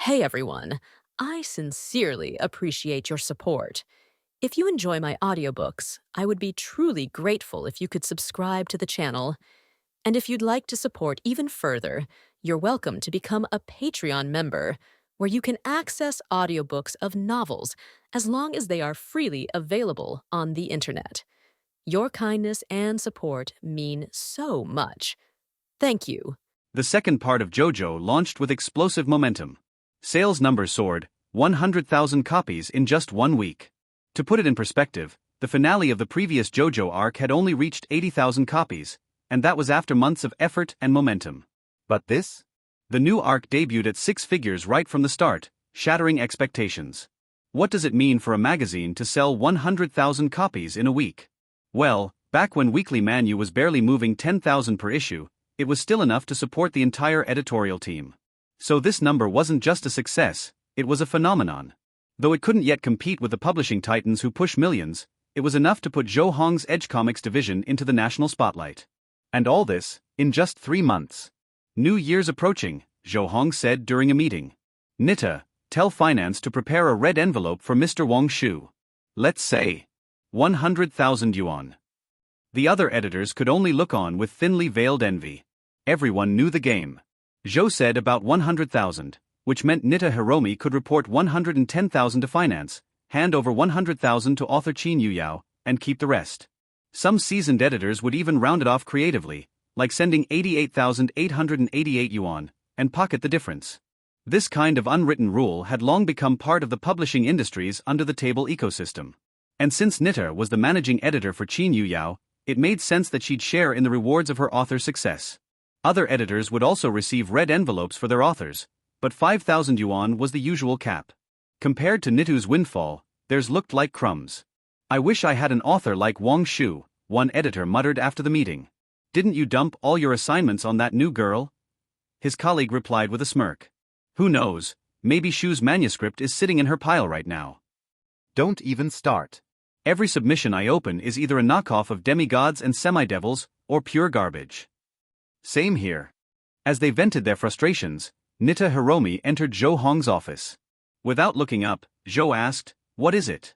Hey everyone, I sincerely appreciate your support. If you enjoy my audiobooks, I would be truly grateful if you could subscribe to the channel. And if you'd like to support even further, you're welcome to become a Patreon member, where you can access audiobooks of novels as long as they are freely available on the internet. Your kindness and support mean so much. Thank you. The second part of JoJo launched with explosive momentum. Sales numbers soared, 100,000 copies in just 1 week. To put it in perspective, the finale of the previous JoJo arc had only reached 80,000 copies, and that was after months of effort and momentum. But this? The new arc debuted at 6 figures right from the start, shattering expectations. What does it mean for a magazine to sell 100,000 copies in a week? Well, back when Weekly Manu was barely moving 10,000 per issue, it was still enough to support the entire editorial team. So this number wasn't just a success, it was a phenomenon. Though it couldn't yet compete with the publishing titans who push millions, it was enough to put Zhou Hong's Edge Comics division into the national spotlight. And all this, in just 3 months. New Year's approaching, Zhou Hong said during a meeting. Nita, tell finance to prepare a red envelope for Mr. Wang Shu. Let's say 100,000 yuan. The other editors could only look on with thinly veiled envy. Everyone knew the game. Zhou said about 100,000, which meant Nita Hiromi could report 110,000 to finance, hand over 100,000 to author Qin Yuyao, and keep the rest. Some seasoned editors would even round it off creatively, like sending 88,888 yuan, and pocket the difference. This kind of unwritten rule had long become part of the publishing industry's under-the-table ecosystem. And since Nita was the managing editor for Qin Yuyao, it made sense that she'd share in the rewards of her author's success. Other editors would also receive red envelopes for their authors, but 5,000 yuan was the usual cap. Compared to Nitu's windfall, theirs looked like crumbs. I wish I had an author like Wang Shu, one editor muttered after the meeting. Didn't you dump all your assignments on that new girl? His colleague replied with a smirk. Who knows, maybe Shu's manuscript is sitting in her pile right now. Don't even start. Every submission I open is either a knockoff of demigods and semidevils, or pure garbage. Same here. As they vented their frustrations, Nita Hiromi entered Zhou Hong's office. Without looking up, Zhou asked, "What is it?"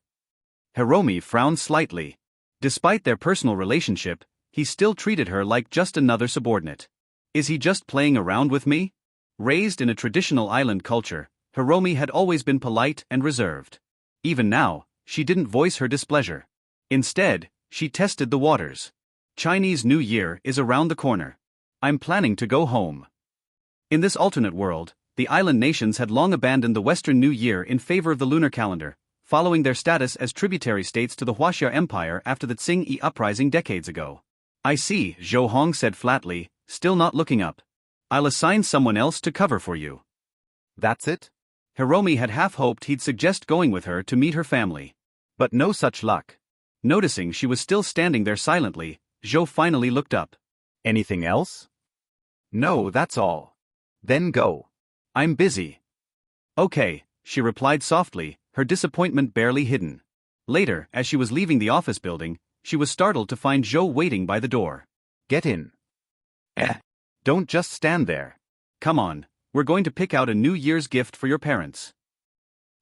Hiromi frowned slightly. Despite their personal relationship, he still treated her like just another subordinate. Is he just playing around with me? Raised in a traditional island culture, Hiromi had always been polite and reserved. Even now, she didn't voice her displeasure. Instead, she tested the waters. Chinese New Year is around the corner. I'm planning to go home. In this alternate world, the island nations had long abandoned the Western New Year in favor of the lunar calendar, following their status as tributary states to the Huaxia Empire after the Qing-Yi uprising decades ago. I see, Zhou Hong said flatly, still not looking up. I'll assign someone else to cover for you. That's it? Hiromi had half hoped he'd suggest going with her to meet her family. But no such luck. Noticing she was still standing there silently, Zhou finally looked up. Anything else? No, that's all. Then go. I'm busy. Okay, she replied softly, her disappointment barely hidden. Later, as she was leaving the office building, she was startled to find Zhou waiting by the door. Get in. Don't just stand there. Come on, we're going to pick out a New Year's gift for your parents.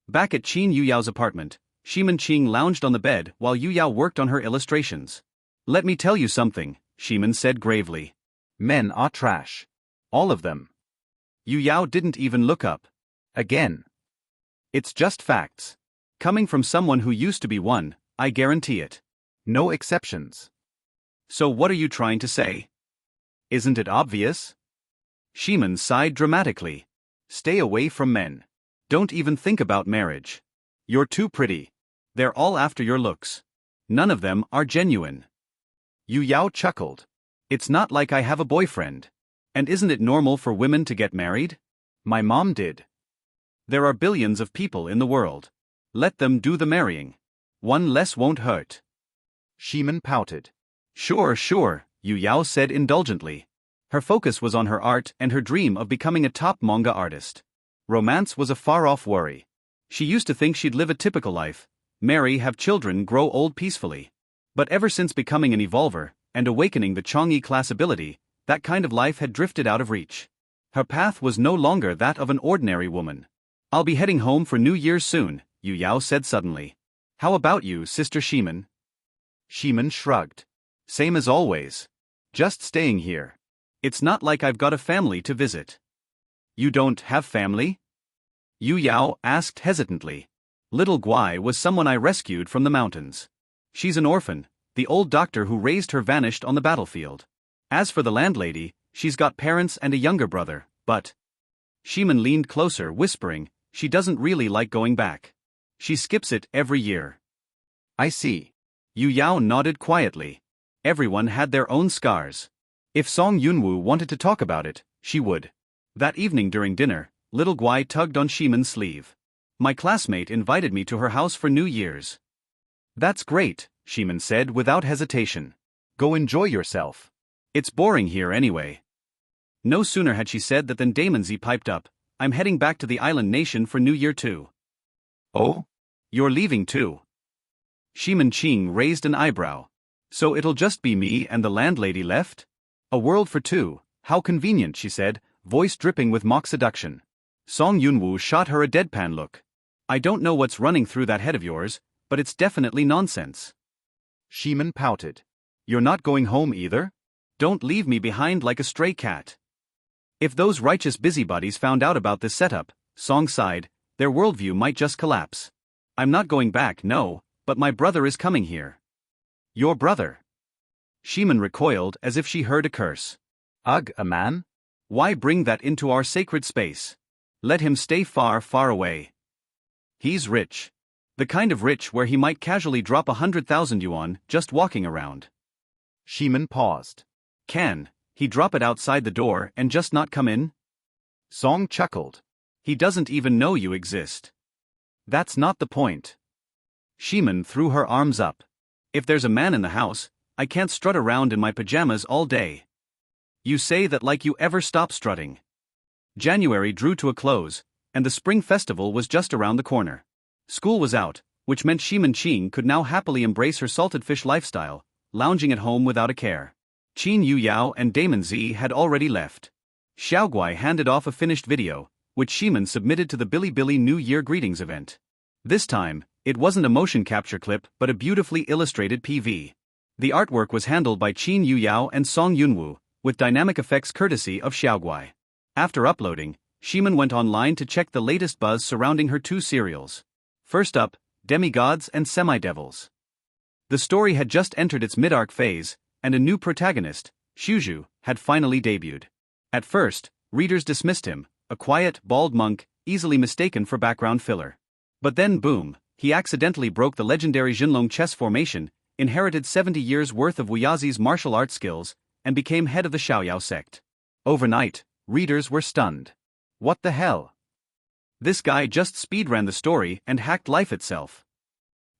Back at Qin Yuyao's apartment, Shiman Qing lounged on the bed while Yuyao worked on her illustrations. Let me tell you something, Shiman said gravely. Men are trash. All of them. Yuyao didn't even look up. Again. It's just facts. Coming from someone who used to be one, I guarantee it. No exceptions. So what are you trying to say? Isn't it obvious? Shiman sighed dramatically. Stay away from men. Don't even think about marriage. You're too pretty. They're all after your looks. None of them are genuine. Yuyao chuckled. It's not like I have a boyfriend. And isn't it normal for women to get married? My mom did. There are billions of people in the world. Let them do the marrying. One less won't hurt. Shiman pouted. Sure, Yuyao said indulgently. Her focus was on her art and her dream of becoming a top manga artist. Romance was a far-off worry. She used to think she'd live a typical life, marry, have children, grow old peacefully. But ever since becoming an evolver, and awakening the Chang'e class ability, that kind of life had drifted out of reach. Her path was no longer that of an ordinary woman. I'll be heading home for New Year's soon, Yu Yao said suddenly. How about you, Sister Shiman? Shiman shrugged. Same as always. Just staying here. It's not like I've got a family to visit. You don't have family? Yu Yao asked hesitantly. Little Guai was someone I rescued from the mountains. She's an orphan. The old doctor who raised her vanished on the battlefield. As for the landlady, she's got parents and a younger brother, but... Shiman leaned closer, whispering, she doesn't really like going back. She skips it every year. I see. Yu Yao nodded quietly. Everyone had their own scars. If Song Yunwu wanted to talk about it, she would. That evening during dinner, little Guai tugged on Shiman's sleeve. My classmate invited me to her house for New Year's. That's great, Shiman said without hesitation. Go enjoy yourself. It's boring here anyway. No sooner had she said that than Damonzi piped up, I'm heading back to the island nation for New Year too. Oh? You're leaving too? Shiman Qing raised an eyebrow. So it'll just be me and the landlady left? A world for two, how convenient, she said, voice dripping with mock seduction. Song Yunwu shot her a deadpan look. I don't know what's running through that head of yours, but it's definitely nonsense. Shiman pouted. You're not going home either? Don't leave me behind like a stray cat. If those righteous busybodies found out about this setup, Song sighed, their worldview might just collapse. I'm not going back, no, but my brother is coming here. Your brother? Shiman recoiled as if she heard a curse. Ugh, a man? Why bring that into our sacred space? Let him stay far, far away. He's rich. The kind of rich where he might casually drop 100,000 yuan just walking around. Shiman paused. Can he drop it outside the door and just not come in? Song chuckled. He doesn't even know you exist. That's not the point. Shiman threw her arms up. If there's a man in the house, I can't strut around in my pajamas all day. You say that like you ever stop strutting. January drew to a close, and the spring festival was just around the corner. School was out, which meant Shiman Qing could now happily embrace her salted fish lifestyle, lounging at home without a care. Qin Yu Yao and Damon Zi had already left. Xiaoguai handed off a finished video, which Shiman submitted to the Bilibili New Year greetings event. This time, it wasn't a motion capture clip but a beautifully illustrated PV. The artwork was handled by Qin Yu Yao and Song Yunwu, with dynamic effects courtesy of Xiaoguai. After uploading, Shiman went online to check the latest buzz surrounding her two serials. First up, Demigods and Semi-Devils. The story had just entered its mid-arc phase, and a new protagonist, Shuju, had finally debuted. At first, readers dismissed him, a quiet, bald monk, easily mistaken for background filler. But then boom, he accidentally broke the legendary Jinlong chess formation, inherited 70 years' worth of Wuyazi's martial arts skills, and became head of the Xiaoyao sect. Overnight, readers were stunned. What the hell? This guy just speedran the story and hacked life itself.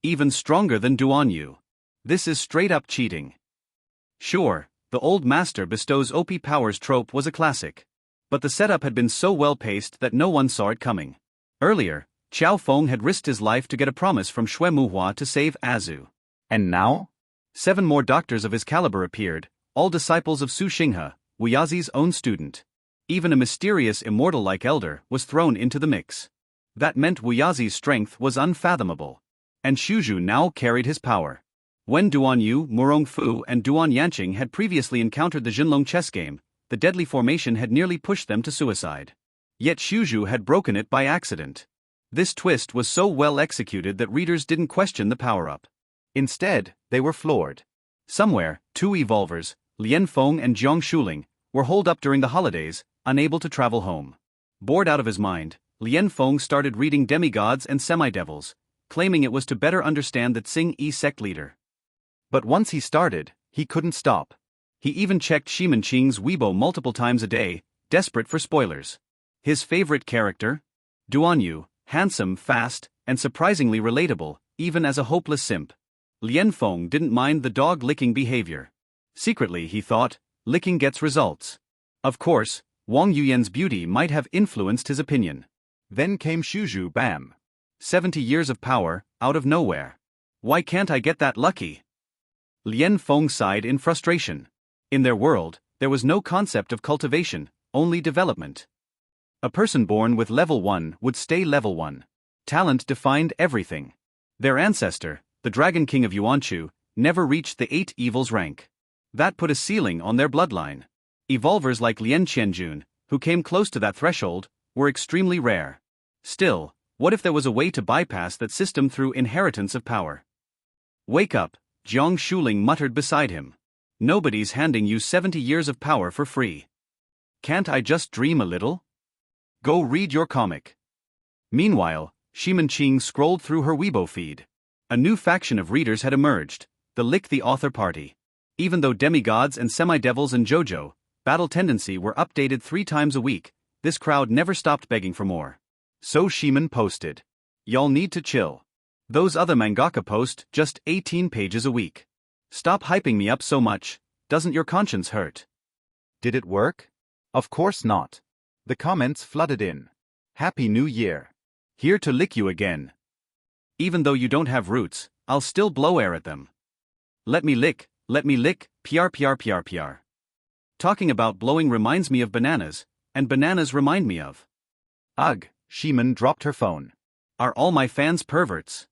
Even stronger than Duan Yu. This is straight-up cheating. Sure, the old master bestows OP powers trope was a classic. But the setup had been so well-paced that no one saw it coming. Earlier, Qiao Feng had risked his life to get a promise from Xue Muhua to save Azu. And now? 7 more doctors of his caliber appeared, all disciples of Su Xinghe, Wuyazi's own student. Even a mysterious immortal-like elder was thrown into the mix. That meant Wuyazi's strength was unfathomable. And Shuju now carried his power. When Duan Yu, Murong Fu and Duan Yanqing had previously encountered the Jinlong chess game, the deadly formation had nearly pushed them to suicide. Yet Shuju had broken it by accident. This twist was so well executed that readers didn't question the power-up. Instead, they were floored. Somewhere, 2 evolvers, Lian Feng and Jiang Shuling, were holed up during the holidays, unable to travel home. Bored out of his mind, Lian Feng started reading Demigods and Semi-Devils, claiming it was to better understand the Tsing Yi sect leader. But once he started, he couldn't stop. He even checked Shiman Qing's Weibo multiple times a day, desperate for spoilers. His favorite character? Duan Yu, handsome, fast, and surprisingly relatable, even as a hopeless simp. Lian Feng didn't mind the dog-licking behavior. Secretly, he thought, licking gets results. Of course, Wang Yuyan's beauty might have influenced his opinion. Then came Shuju, bam. 70 years of power, out of nowhere. Why can't I get that lucky? Lian Feng sighed in frustration. In their world, there was no concept of cultivation, only development. A person born with level 1 would stay level 1. Talent defined everything. Their ancestor, the Dragon King of Yuanchu, never reached the 8 evils rank. That put a ceiling on their bloodline. Evolvers like Lien Qianjun, who came close to that threshold, were extremely rare. Still, what if there was a way to bypass that system through inheritance of power? Wake up, Jiang Shuling muttered beside him. Nobody's handing you 70 years of power for free. Can't I just dream a little? Go read your comic. Meanwhile, Shimen Qing scrolled through her Weibo feed. A new faction of readers had emerged, the Lick the Author Party. Even though demigods and semi-devils and JoJo, battle tendency were updated 3 times a week, this crowd never stopped begging for more. So Shimen posted. Y'all need to chill. Those other mangaka post just 18 pages a week. Stop hyping me up so much, doesn't your conscience hurt? Did it work? Of course not. The comments flooded in. Happy New Year. Here to lick you again. Even though you don't have roots, I'll still blow air at them. Let me lick, PR. Talking about blowing reminds me of bananas, and bananas remind me of. Ugh, Shimen dropped her phone. Are all my fans perverts?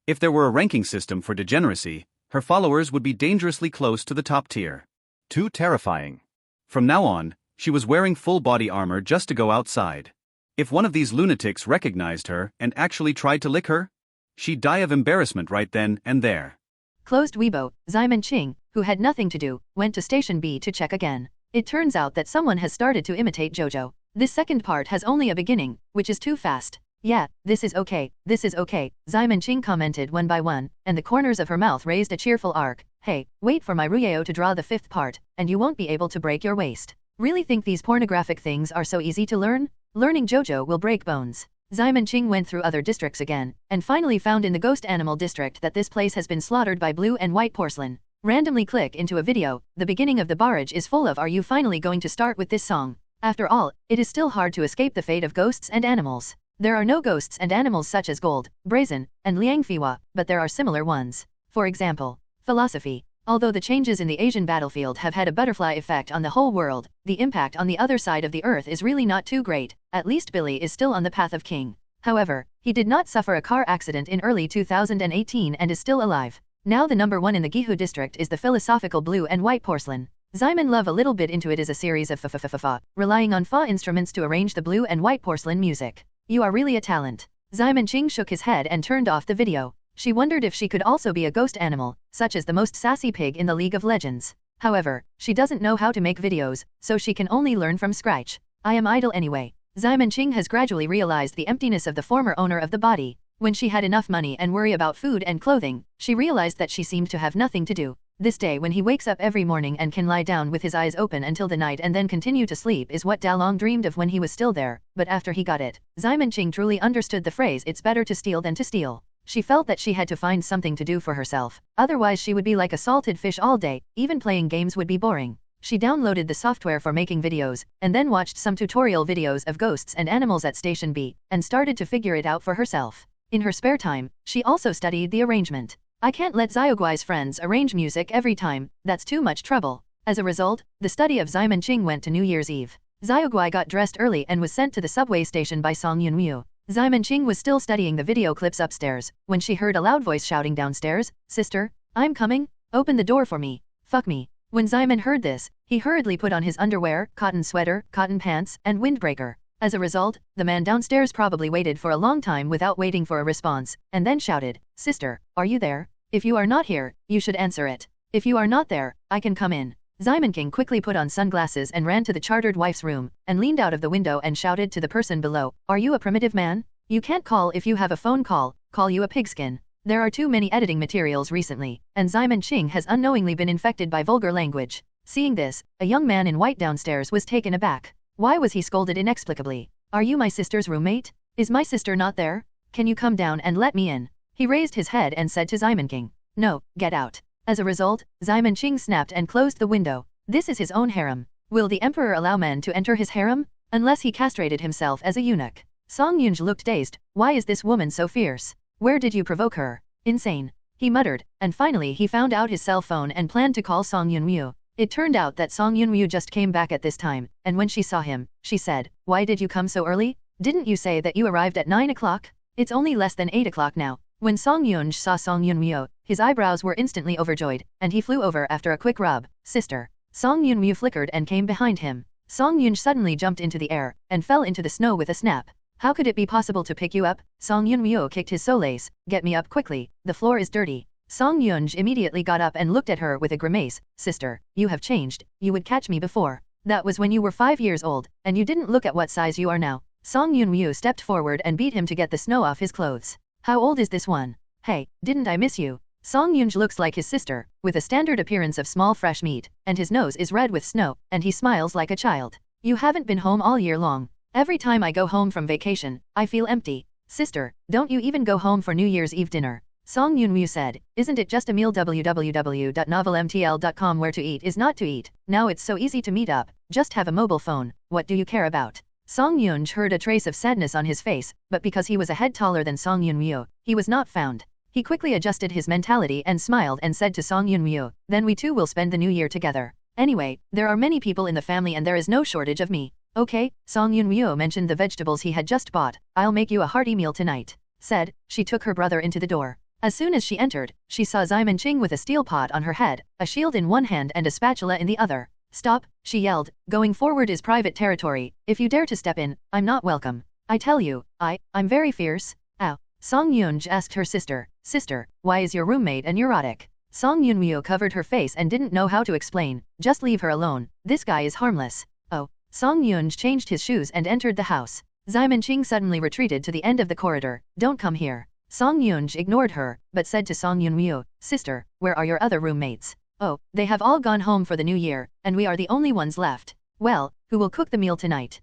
If there were a ranking system for degeneracy, her followers would be dangerously close to the top tier. Too terrifying. From now on, she was wearing full body armor just to go outside. If one of these lunatics recognized her and actually tried to lick her, she'd die of embarrassment right then and there. Closed Weibo, Ximen Qing, who had nothing to do, went to Station B to check again. It turns out that someone has started to imitate JoJo. This second part has only a beginning, which is too fast. Yeah, this is okay, Ximen Qing commented one by one, and the corners of her mouth raised a cheerful arc. Hey, wait for my Ruyeo to draw the 5th part, and you won't be able to break your waist. Really think these pornographic things are so easy to learn? Learning JoJo will break bones. Ximen Qing went through other districts again, and finally found in the Ghost Animal District that this place has been slaughtered by blue and white porcelain. Randomly click into a video, the beginning of the barrage is full of "Are you finally going to start with this song?" After all, it is still hard to escape the fate of ghosts and animals. There are no ghosts and animals such as Gold, Brazen, and Liangfiwa, but there are similar ones. For example, philosophy. Although the changes in the Asian battlefield have had a butterfly effect on the whole world, the impact on the other side of the earth is really not too great. At least Billy is still on the path of king. However, he did not suffer a car accident in early 2018 and is still alive. Now the number 1 in the Gihu district is the philosophical blue and white porcelain. Ximen love a little bit into it is a series of fa, relying on fa instruments to arrange the blue and white porcelain music. You are really a talent. Ximen Qing shook his head and turned off the video. She wondered if she could also be a ghost animal, such as the most sassy pig in the League of Legends. However, she doesn't know how to make videos, so she can only learn from scratch. I am idle anyway. Ximen Qing has gradually realized the emptiness of the former owner of the body. When she had enough money and worry about food and clothing, she realized that she seemed to have nothing to do. This day when he wakes up every morning and can lie down with his eyes open until the night and then continue to sleep is what Dalong dreamed of when he was still there, but after he got it, Ximen Qing truly understood the phrase "it's better to steal than to steal." She felt that she had to find something to do for herself, otherwise she would be like a salted fish all day, even playing games would be boring. She downloaded the software for making videos, and then watched some tutorial videos of ghosts and animals at Station B, and started to figure it out for herself. In her spare time, she also studied the arrangement. I can't let Xiaoguai's friends arrange music every time, that's too much trouble. As a result, the study of Ximen Qing went to New Year's Eve. Xiaoguai got dressed early and was sent to the subway station by Song Yunwu. Ximen Qing was still studying the video clips upstairs, when she heard a loud voice shouting downstairs, "Sister, I'm coming, open the door for me, fuck me." When Ximen heard this, he hurriedly put on his underwear, cotton sweater, cotton pants, and windbreaker. As a result, the man downstairs probably waited for a long time without waiting for a response, and then shouted, "Sister, are you there? If you are not here, you should answer it. If you are not there, I can come in." Ximen Qing quickly put on sunglasses and ran to the chartered wife's room, and leaned out of the window and shouted to the person below, "Are you a primitive man? You can't call if you have a phone call you a pigskin." There are too many editing materials recently, and Ximen Qing has unknowingly been infected by vulgar language. Seeing this, a young man in white downstairs was taken aback. Why was he scolded inexplicably? "Are you my sister's roommate? Is my sister not there? Can you come down and let me in?" He raised his head and said to Ximen Qing, "No, get out." As a result, Ximen Qing snapped and closed the window. This is his own harem. Will the emperor allow men to enter his harem? Unless he castrated himself as a eunuch. Song Yunj looked dazed. Why is this woman so fierce? Where did you provoke her? Insane. He muttered, and finally he found out his cell phone and planned to call Song Yunwu. It turned out that Song Yun-woo just came back at this time, and when she saw him, she said, "Why did you come so early? Didn't you say that you arrived at 9 o'clock? It's only less than 8 o'clock now." When Song Yunj saw Song Yun-woo, his eyebrows were instantly overjoyed, and he flew over after a quick rub. "Sister." Song Yun-woo flickered and came behind him. Song Yunj suddenly jumped into the air, and fell into the snow with a snap. "How could it be possible to pick you up?" Song Yun-woo kicked his shoelace. "Get me up quickly, the floor is dirty." Song Yunj immediately got up and looked at her with a grimace. "Sister, you have changed, you would catch me before. That was when you were 5 years old, and you didn't look at what size you are now." Song Yun-woo stepped forward and beat him to get the snow off his clothes. "How old is this one? Hey, didn't I miss you?" Song Yunj looks like his sister, with a standard appearance of small fresh meat, and his nose is red with snow, and he smiles like a child. "You haven't been home all year long. Every time I go home from vacation, I feel empty. Sister, don't you even go home for New Year's Eve dinner?" Song Yun-woo said, "Isn't it just a meal? www.novelmtl.com. Where to eat is not to eat. Now it's so easy to meet up, just have a mobile phone, what do you care about?" Song Yunj heard a trace of sadness on his face, but because he was a head taller than Song Yun-woo, he was not found. He quickly adjusted his mentality and smiled and said to Song Yun-woo, "Then we too will spend the new year together. Anyway, there are many people in the family and there is no shortage of me." "Okay." Song Yun-woo mentioned the vegetables he had just bought. "I'll make you a hearty meal tonight," said. She took her brother into the door. As soon as she entered, she saw Simon Ching with a steel pot on her head, a shield in one hand and a spatula in the other. "Stop," she yelled. "Going forward is private territory. If you dare to step in, I'm not welcome. I tell you, I'm very fierce." "Ow." Song Yunj asked her sister, "Sister, why is your roommate a neurotic?" Song Yun-woo covered her face and didn't know how to explain. "Just leave her alone, this guy is harmless." "Oh." Song Yunj changed his shoes and entered the house. Simon Ching suddenly retreated to the end of the corridor. "Don't come here." Song Yunj ignored her, but said to Song Yun-woo, "Sister, where are your other roommates?" "Oh, they have all gone home for the new year, and we are the only ones left." "Well, who will cook the meal tonight?"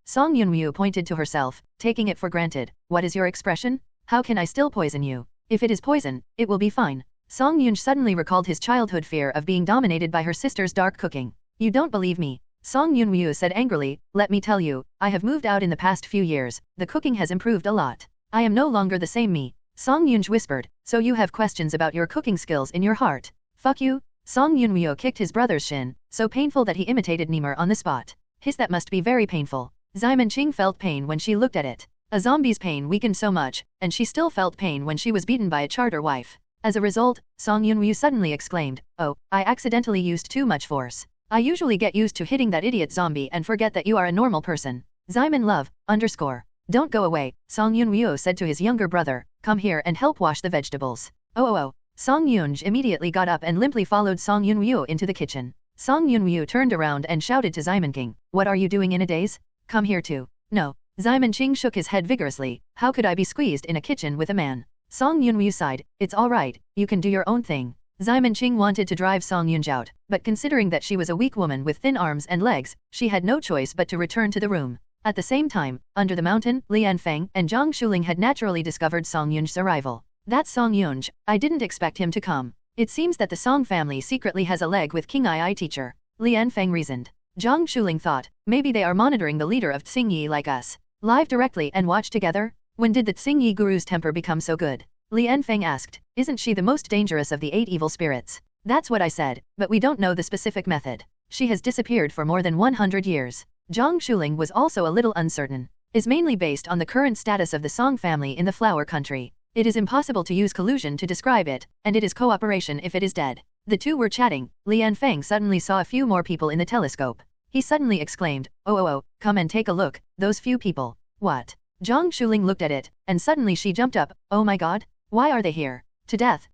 Song Yun-woo pointed to herself, taking it for granted. "What is your expression? How can I still poison you? If it is poison, it will be fine." Song Yunj suddenly recalled his childhood fear of being dominated by her sister's dark cooking. "You don't believe me?" Song Yun-woo said angrily. "Let me tell you, I have moved out in the past few years, the cooking has improved a lot. I am no longer the same me." Song Yunj whispered, "So you have questions about your cooking skills in your heart? Fuck you." Song Yun-woo kicked his brother's shin, so painful that he imitated Nîmer on the spot. That must be very painful." Simon Ching felt pain when she looked at it. A zombie's pain weakened so much, and she still felt pain when she was beaten by a charter wife. As a result, Song Yun-woo suddenly exclaimed, "Oh, I accidentally used too much force. I usually get used to hitting that idiot zombie and forget that you are a normal person." Simon love, _ "Don't go away," Song Yun-woo said to his younger brother, "come here and help wash the vegetables." Oh. Song Yunj immediately got up and limply followed Song Yun-woo into the kitchen. Song Yun-woo turned around and shouted to Simon King, "What are you doing in a daze? Come here too." "No." Simon Ching shook his head vigorously. "How could I be squeezed in a kitchen with a man?" Song Yun-woo sighed. "It's all right, you can do your own thing." Simon Ching wanted to drive Song Yunj out, but considering that she was a weak woman with thin arms and legs, she had no choice but to return to the room. At the same time, under the mountain, Li Yanfeng and Zhang Shuling had naturally discovered Song Yunj's arrival. "That's Song Yunj, I didn't expect him to come. It seems that the Song family secretly has a leg with King Ai teacher," Li Yanfeng reasoned. Zhang Shuling thought, maybe they are monitoring the leader of Tsingyi like us. Live directly and watch together? When did the Tsingyi guru's temper become so good? Li Yanfeng asked, "Isn't she the most dangerous of the 8 evil spirits?" "That's what I said, but we don't know the specific method. She has disappeared for more than 100 years. Zhang Shuling was also a little uncertain. Is mainly based on the current status of the Song family in the flower country. It is impossible to use collusion to describe it, and it is cooperation if it is dead." The two were chatting. Li Yanfeng suddenly saw a few more people in the telescope. He suddenly exclaimed, "Oh, come and take a look, those few people." "What?" Zhang Shuling looked at it, and suddenly she jumped up. "Oh my god, why are they here? To death,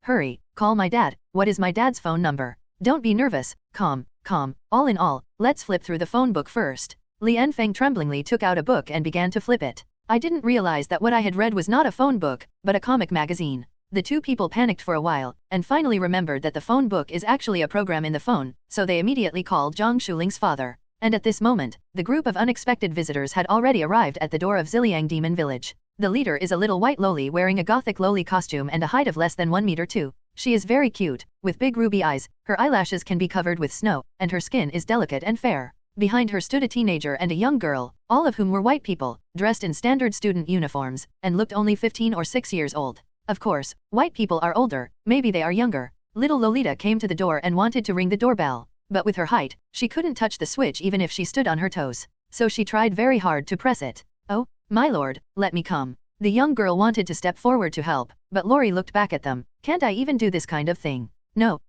hurry, call my dad." "What is my dad's phone number?" "Don't be nervous, calm. All in all, let's flip through the phone book first." Li Yanfeng tremblingly took out a book and began to flip it. "I didn't realize that what I had read was not a phone book, but a comic magazine." The two people panicked for a while, and finally remembered that the phone book is actually a program in the phone, so they immediately called Zhang Shuling's father. And at this moment, the group of unexpected visitors had already arrived at the door of Ziliang Demon Village. The leader is a little white loli wearing a gothic loli costume and a height of less than 1 meter 2. She is very cute, with big ruby eyes, her eyelashes can be covered with snow, and her skin is delicate and fair. Behind her stood a teenager and a young girl, all of whom were white people, dressed in standard student uniforms, and looked only 15 or 6 years old. Of course, white people are older, maybe they are younger. Little Lolita came to the door and wanted to ring the doorbell, but with her height, she couldn't touch the switch even if she stood on her toes. So she tried very hard to press it. "Oh, my lord, let me come." The young girl wanted to step forward to help, but Lori looked back at them. "Can't I even do this kind of thing?" No.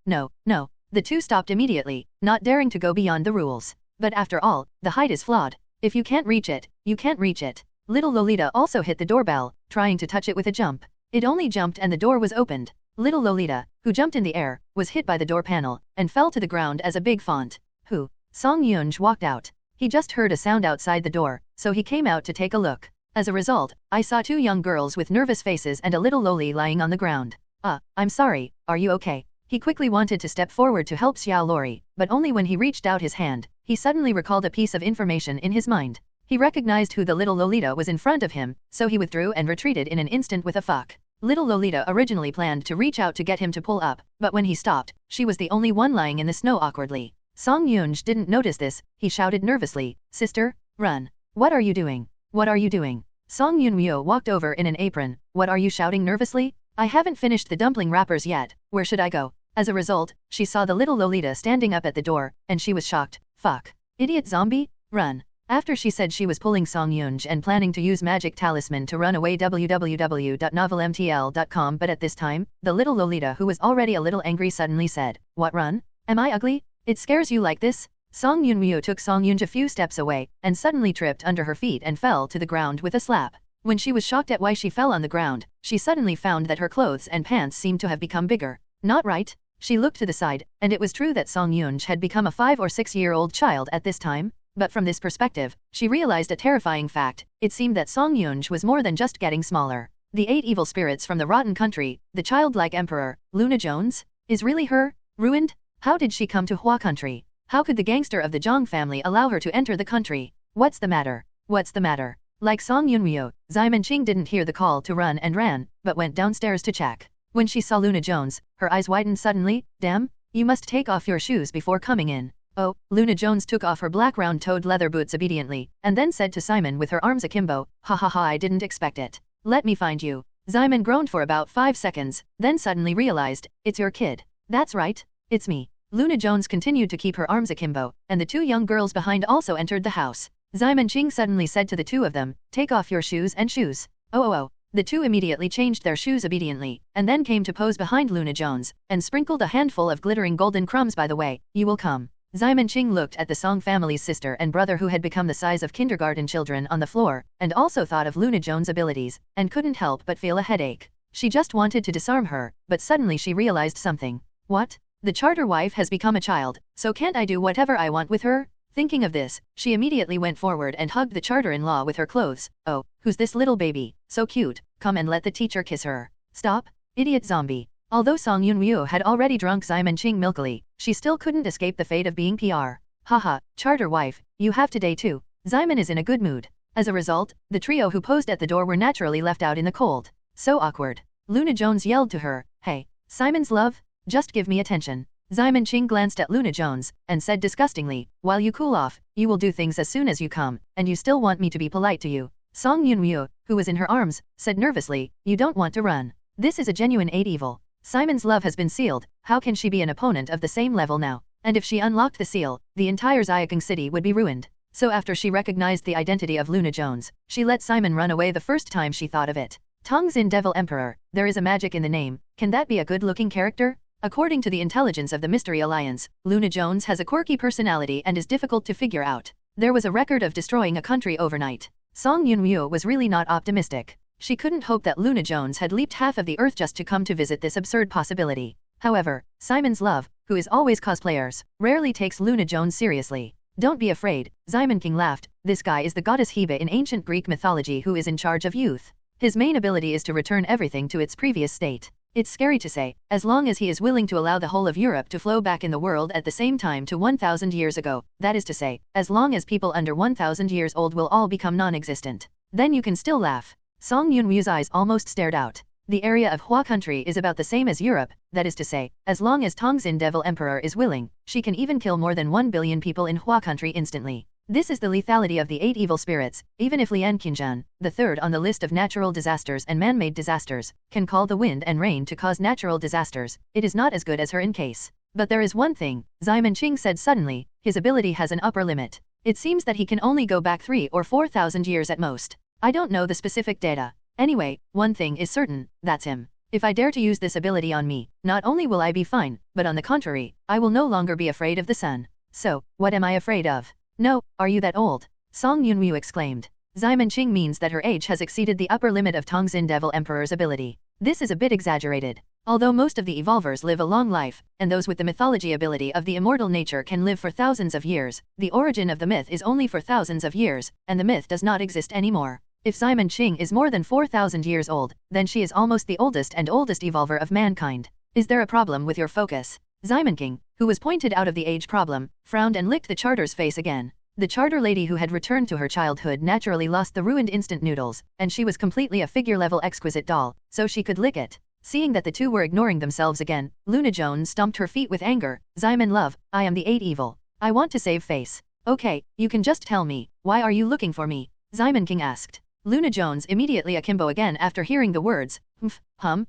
The two stopped immediately, not daring to go beyond the rules. But after all, the height is flawed. If you can't reach it, you can't reach it. Little Lolita also hit the doorbell, trying to touch it with a jump. It only jumped and the door was opened. Little Lolita, who jumped in the air, was hit by the door panel, and fell to the ground as a big font. Who? Song Yunj walked out. He just heard a sound outside the door, so he came out to take a look. As a result, I saw two young girls with nervous faces and a little Loli lying on the ground. I'm sorry, are you okay? He quickly wanted to step forward to help Xiao Lori, but only when he reached out his hand, he suddenly recalled a piece of information in his mind. He recognized who the little Lolita was in front of him, so he withdrew and retreated in an instant with a fuck. Little Lolita originally planned to reach out to get him to pull up, but when he stopped, she was the only one lying in the snow awkwardly. Song Yunj didn't notice this, he shouted nervously, "Sister, run. What are you doing? What are you doing?" Song Yunryo walked over in an apron. "What are you shouting nervously? I haven't finished the dumpling wrappers yet, where should I go?" As a result, she saw the little Lolita standing up at the door, and she was shocked. "Fuck. Idiot zombie, run." After she said she was pulling Song Yunj and planning to use magic talisman to run away www.novelmtl.com, but at this time, the little Lolita, who was already a little angry, suddenly said, "What, run? Am I ugly? It scares you like this?" Song Yunryo took Song Yunj a few steps away, and suddenly tripped under her feet and fell to the ground with a slap. When she was shocked at why she fell on the ground, she suddenly found that her clothes and pants seemed to have become bigger. Not right. She looked to the side, and it was true that Song Yunj had become a 5 or 6-year-old child at this time. But from this perspective, she realized a terrifying fact. It seemed that Song Yunj was more than just getting smaller. The 8 evil spirits from the rotten country, the childlike emperor, Luna Jones, is really her? Ruined? How did she come to Hua country? How could the gangster of the Zhang family allow her to enter the country? What's the matter? What's the matter? Like Song Yunryo, Ximen Qing didn't hear the call to run and ran, but went downstairs to check. When she saw Luna Jones, her eyes widened suddenly. "Damn, you must take off your shoes before coming in." "Oh." Luna Jones took off her black round-toed leather boots obediently, and then said to Simon with her arms akimbo, "Ha ha ha, I didn't expect it. Let me find you." Simon groaned for about 5 seconds, then suddenly realized, "It's your kid." "That's right, it's me." Luna Jones continued to keep her arms akimbo, and the 2 young girls behind also entered the house. Ximen Qing suddenly said to the 2 of them, "Take off your shoes and shoes." Oh. The 2 immediately changed their shoes obediently, and then came to pose behind Luna Jones, and sprinkled a handful of glittering golden crumbs. "By the way, you will come." Ximen Qing looked at the Song family's sister and brother who had become the size of kindergarten children on the floor, and also thought of Luna Jones' abilities, and couldn't help but feel a headache. She just wanted to disarm her, but suddenly she realized something. What? The charter wife has become a child, so can't I do whatever I want with her? Thinking of this, she immediately went forward and hugged the charter-in-law with her clothes. "Oh, who's this little baby? So cute, come and let the teacher kiss her." "Stop, idiot zombie." Although Song Yunryo had already drunk Ximen Qing milkily, she still couldn't escape the fate of being PR. "Haha, charter wife, you have today too." Ximen is in a good mood. As a result, the trio who posed at the door were naturally left out in the cold. So awkward. Luna Jones yelled to her, "Hey, Simon's love, just give me attention." Ximen Qing glanced at Luna Jones, and said disgustingly, "While you cool off, you will do things as soon as you come, and you still want me to be polite to you." Song Yunryo, who was in her arms, said nervously, "You don't want to run. This is a genuine 8 evil. Simon's love has been sealed, how can she be an opponent of the same level now? And if she unlocked the seal, the entire Xiaokang city would be ruined." So after she recognized the identity of Luna Jones, she let Simon run away the first time she thought of it. Tongzin Devil Emperor, there is a magic in the name, can that be a good-looking character? According to the intelligence of the Mystery Alliance, Luna Jones has a quirky personality and is difficult to figure out. There was a record of destroying a country overnight. Song Yunryo was really not optimistic. She couldn't hope that Luna Jones had leaped half of the earth just to come to visit this absurd possibility. However, Simon's love, who is always cosplayers, rarely takes Luna Jones seriously. "Don't be afraid," Ximen Qing laughed. "This guy is the goddess Hebe in ancient Greek mythology who is in charge of youth. His main ability is to return everything to its previous state. It's scary to say, as long as he is willing to allow the whole of Europe to flow back in the world at the same time to 1,000 years ago, that is to say, as long as people under 1,000 years old will all become non-existent. Then you can still laugh." Song Yunryo's eyes almost stared out. The area of Hua country is about the same as Europe, that is to say, as long as Tongzin Devil Emperor is willing, she can even kill more than 1 billion people in Hua country instantly. This is the lethality of the 8 evil spirits. Even if Lian Qinzhan, the third on the list of natural disasters and man-made disasters, can call the wind and rain to cause natural disasters, it is not as good as her in case. But there is one thing, Ximen Qing said suddenly, his ability has an upper limit. It seems that he can only go back 3 or 4,000 years at most. I don't know the specific data. Anyway, one thing is certain, that's him. If I dare to use this ability on me, not only will I be fine, but on the contrary, I will no longer be afraid of the sun. So, what am I afraid of? No, are you that old? Song Yunwu exclaimed. Ximen Qing means that her age has exceeded the upper limit of Tongxin Devil Emperor's ability. This is a bit exaggerated. Although most of the evolvers live a long life, and those with the mythology ability of the immortal nature can live for thousands of years, the origin of the myth is only for thousands of years, and the myth does not exist anymore. If Ximen Qing is more than 4,000 years old, then she is almost the oldest evolver of mankind. Is there a problem with your focus? Ximen Qing, who was pointed out of the age problem, frowned and licked the charter's face again. The charter lady who had returned to her childhood naturally lost the ruined instant noodles, and she was completely a figure-level exquisite doll, so she could lick it. Seeing that the two were ignoring themselves again, Luna Jones stomped her feet with anger. Ximen love, I am the 8 evil. I want to save face. Okay, you can just tell me, why are you looking for me? Ximen Qing asked. Luna Jones immediately akimbo again after hearing the words, I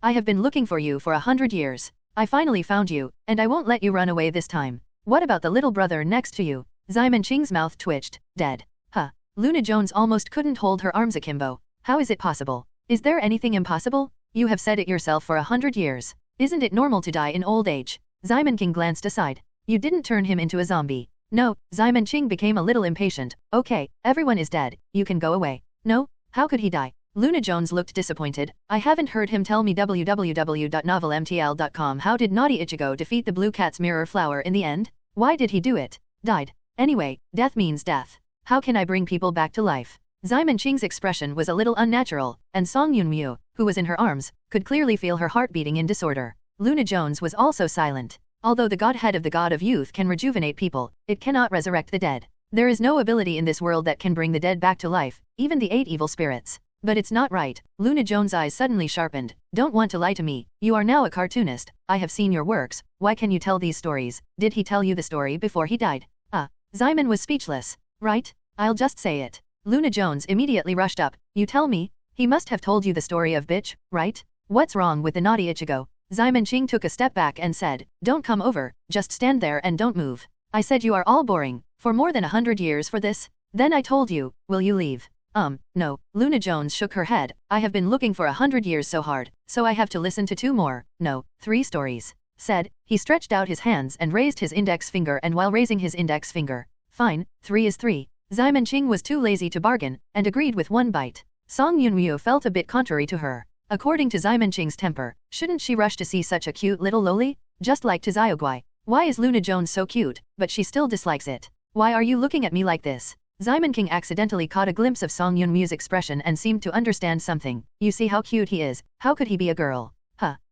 have been looking for you for 100 years. I finally found you, and I won't let you run away this time. What about the little brother next to you? Ximen Qing's mouth twitched, dead. Huh. Luna Jones almost couldn't hold her arms akimbo. How is it possible? Is there anything impossible? You have said it yourself for 100 years. Isn't it normal to die in old age? Ximen Qing glanced aside. You didn't turn him into a zombie. No, Ximen Qing became a little impatient. Okay, everyone is dead, you can go away. No? How could he die? Luna Jones looked disappointed. I haven't heard him tell me www.novelmtl.com. How did Naughty Ichigo defeat the Blue Cat's mirror flower in the end? Why did he do it? Died. Anyway, death means death. How can I bring people back to life? Ximen Qing's expression was a little unnatural, and Song Yunmu, who was in her arms, could clearly feel her heart beating in disorder. Luna Jones was also silent. Although the godhead of the god of youth can rejuvenate people, it cannot resurrect the dead. There is no ability in this world that can bring the dead back to life, even the 8 evil spirits. But it's not right. Luna Jones' eyes suddenly sharpened. Don't want to lie to me. You are now a cartoonist. I have seen your works. Why can you tell these stories? Did he tell you the story before he died? Ximen was speechless. Right? I'll just say it. Luna Jones immediately rushed up. You tell me? He must have told you the story of bitch, right? What's wrong with the naughty Ichigo? Ximen Qing took a step back and said, don't come over, just stand there and don't move. I said you are all boring, for more than 100 years for this? Then I told you, will you leave? No. Luna Jones shook her head. I have been looking for 100 years so hard, so I have to listen to 2 more, no, 3 stories. Said, he stretched out his hands and raised his index finger, and while raising his index finger, fine, 3 is 3. Ximen Qing was too lazy to bargain, and agreed with 1 bite. Song Yunryu felt a bit contrary to her. According to Ximen Qing's temper, shouldn't she rush to see such a cute little loli? Just like to Xiaoguai. Why is Luna Jones so cute, but she still dislikes it? Why are you looking at me like this? Ximen Qing accidentally caught a glimpse of Song Yunryu's expression and seemed to understand something. You see how cute he is, how could he be a girl?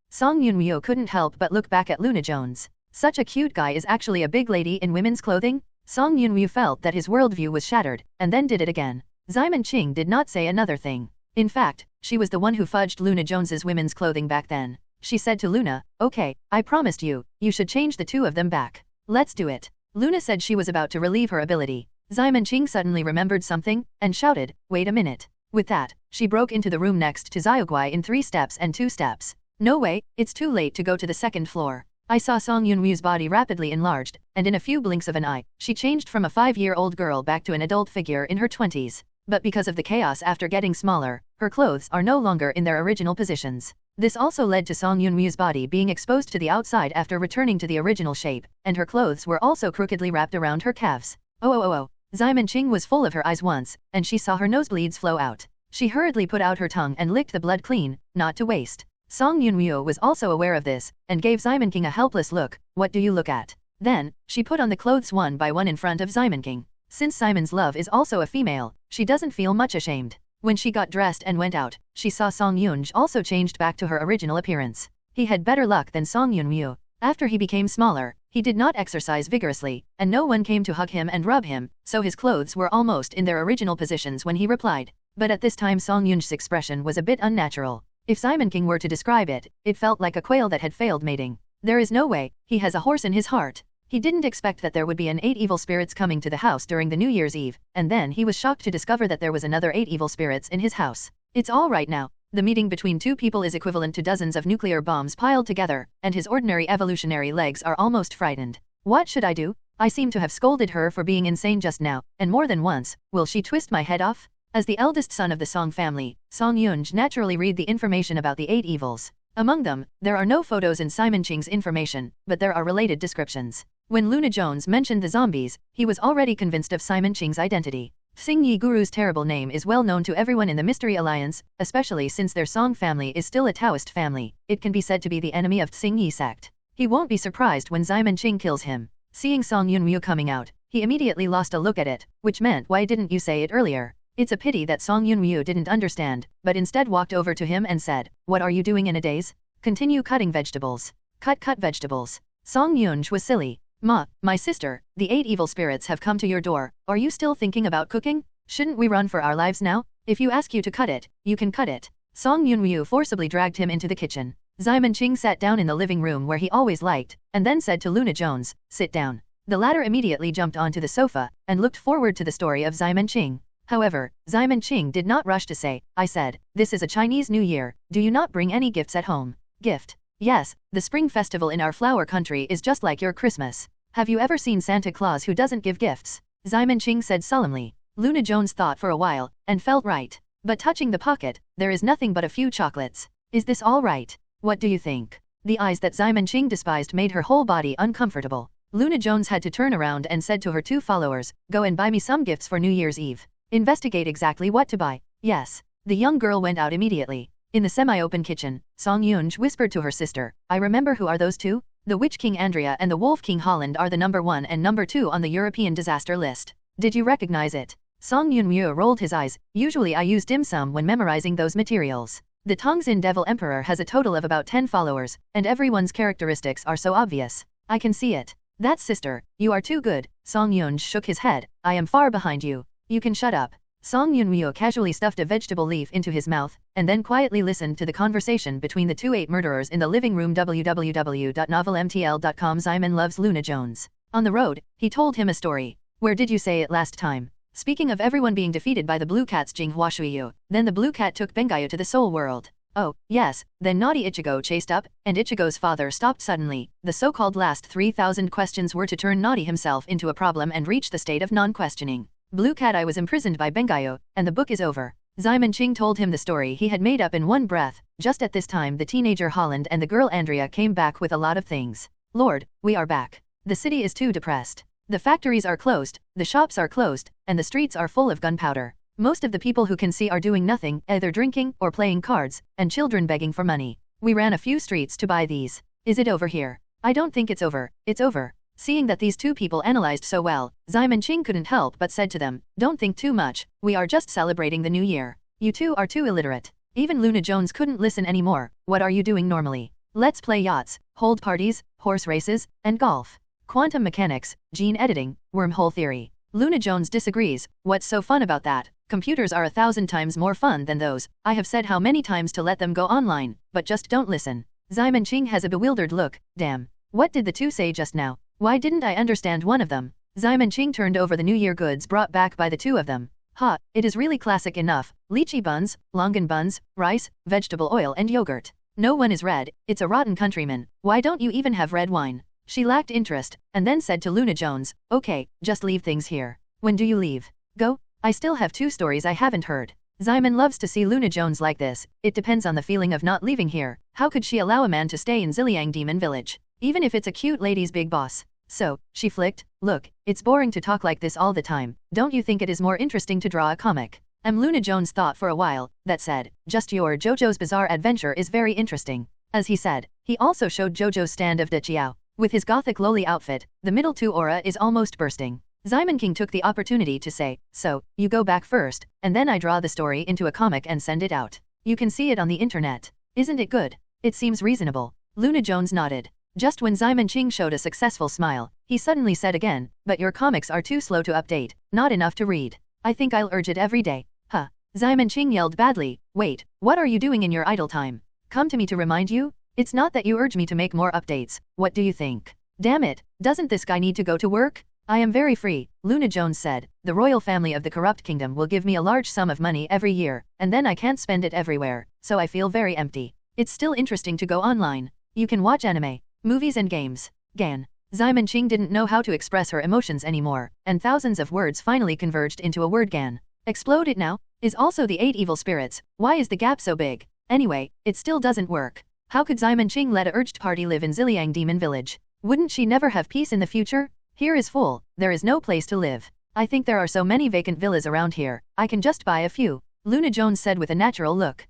Song Yunryu couldn't help but look back at Luna Jones. Such a cute guy is actually a big lady in women's clothing? Song Yunryu felt that his worldview was shattered, and then did it again. Ximen Qing did not say another thing. In fact, she was the one who fudged Luna Jones's women's clothing back then. She said to Luna, okay, I promised you, you should change the 2 of them back. Let's do it. Luna said she was about to relieve her ability. Ximen Qing suddenly remembered something, and shouted, wait a minute. With that, she broke into the room next to Xiaoguai in 3 steps and 2 steps. No way, it's too late to go to the 2nd floor. I saw Song Yunryu's body rapidly enlarged, and in a few blinks of an eye, she changed from a 5-year-old girl back to an adult figure in her 20s. But because of the chaos after getting smaller, her clothes are no longer in their original positions. This also led to Song Yunryu's body being exposed to the outside after returning to the original shape, and her clothes were also crookedly wrapped around her calves. Oh. Ximen Qing was full of her eyes once, and she saw her nosebleeds flow out. She hurriedly put out her tongue and licked the blood clean, not to waste. Song Yunryu was also aware of this, and gave Ximen Qing a helpless look. What do you look at? Then, she put on the clothes one by one in front of Ximen Qing. Since Simon's love is also a female, she doesn't feel much ashamed. When she got dressed and went out, she saw Song Yunj also changed back to her original appearance. He had better luck than Song Yunryu. After he became smaller, he did not exercise vigorously, and no one came to hug him and rub him, so his clothes were almost in their original positions when he replied. But at this time Song Yunj's expression was a bit unnatural. If Ximen Qing were to describe it, it felt like a quail that had failed mating. There is no way, he has a horse in his heart. He didn't expect that there would be 8 evil spirits coming to the house during the New Year's Eve, and then he was shocked to discover that there was another 8 evil spirits in his house. It's all right now. The meeting between 2 people is equivalent to dozens of nuclear bombs piled together, and his ordinary evolutionary legs are almost frightened. What should I do? I seem to have scolded her for being insane just now, and more than once. Will she twist my head off? As the eldest son of the Song family, Song Yunj naturally read the information about the 8 evils. Among them, there are no photos in Simon Ching's information, but there are related descriptions. When Luna Jones mentioned the zombies, he was already convinced of Simon Ching's identity. Xing Yi Guru's terrible name is well known to everyone in the Mystery Alliance, especially since their Song family is still a Taoist family. It can be said to be the enemy of Xing Yi sect. He won't be surprised when Simon Ching kills him. Seeing Song Yunryu coming out, he immediately lost a look at it, which meant, why didn't you say it earlier? It's a pity that Song Yunryu didn't understand, but instead walked over to him and said, what are you doing in a daze? Continue cutting vegetables. Cut vegetables. Song Yunj was silly. Ma, my sister, the 8 evil spirits have come to your door. Are you still thinking about cooking? Shouldn't we run for our lives now? If you ask you to cut it, you can cut it. Song Yunryu forcibly dragged him into the kitchen. Simon Ching sat down in the living room where he always liked, and then said to Luna Jones, sit down. The latter immediately jumped onto the sofa, and looked forward to the story of Simon Ching. However, Simon Ching did not rush to say, I said, this is a Chinese New Year, do you not bring any gifts at home? Gift. Yes, the spring festival in our flower country is just like your Christmas. Have you ever seen Santa Claus who doesn't give gifts? Simon Ching said solemnly. Luna Jones thought for a while, and felt right. But touching the pocket, there is nothing but a few chocolates. Is this all right? What do you think? The eyes that Simon Ching despised made her whole body uncomfortable. Luna Jones had to turn around and said to her 2 followers, go and buy me some gifts for New Year's Eve. Investigate exactly what to buy. Yes. The young girl went out immediately. In the semi-open kitchen, Song Yunj whispered to her sister, I remember who are those 2? The Witch King Andrea and the Wolf King Holland are the number 1 and number 2 on the European disaster list. Did you recognize it? Song Yunryu rolled his eyes. Usually I use dim sum when memorizing those materials. The Tongzin Devil Emperor has a total of about 10 followers, and everyone's characteristics are so obvious. I can see it. That sister, you are too good. Song Yunj shook his head. I am far behind you. You can shut up. Song Yunryu casually stuffed a vegetable leaf into his mouth, and then quietly listened to the conversation between the 2 8 murderers in the living room. www.novelmtl.com. Simon loves Luna Jones. On the road, he told him a story. Where did you say it last time? Speaking of everyone being defeated by the blue cat's Jing Huashuiyu, then the blue cat took Bengayu to the soul world. Oh, yes, then naughty Ichigo chased up, and Ichigo's father stopped suddenly. The so-called last 3,000 questions were to turn naughty himself into a problem and reach the state of non-questioning. Blue cat, I was imprisoned by Bengayu, and the book is over. Simon Ching told him the story he had made up in one breath. Just at this time the teenager Holland and the girl Andrea came back with a lot of things. Lord, we are back. The city is too depressed. The factories are closed, the shops are closed, and the streets are full of gunpowder. Most of the people who can see are doing nothing, either drinking or playing cards, and children begging for money. We ran a few streets to buy these. Is it over here? I don't think it's over. It's over. Seeing that these 2 people analyzed so well, Simon Ching couldn't help but said to them, don't think too much, we are just celebrating the new year. You 2 are too illiterate. Even Luna Jones couldn't listen anymore. What are you doing normally? Let's play yachts, hold parties, horse races, and golf. Quantum mechanics, gene editing, wormhole theory. Luna Jones disagrees. What's so fun about that? Computers are 1,000 times more fun than those. I have said how many times to let them go online, but just don't listen. Simon Ching has a bewildered look. Damn. What did the 2 say just now? Why didn't I understand one of them? Simon Ching turned over the New Year goods brought back by the 2 of them. Ha, it is really classic enough. Lychee buns, longan buns, rice, vegetable oil and yogurt. No one is red. It's a rotten countryman. Why don't you even have red wine? She lacked interest, and then said to Luna Jones, okay, just leave things here. When do you leave? Go? I still have 2 stories I haven't heard. Simon loves to see Luna Jones like this. It depends on the feeling of not leaving here. How could she allow a man to stay in Ziliang Demon Village? Even if it's a cute lady's big boss. So, she flicked, look, it's boring to talk like this all the time. Don't you think it is more interesting to draw a comic? Luna Jones thought for a while, that said, just your JoJo's Bizarre Adventure is very interesting. As he said, he also showed JoJo's stand of De Chiao. With his gothic lowly outfit, the middle 2 aura is almost bursting. Simon King took the opportunity to say, so, you go back first, and then I draw the story into a comic and send it out. You can see it on the internet. Isn't it good? It seems reasonable. Luna Jones nodded. Just when Simon Ching showed a successful smile, he suddenly said again, but your comics are too slow to update, not enough to read. I think I'll urge it every day. Huh. Simon Ching yelled badly, wait, what are you doing in your idle time? Come to me to remind you? It's not that you urge me to make more updates. What do you think? Damn it, doesn't this guy need to go to work? I am very free, Luna Jones said. The royal family of the corrupt kingdom will give me a large sum of money every year, and then I can't spend it everywhere, so I feel very empty. It's still interesting to go online. You can watch anime, movies and games. Gan. Simon Ching didn't know how to express her emotions anymore, and thousands of words finally converged into a word Gan. Explode it now? Is also the 8 evil spirits. Why is the gap so big? Anyway, it still doesn't work. How could Simon Ching let a urged party live in Ziliang Demon Village? Wouldn't she never have peace in the future? Here is full, there is no place to live. I think there are so many vacant villas around here, I can just buy a few, Luna Jones said with a natural look.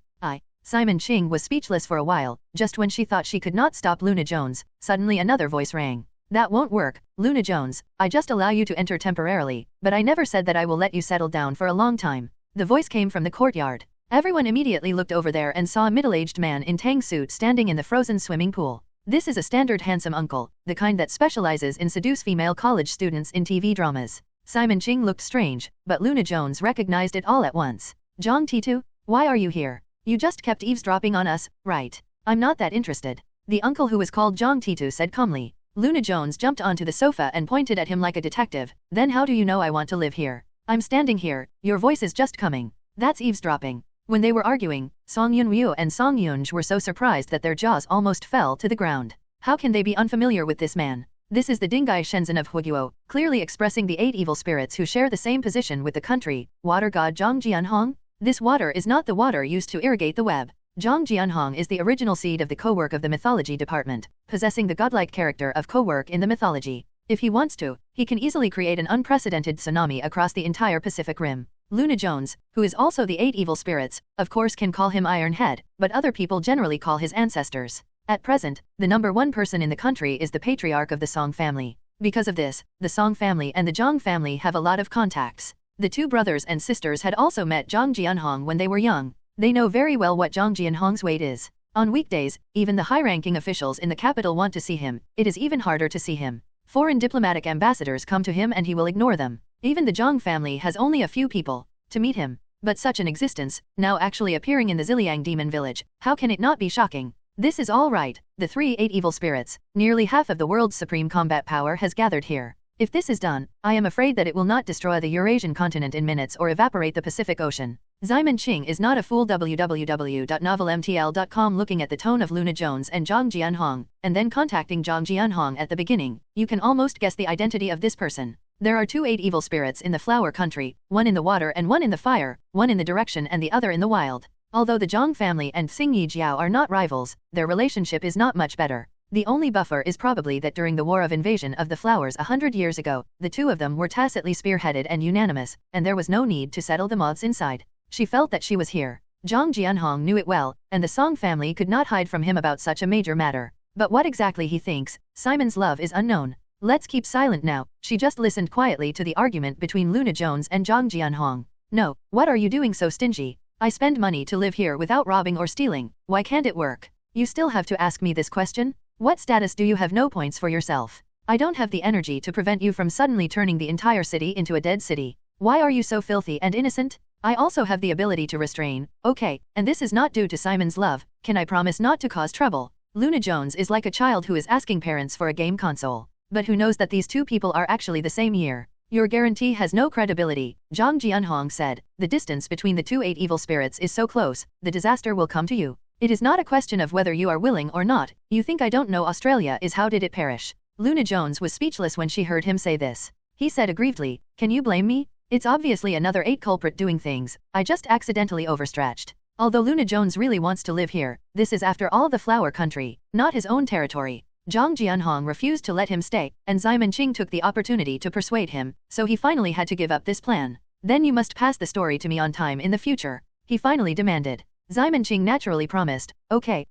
Simon Ching was speechless for a while. Just when she thought she could not stop Luna Jones, suddenly another voice rang. That won't work, Luna Jones, I just allow you to enter temporarily, but I never said that I will let you settle down for a long time. The voice came from the courtyard. Everyone immediately looked over there and saw a middle-aged man in tang suit standing in the frozen swimming pool. This is a standard handsome uncle, the kind that specializes in seduce female college students in TV dramas. Simon Ching looked strange, but Luna Jones recognized it all at once. Zhang Titu, why are you here? You just kept eavesdropping on us, right? I'm not that interested. The uncle who was called Zhang Titu said calmly. Luna Jones jumped onto the sofa and pointed at him like a detective. Then how do you know I want to live here? I'm standing here, your voice is just coming. That's eavesdropping. When they were arguing, Song Yun-ryu and Song Yunj were so surprised that their jaws almost fell to the ground. How can they be unfamiliar with this man? This is the Dingai Shenzhen of Huiguo, clearly expressing the 8 evil spirits who share the same position with the country, water god Zhang Jianhong. This water is not the water used to irrigate the web. Zhang Jianhong is the original seed of the co-work of the mythology department, possessing the godlike character of co-work in the mythology. If he wants to, he can easily create an unprecedented tsunami across the entire Pacific Rim. Luna Jones, who is also the 8 evil spirits, of course can call him Iron Head, but other people generally call his ancestors. At present, the #1 person in the country is the patriarch of the Song family. Because of this, the Song family and the Zhang family have a lot of contacts. The 2 brothers and sisters had also met Zhang Jianhong when they were young. They know very well what Zhang Jianhong's weight is. On weekdays, even the high-ranking officials in the capital want to see him. It is even harder to see him. Foreign diplomatic ambassadors come to him and he will ignore them. Even the Zhang family has only a few people to meet him. But such an existence, now actually appearing in the Ziliang Demon Village, how can it not be shocking? This is all right. The 8 evil spirits, nearly half of the world's supreme combat power has gathered here. If this is done, I am afraid that it will not destroy the Eurasian continent in minutes or evaporate the Pacific Ocean. Simon Ching is not a fool. www.novelmtl.com. Looking at the tone of Luna Jones and Zhang Jianhong, and then contacting Zhang Jianhong at the beginning, you can almost guess the identity of this person. There are 2 8 evil spirits in the flower country, one in the water and one in the fire, one in the direction and the other in the wild. Although the Zhang family and Xingyi Jiao are not rivals, their relationship is not much better. The only buffer is probably that during the War of Invasion of the Flowers 100 years ago, the 2 of them were tacitly spearheaded and unanimous, and there was no need to settle the moths inside. She felt that she was here. Zhang Jianhong knew it well, and the Song family could not hide from him about such a major matter. But what exactly he thinks, Simon's love is unknown. Let's keep silent now. She just listened quietly to the argument between Luna Jones and Zhang Jianhong. No, what are you doing so stingy? I spend money to live here without robbing or stealing. Why can't it work? You still have to ask me this question? What status do you have? No points for yourself. I don't have the energy to prevent you from suddenly turning the entire city into a dead city. Why are you so filthy and innocent? I also have the ability to restrain. Okay, and this is not due to Simon's love. Can I promise not to cause trouble? Luna Jones is like a child who is asking parents for a game console. But who knows that these 2 people are actually the same year? Your guarantee has no credibility, Zhang Jianhong said. The distance between the 2 8 evil spirits is so close, the disaster will come to you. It is not a question of whether you are willing or not. You think I don't know Australia is how did it perish? Luna Jones was speechless when she heard him say this. He said aggrievedly, can you blame me? It's obviously another 8 culprit doing things. I just accidentally overstretched. Although Luna Jones really wants to live here, this is after all the flower country, not his own territory. Zhang Jianhong refused to let him stay, and Simon Ching took the opportunity to persuade him, so he finally had to give up this plan. Then you must pass the story to me on time in the future, he finally demanded. Simon Ching naturally promised, okay.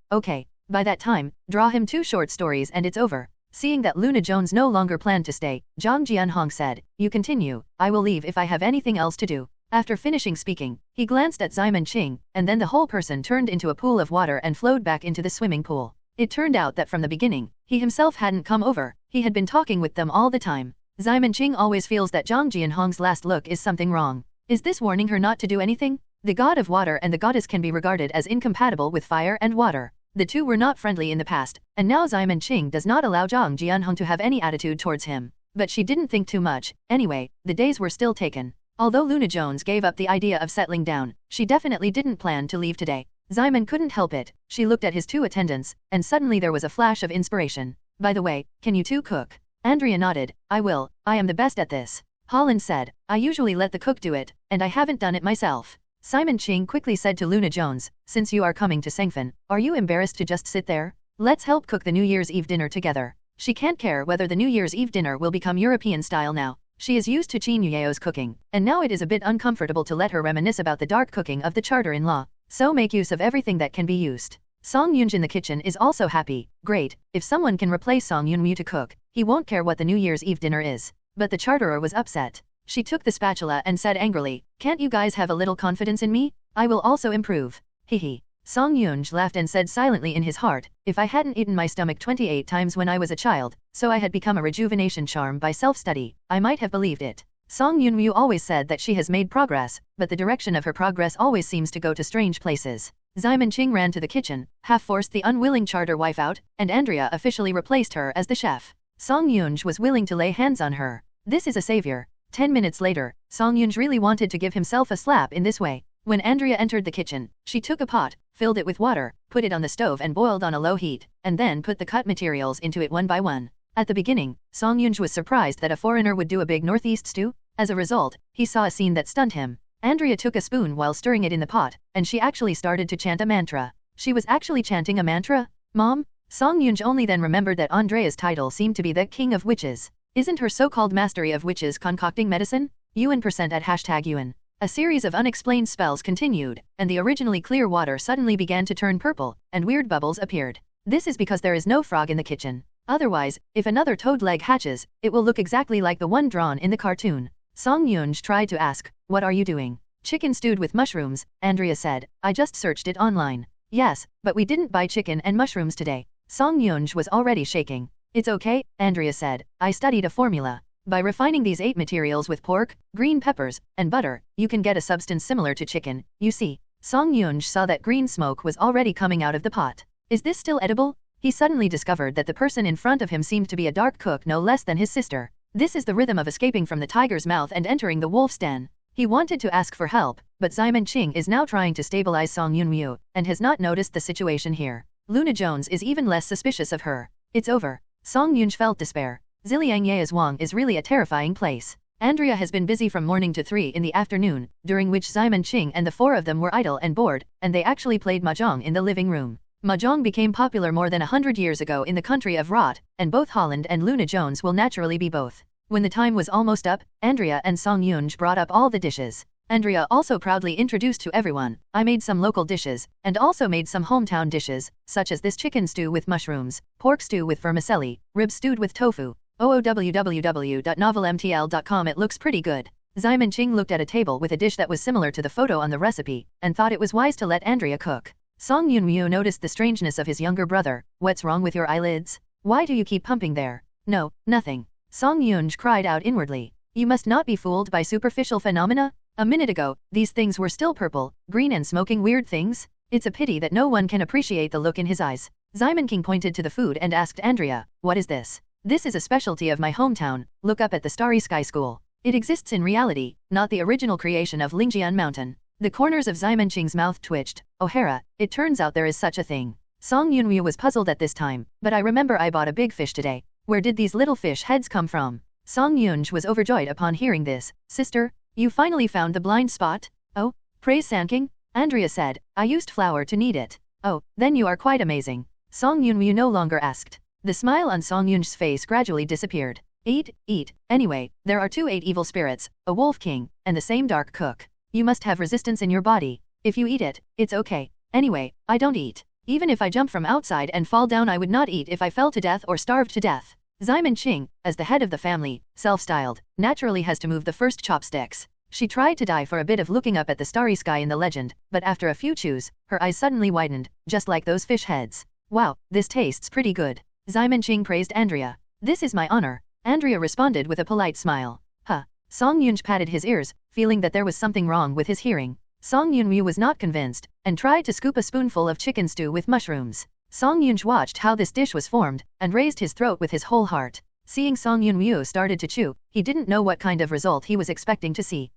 By that time, draw him 2 short stories and it's over. Seeing that Luna Jones no longer planned to stay, Zhang Jianhong said, you continue, I will leave if I have anything else to do. After finishing speaking, he glanced at Simon Ching, and then the whole person turned into a pool of water and flowed back into the swimming pool. It turned out that from the beginning, he himself hadn't come over, he had been talking with them all the time. Simon Ching always feels that Zhang Jianhong's last look is something wrong. Is this warning her not to do anything? The god of water and the goddess can be regarded as incompatible with fire and water. The two were not friendly in the past, and now Simon Ching does not allow Zhang Jianhong to have any attitude towards him. But she didn't think too much. Anyway, the days were still taken. Although Luna Jones gave up the idea of settling down, she definitely didn't plan to leave today. Simon couldn't help it. She looked at his two attendants, and suddenly there was a flash of inspiration. By the way, can you two cook? Andrea nodded. I will. I am the best at this. Holland said. I usually let the cook do it, and I haven't done it myself. Simon Ching quickly said to Luna Jones, since you are coming to Sengfen, are you embarrassed to just sit there? Let's help cook the New Year's Eve dinner together. She can't care whether the New Year's Eve dinner will become European style now. She is used to Qin Yueo's cooking, and now it is a bit uncomfortable to let her reminisce about the dark cooking of the charter-in-law. So make use of everything that can be used. Song Yunj in the kitchen is also happy. Great, if someone can replace Song Yunmu to cook, he won't care what the New Year's Eve dinner is. But the charterer was upset. She took the spatula and said angrily, can't you guys have a little confidence in me? I will also improve. Hehe. Song Yunj laughed and said silently in his heart, if I hadn't eaten my stomach 28 times when I was a child, so I had become a rejuvenation charm by self-study, I might have believed it. Song Yunmu always said that she has made progress, but the direction of her progress always seems to go to strange places. Simon Ching ran to the kitchen, half-forced the unwilling charter wife out, and Andrea officially replaced her as the chef. Song Yunj was willing to lay hands on her. This is a savior. 10 minutes later, Song Yunj really wanted to give himself a slap in this way. When Andrea entered the kitchen, she took a pot, filled it with water, put it on the stove and boiled on a low heat, and then put the cut materials into it one by one. At the beginning, Song Yunj was surprised that a foreigner would do a big northeast stew. As a result, he saw a scene that stunned him. Andrea took a spoon while stirring it in the pot, and she actually started to chant a mantra. She was actually chanting a mantra? Mom? Song Yunj only then remembered that Andrea's title seemed to be the King of Witches. Isn't her so-called mastery of witches concocting medicine? UN% at #UN. A series of unexplained spells continued, and the originally clear water suddenly began to turn purple, and weird bubbles appeared. This is because there is no frog in the kitchen. Otherwise, if another toad leg hatches, it will look exactly like the one drawn in the cartoon. Song Yunj tried to ask, what are you doing? Chicken stewed with mushrooms, Andrea said. I just searched it online. Yes, but we didn't buy chicken and mushrooms today. Song Yunj was already shaking. It's okay, Andrea said. I studied a formula. By refining these 8 materials with pork, green peppers, and butter, you can get a substance similar to chicken. You see. Song Yunj saw that green smoke was already coming out of the pot. Is this still edible? He suddenly discovered that the person in front of him seemed to be a dark cook no less than his sister. This is the rhythm of escaping from the tiger's mouth and entering the wolf's den. He wanted to ask for help, but Simon Ching is now trying to stabilize Song Yunmu, and has not noticed the situation here. Luna Jones is even less suspicious of her. It's over. Song Yunj felt despair. Ziliang Yae's Wang is really a terrifying place. Andrea has been busy from morning to 3 in the afternoon, during which Simon Ching and the 4 of them were idle and bored, and they actually played mahjong in the living room. Mahjong became popular more than 100 years ago in the country of Rot, and both Holland and Luna Jones will naturally be both. When the time was almost up, Andrea and Song Yunj brought up all the dishes. Andrea also proudly introduced to everyone, I made some local dishes, and also made some hometown dishes, such as this chicken stew with mushrooms, pork stew with vermicelli, ribs stewed with tofu. www.novelmtl.com. It looks pretty good. Simon Ching looked at a table with a dish that was similar to the photo on the recipe, and thought it was wise to let Andrea cook. Song Yunmu noticed the strangeness of his younger brother. What's wrong with your eyelids? Why do you keep pumping there? No, nothing. Song Yunj cried out inwardly. You must not be fooled by superficial phenomena? A minute ago, these things were still purple, green and smoking weird things. It's a pity that no one can appreciate the look in his eyes. Simon King pointed to the food and asked Andrea, what is this? This is a specialty of my hometown. Look up at the Starry Sky School. It exists in reality, not the original creation of Lingjian Mountain. The corners of Simon Ching's mouth twitched. O'Hara, it turns out there is such a thing. Song Yunmu was puzzled at this time, but I remember I bought a big fish today. Where did these little fish heads come from? Song Yunj was overjoyed upon hearing this. Sister, you finally found the blind spot? Oh, praise Sanking? Andrea said, I used flour to knead it. Oh, then you are quite amazing. Song Yunmu no longer asked. The smile on Song Yunj's face gradually disappeared. Eat. Anyway, there are 8 evil spirits, a wolf king, and the same dark cook. You must have resistance in your body. If you eat it, it's okay. Anyway, I don't eat. Even if I jump from outside and fall down, I would not eat if I fell to death or starved to death. Simon Ching, as the head of the family, self-styled, naturally has to move the first chopsticks. She tried to die for a bit of looking up at the starry sky in the legend, but after a few chews, her eyes suddenly widened, just like those fish heads. Wow, this tastes pretty good. Simon Ching praised Andrea. This is my honor. Andrea responded with a polite smile. Huh. Song Yunj patted his ears, feeling that there was something wrong with his hearing. Song Yunmu was not convinced, and tried to scoop a spoonful of chicken stew with mushrooms. Song Yunj watched how this dish was formed, and raised his throat with his whole heart. Seeing Song Yunryu started to chew, he didn't know what kind of result he was expecting to see.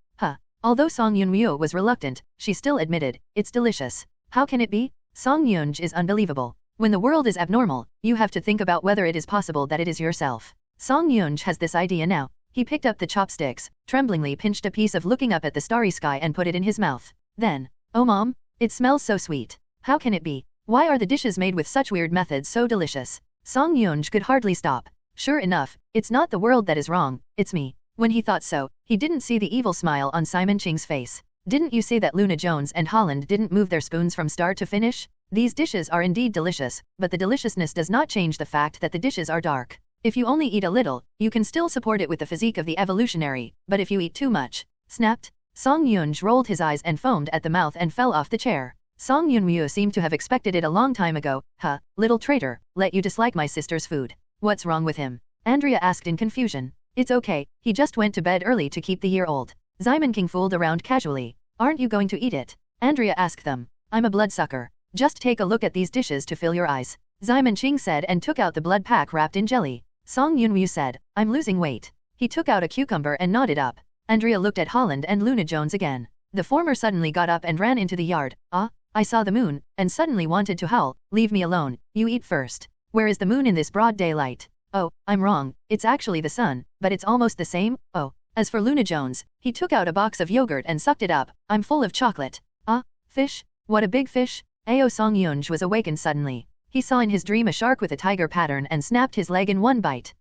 Although Song Yunryu was reluctant, she still admitted, "It's delicious." How can it be? Song Yunj is unbelievable. When the world is abnormal, you have to think about whether it is possible that it is yourself. Song Yunj has this idea now. He picked up the chopsticks, tremblingly pinched a piece of looking up at the starry sky and put it in his mouth. Then, "Oh mom, it smells so sweet. How can it be? Why are the dishes made with such weird methods so delicious?" Song Yunj could hardly stop. Sure enough, it's not the world that is wrong, it's me. When he thought so, he didn't see the evil smile on Simon Ching's face. Didn't you say that Luna Jones and Holland didn't move their spoons from start to finish? These dishes are indeed delicious, but the deliciousness does not change the fact that the dishes are dark. If you only eat a little, you can still support it with the physique of the evolutionary, but if you eat too much, snapped. Song Yunj rolled his eyes and foamed at the mouth and fell off the chair. Song Yunryu seemed to have expected it a long time ago. Little traitor, let you dislike my sister's food. What's wrong with him? Andrea asked in confusion. It's okay, he just went to bed early to keep the year old. Simon King fooled around casually. Aren't you going to eat it? Andrea asked them. I'm a bloodsucker. Just take a look at these dishes to fill your eyes. Simon Ching said and took out the blood pack wrapped in jelly. Song Yunryu said, I'm losing weight. He took out a cucumber and nodded up. Andrea looked at Holland and Luna Jones again. The former suddenly got up and ran into the yard. I saw the moon, and suddenly wanted to howl, leave me alone, you eat first. Where is the moon in this broad daylight? Oh, I'm wrong, it's actually the sun, but it's almost the same. As for Luna Jones, he took out a box of yogurt and sucked it up. I'm full of chocolate. Fish? What a big fish. Song Yunj was awakened suddenly. He saw in his dream a shark with a tiger pattern and snapped his leg in one bite.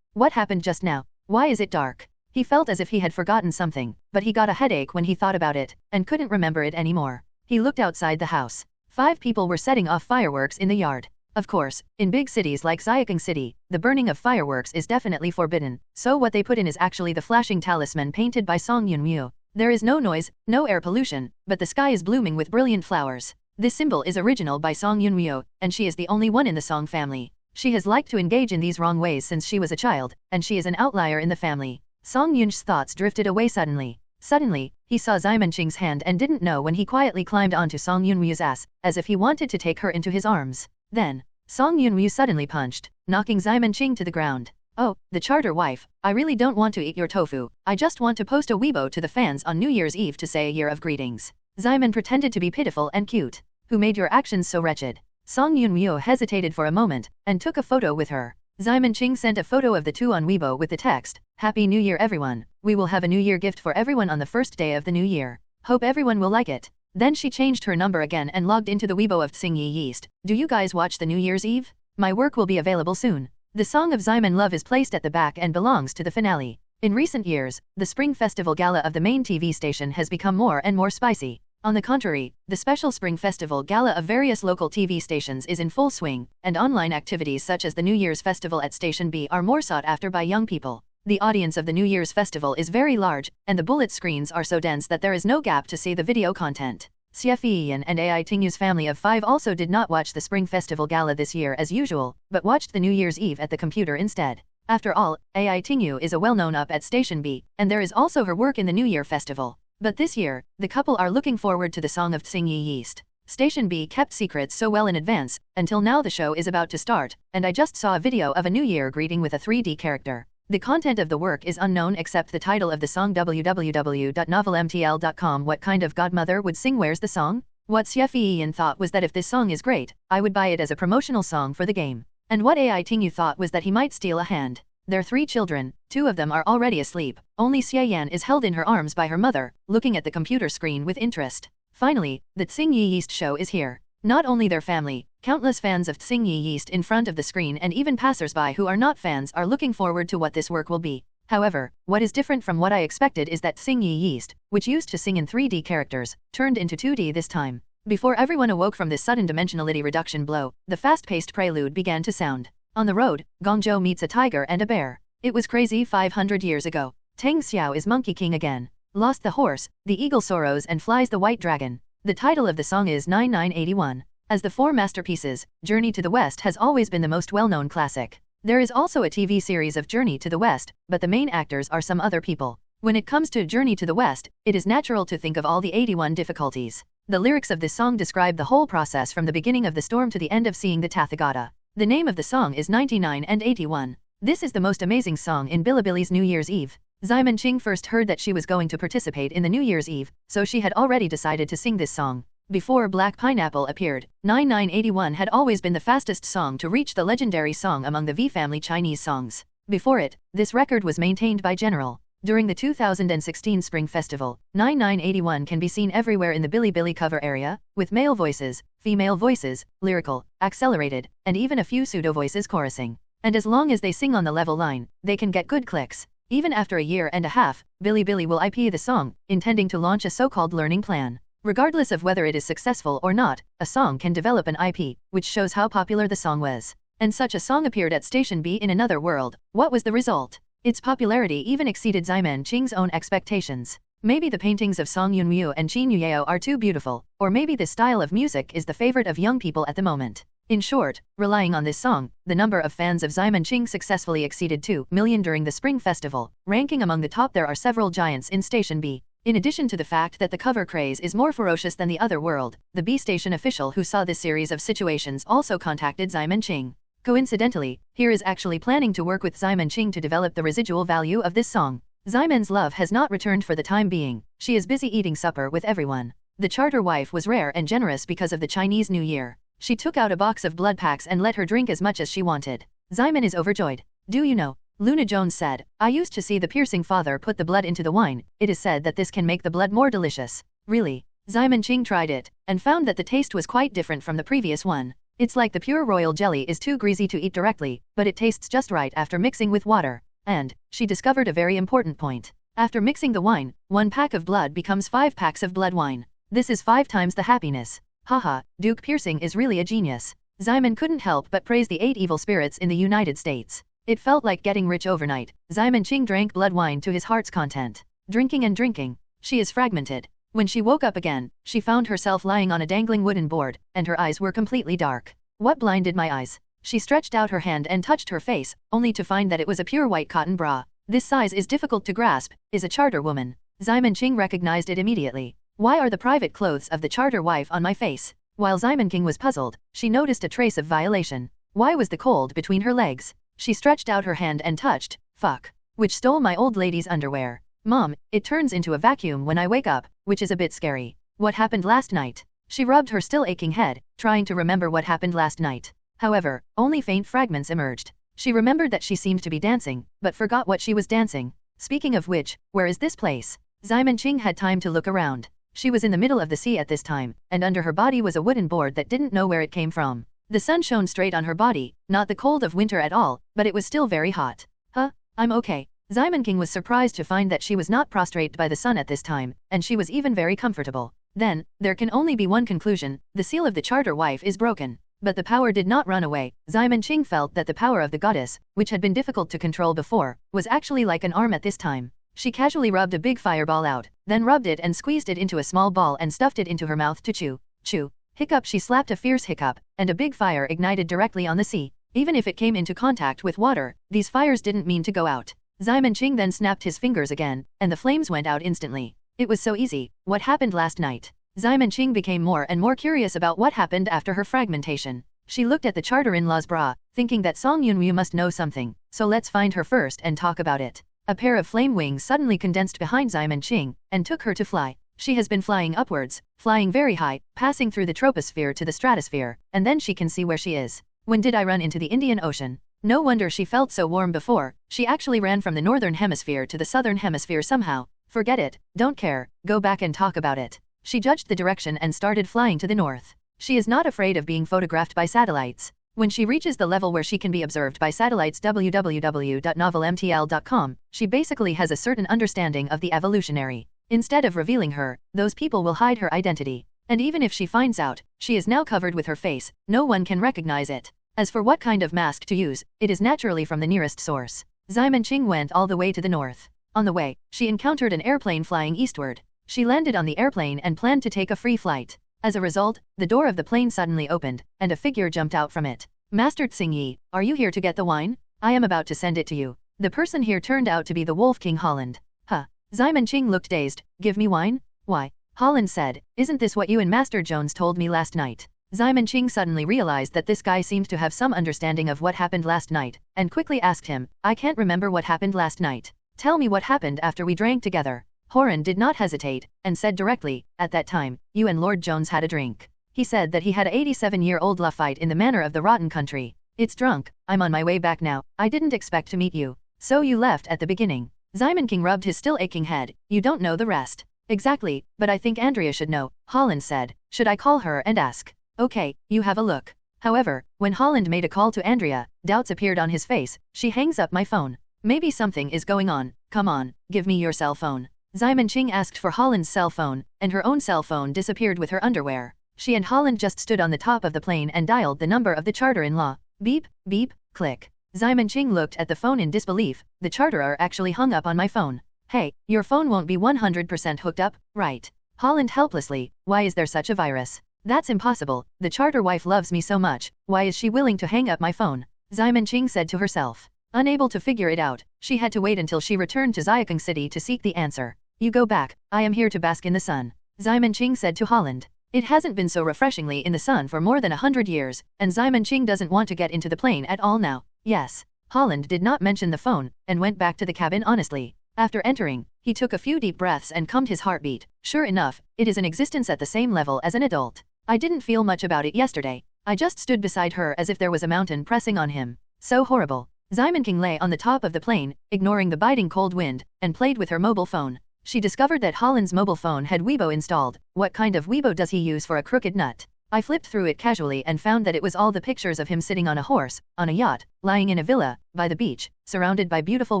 What happened just now? Why is it dark? He felt as if he had forgotten something, but he got a headache when he thought about it, and couldn't remember it anymore. He looked outside the house. 5 people were setting off fireworks in the yard. Of course, in big cities like Xiaking City, the burning of fireworks is definitely forbidden, so what they put in is actually the flashing talisman painted by Song Yunryu. There is no noise, no air pollution, but the sky is blooming with brilliant flowers. This symbol is original by Song Yunryu, and she is the only one in the Song family. She has liked to engage in these wrong ways since she was a child, and she is an outlier in the family. Song Yunj's thoughts drifted away suddenly. Suddenly, he saw Simon Ching's hand and didn't know when he quietly climbed onto Song Yunryu's ass, as if he wanted to take her into his arms. Then, Song Yunryu suddenly punched, knocking Simon Ching to the ground. Oh, the charter wife, I really don't want to eat your tofu, I just want to post a Weibo to the fans on New Year's Eve to say a year of greetings. Simon pretended to be pitiful and cute. Who made your actions so wretched? Song Yunryu hesitated for a moment, and took a photo with her. Simon Ching sent a photo of the two on Weibo with the text, Happy New Year everyone, we will have a New Year gift for everyone on the first day of the new year. Hope everyone will like it. Then she changed her number again and logged into the Weibo of Tsingyi Yeast. Do you guys watch the New Year's Eve? My work will be available soon. The Song of Simon Love is placed at the back and belongs to the finale. In recent years, the Spring Festival Gala of the main TV station has become more and more spicy. On the contrary, the special Spring Festival Gala of various local TV stations is in full swing, and online activities such as the New Year's Festival at Station B are more sought after by young people. The audience of the New Year's Festival is very large, and the bullet screens are so dense that there is no gap to see the video content. Xie and Ai Tingyu's family of 5 also did not watch the Spring Festival Gala this year as usual, but watched the New Year's Eve at the computer instead. After all, Ai Tingyu is a well-known up at Station B, and there is also her work in the New Year Festival. But this year, the couple are looking forward to the Song of Tsingyi Yeast. Station B kept secrets so well in advance, until now the show is about to start, and I just saw a video of a New Year greeting with a 3D character. The content of the work is unknown except the title of the song www.novelmtl.com. What kind of godmother would sing Where's the Song? What Xie thought was that if this song is great, I would buy it as a promotional song for the game. And what Ai Tingyu thought was that he might steal a hand. Their 3 children, 2 of them are already asleep, only Xie is held in her arms by her mother, looking at the computer screen with interest. Finally, the Tsingyi Yeast show is here. Not only their family, countless fans of Tsingyi Yeast in front of the screen and even passers-by who are not fans are looking forward to what this work will be. However, what is different from what I expected is that Tsingyi Yeast, which used to sing in 3D characters, turned into 2D this time. Before everyone awoke from this sudden dimensionality reduction blow, the fast-paced prelude began to sound. On the road, Gongzhou meets a tiger and a bear. It was crazy 500 years ago. Tang Xiao is Monkey King again. Lost the horse, the eagle sorrows and flies the white dragon. The title of the song is 9981. As the 4 masterpieces, Journey to the West has always been the most well-known classic. There is also a TV series of Journey to the West, but the main actors are some other people. When it comes to Journey to the West, it is natural to think of all the 81 difficulties. The lyrics of this song describe the whole process from the beginning of the storm to the end of seeing the Tathagata. The name of the song is 99 and 81. This is the most amazing song in Bilibili's New Year's Eve. Xiamen Qing first heard that she was going to participate in the New Year's Eve, so she had already decided to sing this song. Before Black Pineapple appeared, 9981 had always been the fastest song to reach the legendary song among the V family Chinese songs. Before it, this record was maintained by General. During the 2016 Spring Festival, 9981 can be seen everywhere in the Bilibili cover area, with male voices, female voices, lyrical, accelerated, and even a few pseudo voices chorusing. And as long as they sing on the level line, they can get good clicks. Even after a year and a half, Bilibili will IP the song, intending to launch a so-called learning plan. Regardless of whether it is successful or not, a song can develop an IP, which shows how popular the song was. And such a song appeared at Station B in another world. What was the result? Its popularity even exceeded Xiamen Qing's own expectations. Maybe the paintings of Song Yunmu and Qin Yuyao are too beautiful, or maybe this style of music is the favorite of young people at the moment. In short, relying on this song, the number of fans of Xiamen Qing successfully exceeded 2 million during the Spring Festival. Ranking among the top, there are several giants in Station B. In addition to the fact that the cover craze is more ferocious than the other world, the B Station official who saw this series of situations also contacted Xiamen Qing. Coincidentally, here is actually planning to work with Xiamen Qing to develop the residual value of this song. Xiamen's love has not returned for the time being. She is busy eating supper with everyone. The charter wife was rare and generous because of the Chinese New Year. She took out a box of blood packs and let her drink as much as she wanted. Xiamen is overjoyed. Do you know? Luna Jones said, I used to see the piercing father put the blood into the wine. It is said that this can make the blood more delicious. Really? Xiamen Qing tried it, and found that the taste was quite different from the previous one. It's like the pure royal jelly is too greasy to eat directly, but it tastes just right after mixing with water. And, she discovered a very important point. After mixing the wine, 1 pack of blood becomes 5 packs of blood wine. This is 5 times the happiness. Haha, Duke Piercing is really a genius. Xiamen couldn't help but praise the 8 evil spirits in the United States. It felt like getting rich overnight. Xiamen Qing drank blood wine to his heart's content. Drinking and drinking. She is fragmented. When she woke up again, she found herself lying on a dangling wooden board, and her eyes were completely dark. What blinded my eyes? She stretched out her hand and touched her face, only to find that it was a pure white cotton bra. This size is difficult to grasp, is a charter woman. Xiamen Qing recognized it immediately. Why are the private clothes of the charter wife on my face? While Xiamen Qing was puzzled, she noticed a trace of violation. Why was the cold between her legs? She stretched out her hand and touched, fuck, which stole my old lady's underwear. Mom, it turns into a vacuum when I wake up, which is a bit scary. What happened last night? She rubbed her still aching head, trying to remember what happened last night. However, only faint fragments emerged. She remembered that she seemed to be dancing, but forgot what she was dancing. Speaking of which, where is this place? Xiamen Qing had time to look around. She was in the middle of the sea at this time, and under her body was a wooden board that didn't know where it came from. The sun shone straight on her body, not the cold of winter at all, but it was still very hot. Huh? I'm okay. Xiamen Qing was surprised to find that she was not prostrate by the sun at this time, and she was even very comfortable. Then, there can only be one conclusion, the seal of the charter wife is broken. But the power did not run away. Xiamen Qing felt that the power of the goddess, which had been difficult to control before, was actually like an arm at this time. She casually rubbed a big fireball out, then rubbed it and squeezed it into a small ball and stuffed it into her mouth to chew. Chew. Hiccup. She slapped a fierce hiccup, and a big fire ignited directly on the sea. Even if it came into contact with water, these fires didn't mean to go out. Xiamen Qing then snapped his fingers again, and the flames went out instantly. It was so easy. What happened last night? Xiamen Qing became more and more curious about what happened after her fragmentation. She looked at the charter-in-law's bra, thinking that Song Yunmu must know something, so let's find her first and talk about it. A pair of flame wings suddenly condensed behind Xiamen Qing, and took her to fly. She has been flying upwards, flying very high, passing through the troposphere to the stratosphere, and then she can see where she is. When did I run into the Indian Ocean? No wonder she felt so warm before. She actually ran from the northern hemisphere to the southern hemisphere somehow. Forget it, don't care, go back and talk about it. She judged the direction and started flying to the north. She is not afraid of being photographed by satellites. When she reaches the level where she can be observed by satellites www.novelmtl.com, she basically has a certain understanding of the evolutionary. Instead of revealing her, those people will hide her identity. And even if she finds out, she is now covered with her face, no one can recognize it. As for what kind of mask to use, it is naturally from the nearest source. Xiamen Qing went all the way to the north. On the way, she encountered an airplane flying eastward. She landed on the airplane and planned to take a free flight. As a result, the door of the plane suddenly opened, and a figure jumped out from it. Master Tsingyi, are you here to get the wine? I am about to send it to you. The person here turned out to be the Wolf King Holland. Huh. Xiamen Qing looked dazed. Give me wine? Why? Holland said, isn't this what you and Master Jones told me last night? Simon Ching suddenly realized that this guy seemed to have some understanding of what happened last night, and quickly asked him, I can't remember what happened last night. Tell me what happened after we drank together. Horan did not hesitate, and said directly, at that time, you and Lord Jones had a drink. He said that he had a 87-year-old love fight in the manor of the Rotten Country. It's drunk, I'm on my way back now, I didn't expect to meet you. So you left at the beginning. Simon King rubbed his still aching head, you don't know the rest. Exactly, but I think Andrea should know, Holland said, should I call her and ask? Okay, you have a look. However, when Holland made a call to Andrea, doubts appeared on his face, she hangs up my phone. Maybe something is going on, come on, give me your cell phone. Simon Ching asked for Holland's cell phone, and her own cell phone disappeared with her underwear. She and Holland just stood on the top of the plane and dialed the number of the charter-in-law. Beep, beep, click. Simon Ching looked at the phone in disbelief, the charterer actually hung up on my phone. Hey, your phone won't be 100% hooked up, right? Holland helplessly, why is there such a virus? That's impossible, the charter wife loves me so much, why is she willing to hang up my phone? Simon Ching said to herself. Unable to figure it out, she had to wait until she returned to Xiaokeng City to seek the answer. You go back, I am here to bask in the sun. Simon Ching said to Holland. It hasn't been so refreshingly in the sun for more than 100 years, and Simon Ching doesn't want to get into the plane at all now. Yes. Holland did not mention the phone, and went back to the cabin honestly. After entering, he took a few deep breaths and calmed his heartbeat. Sure enough, it is an existence at the same level as an adult. I didn't feel much about it yesterday. I just stood beside her as if there was a mountain pressing on him. So horrible. Simon King lay on the top of the plane, ignoring the biting cold wind, and played with her mobile phone. She discovered that Holland's mobile phone had Weibo installed. What kind of Weibo does he use for a crooked nut? I flipped through it casually and found that it was all the pictures of him sitting on a horse, on a yacht, lying in a villa, by the beach, surrounded by beautiful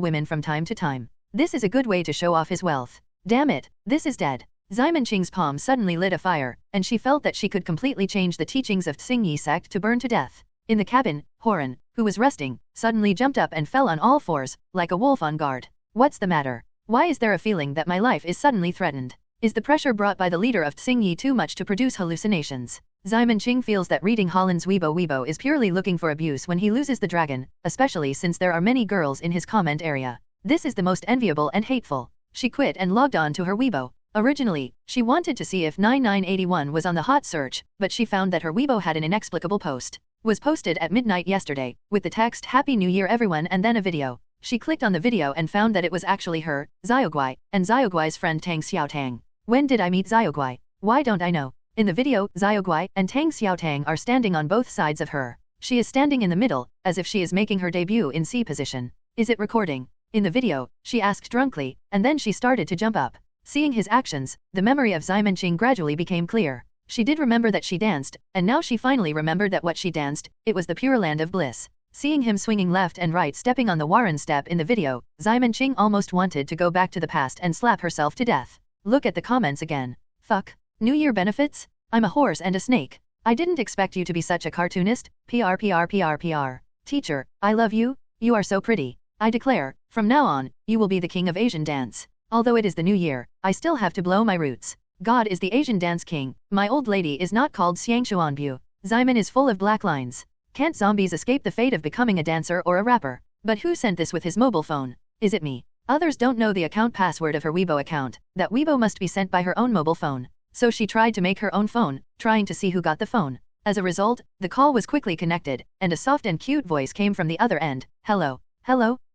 women from time to time. This is a good way to show off his wealth. Damn it, this is dead. Simon Ching's palm suddenly lit a fire, and she felt that she could completely change the teachings of Tsingyi sect to burn to death. In the cabin, Horan, who was resting, suddenly jumped up and fell on all fours, like a wolf on guard. What's the matter? Why is there a feeling that my life is suddenly threatened? Is the pressure brought by the leader of Tsingyi too much to produce hallucinations? Simon Ching feels that reading Holland's Weibo is purely looking for abuse when he loses the dragon, especially since there are many girls in his comment area. This is the most enviable and hateful. She quit and logged on to her Weibo. Originally, she wanted to see if 9981 was on the hot search, but she found that her Weibo had an inexplicable post. Was posted at midnight yesterday, with the text Happy New Year everyone and then a video. She clicked on the video and found that it was actually her, Xiaoguai, and Xiaoguai's friend Tang Xiaotang. When did I meet Xiaoguai? Why don't I know? In the video, Xiaoguai and Tang Xiaotang are standing on both sides of her. She is standing in the middle, as if she is making her debut in C position. Is it recording? In the video, she asked drunkly, and then she started to jump up. Seeing his actions, the memory of Simon Ching gradually became clear. She did remember that she danced, and now she finally remembered that what she danced, it was the pure land of bliss. Seeing him swinging left and right stepping on the Warren step in the video, Simon Ching almost wanted to go back to the past and slap herself to death. Look at the comments again. Fuck. New Year benefits? I'm a horse and a snake. I didn't expect you to be such a cartoonist. PR. Teacher, I love you. You are so pretty. I declare, from now on, you will be the king of Asian dance. Although it is the new year, I still have to blow my roots. God is the Asian dance king. My old lady is not called Xiang Xuanbu. Simon is full of black lines. Can't zombies escape the fate of becoming a dancer or a rapper? But who sent this with his mobile phone? Is it me? Others don't know the account password of her Weibo account. That Weibo must be sent by her own mobile phone. So she tried to make her own phone, trying to see who got the phone. As a result, the call was quickly connected, and a soft and cute voice came from the other end. Hello,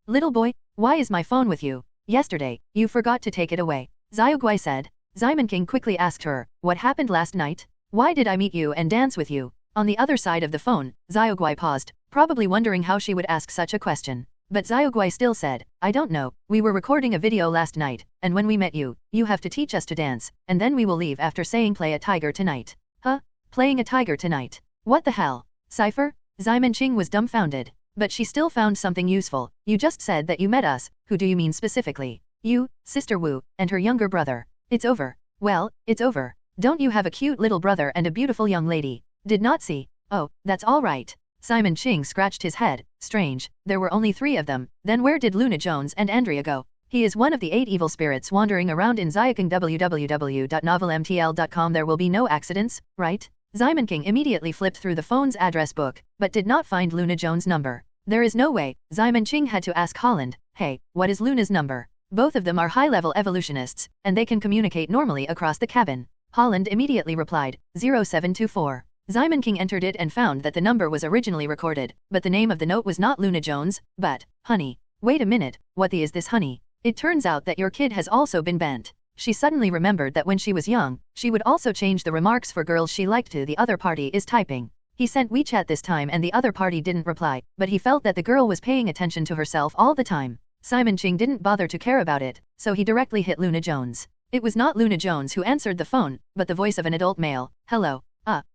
little boy, why is my phone with you? Yesterday, you forgot to take it away. Xiaoguai said. Simon King quickly asked her, what happened last night? Why did I meet you and dance with you? On the other side of the phone, Xiaoguai paused, probably wondering how she would ask such a question. But Xiaoguai still said, I don't know, we were recording a video last night, and when we met you, you have to teach us to dance, and then we will leave after saying play a tiger tonight. Huh? Playing a tiger tonight? What the hell? Cypher? Simon Ching was dumbfounded. But she still found something useful. You just said that you met us. Who do you mean specifically? You, Sister Wu, and her younger brother. It's over. Well, it's over. Don't you have a cute little brother and a beautiful young lady? Did not see. Oh, that's all right. Simon Ching scratched his head. Strange, there were only 3 of them. Then where did Luna Jones and Andrea go? He is one of the 8 evil spirits wandering around in Xiaokeng. www.novelmtl.com. There will be no accidents, right? Simon King immediately flipped through the phone's address book, but did not find Luna Jones' number. There is no way. Simon Ching had to ask Holland, hey, what is Luna's number? Both of them are high-level evolutionists, and they can communicate normally across the cabin. Holland immediately replied, 0724. Simon King entered it and found that the number was originally recorded, but the name of the note was not Luna Jones, but, honey. Wait a minute, what the is this honey? It turns out that your kid has also been bent. She suddenly remembered that when she was young, she would also change the remarks for girls she liked to the other party is typing. He sent WeChat this time and the other party didn't reply, but he felt that the girl was paying attention to herself all the time. Simon Ching didn't bother to care about it, so he directly hit Luna Jones. It was not Luna Jones who answered the phone, but the voice of an adult male. Hello.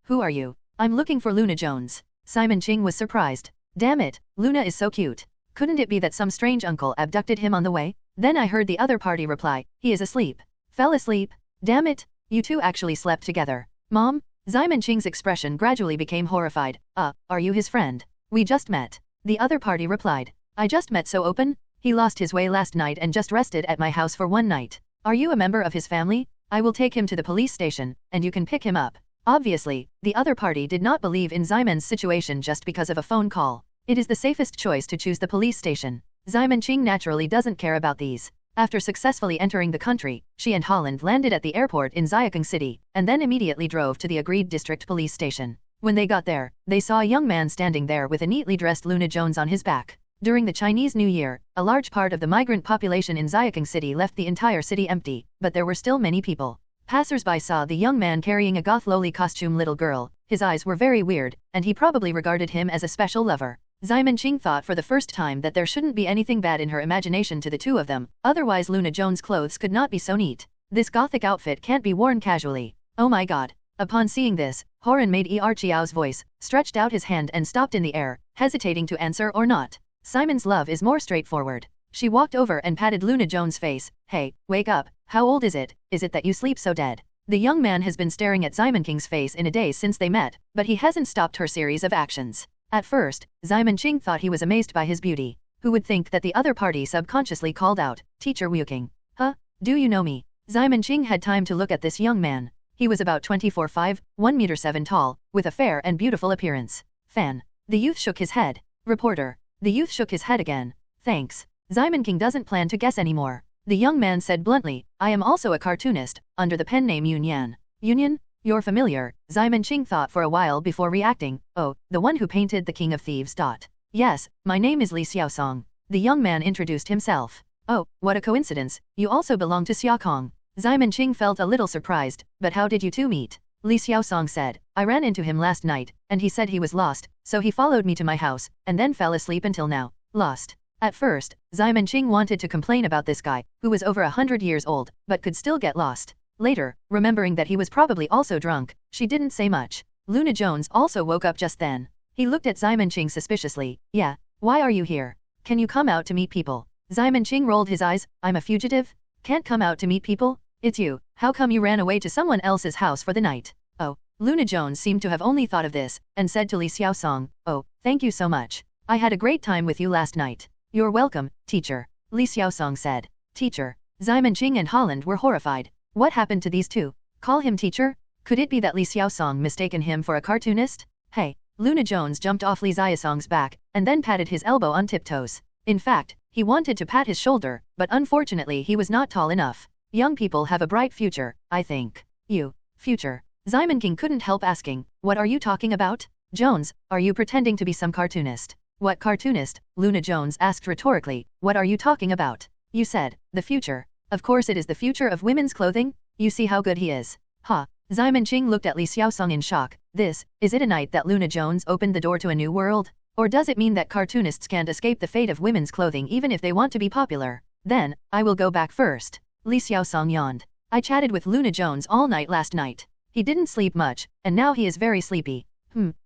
Who are you? I'm looking for Luna Jones. Simon Ching was surprised. Damn it, Luna is so cute. Couldn't it be that some strange uncle abducted him on the way? Then I heard the other party reply, he is asleep. Fell asleep? Damn it, you two actually slept together. Mom? Simon Ching's expression gradually became horrified. Are you his friend? We just met. The other party replied. I just met so open? He lost his way last night and just rested at my house for one night. Are you a member of his family? I will take him to the police station, and you can pick him up. Obviously, the other party did not believe in Simon's situation just because of a phone call. It is the safest choice to choose the police station. Simon Ching naturally doesn't care about these. After successfully entering the country, she and Holland landed at the airport in Xiaokang City, and then immediately drove to the agreed district police station. When they got there, they saw a young man standing there with a neatly dressed Luna Jones on his back. During the Chinese New Year, a large part of the migrant population in Xiaokang City left the entire city empty, but there were still many people. Passers-by saw the young man carrying a goth loli costume little girl. His eyes were very weird, and he probably regarded him as a special lover. Simon Ching thought for the first time that there shouldn't be anything bad in her imagination to the two of them, otherwise Luna Jones' clothes could not be so neat. This gothic outfit can't be worn casually. Oh my god. Upon seeing this, Horan made Chiao's voice, stretched out his hand and stopped in the air, hesitating to answer or not. Simon's love is more straightforward. She walked over and patted Luna Jones' face. Hey, wake up, how old is it? Is it that you sleep so dead? The young man has been staring at Simon King's face in a daze since they met, but he hasn't stopped her series of actions. At first, Simon Ching thought he was amazed by his beauty. Who would think that the other party subconsciously called out, Teacher Wu King. Huh? Do you know me? Simon Ching had time to look at this young man. He was about 24'5", 1m7 tall, with a fair and beautiful appearance. Fan. The youth shook his head. Reporter. The youth shook his head again. Thanks. Simon King doesn't plan to guess anymore. The young man said bluntly, I am also a cartoonist, under the pen name Yun Yan. Union? You're familiar, Simon Ching thought for a while before reacting. Oh, the one who painted the King of Thieves. Yes, my name is Li Xiaosong. The young man introduced himself. Oh, what a coincidence, you also belong to Xiaokang. Simon Ching felt a little surprised, but how did you two meet? Li Xiaosong said, I ran into him last night, and he said he was lost, so he followed me to my house, and then fell asleep until now. Lost. At first, Simon Ching wanted to complain about this guy, who was over 100 years old, but could still get lost. Later, remembering that he was probably also drunk, she didn't say much. Luna Jones also woke up just then. He looked at Simon Ching suspiciously. Yeah, why are you here? Can you come out to meet people? Simon Ching rolled his eyes. I'm a fugitive? Can't come out to meet people? It's you. How come you ran away to someone else's house for the night? Oh, Luna Jones seemed to have only thought of this, and said to Li Xiaosong, oh, thank you so much. I had a great time with you last night. You're welcome, teacher. Li Xiaosong said. Teacher. Simon Ching and Holland were horrified. What happened to these two? Call him teacher? Could it be that Li Xiaosong mistaken him for a cartoonist? Hey. Luna Jones jumped off Li Xiaosong's back, and then patted his elbow on tiptoes. In fact, he wanted to pat his shoulder, but unfortunately he was not tall enough. Young people have a bright future, I think. You. Future. Simon King couldn't help asking, what are you talking about? Jones, are you pretending to be some cartoonist? What cartoonist? Luna Jones asked rhetorically, what are you talking about? You said, the future. Of course it is the future of women's clothing. You see how good he is. Ha. Simon Ching looked at Li Xiaosong in shock. Is it a night that Luna Jones opened the door to a new world? Or does it mean that cartoonists can't escape the fate of women's clothing even if they want to be popular? Then, I will go back first. Li Xiaosong yawned. I chatted with Luna Jones all night last night. He didn't sleep much, and now he is very sleepy.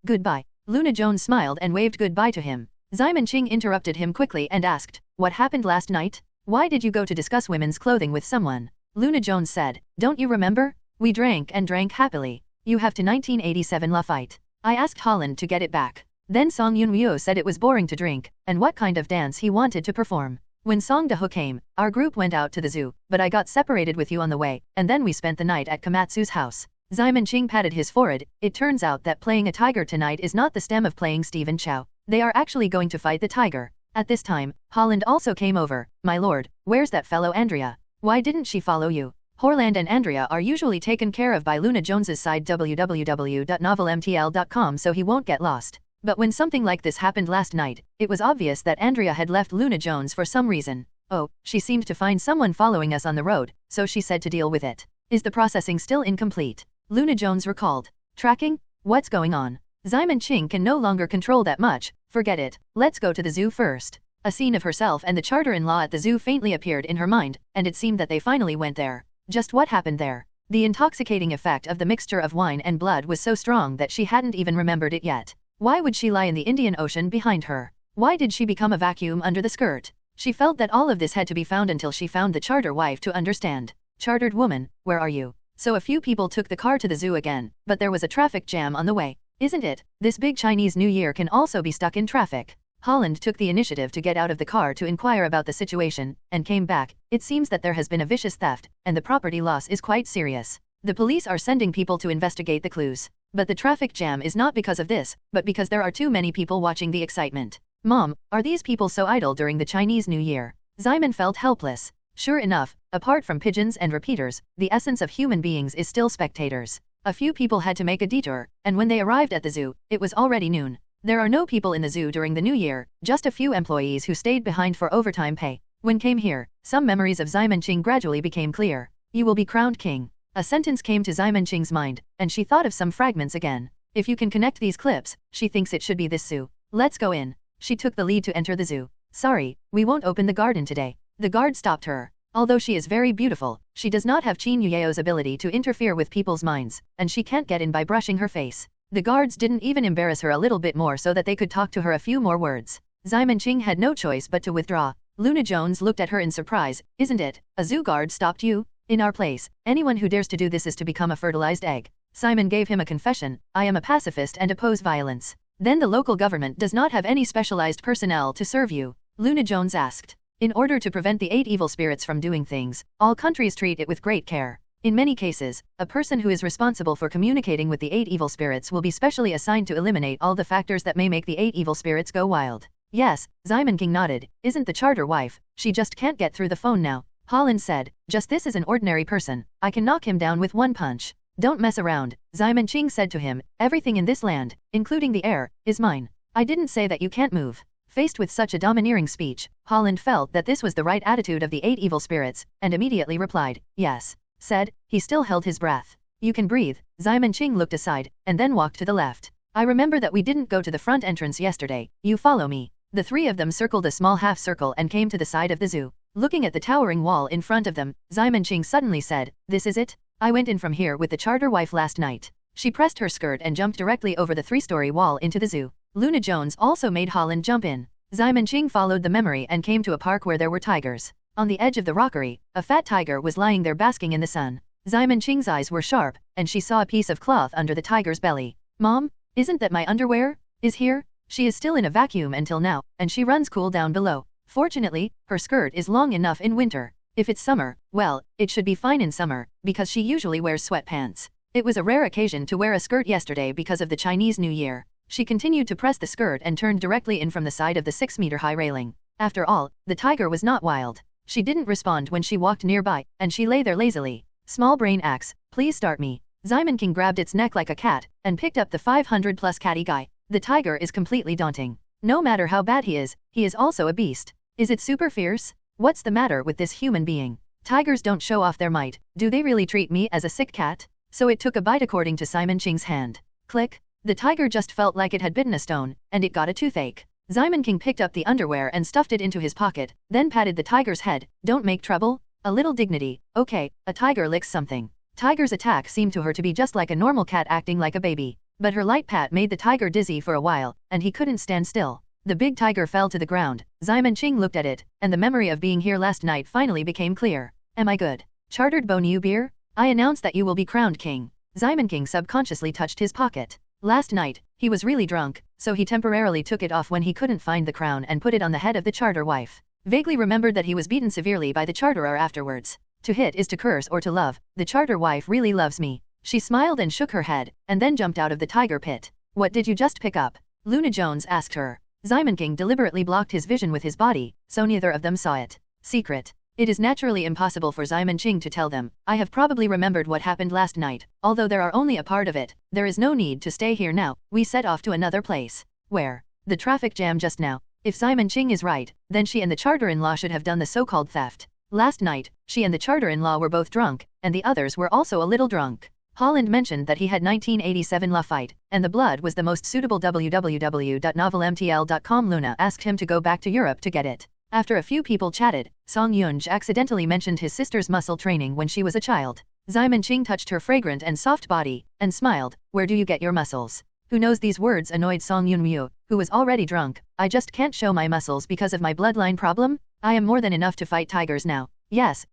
Goodbye. Luna Jones smiled and waved goodbye to him. Simon Ching interrupted him quickly and asked, what happened last night? Why did you go to discuss women's clothing with someone? Luna Jones said, don't you remember? We drank and drank happily. You have to 1987 La Fight. I asked Holland to get it back. Then Song Yunryo said it was boring to drink, and what kind of dance he wanted to perform. When Song Deho came, our group went out to the zoo, but I got separated with you on the way, and then we spent the night at Komatsu's house. Simon Ching patted his forehead. It turns out that playing a tiger tonight is not the stem of playing Stephen Chow. They are actually going to fight the tiger. At this time, Holland also came over. My lord, where's that fellow Andrea? Why didn't she follow you? Horland and Andrea are usually taken care of by Luna Jones's side www.novelmtl.com, so he won't get lost. But when something like this happened last night, it was obvious that Andrea had left Luna Jones for some reason. Oh, she seemed to find someone following us on the road, so she said to deal with it. Is the processing still incomplete? Luna Jones recalled. Tracking? What's going on? Simon Ching can no longer control that much. Forget it. Let's go to the zoo first. A scene of herself and the charter-in-law at the zoo faintly appeared in her mind, and it seemed that they finally went there. Just what happened there? The intoxicating effect of the mixture of wine and blood was so strong that she hadn't even remembered it yet. Why would she lie in the Indian Ocean behind her? Why did she become a vacuum under the skirt? She felt that all of this had to be found until she found the charter wife to understand. Chartered woman, where are you? So a few people took the car to the zoo again, but there was a traffic jam on the way. Isn't it? This big Chinese New Year can also be stuck in traffic. Holland took the initiative to get out of the car to inquire about the situation, and came back. It seems that there has been a vicious theft, and the property loss is quite serious. The police are sending people to investigate the clues. But the traffic jam is not because of this, but because there are too many people watching the excitement. Mom, are these people so idle during the Chinese New Year? Simon felt helpless. Sure enough, apart from pigeons and repeaters, the essence of human beings is still spectators. A few people had to make a detour, and when they arrived at the zoo, it was already noon. There are no people in the zoo during the New Year, just a few employees who stayed behind for overtime pay. When came here, some memories of Simon Ching gradually became clear. You will be crowned king. A sentence came to Simon Ching's mind, and she thought of some fragments again. If you can connect these clips, she thinks it should be this zoo. Let's go in. She took the lead to enter the zoo. Sorry, we won't open the garden today. The guard stopped her. Although she is very beautiful, she does not have Qin Yuyeo's ability to interfere with people's minds, and she can't get in by brushing her face. The guards didn't even embarrass her a little bit more so that they could talk to her a few more words. Simon Ching had no choice but to withdraw. Luna Jones looked at her in surprise. Isn't it? A zoo guard stopped you? In our place, anyone who dares to do this is to become a fertilized egg. Simon gave him a confession. I am a pacifist and oppose violence. Then the local government does not have any specialized personnel to serve you? Luna Jones asked. In order to prevent the 8 evil spirits from doing things, all countries treat it with great care. In many cases, a person who is responsible for communicating with the 8 evil spirits will be specially assigned to eliminate all the factors that may make the 8 evil spirits go wild. Yes, Simon King nodded. Isn't the charter wife? She just can't get through the phone now. Holland said, just this is an ordinary person. I can knock him down with one punch. Don't mess around, Simon Ching said to him. Everything in this land, including the air, is mine. I didn't say that you can't move. Faced with such a domineering speech, Holland felt that this was the right attitude of the 8 evil spirits, and immediately replied, yes. Said, he still held his breath. You can breathe. Simon Ching looked aside, and then walked to the left. I remember that we didn't go to the front entrance yesterday. You follow me. The 3 of them circled a small half circle and came to the side of the zoo. Looking at the towering wall in front of them, Simon Ching suddenly said, this is it? I went in from here with the charter wife last night. She pressed her skirt and jumped directly over the 3-story wall into the zoo. Luna Jones also made Holland jump in. Simon Ching followed the memory and came to a park where there were tigers. On the edge of the rockery, a fat tiger was lying there basking in the sun. Simon Ching's eyes were sharp, and she saw a piece of cloth under the tiger's belly. Mom, isn't that my underwear? Is here? She is still in a vacuum until now, and she runs cool down below. Fortunately, her skirt is long enough in winter. If it's summer, well, it should be fine in summer, because she usually wears sweatpants. It was a rare occasion to wear a skirt yesterday because of the Chinese New Year. She continued to press the skirt and turned directly in from the side of the 6-meter-high railing. After all, the tiger was not wild. She didn't respond when she walked nearby, and she lay there lazily. Small brain axe, please start me. Simon King grabbed its neck like a cat, and picked up the 500-plus catty guy. The tiger is completely daunting. No matter how bad he is also a beast. Is it super fierce? What's the matter with this human being? Tigers don't show off their might. Do they really treat me as a sick cat? So it took a bite according to Simon Ching's hand. Click. The tiger just felt like it had bitten a stone, and it got a toothache. Simon King picked up the underwear and stuffed it into his pocket, then patted the tiger's head. Don't make trouble. A little dignity. Okay, a tiger licks something. Tiger's attack seemed to her to be just like a normal cat acting like a baby. But her light pat made the tiger dizzy for a while, and he couldn't stand still. The big tiger fell to the ground. Simon Ching looked at it, and the memory of being here last night finally became clear. Am I good? Chartered Bonu beer? I announce that you will be crowned king. Simon King subconsciously touched his pocket. Last night, he was really drunk, so he temporarily took it off when he couldn't find the crown and put it on the head of the charter wife. Vaguely remembered that he was beaten severely by the charterer afterwards. To hit is to curse or to love. The charter wife really loves me. She smiled and shook her head, and then jumped out of the tiger pit. What did you just pick up? Luna Jones asked her. Simon King deliberately blocked his vision with his body, so neither of them saw it. Secret. It is naturally impossible for Simon Ching to tell them. I have probably remembered what happened last night. Although there are only a part of it, there is no need to stay here now. We set off to another place. Where? The traffic jam just now. If Simon Ching is right, then she and the charter-in-law should have done the so-called theft. Last night, she and the charter-in-law were both drunk, and the others were also a little drunk. Holland mentioned that he had 1987 La Fight, and the blood was the most suitable. www.novelmtl.com. Luna asked him to go back to Europe to get it. After a few people chatted, Song Yunj accidentally mentioned his sister's muscle training when she was a child. Simon Ching touched her fragrant and soft body, and smiled. Where do you get your muscles? Who knows? These words annoyed Song Yunmyu, who was already drunk. I just can't show my muscles because of my bloodline problem? I am more than enough to fight tigers now. Yes,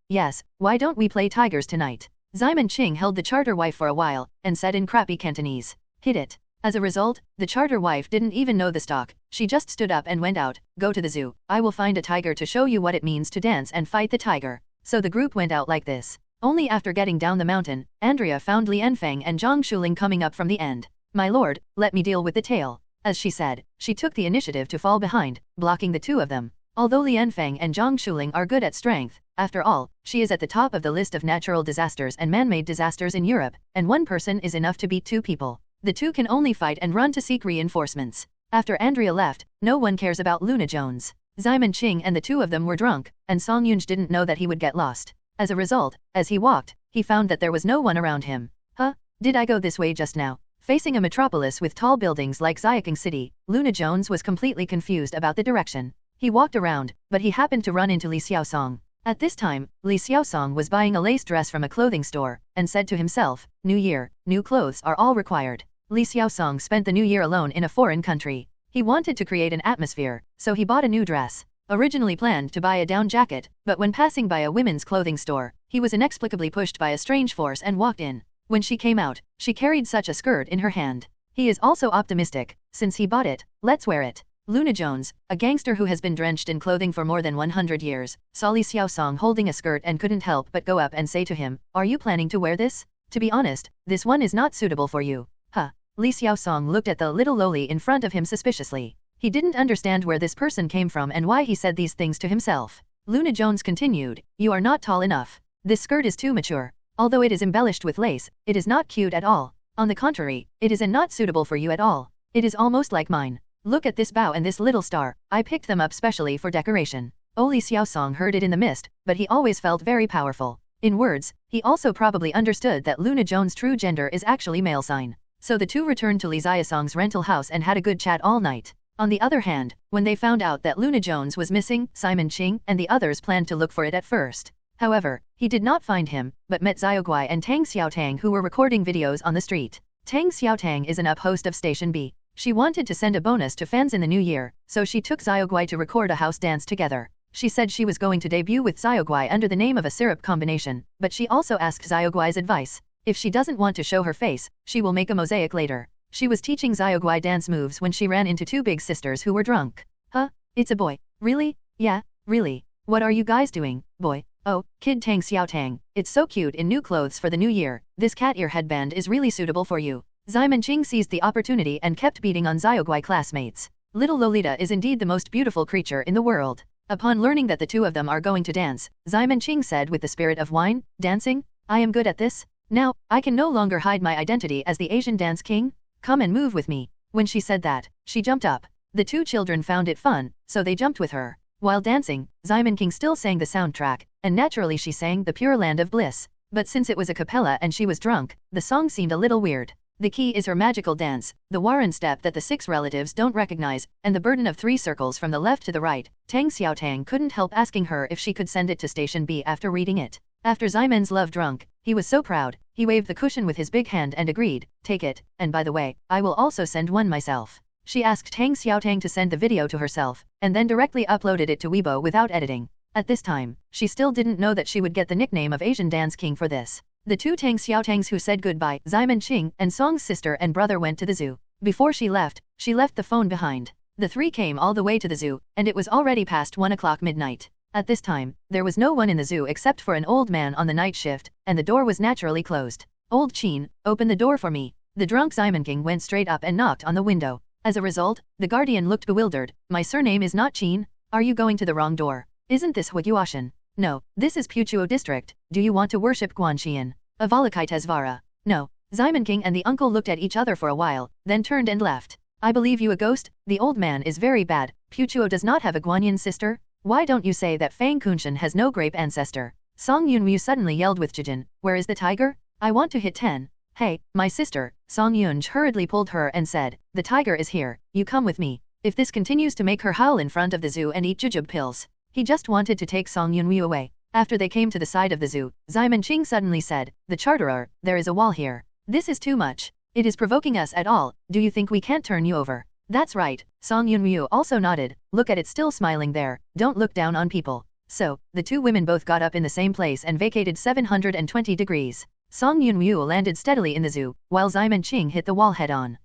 why don't we play tigers tonight? Simon Ching held the charter wife for a while, and said in crappy Cantonese, hit it. As a result, the charter wife didn't even know the stock. She just stood up and went out. Go to the zoo. I will find a tiger to show you what it means to dance and fight the tiger. So the group went out like this. Only after getting down the mountain, Andrea found Li Enfeng and Zhang Shuling coming up from the end. My lord, let me deal with the tail. As she said, she took the initiative to fall behind, blocking the two of them. Although Li Enfeng and Zhang Shuling are good at strength, after all, she is at the top of the list of natural disasters and man-made disasters in Europe, and one person is enough to beat two people. The two can only fight and run to seek reinforcements. After Andrea left, no one cares about Luna Jones. Simon Ching and the two of them were drunk, and Song Yunj didn't know that he would get lost. As a result, as he walked, he found that there was no one around him. Huh? Did I go this way just now? Facing a metropolis with tall buildings like Xiaking City, Luna Jones was completely confused about the direction. He walked around, but he happened to run into Li Xiaosong. At this time, Li Xiaosong was buying a lace dress from a clothing store, and said to himself, New Year, new clothes are all required. Li Xiaosong spent the new year alone in a foreign country. He wanted to create an atmosphere, so he bought a new dress. Originally planned to buy a down jacket, but when passing by a women's clothing store, he was inexplicably pushed by a strange force and walked in. When she came out, she carried such a skirt in her hand. He is also optimistic. Since he bought it, let's wear it. Luna Jones, a gangster who has been drenched in clothing for more than 100 years, saw Li Xiaosong holding a skirt and couldn't help but go up and say to him, Are you planning to wear this? To be honest, this one is not suitable for you. Huh. Li Xiaosong looked at the little loli in front of him suspiciously. He didn't understand where this person came from and why he said these things to himself. Luna Jones continued, You are not tall enough. This skirt is too mature. Although it is embellished with lace, it is not cute at all. On the contrary, it is not suitable for you at all. It is almost like mine. Look at this bow and this little star. I picked them up specially for decoration. Li Xiaosong heard it in the mist, but he always felt very powerful. In words, he also probably understood that Luna Jones' true gender is actually male sign. So the two returned to Li Xiaosong's rental house and had a good chat all night. On the other hand, when they found out that Luna Jones was missing, Simon Ching and the others planned to look for it at first. However, he did not find him, but met Xiaoguai and Tang Xiaotang who were recording videos on the street. Tang Xiaotang is an up-host of Station B. She wanted to send a bonus to fans in the new year, so she took Xiaoguai to record a house dance together. She said she was going to debut with Xiaoguai under the name of a syrup combination, but she also asked Xiaoguai's advice. If she doesn't want to show her face, she will make a mosaic later. She was teaching Xiaoguai dance moves when she ran into two big sisters who were drunk. Huh? It's a boy. Really? Yeah, really. What are you guys doing, boy? Oh, kid Tang Xiaotang, it's so cute in new clothes for the new year. This cat ear headband is really suitable for you. Simon Ching seized the opportunity and kept beating on Xiaoguai classmates. Little Lolita is indeed the most beautiful creature in the world. Upon learning that the two of them are going to dance, Simon Ching said with the spirit of wine, dancing? I am good at this. Now, I can no longer hide my identity as the Asian dance king. Come and move with me. When she said that, she jumped up. The two children found it fun, so they jumped with her. While dancing, Simon King still sang the soundtrack, and naturally she sang The Pure Land of Bliss. But since it was a cappella and she was drunk, the song seemed a little weird. The key is her magical dance, the Warren step that the 6 relatives don't recognize, and the burden of 3 circles from the left to the right. Tang Xiaotang couldn't help asking her if she could send it to Station B after reading it. After Ximen's love drunk, he was so proud, he waved the cushion with his big hand and agreed, take it, and by the way, I will also send one myself. She asked Tang Xiaotang to send the video to herself, and then directly uploaded it to Weibo without editing. At this time, she still didn't know that she would get the nickname of Asian Dance King for this. The two Tang Xiaotangs who said goodbye, Simon Ching and Song's sister and brother went to the zoo. Before she left the phone behind. The 3 came all the way to the zoo, and it was already past 1 o'clock midnight. At this time, there was no one in the zoo except for an old man on the night shift, and the door was naturally closed. Old Chin, open the door for me. The drunk Simon King went straight up and knocked on the window. As a result, the guardian looked bewildered. My surname is not Chin. Are you going to the wrong door? Isn't this Huiyuoshan? No, this is Puchuo district. Do you want to worship Guanxian? Avalokitesvara. No. Simon King and the uncle looked at each other for a while, then turned and left. I believe you a ghost? The old man is very bad. Puchuo does not have a Guanyin sister? Why don't you say that Fang Kunshan has no grape ancestor? Song Yunwu suddenly yelled with Jijin, where is the tiger? I want to hit 10. Hey, my sister, Song Yunj hurriedly pulled her and said, the tiger is here, you come with me. If this continues to make her howl in front of the zoo and eat jujube pills. He just wanted to take Song Yunwu away. After they came to the side of the zoo, Simon Ching suddenly said, the charterer, there is a wall here. This is too much. It is provoking us at all. Do you think we can't turn you over? That's right. Song Yunryu also nodded. Look at it still smiling there. Don't look down on people. So, the two women both got up in the same place and vacated 720 degrees. Song Yunryu landed steadily in the zoo, while Simon Ching hit the wall head-on.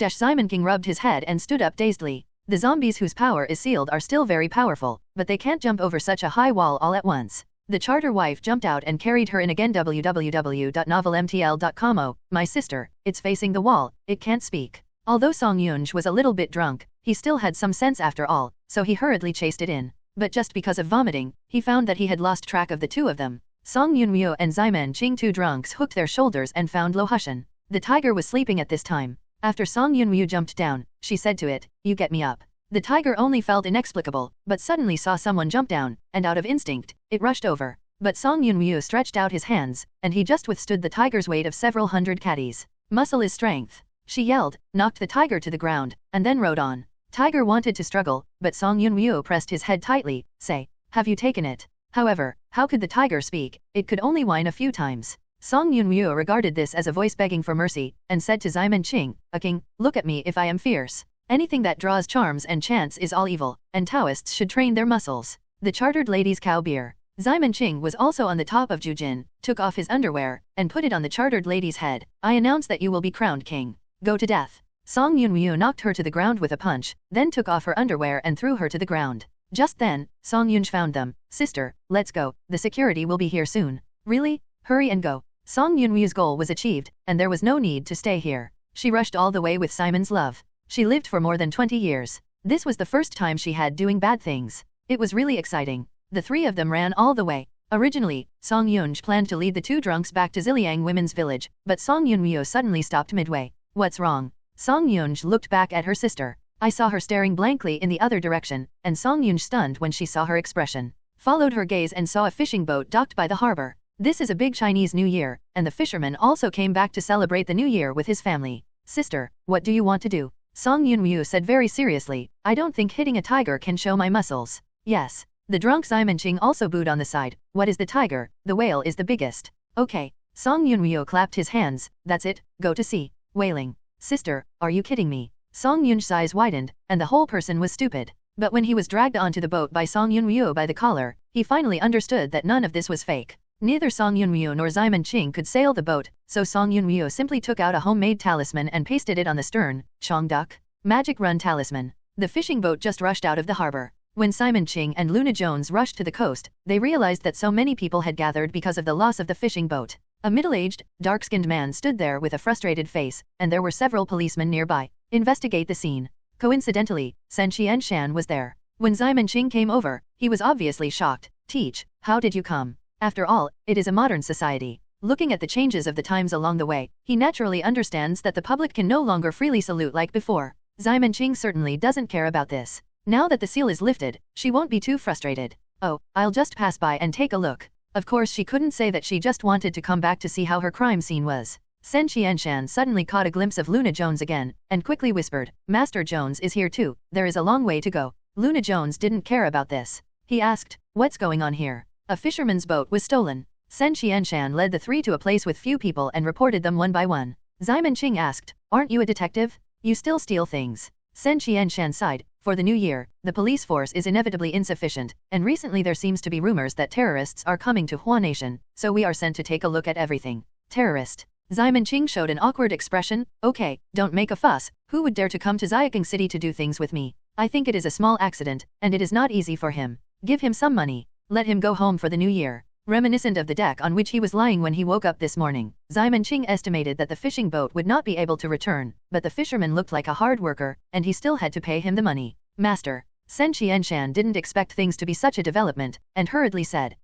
Simon King rubbed his head and stood up dazedly. The zombies whose power is sealed are still very powerful, but they can't jump over such a high wall all at once. The charter wife jumped out and carried her in again. www.novelmtl.com. Oh, my sister, it's facing the wall, it can't speak. Although Song Yunj was a little bit drunk, he still had some sense after all, so he hurriedly chased it in. But just because of vomiting, he found that he had lost track of the two of them. Song Yunryu and Ximen Ching, two drunks, hooked their shoulders and found Lo Hushan. The tiger was sleeping at this time. After Song Yunryu jumped down, she said to it, you get me up. The tiger only felt inexplicable, but suddenly saw someone jump down, and out of instinct, it rushed over. But Song Yunryu stretched out his hands, and he just withstood the tiger's weight of several hundred caddies. Muscle is strength. She yelled, knocked the tiger to the ground, and then rode on. Tiger wanted to struggle, but Song Yunryu pressed his head tightly, say, have you taken it? However, how could the tiger speak? It could only whine a few times. Song Yunryu regarded this as a voice begging for mercy, and said to Ximen Ching, a king, look at me if I am fierce. Anything that draws charms and chants is all evil, and Taoists should train their muscles. The chartered lady's cow beer. Ximen Ching was also on the top of Jujin, took off his underwear, and put it on the chartered lady's head. I announce that you will be crowned king. Go to death. Song Yunryu knocked her to the ground with a punch, then took off her underwear and threw her to the ground. Just then, Song Yunj found them. Sister, let's go, the security will be here soon. Really? Hurry and go. Song Yunryu's goal was achieved, and there was no need to stay here. She rushed all the way with Simon's love. She lived for more than 20 years. This was the first time she had doing bad things. It was really exciting. The three of them ran all the way. Originally, Song Yunj planned to lead the two drunks back to Ziliang Women's Village, but Song Yunryu suddenly stopped midway. What's wrong? Song Yunj looked back at her sister. I saw her staring blankly in the other direction, and Song Yunj stunned when she saw her expression. Followed her gaze and saw a fishing boat docked by the harbor. This is a big Chinese New Year, and the fisherman also came back to celebrate the New Year with his family. Sister, what do you want to do? Song Yunryu said very seriously, I don't think hitting a tiger can show my muscles. Yes. The drunk Simon Ching also booed on the side. What is the tiger? The whale is the biggest. Okay. Song Yunryu clapped his hands. That's it, go to sea. Wailing. Sister, are you kidding me? Song Yunj's eyes widened, and the whole person was stupid. But when he was dragged onto the boat by Song Yunryu by the collar, he finally understood that none of this was fake. Neither Song Yunryu nor Ximen Ching could sail the boat, so Song Yunryu simply took out a homemade talisman and pasted it on the stern. Chongduk. Magic Run Talisman. The fishing boat just rushed out of the harbor. When Simon Ching and Luna Jones rushed to the coast, they realized that so many people had gathered because of the loss of the fishing boat. A middle-aged, dark-skinned man stood there with a frustrated face, and there were several policemen nearby. Investigate the scene. Coincidentally, Sen Qianshan was there. When Ximen Ching came over, he was obviously shocked. Teach, how did you come? After all, it is a modern society. Looking at the changes of the times along the way, he naturally understands that the public can no longer freely salute like before. Ximen Ching certainly doesn't care about this. Now that the seal is lifted, she won't be too frustrated. Oh, I'll just pass by and take a look. Of course she couldn't say that she just wanted to come back to see how her crime scene was. Sen Qianshan suddenly caught a glimpse of Luna Jones again, and quickly whispered, Master Jones is here too, there is a long way to go. Luna Jones didn't care about this. He asked, what's going on here? A fisherman's boat was stolen. Sen Qianshan led the three to a place with few people and reported them one by one. Ximen Ching asked, aren't you a detective? You still steal things. Sen Qianshan sighed, for the new year, the police force is inevitably insufficient, and recently there seems to be rumors that terrorists are coming to Hua Nation, so we are sent to take a look at everything. Terrorist. Ximen Ching showed an awkward expression, okay, don't make a fuss, who would dare to come to Xiaking City to do things with me? I think it is a small accident, and it is not easy for him. Give him some money. Let him go home for the new year. Reminiscent of the deck on which he was lying when he woke up this morning, Ximen Ching estimated that the fishing boat would not be able to return, but the fisherman looked like a hard worker, and he still had to pay him the money. Master. Sen Qianshan didn't expect things to be such a development, and hurriedly said,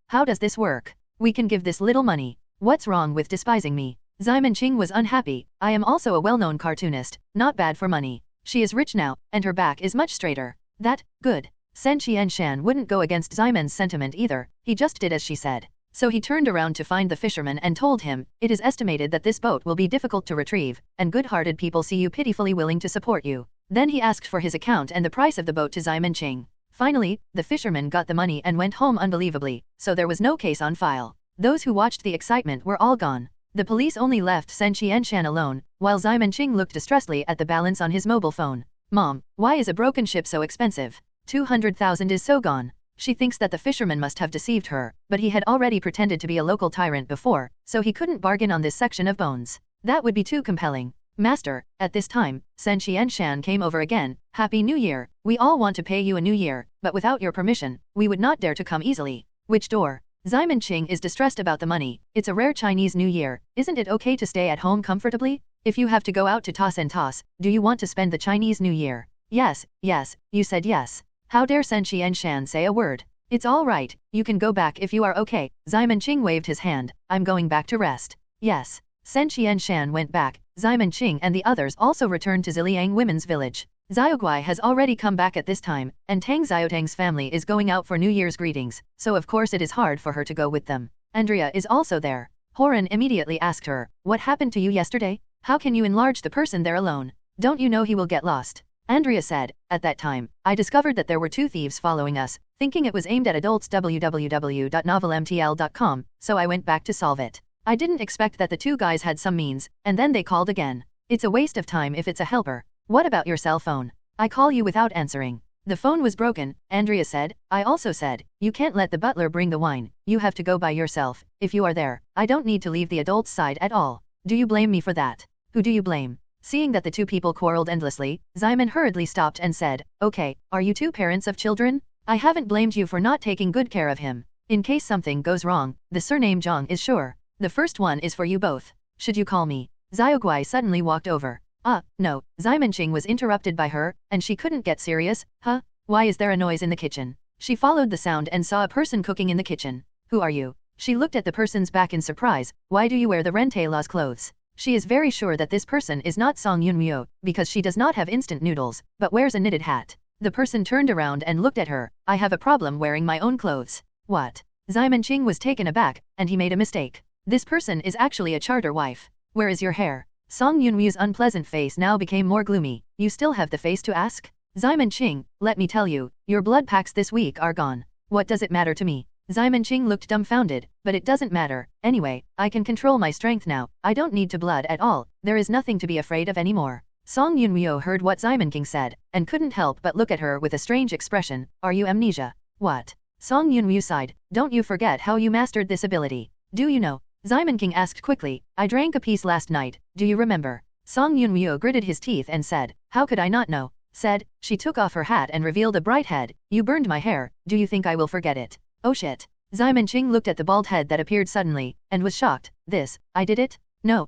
how does this work? We can give this little money. What's wrong with despising me? Ximen Qing was unhappy. I am also a well-known cartoonist, not bad for money. She is rich now, and her back is much straighter. That, good. Sen Qianshan wouldn't go against Ximen's sentiment either, he just did as she said. So he turned around to find the fisherman and told him, it is estimated that this boat will be difficult to retrieve, and good-hearted people see you pitifully willing to support you. Then he asked for his account and the price of the boat to Ximen Qing. Finally, the fisherman got the money and went home unbelievably, so there was no case on file. Those who watched the excitement were all gone. The police only left Sen Qianshan alone, while Ximen Qing looked distressfully at the balance on his mobile phone. Mom, why is a broken ship so expensive? 200,000 is so gone. She thinks that the fisherman must have deceived her, but he had already pretended to be a local tyrant before, so he couldn't bargain on this section of bones. That would be too compelling. Master, at this time, Sen Qianshan came over again. Happy New Year. We all want to pay you a new year, but without your permission, we would not dare to come easily. Which door? Ximen Qing is distressed about the money. It's a rare Chinese New Year. Isn't it okay to stay at home comfortably? If you have to go out to toss and toss, do you want to spend the Chinese New Year? Yes, you said yes. How dare Sen Qianshan say a word? It's all right, you can go back if you are okay. Ximen Qing waved his hand. I'm going back to rest. Yes. Sen Qianshan went back. Ximen Qing and the others also returned to Ziliang Women's Village. Xiaoguai has already come back at this time, and Tang Xiaotang's family is going out for New Year's greetings, so of course it is hard for her to go with them. Andrea is also there. Horan immediately asked her, what happened to you yesterday? How can you enlarge the person there alone? Don't you know he will get lost? Andrea said, at that time, I discovered that there were 2 thieves following us, thinking it was aimed at adults www.novelmtl.com, so I went back to solve it. I didn't expect that the 2 guys had some means, and then they called again. It's a waste of time if it's a helper. What about your cell phone? I call you without answering. The phone was broken, Andrea said. I also said, you can't let the butler bring the wine, you have to go by yourself. If you are there, I don't need to leave the adults' side at all. Do you blame me for that? Who do you blame? Seeing that the 2 people quarreled endlessly, Ximen hurriedly stopped and said, okay, are you 2 parents of children? I haven't blamed you for not taking good care of him. In case something goes wrong, the surname Zhang is sure. The first one is for you both. Should you call me? Xiaoguai suddenly walked over. No, Ximen Qing was interrupted by her, and she couldn't get serious. Huh? Why is there a noise in the kitchen? She followed the sound and saw a person cooking in the kitchen. Who are you? She looked at the person's back in surprise. Why do you wear the Rente-La's clothes? She is very sure that this person is not Song Yunmyo, because she does not have instant noodles, but wears a knitted hat. The person turned around and looked at her. I have a problem wearing my own clothes. What? Ximen Qing was taken aback, and he made a mistake. This person is actually a charter wife. Where is your hair? Song Yunmyo's unpleasant face now became more gloomy. You still have the face to ask? Ximen Qing, let me tell you, your blood packs this week are gone. What does it matter to me? Ximen Qing looked dumbfounded, but it doesn't matter. Anyway, I can control my strength now. I don't need to blood at all. There is nothing to be afraid of anymore. Song Yunmyo heard what Ximen Qing said, and couldn't help but look at her with a strange expression. Are you amnesia? What? Song Yunmyo sighed. Don't you forget how you mastered this ability. Do you know? Ximen Qing asked quickly. I drank a piece last night, do you remember? Song Yunmyo gritted his teeth and said, how could I not know? Said, she took off her hat and revealed a bright head. You burned my hair, do you think I will forget it? Oh shit. Ximen Qing looked at the bald head that appeared suddenly, and was shocked. I did it? No.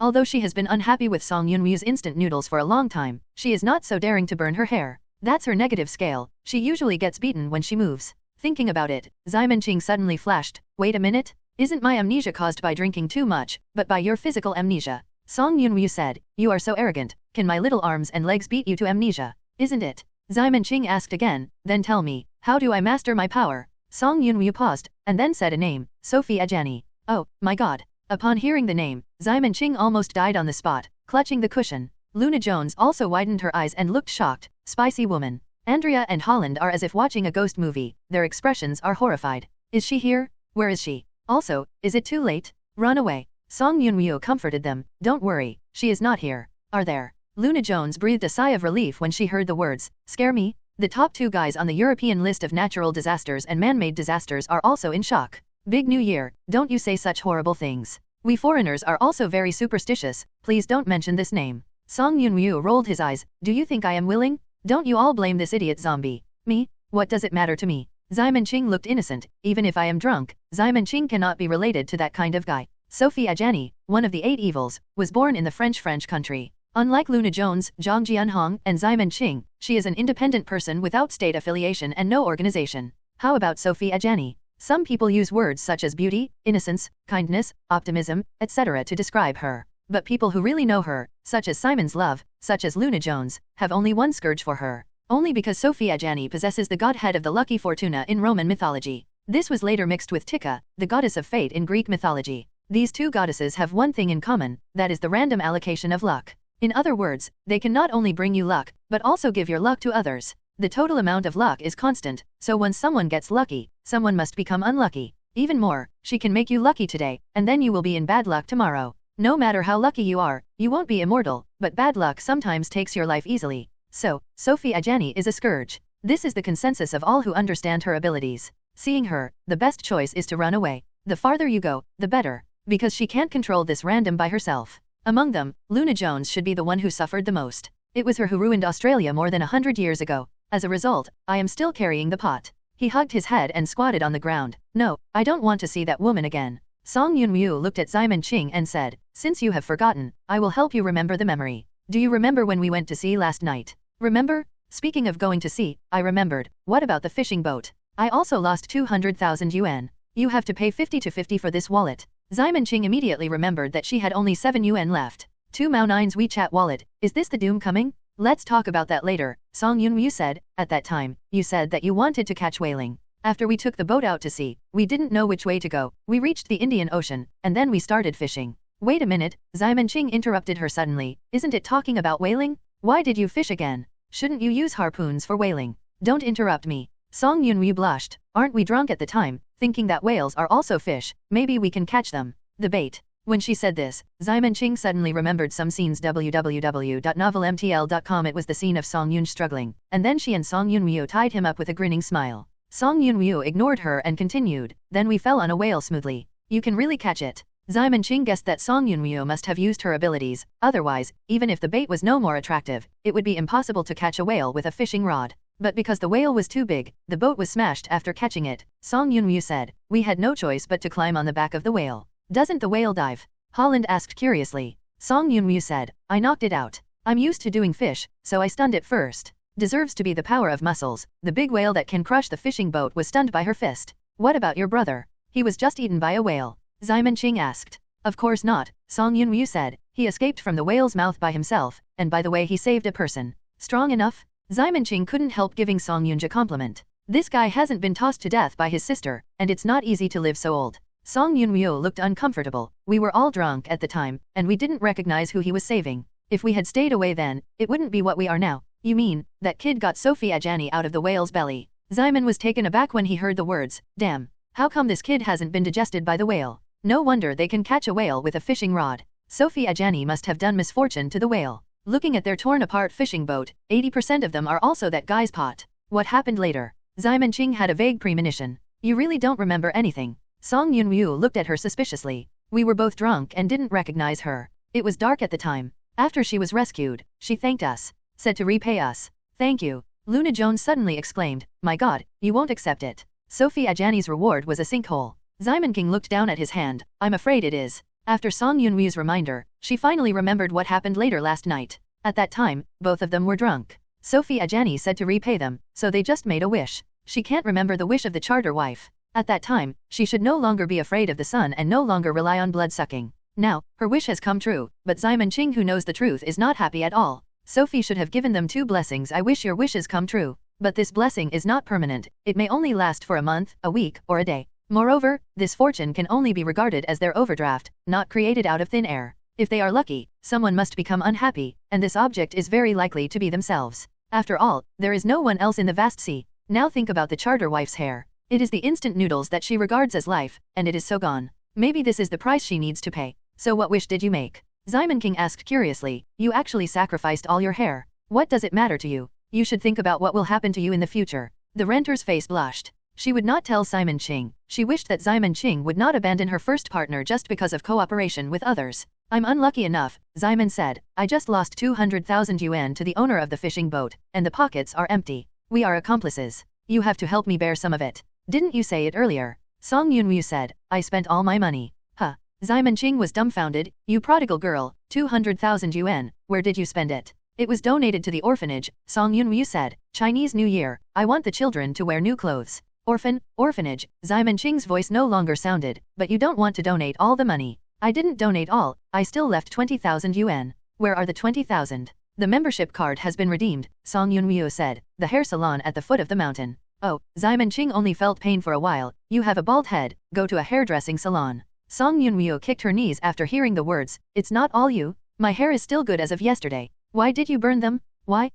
Although she has been unhappy with Song Yunmyo's instant noodles for a long time, she is not so daring to burn her hair. That's her negative scale, she usually gets beaten when she moves. Thinking about it, Ximen Qing suddenly flashed. Wait a minute? Isn't my amnesia caused by drinking too much, but by your physical amnesia? Song Yunmyo said, you are so arrogant, can my little arms and legs beat you to amnesia? Isn't it? Ximen Qing asked again, then tell me, how do I master my power? Song Yunmyo paused, and then said a name, Sophie Ajani. Oh, my god. Upon hearing the name, Ximen Qing almost died on the spot, clutching the cushion. Luna Jones also widened her eyes and looked shocked. Spicy woman. Andrea and Holland are as if watching a ghost movie, their expressions are horrified. Is she here? Where is she? Also, is it too late? Run away. Song Yunmyo comforted them. Don't worry, she is not here. Are there? Luna Jones breathed a sigh of relief when she heard the words, scare me? The top 2 guys on the European list of natural disasters and man-made disasters are also in shock. Big New Year, don't you say such horrible things. We foreigners are also very superstitious, please don't mention this name. Song Yunmyo rolled his eyes. Do you think I am willing? Don't you all blame this idiot zombie. Me? What does it matter to me? Ximen Qing looked innocent. Even if I am drunk, Ximen Qing cannot be related to that kind of guy. Sophie Ajani, one of the 8 evils, was born in the French country. Unlike Luna Jones, Zhang Jianhong, and Ximen Qing, she is an independent person without state affiliation and no organization. How about Sophie Ajani? Some people use words such as beauty, innocence, kindness, optimism, etc. to describe her. But people who really know her, such as Simon's Love, such as Luna Jones, have only one scourge for her. Only because Sophie Ajani possesses the godhead of the lucky Fortuna in Roman mythology. This was later mixed with Tika, the goddess of fate in Greek mythology. These two goddesses have one thing in common, that is the random allocation of luck. In other words, they can not only bring you luck, but also give your luck to others. The total amount of luck is constant, so once someone gets lucky, someone must become unlucky. Even more, she can make you lucky today, and then you will be in bad luck tomorrow. No matter how lucky you are, you won't be immortal, but bad luck sometimes takes your life easily. So, Sophie Ajani is a scourge. This is the consensus of all who understand her abilities. Seeing her, the best choice is to run away. The farther you go, the better, because she can't control this random by herself. Among them, Luna Jones should be the one who suffered the most. It was her who ruined Australia more than 100 years ago. As a result, I am still carrying the pot. He hugged his head and squatted on the ground. No, I don't want to see that woman again. Song Yun-woo looked at Ximen Qing and said, since you have forgotten, I will help you remember the memory. Do you remember when we went to sea last night? Remember? Speaking of going to sea, I remembered. What about the fishing boat? I also lost 200,000 yuan. You have to pay 50 to 50 for this wallet. Ximen Qing immediately remembered that she had only 7 yuan left. 2 Mao 9's WeChat wallet. Is this the doom coming? Let's talk about that later, Song Yun-woo said. At that time, you said that you wanted to catch whaling. After we took the boat out to sea, we didn't know which way to go. We reached the Indian Ocean, and then we started fishing. Wait a minute, Ximen Qing interrupted her suddenly. Isn't it talking about whaling? Why did you fish again? Shouldn't you use harpoons for whaling? Don't interrupt me. Song Yun-woo blushed. Aren't we drunk at the time, thinking that whales are also fish? Maybe we can catch them. The bait. When she said this, Ximen Qing suddenly remembered some scenes www.novelmtl.com. It was the scene of Song Yun struggling, and then she and Song Yun-woo tied him up with a grinning smile. Song Yun-woo ignored her and continued, then we fell on a whale smoothly. You can really catch it. Ximen Qing guessed that Song Yun-woo must have used her abilities, otherwise, even if the bait was no more attractive, it would be impossible to catch a whale with a fishing rod. But because the whale was too big, the boat was smashed after catching it, Song Yun-woo said. We had no choice but to climb on the back of the whale. Doesn't the whale dive? Holland asked curiously. Song Yun-woo said, I knocked it out. I'm used to doing fish, so I stunned it first. Deserves to be the power of muscles. The big whale that can crush the fishing boat was stunned by her fist. What about your brother? He was just eaten by a whale. Ximen Qing asked. Of course not, Song Yun-woo said. He escaped from the whale's mouth by himself, and by the way he saved a person. Strong enough? Ximen Qing couldn't help giving Song Yun a compliment. This guy hasn't been tossed to death by his sister, and it's not easy to live so old. Song Yun-woo looked uncomfortable. We were all drunk at the time, and we didn't recognize who he was saving. If we had stayed away then, it wouldn't be what we are now. You mean, that kid got Sophie Ajani out of the whale's belly? Ximen was taken aback when he heard the words. Damn. How come this kid hasn't been digested by the whale? No wonder they can catch a whale with a fishing rod. Sophie Ajani must have done misfortune to the whale. Looking at their torn-apart fishing boat, 80% of them are also that guy's pot. What happened later? Ximen Qing had a vague premonition. You really don't remember anything. Song Yun-woo looked at her suspiciously. We were both drunk and didn't recognize her. It was dark at the time. After she was rescued, she thanked us. Said to repay us. Thank you. Luna Jones suddenly exclaimed. My God, you won't accept it. Sophie Ajani's reward was a sinkhole. Ximen Qing looked down at his hand. I'm afraid it is. After Song Yun-woo's reminder, she finally remembered what happened later last night. At that time, both of them were drunk. Sophie Ajani said to repay them, so they just made a wish. She can't remember the wish of the charter wife. At that time, she should no longer be afraid of the sun and no longer rely on blood-sucking. Now, her wish has come true, but Ximen Qing, who knows the truth, is not happy at all. Sophie should have given them 2 blessings. I wish your wishes come true. But this blessing is not permanent. It may only last for a month, a week, or a day. Moreover, this fortune can only be regarded as their overdraft, not created out of thin air. If they are lucky, someone must become unhappy, and this object is very likely to be themselves. After all, there is no one else in the vast sea. Now think about the charter wife's hair. It is the instant noodles that she regards as life, and it is so gone. Maybe this is the price she needs to pay. So what wish did you make? Ximen Qing asked curiously. You actually sacrificed all your hair. What does it matter to you? You should think about what will happen to you in the future. The renter's face blushed. She would not tell Ximen Qing. She wished that Ximen Qing would not abandon her first partner just because of cooperation with others. I'm unlucky enough, Ximen said. I just lost 200,000 yuan to the owner of the fishing boat, and the pockets are empty. We are accomplices. You have to help me bear some of it. Didn't you say it earlier? Song Yun-woo said. I spent all my money. Huh. Ximen Qing was dumbfounded. You prodigal girl, 200,000 yuan. Where did you spend it? It was donated to the orphanage, Song Yun-woo said. Chinese New Year, I want the children to wear new clothes. Orphanage, Zyman Ching's voice no longer sounded, but you don't want to donate all the money. I didn't donate all, I still left 20,000 yuan. Where are the 20,000? The membership card has been redeemed, Song Yun-woo said. The hair salon at the foot of the mountain. Oh, Zyman Ching only felt pain for a while. You have a bald head, go to a hairdressing salon. Song Yun-woo kicked her knees after hearing the words, it's not all you. My hair is still good as of yesterday. Why did you burn them? Why?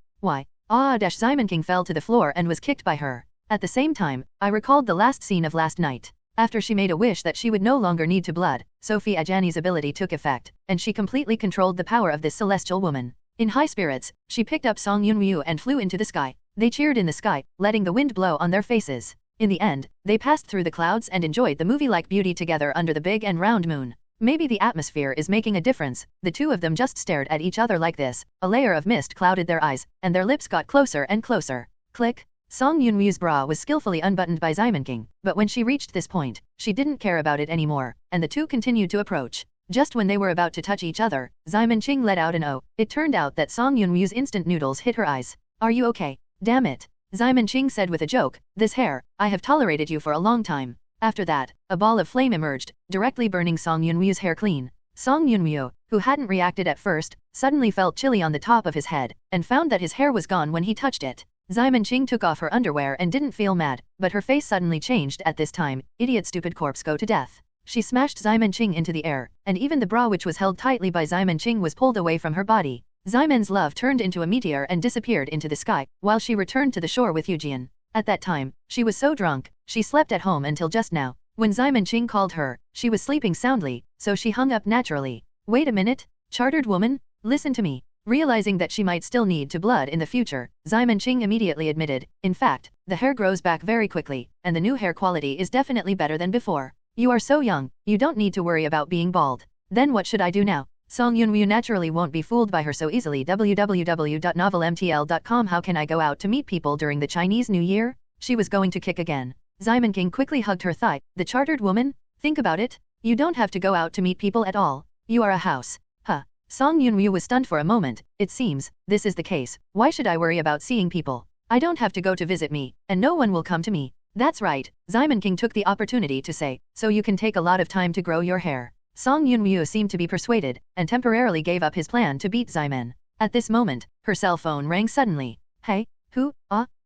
Zyman King fell to the floor and was kicked by her. At the same time, I recalled the last scene of last night. After she made a wish that she would no longer need to blood, Sophie Ajani's ability took effect, and she completely controlled the power of this celestial woman. In high spirits, she picked up Song Yun-woo and flew into the sky. They cheered in the sky, letting the wind blow on their faces. In the end, they passed through the clouds and enjoyed the movie-like beauty together under the big and round moon. Maybe the atmosphere is making a difference. The two of them just stared at each other like this. A layer of mist clouded their eyes, and their lips got closer and closer. Click. Song Yun-woo's bra was skillfully unbuttoned by Zyman King, but when she reached this point, she didn't care about it anymore, and the two continued to approach. Just when they were about to touch each other, Zyman Ching let out an "oh." It turned out that Song Yun-woo's instant noodles hit her eyes. Are you okay? Damn it. Zyman Ching said with a joke, this hair, I have tolerated you for a long time. After that, a ball of flame emerged, directly burning Song Yun-woo's hair clean. Song Yun-woo, who hadn't reacted at first, suddenly felt chilly on the top of his head, and found that his hair was gone when he touched it. Zyman Ching took off her underwear and didn't feel mad, but her face suddenly changed at this time. Idiot, stupid corpse, go to death. She smashed Zyman Ching into the air, and even the bra which was held tightly by Zyman Ching was pulled away from her body. Zyman's love turned into a meteor and disappeared into the sky, while she returned to the shore with Eujian. At that time, she was so drunk, she slept at home until just now. When Zyman Ching called her, she was sleeping soundly, so she hung up naturally. Wait a minute, chartered woman, listen to me. Realizing that she might still need to blood in the future, Zyman Ching immediately admitted, in fact, the hair grows back very quickly, and the new hair quality is definitely better than before. You are so young, you don't need to worry about being bald. Then what should I do now? Song Yun-woo naturally won't be fooled by her so easily. www.novelmtl.com. How can I go out to meet people during the Chinese New Year? She was going to kick again. Zyman King quickly hugged her thigh. The chartered woman? Think about it. You don't have to go out to meet people at all. You are a house. Huh. Song Yun-woo was stunned for a moment. It seems, this is the case. Why should I worry about seeing people? I don't have to go to visit me, and no one will come to me. That's right, Zyman King took the opportunity to say, so you can take a lot of time to grow your hair. Song Yun-woo seemed to be persuaded, and temporarily gave up his plan to beat Zyman. At this moment, her cell phone rang suddenly. Hey, who?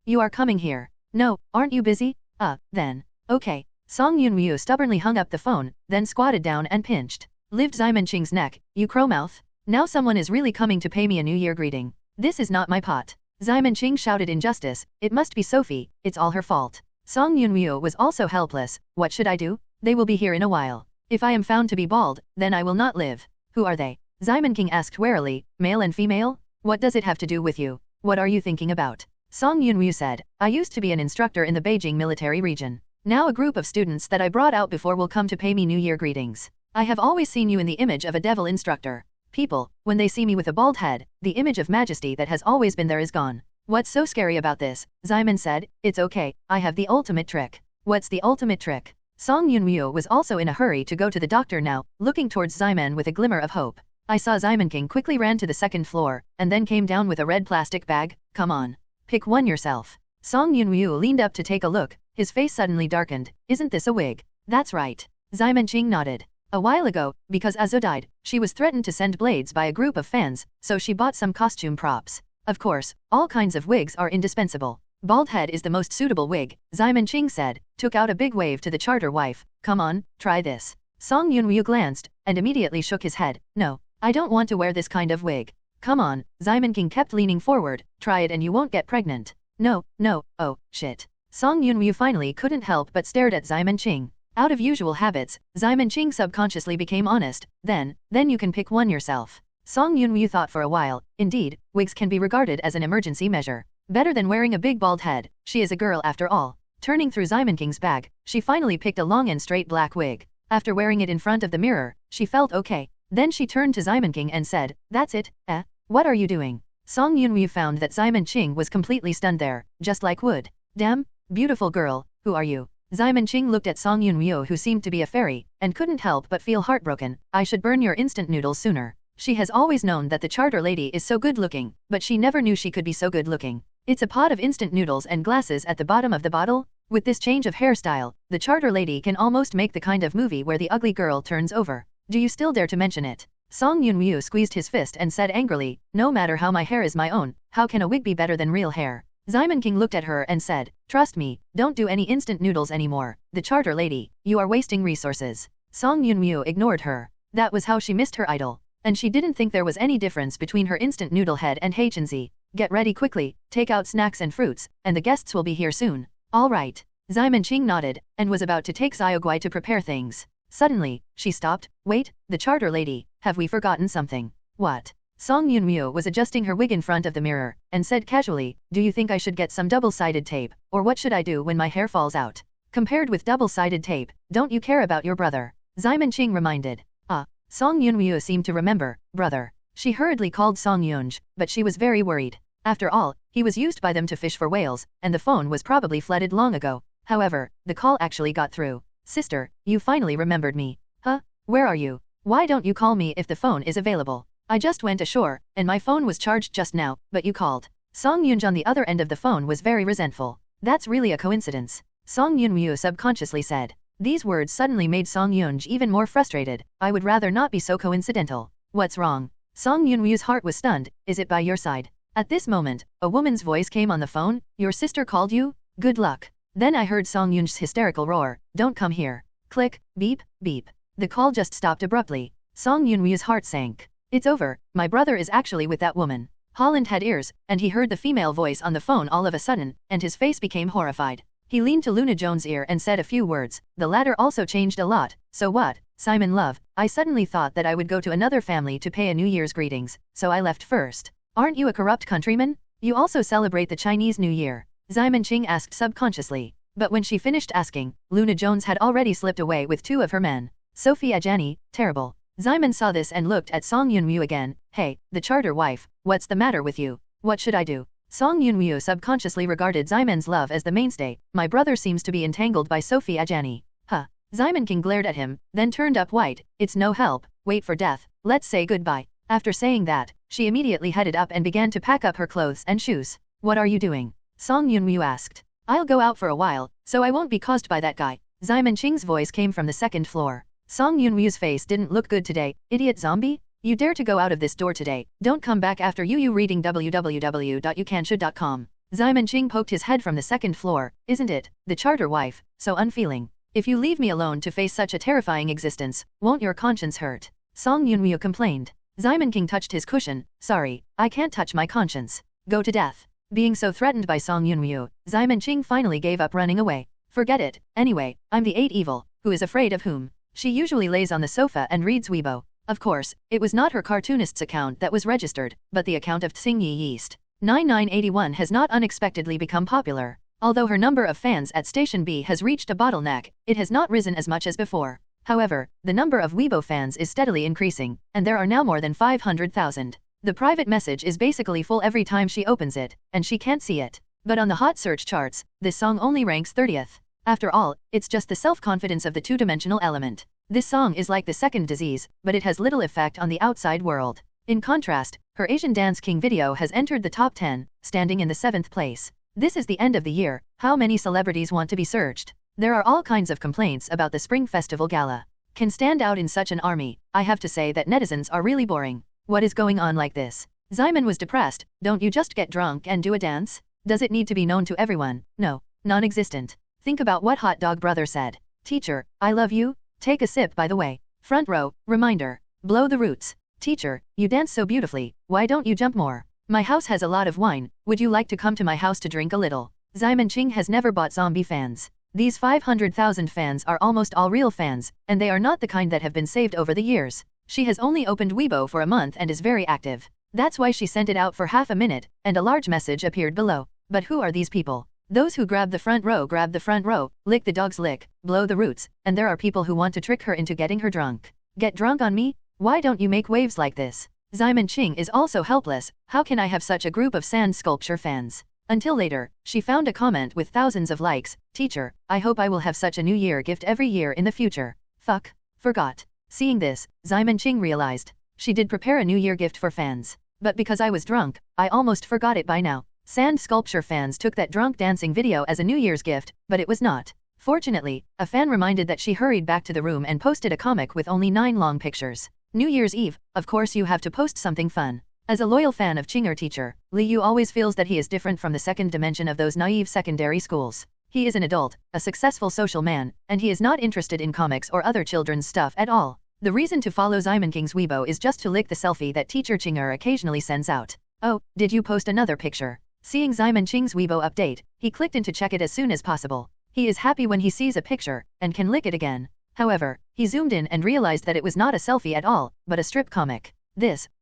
You are coming here. No, aren't you busy? Then. Okay. Song Yun-woo stubbornly hung up the phone, then squatted down and pinched. Lived Zyman Ching's neck. You crowmouth. Now someone is really coming to pay me a New Year greeting. This is not my pot. Zyman Ching shouted in justice. It must be Sophie, it's all her fault. Song Yun-woo was also helpless. What should I do? They will be here in a while. If I am found to be bald, then I will not live. Who are they? Zyman King asked warily. Male and female? What does it have to do with you? What are you thinking about? Song Yun-woo said, I used to be an instructor in the Beijing military region. Now a group of students that I brought out before will come to pay me New Year greetings. I have always seen you in the image of a devil instructor. People, when they see me with a bald head, the image of majesty that has always been there is gone. What's so scary about this? Zyman said, it's okay, I have the ultimate trick. What's the ultimate trick? Song Yun-woo was also in a hurry to go to the doctor now, looking towards Zyman with a glimmer of hope. I saw Zyman King quickly ran to the second floor, and then came down with a red plastic bag. Come on. Pick one yourself. Song Yun-woo leaned up to take a look, his face suddenly darkened. Isn't this a wig? That's right. Zyman Ching nodded. A while ago, because Azo died, she was threatened to send blades by a group of fans, so she bought some costume props. Of course, all kinds of wigs are indispensable. Bald head is the most suitable wig, Zyman Ching said, took out a big wave to the charter wife. Come on, try this. Song Yun-woo glanced, and immediately shook his head. No, I don't want to wear this kind of wig. Come on, Zyman King kept leaning forward, try it and you won't get pregnant. No, oh, shit. Song Yun-woo finally couldn't help but stared at Zyman Ching. Out of usual habits, Zyman Ching subconsciously became honest. Then you can pick one yourself. Song Yun-woo thought for a while. Indeed, wigs can be regarded as an emergency measure. Better than wearing a big bald head. She is a girl after all. Turning through Zyman King's bag, she finally picked a long and straight black wig. After wearing it in front of the mirror, she felt okay. Then she turned to Zyman King and said, that's it, what are you doing? Song Yun-woo found that Zyman Ching was completely stunned there, just like wood. Damn, beautiful girl, who are you? Zyman Ching looked at Song Yun-woo who seemed to be a fairy, and couldn't help but feel heartbroken. I should burn your instant noodles sooner. She has always known that the charter lady is so good looking, but she never knew she could be so good looking. It's a pot of instant noodles and glasses at the bottom of the bottle. With this change of hairstyle, the charter lady can almost make the kind of movie where the ugly girl turns over. Do you still dare to mention it? Song Yun-woo squeezed his fist and said angrily, no matter how my hair is my own, how can a wig be better than real hair? Simon King looked at her and said, trust me, don't do any instant noodles anymore. The charter lady, you are wasting resources. Song Yun-woo ignored her. That was how she missed her idol. And she didn't think there was any difference between her instant noodle head and Heichenzi. Get ready quickly, take out snacks and fruits, and the guests will be here soon. All right. Simon Ching nodded, and was about to take Xiaoguai to prepare things. Suddenly, she stopped. Wait, the charter lady, have we forgotten something? What? Song Yun-woo was adjusting her wig in front of the mirror, and said casually, do you think I should get some double-sided tape, or what should I do when my hair falls out? Compared with double-sided tape, don't you care about your brother? Simon Ching reminded. Song Yun-woo seemed to remember, brother. She hurriedly called Song Yunj, but she was very worried. After all, he was used by them to fish for whales, and the phone was probably flooded long ago. However, the call actually got through. Sister, you finally remembered me. Huh? Where are you? Why don't you call me if the phone is available? I just went ashore, and my phone was charged just now, but you called. Song Yunj on the other end of the phone was very resentful. That's really a coincidence. Song Yun-woo subconsciously said. These words suddenly made Song Yunj even more frustrated. I would rather not be so coincidental. What's wrong? Song Yun-woo's heart was stunned. Is it by your side? At this moment, a woman's voice came on the phone. Your sister called you? Good luck. Then I heard Song Yunj's hysterical roar. Don't come here. Click, beep, beep. The call just stopped abruptly. Song Yun-woo's heart sank. It's over. My brother is actually with that woman. Holland had ears, and he heard the female voice on the phone all of a sudden, and his face became horrified. He leaned to Luna Jones' ear and said a few words. The latter also changed a lot. So what? Simon love, I suddenly thought that I would go to another family to pay a New Year's greetings, so I left first. Aren't you a corrupt countryman? You also celebrate the Chinese New Year? Simon Ching asked subconsciously. But when she finished asking, Luna Jones had already slipped away with two of her men. Sophie Ajani, terrible. Simon saw this and looked at Song Yun-woo again. Hey, the charter wife, what's the matter with you? What should I do? Song Yun-woo subconsciously regarded Simon's love as the mainstay. My brother seems to be entangled by Sophie Ajani. Huh. Simon King glared at him, then turned up white. It's no help. Wait for death. Let's say goodbye. After saying that, she immediately headed up and began to pack up her clothes and shoes. What are you doing? Song Yun-woo asked. I'll go out for a while, so I won't be caused by that guy. Simon Ching's voice came from the second floor. Song Yun-woo's face didn't look good today. Idiot zombie? You dare to go out of this door today. Don't come back after you reading www.youcanshould.com. Simon Ching poked his head from the second floor. Isn't it, the charter wife, so unfeeling? If you leave me alone to face such a terrifying existence, won't your conscience hurt? Song Yun-woo complained. Simon King touched his cushion. Sorry, I can't touch my conscience. Go to death. Being so threatened by Song Yun-woo, Simon Ching finally gave up running away. Forget it. Anyway, I'm the 8 evil, who is afraid of whom? She usually lays on the sofa and reads Weibo. Of course, it was not her cartoonist's account that was registered, but the account of Tsing Yi Yeast. 9981 has not unexpectedly become popular. Although her number of fans at Station B has reached a bottleneck, it has not risen as much as before. However, the number of Weibo fans is steadily increasing, and there are now more than 500,000. The private message is basically full every time she opens it, and she can't see it. But on the hot search charts, this song only ranks 30th. After all, it's just the self-confidence of the two-dimensional element. This song is like the second disease, but it has little effect on the outside world. In contrast, her Asian Dance King video has entered the top 10, standing in the 7th place. This is the end of the year. How many celebrities want to be searched? There are all kinds of complaints about the Spring Festival Gala. Can stand out in such an army. I have to say that netizens are really boring. What is going on like this? Simon was depressed. Don't you just get drunk and do a dance? Does it need to be known to everyone? No. Non-existent. Think about what Hot Dog Brother said. Teacher, I love you. Take a sip by the way. Front row, reminder. Blow the roots. Teacher, you dance so beautifully, why don't you jump more? My house has a lot of wine, would you like to come to my house to drink a little? Simon Ching has never bought zombie fans. These 500,000 fans are almost all real fans, and they are not the kind that have been saved over the years. She has only opened Weibo for a month and is very active. That's why she sent it out for half a minute, and a large message appeared below. But who are these people? Those who grab the front row, lick the dog's lick, blow the roots, and there are people who want to trick her into getting her drunk. Get drunk on me? Why don't you make waves like this? Simon Ching is also helpless. How can I have such a group of sand sculpture fans? Until later, she found a comment with thousands of likes. Teacher, I hope I will have such a New Year gift every year in the future. Fuck. Forgot. Seeing this, Simon Ching realized. She did prepare a New Year gift for fans. But because I was drunk, I almost forgot it by now. Sand Sculpture fans took that drunk dancing video as a New Year's gift, but it was not. Fortunately, a fan reminded that she hurried back to the room and posted a comic with only 9 long pictures. New Year's Eve, of course you have to post something fun. As a loyal fan of Ching teacher, Li Yu always feels that he is different from the second dimension of those naive secondary schools. He is an adult, a successful social man, and he is not interested in comics or other children's stuff at all. The reason to follow Simon King's Weibo is just to lick the selfie that teacher Chinger occasionally sends out. Oh, did you post another picture? Seeing Simon Ching's Weibo update, he clicked in to check it as soon as possible. He is happy when he sees a picture, and can lick it again. However, he zoomed in and realized that it was not a selfie at all, but a strip comic.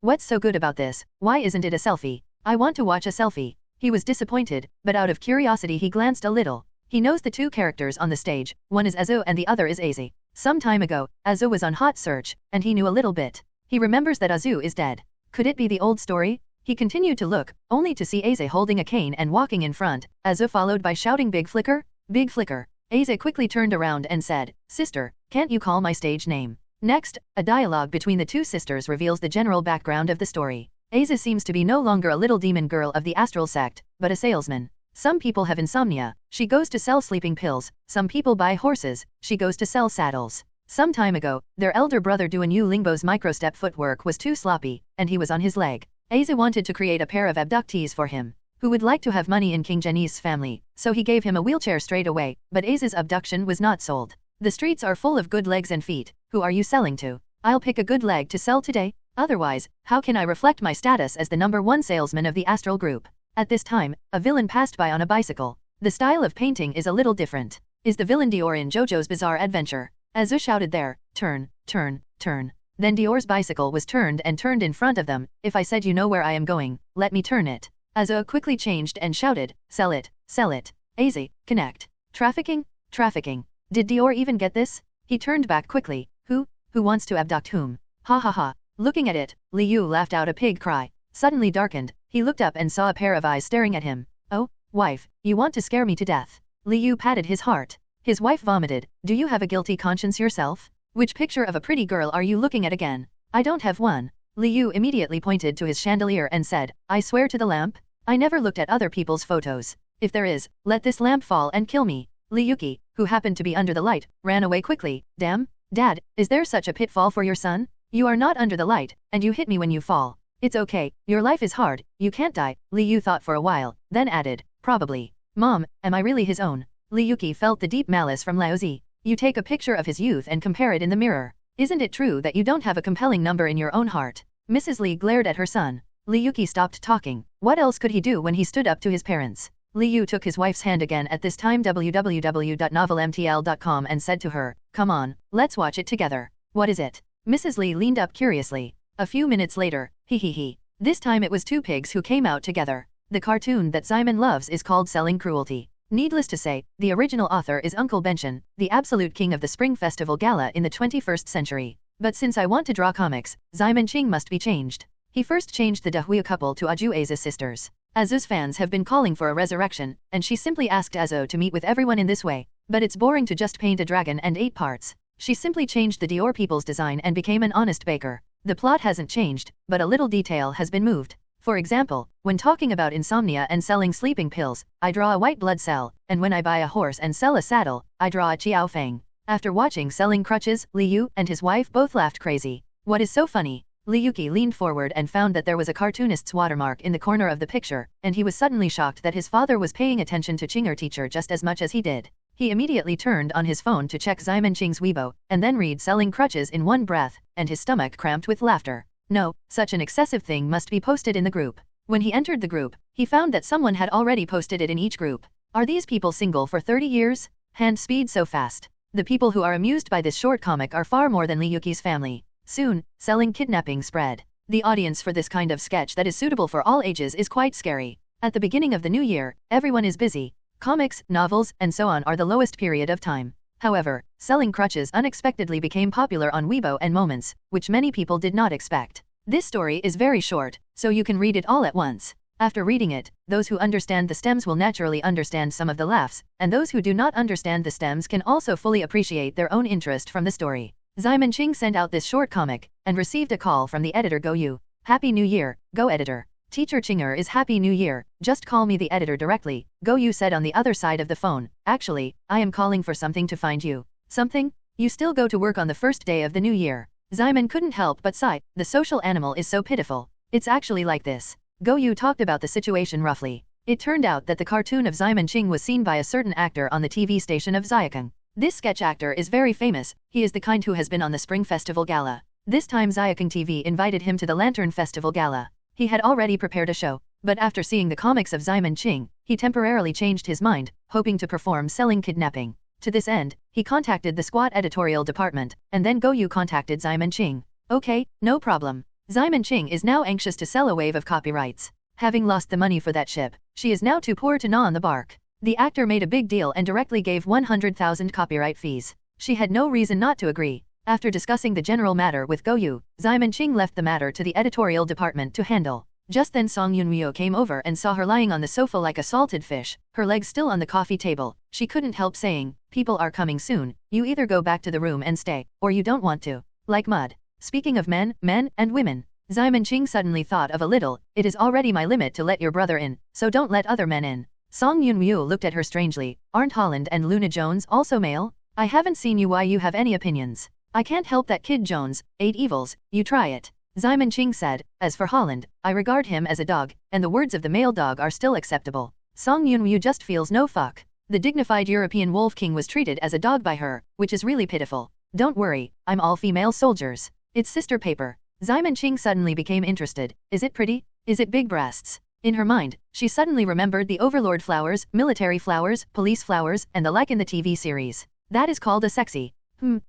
What's so good about this? Why isn't it a selfie? I want to watch a selfie. He was disappointed, but out of curiosity he glanced a little. He knows the 2 characters on the stage, one is Azu and the other is Aze. Some time ago, Azu was on hot search, and he knew a little bit. He remembers that Azu is dead. Could it be the old story? He continued to look, only to see Aze holding a cane and walking in front, Azu followed by shouting Big Flicker? Big Flicker. Aze quickly turned around and said, "Sister, can't you call my stage name?" Next, a dialogue between the 2 sisters reveals the general background of the story. Aze seems to be no longer a little demon girl of the astral sect, but a salesman. Some people have insomnia, she goes to sell sleeping pills, some people buy horses, she goes to sell saddles. Some time ago, their elder brother Duan Yu Lingbo's microstep footwork was too sloppy, and he was on his leg. Aze wanted to create a pair of abductees for him, who would like to have money in King Jenny's family, so he gave him a wheelchair straight away, but Aze's abduction was not sold. The streets are full of good legs and feet, who are you selling to? I'll pick a good leg to sell today, otherwise, how can I reflect my status as the #1 salesman of the astral group? At this time, a villain passed by on a bicycle. The style of painting is a little different. Is the villain Dior in JoJo's Bizarre Adventure? Azu shouted there, turn, turn, turn. Then Dior's bicycle was turned and turned in front of them. If I said you know where I am going, let me turn it. Azu quickly changed and shouted, sell it, sell it. Aze, connect. Trafficking? Trafficking. Did Dior even get this? He turned back quickly. Who wants to abduct whom? Ha ha ha. Looking at it, Li Yu laughed out a pig cry. Suddenly darkened, he looked up and saw a pair of eyes staring at him. Oh, wife, you want to scare me to death. Li Yu patted his heart. His wife vomited. Do you have a guilty conscience yourself? Which picture of a pretty girl are you looking at again? I don't have one. Li Yu immediately pointed to his chandelier and said, I swear to the lamp, I never looked at other people's photos. If there is, let this lamp fall and kill me. Li Yuki, who happened to be under the light, ran away quickly. Damn, Dad, is there such a pitfall for your son? You are not under the light, and you hit me when you fall. It's okay, your life is hard, you can't die. Li Yu thought for a while, then added, probably. Mom, am I really his own? Li Yuki felt the deep malice from Lao Zi. You take a picture of his youth and compare it in the mirror. Isn't it true that you don't have a compelling number in your own heart? Mrs. Li glared at her son. Li Yuki stopped talking. What else could he do when he stood up to his parents? Li Yu took his wife's hand again, at this time www.novelmtl.com, and said to her, come on, let's watch it together. What is it? Mrs. Li leaned up curiously. A few minutes later, he. This time it was 2 pigs who came out together. The cartoon that Simon loves is called Selling Cruelty. Needless to say, the original author is Uncle Benchen, the absolute king of the Spring Festival Gala in the 21st century. But since I want to draw comics, Simon Ching must be changed. He first changed the Dahuya couple to Aju Aza's sisters. Azu's fans have been calling for a resurrection, and she simply asked Azu to meet with everyone in this way. But it's boring to just paint a dragon and 8 parts. She simply changed the Dior people's design and became an honest baker. The plot hasn't changed, but a little detail has been moved. For example, when talking about insomnia and selling sleeping pills, I draw a white blood cell, and when I buy a horse and sell a saddle, I draw a Qiao Fang. After watching Selling Crutches, Li Yu and his wife both laughed crazy. What is so funny? Li Yuki leaned forward and found that there was a cartoonist's watermark in the corner of the picture, and he was suddenly shocked that his father was paying attention to Chinger teacher just as much as he did. He immediately turned on his phone to check Simon Ching's Weibo, and then read Selling Crutches in one breath, and his stomach cramped with laughter. No, such an excessive thing must be posted in the group. When he entered the group, he found that someone had already posted it in each group. Are these people single for 30 years? Hand speed so fast. The people who are amused by this short comic are far more than Li Yuki's family. Soon, selling kidnapping spread. The audience for this kind of sketch that is suitable for all ages is quite scary. At the beginning of the new year, everyone is busy. Comics, novels, and so on are the lowest period of time. However, Selling Crutches unexpectedly became popular on Weibo and Moments, which many people did not expect. This story is very short, so you can read it all at once. After reading it, those who understand the stems will naturally understand some of the laughs, and those who do not understand the stems can also fully appreciate their own interest from the story. Simon Ching sent out this short comic, and received a call from the editor Go Yu. Happy New Year, Go editor. Teacher Chinger is Happy New Year, just call me the editor directly, Go Yu said on the other side of the phone. Actually, I am calling for something to find you. Something? You still go to work on the first day of the new year. Simon couldn't help but sigh, the social animal is so pitiful. It's actually like this. Go Yu talked about the situation roughly. It turned out that the cartoon of Simon Ching was seen by a certain actor on the TV station of Xiakeng. This sketch actor is very famous, he is the kind who has been on the Spring Festival Gala. This time Xiakeng TV invited him to the Lantern Festival Gala. He had already prepared a show, but after seeing the comics of Simon Ching, he temporarily changed his mind, hoping to perform selling kidnapping. To this end, he contacted the squad editorial department, and then Go Yu contacted Simon Ching. Okay, no problem. Simon Ching is now anxious to sell a wave of copyrights. Having lost the money for that ship, she is now too poor to gnaw on the bark. The actor made a big deal and directly gave 100,000 copyright fees. She had no reason not to agree. After discussing the general matter with Go Yu, Simon Ching left the matter to the editorial department to handle. Just then Song Yunmyo came over and saw her lying on the sofa like a salted fish, her legs still on the coffee table. She couldn't help saying, people are coming soon, you either go back to the room and stay, or you don't want to. Like mud. Speaking of men and women, Simon Ching suddenly thought of a little, it is already my limit to let your brother in, so don't let other men in. Song Yunmyo looked at her strangely, aren't Holland and Luna Jones also male? I haven't seen you why you have any opinions. I can't help that kid Jones, 8 evils, you try it. Simon Ching said, as for Holland, I regard him as a dog, and the words of the male dog are still acceptable. Song Yunmyo just feels no fuck. The dignified European Wolf King was treated as a dog by her, which is really pitiful. Don't worry, I'm all female soldiers. It's sister paper. Simon Ching suddenly became interested. Is it pretty? Is it big breasts? In her mind, she suddenly remembered the overlord flowers, military flowers, police flowers, and the like in the TV series. That is called a sexy.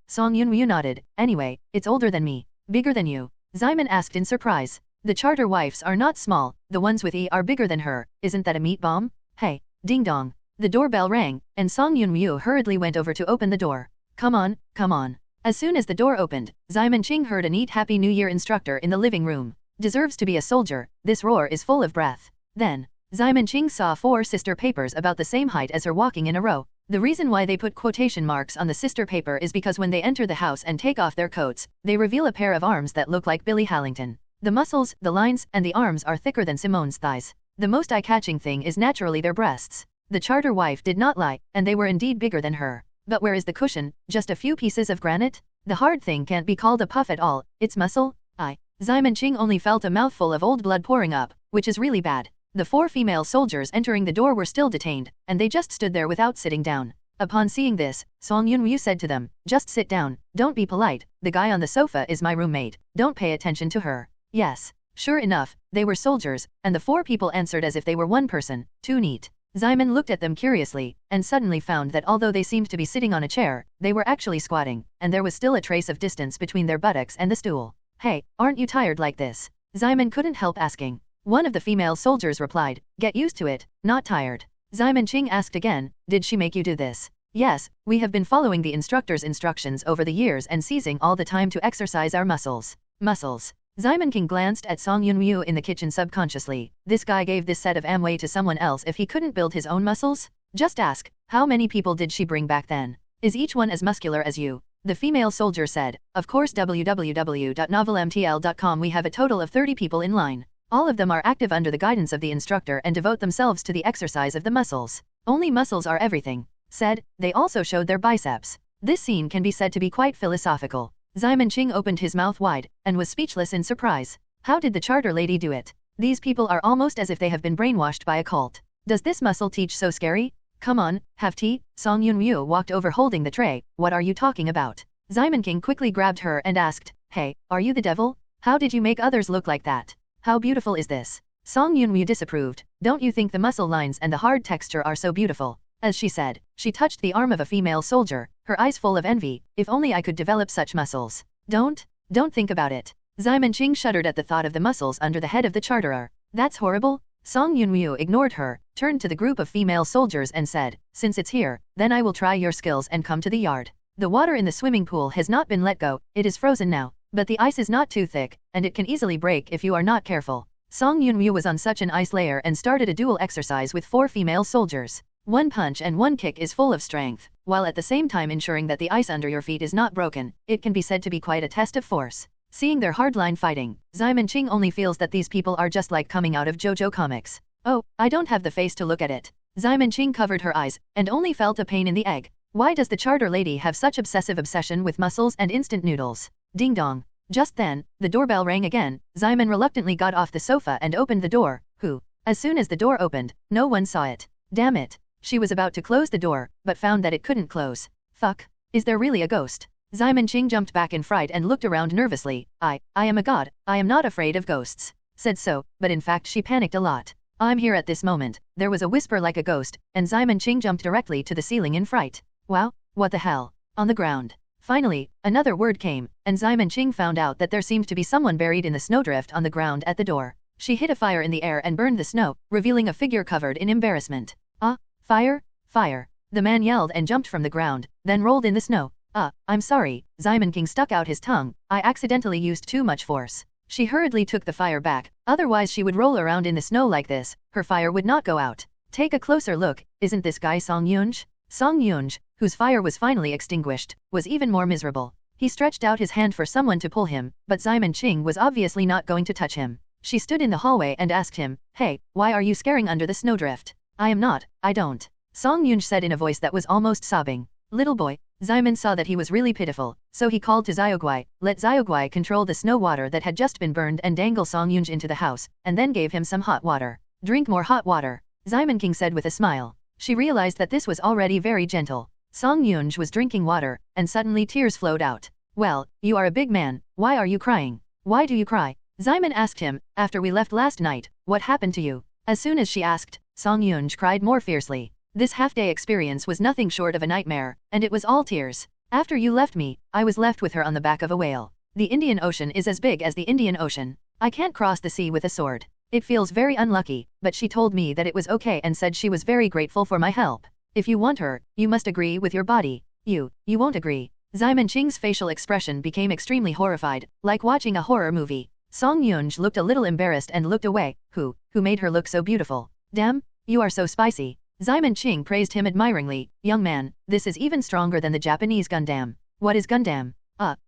Song Yunmyo nodded. Anyway, it's older than me. Bigger than you? Simon asked in surprise. The charter wives are not small, the ones with E are bigger than her. Isn't that a meat bomb? Hey, ding dong. The doorbell rang, and Song Yunmyo hurriedly went over to open the door. Come on, come on. As soon as the door opened, Simon Ching heard a neat Happy New Year instructor in the living room. Deserves to be a soldier, this roar is full of breath. Then, Simon Ching saw 4 sister papers about the same height as her walking in a row. The reason why they put quotation marks on the sister paper is because when they enter the house and take off their coats, they reveal a pair of arms that look like Billy Hallington. The muscles, the lines, and the arms are thicker than Simone's thighs. The most eye-catching thing is naturally their breasts. The charter wife did not lie, and they were indeed bigger than her. But where is the cushion? Just a few pieces of granite? The hard thing can't be called a puff at all, it's muscle? Simon Ching only felt a mouthful of old blood pouring up, which is really bad. The 4 female soldiers entering the door were still detained, and they just stood there without sitting down. Upon seeing this, Song Yunmyo said to them, just sit down, don't be polite, the guy on the sofa is my roommate, don't pay attention to her. Yes. Sure enough, they were soldiers, and the 4 people answered as if they were one person. Too neat. Simon looked at them curiously, and suddenly found that although they seemed to be sitting on a chair, they were actually squatting, and there was still a trace of distance between their buttocks and the stool. Hey, aren't you tired like this? Simon couldn't help asking. One of the female soldiers replied, get used to it, not tired. Simon Ching asked again, did she make you do this? Yes, we have been following the instructor's instructions over the years and seizing all the time to exercise our muscles. Muscles. Simon King glanced at Song Yunmyo in the kitchen subconsciously. This guy gave this set of Amway to someone else if he couldn't build his own muscles? Just ask, how many people did she bring back then? Is each one as muscular as you? The female soldier said, of course www.novelmtl.com we have a total of 30 people in line. All of them are active under the guidance of the instructor and devote themselves to the exercise of the muscles. Only muscles are everything. Said, they also showed their biceps. This scene can be said to be quite philosophical. Simon Ching opened his mouth wide, and was speechless in surprise. How did the charter lady do it? These people are almost as if they have been brainwashed by a cult. Does this muscle teach so scary? Come on, have tea? Song Yunmyo walked over holding the tray. What are you talking about? Simon King quickly grabbed her and asked, hey, are you the devil? How did you make others look like that? How beautiful is this? Song Yunmyo disapproved. Don't you think the muscle lines and the hard texture are so beautiful? As she said, she touched the arm of a female soldier, her eyes full of envy. If only I could develop such muscles. Don't think about it. Simon Ching shuddered at the thought of the muscles under the head of the charterer. That's horrible. Song Yunmyo ignored her, turned to the group of female soldiers and said, since it's here, then I will try your skills and come to the yard. The water in the swimming pool has not been let go, it is frozen now, but the ice is not too thick, and it can easily break if you are not careful. Song Yunmyo was on such an ice layer and started a dual exercise with 4 female soldiers. One punch and one kick is full of strength, while at the same time ensuring that the ice under your feet is not broken. It can be said to be quite a test of force. Seeing their hardline fighting, Simon Ching only feels that these people are just like coming out of JoJo comics. Oh, I don't have the face to look at it. Simon Ching covered her eyes, and only felt a pain in the egg. Why does the charter lady have such obsession with muscles and instant noodles? Ding dong. Just then, the doorbell rang again. Simon reluctantly got off the sofa and opened the door. As soon as the door opened, no one saw it. Damn it. She was about to close the door, but found that it couldn't close. Fuck. Is there really a ghost? Simon Ching jumped back in fright and looked around nervously. I am a god. I am not afraid of ghosts. Said so, but in fact she panicked a lot. I'm here at this moment. There was a whisper like a ghost, and Simon Ching jumped directly to the ceiling in fright. Wow, what the hell? On the ground. Finally, another word came, and Simon Ching found out that there seemed to be someone buried in the snowdrift on the ground at the door. She hit a fire in the air and burned the snow, revealing a figure covered in embarrassment. Fire! Fire! The man yelled and jumped from the ground, then rolled in the snow. I'm sorry. Simon King stuck out his tongue. I accidentally used too much force. She hurriedly took the fire back, otherwise she would roll around in the snow like this. Her fire would not go out. Take a closer look. Isn't this guy Song Yunj? Song Yunj, whose fire was finally extinguished, was even more miserable. He stretched out his hand for someone to pull him, but Simon Ching was obviously not going to touch him. She stood in the hallway and asked him, "Hey, why are you scaring under the snowdrift?" "I am not, I don't." Song Yunj said in a voice that was almost sobbing. "Little boy." Simon saw that he was really pitiful, so he called to Xiaoguai, let Xiaoguai control the snow water that had just been burned and dangle Song Yunj into the house, and then gave him some hot water. "Drink more hot water," Simon King said with a smile. She realized that this was already very gentle. Song Yunj was drinking water, and suddenly tears flowed out. "Well, you are a big man, why are you crying? Why do you cry?" Simon asked him, "After we left last night, what happened to you?" As soon as she asked, Song Yunj cried more fiercely. This half-day experience was nothing short of a nightmare, and it was all tears. "After you left me, I was left with her on the back of a whale. The Indian Ocean is as big as the Indian Ocean. I can't cross the sea with a sword. It feels very unlucky, but she told me that it was okay and said she was very grateful for my help. If you want her, you must agree with your body. You won't agree." Simon Ching's facial expression became extremely horrified, like watching a horror movie. Song Yunj looked a little embarrassed and looked away. Who made her look so beautiful? "Damn, you are so spicy." Simon Ching praised him admiringly. "Young man, this is even stronger than the Japanese Gundam." "What is Gundam?"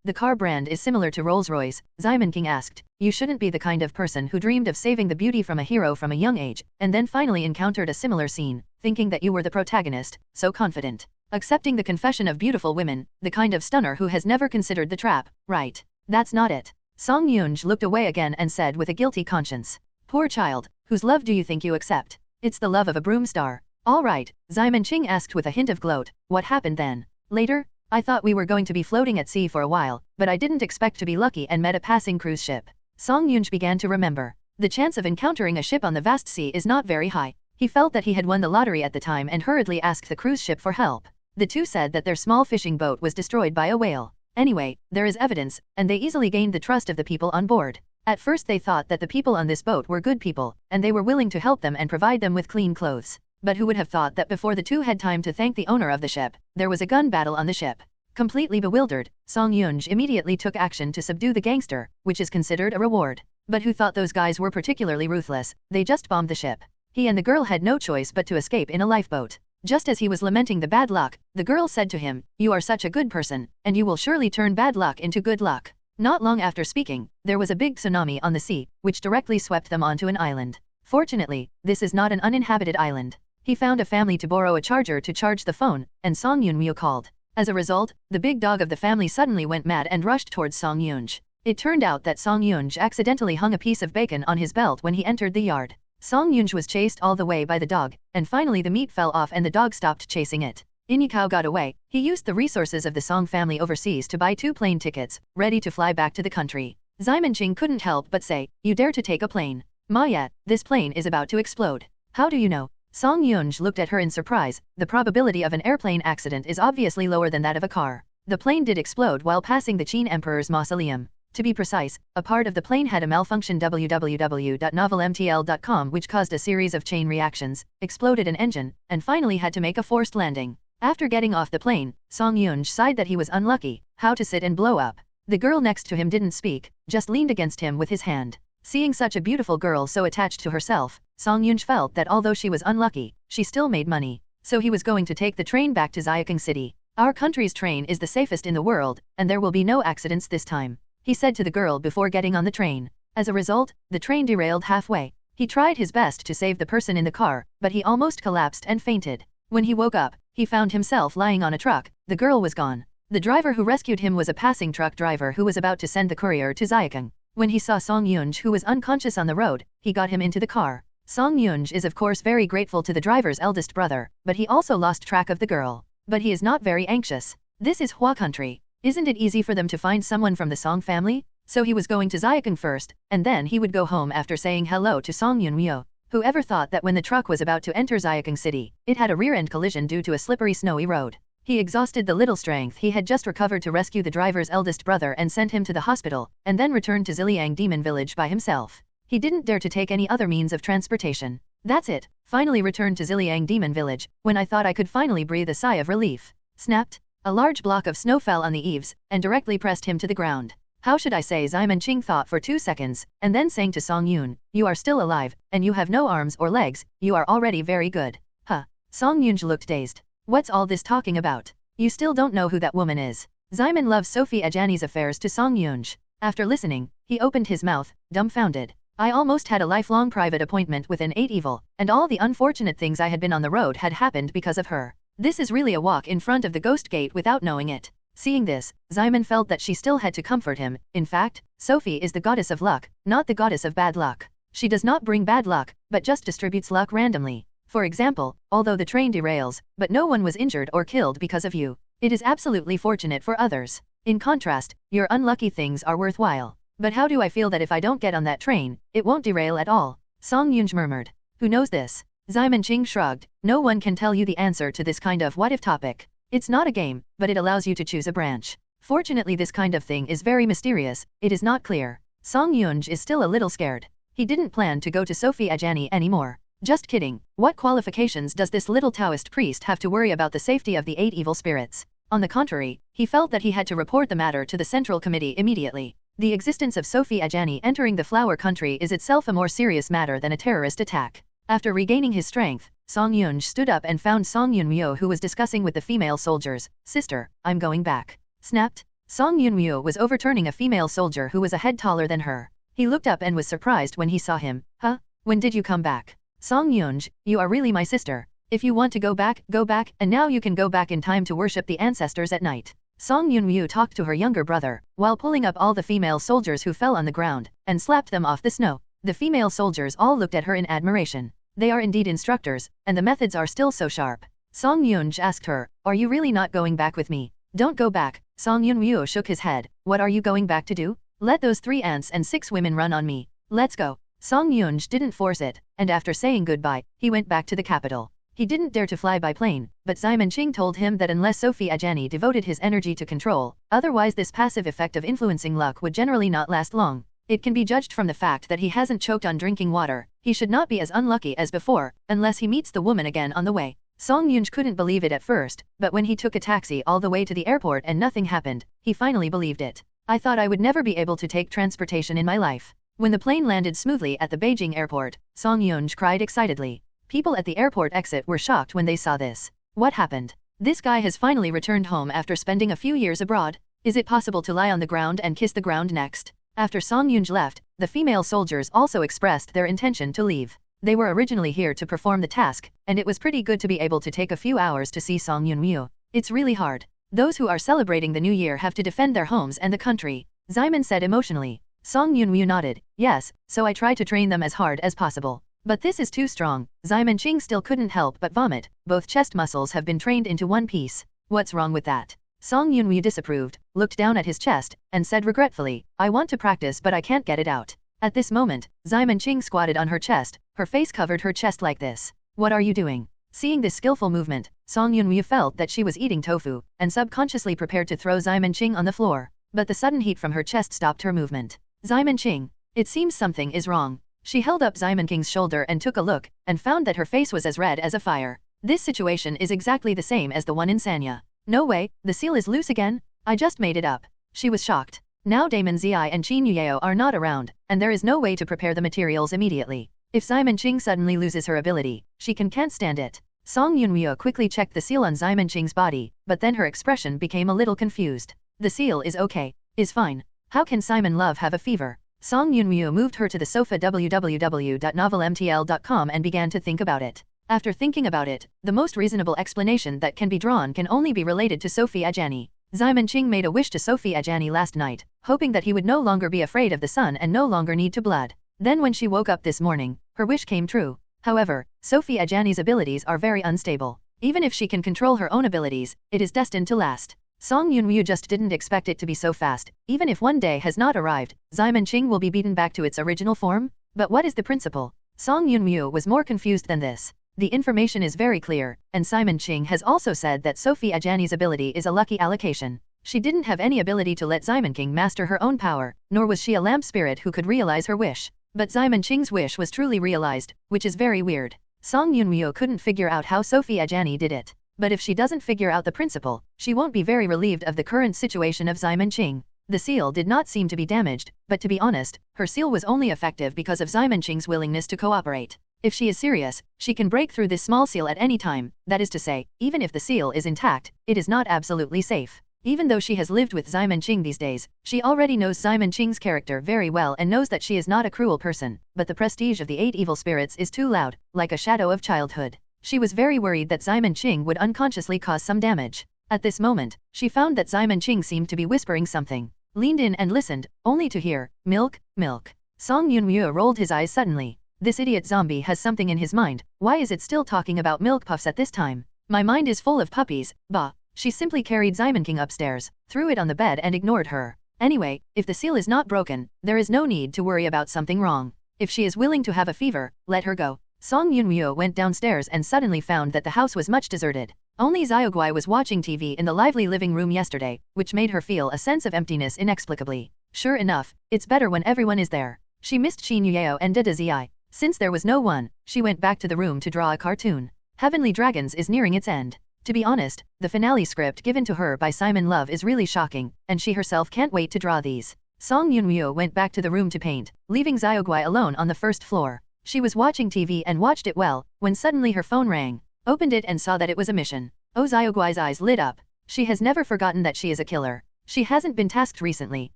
The car brand is similar to Rolls-Royce," Simon King asked. "You shouldn't be the kind of person who dreamed of saving the beauty from a hero from a young age, and then finally encountered a similar scene, thinking that you were the protagonist, so confident. Accepting the confession of beautiful women, the kind of stunner who has never considered the trap, right? That's not it." Song Yunj looked away again and said with a guilty conscience. "Poor child, whose love do you think you accept? It's the love of a broom star." "All right," Simon Ching asked with a hint of gloat. "What happened then?" "Later, I thought we were going to be floating at sea for a while, but I didn't expect to be lucky and met a passing cruise ship." Song Yunj began to remember. The chance of encountering a ship on the vast sea is not very high. He felt that he had won the lottery at the time and hurriedly asked the cruise ship for help. The two said that their small fishing boat was destroyed by a whale. Anyway, there is evidence, and they easily gained the trust of the people on board. At first they thought that the people on this boat were good people, and they were willing to help them and provide them with clean clothes. But who would have thought that before the two had time to thank the owner of the ship, there was a gun battle on the ship. Completely bewildered, Song Yunj immediately took action to subdue the gangster, which is considered a reward. But who thought those guys were particularly ruthless? They just bombed the ship. He and the girl had no choice but to escape in a lifeboat. Just as he was lamenting the bad luck, the girl said to him, "You are such a good person, and you will surely turn bad luck into good luck." Not long after speaking, there was a big tsunami on the sea, which directly swept them onto an island. Fortunately, this is not an uninhabited island. He found a family to borrow a charger to charge the phone, and Song Yunmyo called. As a result, the big dog of the family suddenly went mad and rushed towards Song Yunj. It turned out that Song Yunj accidentally hung a piece of bacon on his belt when he entered the yard. Song Yunj was chased all the way by the dog, and finally the meat fell off and the dog stopped chasing it. Inikao got away. He used the resources of the Song family overseas to buy 2 plane tickets, ready to fly back to the country. Simon Ching couldn't help but say, "You dare to take a plane? Ma yet, this plane is about to explode." "How do you know?" Song Yunj looked at her in surprise. The probability of an airplane accident is obviously lower than that of a car. The plane did explode while passing the Qin Emperor's mausoleum. To be precise, a part of the plane had a malfunction www.novelmtl.com which caused a series of chain reactions, exploded an engine, and finally had to make a forced landing. After getting off the plane, Song Yunj sighed that he was unlucky. How to sit and blow up. The girl next to him didn't speak, just leaned against him with his hand. Seeing such a beautiful girl so attached to herself, Song Yunj felt that although she was unlucky, she still made money. so he was going to take the train back to Xiaking City. Our country's train is the safest in the world, and there will be no accidents this time, he said to the girl before getting on the train. As a result, the train derailed halfway. He tried his best to save the person in the car, but he almost collapsed and fainted. When he woke up, he found himself lying on a truck. The girl was gone. The driver who rescued him was a passing truck driver who was about to send the courier to Xiaking. When he saw Song Yunj, who was unconscious on the road, he got him into the car. Song Yunj is of course very grateful to the driver's eldest brother, but he also lost track of the girl. But he is not very anxious. This is Hua country. Isn't it easy for them to find someone from the Song family? So he was going to Xiaking first, and then he would go home after saying hello to Song Yunmyo. Whoever thought that when the truck was about to enter Xiaking City, it had a rear-end collision due to a slippery snowy road. He exhausted the little strength he had just recovered to rescue the driver's eldest brother and sent him to the hospital, and then returned to Ziliang Demon Village by himself. He didn't dare to take any other means of transportation. That's it. Finally returned to Ziliang Demon Village, when I thought I could finally breathe a sigh of relief. Snapped. A large block of snow fell on the eaves, and directly pressed him to the ground. How should I say? Xiamen Qing thought for 2 seconds, and then saying to Song Yun, you are still alive, and you have no arms or legs, you are already very good. Huh. Song Yunj looked dazed. What's all this talking about? You still don't know who that woman is. Xiamen loves Sophie Ajani's affairs to Song Yunj. After listening, he opened his mouth, dumbfounded. I almost had a lifelong private appointment with an 8 evil, and all the unfortunate things I had been on the road had happened because of her. This is really a walk in front of the ghost gate without knowing it. Seeing this, Xiamen felt that she still had to comfort him. In fact, Sophie is the goddess of luck, not the goddess of bad luck. She does not bring bad luck, but just distributes luck randomly. For example, although the train derails, but no one was injured or killed because of you. It is absolutely fortunate for others. In contrast, your unlucky things are worthwhile. But how do I feel that if I don't get on that train, it won't derail at all? Song Yunj murmured. Who knows this? Xiamen Qing shrugged. No one can tell you the answer to this kind of what-if topic. It's not a game, but it allows you to choose a branch. Fortunately, this kind of thing is very mysterious, it is not clear. Song Yunj is still a little scared. He didn't plan to go to Sophie Ajani anymore. Just kidding. What qualifications does this little Taoist priest have to worry about the safety of the 8 evil spirits? On the contrary, he felt that he had to report the matter to the Central Committee immediately. The existence of Sophie Ajani entering the Flower Country is itself a more serious matter than a terrorist attack. After regaining his strength, Song Yunj stood up and found Song Yunmyo, who was discussing with the female soldiers. Sister, I'm going back. Snapped. Song Yunmyo was overturning a female soldier who was a head taller than her. He looked up and was surprised when he saw him. Huh? When did you come back? Song Yunj, you are really my sister. If you want to go back, and now you can go back in time to worship the ancestors at night. Song Yunmyo talked to her younger brother, while pulling up all the female soldiers who fell on the ground, and slapped them off the snow. The female soldiers all looked at her in admiration. They are indeed instructors, and the methods are still so sharp. Song Yunj asked her, are you really not going back with me? Don't go back. Song Yunmyo shook his head. What are you going back to do? Let those 3 ants and 6 women run on me. Let's go. Song Yunj didn't force it, and after saying goodbye, he went back to the capital. He didn't dare to fly by plane, but Xiamen Qing told him that unless Sophie Ajani devoted his energy to control, otherwise this passive effect of influencing luck would generally not last long. It can be judged from the fact that he hasn't choked on drinking water. He should not be as unlucky as before, unless he meets the woman again on the way. Song Yunj couldn't believe it at first, but when he took a taxi all the way to the airport and nothing happened, he finally believed it. I thought I would never be able to take transportation in my life. When the plane landed smoothly at the Beijing airport, Song Yunj cried excitedly. People at the airport exit were shocked when they saw this. What happened? This guy has finally returned home after spending a few years abroad. Is it possible to lie on the ground and kiss the ground next? After Song Yunj left, the female soldiers also expressed their intention to leave. They were originally here to perform the task, and it was pretty good to be able to take a few hours to see Song Yunmyo. It's really hard. Those who are celebrating the new year have to defend their homes and the country, Xiamen said emotionally. Song Yunmyo nodded. Yes, so I try to train them as hard as possible. But this is too strong. Xiamen Qing still couldn't help but vomit. Both chest muscles have been trained into one piece. What's wrong with that? Song Yunmyo disapproved, looked down at his chest, and said regretfully, I want to practice but I can't get it out. At this moment, Xiamen Qing squatted on her chest, her face covered her chest like this. What are you doing? Seeing this skillful movement, Song Yunmyo felt that she was eating tofu, and subconsciously prepared to throw Xiamen Qing on the floor. But the sudden heat from her chest stopped her movement. Xiamen Qing. It seems something is wrong. She held up Xiamen Qing's shoulder and took a look, and found that her face was as red as a fire. This situation is exactly the same as the one in Sanya. No way, the seal is loose again? I just made it up. She was shocked. Now Damon Zi and Qin Yuyao are not around, and there is no way to prepare the materials immediately. If Xiamen Qing suddenly loses her ability, she can't stand it. Song Yunmyo quickly checked the seal on Simon Ching's body, but then her expression became a little confused. The seal is okay. Is fine. How can Simon Love have a fever? Song Yunmyo moved her to the sofa www.novelmtl.com and began to think about it. After thinking about it, the most reasonable explanation that can be drawn can only be related to Sophie Ajani. Simon Ching made a wish to Sophie Ajani last night, hoping that he would no longer be afraid of the sun and no longer need to blood. Then when she woke up this morning, her wish came true. However, Sophie Ajani's abilities are very unstable. Even if she can control her own abilities, it is destined to last. Song Yunmyo just didn't expect it to be so fast. Even if one day has not arrived, Simon Ching will be beaten back to its original form? But what is the principle? Song Yunmyo was more confused than this. The information is very clear, and Simon Ching has also said that Sophie Ajani's ability is a lucky allocation. She didn't have any ability to let Simon King master her own power, nor was she a lamp spirit who could realize her wish. But Simon Ching's wish was truly realized, which is very weird. Song Yunmyo couldn't figure out how Sophie Ajani did it. But if she doesn't figure out the principle, she won't be very relieved of the current situation of Simon Ching. The seal did not seem to be damaged, but to be honest, her seal was only effective because of Simon Ching's willingness to cooperate. If she is serious, she can break through this small seal at any time, that is to say, even if the seal is intact, it is not absolutely safe. Even though she has lived with Simon Ching these days, she already knows Simon Ching's character very well and knows that she is not a cruel person, but the prestige of the 8 evil spirits is too loud, like a shadow of childhood. She was very worried that Simon Ching would unconsciously cause some damage. At this moment, she found that Simon Ching seemed to be whispering something. Leaned in and listened, only to hear, "Milk, milk." Song Yunmyo rolled his eyes suddenly. This idiot zombie has something in his mind. Why is it still talking about milk puffs at this time? My mind is full of puppies, bah. She simply carried Simon King upstairs, threw it on the bed and ignored her. Anyway, if the seal is not broken, there is no need to worry about something wrong. If she is willing to have a fever, let her go. Song Yunmyo went downstairs and suddenly found that the house was much deserted. Only Xiaogui was watching TV in the lively living room yesterday, which made her feel a sense of emptiness inexplicably. Sure enough, it's better when everyone is there. She missed Qin Yuyao and Dida Zi. Since there was no one, she went back to the room to draw a cartoon. Heavenly Dragons is nearing its end. To be honest, the finale script given to her by Simon Love is really shocking, and she herself can't wait to draw these. Song Yunmyo went back to the room to paint, leaving Xiaogui alone on the first floor. She was watching TV and watched it well, when suddenly her phone rang. Opened it and saw that it was a mission. Oh, Xiaogui's eyes lit up. She has never forgotten that she is a killer. She hasn't been tasked recently,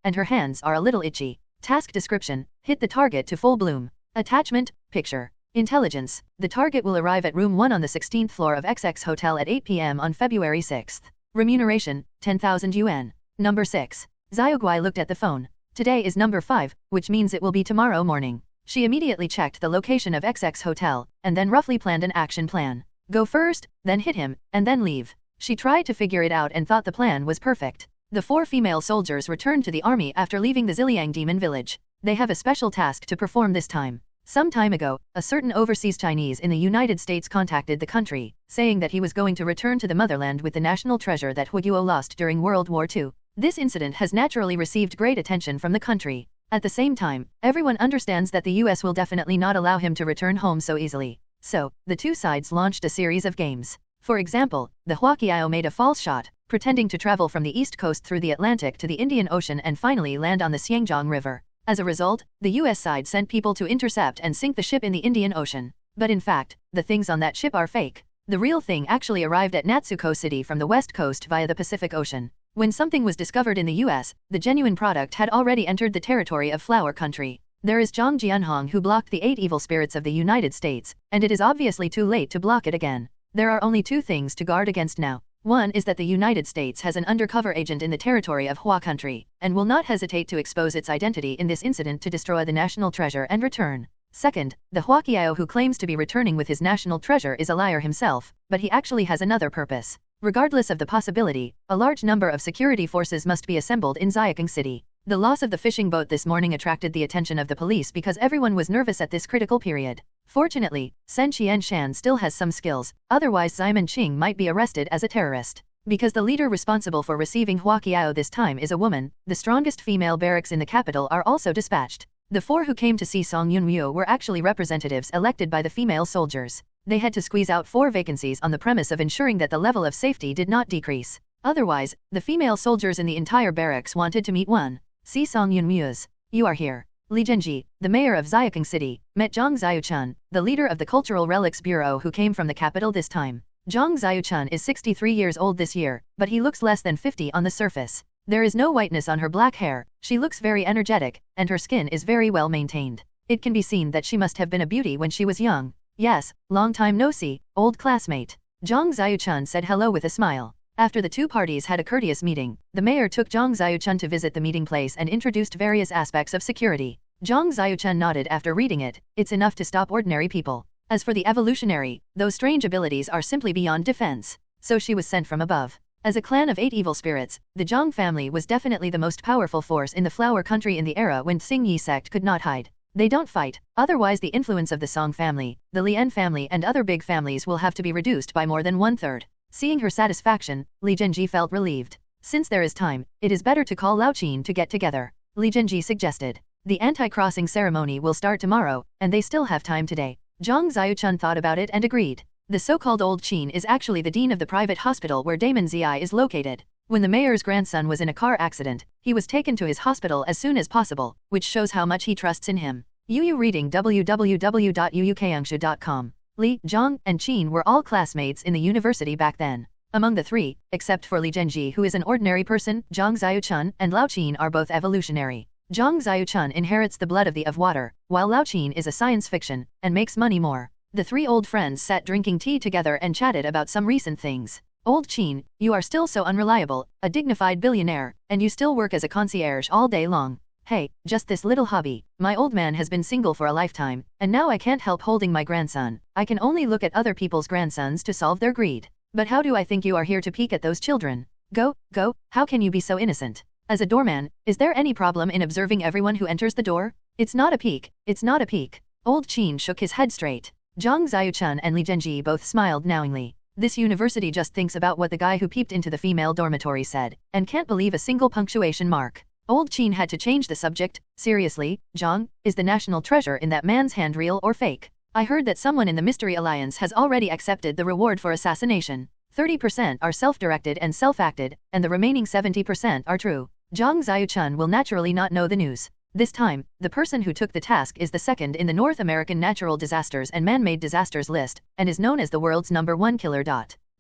and her hands are a little itchy. Task description: hit the target to full bloom. Attachment: picture. Intelligence: the target will arrive at room 1 on the 16th floor of XX Hotel at 8 p.m. on February 6th. Remuneration: 10,000 yuan. Number 6. Xiaogui looked at the phone. Today is number 5, which means it will be tomorrow morning. She immediately checked the location of XX Hotel, and then roughly planned an action plan. Go first, then hit him, and then leave. She tried to figure it out and thought the plan was perfect. The 4 female soldiers returned to the army after leaving the Ziliang demon village. They have a special task to perform this time. Some time ago, a certain overseas Chinese in the United States contacted the country, saying that he was going to return to the motherland with the national treasure that Huiguo lost during World War II. This incident has naturally received great attention from the country. At the same time, everyone understands that the US will definitely not allow him to return home so easily. So, the two sides launched a series of games. For example, the Huaqiao made a false shot, pretending to travel from the east coast through the Atlantic to the Indian Ocean and finally land on the Xiangjiang River. As a result, the US side sent people to intercept and sink the ship in the Indian Ocean. But in fact, the things on that ship are fake. The real thing actually arrived at Natsuko City from the west coast via the Pacific Ocean. When something was discovered in the US, the genuine product had already entered the territory of Flower Country. There is Zhang Jianhong who blocked the 8 evil spirits of the United States, and it is obviously too late to block it again. There are only 2 things to guard against now. One is that the United States has an undercover agent in the territory of Hua Country, and will not hesitate to expose its identity in this incident to destroy the national treasure and return. Second, the Huaqiao who claims to be returning with his national treasure is a liar himself, but he actually has another purpose. Regardless of the possibility, a large number of security forces must be assembled in Xiaking City. The loss of the fishing boat this morning attracted the attention of the police because everyone was nervous at this critical period. Fortunately, Sen Qianshan still has some skills, otherwise Simon Ching might be arrested as a terrorist. Because the leader responsible for receiving Huaqiao this time is a woman, the strongest female barracks in the capital are also dispatched. The 4 who came to see Song Yunmyo were actually representatives elected by the female soldiers. They had to squeeze out 4 vacancies on the premise of ensuring that the level of safety did not decrease. Otherwise, the female soldiers in the entire barracks wanted to meet one. See Song Yunmyo's. You are here. Li Zhenji, the mayor of Xiaoking City, met Zhang Xiaochun, the leader of the Cultural Relics Bureau who came from the capital this time. Zhang Xiaochun is 63 years old this year, but he looks less than 50 on the surface. There is no whiteness on her black hair, she looks very energetic, and her skin is very well maintained. It can be seen that she must have been a beauty when she was young. Yes, long time no see, old classmate. Zhang Xiaochun said hello with a smile. After the two parties had a courteous meeting, the mayor took Zhang Xiaochun to visit the meeting place and introduced various aspects of security. Zhang Xiaochun nodded after reading it. It's enough to stop ordinary people. As for the evolutionary, those strange abilities are simply beyond defense. So she was sent from above. As a clan of 8 evil spirits, the Zhang family was definitely the most powerful force in the Flower Country in the era when Xingyi sect could not hide. They don't fight, otherwise the influence of the Song family, the Lian family and other big families will have to be reduced by more than 1/3. Seeing her satisfaction, Li Zhenji felt relieved. Since there is time, it is better to call Lao Qin to get together. Li Zhenji suggested. The anti-crossing ceremony will start tomorrow, and they still have time today. Zhang Xiaochun thought about it and agreed. The so-called Old Qin is actually the dean of the private hospital where Damon Zi is located. When the mayor's grandson was in a car accident, he was taken to his hospital as soon as possible, which shows how much he trusts in him. Yu reading www.uukangshu.com. Li, Zhang, and Qin were all classmates in the university back then. Among the three, except for Li Zhenji who is an ordinary person, Zhang Xiaochun and Lao Qin are both evolutionary. Zhang Xiaochun inherits the blood of water, while Lao Qin is a science fiction, and makes money more. The three old friends sat drinking tea together and chatted about some recent things. Old Qin, you are still so unreliable, a dignified billionaire, and you still work as a concierge all day long. Hey, just this little hobby. My old man has been single for a lifetime, and now I can't help holding my grandson. I can only look at other people's grandsons to solve their greed. But how do I think you are here to peek at those children? Go, how can you be so innocent? As a doorman, is there any problem in observing everyone who enters the door? It's not a peek, it's not a peek. Old Qin shook his head straight. Zhang Xiaochun and Li Zhenji both smiled knowingly. This university just thinks about what the guy who peeped into the female dormitory said, and can't believe a single punctuation mark. Old Qin had to change the subject. Seriously, Zhang, is the national treasure in that man's hand real or fake? I heard that someone in the Mystery Alliance has already accepted the reward for assassination. 30% are self-directed and self-acted, and the remaining 70% are true. Zhang Xiaochun will naturally not know the news. This time, the person who took the task is the second in the North American Natural Disasters and Man-Made Disasters list, and is known as the world's #1 killer.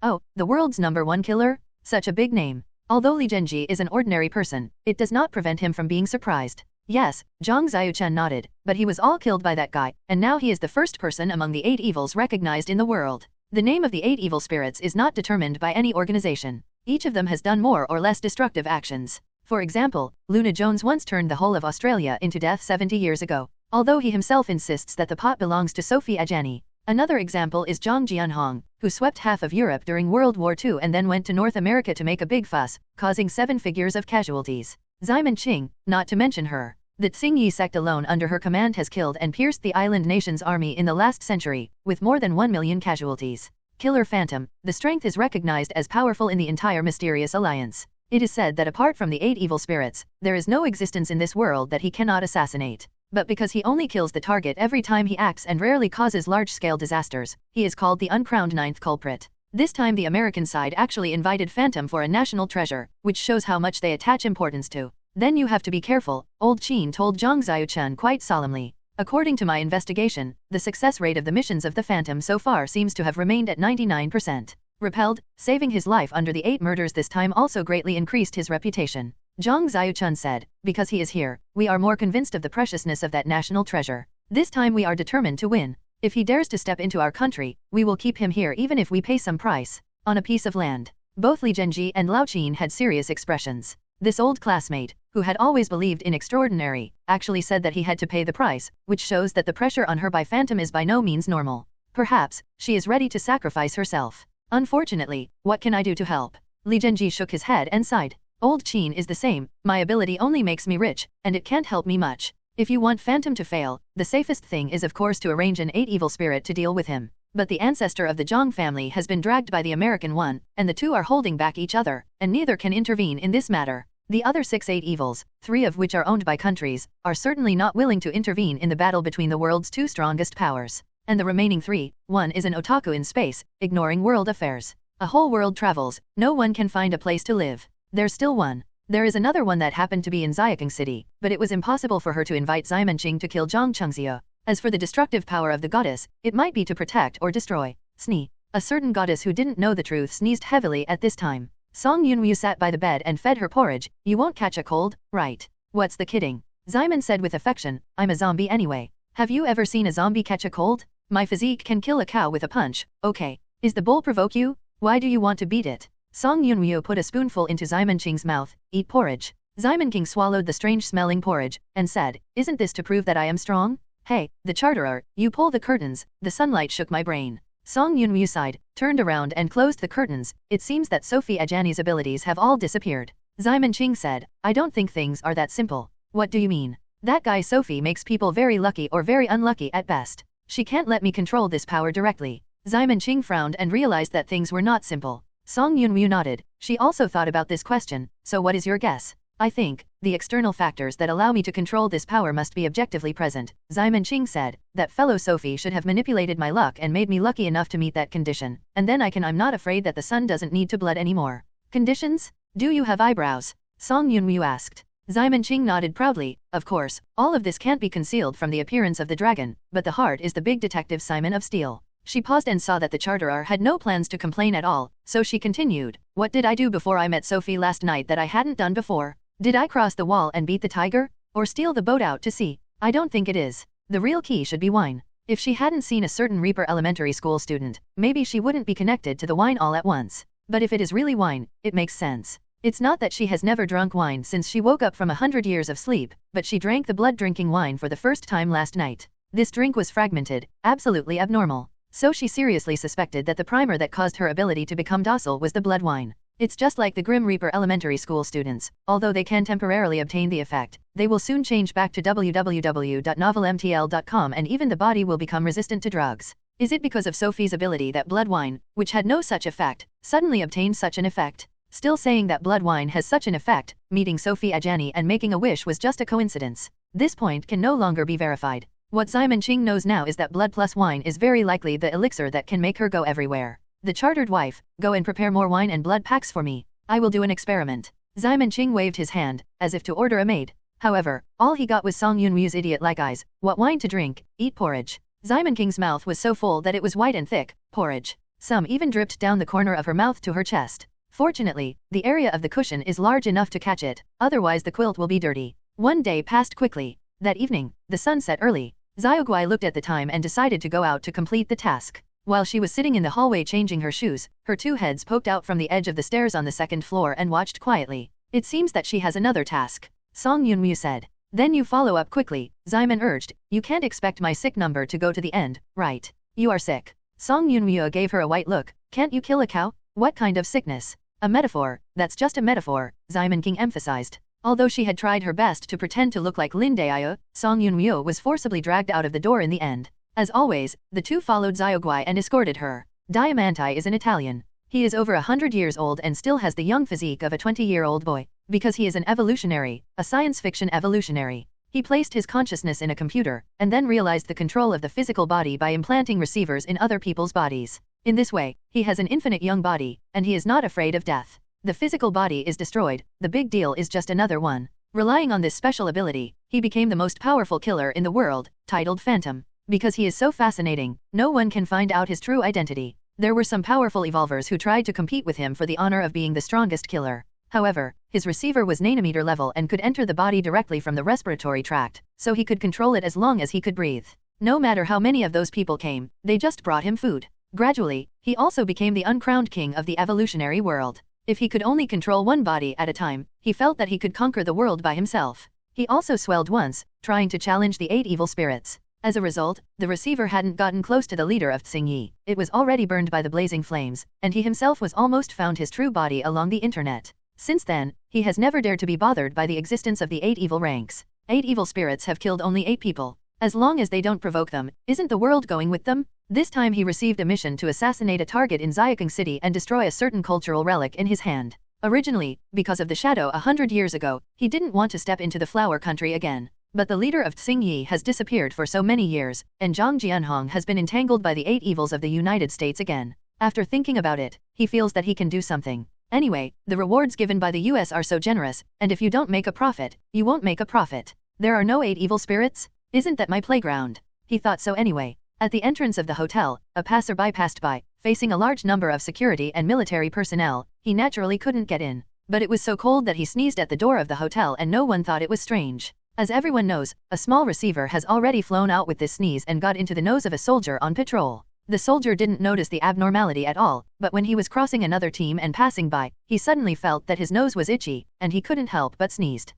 Oh, the world's #1 killer? Such a big name. Although Li Zhenji is an ordinary person, it does not prevent him from being surprised. Yes, Zhang Xiaochun nodded, but he was all killed by that guy, and now he is the first person among the 8 evils recognized in the world. The name of the 8 evil spirits is not determined by any organization. Each of them has done more or less destructive actions. For example, Luna Jones once turned the whole of Australia into death 70 years ago, although he himself insists that the pot belongs to Sophie Ajani. Another example is Zhang Jianhong, who swept half of Europe during World War II and then went to North America to make a big fuss, causing 7 figures of casualties. Ximen Qing, not to mention her. The Xingyi sect alone under her command has killed and pierced the island nation's army in the last century, with more than 1 million casualties. Killer Phantom, the strength is recognized as powerful in the entire mysterious alliance. It is said that apart from the 8 evil spirits, there is no existence in this world that he cannot assassinate. But because he only kills the target every time he acts and rarely causes large-scale disasters, he is called the uncrowned 9th culprit. This time the American side actually invited Phantom for a national treasure, which shows how much they attach importance to. Then you have to be careful, Old Qin told Zhang Xiaochun quite solemnly. According to my investigation, the success rate of the missions of the Phantom so far seems to have remained at 99%. Repelled, saving his life under the 8 murders this time also greatly increased his reputation. Zhang Xiaochun said, because he is here, we are more convinced of the preciousness of that national treasure. This time we are determined to win. If he dares to step into our country, we will keep him here even if we pay some price. On a piece of land. Both Li Zhenji and Lao Qin had serious expressions. This old classmate, who had always believed in extraordinary, actually said that he had to pay the price, which shows that the pressure on her by Phantom is by no means normal. Perhaps, she is ready to sacrifice herself. Unfortunately, what can I do to help? Li Zhenji shook his head and sighed. Old Qin is the same, my ability only makes me rich, and it can't help me much. If you want Phantom to fail, the safest thing is of course to arrange an 8 evil spirit to deal with him. But the ancestor of the Zhang family has been dragged by the American one, and the two are holding back each other, and neither can intervene in this matter. The other 6 8 evils, 3 of which are owned by countries, are certainly not willing to intervene in the battle between the world's 2 strongest powers. And the remaining 3, 1 is an otaku in space, ignoring world affairs. A whole world travels, no one can find a place to live. There's still one. There is another one that happened to be in Xiaking City, but it was impossible for her to invite Xiamen Qing to kill Zhang Chengxia. As for the destructive power of the goddess, it might be to protect or destroy. Snee. A certain goddess who didn't know the truth sneezed heavily at this time. Song Yunwu sat by the bed and fed her porridge. You won't catch a cold, right? What's the kidding? Xiamen said with affection, I'm a zombie anyway. Have you ever seen a zombie catch a cold? My physique can kill a cow with a punch, okay. Is the bull provoke you? Why do you want to beat it? Song Yunwu put a spoonful into Xiamen Qing's mouth. Eat porridge. Xiamen Qing swallowed the strange-smelling porridge, and said, isn't this to prove that I am strong? Hey, the charterer, you pull the curtains. The sunlight shook my brain. Song Yunwu sighed, turned around and closed the curtains. It seems that Sophie Ajani's abilities have all disappeared. Xiamen Qing said, I don't think things are that simple. What do you mean? That guy Sophie makes people very lucky or very unlucky at best. She can't let me control this power directly. Xiamen Qing frowned and realized that things were not simple. Song Yunwu nodded. She also thought about this question, so what is your guess? I think, the external factors that allow me to control this power must be objectively present. Xiamen Qing said, that fellow Sophie should have manipulated my luck and made me lucky enough to meet that condition, and then I'm not afraid that the sun doesn't need to blood anymore. Conditions? Do you have eyebrows? Song Yunwu asked. Xiamen Qing nodded proudly. Of course, all of this can't be concealed from the appearance of the dragon, but the heart is the big detective Simon of Steel. She paused and saw that the charterer had no plans to complain at all, so she continued. What did I do before I met Sophie last night that I hadn't done before? Did I cross the wall and beat the tiger? Or steal the boat out to sea? I don't think it is. The real key should be wine. If she hadn't seen a certain Reaper elementary school student, maybe she wouldn't be connected to the wine all at once. But if it is really wine, it makes sense. It's not that she has never drunk wine since she woke up from 100 years of sleep, but she drank the blood-drinking wine for the first time last night. This drink was fragmented, absolutely abnormal. So she seriously suspected that the primer that caused her ability to become docile was the blood wine. It's just like the Grim Reaper elementary school students. Although they can temporarily obtain the effect, they will soon change back to www.novelmtl.com and even the body will become resistant to drugs. Is it because of Sophie's ability that blood wine, which had no such effect, suddenly obtained such an effect? Still saying that blood wine has such an effect, meeting Sophie Ajani and making a wish was just a coincidence. This point can no longer be verified. What Xiamen Qing knows now is that blood plus wine is very likely the elixir that can make her go everywhere. The chartered wife, go and prepare more wine and blood packs for me. I will do an experiment. Xiamen Qing waved his hand, as if to order a maid. However, all he got was Song Yunwu's idiot-like eyes. What wine to drink? Eat porridge. Xiamen Qing's mouth was so full that it was white and thick. Porridge. Some even dripped down the corner of her mouth to her chest. Fortunately, the area of the cushion is large enough to catch it, otherwise the quilt will be dirty. One day passed quickly. That evening, the sun set early. Xiaoguai looked at the time and decided to go out to complete the task. While she was sitting in the hallway changing her shoes, her two heads poked out from the edge of the stairs on the second floor and watched quietly. It seems that she has another task. Song Yunwu said. Then you follow up quickly, Xiamen urged. You can't expect my sick number to go to the end, right? You are sick. Song Yunwu gave her a white look. Can't you kill a cow? What kind of sickness? A metaphor, that's just a metaphor, Xiamen Qing emphasized. Although she had tried her best to pretend to look like Lin Daya, Song Yunwu was forcibly dragged out of the door in the end. As always, the two followed Xiaoguai and escorted her. Diamante is an Italian. He is over 100 years old and still has the young physique of a 20-year-old boy, because he is an evolutionary, a science fiction evolutionary. He placed his consciousness in a computer, and then realized the control of the physical body by implanting receivers in other people's bodies. In this way, he has an infinite young body, and he is not afraid of death. The physical body is destroyed, the big deal is just another one. Relying on this special ability, he became the most powerful killer in the world, titled Phantom. Because he is so fascinating, no one can find out his true identity. There were some powerful evolvers who tried to compete with him for the honor of being the strongest killer. However, his receiver was nanometer level and could enter the body directly from the respiratory tract, so he could control it as long as he could breathe. No matter how many of those people came, they just brought him food. Gradually, he also became the uncrowned king of the evolutionary world. If he could only control one body at a time, he felt that he could conquer the world by himself. He also swelled once, trying to challenge the 8 evil spirits. As a result, the receiver hadn't gotten close to the leader of Xingyi. It was already burned by the blazing flames, and he himself was almost found his true body along the internet. Since then, he has never dared to be bothered by the existence of the 8 evil ranks. 8 evil spirits have killed only 8 people. As long as they don't provoke them, isn't the world going with them? This time he received a mission to assassinate a target in Xiaking City and destroy a certain cultural relic in his hand. Originally, because of the shadow 100 years ago, he didn't want to step into the flower country again. But the leader of Xingyi has disappeared for so many years, and Zhang Jianhong has been entangled by the 8 evils of the United States again. After thinking about it, he feels that he can do something. Anyway, the rewards given by the US are so generous, and if you don't make a profit, you won't make a profit. There are no 8 evil spirits? Isn't that my playground? He thought so anyway. At the entrance of the hotel, a passerby passed by, facing a large number of security and military personnel. He naturally couldn't get in. But it was so cold that he sneezed at the door of the hotel and no one thought it was strange. As everyone knows, a small receiver has already flown out with this sneeze and got into the nose of a soldier on patrol. The soldier didn't notice the abnormality at all, but when he was crossing another team and passing by, he suddenly felt that his nose was itchy, and he couldn't help but sneezed.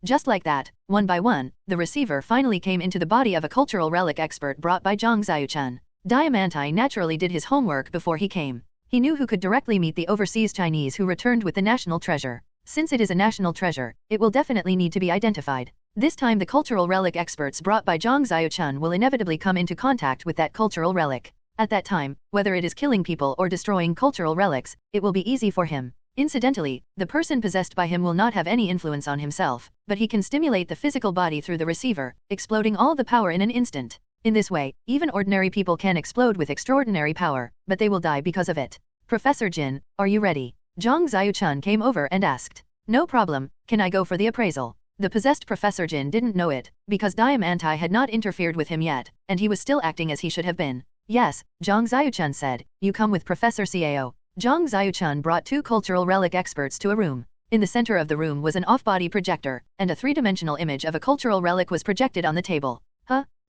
Just like that, one by one, the receiver finally came into the body of a cultural relic expert brought by Zhang Xiaochun. Diamanti naturally did his homework before he came. He knew who could directly meet the overseas Chinese who returned with the national treasure. Since it is a national treasure, it will definitely need to be identified. This time the cultural relic experts brought by Zhang Xiaochun will inevitably come into contact with that cultural relic. At that time, whether it is killing people or destroying cultural relics, it will be easy for him. Incidentally, the person possessed by him will not have any influence on himself, but he can stimulate the physical body through the receiver, exploding all the power in an instant. In this way, even ordinary people can explode with extraordinary power, but they will die because of it. Professor Jin, are you ready? Zhang Xiaochun came over and asked. No problem, can I go for the appraisal? The possessed Professor Jin didn't know it, because Diamanti had not interfered with him yet, and he was still acting as he should have been. Yes, Zhang Xiaochun said, you come with Professor Cao. Zhang Xiaochun brought 2 cultural relic experts to a room. In the center of the room was an off-body projector, and a 3-dimensional image of a cultural relic was projected on the table.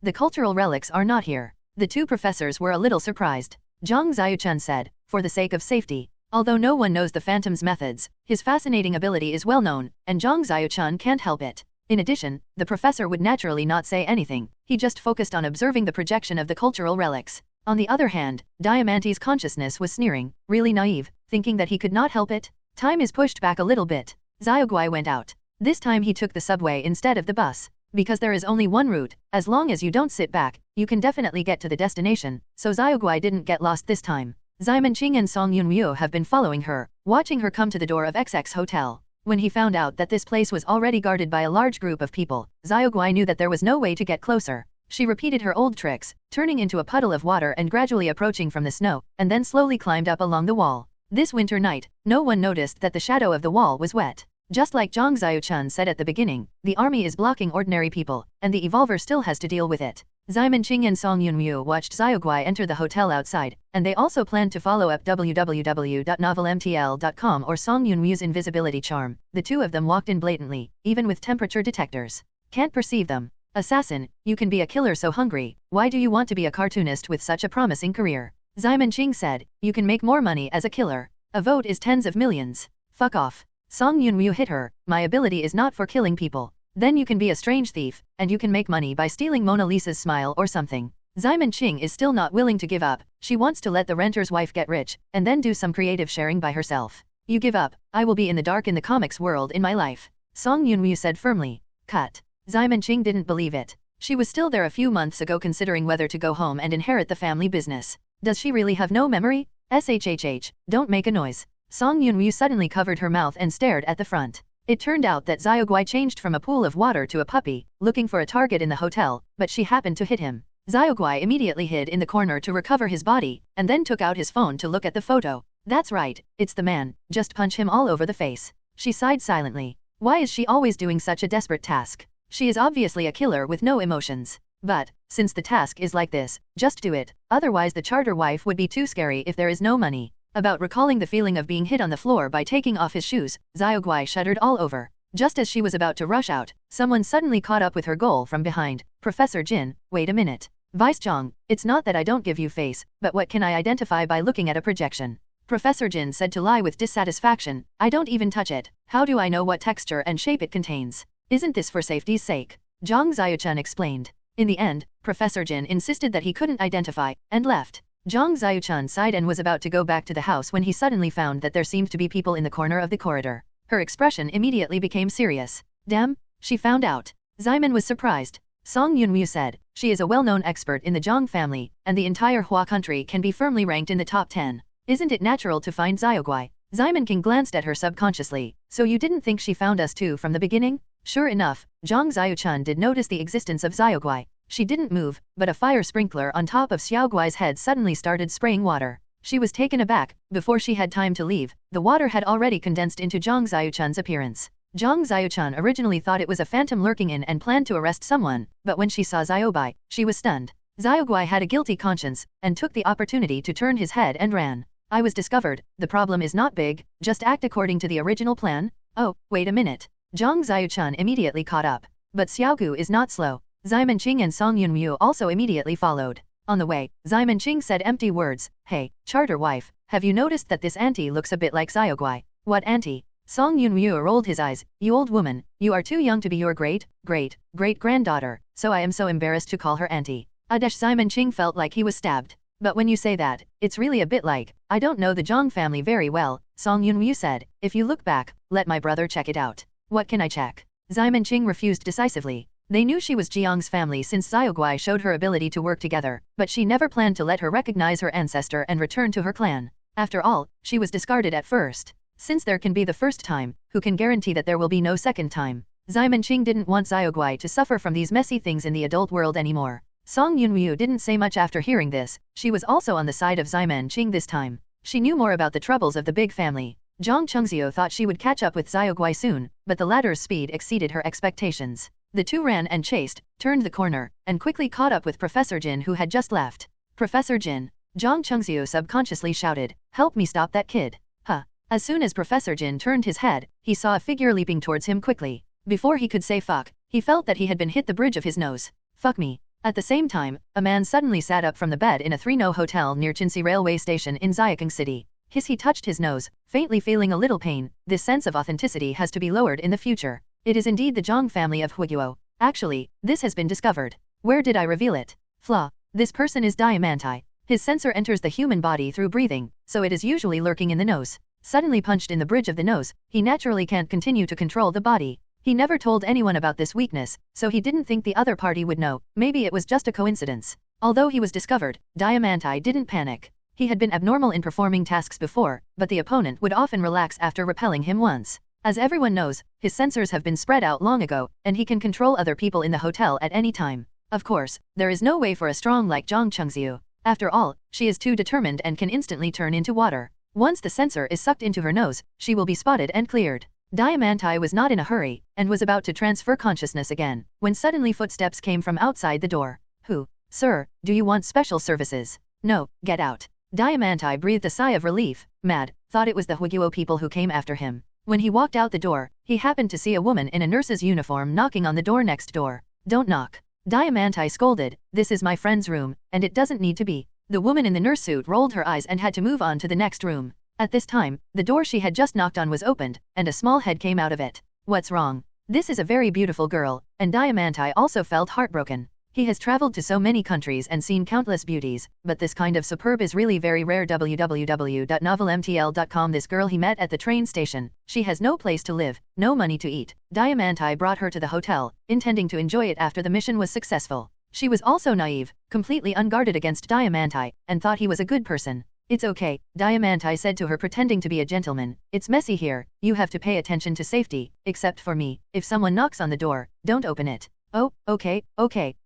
The cultural relics are not here. The 2 professors were a little surprised. Zhang Xiaochun said, for the sake of safety. Although no one knows the Phantom's methods, his fascinating ability is well known, and Zhang Xiaochun can't help it. In addition, the professor would naturally not say anything, he just focused on observing the projection of the cultural relics. On the other hand, Diamanti's consciousness was sneering, really naive, thinking that he could not help it. Time is pushed back a little bit. Xiaoguai went out. This time he took the subway instead of the bus. Because there is only one route, as long as you don't sit back, you can definitely get to the destination, so Xiaoguai didn't get lost this time. Ximon Qing and Song Yunryu have been following her, watching her come to the door of XX Hotel. When he found out that this place was already guarded by a large group of people, Xiaoguai knew that there was no way to get closer. She repeated her old tricks, turning into a puddle of water and gradually approaching from the snow, and then slowly climbed up along the wall. This winter night, no one noticed that the shadow of the wall was wet. Just like Zhang Xiaochun said at the beginning, the army is blocking ordinary people, and the evolver still has to deal with it. Ximon Qing and Song Yunryu watched Xiaoguai enter the hotel outside, and they also planned to follow up www.novelmtl.com or Song Yunryu's invisibility charm. The 2 of them walked in blatantly, even with temperature detectors. Can't perceive them. Assassin, you can be a killer so hungry, why do you want to be a cartoonist with such a promising career? Ximon Qing said, you can make more money as a killer. A vote is tens of millions. Fuck off. Song Yunryu hit her, my ability is not for killing people. Then you can be a strange thief, and you can make money by stealing Mona Lisa's smile or something. Ximon Qing is still not willing to give up, she wants to let the renter's wife get rich, and then do some creative sharing by herself. You give up, I will be in the dark in the comics world in my life. Song Yunryu said firmly. Cut. Ximon Qing didn't believe it. She was still there a few months ago considering whether to go home and inherit the family business. Does she really have no memory? SHHH, don't make a noise. Song Yunryu suddenly covered her mouth and stared at the front. It turned out that Xiaoguai changed from a pool of water to a puppy, looking for a target in the hotel, but she happened to hit him. Xiaoguai immediately hid in the corner to recover his body, and then took out his phone to look at the photo. That's right, it's the man, just punch him all over the face. She sighed silently. Why is she always doing such a desperate task? She is obviously a killer with no emotions. But, since the task is like this, just do it, otherwise the charter wife would be too scary if there is no money. About recalling the feeling of being hit on the floor by taking off his shoes, Xiaoguai shuddered all over. Just as she was about to rush out, someone suddenly caught up with her goal from behind. Professor Jin, wait a minute. Vice Zhang, it's not that I don't give you face, but what can I identify by looking at a projection? Professor Jin said to lie with dissatisfaction, I don't even touch it, how do I know what texture and shape it contains? Isn't this for safety's sake? Zhang Xiaochun explained. In the end, Professor Jin insisted that he couldn't identify, and left. Zhang Xiaochun sighed and was about to go back to the house when he suddenly found that there seemed to be people in the corner of the corridor. Her expression immediately became serious. Damn, she found out. Ximon was surprised. Song Yunryu said, she is a well-known expert in the Zhang family, and the entire Hua country can be firmly ranked in the top 10. Isn't it natural to find Xiaoguai? Ximon King glanced at her subconsciously. So you didn't think she found us too from the beginning? Sure enough, Zhang Xiaochun did notice the existence of Xiaoguai. She didn't move, but a fire sprinkler on top of Xiaoguai's head suddenly started spraying water. She was taken aback. Before she had time to leave, the water had already condensed into Zhang Xiaochun's appearance. Zhang Xiaochun originally thought it was a phantom lurking in and planned to arrest someone, but when she saw Xiaobai, she was stunned. Xiaoguai had a guilty conscience, and took the opportunity to turn his head and ran. I was discovered, the problem is not big, just act according to the original plan? Oh, wait a minute. Zhang Xiaochun immediately caught up. But Xiaogu is not slow. Ximon Qing and Song Yunwu also immediately followed. On the way, Ximon Qing said empty words. Hey, charter wife, have you noticed that this auntie looks a bit like Xiaoguai? What auntie? Song Yunwu rolled his eyes. You old woman, you are too young to be your great-granddaughter, so I am so embarrassed to call her auntie. Ximon Qing felt like he was stabbed. But when you say that, it's really a bit like, I don't know the Zhang family very well, Song Yunwu said. If you look back, let my brother check it out. What can I check? Ximon Qing refused decisively. They knew she was Jiang's family since Xiaoguai showed her ability to work together, but she never planned to let her recognize her ancestor and return to her clan. After all, she was discarded at first. Since there can be the first time, who can guarantee that there will be no second time? Ximon Qing didn't want Xiaoguai to suffer from these messy things in the adult world anymore. Song Yunwu didn't say much after hearing this. She was also on the side of Ximon Qing this time. She knew more about the troubles of the big family. Zhang Chengxiu thought she would catch up with Xiaoguai soon, but the latter's speed exceeded her expectations. The two ran and chased, turned the corner, and quickly caught up with Professor Jin who had just left. Professor Jin. Zhang Chengxiu subconsciously shouted, help me stop that kid. Huh. As soon as Professor Jin turned his head, he saw a figure leaping towards him quickly. Before he could say fuck, he felt that he had been hit the bridge of his nose. Fuck me. At the same time, a man suddenly sat up from the bed in a 3-no hotel near Chinsi railway station in Xiaokang City. He touched his nose, faintly feeling a little pain. This sense of authenticity has to be lowered in the future. It is indeed the Zhang family of Huiguo. Actually, this has been discovered. Where did I reveal it? Flaw. This person is Diamantai. His sensor enters the human body through breathing, so it is usually lurking in the nose. Suddenly punched in the bridge of the nose, he naturally can't continue to control the body. He never told anyone about this weakness, so he didn't think the other party would know. Maybe it was just a coincidence. Although he was discovered, Diamantai didn't panic. He had been abnormal in performing tasks before, but the opponent would often relax after repelling him once. As everyone knows, his sensors have been spread out long ago, and he can control other people in the hotel at any time. Of course, there is no way for a strong like Zhang Chengxiu. After all, she is too determined and can instantly turn into water. Once the sensor is sucked into her nose, she will be spotted and cleared. Diamantai was not in a hurry, and was about to transfer consciousness again, when suddenly footsteps came from outside the door. Who? Sir, do you want special services? No, get out. Diamantai breathed a sigh of relief. Mad, thought it was the Huiguo people who came after him. When he walked out the door, he happened to see a woman in a nurse's uniform knocking on the door next door. Don't knock. Diamantai scolded, this is my friend's room, and it doesn't need to be. The woman in the nurse suit rolled her eyes and had to move on to the next room. At this time, the door she had just knocked on was opened, and a small head came out of it. What's wrong? This is a very beautiful girl, and Diamantai also felt heartbroken. He has traveled to so many countries and seen countless beauties, but this kind of superb is really very rare. www.novelmtl.com. This girl he met at the train station. She has no place to live, no money to eat. Diamantai brought her to the hotel, intending to enjoy it after the mission was successful. She was also naive, completely unguarded against Diamantai, and thought he was a good person. It's okay, Diamantai said to her, pretending to be a gentleman. It's messy here, you have to pay attention to safety, except for me. If someone knocks on the door, don't open it. Oh, okay,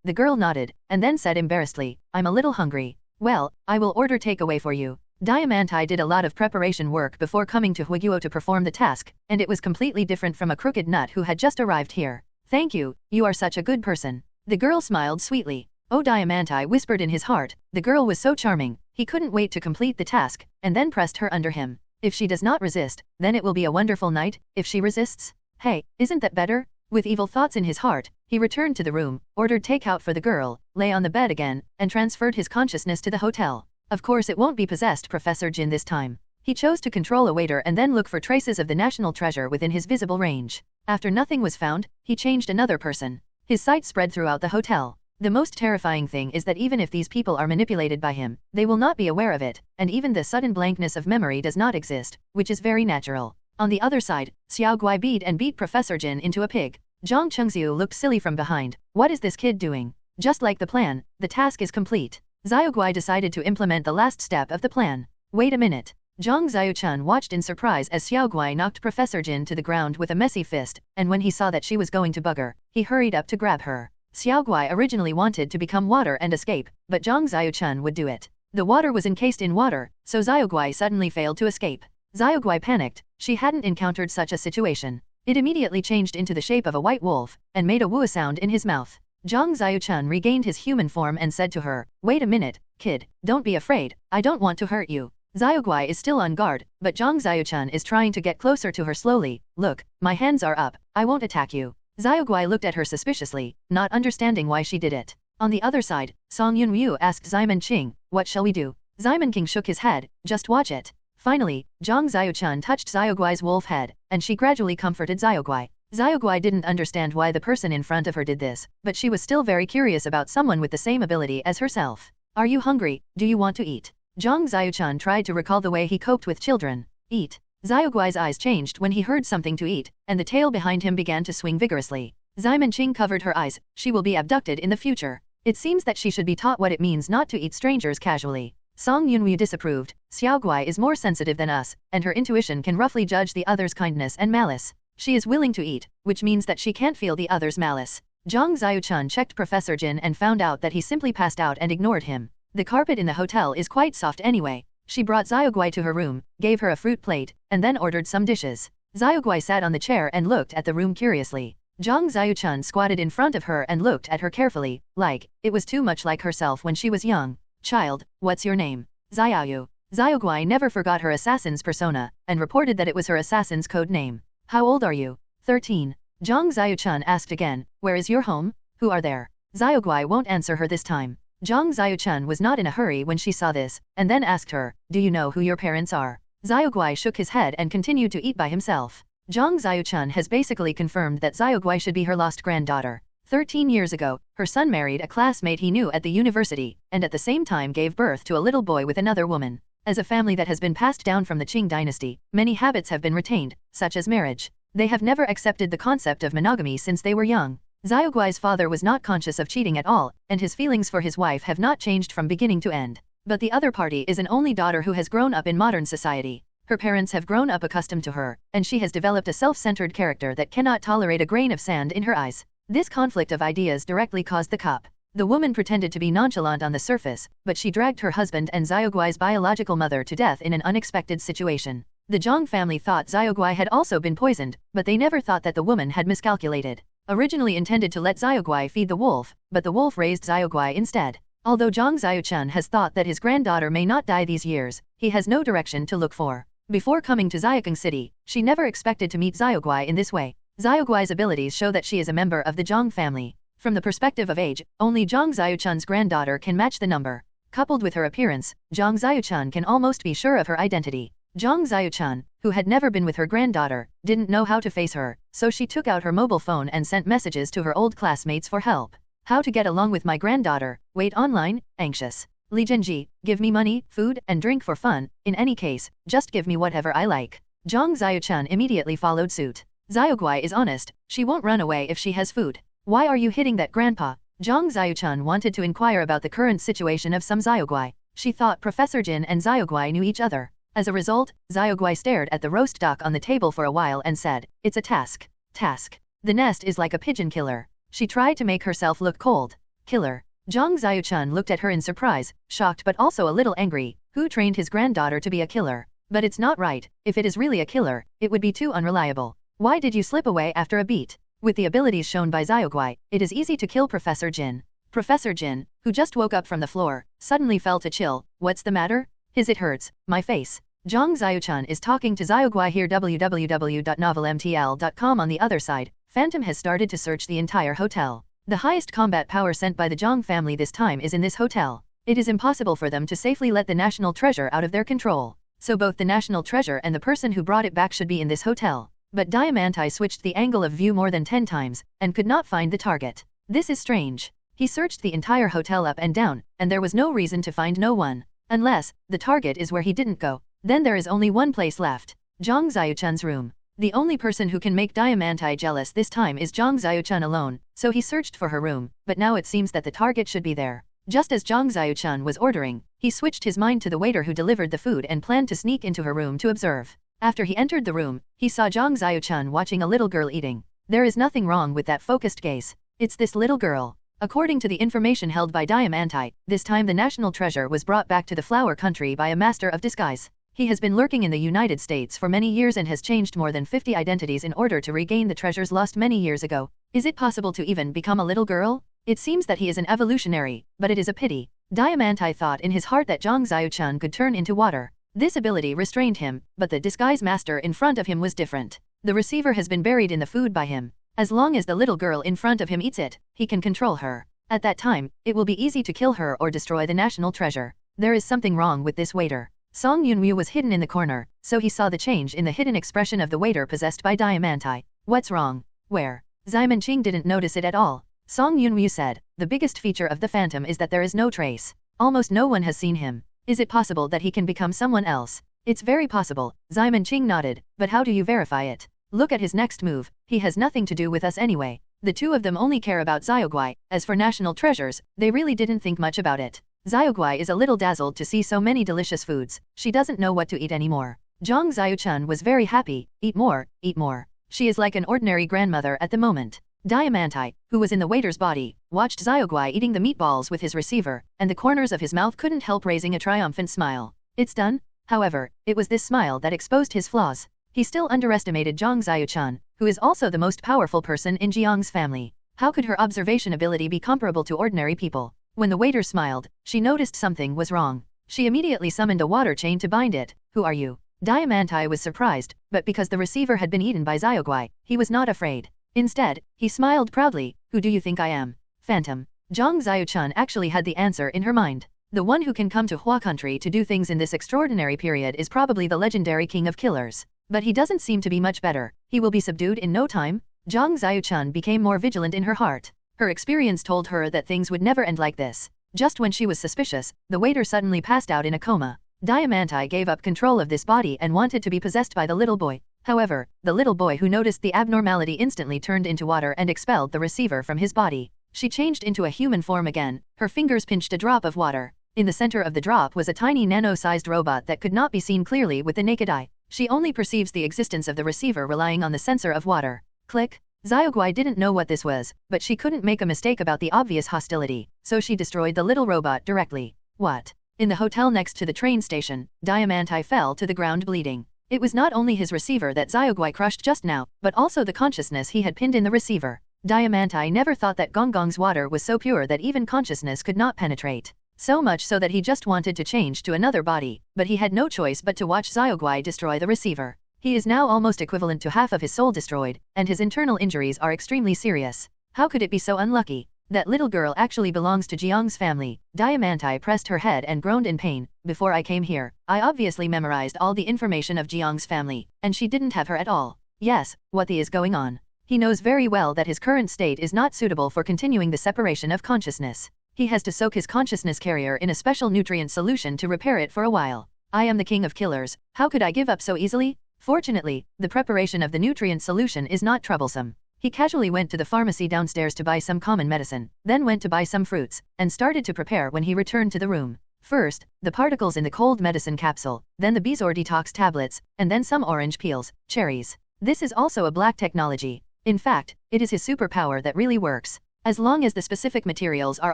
the girl nodded, and then said embarrassedly, I'm a little hungry. Well, I will order takeaway for you. Diamantai did a lot of preparation work before coming to Huiguo to perform the task, and it was completely different from a crooked nut who had just arrived here. Thank you, you are such a good person. The girl smiled sweetly. Oh, Diamantai whispered in his heart, the girl was so charming, he couldn't wait to complete the task, and then pressed her under him. If she does not resist, then it will be a wonderful night. If she resists, hey, isn't that better? With evil thoughts in his heart, he returned to the room, ordered takeout for the girl, lay on the bed again, and transferred his consciousness to the hotel. Of course it won't be possessed Professor Jin this time. He chose to control a waiter and then look for traces of the national treasure within his visible range. After nothing was found, he changed another person. His sight spread throughout the hotel. The most terrifying thing is that even if these people are manipulated by him, they will not be aware of it, and even the sudden blankness of memory does not exist, which is very natural. On the other side, Xiao Guai beat Professor Jin into a pig. Zhang Chengxiu looked silly from behind. What is this kid doing? Just like the plan, the task is complete. Xiao Guai decided to implement the last step of the plan. Wait a minute. Zhang Xiaochun watched in surprise as Xiao Guai knocked Professor Jin to the ground with a messy fist, and when he saw that she was going to bug her, he hurried up to grab her. Xiao Guai originally wanted to become water and escape, but Zhang Xiaochun would do it. The water was encased in water, so Xiaoguai suddenly failed to escape. Xiaoguai panicked. She hadn't encountered such a situation. It immediately changed into the shape of a white wolf, and made a woo sound in his mouth. Zhang Xiaochun regained his human form and said to her, "Wait a minute, kid, don't be afraid, I don't want to hurt you." Xiaoguai is still on guard, but Zhang Xiaochun is trying to get closer to her slowly. "Look, my hands are up, I won't attack you." Xiaoguai looked at her suspiciously, not understanding why she did it. On the other side, Song Yunryu asked Ximon Qing, "What shall we do?" Ximon King shook his head, "Just watch it." Finally, Zhang Xiaochun touched Xiaoguai's wolf head, and she gradually comforted Xiaoguai. Xiaoguai didn't understand why the person in front of her did this, but she was still very curious about someone with the same ability as herself. "Are you hungry? Do you want to eat?" Zhang Xiaochun tried to recall the way he coped with children. "Eat." Xiaoguai's eyes changed when he heard something to eat, and the tail behind him began to swing vigorously. Ximon Qing covered her eyes. She will be abducted in the future. It seems that she should be taught what it means not to eat strangers casually. Song Yunryu disapproved. Xiaoguai is more sensitive than us, and her intuition can roughly judge the other's kindness and malice. She is willing to eat, which means that she can't feel the other's malice. Zhang Xiaochun checked Professor Jin and found out that he simply passed out and ignored him. The carpet in the hotel is quite soft anyway. She brought Xiaoguai to her room, gave her a fruit plate, and then ordered some dishes. Xiaoguai sat on the chair and looked at the room curiously. Zhang Xiaochun squatted in front of her and looked at her carefully, like, it was too much like herself when she was young. "Child, what's your name?" "Xiaoyu." Xiaoguai never forgot her assassin's persona, and reported that it was her assassin's code name. "How old are you?" 13. Zhang Xiaochun asked again, "Where is your home? Who are there?" Xiaoguai won't answer her this time. Zhang Xiaochun was not in a hurry when she saw this, and then asked her, "Do you know who your parents are?" Xiaoguai shook his head and continued to eat by himself. Zhang Xiaochun has basically confirmed that Xiaoguai should be her lost granddaughter. 13 years ago, her son married a classmate he knew at the university, and at the same time gave birth to a little boy with another woman. As a family that has been passed down from the Qing dynasty, many habits have been retained, such as marriage. They have never accepted the concept of monogamy since they were young. Xiaoguai's father was not conscious of cheating at all, and his feelings for his wife have not changed from beginning to end. But the other party is an only daughter who has grown up in modern society. Her parents have grown up accustomed to her, and she has developed a self-centered character that cannot tolerate a grain of sand in her eyes. This conflict of ideas directly caused the cup. The woman pretended to be nonchalant on the surface, but she dragged her husband and Xiaoguai's biological mother to death in an unexpected situation. The Zhang family thought Xiaoguai had also been poisoned, but they never thought that the woman had miscalculated. Originally intended to let Xiaoguai feed the wolf, but the wolf raised Xiaoguai instead. Although Zhang Xiaochun has thought that his granddaughter may not die these years, he has no direction to look for. Before coming to Xiaokang City, she never expected to meet Xiaoguai in this way. Xiaoguai's abilities show that she is a member of the Zhang family. From the perspective of age, only Zhang Xiaochun's granddaughter can match the number. Coupled with her appearance, Zhang Xiaochun can almost be sure of her identity. Zhang Xiaochun, who had never been with her granddaughter, didn't know how to face her, so she took out her mobile phone and sent messages to her old classmates for help. "How to get along with my granddaughter? Wait online, anxious. Li Zhenji, give me money, food, and drink for fun. In any case, just give me whatever I like." Zhang Xiaochun immediately followed suit. Xiaoguai is honest, she won't run away if she has food. "Why are you hitting that grandpa?" Zhang Xiaochun wanted to inquire about the current situation of some Xiaoguai. She thought Professor Jin and Xiaoguai knew each other. As a result, Xiaoguai stared at the roast duck on the table for a while and said, "It's a task. Task. The nest is like a pigeon killer." She tried to make herself look cold. "Killer." Zhang Xiaochun looked at her in surprise, shocked but also a little angry. Who trained his granddaughter to be a killer? But it's not right. If it is really a killer, it would be too unreliable. Why did you slip away after a beat? With the abilities shown by Xiaoguai, it is easy to kill Professor Jin. Professor Jin, who just woke up from the floor, suddenly felt a chill. "What's the matter?" "It hurts, my face." Zhang Xiaochun is talking to Xiaoguai here. www.novelmtl.com. On the other side, Phantom has started to search the entire hotel. The highest combat power sent by the Zhang family this time is in this hotel. It is impossible for them to safely let the national treasure out of their control. So both the national treasure and the person who brought it back should be in this hotel. But Diamantai switched the angle of view more than 10 times, and could not find the target. This is strange. He searched the entire hotel up and down, and there was no reason to find no one. Unless, the target is where he didn't go. Then there is only one place left. Zhang Xiaochun's room. The only person who can make Diamantai jealous this time is Zhang Xiaochun alone, so he searched for her room, but now it seems that the target should be there. Just as Zhang Xiaochun was ordering, he switched his mind to the waiter who delivered the food and planned to sneak into her room to observe. After he entered the room, he saw Zhang Xiaochun watching a little girl eating. There is nothing wrong with that focused gaze. It's this little girl. According to the information held by Diamante, this time the national treasure was brought back to the flower country by a master of disguise. He has been lurking in the United States for many years and has changed more than 50 identities in order to regain the treasures lost many years ago. Is it possible to even become a little girl? It seems that he is an evolutionary, but it is a pity. Diamante thought in his heart that Zhang Xiaochun could turn into water. This ability restrained him, but the disguise master in front of him was different. The receiver has been buried in the food by him. As long as the little girl in front of him eats it, he can control her. At that time, it will be easy to kill her or destroy the national treasure. There is something wrong with this waiter. Song Yunryu was hidden in the corner, so he saw the change in the hidden expression of the waiter possessed by Diamante. What's wrong? Where? Simon Ching didn't notice it at all. Song Yunryu said, the biggest feature of the phantom is that there is no trace. Almost no one has seen him. Is it possible that he can become someone else? It's very possible, Simon Ching nodded, but how do you verify it? Look at his next move, he has nothing to do with us anyway. The two of them only care about Xiaoguai. As for national treasures, they really didn't think much about it. Xiaoguai is a little dazzled to see so many delicious foods, she doesn't know what to eat anymore. Zhang Xiaochun was very happy, eat more, eat more. She is like an ordinary grandmother at the moment. Diamante, who was in the waiter's body, watched Xiaoguai eating the meatballs with his receiver, and the corners of his mouth couldn't help raising a triumphant smile. It's done? However, it was this smile that exposed his flaws. He still underestimated Zhang Xiaochun, who is also the most powerful person in Jiang's family. How could her observation ability be comparable to ordinary people? When the waiter smiled, she noticed something was wrong. She immediately summoned a water chain to bind it. Who are you? Diamante was surprised, but because the receiver had been eaten by Xiaoguai, he was not afraid. Instead, he smiled proudly. Who do you think I am? Phantom. Zhang Xiaochun actually had the answer in her mind. The one who can come to Hua country to do things in this extraordinary period is probably the legendary king of killers. But he doesn't seem to be much better. He will be subdued in no time. Zhang Xiaochun became more vigilant in her heart. Her experience told her that things would never end like this. Just when she was suspicious, the waiter suddenly passed out in a coma. Diamante gave up control of this body and wanted to be possessed by the little boy. However, the little boy who noticed the abnormality instantly turned into water and expelled the receiver from his body. She changed into a human form again. Her fingers pinched a drop of water. In the center of the drop was a tiny nano-sized robot that could not be seen clearly with the naked eye. She only perceives the existence of the receiver relying on the sensor of water. Click. Xiaoguai didn't know what this was, but she couldn't make a mistake about the obvious hostility, so she destroyed the little robot directly. What? In the hotel next to the train station, Diamante fell to the ground bleeding. It was not only his receiver that Xiaoguai crushed just now, but also the consciousness he had pinned in the receiver. Diamante never thought that Gonggong's water was so pure that even consciousness could not penetrate. So much so that he just wanted to change to another body, but he had no choice but to watch Xiaoguai destroy the receiver. He is now almost equivalent to half of his soul destroyed, and his internal injuries are extremely serious. How could it be so unlucky? That little girl actually belongs to Jiang's family. Diamante pressed her head and groaned in pain. Before I came here, I obviously memorized all the information of Jiang's family, and she didn't have her at all. Yes, what the is going on? He knows very well that his current state is not suitable for continuing the separation of consciousness. He has to soak his consciousness carrier in a special nutrient solution to repair it for a while. I am the king of killers. How could I give up so easily? Fortunately, the preparation of the nutrient solution is not troublesome. He casually went to the pharmacy downstairs to buy some common medicine, then went to buy some fruits, and started to prepare when he returned to the room. First, the particles in the cold medicine capsule, then the Bezor detox tablets, and then some orange peels, cherries. This is also a black technology. In fact, it is his superpower that really works. As long as the specific materials are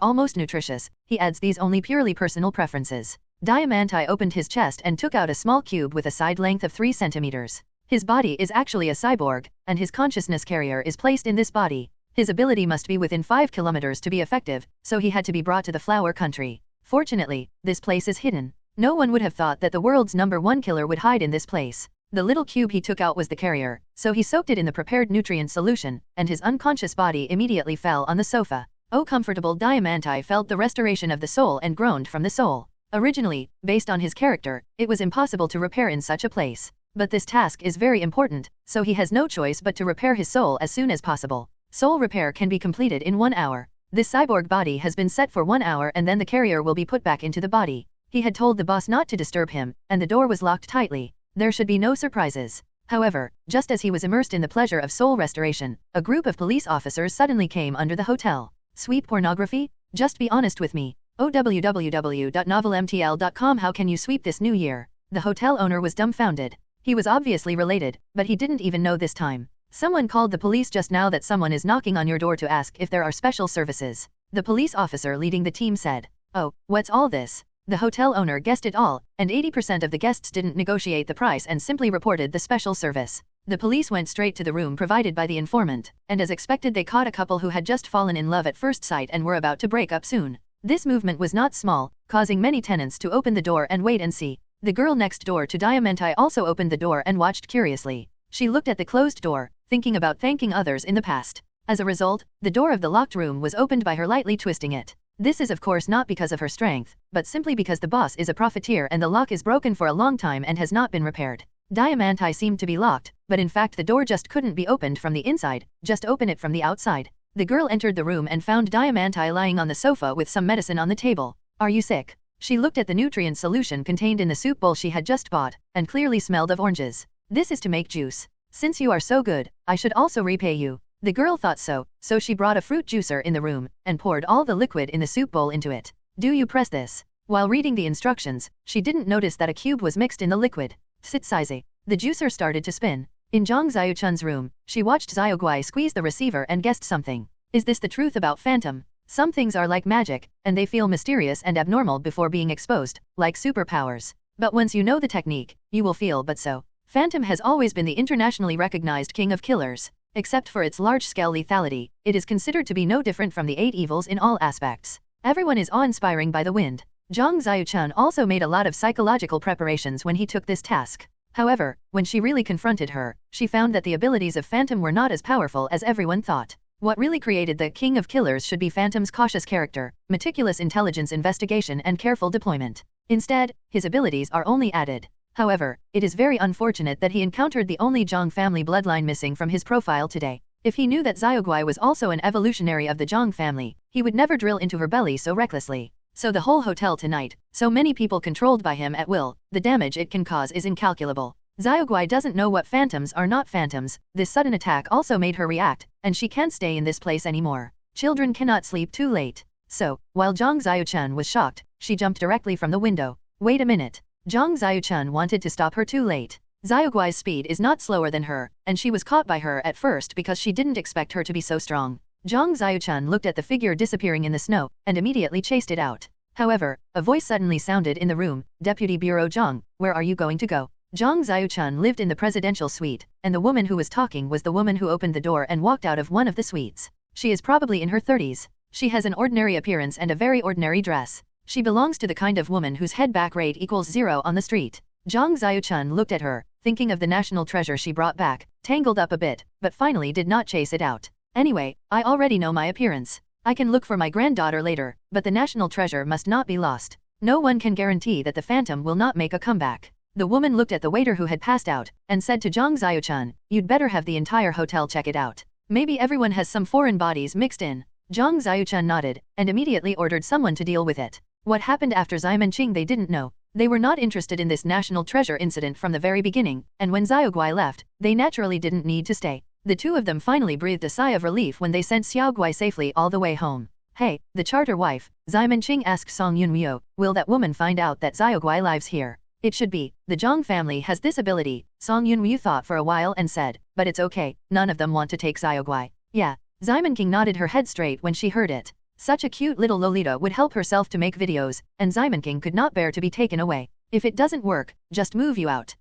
almost nutritious, he adds these only purely personal preferences. Diamante opened his chest and took out a small cube with a side length of 3 centimeters. His body is actually a cyborg, and his consciousness carrier is placed in this body. His ability must be within 5 kilometers to be effective, so he had to be brought to the flower country. Fortunately, this place is hidden. No one would have thought that the world's #1 killer would hide in this place. The little cube he took out was the carrier, so he soaked it in the prepared nutrient solution, and his unconscious body immediately fell on the sofa. Oh, comfortable! Diamante felt the restoration of the soul and groaned from the soul. Originally, based on his character, it was impossible to repair in such a place. But this task is very important, so he has no choice but to repair his soul as soon as possible. Soul repair can be completed in 1 hour. This cyborg body has been set for 1 hour and then the carrier will be put back into the body. He had told the boss not to disturb him, and the door was locked tightly. There should be no surprises. However, just as he was immersed in the pleasure of soul restoration, a group of police officers suddenly came under the hotel. Sweep pornography? Just be honest with me. www.novelmtl.com. How can you sweep this new year? The hotel owner was dumbfounded. He was obviously related, but he didn't even know this time. Someone called the police just now that someone is knocking on your door to ask if there are special services. The police officer leading the team said. Oh, what's all this? The hotel owner guessed it all, and 80% of the guests didn't negotiate the price and simply reported the special service. The police went straight to the room provided by the informant, and as expected they caught a couple who had just fallen in love at first sight and were about to break up soon. This movement was not small, causing many tenants to open the door and wait and see. The girl next door to Diamanti also opened the door and watched curiously. She looked at the closed door, thinking about thanking others in the past. As a result, the door of the locked room was opened by her lightly twisting it. This is of course not because of her strength, but simply because the boss is a profiteer and the lock is broken for a long time and has not been repaired. Diamanti seemed to be locked, but in fact the door just couldn't be opened from the inside, just open it from the outside. The girl entered the room and found Diamanti lying on the sofa with some medicine on the table. Are you sick? She looked at the nutrient solution contained in the soup bowl she had just bought, and clearly smelled of oranges. This is to make juice. Since you are so good, I should also repay you. The girl thought so she brought a fruit juicer in the room, and poured all the liquid in the soup bowl into it. Do you press this? While reading the instructions, she didn't notice that a cube was mixed in the liquid. Sitsize. The juicer started to spin. In Zhang Xiaochun's room, she watched Xiaoguai squeeze the receiver and guessed something. Is this the truth about Phantom? Some things are like magic, and they feel mysterious and abnormal before being exposed, like superpowers. But once you know the technique, you will feel but so. Phantom has always been the internationally recognized king of killers. Except for its large-scale lethality, it is considered to be no different from the 8 evils in all aspects. Everyone is awe-inspiring by the wind. Zhang Xiaochun also made a lot of psychological preparations when he took this task. However, when she really confronted her, she found that the abilities of Phantom were not as powerful as everyone thought. What really created the king of killers should be Phantom's cautious character, meticulous intelligence investigation and careful deployment. Instead, his abilities are only added. However, it is very unfortunate that he encountered the only Zhang family bloodline missing from his profile today. If he knew that Xiaoguai was also an evolutionary of the Zhang family, he would never drill into her belly so recklessly. So the whole hotel tonight, so many people controlled by him at will, the damage it can cause is incalculable. Xiaoguai doesn't know what phantoms are not phantoms. This sudden attack also made her react, and she can't stay in this place anymore. Children cannot sleep too late. So, while Zhang Xiaochun was shocked, she jumped directly from the window. Wait a minute. Zhang Xiaochun wanted to stop her too late. Xiaoguai's speed is not slower than her, and she was caught by her at first because she didn't expect her to be so strong. Zhang Xiaochun looked at the figure disappearing in the snow, and immediately chased it out. However, a voice suddenly sounded in the room, Deputy Bureau Zhang, where are you going to go? Zhang Xiaochun lived in the presidential suite, and the woman who was talking was the woman who opened the door and walked out of one of the suites. She is probably in her 30s. She has an ordinary appearance and a very ordinary dress. She belongs to the kind of woman whose head back rate equals 0 on the street. Zhang Xiaochun looked at her, thinking of the national treasure she brought back, tangled up a bit, but finally did not chase it out. Anyway, I already know my appearance. I can look for my granddaughter later, but the national treasure must not be lost. No one can guarantee that the phantom will not make a comeback. The woman looked at the waiter who had passed out, and said to Zhang Xiaochun, you'd better have the entire hotel check it out. Maybe everyone has some foreign bodies mixed in. Zhang Xiaochun nodded, and immediately ordered someone to deal with it. What happened after Ximen Qing they didn't know. They were not interested in this national treasure incident from the very beginning, and when Xiaoguai left, they naturally didn't need to stay. The two of them finally breathed a sigh of relief when they sent Xiaoguai safely all the way home. Hey, the charter wife, Ximen Qing asked Song Yunmyo, will that woman find out that Xiaoguai lives here? It should be. The Zhang family has this ability, Song Yunmyo thought for a while and said, but it's okay, none of them want to take Xiaoguai. Yeah. Ximen Qing nodded her head straight when she heard it. Such a cute little Lolita would help herself to make videos, and Ximen Qing could not bear to be taken away. If it doesn't work, just move you out.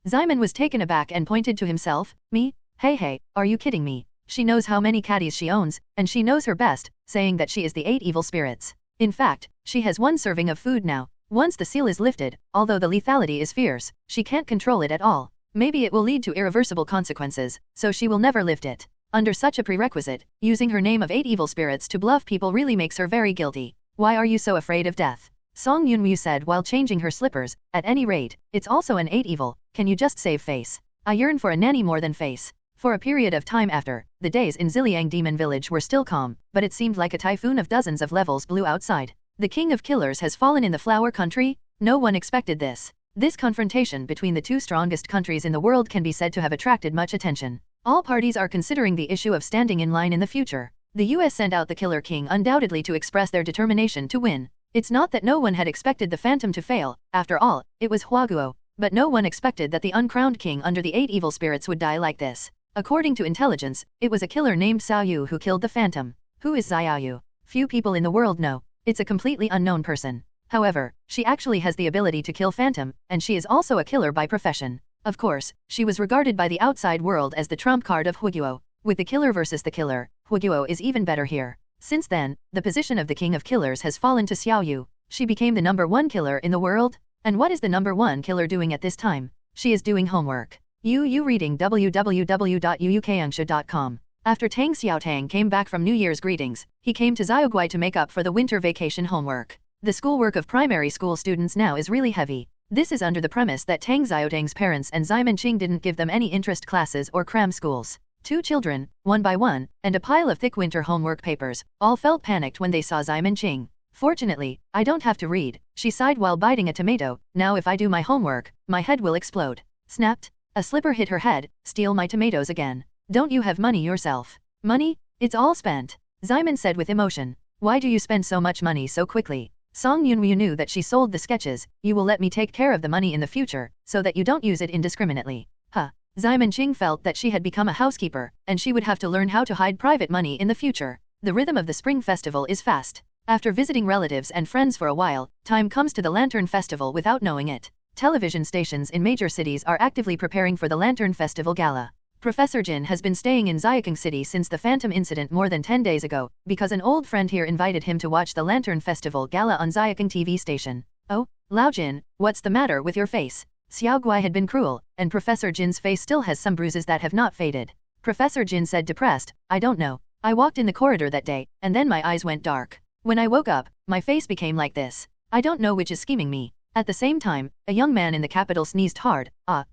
Ximen was taken aback and pointed to himself, me? Hey, are you kidding me? She knows how many caddies she owns, and she knows her best, saying that she is the 8 evil spirits. In fact, she has 1 serving of food now. Once the seal is lifted, although the lethality is fierce, she can't control it at all. Maybe it will lead to irreversible consequences, so she will never lift it. Under such a prerequisite, using her name of 8 evil spirits to bluff people really makes her very guilty. Why are you so afraid of death? Song Yunmyo said while changing her slippers, at any rate, it's also an 8 evil, can you just save face? I yearn for a nanny more than face. For a period of time after, the days in Ziliang Demon Village were still calm, but it seemed like a typhoon of dozens of levels blew outside. The king of killers has fallen in the flower country? No one expected this. This confrontation between the 2 strongest countries in the world can be said to have attracted much attention. All parties are considering the issue of standing in line in the future. The US sent out the Killer King undoubtedly to express their determination to win. It's not that no one had expected the Phantom to fail, after all, it was Huaguo. But no one expected that the uncrowned king under the 8 evil spirits would die like this. According to intelligence, it was a killer named Xiao Yu who killed the Phantom. Who is Xiaoyu? Few people in the world know. It's a completely unknown person. However, she actually has the ability to kill phantom, and she is also a killer by profession. Of course, she was regarded by the outside world as the trump card of Huiguo. With the killer versus the killer, Huiguo is even better here. Since then, the position of the king of killers has fallen to Xiaoyu. She became the #1 killer in the world? And what is the #1 killer doing at this time? She is doing homework. Reading www.uukangsha.com. After Tang Xiaotang came back from New Year's greetings, he came to Xiaoguai to make up for the winter vacation homework. The schoolwork of primary school students now is really heavy. This is under the premise that Tang Xiaotang's parents and Xiamen Qing didn't give them any interest classes or cram schools. 2 children, one by one, and a pile of thick winter homework papers, all felt panicked when they saw Xiamen Qing. Fortunately, I don't have to read, she sighed while biting a tomato. Now if I do my homework, my head will explode. Snapped. A slipper hit her head. Steal my tomatoes again. Don't you have money yourself? Money? It's all spent. Xiamen said with emotion. Why do you spend so much money so quickly? Song Yunryu knew that she sold the sketches. You will let me take care of the money in the future, so that you don't use it indiscriminately. Huh. Xiamen Qing felt that she had become a housekeeper, and she would have to learn how to hide private money in the future. The rhythm of the Spring Festival is fast. After visiting relatives and friends for a while, time comes to the Lantern Festival without knowing it. Television stations in major cities are actively preparing for the Lantern Festival Gala. Professor Jin has been staying in Xiaking City since the Phantom incident more than 10 days ago, because an old friend here invited him to watch the Lantern Festival Gala on Xiaking TV station. Oh, Lao Jin, what's the matter with your face? Xiao Guai had been cruel, and Professor Jin's face still has some bruises that have not faded. Professor Jin said depressed, I don't know. I walked in the corridor that day, and then my eyes went dark. When I woke up, my face became like this. I don't know which is scheming me. At the same time, a young man in the capital sneezed hard.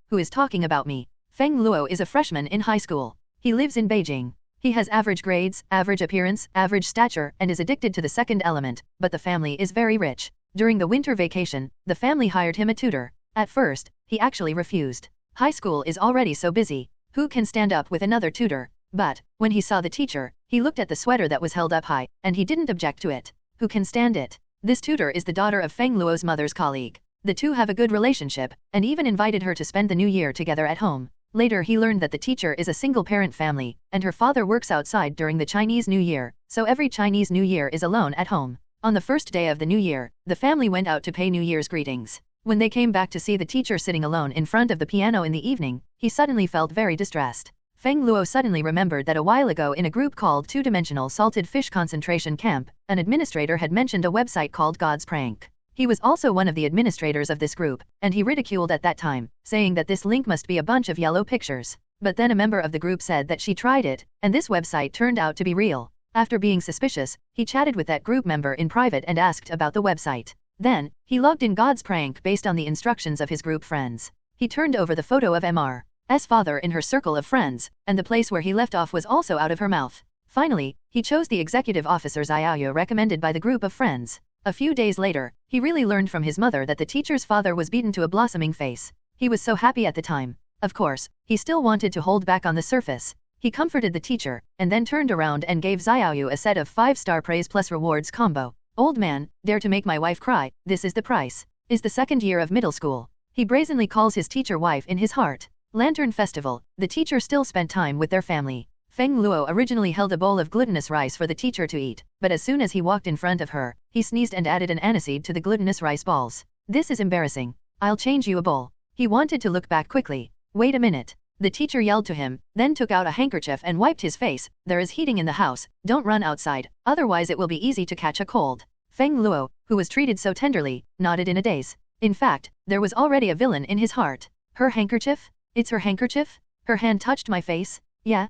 Who is talking about me? Feng Luo is a freshman in high school. He lives in Beijing. He has average grades, average appearance, average stature, and is addicted to the second element, but the family is very rich. During the winter vacation, the family hired him a tutor. At first, he actually refused. High school is already so busy. Who can stand up with another tutor? But, when he saw the teacher, he looked at the sweater that was held up high, and he didn't object to it. Who can stand it? This tutor is the daughter of Feng Luo's mother's colleague. The two have a good relationship, and even invited her to spend the new year together at home. Later he learned that the teacher is a single-parent family, and her father works outside during the Chinese New Year, so every Chinese New Year is alone at home. On the first day of the New Year, the family went out to pay New Year's greetings. When they came back to see the teacher sitting alone in front of the piano in the evening, he suddenly felt very distressed. Feng Luo suddenly remembered that a while ago in a group called Two-Dimensional Salted Fish Concentration Camp, an administrator had mentioned a website called God's Prank. He was also one of the administrators of this group, and he ridiculed at that time, saying that this link must be a bunch of yellow pictures. But then a member of the group said that she tried it, and this website turned out to be real. After being suspicious, he chatted with that group member in private and asked about the website. Then, he logged in God's Prank based on the instructions of his group friends. He turned over the photo of MR's father in her circle of friends, and the place where he left off was also out of her mouth. Finally, he chose the executive officer Xiaoyu recommended by the group of friends. A few days later, he really learned from his mother that the teacher's father was beaten to a blossoming face. He was so happy at the time. Of course, he still wanted to hold back on the surface. He comforted the teacher, and then turned around and gave Xiaoyu a set of 5-star praise plus rewards combo. Old man, dare to make my wife cry, this is the price. Is the second year of middle school. He brazenly calls his teacher wife in his heart. Lantern Festival, the teacher still spent time with their family. Feng Luo originally held a bowl of glutinous rice for the teacher to eat, but as soon as he walked in front of her, he sneezed and added an aniseed to the glutinous rice balls. This is embarrassing. I'll change you a bowl. He wanted to look back quickly. Wait a minute. The teacher yelled to him, then took out a handkerchief and wiped his face. There is heating in the house, don't run outside, otherwise it will be easy to catch a cold. Feng Luo, who was treated so tenderly, nodded in a daze. In fact, there was already a villain in his heart. Her handkerchief? It's her handkerchief? Her hand touched my face? Yeah,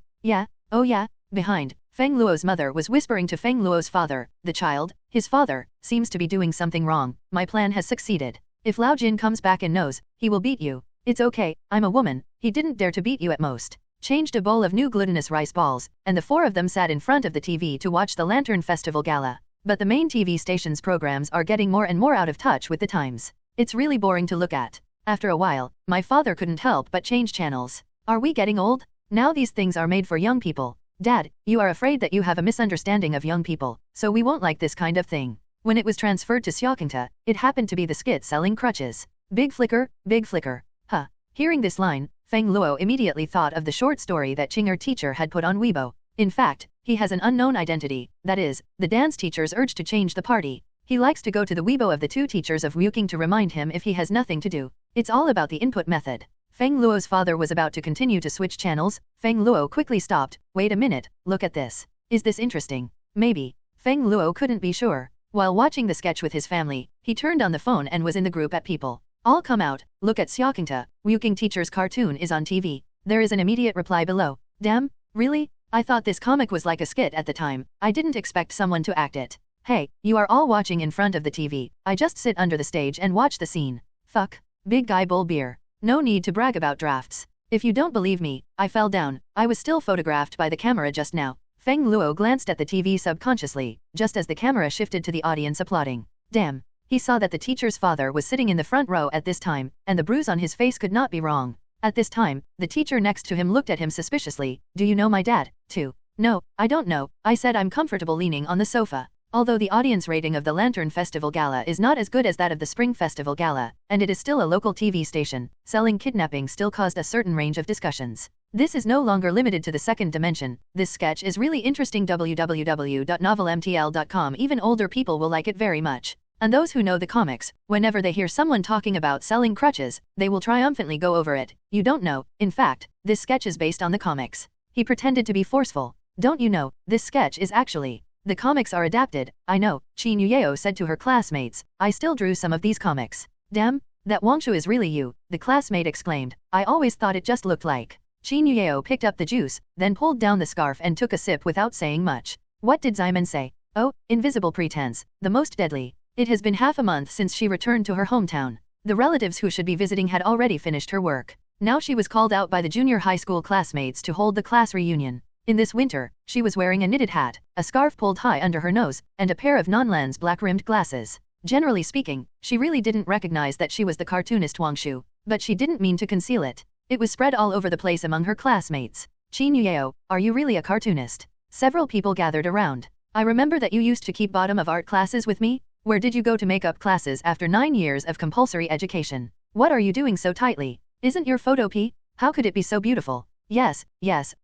oh yeah. Behind, Feng Luo's mother was whispering to Feng Luo's father, the child, his father, seems to be doing something wrong. My plan has succeeded. If Lao Jin comes back and knows, he will beat you. It's okay, I'm a woman, he didn't dare to beat you at most. Changed a bowl of new glutinous rice balls, and the four of them sat in front of the TV to watch the Lantern Festival Gala. But the main TV station's programs are getting more and more out of touch with the times. It's really boring to look at. After a while, my father couldn't help but change channels. Are we getting old? Now these things are made for young people. Dad, you are afraid that you have a misunderstanding of young people, so we won't like this kind of thing. When it was transferred to Xiaokingta, it happened to be the skit selling crutches. Big flicker, big flicker. Huh. Hearing this line, Feng Luo immediately thought of the short story that Qing teacher had put on Weibo. In fact, He has an unknown identity, that is, the dance teacher's urge to change the party. He likes to go to the weibo of the two teachers of Wuking to remind him if he has nothing to do. It's all about the input method. Feng Luo's father was about to continue to switch channels. Feng Luo quickly stopped. Wait a minute, look at this. Is this interesting? Maybe. Feng Luo couldn't be sure. While watching the sketch with his family, he turned on the phone and was in the group at people. All come out, look at Xiaokingta, Wuking teacher's cartoon is on TV. There is an immediate reply below. Damn, really? I thought this comic was like a skit at the time. I didn't expect someone to act it. Hey, you are all watching in front of the TV. I just sit under the stage and watch the scene. Fuck. Big guy bull beer. No need to brag about drafts. If you don't believe me, I fell down. I was still photographed by the camera just now. Feng Luo glanced at the TV subconsciously, just as the camera shifted to the audience applauding. Damn. He saw that the teacher's father was sitting in the front row at this time, and the bruise on his face could not be wrong. At this time, the teacher next to him looked at him suspiciously. Do you know my dad, too? No, I don't know. I said I'm comfortable leaning on the sofa. Although the audience rating of the Lantern Festival Gala is not as good as that of the Spring Festival Gala, and it is still a local TV station, selling kidnapping still caused a certain range of discussions. This is no longer limited to the second dimension. This sketch is really interesting. www.novelmtl.com. Even older people will like it very much. And those who know the comics, whenever they hear someone talking about selling crutches, they will triumphantly go over it. You don't know. In fact, this sketch is based on the comics. He pretended to be forceful. Don't you know, this sketch is actually... The comics are adapted. I know, Qin Yuyeo said to her classmates. I still drew some of these comics. Damn, that Wangshu is really you, the classmate exclaimed. I always thought it just looked like... Qin Yuyeo picked up the juice, then pulled down the scarf and took a sip without saying much. What did Ximen say? Oh, invisible pretense, the most deadly. It has been half a month since she returned to her hometown. The relatives who should be visiting had already finished her work. Now she was called out by the junior high school classmates to hold the class reunion. In this winter, she was wearing a knitted hat, a scarf pulled high under her nose, and a pair of non-lens black-rimmed glasses. Generally speaking, she really didn't recognize that she was the cartoonist Wangshu, but she didn't mean to conceal it. It was spread all over the place among her classmates. Qin Yuyeo, are you really a cartoonist? Several people gathered around. I remember that you used to keep bottom of art classes with me. Where did you go to makeup classes after 9 years of compulsory education? What are you doing so tightly? Isn't your photo P? How could it be so beautiful? Yes,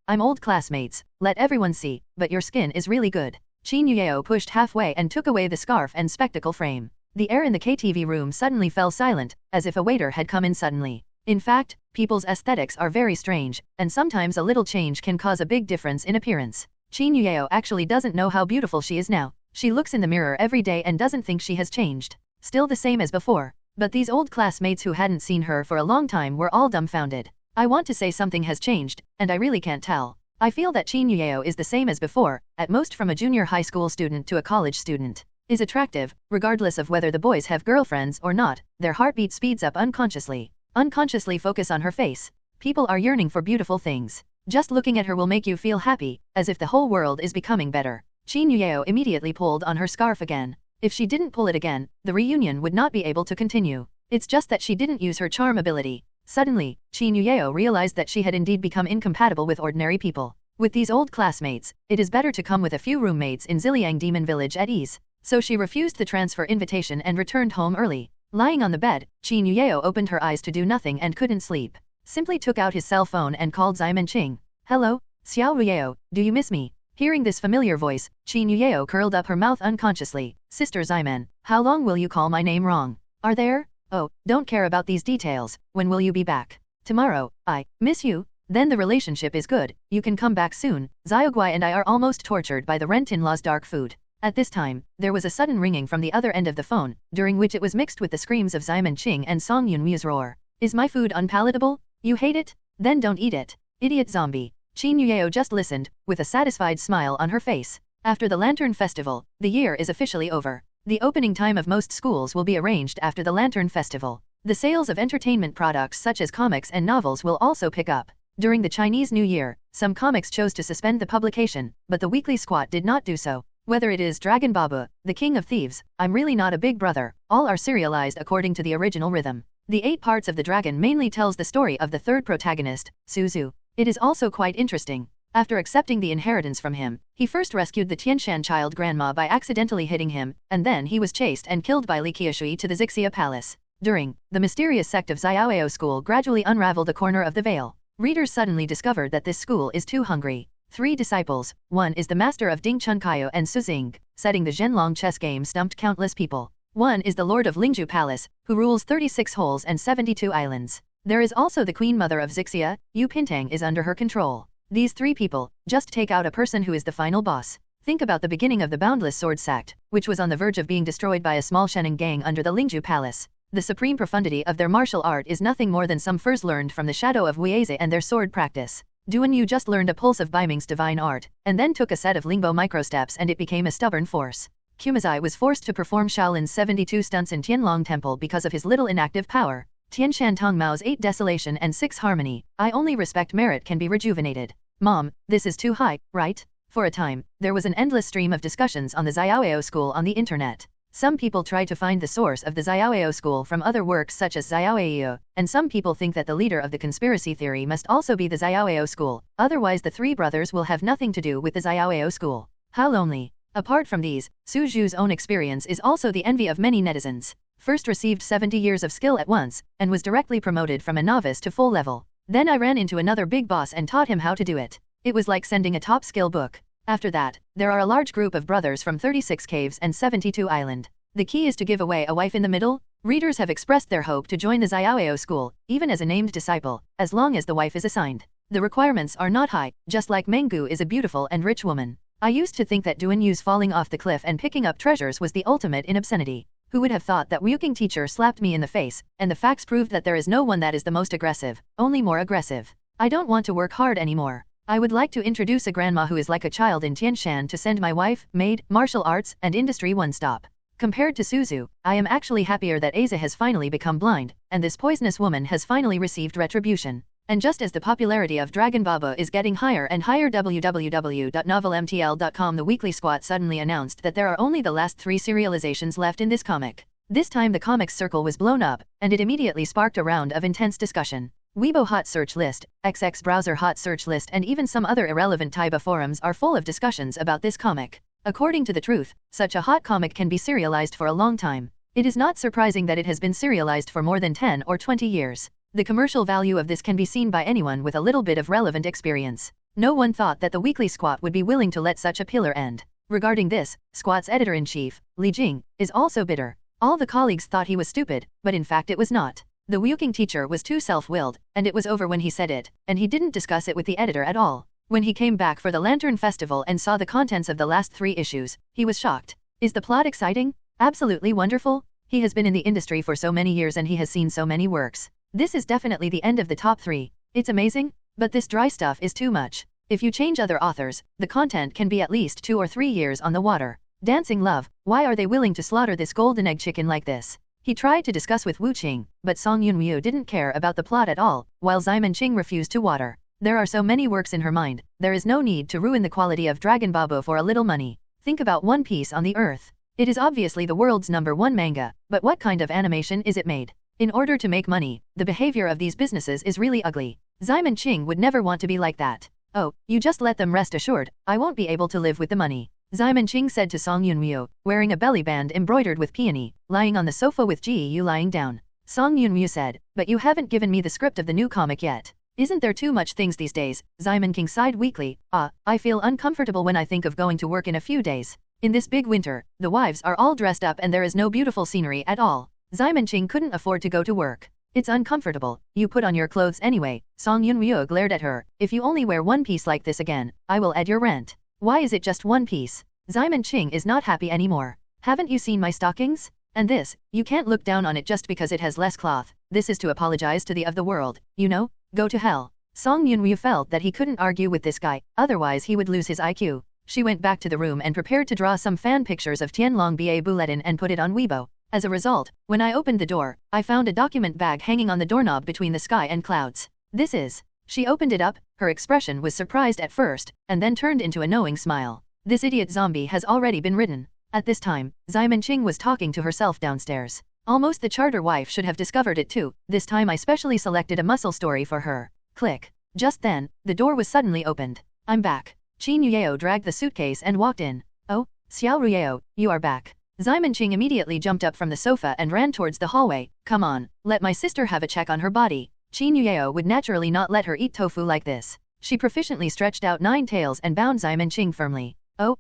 I'm old classmates, let everyone see, but your skin is really good. Qin Yuyeo pushed halfway and took away the scarf and spectacle frame. The air in the KTV room suddenly fell silent, as if a waiter had come in suddenly. In fact, people's aesthetics are very strange, and sometimes a little change can cause a big difference in appearance. Qin Yuyeo actually doesn't know how beautiful she is now. She looks in the mirror every day and doesn't think she has changed. Still the same as before. But these old classmates who hadn't seen her for a long time were all dumbfounded. I want to say something has changed, and I really can't tell. I feel that Qin Yuyeo is the same as before, at most from a junior high school student to a college student. Is attractive, regardless of whether the boys have girlfriends or not, their heartbeat speeds up unconsciously. Unconsciously focus on her face. People are yearning for beautiful things. Just looking at her will make you feel happy, as if the whole world is becoming better. Qin Yuyeo immediately pulled on her scarf again. If she didn't pull it again, the reunion would not be able to continue. It's just that she didn't use her charm ability. Suddenly, Qin Yuyeo realized that she had indeed become incompatible with ordinary people. With these old classmates, it is better to come with a few roommates in Ziliang Demon Village at ease. So she refused the transfer invitation and returned home early. Lying on the bed, Qin Yuyeo opened her eyes to do nothing and couldn't sleep. Simply took out his cell phone and called Ximen Qing. Hello, Xiao Ruyeo, do you miss me? Hearing this familiar voice, Qin Yuyeo curled up her mouth unconsciously. Sister Ximen, how long will you call my name wrong? Are there? Oh, don't care about these details. When will you be back? Tomorrow. I miss you. Then the relationship is good. You can come back soon. Xiaoguai and I are almost tortured by the rent-in-law's dark food. At this time, there was a sudden ringing from the other end of the phone, during which it was mixed with the screams of Ximen Qing and Song Yunmu's roar. Is my food unpalatable? You hate it? Then don't eat it. Idiot zombie. Qin Yuyeo just listened, with a satisfied smile on her face. After the Lantern Festival, the year is officially over. The opening time of most schools will be arranged after the Lantern Festival. The sales of entertainment products such as comics and novels will also pick up. During the Chinese New Year, some comics chose to suspend the publication, but the Weekly Squat did not do so. Whether it is Dragon Babu, The King of Thieves, I'm Really Not a Big Brother, all are serialized according to the original rhythm. The 8 parts of the dragon mainly tells the story of the third protagonist, Suzu. It is also quite interesting. After accepting the inheritance from him, he first rescued the Tianshan child grandma by accidentally hitting him, and then he was chased and killed by Li Qiushui to the Xixia Palace. During, the mysterious sect of Xiaoao school gradually unraveled a corner of the veil. Readers suddenly discovered that this school is too hungry. 3 disciples. 1 is the master of Ding Chunkayo and Suzing, setting the Zhenlong chess game stumped countless people. 1 is the lord of Lingzhu Palace, who rules 36 holes and 72 islands. There is also the queen mother of Zixia, Yu Pintang is under her control. These 3 people, just take out a person who is the final boss. Think about the beginning of the Boundless Sword Sect, which was on the verge of being destroyed by a small Shenin gang under the Lingzhu Palace. The supreme profundity of their martial art is nothing more than some furs learned from the shadow of Weize and their sword practice. Duan Yu just learned a pulse of Baiming's divine art, and then took a set of Lingbo microsteps and it became a stubborn force. Kumazai was forced to perform Shaolin's 72 stunts in Tianlong Temple because of his little inactive power. Tianshan Tong Mao's 8 desolation and 6 harmony. I only respect merit can be rejuvenated. Mom, this is too high, right? For a time, there was an endless stream of discussions on the Xiaoao school on the internet. Some people try to find the source of the Xiaoao school from other works such as Xiaoao, and some people think that the leader of the conspiracy theory must also be the Xiaoao school, otherwise the 3 brothers will have nothing to do with the Xiaoao school. How lonely. Apart from these, Su Zhu's own experience is also the envy of many netizens. First received 70 years of skill at once, and was directly promoted from a novice to full level. Then I ran into another big boss and taught him how to do it. It was like sending a top skill book. After that, there are a large group of brothers from 36 caves and 72 island. The key is to give away a wife in the middle. Readers have expressed their hope to join the Xiaoao school, even as a named disciple, as long as the wife is assigned. The requirements are not high, just like Menggu is a beautiful and rich woman. I used to think that Duan Yu's falling off the cliff and picking up treasures was the ultimate in obscenity. Who would have thought that Wuking teacher slapped me in the face, and the facts proved that there is no one that is the most aggressive, only more aggressive. I don't want to work hard anymore. I would like to introduce a grandma who is like a child in Tianshan to send my wife, maid, martial arts, and industry one stop. Compared to Suzu, I am actually happier that Aza has finally become blind, and this poisonous woman has finally received retribution. And just as the popularity of Dragon Baba is getting higher and higher, www.novelmtl.com, the Weekly Squat suddenly announced that there are only the last 3 serializations left in this comic. This time the comics circle was blown up, and it immediately sparked a round of intense discussion. Weibo Hot Search List, XX Browser Hot Search List, and even some other irrelevant Taiba forums are full of discussions about this comic. According to the truth, such a hot comic can be serialized for a long time. It is not surprising that it has been serialized for more than 10 or 20 years. The commercial value of this can be seen by anyone with a little bit of relevant experience. No one thought that the Weekly Squat would be willing to let such a pillar end. Regarding this, Squat's editor-in-chief, Li Jing, is also bitter. All the colleagues thought he was stupid, but in fact it was not. The Wuking teacher was too self-willed, and it was over when he said it, and he didn't discuss it with the editor at all. When he came back for the Lantern Festival and saw the contents of the last 3 issues, he was shocked. Is the plot exciting? Absolutely wonderful? He has been in the industry for so many years and he has seen so many works. This is definitely the end of the top 3. It's amazing, but this dry stuff is too much. If you change other authors, the content can be at least 2 or 3 years on the water. Dancing Love, why are they willing to slaughter this golden egg chicken like this? He tried to discuss with Wu Qing, but Song Yunryu didn't care about the plot at all, while Ximen Qing refused to water. There are so many works in her mind, there is no need to ruin the quality of Dragon Baba for a little money. Think about One Piece on the Earth. It is obviously the world's #1 manga, but what kind of animation is it made? In order to make money, the behavior of these businesses is really ugly. Ximen Qing would never want to be like that. Oh, you just let them rest assured, I won't be able to live with the money. Ximen Qing said to Song Yunryu, wearing a belly band embroidered with peony, lying on the sofa with Ji Yu lying down. Song Yunryu said, but you haven't given me the script of the new comic yet. Isn't there too much things these days? Ximen Qing sighed weakly. I feel uncomfortable when I think of going to work in a few days. In this big winter, the wives are all dressed up and there is no beautiful scenery at all. Ximen Qing couldn't afford to go to work. It's uncomfortable, you put on your clothes anyway. Song Yunryu glared at her. If you only wear one piece like this again, I will add your rent. Why is it just one piece? Ximen Qing is not happy anymore. Haven't you seen my stockings? And this, you can't look down on it just because it has less cloth. This is to apologize to the of the world, you know? Go to hell. Song Yunryu felt that he couldn't argue with this guy, otherwise he would lose his IQ. She went back to the room and prepared to draw some fan pictures of Tianlong Ba Bulletin and put it on Weibo. As a result, when I opened the door, I found a document bag hanging on the doorknob between the sky and clouds. This is. She opened it up, her expression was surprised at first, and then turned into a knowing smile. This idiot zombie has already been written. At this time, Ximen Qing was talking to herself downstairs. Almost the charter wife should have discovered it too. This time I specially selected a muscle story for her. Click. Just then, the door was suddenly opened. I'm back. Qin Yuyeo dragged the suitcase and walked in. Oh, Xiao Ruyeo, you are back. Ximen Qing immediately jumped up from the sofa and ran towards the hallway. Come on, let my sister have a check on her body. Qin Yuyeo would naturally not let her eat tofu like this. She proficiently stretched out 9 tails and bound Simon Ching firmly. Oh,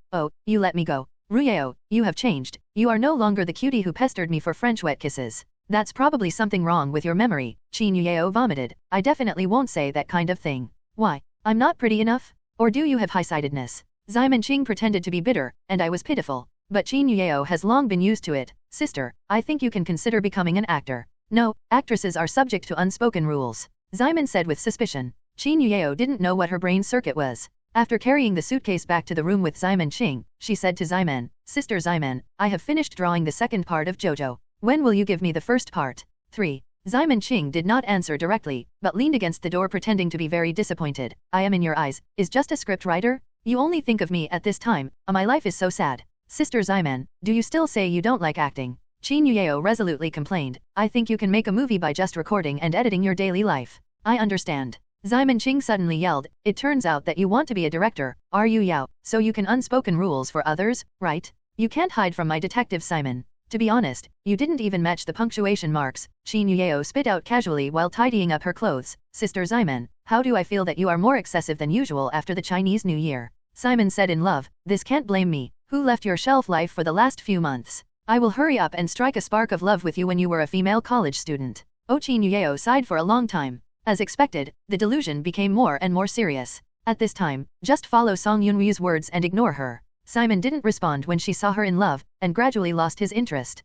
you let me go. Ruyeo, you have changed. You are no longer the cutie who pestered me for French wet kisses. That's probably something wrong with your memory, Qin Yuyeo vomited. I definitely won't say that kind of thing. Why? I'm not pretty enough? Or do you have high-sightedness? Simon Ching pretended to be bitter, and I was pitiful. But Qin Yuyeo has long been used to it. Sister, I think you can consider becoming an actor. No, actresses are subject to unspoken rules. Simon said with suspicion. Qin Yuyeo didn't know what her brain circuit was. After carrying the suitcase back to the room with Simon Ching, she said to Simon, Sister Simon, I have finished drawing the second part of JoJo. When will you give me the first part? 3. Simon Ching did not answer directly, but leaned against the door pretending to be very disappointed. I am in your eyes, is just a script writer? You only think of me at this time, my life is so sad. Sister Simon, do you still say you don't like acting? Qin Yuyeo resolutely complained, I think you can make a movie by just recording and editing your daily life. I understand. Simon Ching suddenly yelled, it turns out that you want to be a director, are you Yao, so you can unspoken rules for others, right? You can't hide from my detective Simon. To be honest, you didn't even match the punctuation marks, Qin Yuyeo spit out casually while tidying up her clothes. Sister Simon, how do I feel that you are more excessive than usual after the Chinese New Year? Simon said in love, this can't blame me, who left your shelf life for the last few months. I will hurry up and strike a spark of love with you when you were a female college student. Qin Yuyeo sighed for a long time. As expected, the delusion became more and more serious. At this time, just follow Song Yunryu's words and ignore her. Simon didn't respond when she saw her in love, and gradually lost his interest.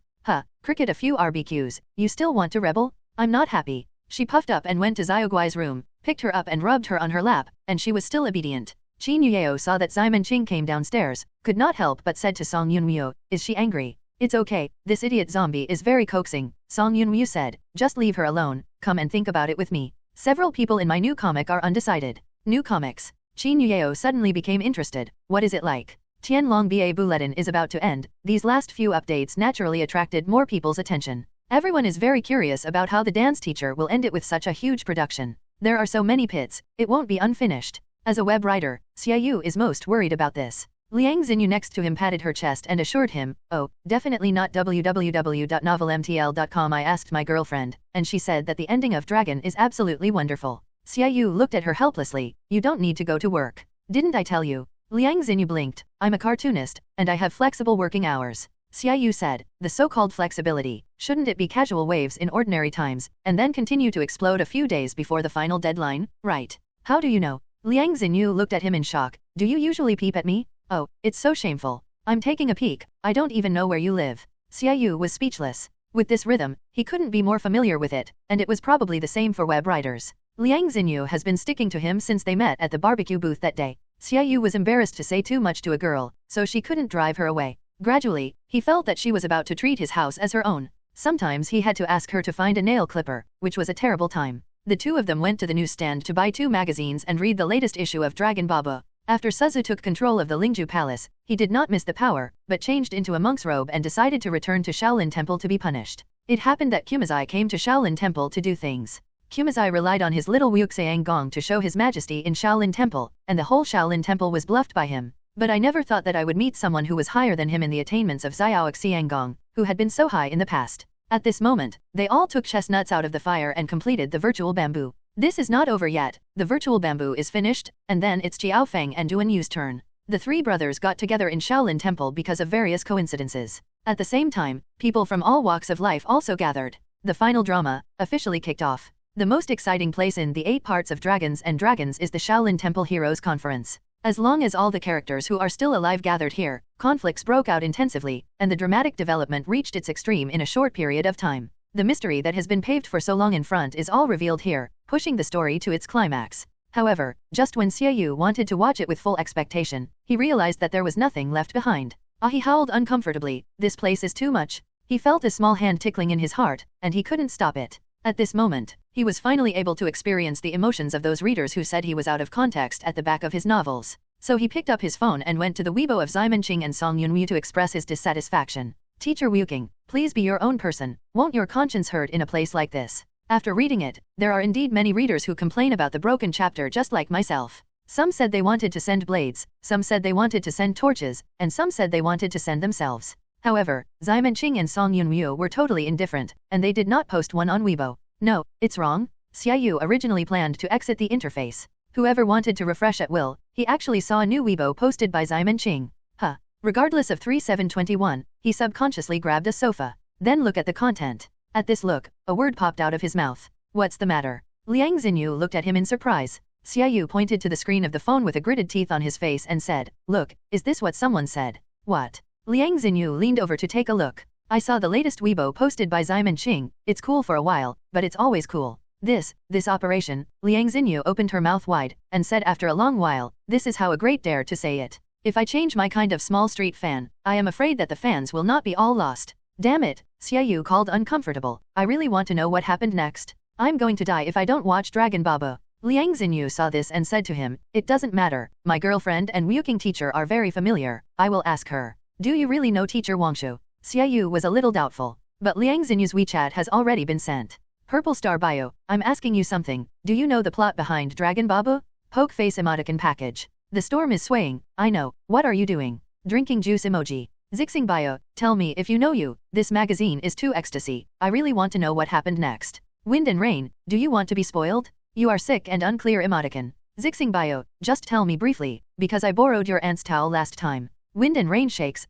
Cricket a few RBQs, you still want to rebel? I'm not happy. She puffed up and went to Xiaoguai's room, picked her up and rubbed her on her lap, and she was still obedient. Qin Yuyeo saw that Simon Ching came downstairs, could not help but said to Song Yunryu, is she angry? It's okay, this idiot zombie is very coaxing, Song Yunryu said, just leave her alone, come and think about it with me. Several people in my new comic are undecided. New comics. Qin Yuyeo suddenly became interested. What is it like? Tianlong Ba Bulletin is about to end. These last few updates naturally attracted more people's attention. Everyone is very curious about how the dance teacher will end it with such a huge production. There are so many pits, it won't be unfinished. As a web writer, Xiaoyu is most worried about this. Liang Xinyu next to him patted her chest and assured him, oh, definitely not www.novelmtl.com. I asked my girlfriend, and she said that the ending of Dragon is absolutely wonderful. Xiaoyu looked at her helplessly, you don't need to go to work. Didn't I tell you? Liang Xinyu blinked, I'm a cartoonist, and I have flexible working hours. Xiaoyu said, the so-called flexibility, shouldn't it be casual waves in ordinary times, and then continue to explode a few days before the final deadline, right? How do you know? Liang Xinyu looked at him in shock, do you usually peep at me? Oh, it's so shameful. I'm taking a peek, I don't even know where you live. Xiaoyu was speechless. With this rhythm, he couldn't be more familiar with it, and it was probably the same for web writers. Liang Xinyu has been sticking to him since they met at the barbecue booth that day. Xiaoyu was embarrassed to say too much to a girl, so she couldn't drive her away. Gradually, he felt that she was about to treat his house as her own. Sometimes he had to ask her to find a nail clipper, which was a terrible time. The two of them went to the newsstand to buy 2 magazines and read the latest issue of Dragon Baba. After Suzu took control of the Lingju Palace, he did not miss the power, but changed into a monk's robe and decided to return to Shaolin Temple to be punished. It happened that Kumazai came to Shaolin Temple to do things. Kumazai relied on his little Wuxiang Gong to show his majesty in Shaolin Temple, and the whole Shaolin Temple was bluffed by him. But I never thought that I would meet someone who was higher than him in the attainments of Xiaox Xianggong, who had been so high in the past. At this moment, they all took chestnuts out of the fire and completed the virtual bamboo. This is not over yet, the virtual bamboo is finished, and then it's Jiao Feng and Duan Yu's turn. The 3 brothers got together in Shaolin Temple because of various coincidences. At the same time, people from all walks of life also gathered. The final drama, officially kicked off. The most exciting place in the 8 parts of Dragons and Dragons is the Shaolin Temple Heroes Conference. As long as all the characters who are still alive gathered here, conflicts broke out intensively, and the dramatic development reached its extreme in a short period of time. The mystery that has been paved for so long in front is all revealed here, pushing the story to its climax. However, just when Xiaoyu wanted to watch it with full expectation, he realized that there was nothing left behind. He howled uncomfortably, this place is too much. He felt a small hand tickling in his heart, and he couldn't stop it. At this moment, he was finally able to experience the emotions of those readers who said he was out of context at the back of his novels. So he picked up his phone and went to the Weibo of Simon Ching and Song Yunryu to express his dissatisfaction. Teacher Wuking, please be your own person, won't your conscience hurt in a place like this? After reading it, there are indeed many readers who complain about the broken chapter just like myself. Some said they wanted to send blades, some said they wanted to send torches, and some said they wanted to send themselves. However, Simon Ching and Song Yunryu were totally indifferent, and they did not post one on Weibo. No, it's wrong. Xiaoyu originally planned to exit the interface. Whoever wanted to refresh at will, he actually saw a new Weibo posted by Xiamen Qing. Huh. Regardless of 3721, he subconsciously grabbed a sofa. Then look at the content. At this look, a word popped out of his mouth. What's the matter? Liang Xinyu looked at him in surprise. Xiaoyu pointed to the screen of the phone with a gritted teeth on his face and said, "Look, is this what someone said?" "What?" Liang Xinyu leaned over to take a look. "I saw the latest Weibo posted by Xiamen Qing. It's cool for a while, but it's always cool. This operation," Liang Xinyu opened her mouth wide, and said after a long while, "This is how a great dare to say it. If I change my kind of small street fan, I am afraid that the fans will not be all lost." "Damn it," Xiaoyu called uncomfortable. "I really want to know what happened next. I'm going to die if I don't watch Dragon Baba." Liang Xinyu saw this and said to him, "It doesn't matter, my girlfriend and Wuking teacher are very familiar, I will ask her." "Do you really know teacher Wangshu?" Xiaoyu was a little doubtful, but Liang Xinyu's WeChat has already been sent. Purple Star Bio, I'm asking you something, do you know the plot behind Dragon Baba? Poke face emoticon package. The storm is swaying, I know, what are you doing? Drinking juice emoji. Zixing Bio, tell me if you know you, this magazine is too ecstasy, I really want to know what happened next. Wind and rain, do you want to be spoiled? You are sick and unclear emoticon. Zixing Bio, just tell me briefly, because I borrowed your aunt's towel last time. Wind and rain shakes,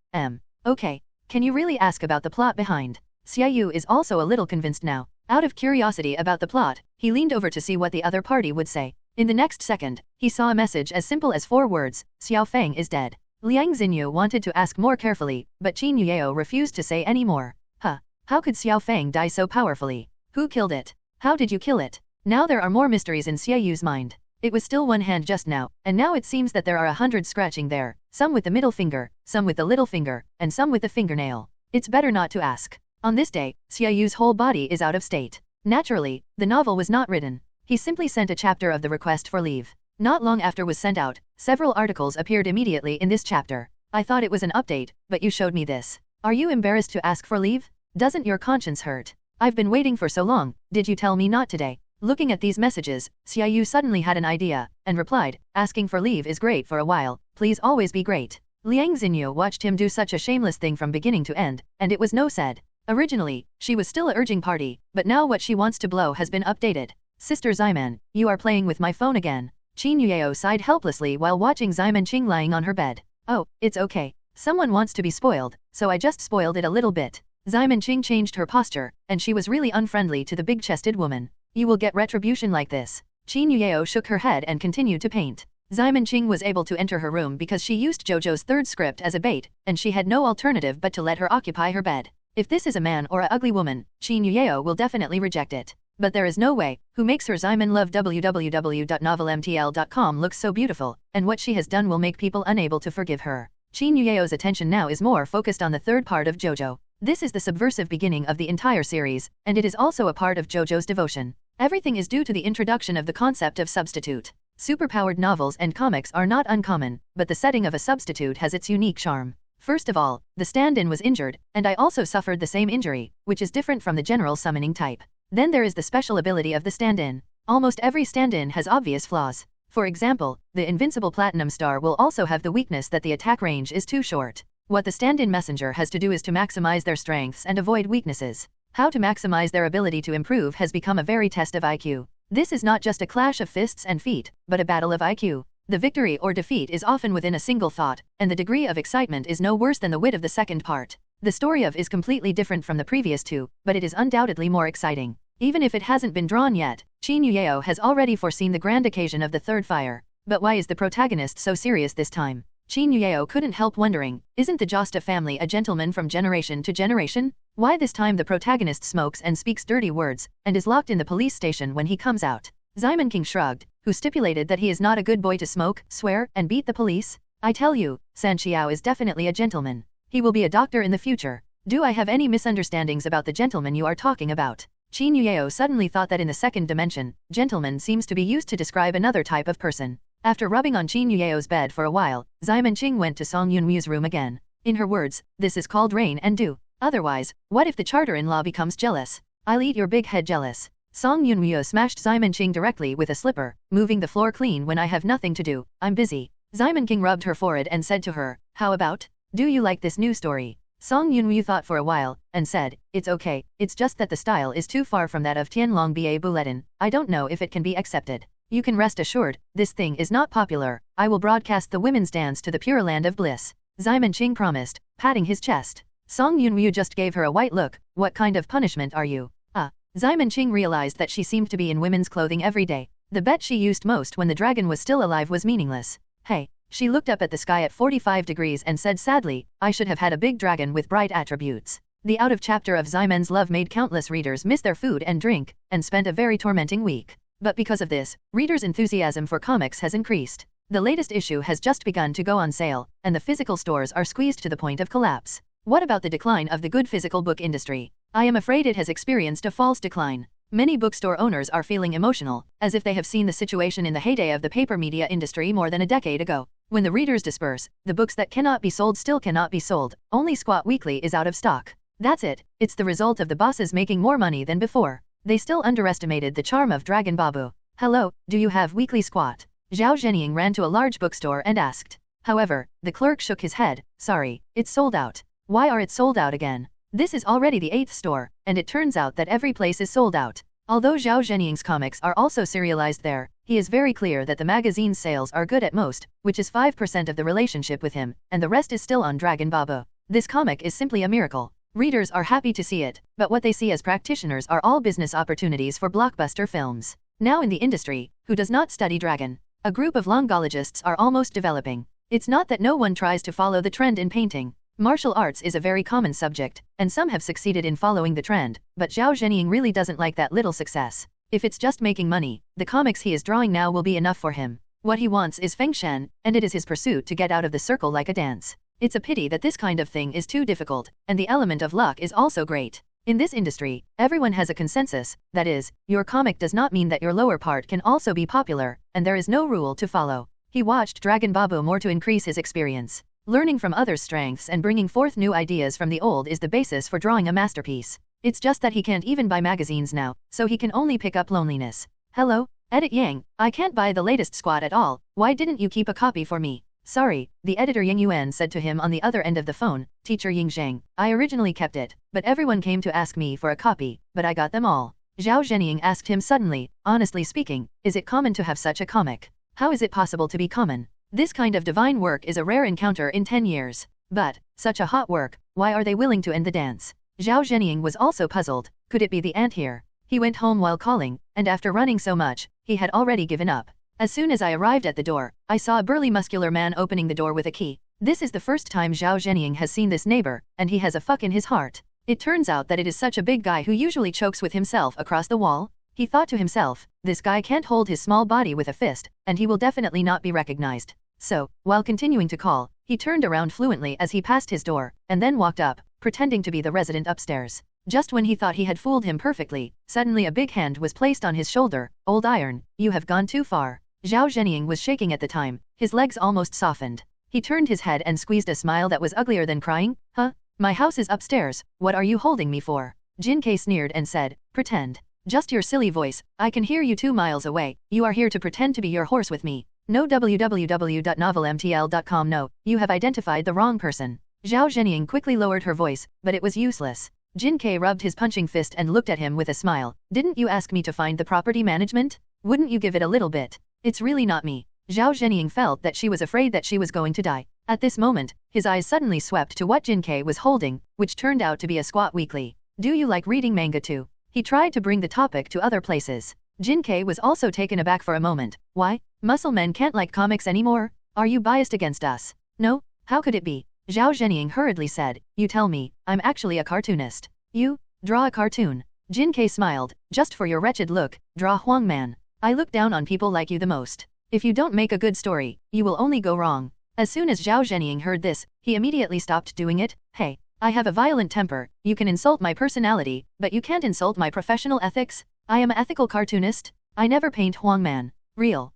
Okay, can you really ask about the plot behind? Xiaoyu is also a little convinced now. Out of curiosity about the plot, he leaned over to see what the other party would say. In the next second, he saw a message as simple as 4 words, Xiao Feng is dead. Liang Xinyu wanted to ask more carefully, but Qin Yueo refused to say any more. How could Xiao Feng die so powerfully? Who killed it? How did you kill it? Now there are more mysteries in Xiaoyu's mind. It was still one hand just now, and now it seems that there are 100 scratching there, some with the middle finger, some with the little finger, and some with the fingernail. It's better not to ask. On this day, Xiaoyu's whole body is out of state. Naturally, the novel was not written. He simply sent a chapter of the request for leave. Not long after was sent out, several articles appeared immediately in this chapter. I thought it was an update, but you showed me this. Are you embarrassed to ask for leave? Doesn't your conscience hurt? I've been waiting for so long, did you tell me not today? Looking at these messages, Xiaoyu suddenly had an idea, and replied, asking for leave is great for a while, please always be great. Liang Xinyu watched him do such a shameless thing from beginning to end, and it was no said. Originally, she was still a urging party, but now what she wants to blow has been updated. Sister Xiamen, you are playing with my phone again. Qin Yueo sighed helplessly while watching Xiamen Qing lying on her bed. Oh, it's okay. Someone wants to be spoiled, so I just spoiled it a little bit. Xiamen Qing changed her posture, and she was really unfriendly to the big-chested woman. You will get retribution like this. Qin Yueo shook her head and continued to paint. Xiamen Qing was able to enter her room because she used JoJo's third script as a bait, and she had no alternative but to let her occupy her bed. If this is a man or a ugly woman, Qin Yueo will definitely reject it. But there is no way, who makes her Xiamen love www.novelmtl.com looks so beautiful, and what she has done will make people unable to forgive her. Qin Yueo's attention now is more focused on the third part of JoJo. This is the subversive beginning of the entire series, and it is also a part of JoJo's devotion. Everything is due to the introduction of the concept of substitute. Superpowered novels and comics are not uncommon, but the setting of a substitute has its unique charm. First of all, the stand-in was injured, and I also suffered the same injury, which is different from the general summoning type. Then there is the special ability of the stand-in. Almost every stand-in has obvious flaws. For example, the invincible platinum star will also have the weakness that the attack range is too short. What the stand-in messenger has to do is to maximize their strengths and avoid weaknesses. How to maximize their ability to improve has become a very test of IQ. This is not just a clash of fists and feet, but a battle of IQ. The victory or defeat is often within a single thought, and the degree of excitement is no worse than the wit of the second part. The story of is completely different from the previous two, but it is undoubtedly more exciting. Even if it hasn't been drawn yet, Qin Yueo has already foreseen the grand occasion of the third fire. But why is the protagonist so serious this time? Qin Yueo couldn't help wondering, isn't the Josta family a gentleman from generation to generation? Why this time the protagonist smokes and speaks dirty words, and is locked in the police station when he comes out? Xiamen King shrugged, who stipulated that he is not a good boy to smoke, swear, and beat the police. I tell you, San Xiao is definitely a gentleman. He will be a doctor in the future. Do I have any misunderstandings about the gentleman you are talking about? Qin Yueo suddenly thought that in the second dimension, gentleman seems to be used to describe another type of person. After rubbing on Qin Yueo's bed for a while, Xiamen Qing went to Song Yunwu's room again. In her words, this is called rain and dew. Otherwise, what if the charter-in-law becomes jealous? I'll eat your big head jealous. Song Yunwu smashed Xiamen Qing directly with a slipper, moving the floor clean when I have nothing to do, I'm busy. Xiamen King rubbed her forehead and said to her, how about? Do you like this new story? Song Yunwu thought for a while, and said, it's okay, it's just that the style is too far from that of Tianlong Ba Bulletin, I don't know if it can be accepted. You can rest assured, this thing is not popular. I will broadcast the women's dance to the pure land of bliss. Ximen Qing promised, patting his chest. Song Yunryu just gave her a white look. What kind of punishment are you? Ximen Qing realized that she seemed to be in women's clothing every day. The bet she used most when the dragon was still alive was meaningless. Hey. She looked up at the sky at 45 degrees and said sadly, I should have had a big dragon with bright attributes. The out of chapter of Ximen's love made countless readers miss their food and drink, and spent a very tormenting week. But because of this, readers' enthusiasm for comics has increased. The latest issue has just begun to go on sale, and the physical stores are squeezed to the point of collapse. What about the decline of the good physical book industry? I am afraid it has experienced a false decline. Many bookstore owners are feeling emotional, as if they have seen the situation in the heyday of the paper media industry more than a decade ago. When the readers disperse, the books that cannot be sold still cannot be sold. Only Squat Weekly is out of stock. That's it. It's the result of the bosses making more money than before. They still underestimated the charm of Dragon Babu. Hello, do you have Weekly Squat? Zhao Zhenying ran to a large bookstore and asked. However, the clerk shook his head. Sorry, it's sold out. Why are it sold out again? This is already the 8th store, and it turns out that every place is sold out. Although Zhao Zhenying's comics are also serialized there, he is very clear that the magazine's sales are good at most, which is 5% of the relationship with him, and the rest is still on Dragon Babu. This comic is simply a miracle. Readers are happy to see it, but what they see as practitioners are all business opportunities for blockbuster films. Now in the industry, who does not study dragon? A group of longologists are almost developing. It's not that no one tries to follow the trend in painting. Martial arts is a very common subject, and some have succeeded in following the trend, but Zhao Zhenying really doesn't like that little success. If it's just making money, the comics he is drawing now will be enough for him. What he wants is Feng Shen, and it is his pursuit to get out of the circle like a dance. It's a pity that this kind of thing is too difficult, and the element of luck is also great. In this industry, everyone has a consensus, that is, your comic does not mean that your lower part can also be popular, and there is no rule to follow. He watched Dragon Babu more to increase his experience. Learning from others' strengths and bringing forth new ideas from the old is the basis for drawing a masterpiece. It's just that he can't even buy magazines now, so he can only pick up loneliness. Hello, Edit Yang, I can't buy the latest Squat at all. Why didn't you keep a copy for me? Sorry, the editor Yang Yuan said to him on the other end of the phone. Teacher Ying Zhang, I originally kept it, but everyone came to ask me for a copy, but I got them all. Zhao Zhenying asked him suddenly, honestly speaking, is it common to have such a comic? How is it possible to be common? This kind of divine work is a rare encounter in 10 years. But, such a hot work, why are they willing to end the dance? Zhao Zhenying was also puzzled. Could it be the ant here? He went home while calling, and after running so much, he had already given up. As soon as I arrived at the door, I saw a burly muscular man opening the door with a key. This is the first time Zhao Zhenying has seen this neighbor, and he has a fuck in his heart. It turns out that it is such a big guy who usually chokes with himself across the wall. He thought to himself, this guy can't hold his small body with a fist, and he will definitely not be recognized. So, while continuing to call, he turned around fluently as he passed his door, and then walked up, pretending to be the resident upstairs. Just when he thought he had fooled him perfectly, suddenly a big hand was placed on his shoulder. Old Iron, you have gone too far. Zhao Zhenying was shaking at the time, his legs almost softened. He turned his head and squeezed a smile that was uglier than crying. Huh? My house is upstairs, what are you holding me for? Jin Kei sneered and said, pretend. Just your silly voice, I can hear you 2 miles away, you are here to pretend to be your horse with me. No www.novelmtl.com. No, you have identified the wrong person. Zhao Zhenying quickly lowered her voice, but it was useless. Jin Kei rubbed his punching fist and looked at him with a smile. Didn't you ask me to find the property management? Wouldn't you give it a little bit? It's really not me. Zhao Zhenying felt that she was afraid that she was going to die. At this moment, his eyes suddenly swept to what Jin Kei was holding, which turned out to be a Squat Weekly. Do you like reading manga too? He tried to bring the topic to other places. Jin Kei was also taken aback for a moment. Why? Muscle men can't like comics anymore? Are you biased against us? No? How could it be? Zhao Zhenying hurriedly said, you tell me, I'm actually a cartoonist. You? Draw a cartoon. Jin Kei smiled, just for your wretched look, draw Huang Man. I look down on people like you the most. If you don't make a good story, you will only go wrong. As soon as Zhao Zhenying heard this, he immediately stopped doing it. Hey, I have a violent temper, you can insult my personality, but you can't insult my professional ethics. I am an ethical cartoonist. I never paint Huang Man. Real.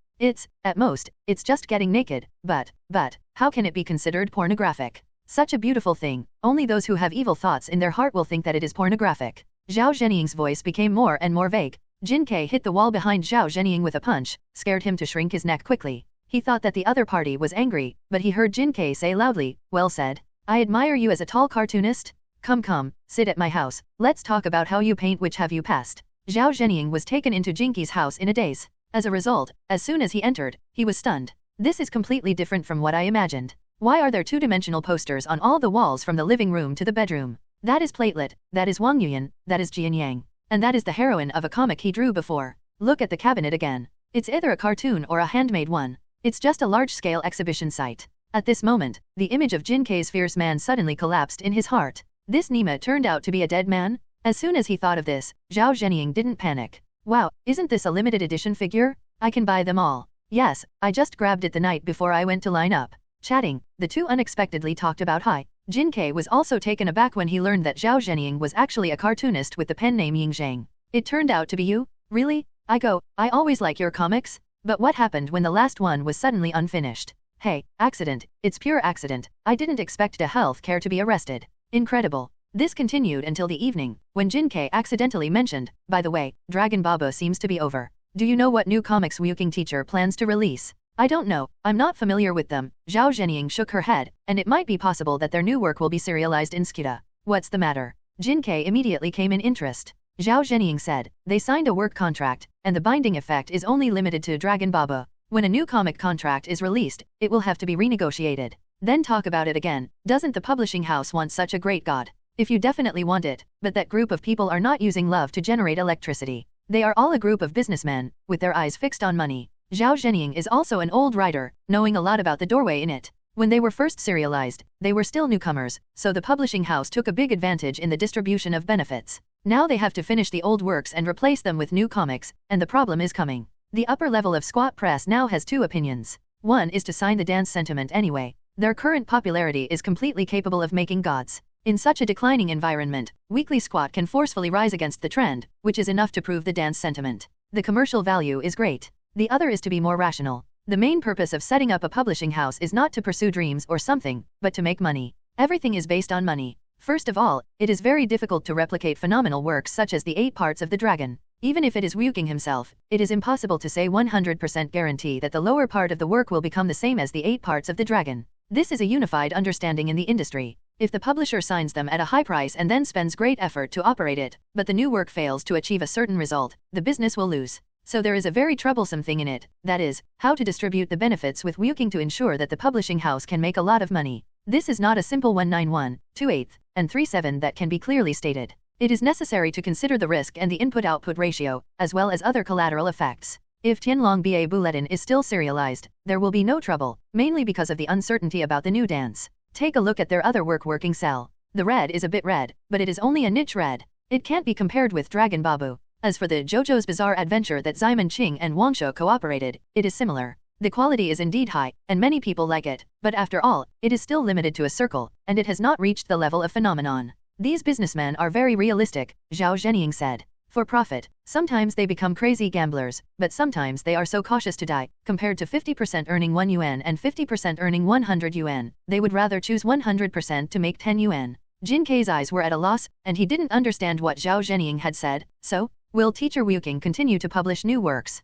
At most, it's just getting naked, but, how can it be considered pornographic? Such a beautiful thing, only those who have evil thoughts in their heart will think that it is pornographic. Zhao Zhenying's voice became more and more vague. Jin Kei hit the wall behind Zhao Zhenying with a punch, scared him to shrink his neck quickly. He thought that the other party was angry, but he heard Jin Kei say loudly, well said. I admire you as a tall cartoonist. Come, sit at my house, let's talk about how you paint. Which have you passed? Zhao Zhenying was taken into Jinki's house in a daze. As a result, as soon as he entered, he was stunned. This is completely different from what I imagined. Why are there two-dimensional posters on all the walls from the living room to the bedroom? That is Platelet, that is Wang Yuyan, that is Jian Yang. And that is the heroine of a comic he drew before. Look at the cabinet again. It's either a cartoon or a handmade one. It's just a large-scale exhibition site. At this moment, the image of Jin Kei's fierce man suddenly collapsed in his heart. This Nima turned out to be a dead man? As soon as he thought of this, Zhao Zhenying didn't panic. Wow, isn't this a limited edition figure? I can buy them all. Yes, I just grabbed it the night before I went to line up. Chatting, the two unexpectedly talked about Hai. Jin Kei was also taken aback when he learned that Zhao Zhenying was actually a cartoonist with the pen name Ying Zhang. It turned out to be you? Really? I always like your comics. But what happened when the last one was suddenly unfinished? Hey, accident, it's pure accident. I didn't expect the health care to be arrested. Incredible. This continued until the evening, when Jin Kei accidentally mentioned, by the way, Dragon Baba seems to be over. Do you know what new comics Wuking teacher plans to release? I don't know, I'm not familiar with them. Zhao Zhenying shook her head, and it might be possible that their new work will be serialized in Skita. What's the matter? Jin Kei immediately came in interest. Zhao Zhenying said, they signed a work contract, and the binding effect is only limited to Dragon Baba. When a new comic contract is released, it will have to be renegotiated. Then talk about it again. Doesn't the publishing house want such a great god? If you definitely want it, but that group of people are not using love to generate electricity. They are all a group of businessmen, with their eyes fixed on money. Zhao Zhenying is also an old writer, knowing a lot about the doorway in it. When they were first serialized, they were still newcomers, so the publishing house took a big advantage in the distribution of benefits. Now they have to finish the old works and replace them with new comics, and the problem is coming. The upper level of Squat Press now has two opinions. One is to sign the dance sentiment anyway. Their current popularity is completely capable of making gods. In such a declining environment, Weekly Squat can forcefully rise against the trend, which is enough to prove the dance sentiment. The commercial value is great. The other is to be more rational. The main purpose of setting up a publishing house is not to pursue dreams or something, but to make money. Everything is based on money. First of all, it is very difficult to replicate phenomenal works such as the 8 Parts of the Dragon. Even if it is Wuking himself, it is impossible to say 100% guarantee that the lower part of the work will become the same as the 8 Parts of the Dragon. This is a unified understanding in the industry. If the publisher signs them at a high price and then spends great effort to operate it, but the new work fails to achieve a certain result, the business will lose. So there is a very troublesome thing in it, that is, how to distribute the benefits with Wuking to ensure that the publishing house can make a lot of money. This is not a simple 191, 2/8, and 3/7 that can be clearly stated. It is necessary to consider the risk and the input-output ratio, as well as other collateral effects. If Tianlong Ba Bulletin is still serialized, there will be no trouble, mainly because of the uncertainty about the new dance. Take a look at their other working cell. The red is a bit red, but it is only a niche red. It can't be compared with Dragon Babu. As for the JoJo's Bizarre Adventure that Ximon Qing and Wangshu cooperated, it is similar. The quality is indeed high, and many people like it, but after all, it is still limited to a circle, and it has not reached the level of phenomenon. These businessmen are very realistic, Zhao Zhenying said. For profit, sometimes they become crazy gamblers, but sometimes they are so cautious to die. Compared to 50% earning 1 yuan and 50% earning 100 yuan, they would rather choose 100% to make 10 yuan. Jin Kei's eyes were at a loss, and he didn't understand what Zhao Zhenying had said. So, will teacher Wuking continue to publish new works?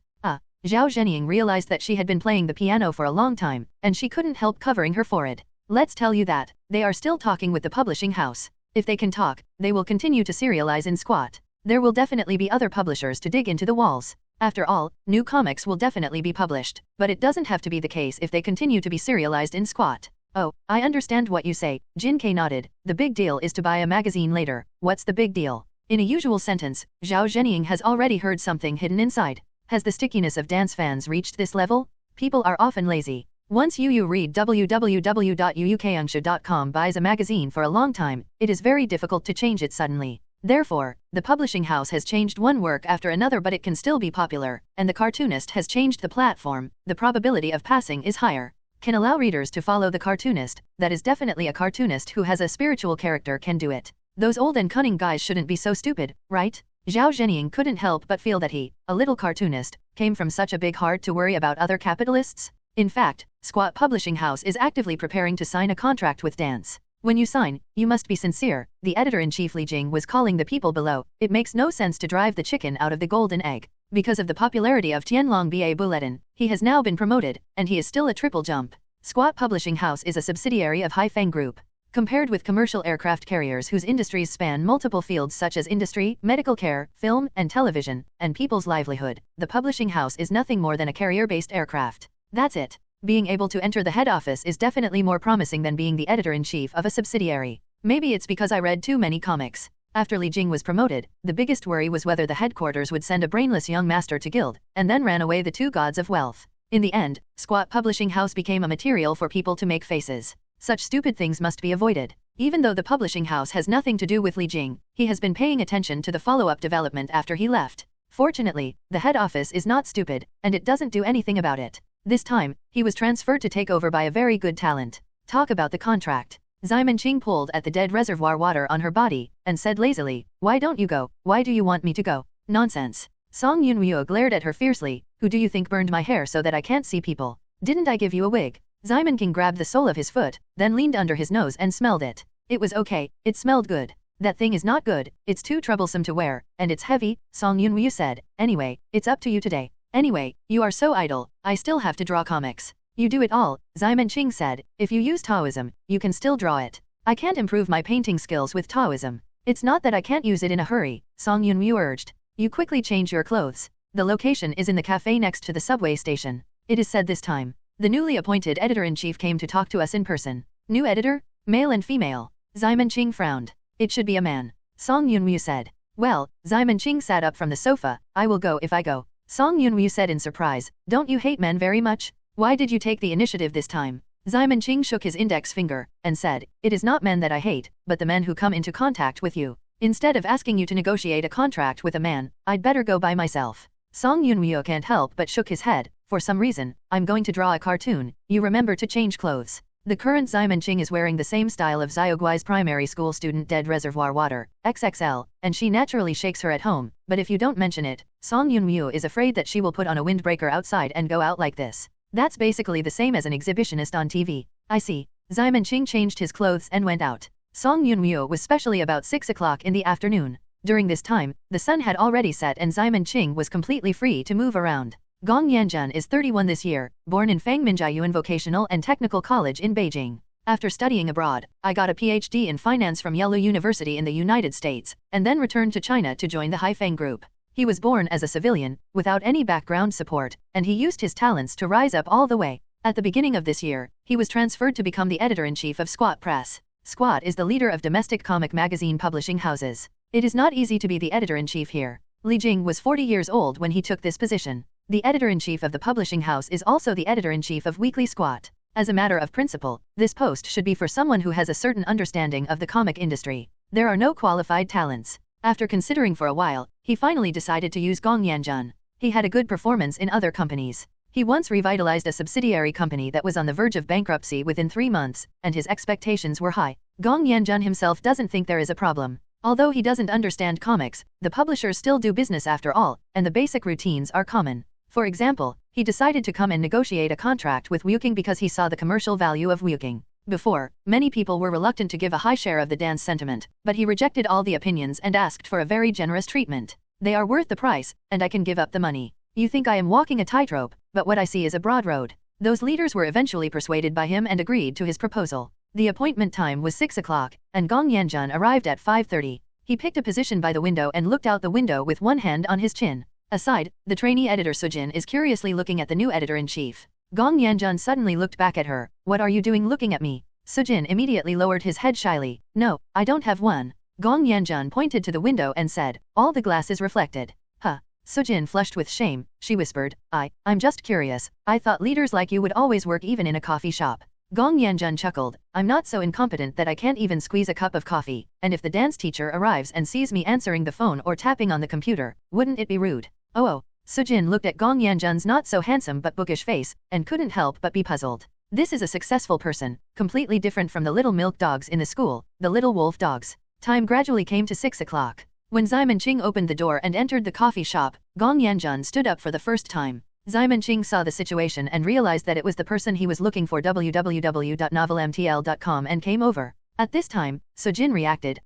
Zhao Zhenying realized that she had been playing the piano for a long time, and she couldn't help covering her forehead. Let's tell you that, they are still talking with the publishing house. If they can talk, they will continue to serialize in Squat. There will definitely be other publishers to dig into the walls. After all, new comics will definitely be published, but it doesn't have to be the case if they continue to be serialized in Squat. Oh, I understand what you say, Jin Kei nodded. The big deal is to buy a magazine later. What's the big deal? In a usual sentence, Zhao Zhenying has already heard something hidden inside. Has the stickiness of dance fans reached this level? People are often lazy. Once you read www.uukangshu.com buys a magazine for a long time, it is very difficult to change it suddenly. Therefore, the publishing house has changed one work after another, but it can still be popular, and the cartoonist has changed the platform. The probability of passing is higher. Can allow readers to follow the cartoonist. That is definitely a cartoonist who has a spiritual character can do it. Those old and cunning guys shouldn't be so stupid, right? Zhao Zhenying couldn't help but feel that he, a little cartoonist, came from such a big heart to worry about other capitalists. In fact, Squat Publishing House is actively preparing to sign a contract with Dance. When you sign, you must be sincere. The editor-in-chief Li Jing was calling the people below. It makes no sense to drive the chicken out of the golden egg. Because of the popularity of Tianlong Ba Bulletin, he has now been promoted, and he is still a triple jump. Squat Publishing House is a subsidiary of Hai Feng Group. Compared with commercial aircraft carriers whose industries span multiple fields such as industry, medical care, film and television, and people's livelihood, the publishing house is nothing more than a carrier-based aircraft. That's it. Being able to enter the head office is definitely more promising than being the editor-in-chief of a subsidiary. Maybe it's because I read too many comics. After Li Jing was promoted, the biggest worry was whether the headquarters would send a brainless young master to guild, and then ran away the two gods of wealth. In the end, squat publishing house became a material for people to make faces. Such stupid things must be avoided. Even though the publishing house has nothing to do with Li Jing, he has been paying attention to the follow-up development after he left. Fortunately, the head office is not stupid, and it doesn't do anything about it. This time, he was transferred to take over by a very good talent. Talk about the contract. Ximen Qing pulled at the dead reservoir water on her body, and said lazily, "Why don't you go? Why do you want me to go?" Nonsense. Song Yunryu glared at her fiercely. "Who do you think burned my hair so that I can't see people? Didn't I give you a wig?" Ximen Qing grabbed the sole of his foot, then leaned under his nose and smelled it. It was okay, it smelled good. "That thing is not good, it's too troublesome to wear, and it's heavy," Song Yunryu said. "Anyway, it's up to you today. Anyway, you are so idle, I still have to draw comics." "You do it all," Ximen Qing said. "If you use Taoism, you can still draw it. I can't improve my painting skills with Taoism." "It's not that I can't use it in a hurry," Song Yunryu urged. "You quickly change your clothes. The location is in the cafe next to the subway station." It is said this time. The newly appointed editor-in-chief came to talk to us in person. "New editor? Male and female?" Ximen Qing frowned. "It should be a man," Song Yunryu said. "Well," Ximen Qing sat up from the sofa, "I will go if I go." Song Yunryu said in surprise, "Don't you hate men very much? Why did you take the initiative this time?" Ximen Qing shook his index finger, and said, "It is not men that I hate, but the men who come into contact with you. Instead of asking you to negotiate a contract with a man, I'd better go by myself." Song Yunryu can't help but shook his head. "For some reason, I'm going to draw a cartoon. You remember to change clothes." The current Ximen Qing is wearing the same style of Xiaogui's primary school student Dead Reservoir Water, XXL, and she naturally shakes her at home, but if you don't mention it, Song Yunryu is afraid that she will put on a windbreaker outside and go out like this. That's basically the same as an exhibitionist on TV. "I see." Ximen Qing changed his clothes and went out. Song Yunryu was specially about 6 o'clock in the afternoon. During this time, the sun had already set and Ximen Qing was completely free to move around. Gong Yanjun is 31 this year, born in Fangminjiayuan Vocational and Technical College in Beijing. After studying abroad, I got a PhD in finance from Yale University in the United States, and then returned to China to join the Haifeng Group. He was born as a civilian, without any background support, and he used his talents to rise up all the way. At the beginning of this year, he was transferred to become the editor-in-chief of Squat Press. Squat is the leader of domestic comic magazine publishing houses. It is not easy to be the editor-in-chief here. Li Jing was 40 years old when he took this position. The editor-in-chief of the publishing house is also the editor-in-chief of Weekly Squat. As a matter of principle, this post should be for someone who has a certain understanding of the comic industry. There are no qualified talents. After considering for a while, he finally decided to use Gong Yanjun. He had a good performance in other companies. He once revitalized a subsidiary company that was on the verge of bankruptcy within 3 months, and his expectations were high. Gong Yanjun himself doesn't think there is a problem. Although he doesn't understand comics, the publishers still do business after all, and the basic routines are common. For example, he decided to come and negotiate a contract with Wuking because he saw the commercial value of Wuking. Before, many people were reluctant to give a high share of the dance sentiment, but he rejected all the opinions and asked for a very generous treatment. "They are worth the price, and I can give up the money. You think I am walking a tightrope, but what I see is a broad road." Those leaders were eventually persuaded by him and agreed to his proposal. The appointment time was 6 o'clock, and Gong Yanjun arrived at 5:30. He picked a position by the window and looked out the window with one hand on his chin. Aside, the trainee editor Sujin is curiously looking at the new editor-in-chief. Gong Yanjun suddenly looked back at her. "What are you doing looking at me?" Sujin immediately lowered his head shyly. "No, I don't have one." Gong Yanjun pointed to the window and said, "All the glass is reflected." "Huh." Sujin flushed with shame. She whispered, I'm just curious. I thought leaders like you would always work even in a coffee shop." Gong Yanjun chuckled. "I'm not so incompetent that I can't even squeeze a cup of coffee, and if the dance teacher arrives and sees me answering the phone or tapping on the computer, wouldn't it be rude?" Oh. Sujin looked at Gong Yanjun's not so handsome but bookish face, and couldn't help but be puzzled. This is a successful person, completely different from the little milk dogs in the school, the little wolf dogs. Time gradually came to 6 o'clock. When Ximen Qing opened the door and entered the coffee shop, Gong Yanjun stood up for the first time. Ximen Qing saw the situation and realized that it was the person he was looking for www.novelmtl.com and came over. At this time, Sujin reacted,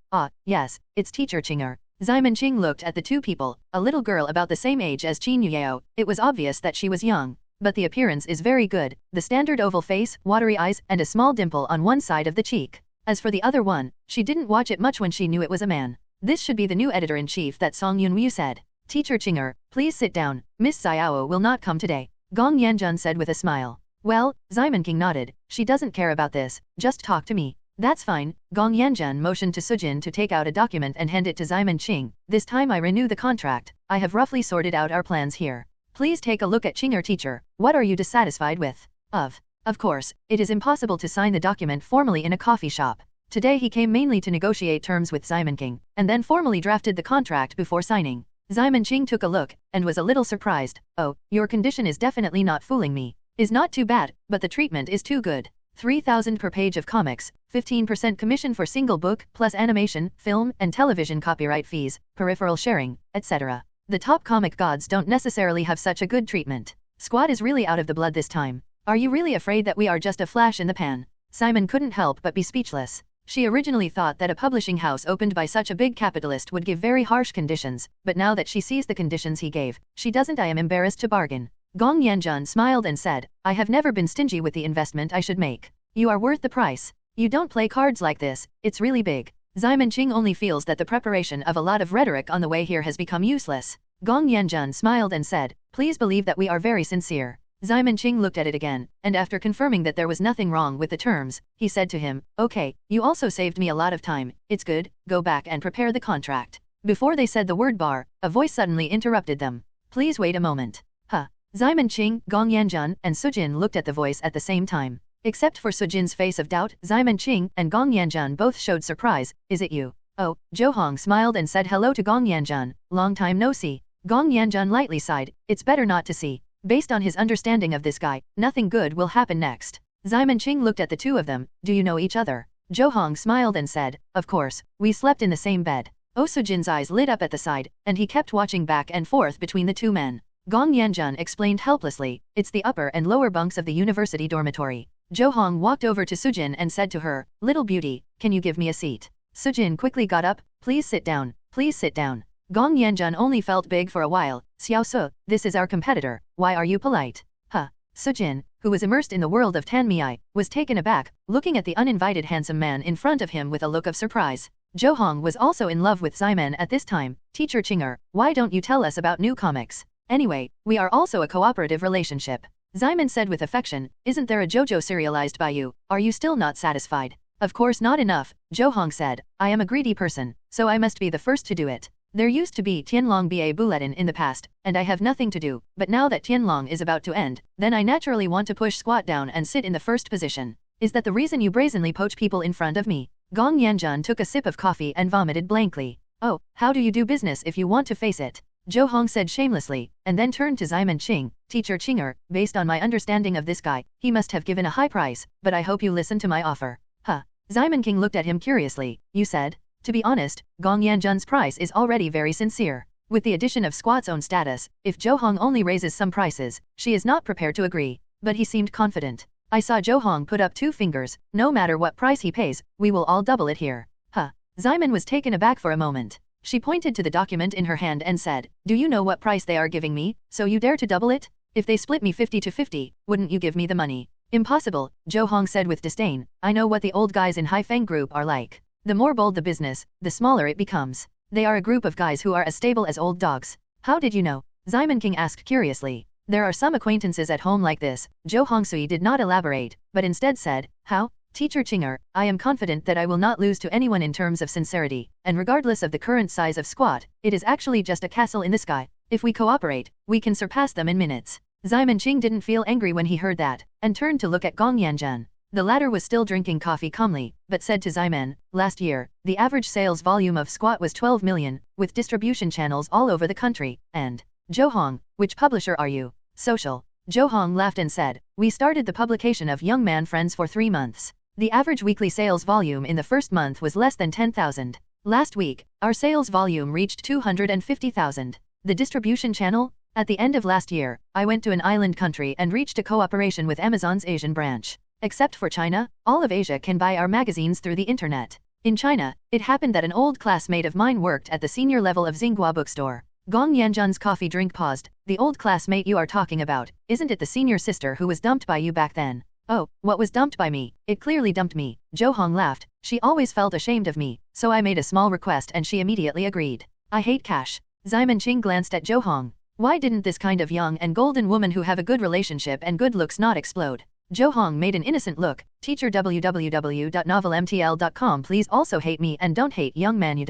yes, it's Teacher Qinger. Ximen Qing looked at the two people, a little girl about the same age as Qin Yuyao. It was obvious that she was young. But the appearance is very good, the standard oval face, watery eyes, and a small dimple on one side of the cheek. As for the other one, she didn't watch it much when she knew it was a man. This should be the new editor-in-chief, that Song Yunwoo said. Teacher Chinger, please sit down. Miss Xiao will not come today, Gong Yanjun said with a smile. Well, Ximon King nodded. She doesn't care about this, just talk to me. That's fine. Gong Yanjun motioned to Sujin to take out a document and hand it to Ximon Qing. This time I renew the contract. I have roughly sorted out our plans here. Please take a look at Chinger teacher. What are you dissatisfied with? Of course, it is impossible to sign the document formally in a coffee shop. Today he came mainly to negotiate terms with Ximon King, and then formally drafted the contract before signing. Ximon Qing took a look, and was a little surprised. Oh, your condition is definitely not fooling me. Is not too bad, but the treatment is too good. 3,000 per page of comics, 15% commission for single book, plus animation, film, and television copyright fees, peripheral sharing, etc. The top comic gods don't necessarily have such a good treatment. Squad is really out of the blood this time. Are you really afraid that we are just a flash in the pan? Simon couldn't help but be speechless. She originally thought that a publishing house opened by such a big capitalist would give very harsh conditions, but now that she sees the conditions he gave, she doesn't. I am embarrassed to bargain. Gong Yanjun smiled and said, I have never been stingy with the investment I should make. You are worth the price. You don't play cards like this, it's really big. Ximon Qing only feels that the preparation of a lot of rhetoric on the way here has become useless. Gong Yanjun smiled and said, please believe that we are very sincere. Ximon Qing looked at it again, and after confirming that there was nothing wrong with the terms, he said to him, okay, you also saved me a lot of time, it's good, go back and prepare the contract. Before they said the word bar, a voice suddenly interrupted them. Please wait a moment. Ximon Qing, Gong Yanjun, and Sujin looked at the voice at the same time. Except for Sujin's face of doubt, Ximon Qing and Gong Yanjun both showed surprise. Is it you? Oh, Zhou Hong smiled and said hello to Gong Yanjun. Long time no see. Gong Yanjun lightly sighed. It's better not to see. Based on his understanding of this guy, nothing good will happen next. Ximon Qing looked at the two of them. Do you know each other? Zhou Hong smiled and said, of course, we slept in the same bed. Oh, Sujin's eyes lit up at the side, and he kept watching back and forth between the two men. Gong Yanjun explained helplessly, it's the upper and lower bunks of the university dormitory. Zhou Hong walked over to Sujin and said to her, little beauty, can you give me a seat? Sujin quickly got up, please sit down, please sit down. Gong Yanjun only felt big for a while. Xiao Su, this is our competitor, why are you polite? Sujin, who was immersed in the world of Tanmiai, was taken aback, looking at the uninvited handsome man in front of him with a look of surprise. Zhou Hong was also in love with Ximon at this time. Teacher Chinger, why don't you tell us about new comics? Anyway, we are also a cooperative relationship. Ximon said with affection, isn't there a JoJo serialized by you? Are you still not satisfied? Of course not enough, Zhou Hong said. I am a greedy person, so I must be the first to do it. There used to be Tianlong Ba Bulletin in the past, and I have nothing to do, but now that Tianlong is about to end, then I naturally want to push squat down and sit in the first position. Is that the reason you brazenly poach people in front of me? Gong Yanjun took a sip of coffee and vomited blankly. Oh, how do you do business if you want to face it? Zhou Hong said shamelessly, and then turned to Ximon Qing, Teacher Chinger, based on my understanding of this guy, he must have given a high price, but I hope you listen to my offer. Ximon King looked at him curiously, you said? To be honest, Gong Yanjun's price is already very sincere. With the addition of Squat's own status, if Zhou Hong only raises some prices, she is not prepared to agree. But he seemed confident. I saw Zhou Hong put up 2 fingers, no matter what price he pays, we will all double it here. Ximon was taken aback for a moment. She pointed to the document in her hand and said, do you know what price they are giving me, so you dare to double it? If they split me 50 to 50, wouldn't you give me the money? Impossible, Zhou Hong said with disdain. I know what the old guys in High Fang Group are like. The more bold the business, the smaller it becomes. They are a group of guys who are as stable as old dogs. How did you know? Ximon King asked curiously. There are some acquaintances at home like this. Zhou Hongsui did not elaborate, but instead said, how? Teacher Chinger, I am confident that I will not lose to anyone in terms of sincerity, and regardless of the current size of Squat, it is actually just a castle in the sky. If we cooperate, we can surpass them in minutes. Ximon Qing didn't feel angry when he heard that, and turned to look at Gong Yanjun. The latter was still drinking coffee calmly, but said to Ximon, last year, the average sales volume of Squat was 12 million, with distribution channels all over the country, and Zhou Hong, which publisher are you? Social. Zhou Hong laughed and said, we started the publication of Young Man Friends for 3 months. The average weekly sales volume in the first month was less than 10,000. Last week, our sales volume reached 250,000. The distribution channel? At the end of last year, I went to an island country and reached a cooperation with Amazon's Asian branch. Except for China, all of Asia can buy our magazines through the internet. In China, it happened that an old classmate of mine worked at the senior level of Xinghua bookstore. Gong Yanjun's coffee drink paused. The old classmate you are talking about, isn't it the senior sister who was dumped by you back then? Oh, what was dumped by me? It clearly dumped me. Jo Hong laughed. She always felt ashamed of me, so I made a small request and she immediately agreed. I hate cash. Simon Ching glanced at Jo Hong. Why didn't this kind of young and golden woman who have a good relationship and good looks not explode? Jo Hong made an innocent look. Teacher www.novelmtl.com. Please also hate me and don't hate young man you.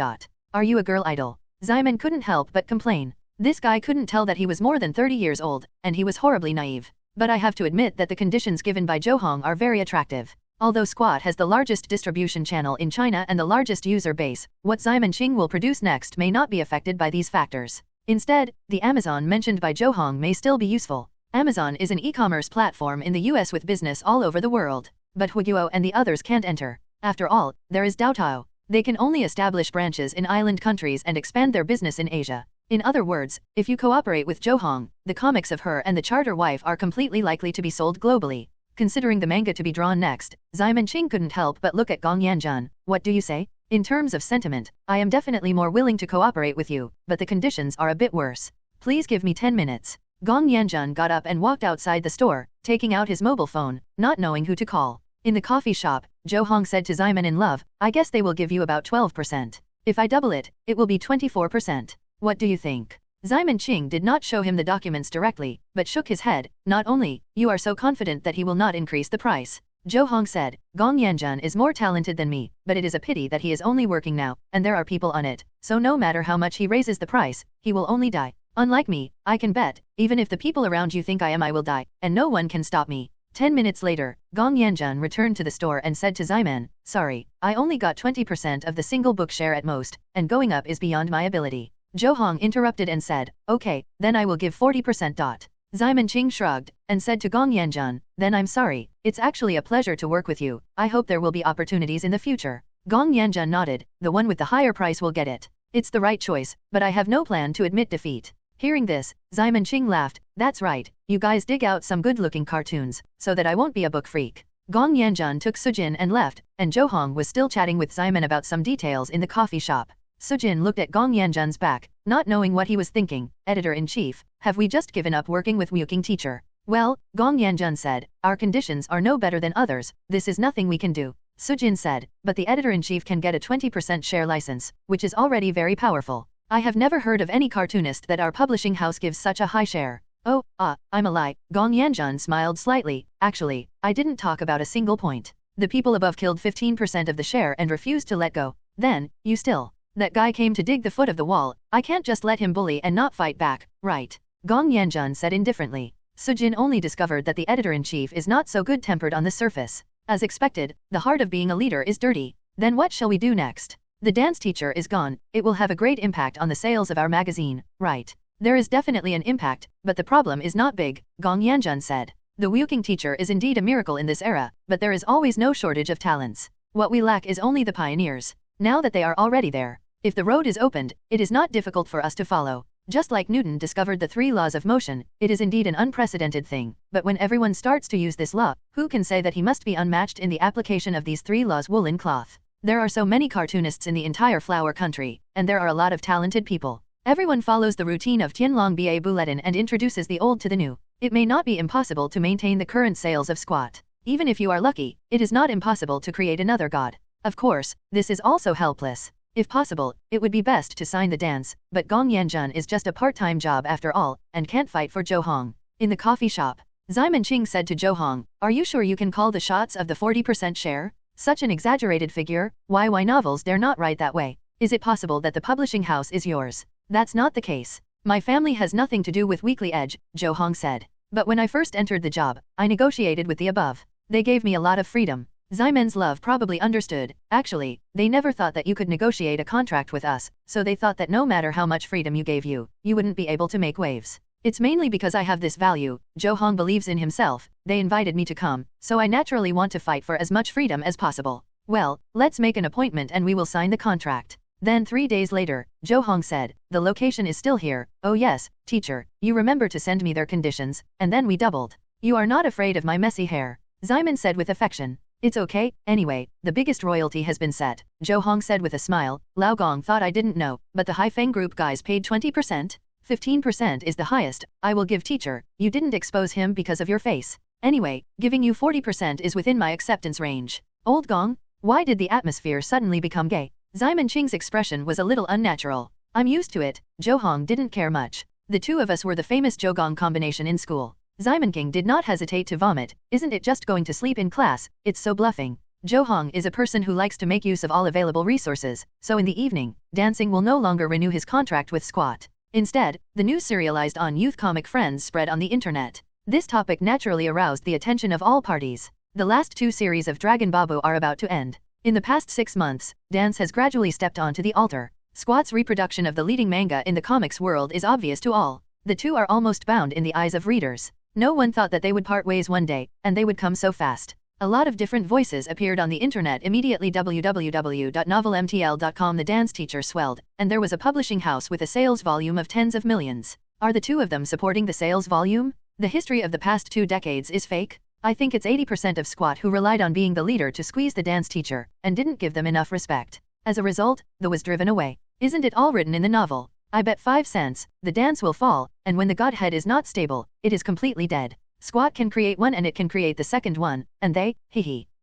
Are you a girl idol? Simon couldn't help but complain. This guy couldn't tell that he was more than 30 years old, and he was horribly naive. But I have to admit that the conditions given by Jo Hong are very attractive. Although Squat has the largest distribution channel in China and the largest user base, what Simon Ching will produce next may not be affected by these factors. Instead, the Amazon mentioned by Jo Hong may still be useful. Amazon is an e-commerce platform in the US with business all over the world. But Huiguo and the others can't enter. After all, there is Doutao. They can only establish branches in island countries and expand their business in Asia. In other words, if you cooperate with Jo Hong, the comics of her and the charter wife are completely likely to be sold globally. Considering the manga to be drawn next, Simon Ching couldn't help but look at Gong Yanjun. What do you say? In terms of sentiment, I am definitely more willing to cooperate with you, but the conditions are a bit worse. Please give me 10 minutes. Gong Yanjun got up and walked outside the store, taking out his mobile phone, not knowing who to call. In the coffee shop, Jo Hong said to Simon in love, I guess they will give you about 12%. If I double it, it will be 24%. What do you think? Simon Ching did not show him the documents directly, but shook his head. Not only, you are so confident that he will not increase the price. Jo Hong said, Gong Yanjun is more talented than me, but it is a pity that he is only working now, and there are people on it, so no matter how much he raises the price, he will only die. Unlike me, I can bet, even if the people around you think I will die, and no one can stop me. 10 minutes later, Gong Yanjun returned to the store and said to Simon, sorry, I only got 20% of the single book share at most, and going up is beyond my ability. Jo Hong interrupted and said, okay, then I will give 40%. Simon Ching shrugged, and said to Gong Yanjun, then I'm sorry, it's actually a pleasure to work with you, I hope there will be opportunities in the future. Gong Yanjun nodded, the one with the higher price will get it. It's the right choice, but I have no plan to admit defeat. Hearing this, Simon Ching laughed, that's right, you guys dig out some good-looking cartoons, so that I won't be a book freak. Gong Yanjun took Sujin and left, and Jo Hong was still chatting with Simon about some details in the coffee shop. Sujin looked at Gong Yanjun's back, not knowing what he was thinking. Editor-in-chief, have we just given up working with Wuking teacher? Well, Gong Yanjun said, our conditions are no better than others, this is nothing we can do. Sujin said, but the editor-in-chief can get a 20% share license, which is already very powerful. I have never heard of any cartoonist that our publishing house gives such a high share. Oh, I'm a lie. Gong Yanjun smiled slightly. Actually, I didn't talk about a single point. The people above killed 15% of the share and refused to let go. Then, you still. That guy came to dig the foot of the wall, I can't just let him bully and not fight back, right? Gong Yanjun said indifferently. Sujin only discovered that the editor-in-chief is not so good-tempered on the surface. As expected, the heart of being a leader is dirty. Then what shall we do next? The dance teacher is gone, it will have a great impact on the sales of our magazine, right? There is definitely an impact, but the problem is not big, Gong Yanjun said. The Wuking teacher is indeed a miracle in this era, but there is always no shortage of talents. What we lack is only the pioneers. Now that they are already there, if the road is opened, it is not difficult for us to follow. Just like Newton discovered the 3 laws of motion, it is indeed an unprecedented thing, but when everyone starts to use this law, who can say that he must be unmatched in the application of these 3 laws? Woolen cloth. There are so many cartoonists in the entire flower country, and there are a lot of talented people. Everyone follows the routine of Tianlong Ba Bulletin and introduces the old to the new. It may not be impossible to maintain the current sales of Squat. Even if you are lucky, it is not impossible to create another god. Of course, this is also helpless. If possible, it would be best to sign the dance, but Gong Yanjun is just a part-time job after all, and can't fight for Jo Hong. In the coffee shop, Simon Ching said to Jo Hong, are you sure you can call the shots of the 40% share? Such an exaggerated figure, why novels dare not write that way? Is it possible that the publishing house is yours? That's not the case. My family has nothing to do with Weekly Edge, Jo Hong said. But when I first entered the job, I negotiated with the above. They gave me a lot of freedom. Simon's love probably understood. Actually, they never thought that you could negotiate a contract with us, so they thought that no matter how much freedom you gave you wouldn't be able to make waves. It's mainly because I have this value, Jo Hong believes in himself, they invited me to come, so I naturally want to fight for as much freedom as possible. Well, let's make an appointment and we will sign the contract. Then 3 days later, Jo Hong said, the location is still here. Oh yes, teacher, you remember to send me their conditions, and then we doubled. You are not afraid of my messy hair, Simon said with affection. It's okay, anyway, the biggest royalty has been set, Jo Hong said with a smile. Lao Gong thought I didn't know, but the Hai Feng group guys paid 20%? 15% is the highest. I will give teacher, you didn't expose him because of your face. Anyway, giving you 40% is within my acceptance range. Old Gong, why did the atmosphere suddenly become gay? Simon Ching's expression was a little unnatural. I'm used to it. Jo Hong didn't care much. The two of us were the famous Jo Gong combination in school. Simon King did not hesitate to vomit. Isn't it just going to sleep in class? It's so bluffing. Jo Hong is a person who likes to make use of all available resources, so in the evening, dancing will no longer renew his contract with Squat. Instead, the news serialized on Youth Comic Friends spread on the internet. This topic naturally aroused the attention of all parties. The last two series of Dragon Babu are about to end. In the past 6 months, dance has gradually stepped onto the altar. Squat's reproduction of the leading manga in the comics world is obvious to all. The two are almost bound in the eyes of readers. No one thought that they would part ways one day, and they would come so fast. A lot of different voices appeared on the internet immediately. www.novelmtl.com. The dance teacher swelled, and there was a publishing house with a sales volume of tens of millions. Are the two of them supporting the sales volume? The history of the past 2 decades is fake? I think it's 80% of Squat who relied on being the leader to squeeze the dance teacher, and didn't give them enough respect. As a result, the was driven away. Isn't it all written in the novel? I bet 5 cents, the dance will fall, and when the godhead is not stable, it is completely dead. Squat can create one and it can create the second one, and they,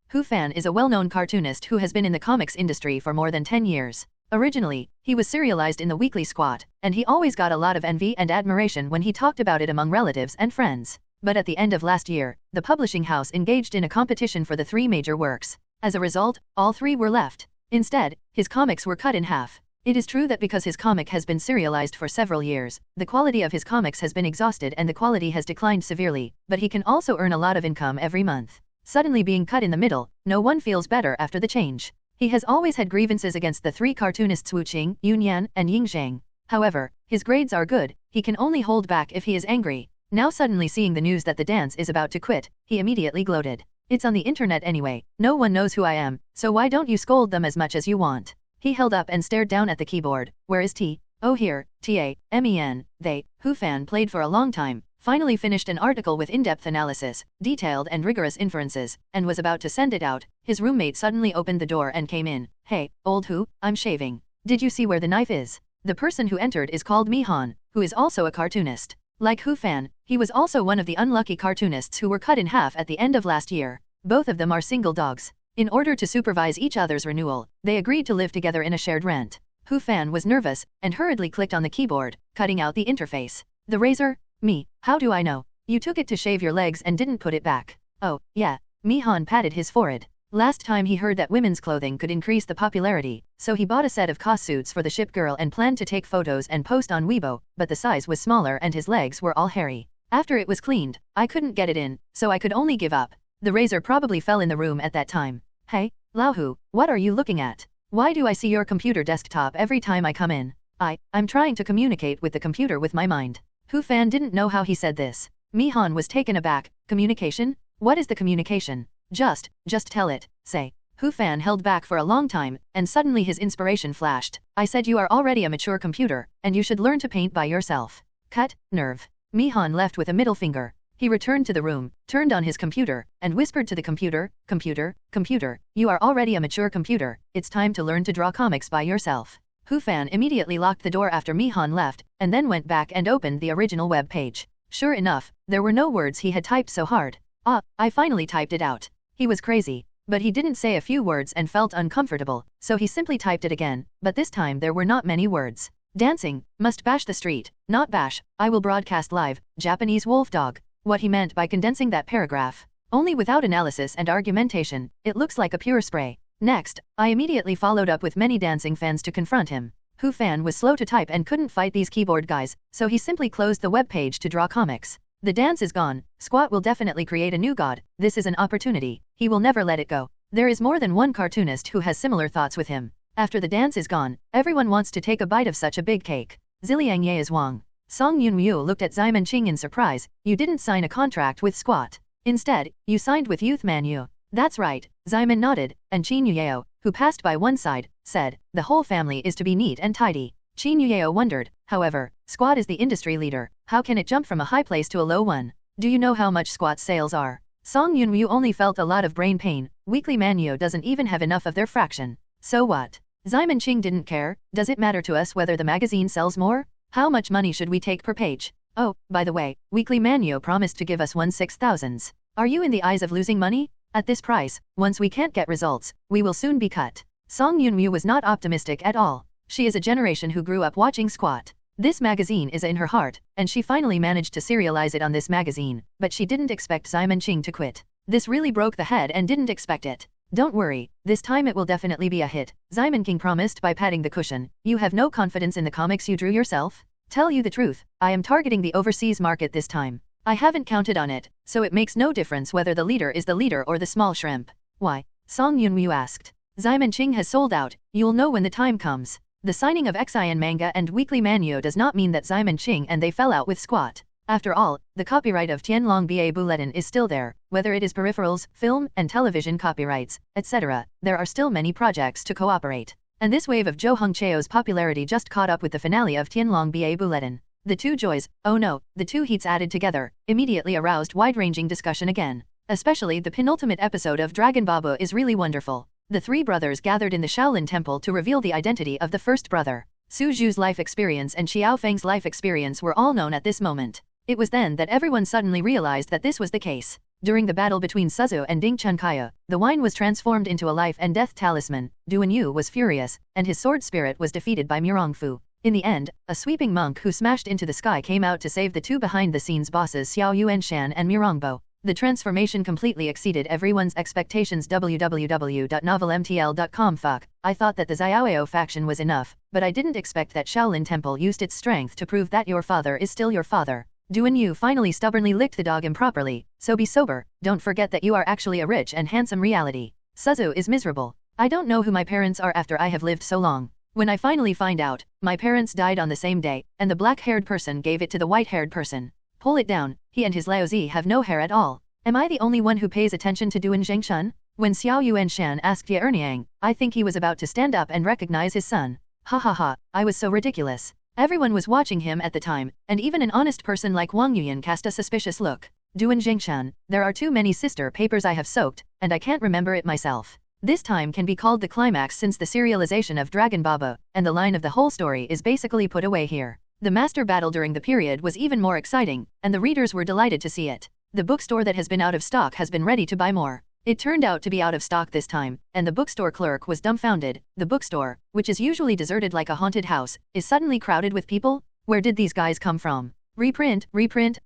Hu Fan is a well-known cartoonist who has been in the comics industry for more than 10 years. Originally, he was serialized in the weekly Squat, and he always got a lot of envy and admiration when he talked about it among relatives and friends. But at the end of last year, the publishing house engaged in a competition for the 3 major works. As a result, all 3 were left. Instead, his comics were cut in half. It is true that because his comic has been serialized for several years, the quality of his comics has been exhausted and the quality has declined severely, but he can also earn a lot of income every month. Suddenly being cut in the middle, no one feels better after the change. He has always had grievances against the 3 cartoonists Wu Qing, Yun Yan, and Ying Zhang. However, his grades are good, he can only hold back if he is angry. Now suddenly seeing the news that the dance is about to quit, he immediately gloated. It's on the internet anyway, no one knows who I am, so why don't you scold them as much as you want? He held up and stared down at the keyboard. Where is T? Oh here, TAMEN. They, Hu Fan played for a long time, finally finished an article with in-depth analysis, detailed and rigorous inferences, and was about to send it out. His roommate suddenly opened the door and came in. Hey, old Hu, I'm shaving. Did you see where the knife is? The person who entered is called Mihan, who is also a cartoonist. Like Hu Fan, he was also one of the unlucky cartoonists who were cut in half at the end of last year. Both of them are single dogs. In order to supervise each other's renewal, they agreed to live together in a shared rent. Hu Fan was nervous, and hurriedly clicked on the keyboard, cutting out the interface. The razor? Me, how do I know? You took it to shave your legs and didn't put it back. Oh, yeah. Mihan patted his forehead. Last time he heard that women's clothing could increase the popularity, so he bought a set of costumes for the ship girl and planned to take photos and post on Weibo, but the size was smaller and his legs were all hairy. After it was cleaned, I couldn't get it in, so I could only give up. The razor probably fell in the room at that time. Hey, Laohu, what are you looking at? Why do I see your computer desktop every time I come in? I'm trying to communicate with the computer with my mind. Hu Fan didn't know how he said this. Mihan was taken aback. Communication? What is the communication? Just tell it, say. Hu Fan held back for a long time, and suddenly his inspiration flashed. I said you are already a mature computer, and you should learn to paint by yourself. Cut, nerve. Mihan left with a middle finger. He returned to the room, turned on his computer, and whispered to the computer, Computer, you are already a mature computer, it's time to learn to draw comics by yourself. Hu Fan immediately locked the door after Mihan left, and then went back and opened the original web page. Sure enough, there were no words he had typed so hard. I finally typed it out. He was crazy, but he didn't say a few words and felt uncomfortable, so he simply typed it again, but this time there were not many words. Dancing, must bash the street, not bash, I will broadcast live, Japanese wolf dog. What he meant by condensing that paragraph. Only without analysis and argumentation, it looks like a pure spray. Next, I immediately followed up with many dancing fans to confront him. Hu Fan was slow to type and couldn't fight these keyboard guys, so he simply closed the web page to draw comics. The dance is gone, Squat will definitely create a new god, this is an opportunity, he will never let it go. There is more than one cartoonist who has similar thoughts with him. After the dance is gone, everyone wants to take a bite of such a big cake. Ziliang Ye is Wang. Song Yunryu looked at Simon Ching in surprise. You didn't sign a contract with Squat. Instead, you signed with Youth Manu. That's right, Simon nodded, and Qin Yuyeo, who passed by one side, said, the whole family is to be neat and tidy. Qin Yuyeo wondered, however, Squat is the industry leader, how can it jump from a high place to a low one? Do you know how much Squat's sales are? Song Yunryu only felt a lot of brain pain, Weekly Manu doesn't even have enough of their fraction. So what? Simon Ching didn't care, does it matter to us whether the magazine sells more? How much money should we take per page? Oh, by the way, Weekly Manu promised to give us 1/6,000. Are you in the eyes of losing money? At this price, once we can't get results, we will soon be cut. Song Yunmu was not optimistic at all. She is a generation who grew up watching Squat. This magazine is in her heart, and she finally managed to serialize it on this magazine, but she didn't expect Simon Ching to quit. This really broke the head and didn't expect it. Don't worry, this time it will definitely be a hit, Simon King promised by patting the cushion. You have no confidence in the comics you drew yourself? Tell you the truth, I am targeting the overseas market this time. I haven't counted on it, so it makes no difference whether the leader is the leader or the small shrimp. Why? Song Yunmu asked. Simon Ching has sold out, you'll know when the time comes. The signing of XIN manga and weekly manyo does not mean that Simon Ching and they fell out with Squat. After all, the copyright of Tianlong Ba Bulletin is still there, whether it is peripherals, film and television copyrights, etc. There are still many projects to cooperate. And this wave of Zhou Hongcheo's popularity just caught up with the finale of Tianlong Ba Bulletin. The two joys, oh no, the two heats added together, immediately aroused wide-ranging discussion again. Especially the penultimate episode of Dragon Baba is really wonderful. The three brothers gathered in the Shaolin Temple to reveal the identity of the first brother. Su Zhu's life experience and Xiao Feng's life experience were all known at this moment. It was then that everyone suddenly realized that this was the case. During the battle between Suzu and Ding Chunkaya, the wine was transformed into a life and death talisman. Duan Yu was furious, and his sword spirit was defeated by Murongfu. In the end, a sweeping monk who smashed into the sky came out to save the two behind-the-scenes bosses Xiao Yuanshan and Murongbo. The transformation completely exceeded everyone's expectations. www.novelmtl.com. Fuck, I thought that the Xiaoao faction was enough, but I didn't expect that Shaolin Temple used its strength to prove that your father is still your father. Duan Yu finally stubbornly licked the dog improperly, so be sober, don't forget that you are actually a rich and handsome reality. Suzu is miserable. I don't know who my parents are after I have lived so long. When I finally find out, my parents died on the same day, and the black-haired person gave it to the white-haired person. Pull it down, he and his Laozi have no hair at all. Am I the only one who pays attention to Duan Zhengshan? When Xiao Yuanshan asked Ye Erniang, I think he was about to stand up and recognize his son. Ha ha ha, I was so ridiculous. Everyone was watching him at the time, and even an honest person like Wang Yuyan cast a suspicious look. Duan Zhengshan, there are too many sister papers I have soaked, and I can't remember it myself. This time can be called the climax since the serialization of Dragon Baba, and the line of the whole story is basically put away here. The master battle during the period was even more exciting, and the readers were delighted to see it. The bookstore that has been out of stock has been ready to buy more. It turned out to be out of stock this time, and the bookstore clerk was dumbfounded. The bookstore, which is usually deserted like a haunted house, is suddenly crowded with people? Where did these guys come from? Reprint,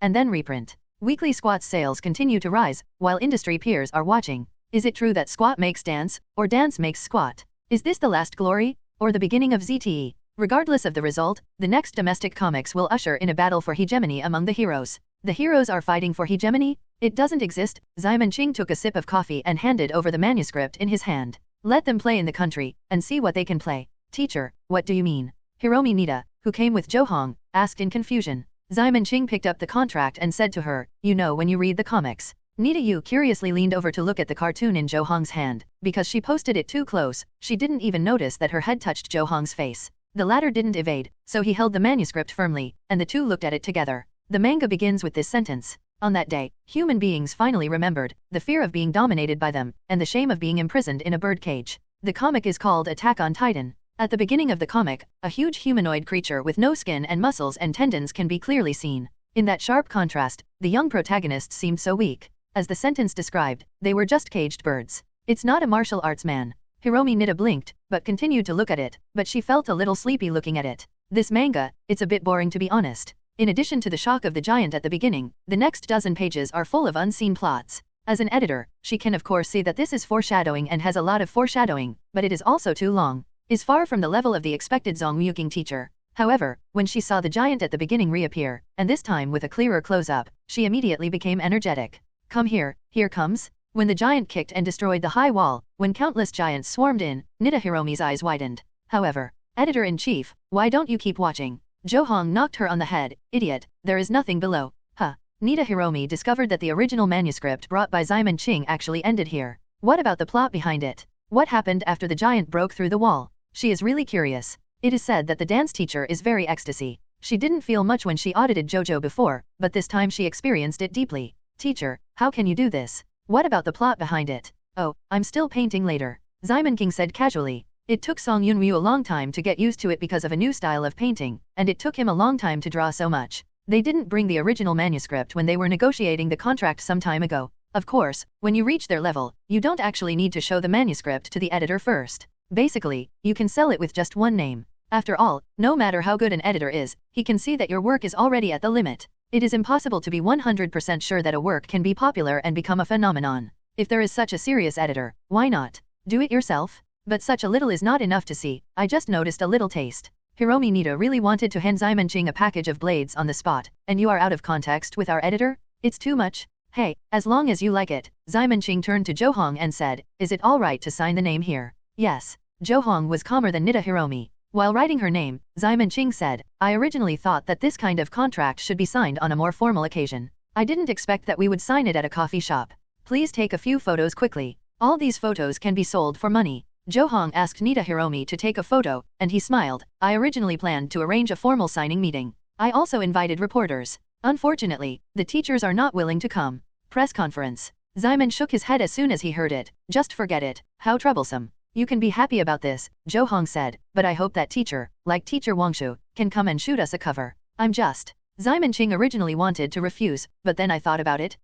and then reprint. Weekly Squat's sales continue to rise, while industry peers are watching. Is it true that Squat makes dance, or dance makes Squat? Is this the last glory, or the beginning of ZTE? Regardless of the result, the next domestic comics will usher in a battle for hegemony among the heroes. The heroes are fighting for hegemony? It doesn't exist. Simon Ching took a sip of coffee and handed over the manuscript in his hand. Let them play in the country, and see what they can play. Teacher, what do you mean? Hiromi Nita, who came with Zhou Hong, asked in confusion. Simon Ching picked up the contract and said to her, you know when you read the comics. Nita Yu curiously leaned over to look at the cartoon in Zhou Hong's hand. Because she posted it too close, she didn't even notice that her head touched Zhou Hong's face. The latter didn't evade, so he held the manuscript firmly, and the two looked at it together. The manga begins with this sentence. On that day, human beings finally remembered the fear of being dominated by them, and the shame of being imprisoned in a bird cage. The comic is called Attack on Titan. At the beginning of the comic, a huge humanoid creature with no skin and muscles and tendons can be clearly seen. In that sharp contrast, the young protagonists seemed so weak. As the sentence described, they were just caged birds. It's not a martial arts man. Hiromi Nita blinked, but continued to look at it, but she felt a little sleepy looking at it. This manga, it's a bit boring to be honest. In addition to the shock of the giant at the beginning, the next dozen pages are full of unseen plots. As an editor, she can of course see that this is foreshadowing and has a lot of foreshadowing, but it is also too long. Is far from the level of the expected Zong Yuking teacher. However, when she saw the giant at the beginning reappear, and this time with a clearer close-up, she immediately became energetic. Come here, here comes. When the giant kicked and destroyed the high wall, when countless giants swarmed in, Nita Hiromi's eyes widened. However, Editor-in-Chief, why don't you keep watching? Zhou Hong knocked her on the head. Idiot, there is nothing below. Huh. Nita Hiromi discovered that the original manuscript brought by Simon Ching actually ended here. What about the plot behind it? What happened after the giant broke through the wall? She is really curious. It is said that the dance teacher is very ecstasy. She didn't feel much when she audited JoJo before, but this time she experienced it deeply. Teacher, how can you do this? What about the plot behind it? Oh, I'm still painting later. Simon King said casually. It took Song Yunryu a long time to get used to it because of a new style of painting, and it took him a long time to draw so much. They didn't bring the original manuscript when they were negotiating the contract some time ago. Of course, when you reach their level, you don't actually need to show the manuscript to the editor first. Basically, you can sell it with just one name. After all, no matter how good an editor is, he can see that your work is already at the limit. It is impossible to be 100% sure that a work can be popular and become a phenomenon. If there is such a serious editor, why not do it yourself? But such a little is not enough to see. I just noticed a little taste. Hiromi Nita really wanted to hand Ximenqing a package of blades on the spot, and you are out of context with our editor? It's too much. Hey, as long as you like it. Ximenqing turned to Johong and said, is it alright to sign the name here? Yes. Johong was calmer than Nita Hiromi. While writing her name, Ximenqing said, I originally thought that this kind of contract should be signed on a more formal occasion. I didn't expect that we would sign it at a coffee shop. Please take a few photos quickly. All these photos can be sold for money. Johong asked Nita Hiromi to take a photo, and he smiled. I originally planned to arrange a formal signing meeting. I also invited reporters. Unfortunately, the teachers are not willing to come. Press conference. Ximen shook his head as soon as he heard it. Just forget it. How troublesome. You can be happy about this, Johong said, but I hope that teacher, like teacher Wangshu, can come and shoot us a cover. I'm just. Ximenqing originally wanted to refuse, but then I thought about it.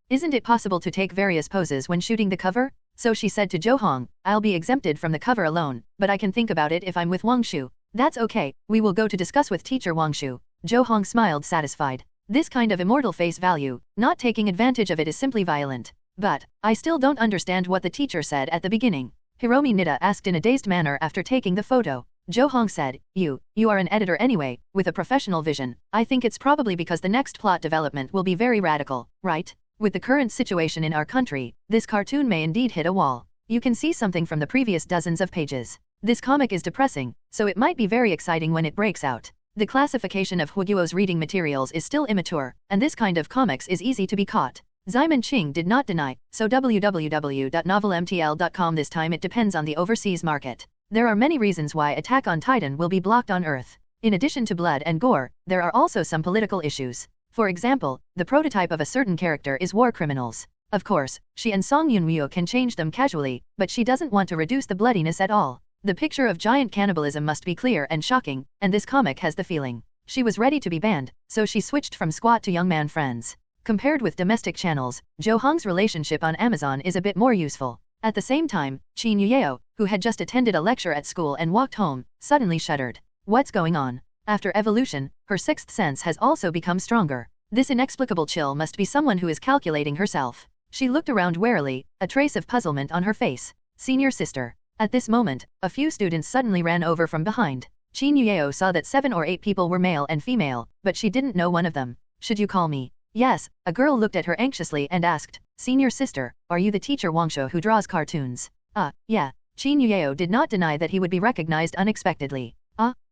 Isn't it possible to take various poses when shooting the cover? So she said to Johong, I'll be exempted from the cover alone, but I can think about it if I'm with Wangshu. That's okay, we will go to discuss with teacher Wangshu. Johong smiled satisfied. This kind of immortal face value, not taking advantage of it is simply violent. But, I still don't understand what the teacher said at the beginning. Hiromi Nita asked in a dazed manner after taking the photo. Johong said, you are an editor anyway, with a professional vision. I think it's probably because the next plot development will be very radical, right? With the current situation in our country, this cartoon may indeed hit a wall. You can see something from the previous dozens of pages. This comic is depressing, so it might be very exciting when it breaks out. The classification of Huguo's reading materials is still immature, and this kind of comics is easy to be caught. Ximenqing did not deny, so www.novelmtl.com this time it depends on the overseas market. There are many reasons why Attack on Titan will be blocked on Earth. In addition to blood and gore, there are also some political issues. For example, the prototype of a certain character is war criminals. Of course, she and Song Yunwoo can change them casually, but she doesn't want to reduce the bloodiness at all. The picture of giant cannibalism must be clear and shocking, and this comic has the feeling. She was ready to be banned, so she switched from squat to young man friends. Compared with domestic channels, Johong's relationship on Amazon is a bit more useful. At the same time, Qin Yuyeo, who had just attended a lecture at school and walked home, suddenly shuddered. What's going on? After evolution, her sixth sense has also become stronger. This inexplicable chill must be someone who is calculating herself. She looked around warily, a trace of puzzlement on her face. Senior sister. At this moment, a few students suddenly ran over from behind. Qin Yuyeo saw that 7 or 8 people were male and female, but she didn't know one of them. Should you call me? Yes, a girl looked at her anxiously and asked, Senior sister, are you the teacher Wangshu who draws cartoons? Yeah. Qin Yuyeo did not deny that he would be recognized unexpectedly.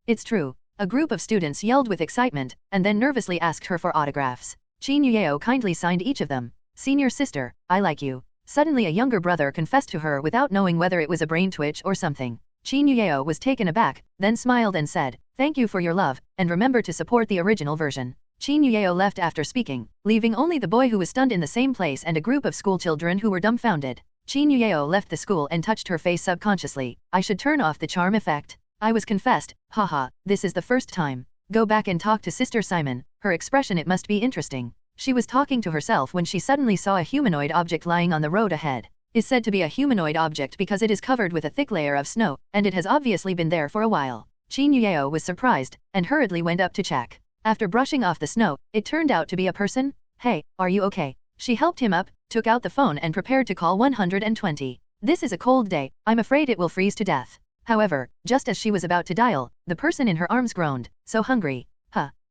It's true. A group of students yelled with excitement, and then nervously asked her for autographs. Qin Yuyeo kindly signed each of them. Senior sister, I like you. Suddenly a younger brother confessed to her without knowing whether it was a brain twitch or something. Qin Yuyeo was taken aback, then smiled and said, Thank you for your love, and remember to support the original version. Qin Yuyeo left after speaking, leaving only the boy who was stunned in the same place and a group of schoolchildren who were dumbfounded. Qin Yuyeo left the school and touched her face subconsciously. I should turn off the charm effect. I was confessed, haha, this is the first time. Go back and talk to Sister Simon, her expression it must be interesting. She was talking to herself when she suddenly saw a humanoid object lying on the road ahead. Is said to be a humanoid object because it is covered with a thick layer of snow, and it has obviously been there for a while. Qin Yuyeo was surprised, and hurriedly went up to check. After brushing off the snow, it turned out to be a person. Hey, are you okay? She helped him up, took out the phone and prepared to call 120. This is a cold day, I'm afraid it will freeze to death. However, just as she was about to dial, the person in her arms groaned, so hungry.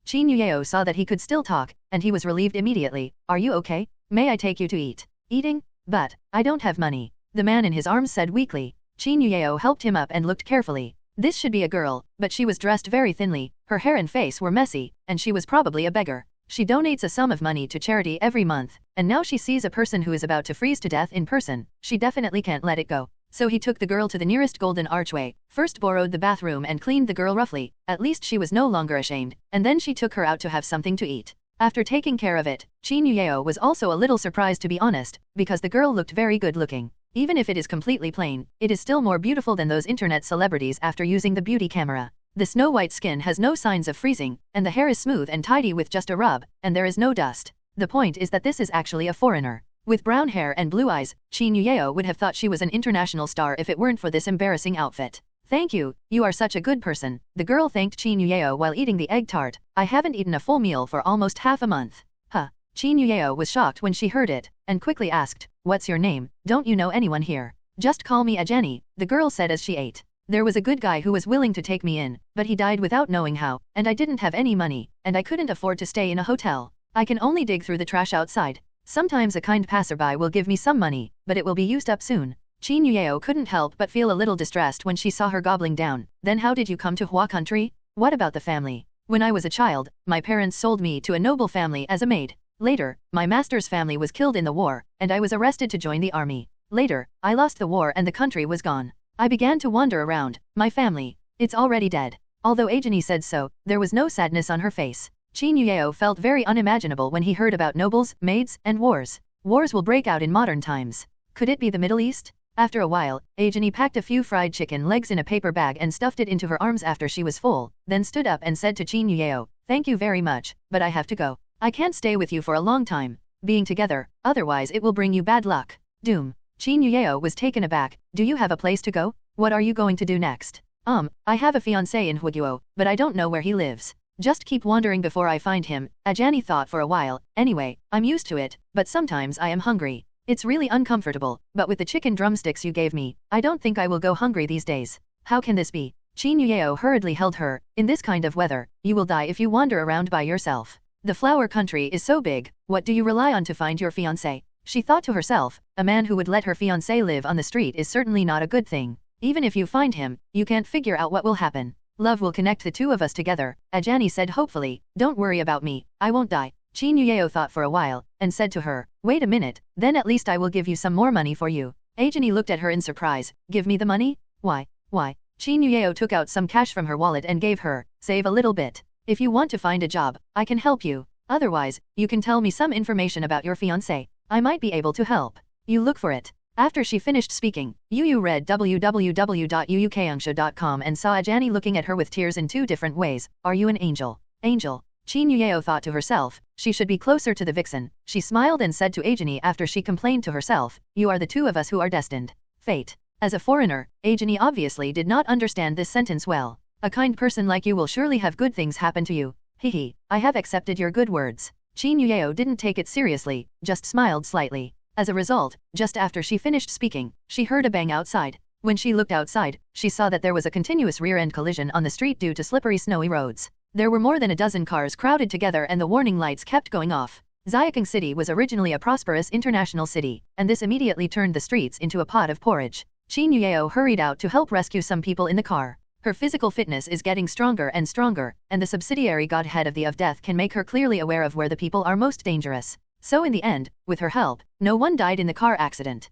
Qin Yuyeo saw that he could still talk, and he was relieved immediately. Are you okay? May I take you to eat? Eating? But, I don't have money. The man in his arms said weakly. Qin Yuyeo helped him up and looked carefully. This should be a girl, but she was dressed very thinly, her hair and face were messy, and she was probably a beggar. She donates a sum of money to charity every month, and now she sees a person who is about to freeze to death in person. She definitely can't let it go. So he took the girl to the nearest golden archway, first borrowed the bathroom and cleaned the girl roughly, at least she was no longer ashamed, and then she took her out to have something to eat. After taking care of it, Qin Yuyeo was also a little surprised to be honest, because the girl looked very good looking. Even if it is completely plain, it is still more beautiful than those internet celebrities after using the beauty camera. The snow-white skin has no signs of freezing, and the hair is smooth and tidy with just a rub, and there is no dust. The point is that this is actually a foreigner. With brown hair and blue eyes, Qin Yueyao would have thought she was an international star if it weren't for this embarrassing outfit. Thank you, you are such a good person, the girl thanked Qin Yueyao while eating the egg tart. I haven't eaten a full meal for almost half a month. Huh. Qin Yueyao was shocked when she heard it, and quickly asked, what's your name, don't you know anyone here? Just call me Jenny, the girl said as she ate. There was a good guy who was willing to take me in, but he died without knowing how, and I didn't have any money, and I couldn't afford to stay in a hotel. I can only dig through the trash outside. Sometimes a kind passerby will give me some money, but it will be used up soon. Qin Yueyao couldn't help but feel a little distressed when she saw her gobbling down. Then how did you come to Hua country? What about the family? When I was a child, my parents sold me to a noble family as a maid. Later, my master's family was killed in the war, and I was arrested to join the army. Later, I lost the war and the country was gone. I began to wander around. My family. It's already dead. Although Ajani said so, there was no sadness on her face. Qin Yueyao felt very unimaginable when he heard about nobles, maids, and wars. Wars will break out in modern times. Could it be the Middle East? After a while, Ajani packed a few fried chicken legs in a paper bag and stuffed it into her arms after she was full, then stood up and said to Qin Yueyao, thank you very much, but I have to go. I can't stay with you for a long time. Being together, otherwise it will bring you bad luck. Doom. Qin Yueyao was taken aback. Do you have a place to go? What are you going to do next? I have a fiancé in Huiguo, but I don't know where he lives. Just keep wandering before I find him, Ajani thought for a while. Anyway, I'm used to it, but sometimes I am hungry. It's really uncomfortable, but with the chicken drumsticks you gave me, I don't think I will go hungry these days. How can this be? Qin Yueyao hurriedly held her. In this kind of weather, you will die if you wander around by yourself. The flower country is so big, what do you rely on to find your fiancé? She thought to herself, a man who would let her fiancé live on the street is certainly not a good thing. Even if you find him, you can't figure out what will happen. Love will connect the two of us together, Ajani said hopefully. Don't worry about me, I won't die. Qin Yueyao thought for a while, and said to her, wait a minute, then at least I will give you some more money for you. Ajani looked at her in surprise, give me the money? Why? Qin Yueyao took out some cash from her wallet and gave her, save a little bit. If you want to find a job, I can help you. Otherwise, you can tell me some information about your fiancé. I might be able to help. You look for it. After she finished speaking, Yu read www.uukangsha.com and saw Ajani looking at her with tears in two different ways. Are you an angel? Angel. Qin Yueyao thought to herself, she should be closer to the vixen. She smiled and said to Ajani after she complained to herself, you are the two of us who are destined. Fate. As a foreigner, Ajani obviously did not understand this sentence well. A kind person like you will surely have good things happen to you. Hehe, I have accepted your good words. Qin Yueyao didn't take it seriously, just smiled slightly. As a result, just after she finished speaking, she heard a bang outside. When she looked outside, she saw that there was a continuous rear-end collision on the street due to slippery snowy roads. There were more than a dozen cars crowded together and the warning lights kept going off. Xiaokang City was originally a prosperous international city, and this immediately turned the streets into a pot of porridge. Qin Yueyao hurried out to help rescue some people in the car. Her physical fitness is getting stronger and stronger, and the subsidiary godhead of the of death can make her clearly aware of where the people are most dangerous. So in the end, with her help, no one died in the car accident.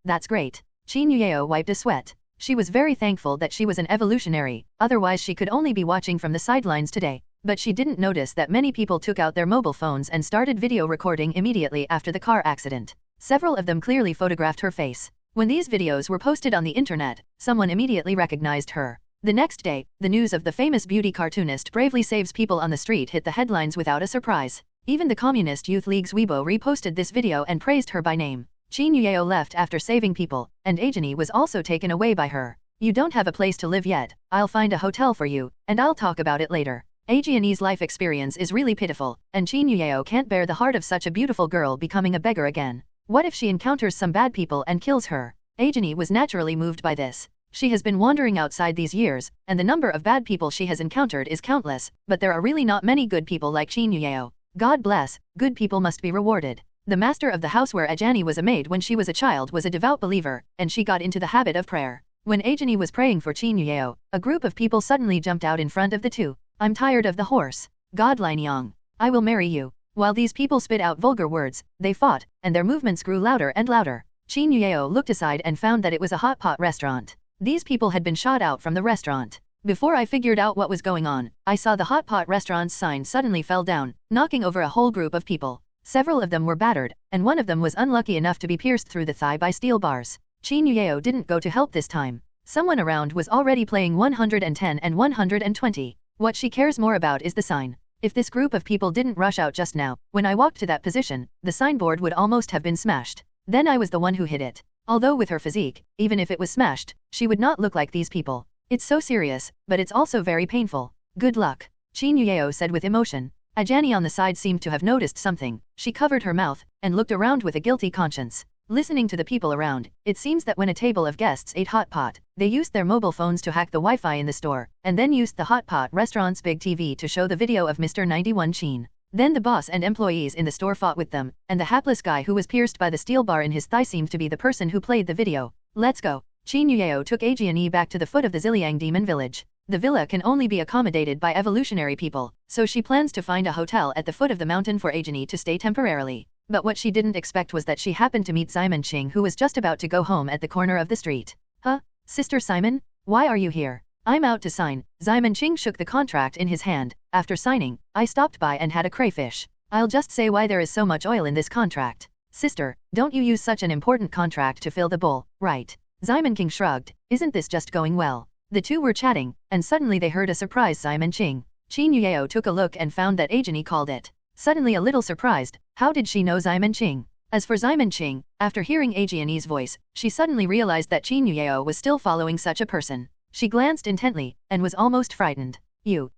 That's great. Qin Yueyao wiped a sweat. She was very thankful that she was an evolutionary, otherwise she could only be watching from the sidelines today. But she didn't notice that many people took out their mobile phones and started video recording immediately after the car accident. Several of them clearly photographed her face. When these videos were posted on the internet, someone immediately recognized her. The next day, the news of the famous beauty cartoonist bravely saves people on the street hit the headlines without a surprise. Even the Communist Youth League's Weibo reposted this video and praised her by name. Qin Yueyao left after saving people, and Ajani was also taken away by her. You don't have a place to live yet, I'll find a hotel for you, and I'll talk about it later. Ajani's life experience is really pitiful, and Qin Yueyao can't bear the heart of such a beautiful girl becoming a beggar again. What if she encounters some bad people and kills her? Ajani was naturally moved by this. She has been wandering outside these years, and the number of bad people she has encountered is countless, but there are really not many good people like Qin Yueyao. God bless, good people must be rewarded. The master of the house where Ajani was a maid when she was a child was a devout believer, and she got into the habit of prayer. When Ajani was praying for Qin Yueyao, a group of people suddenly jumped out in front of the two. I'm tired of the horse. God Linyang. I will marry you. While these people spit out vulgar words, they fought, and their movements grew louder and louder. Qin Yueyao looked aside and found that it was a hot pot restaurant. These people had been shot out from the restaurant. Before I figured out what was going on, I saw the hot pot restaurant's sign suddenly fell down, knocking over a whole group of people. Several of them were battered, and one of them was unlucky enough to be pierced through the thigh by steel bars. Qin Yueyao didn't go to help this time. Someone around was already playing 110 and 120. What she cares more about is the sign. If this group of people didn't rush out just now, when I walked to that position, the signboard would almost have been smashed. Then I was the one who hit it. Although with her physique, even if it was smashed, she would not look like these people. It's so serious, but it's also very painful. Good luck, Qin Yueo said with emotion. Ajani on the side seemed to have noticed something. She covered her mouth and looked around with a guilty conscience. Listening to the people around, it seems that when a table of guests ate hot pot, they used their mobile phones to hack the Wi-Fi in the store, and then used the hot pot restaurant's big TV to show the video of Mr. 91 Qin. Then the boss and employees in the store fought with them, and the hapless guy who was pierced by the steel bar in his thigh seemed to be the person who played the video. Let's go. Qin Yueo took Ajani back to the foot of the Ziliang demon village. The villa can only be accommodated by evolutionary people, so she plans to find a hotel at the foot of the mountain for Ajani to stay temporarily. But what she didn't expect was that she happened to meet Simon Ching, who was just about to go home at the corner of the street. Huh? Sister Simon? Why are you here? I'm out to sign. Simon Ching shook the contract in his hand. After signing, I stopped by and had a crayfish. I'll just say why there is so much oil in this contract. Sister, don't you use such an important contract to fill the bowl, right? Simon King shrugged. Isn't this just going well? The two were chatting, and suddenly they heard a surprise Simon Ching. Qin Yueo took a look and found that Ajani called it. Suddenly a little surprised, how did she know Simon Ching? As for Simon Ching, after hearing Ajani's voice, she suddenly realized that Qin Yueo was still following such a person. She glanced intently, and was almost frightened. You.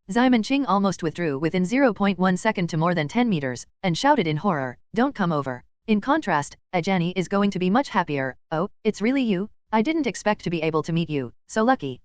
Simon Ching almost withdrew within 0.1 second to more than 10 meters, and shouted in horror, don't come over. In contrast, Ajani is going to be much happier. Oh, it's really you? I didn't expect to be able to meet you, so lucky.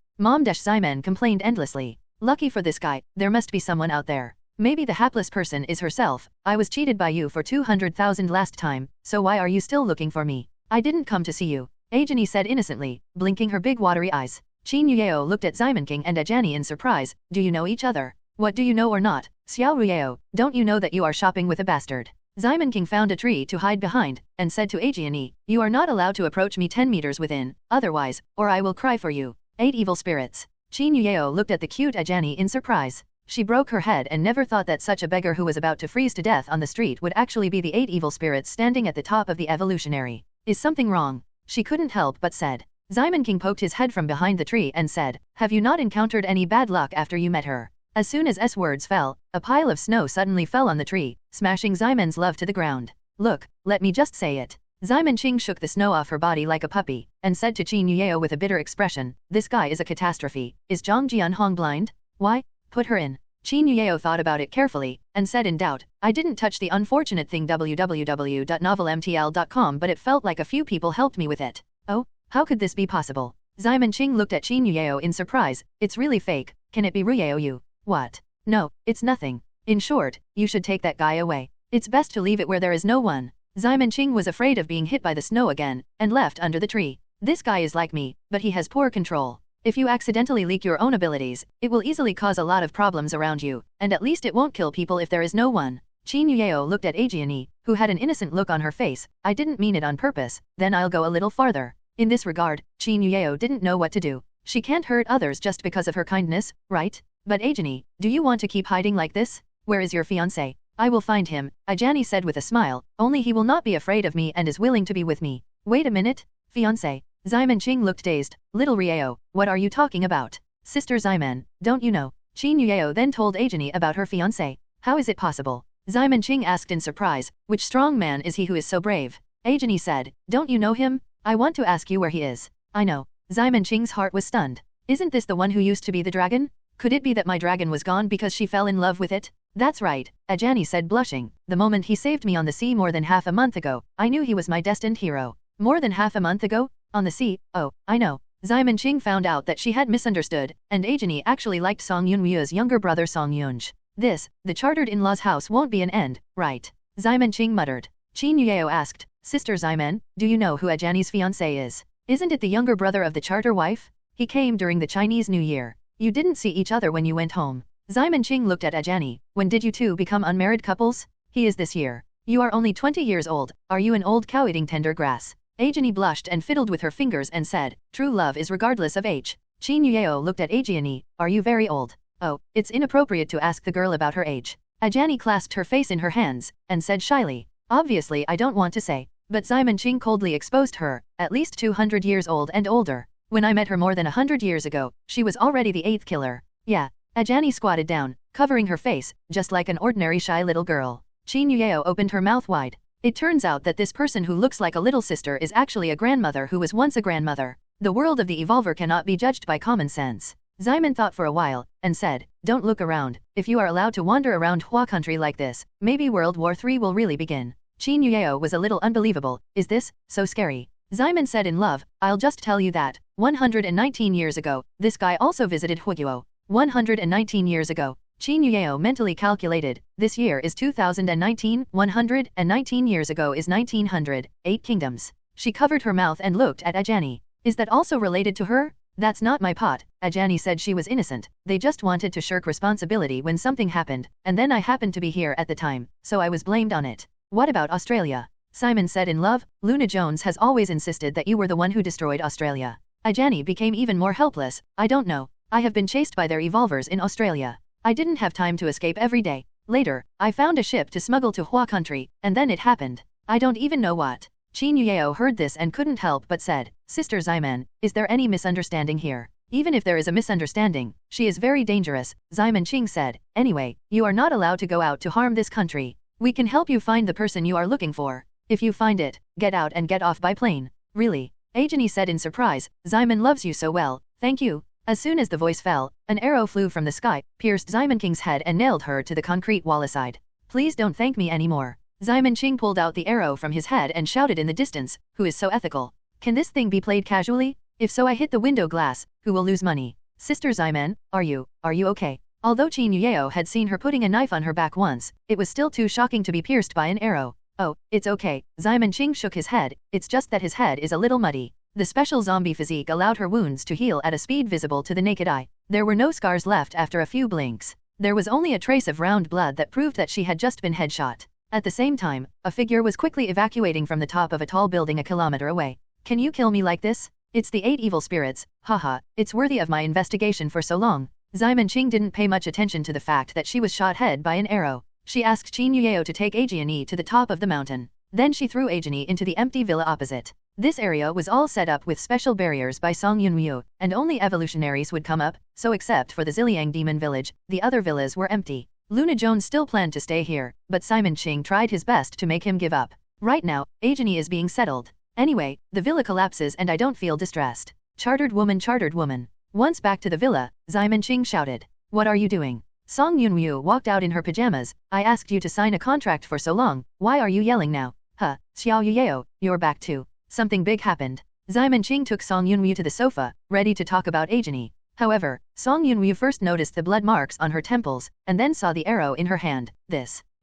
Simon complained endlessly. Lucky for this guy, there must be someone out there. Maybe the hapless person is herself. I was cheated by you for 200,000 last time, so why are you still looking for me? I didn't come to see you, Ajani said innocently, blinking her big watery eyes. Qin Yueo looked at Simon King and Ajani in surprise. Do you know each other? What do you know or not? Xiao Rueo, don't you know that you are shopping with a bastard? Simon King found a tree to hide behind, and said to Ajani, you are not allowed to approach me 10 meters within, otherwise, or I will cry for you. 8 evil spirits. Qin Yueo looked at the cute Ajani in surprise. She broke her head and never thought that such a beggar who was about to freeze to death on the street would actually be the 8 evil spirits standing at the top of the evolutionary. Is something wrong? She couldn't help but said. Simon King poked his head from behind the tree and said, have you not encountered any bad luck after you met her? As soon as S words fell, a pile of snow suddenly fell on the tree, smashing Simon's love to the ground. Look, let me just say it. Simon Ching shook the snow off her body like a puppy, and said to Qin Yueo with a bitter expression, this guy is a catastrophe. Is Zhang Jianhong blind? Why? Put her in. Qin Yueo thought about it carefully, and said in doubt, I didn't touch the unfortunate thing www.novelmtl.com, but it felt like a few people helped me with it. Oh, how could this be possible? Simon Ching looked at Qin Yueo in surprise. It's really fake. Can it be Rueo Yu? What? No, it's nothing. In short, you should take that guy away. It's best to leave it where there is no one. Simon Ching was afraid of being hit by the snow again, and left under the tree. This guy is like me, but he has poor control. If you accidentally leak your own abilities, it will easily cause a lot of problems around you, and at least it won't kill people if there is no one. Qin Yueo looked at Ajani, who had an innocent look on her face. I didn't mean it on purpose, then I'll go a little farther. In this regard, Qin Yueo didn't know what to do. She can't hurt others just because of her kindness, right? But Ajani, do you want to keep hiding like this? Where is your fiancé? I will find him, Ajani said with a smile, only he will not be afraid of me and is willing to be with me. Wait a minute, fiancé. Simon Ching looked dazed. Little Rueo, what are you talking about? Sister Simon, don't you know? Qin Yueo then told Ajani about her fiancé. How is it possible? Simon Ching asked in surprise, which strong man is he who is so brave? Ajani said, don't you know him? I want to ask you where he is. I know. Simon Ching's heart was stunned. Isn't this the one who used to be the dragon? Could it be that my dragon was gone because she fell in love with it? That's right, Ajani said blushing. The moment he saved me on the sea more than half a month ago, I knew he was my destined hero. More than half a month ago? On the sea, oh, I know. Simon Ching found out that she had misunderstood, and Ajani actually liked Song Yunru's younger brother Song Yunj. This, the chartered in-laws house won't be an end, right? Simon Ching muttered. Qin Yueo asked, Sister Simon, do you know who Ajani's fiancé is? Isn't it the younger brother of the charter wife? He came during the Chinese New Year. You didn't see each other when you went home. Simon Ching looked at Ajani. When did you two become unmarried couples? He is this year. You are only 20 years old. Are you an old cow eating tender grass? Ajani blushed and fiddled with her fingers and said, true love is regardless of age. Qin Yueo looked at Ajani. Are you very old? Oh, it's inappropriate to ask the girl about her age. Ajani clasped her face in her hands, and said shyly, obviously I don't want to say. But Simon Ching coldly exposed her, at least 200 years old and older. When I met her more than 100 years ago, she was already the 8th killer. Yeah. Ajani squatted down, covering her face, just like an ordinary shy little girl. Qin Yueo opened her mouth wide. It turns out that this person who looks like a little sister is actually a grandmother who was once a grandmother. The world of the evolver cannot be judged by common sense. Zaiman thought for a while, and said, don't look around. If you are allowed to wander around Hua country like this, maybe World War III will really begin. Qin Yueo was a little unbelievable. Is this so scary? Zaiman said in love, I'll just tell you that, 119 years ago, this guy also visited Huiguo. 119 years ago. Qin Yueo mentally calculated, this year is 2019, 119 years ago is 1900, 8 kingdoms. She covered her mouth and looked at Ajani. Is that also related to her? That's not my pot. Ajani said she was innocent. They just wanted to shirk responsibility when something happened, and then I happened to be here at the time, so I was blamed on it. What about Australia? Simon said in love, Luna Jones has always insisted that you were the one who destroyed Australia. Ajani became even more helpless. I don't know. I have been chased by their evolvers in Australia. I didn't have time to escape every day. Later, I found a ship to smuggle to Hua country, and then it happened. I don't even know what. Qin Yueo heard this and couldn't help but said, Sister Zaiman, is there any misunderstanding here? Even if there is a misunderstanding, she is very dangerous, Zaiman Qing said. Anyway, you are not allowed to go out to harm this country. We can help you find the person you are looking for. If you find it, get out and get off by plane. Really? Ajani said in surprise, Zaiman loves you so well, thank you. As soon as the voice fell, an arrow flew from the sky, pierced Zaiman King's head and nailed her to the concrete wall aside. Please don't thank me anymore. Zaiman Qing pulled out the arrow from his head and shouted in the distance, who is so ethical? Can this thing be played casually? If so I hit the window glass, who will lose money? Sister Zaiman, are you okay? Although Qin Yueo had seen her putting a knife on her back once, it was still too shocking to be pierced by an arrow. Oh, it's okay, Zaiman Qing shook his head, it's just that his head is a little muddy. The special zombie physique allowed her wounds to heal at a speed visible to the naked eye. There were no scars left after a few blinks. There was only a trace of round blood that proved that she had just been headshot. At the same time, a figure was quickly evacuating from the top of a tall building a kilometer away. Can you kill me like this? It's the 8 evil spirits, haha, it's worthy of my investigation for so long. Zaiman Qing didn't pay much attention to the fact that she was shot head by an arrow. She asked Qin Yueo to take Ajani to the top of the mountain. Then she threw Ajani into the empty villa opposite. This area was all set up with special barriers by Song Yunryu, and only evolutionaries would come up, so except for the Ziliang Demon Village, the other villas were empty. Luna Jones still planned to stay here, but Simon Qing tried his best to make him give up. Right now, Ajani is being settled. Anyway, the villa collapses and I don't feel distressed. Chartered woman. Once back to the villa, Zaiman Qing shouted. What are you doing? Song Yunryu walked out in her pajamas. I asked you to sign a contract for so long, why are you yelling now? Huh, Xiao Yueo, you're back too. Something big happened. Zaiman Qing took Song Yunryu to the sofa, ready to talk about Ajani. However, Song Yunryu first noticed the blood marks on her temples, and then saw the arrow in her hand.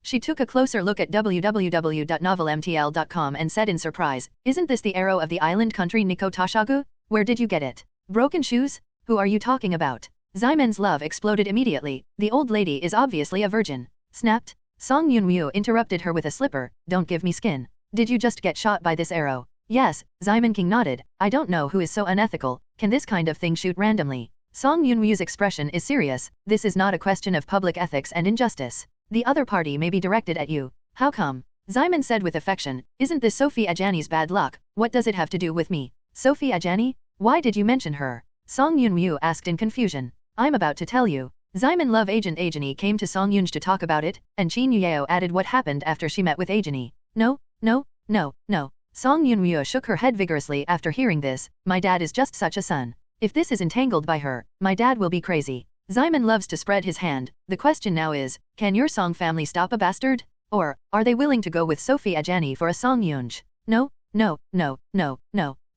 She took a closer look at www.novelmtl.com and said in surprise, isn't this the arrow of the island country Nikko Tashagu? Where did you get it? Broken shoes? Who are you talking about? Zaiman's love exploded immediately. The old lady is obviously a virgin. Snapped. Song Yunryu interrupted her with a slipper. Don't give me skin. Did you just get shot by this arrow? Yes, Zaiman King nodded. I don't know who is so unethical. Can this kind of thing shoot randomly? Song Yunryu's expression is serious. This is not a question of public ethics and injustice. The other party may be directed at you. How come? Zaiman said with affection. Isn't this Sophie Ajani's bad luck? What does it have to do with me? Sophie Ajani? Why did you mention her? Song Yunryu asked in confusion. I'm about to tell you. Zaiman Love Agent Ajani came to Song Yunj to talk about it, and Qin Yueo added what happened after she met with Ajani. No. Song Yunryu shook her head vigorously after hearing this. My dad is just such a son. If this is entangled by her, my dad will be crazy. Zaiman loves to spread his hand. The question now is, can your Song family stop a bastard? Or, are they willing to go with Sophie Ajani for a Song Yunj? No.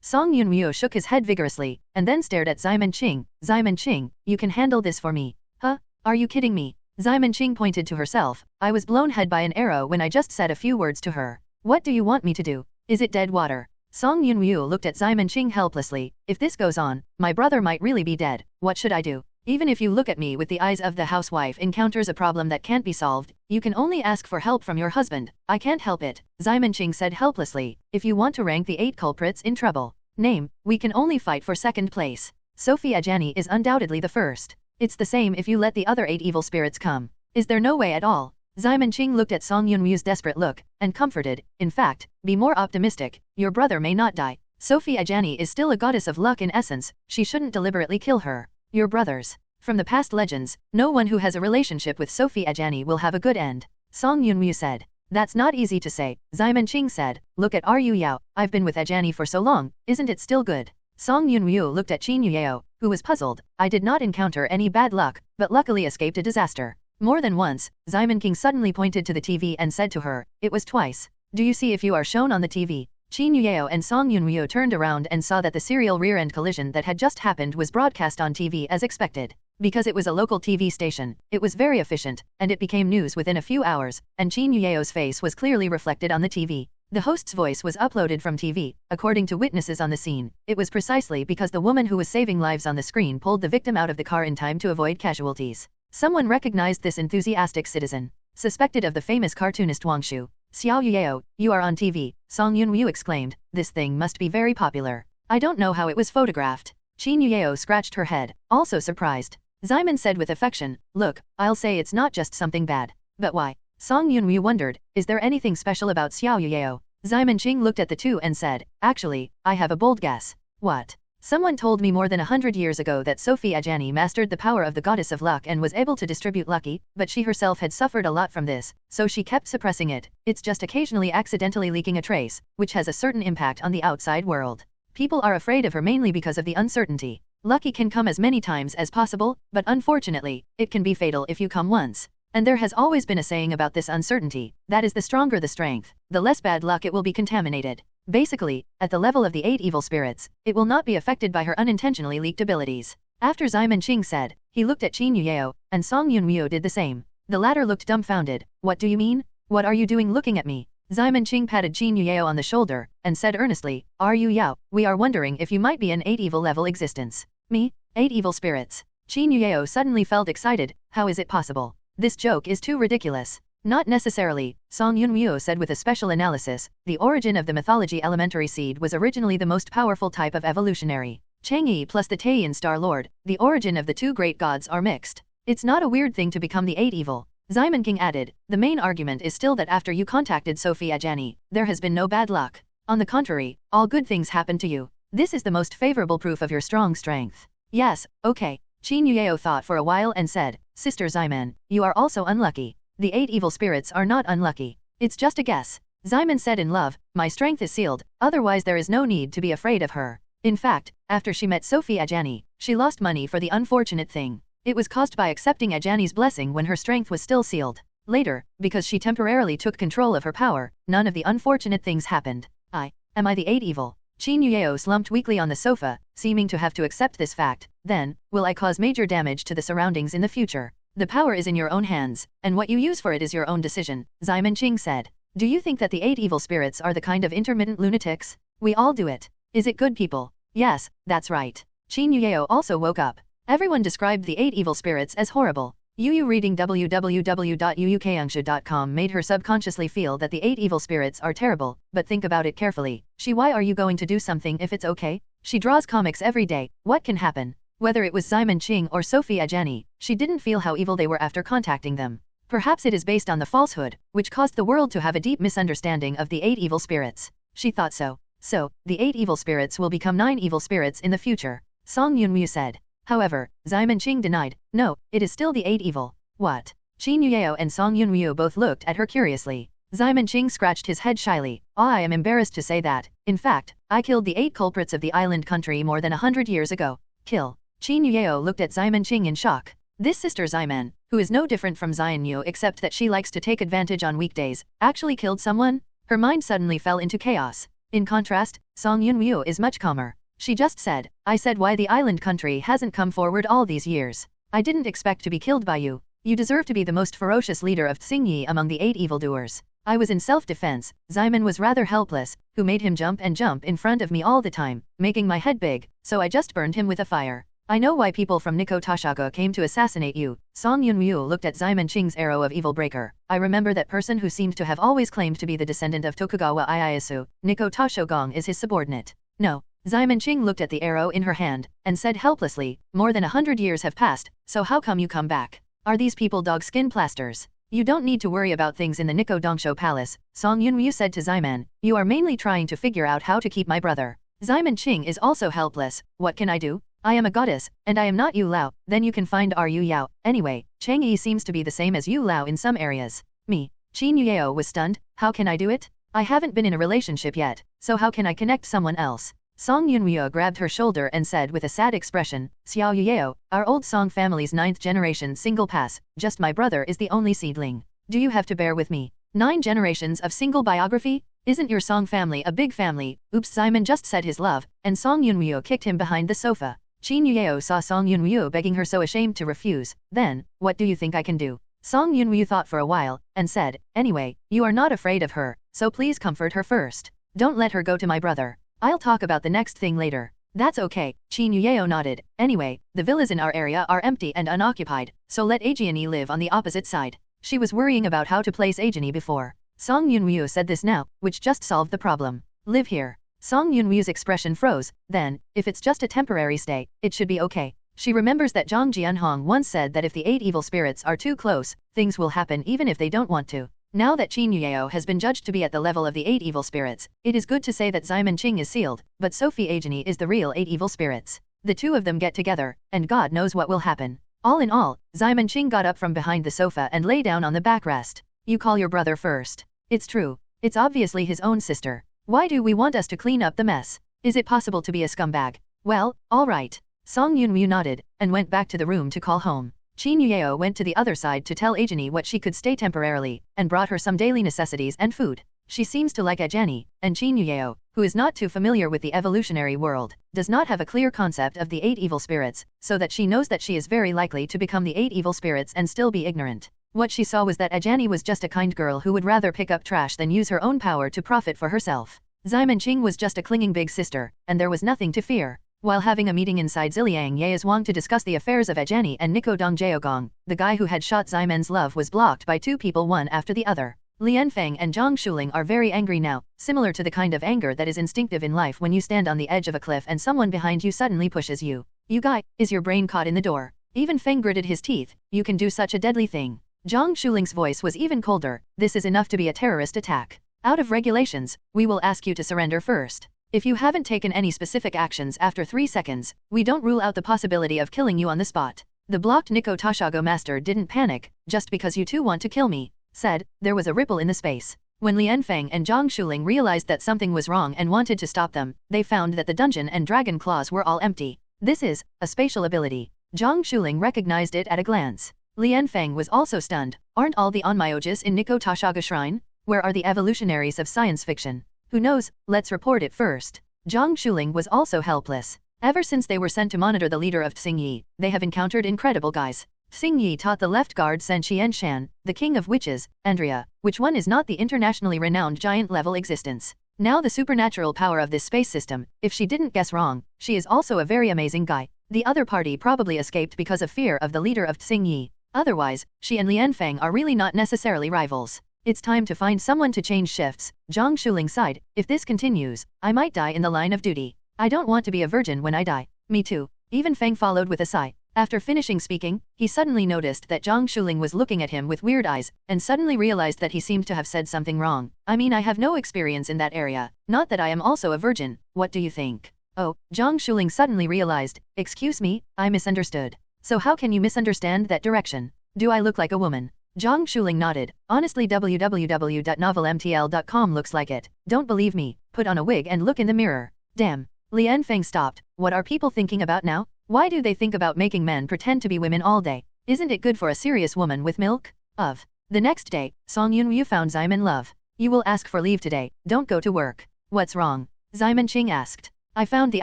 Song Yunryu shook his head vigorously, and then stared at Zaiman Qing. Zaiman Qing, you can handle this for me. Huh? Are you kidding me? Zaiman Qing pointed to herself. I was blown head by an arrow when I just said a few words to her. What do you want me to do? Is it dead water? Song Yunryu looked at Zaiman Qing helplessly. If this goes on, my brother might really be dead. What should I do? Even if you look at me with the eyes of the housewife encounters a problem that can't be solved, you can only ask for help from your husband. I can't help it, Zaiman Qing said helplessly. If you want to rank the 8 culprits in trouble, name, we can only fight for second place. Sophie Ajani is undoubtedly the first. It's the same if you let the other 8 evil spirits come. Is there no way at all? Zaiman Qing looked at Song Yunryu's desperate look, and comforted. In fact, be more optimistic, your brother may not die. Sophie Ajani is still a goddess of luck in essence, she shouldn't deliberately kill her. Your brothers. From the past legends, no one who has a relationship with Sophie Ajani will have a good end. Song Yunwoo said. That's not easy to say, Ximen Qing said. Look at Ru Yao, I've been with Ajani for so long, isn't it still good? Song Yunwoo looked at Qin Yuyao, who was puzzled. I did not encounter any bad luck, but luckily escaped a disaster. More than once, Ximen Qing suddenly pointed to the TV and said to her, it was twice. Do you see if you are shown on the TV? Qin Yuyao and Song Yunwoo turned around and saw that the serial rear-end collision that had just happened was broadcast on TV as expected. Because it was a local TV station, it was very efficient, and it became news within a few hours, and Qin Yuyao's face was clearly reflected on the TV. The host's voice was uploaded from TV, according to witnesses on the scene. It was precisely because the woman who was saving lives on the screen pulled the victim out of the car in time to avoid casualties. Someone recognized this enthusiastic citizen. Suspected of the famous cartoonist Wang Shu. Xiao Yuyao, you are on TV, Song Yunwoo exclaimed. This thing must be very popular. I don't know how it was photographed. Qin Yuyao scratched her head, also surprised. Ximen said with affection, look, I'll say it's not just something bad. But why? Song Yunwoo wondered, is there anything special about Xiao Yuyao? Ximen Qing looked at the two and said, actually, I have a bold guess. What? Someone told me more than 100 years ago that Sophie Ajani mastered the power of the goddess of luck and was able to distribute lucky, but she herself had suffered a lot from this, so she kept suppressing it. It's just occasionally accidentally leaking a trace, which has a certain impact on the outside world. People are afraid of her mainly because of the uncertainty. Lucky can come as many times as possible, but unfortunately, it can be fatal if you come once. And there has always been a saying about this uncertainty, that is the stronger the strength, the less bad luck it will be contaminated. Basically, at the level of the 8 evil spirits, it will not be affected by her unintentionally leaked abilities. After Ximen Qing said, he looked at Qin Yuyao, and Song Yunwoo did the same. The latter looked dumbfounded. What do you mean? What are you doing looking at me? Ximen Qing patted Qin Yuyao on the shoulder, and said earnestly, Ru Yao, we are wondering if you might be an 8 evil level existence. Me? 8 evil spirits. Qin Yuyao suddenly felt excited. How is it possible? This joke is too ridiculous. Not necessarily, Song Yunwoo said with a special analysis. The origin of the mythology elementary seed was originally the most powerful type of evolutionary. Chang'e plus the Taiyan Star Lord, the origin of the two great gods are mixed. It's not a weird thing to become the 8 evil. Ximen Qing added, the main argument is still that after you contacted Sophie Ajani, there has been no bad luck. On the contrary, all good things happen to you. This is the most favorable proof of your strong strength. Yes, okay. Qin Yuyao thought for a while and said, Sister Ximen, you are also unlucky. The 8 evil spirits are not unlucky. It's just a guess. Ximen said in love, my strength is sealed, otherwise there is no need to be afraid of her. In fact, after she met Sophie Ajani, she lost money for the unfortunate thing. It was caused by accepting Ajani's blessing when her strength was still sealed. Later, because she temporarily took control of her power, none of the unfortunate things happened. Am I the 8 evil? Qin Yuyao slumped weakly on the sofa, seeming to have to accept this fact. Then, will I cause major damage to the surroundings in the future? The power is in your own hands, and what you use for it is your own decision, Ximen Qing said. Do you think that the 8 evil spirits are the kind of intermittent lunatics? We all do it. Is it good people? Yes, that's right. Qin Yuyao also woke up. Everyone described the 8 evil spirits as horrible. Yuyu reading www.yuukangshu.com made her subconsciously feel that the 8 evil spirits are terrible, but think about it carefully. Why are you going to do something if it's okay? She draws comics every day, what can happen? Whether it was Ximen Qing or Sophie Ajani, she didn't feel how evil they were after contacting them. Perhaps it is based on the falsehood, which caused the world to have a deep misunderstanding of the 8 evil spirits. She thought so. So, the 8 evil spirits will become 9 evil spirits in the future, Song Yunwoo said. However, Ximen Qing denied, no, it is still the 8 evil. What? Qin Yuyao and Song Yunwoo both looked at her curiously. Ximen Qing scratched his head shyly. I am embarrassed to say that, in fact, I killed the 8 culprits of the island country more than 100 years ago. Kill. Qin Yuyao looked at Ximen Qing in shock. This sister Ximen, who is no different from Xianyu except that she likes to take advantage on weekdays, actually killed someone? Her mind suddenly fell into chaos. In contrast, Song Yunwoo is much calmer. She just said, I said why the island country hasn't come forward all these years. I didn't expect to be killed by you. You deserve to be the most ferocious leader of Xingyi among the 8 evildoers. I was in self-defense. Ximen was rather helpless, who made him jump and jump in front of me all the time, making my head big, so I just burned him with a fire. I know why people from Nikko Tashaga came to assassinate you. Song Yunwoo looked at Ximen Qing's arrow of evil breaker. I remember that person who seemed to have always claimed to be the descendant of Tokugawa Ieyasu. Nikko Tashogong is his subordinate. No. Ximen Qing looked at the arrow in her hand, and said helplessly, more than 100 years have passed, so how come you come back? Are these people dog skin plasters? You don't need to worry about things in the Nikko Dongsho Palace, Song Yunwoo said to Ximen. You are mainly trying to figure out how to keep my brother. Ximen Qing is also helpless. What can I do? I am a goddess, and I am not Yu Lao, then you can find Ru Yao. Anyway, Chang Yi seems to be the same as Yu Lao in some areas. Me. Qin Yuyeo was stunned. How can I do it? I haven't been in a relationship yet, so how can I connect someone else? Song Yunryo grabbed her shoulder and said with a sad expression, Xiao Yuyeo, our old Song family's 9th generation single pass, just my brother is the only seedling. Do you have to bear with me? 9 generations of single biography? Isn't your Song family a big family? Oops, Simon just said his love, and Song Yunryo kicked him behind the sofa. Qin Yuyeo saw Song Yunryo begging her so ashamed to refuse. Then, what do you think I can do? Song Yunryo thought for a while, and said, anyway, you are not afraid of her, so please comfort her first. Don't let her go to my brother. I'll talk about the next thing later. That's okay, Qin Yuyeo nodded. Anyway, the villas in our area are empty and unoccupied, so let Aegiani live on the opposite side. She was worrying about how to place Aegiani before. Song Yunryo said this now, which just solved the problem. Live here. Song Yunryo's expression froze. Then, if it's just a temporary stay, it should be okay. She remembers that Zhang Jianhong once said that if the 8 evil spirits are too close, things will happen even if they don't want to. Now that Qin Yuyeo has been judged to be at the level of the 8 evil spirits, it is good to say that Ximon Qing is sealed, but Sophie Aegiani is the real 8 evil spirits. The two of them get together, and God knows what will happen. All in all, Ximon Qing got up from behind the sofa and lay down on the backrest. You call your brother first. It's true. It's obviously his own sister. Why do we want us to clean up the mess? Is it possible to be a scumbag? Well, all right. Song Yunryo nodded, and went back to the room to call home. Qin Yuyeo went to the other side to tell Aegiani what she could stay temporarily, and brought her some daily necessities and food. She seems to like Aegiani, and Qin Yuyeo, who is not too familiar with the evolutionary world, does not have a clear concept of the 8 evil spirits, so that she knows that she is very likely to become the 8 evil spirits and still be ignorant. What she saw was that Aegiani was just a kind girl who would rather pick up trash than use her own power to profit for herself. Ximon Qing was just a clinging big sister, and there was nothing to fear. While having a meeting inside Ziliang Yaezwang to discuss the affairs of Aegiani and Nico Dong Jeogong, the guy who had shot Ximon's love was blocked by 2 people one after the other. Lian Feng and Zhang Shuling are very angry now, similar to the kind of anger that is instinctive in life when you stand on the edge of a cliff and someone behind you suddenly pushes you. You guy, is your brain caught in the door? Even Feng gritted his teeth. You can do such a deadly thing. Zhang Shuling's voice was even colder. This is enough to be a terrorist attack. Out of regulations, we will ask you to surrender first. If you haven't taken any specific actions after 3 seconds, we don't rule out the possibility of killing you on the spot. The blocked Nico Tashago master didn't panic, just because you two want to kill me, said. There was a ripple in the space. When Lian Feng and Zhang Shuling realized that something was wrong and wanted to stop them, they found that the dungeon and dragon claws were all empty. This is a spatial ability. Zhang Shuling recognized it at a glance. Lian Feng was also stunned. Aren't all the onmyojis in Nico Tashaga Shrine? Where are the evolutionaries of science fiction? Who knows, let's report it first. Zhang Shuling was also helpless. Ever since they were sent to monitor the leader of Xingyi, they have encountered incredible guys. Xingyi taught the left guard Sen Qianshan, the king of witches, Andrea, which one is not the internationally renowned giant-level existence. Now the supernatural power of this space system, if she didn't guess wrong, she is also a very amazing guy. The other party probably escaped because of fear of the leader of Xingyi. Otherwise, she and Lian Feng are really not necessarily rivals. It's time to find someone to change shifts. Zhang Shuling sighed. If this continues, I might die in the line of duty. I don't want to be a virgin when I die. Me too. Even Feng followed with a sigh. After finishing speaking, he suddenly noticed that Zhang Shuling was looking at him with weird eyes, and suddenly realized that he seemed to have said something wrong. I mean, I have no experience in that area. Not that I am also a virgin. What do you think? Oh, Zhang Shuling suddenly realized. Excuse me, I misunderstood. So how can you misunderstand that direction? Do I look like a woman? Zhang Shuling nodded. Honestly, www.novelmtl.com looks like it. Don't believe me, put on a wig and look in the mirror. Damn. Lian Feng stopped. What are people thinking about now? Why do they think about making men pretend to be women all day? Isn't it good for a serious woman with milk? The next day, Song Yunryu found Ximon Love. You will ask for leave today, don't go to work. What's wrong? Ximon Qing asked. I found the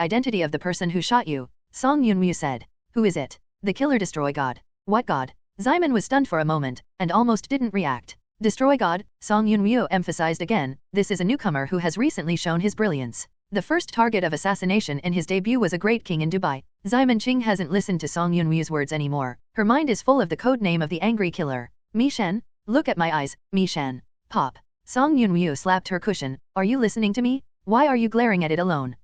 identity of the person who shot you, Song Yunryu said. Who is it? The killer Destroy God. What god? Ximon was stunned for a moment, and almost didn't react. Destroy God, Song Yunryu emphasized again. This is a newcomer who has recently shown his brilliance. The first target of assassination in his debut was a great king in Dubai. Ximon Qing hasn't listened to Song Yunryu's words anymore. Her mind is full of the code name of the angry killer. Mi Shen? Look at my eyes, Mi Shen. Pop. Song Yunryu slapped her cushion. Are you listening to me? Why are you glaring at it alone?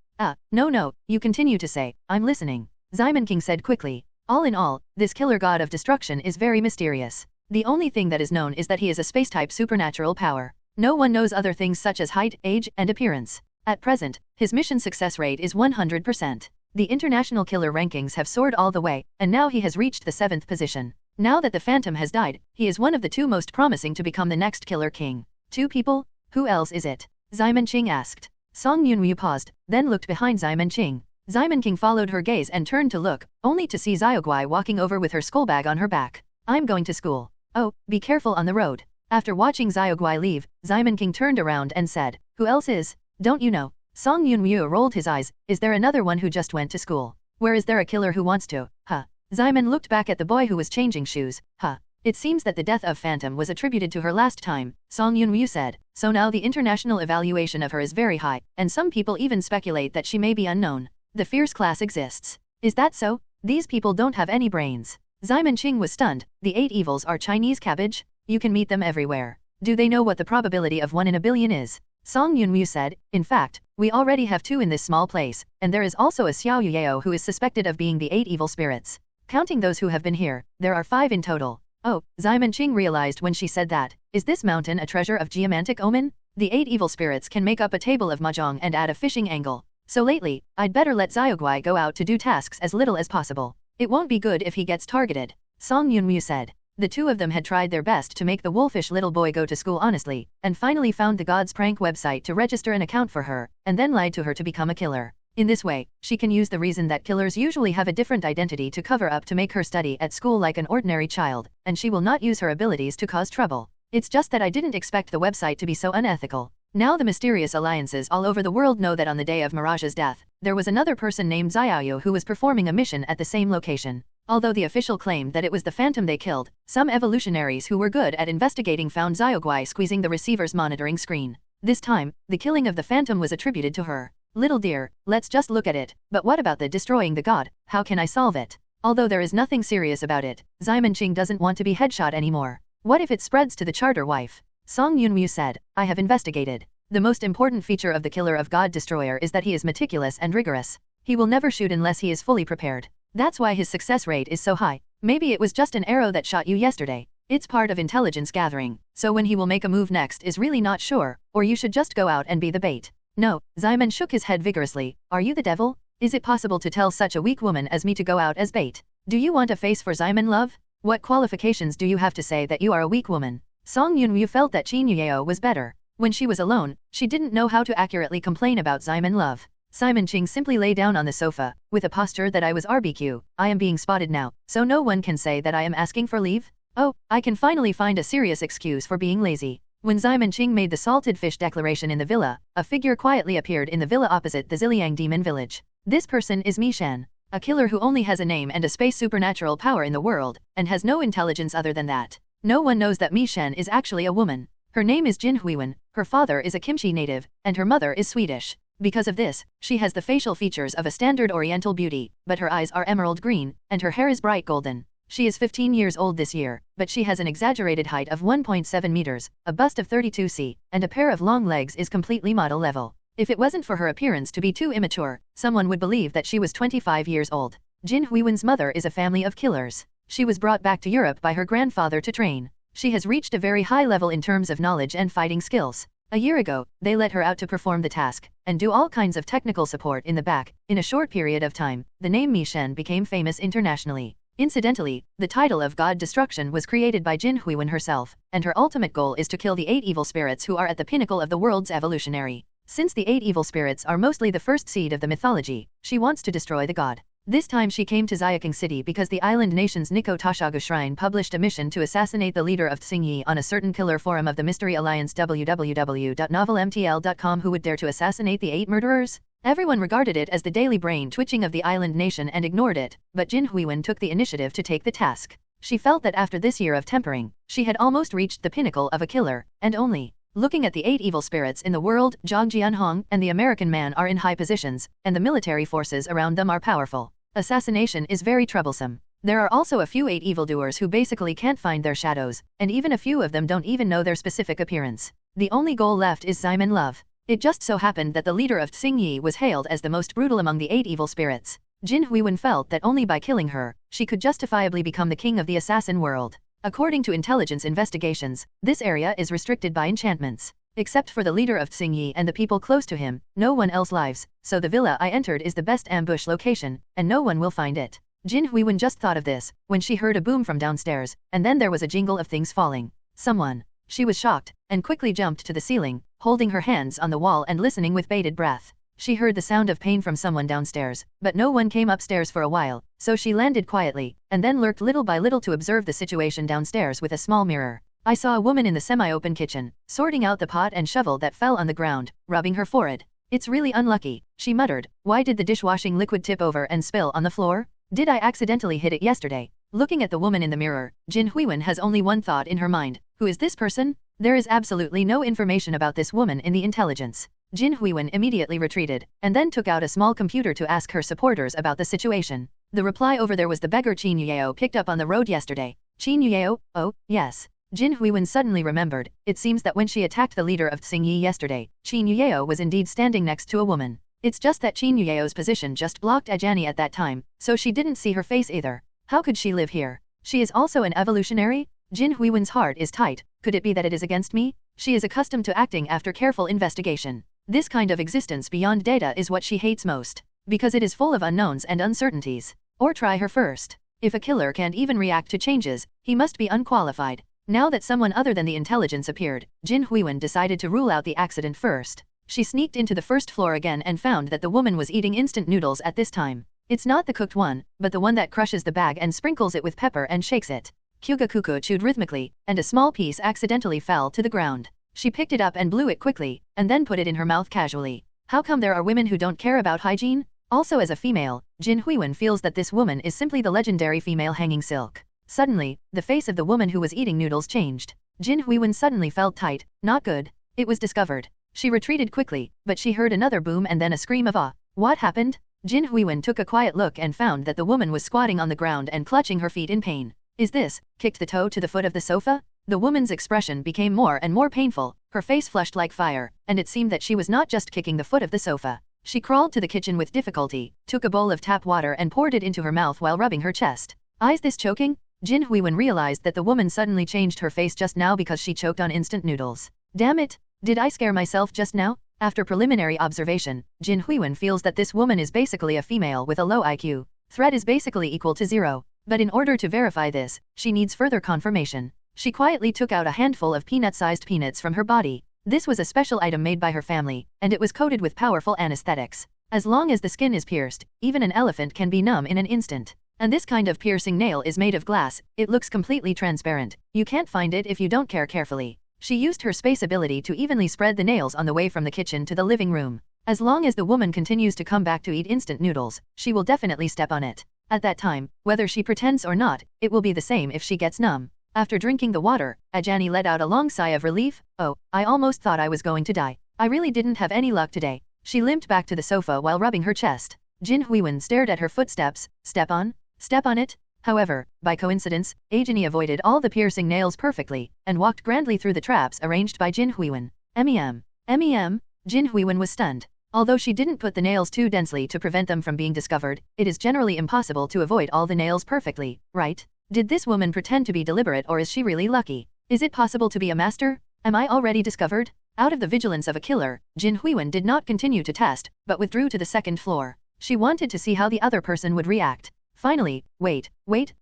No, you continue to say, I'm listening. Ximon King said quickly. All in all, this killer god of destruction is very mysterious. The only thing that is known is that he is a space-type supernatural power. No one knows other things such as height, age, and appearance. At present, his mission success rate is 100%. The international killer rankings have soared all the way, and now he has reached the 7th position. Now that the Phantom has died, he is one of the 2 most promising to become the next killer king. 2 people? Who else is it? Xiamen Qing asked. Song Yunwu paused, then looked behind Xiamen Qing. Xiamen Qing followed her gaze and turned to look, only to see Xiaoguai walking over with her skull bag on her back. I'm going to school. Oh, be careful on the road. After watching Xiaoguai leave, Xiamen Qing turned around and said, who else is? Don't you know? Song Yunwu rolled his eyes. Is there another one who just went to school? Where is there a killer who wants to? Huh. Xiamen looked back at the boy who was changing shoes. Huh. It seems that the death of Phantom was attributed to her last time, Song Yunwu said. So now the international evaluation of her is very high, and some people even speculate that she may be unknown. The fierce class exists. Is that so? These people don't have any brains. Xiamen Qing was stunned. The 8 evils are Chinese cabbage? You can meet them everywhere. Do they know what the probability of 1 in a billion is? Song Yunwu said, in fact, we already have 2 in this small place, and there is also a Xiao Yuyao who is suspected of being the 8 evil spirits. Counting those who have been here, there are 5 in total. Oh, Xiamen Qing realized when she said that. Is this mountain a treasure of geomantic omen? The 8 evil spirits can make up a table of mahjong and add a fishing angle. So lately, I'd better let Xiaoguai go out to do tasks as little as possible. It won't be good if he gets targeted. Song Yunwu said. The 2 of them had tried their best to make the wolfish little boy go to school honestly, and finally found the God's Prank website to register an account for her, and then lied to her to become a killer. In this way, she can use the reason that killers usually have a different identity to cover up to make her study at school like an ordinary child, and she will not use her abilities to cause trouble. It's just that I didn't expect the website to be so unethical. Now the mysterious alliances all over the world know that on the day of Mirage's death, there was another person named Xiaoyu who was performing a mission at the same location. Although the official claimed that it was the Phantom they killed, some evolutionaries who were good at investigating found Xiaoguai squeezing the receiver's monitoring screen. This time, the killing of the Phantom was attributed to her. Little dear, let's just look at it. But what about the destroying the god? How can I solve it? Although there is nothing serious about it, Xiamen Qing doesn't want to be headshot anymore. What if it spreads to the charter wife? Song Yunwu said, I have investigated. The most important feature of the killer of God Destroyer is that he is meticulous and rigorous. He will never shoot unless he is fully prepared. That's why his success rate is so high. Maybe it was just an arrow that shot you yesterday. It's part of intelligence gathering, so when he will make a move next is really not sure, or you should just go out and be the bait. No, Xiamen shook his head vigorously. Are you the devil? Is it possible to tell such a weak woman as me to go out as bait? Do you want a face for Xiamen, love? What qualifications do you have to say that you are a weak woman? Song Yunwu felt that Qin Yuyao was better. When she was alone, she didn't know how to accurately complain about Xiamen love. Xiamen Qing simply lay down on the sofa, with a posture that I was RBQ. I am being spotted now, so no one can say that I am asking for leave? Oh, I can finally find a serious excuse for being lazy. When Xiamen Qing made the salted fish declaration in the villa, a figure quietly appeared in the villa opposite the Ziliang demon village. This person is Mi Shan, a killer who only has a name and a space supernatural power in the world, and has no intelligence other than that. No one knows that Mi Shan is actually a woman. Her name is Jin Huiwen, her father is a Kimchi native, and her mother is Swedish. Because of this, she has the facial features of a standard oriental beauty, but her eyes are emerald green, and her hair is bright golden. She is 15 years old this year, but she has an exaggerated height of 1.7 meters, a bust of 32 c, and a pair of long legs is completely model level. If it wasn't for her appearance to be too immature, someone would believe that she was 25 years old. Jin Huiwen's mother is a family of killers. She was brought back to Europe by her grandfather to train. She has reached a very high level in terms of knowledge and fighting skills. A year ago, they let her out to perform the task, and do all kinds of technical support in the back. In a short period of time, the name Mi Shan became famous internationally. Incidentally, the title of God Destruction was created by Jin Huiwen herself, and her ultimate goal is to kill the 8 evil spirits who are at the pinnacle of the world's evolutionary. Since the 8 evil spirits are mostly the first seed of the mythology, she wants to destroy the god. This time she came to Xiaking City because the island nation's Nikko Tashagu Shrine published a mission to assassinate the leader of Xingyi on a certain killer forum of the Mystery Alliance www.novelmtl.com. Who would dare to assassinate the 8 murderers? Everyone regarded it as the daily brain twitching of the island nation and ignored it, but Jin Huiwen took the initiative to take the task. She felt that after this year of tempering, she had almost reached the pinnacle of a killer, and only. Looking at the 8 evil spirits in the world, Zhang Jianhong and the American man are in high positions, and the military forces around them are powerful. Assassination is very troublesome. There are also a few 8 evildoers who basically can't find their shadows, and even a few of them don't even know their specific appearance. The only goal left is Xiamen Love. It just so happened that the leader of Xingyi was hailed as the most brutal among the 8 evil spirits. Jin Huiwen felt that only by killing her, she could justifiably become the king of the assassin world. According to intelligence investigations, this area is restricted by enchantments. Except for the leader of Tsingyi and the people close to him, no one else lives, so the villa I entered is the best ambush location, and no one will find it. Jin Huiwen just thought of this, when she heard a boom from downstairs, and then there was a jingle of things falling. Someone. She was shocked, and quickly jumped to the ceiling, holding her hands on the wall and listening with bated breath. She heard the sound of pain from someone downstairs, but no one came upstairs for a while, so she landed quietly, and then lurked little by little to observe the situation downstairs with a small mirror. I saw a woman in the semi-open kitchen, sorting out the pot and shovel that fell on the ground, rubbing her forehead. It's really unlucky, she muttered. Why did the dishwashing liquid tip over and spill on the floor? Did I accidentally hit it yesterday? Looking at the woman in the mirror, Jin Huiwen has only one thought in her mind. Who is this person? There is absolutely no information about this woman in the intelligence. Jin Huiwen immediately retreated, and then took out a small computer to ask her supporters about the situation. The reply over there was the beggar Qin Yueyao picked up on the road yesterday. Qin Yueyao? Oh, yes. Jin Huiwen suddenly remembered. It seems that when she attacked the leader of Tsingyi yesterday, Qin Yueyao was indeed standing next to a woman. It's just that Qin Yueyao's position just blocked Ajani at that time, so she didn't see her face either. How could she live here? She is also an evolutionary? Jin Huiwen's heart is tight. Could it be that it is against me? She is accustomed to acting after careful investigation. This kind of existence beyond data is what she hates most, because it is full of unknowns and uncertainties. Or try her first. If a killer can't even react to changes, he must be unqualified. Now that someone other than the intelligence appeared, Jin Huiwen decided to rule out the accident first. She sneaked into the first floor again and found that the woman was eating instant noodles at this time. It's not the cooked one, but the one that crushes the bag and sprinkles it with pepper and shakes it. Kyuga chewed rhythmically, and a small piece accidentally fell to the ground. She picked it up and blew it quickly, and then put it in her mouth casually. How come there are women who don't care about hygiene? Also as a female, Jin Huiwen feels that this woman is simply the legendary female hanging silk. Suddenly, the face of the woman who was eating noodles changed. Jin Huiwen suddenly felt tight. Not good. It was discovered. She retreated quickly, but she heard another boom and then a scream of awe. What happened? Jin Huiwen took a quiet look and found that the woman was squatting on the ground and clutching her feet in pain. Is this? Kicked the toe to the foot of the sofa? The woman's expression became more and more painful, her face flushed like fire, and it seemed that she was not just kicking the foot of the sofa. She crawled to the kitchen with difficulty, took a bowl of tap water and poured it into her mouth while rubbing her chest. Is this choking? Jin Huiwen realized that the woman suddenly changed her face just now because she choked on instant noodles. Damn it! Did I scare myself just now? After preliminary observation, Jin Huiwen feels that this woman is basically a female with a low IQ. Threat is basically equal to 0. But in order to verify this, she needs further confirmation. She quietly took out a handful of peanut-sized peanuts from her body. This was a special item made by her family, and it was coated with powerful anesthetics. As long as the skin is pierced, even an elephant can be numb in an instant. And this kind of piercing nail is made of glass. It looks completely transparent. You can't find it if you don't care carefully. She used her space ability to evenly spread the nails on the way from the kitchen to the living room. As long as the woman continues to come back to eat instant noodles, she will definitely step on it. At that time, whether she pretends or not, it will be the same if she gets numb. After drinking the water, Ajani let out a long sigh of relief. Oh, I almost thought I was going to die. I really didn't have any luck today. She limped back to the sofa while rubbing her chest. Jin Huiwen stared at her footsteps. Step on? Step on it? However, by coincidence, Ajani avoided all the piercing nails perfectly, and walked grandly through the traps arranged by Jin Huiwen. MEM. MEM? Jin Huiwen was stunned. Although she didn't put the nails too densely to prevent them from being discovered, it is generally impossible to avoid all the nails perfectly, right? Did this woman pretend to be deliberate or is she really lucky? Is it possible to be a master? Am I already discovered? Out of the vigilance of a killer, Jin Huiwen did not continue to test, but withdrew to the second floor. She wanted to see how the other person would react. Finally, wait,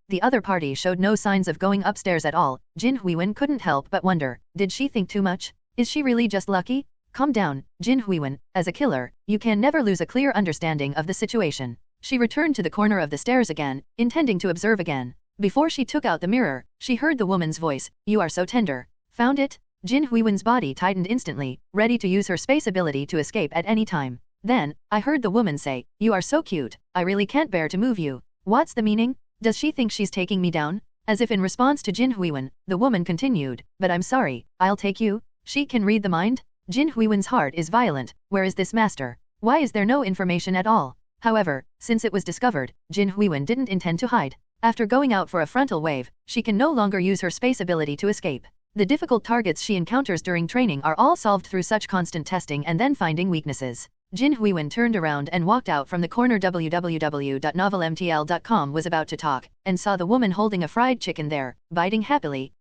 the other party showed no signs of going upstairs at all. Jin Huiwen couldn't help but wonder, did she think too much? Is she really just lucky? Calm down, Jin Huiwen. As a killer, you can never lose a clear understanding of the situation. She returned to the corner of the stairs again, intending to observe again. Before she took out the mirror, she heard the woman's voice. You are so tender. Found it? Jin Huiwen's body tightened instantly, ready to use her space ability to escape at any time. Then, I heard the woman say, you are so cute, I really can't bear to move you. What's the meaning? Does she think she's taking me down? As if in response to Jin Huiwen, the woman continued, but I'm sorry, I'll take you. She can read the mind? Jin Huiwen's heart is violent. Where is this master? Why is there no information at all? However, since it was discovered, Jin Huiwen didn't intend to hide. After going out for a frontal wave, she can no longer use her space ability to escape. The difficult targets she encounters during training are all solved through such constant testing and then finding weaknesses. Jin Huiwen turned around and walked out from the corner. www.novelmtl.com was about to talk, and saw the woman holding a fried chicken there, biting happily.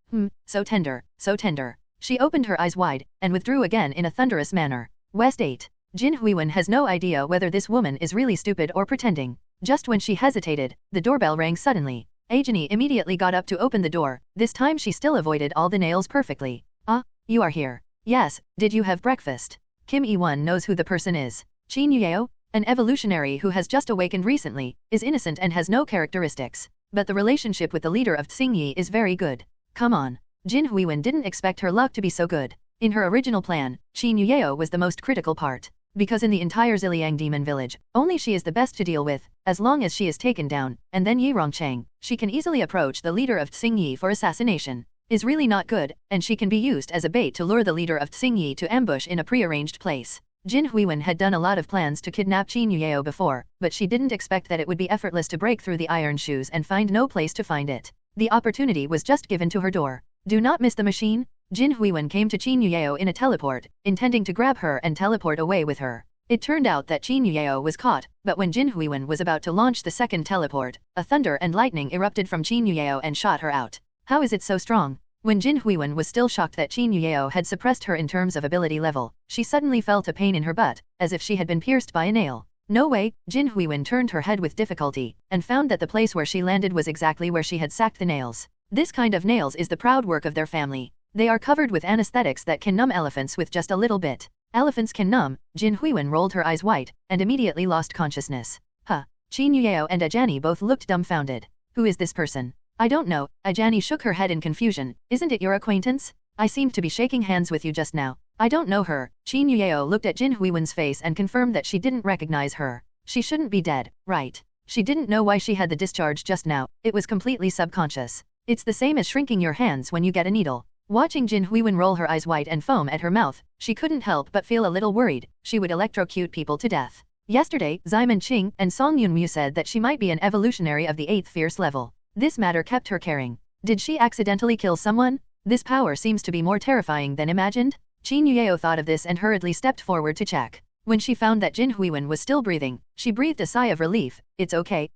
So tender, so tender. She opened her eyes wide, and withdrew again in a thunderous manner. West 8. Jin Huiwen has no idea whether this woman is really stupid or pretending. Just when she hesitated, the doorbell rang suddenly. Ajani immediately got up to open the door. This time she still avoided all the nails perfectly. Ah, you are here. Yes, did you have breakfast? Kim E1 knows who the person is. Qin Yueo, an evolutionary who has just awakened recently, is innocent and has no characteristics. But the relationship with the leader of Tsingyi is very good. Come on. Jin Huiwen didn't expect her luck to be so good. In her original plan, Qin Yueo was the most critical part. Because in the entire Ziliang Demon Village, only she is the best to deal with, as long as she is taken down, and then Yi Rongchang, she can easily approach the leader of Tsingyi for assassination. Is really not good, and she can be used as a bait to lure the leader of Tsingyi to ambush in a prearranged place. Jin Huiwen had done a lot of plans to kidnap Qin Yueo before, but she didn't expect that it would be effortless to break through the iron shoes and find no place to find it. The opportunity was just given to her door. Do not miss the machine. Jin Huiwen came to Qin Yueo in a teleport, intending to grab her and teleport away with her. It turned out that Qin Yueo was caught, but when Jin Huiwen was about to launch the second teleport, a thunder and lightning erupted from Qin Yueo and shot her out. How is it so strong? When Jin Huiwen was still shocked that Qin Yueo had suppressed her in terms of ability level, she suddenly felt a pain in her butt, as if she had been pierced by a nail. No way. Jin Huiwen turned her head with difficulty, and found that the place where she landed was exactly where she had sacked the nails. This kind of nails is the proud work of their family. They are covered with anesthetics that can numb elephants with just a little bit. Elephants can numb. Jin Huiwen rolled her eyes white, and immediately lost consciousness. Huh. Qin Yueo and Ajani both looked dumbfounded. Who is this person? I don't know. Ajani shook her head in confusion. Isn't it your acquaintance? I seemed to be shaking hands with you just now. I don't know her. Qin Yueo looked at Jin Huiwen's face and confirmed that she didn't recognize her. She shouldn't be dead, right? She didn't know why she had the discharge just now. It was completely subconscious. It's the same as shrinking your hands when you get a needle. Watching Jin Huiwen roll her eyes white and foam at her mouth, she couldn't help but feel a little worried. She would electrocute people to death. Yesterday, Ximen Qing and Song Yunmu said that she might be an evolutionary of the 8th fierce level. This matter kept her caring. Did she accidentally kill someone? This power seems to be more terrifying than imagined. Qin Yueo thought of this and hurriedly stepped forward to check. When she found that Jin Huiwen was still breathing, she breathed a sigh of relief. It's okay,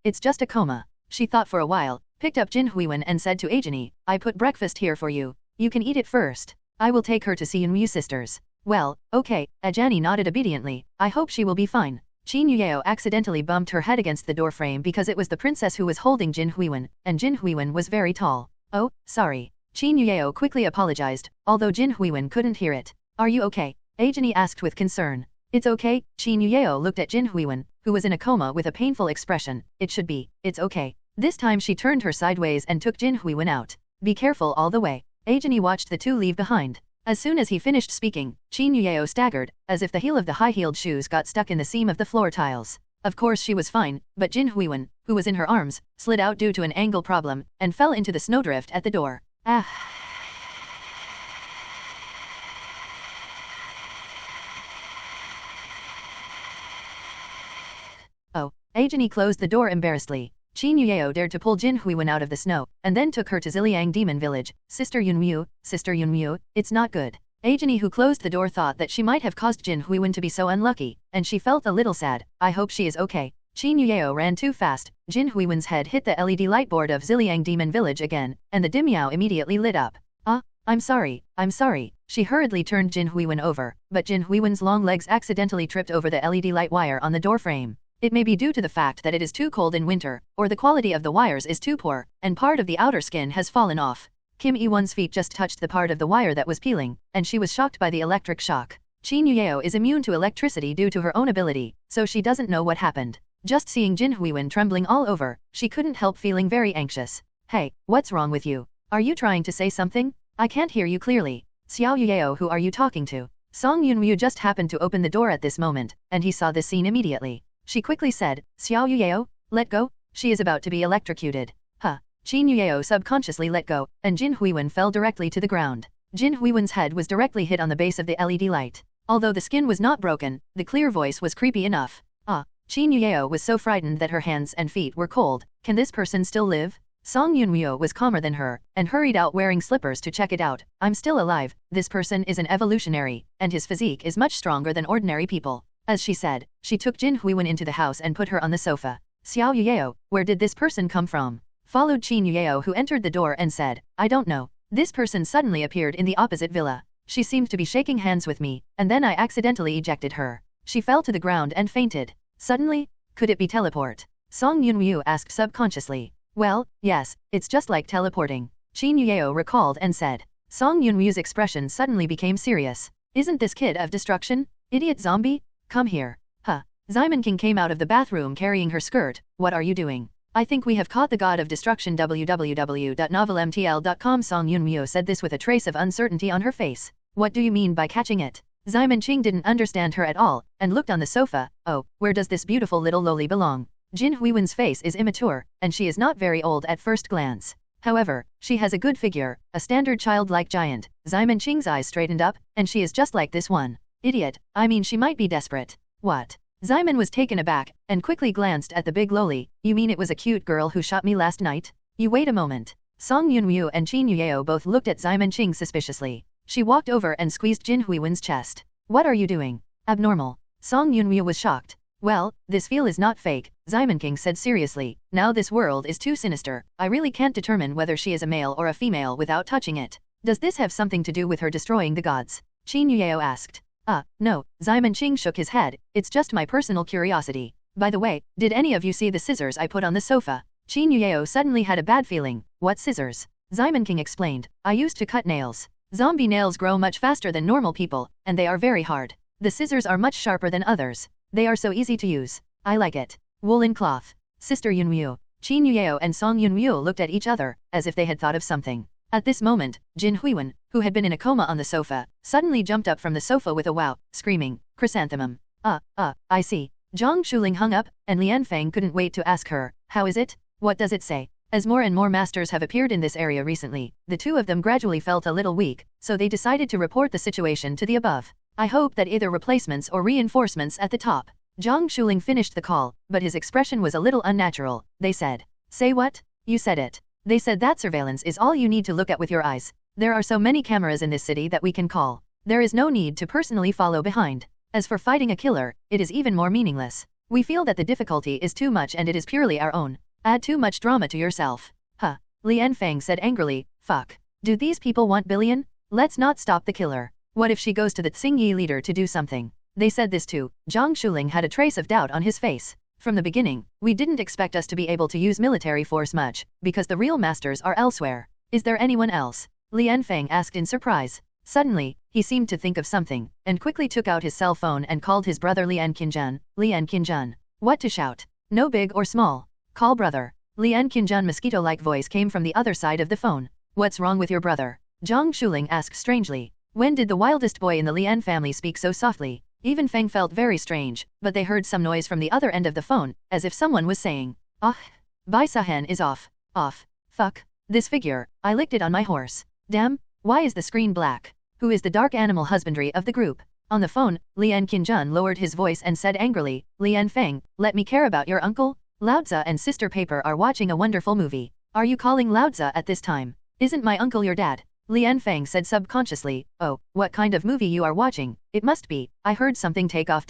it's just a coma. She thought for a while, picked up Jin Huiwen and said to Ajani, I put breakfast here for you. You can eat it first. I will take her to see Yunmu sisters. Well, okay. Ajani nodded obediently. I hope she will be fine. Qin Yueo accidentally bumped her head against the doorframe because it was the princess who was holding Jin Huiwen, and Jin Huiwen was very tall. Oh, sorry. Qin Yueo quickly apologized, although Jin Huiwen couldn't hear it. Are you okay? Ajani asked with concern. It's okay. Qin Yueo looked at Jin Huiwen, who was in a coma with a painful expression. It should be. It's okay. This time she turned her sideways and took Jin Huiwen out. Be careful all the way. Ajani watched the two leave behind. As soon as he finished speaking, Qin Yueo staggered, as if the heel of the high-heeled shoes got stuck in the seam of the floor tiles. Of course she was fine, but Jin Huiwen, who was in her arms, slid out due to an angle problem, and fell into the snowdrift at the door. Ah. Oh. Ajani closed the door embarrassedly. Qin Yueo dared to pull Jin Huiwen out of the snow, and then took her to Ziliang Demon Village. Sister Yunmu, it's not good. Ajani, who closed the door, thought that she might have caused Jin Huiwen to be so unlucky, and she felt a little sad. I hope she is okay. Qin Yueo ran too fast. Jin Huiwen's head hit the LED light board of Ziliang Demon Village again, and the dimyao immediately lit up. I'm sorry. She hurriedly turned Jin Huiwen over, but Jin Huiwen's long legs accidentally tripped over the LED light wire on the doorframe. It may be due to the fact that it is too cold in winter, or the quality of the wires is too poor, and part of the outer skin has fallen off. Kim E1's feet just touched the part of the wire that was peeling, and she was shocked by the electric shock. Qin Yueo is immune to electricity due to her own ability, so she doesn't know what happened. Just seeing Jin Huiwen trembling all over, she couldn't help feeling very anxious. Hey, what's wrong with you? Are you trying to say something? I can't hear you clearly. Xiao Yueo, who are you talking to? Song Yunmu just happened to open the door at this moment, and he saw this scene immediately. She quickly said, Xiao Yueo, let go, she is about to be electrocuted. Huh. Qin Yueo subconsciously let go, and Jin Huiwen fell directly to the ground. Jin Huiwen's head was directly hit on the base of the LED light. Although the skin was not broken, the clear voice was creepy enough. Qin Yueo was so frightened that her hands and feet were cold. Can this person still live? Song Yunmu was calmer than her, and hurried out wearing slippers to check it out. I'm still alive. This person is an evolutionary, and his physique is much stronger than ordinary people. As she said, she took Jin Huiwen into the house and put her on the sofa. Xiao Yueo, where did this person come from? Followed Qin Yueo, who entered the door and said, I don't know. This person suddenly appeared in the opposite villa. She seemed to be shaking hands with me, and then I accidentally ejected her. She fell to the ground and fainted. Suddenly? Could it be teleport? Song Yunwoo asked subconsciously. Well, yes, it's just like teleporting. Qin Yueo recalled and said. Song Yunwoo's expression suddenly became serious. Isn't this kid of destruction? Idiot zombie? Come here. Huh. Xiamen King came out of the bathroom carrying her skirt. What are you doing? I think we have caught the god of destruction. www.novelmtl.com. Song Yunwoo said this with a trace of uncertainty on her face. What do you mean by catching it? Xiamen Qing didn't understand her at all, and looked on the sofa. Oh, where does this beautiful little loli belong? Jin Huiwen's face is immature, and she is not very old at first glance. However, she has a good figure, a standard childlike giant. Xiamen Qing's eyes straightened up, and she is just like this one. Idiot, I mean she might be desperate. What? Xiamen was taken aback, and quickly glanced at the big loli. You mean it was a cute girl who shot me last night? You wait a moment. Song Yunwoo and Qin Yueo both looked at Xiamen Qing suspiciously. She walked over and squeezed Jin Huiwen's chest. What are you doing? Abnormal. Song Yunwoo was shocked. Well, this feel is not fake, Xiamen King said seriously. Now this world is too sinister. I really can't determine whether she is a male or a female without touching it. Does this have something to do with her destroying the gods? Qin Yueo asked. No, Xiamen Qing shook his head. It's just my personal curiosity. By the way, did any of you see the scissors I put on the sofa? Qin Yueo suddenly had a bad feeling. What scissors? Xiamen King explained. I used to cut nails. Zombie nails grow much faster than normal people, and they are very hard. The scissors are much sharper than others. They are so easy to use. I like it. Woolen cloth. Sister Yunwoo. Qin Yueo and Song Yunwoo looked at each other, as if they had thought of something. At this moment, Jin Huiwen, who had been in a coma on the sofa, suddenly jumped up from the sofa with a wow, screaming, chrysanthemum. I see. Zhang Shuling hung up, and Lian Feng couldn't wait to ask her, how is it? What does it say? As more and more masters have appeared in this area recently, the two of them gradually felt a little weak, so they decided to report the situation to the above. I hope that either replacements or reinforcements at the top. Zhang Shuling finished the call, but his expression was a little unnatural. They said. Say what? You said it. They said that surveillance is all you need to look at with your eyes. There are so many cameras in this city that we can call. There is no need to personally follow behind. As for fighting a killer, it is even more meaningless. We feel that the difficulty is too much and it is purely our own. Add too much drama to yourself. Huh. Lian Feng said angrily, fuck. Do these people want billion? Let's not stop the killer. What if she goes to the Xingyi leader to do something? They said this too. Zhang Shuling had a trace of doubt on his face. From the beginning, we didn't expect us to be able to use military force much, because the real masters are elsewhere. Is there anyone else? Lian Feng asked in surprise. Suddenly, he seemed to think of something, and quickly took out his cell phone and called his brother Lian Qinjun. Lian Qinjun. What to shout? No big or small. Call brother. Lian Qinjun mosquito-like voice came from the other side of the phone. What's wrong with your brother? Zhang Shuling asked strangely. When did the wildest boy in the Lian family speak so softly? Even Feng felt very strange, but they heard some noise from the other end of the phone, as if someone was saying, Bai Sahen is off. Off. Fuck. This figure, I licked it on my horse. Damn, why is the screen black? Who is the dark animal husbandry of the group? On the phone, Lian Qinjun lowered his voice and said angrily, Lian Feng, let me care about your uncle? Laozi and Sister Paper are watching a wonderful movie. Are you calling Laozi at this time? Isn't my uncle your dad? Lian Feng said subconsciously, oh, what kind of movie you are watching? It must be, I heard something take off.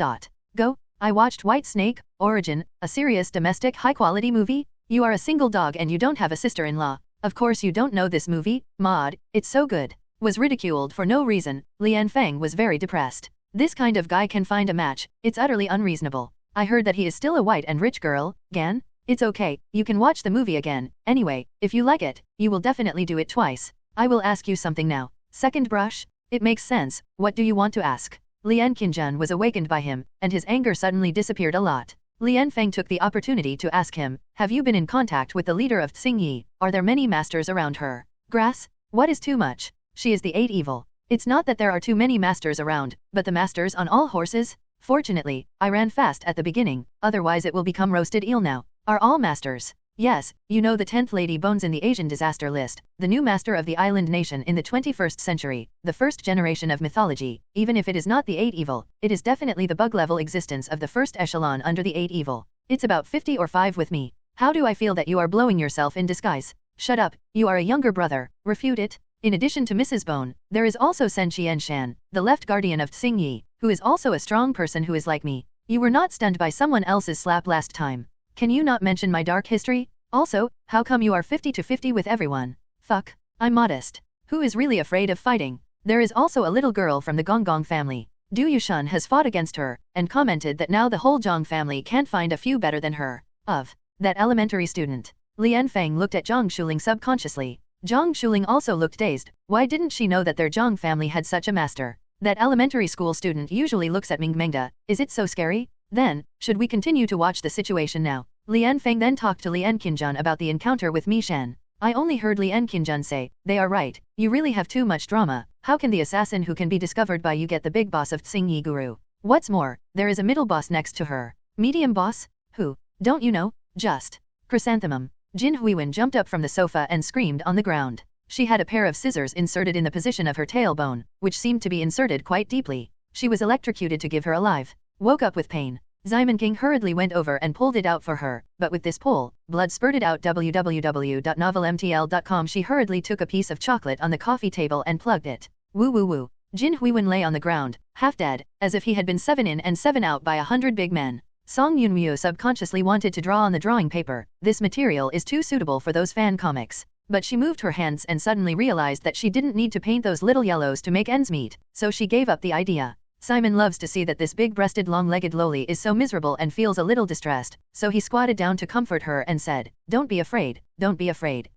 Go, I watched White Snake, Origin, a serious domestic high-quality movie? You are a single dog and you don't have a sister-in-law. Of course you don't know this movie, Maud, it's so good. Was ridiculed for no reason, Lian Feng was very depressed. This kind of guy can find a match, it's utterly unreasonable. I heard that he is still a white and rich girl, Gan. It's okay, you can watch the movie again. Anyway, if you like it, you will definitely do it twice. I will ask you something now. Second brush? It makes sense, what do you want to ask? Lian Qinjun was awakened by him, and his anger suddenly disappeared a lot. Lian Feng took the opportunity to ask him, have you been in contact with the leader of Xingyi? Are there many masters around her? Grass? What is too much? She is the 8 evil. It's not that there are too many masters around, but the masters on all horses? Fortunately, I ran fast at the beginning, otherwise it will become roasted eel now. Are all masters? Yes, you know the 10th Lady Bones in the Asian disaster list, the new master of the island nation in the 21st century, the first generation of mythology. Even if it is not the 8 evil, it is definitely the bug-level existence of the first echelon under the 8 evil. It's about 50 or 5 with me. How do I feel that you are blowing yourself in disguise? Shut up, you are a younger brother, refute it. In addition to Mrs. Bone, there is also Sen Qianshan, the left guardian of Xingyi, who is also a strong person who is like me. You were not stunned by someone else's slap last time. Can you not mention my dark history? Also, how come you are 50 to 50 with everyone? Fuck, I'm modest. Who is really afraid of fighting? There is also a little girl from the Gonggong family. Du Yushun has fought against her, and commented that now the whole Zhang family can't find a few better than her. Of that elementary student. Lian Feng looked at Zhang Shuling subconsciously. Zhang Shuling also looked dazed. Why didn't she know that their Zhang family had such a master? That elementary school student usually looks at Ming Mengda. Is it so scary? Then, should we continue to watch the situation now? Lian Feng then talked to Lian Qinjun about the encounter with Mi Shan. I only heard Lian Qinjun say, they are right, you really have too much drama. How can the assassin who can be discovered by you get the big boss of Xingyi Guru? What's more, there is a middle boss next to her. Medium boss? Who? Don't you know? Just. Chrysanthemum. Jin Huiwen jumped up from the sofa and screamed on the ground. She had a pair of scissors inserted in the position of her tailbone, which seemed to be inserted quite deeply. She was electrocuted to give her alive. Woke up with pain. Ximon King hurriedly went over and pulled it out for her, but with this pull, blood spurted out. www.novelmtl.com. She hurriedly took a piece of chocolate on the coffee table and plugged it. Woo woo woo. Jin Huiwen lay on the ground, half dead, as if he had been 7 in and 7 out by 100 big men. Song Yunryu subconsciously wanted to draw on the drawing paper. This material is too suitable for those fan comics. But she moved her hands and suddenly realized that she didn't need to paint those little yellows to make ends meet, so she gave up the idea. Simon loves to see that this big-breasted long-legged loli is so miserable and feels a little distressed, so he squatted down to comfort her and said, don't be afraid,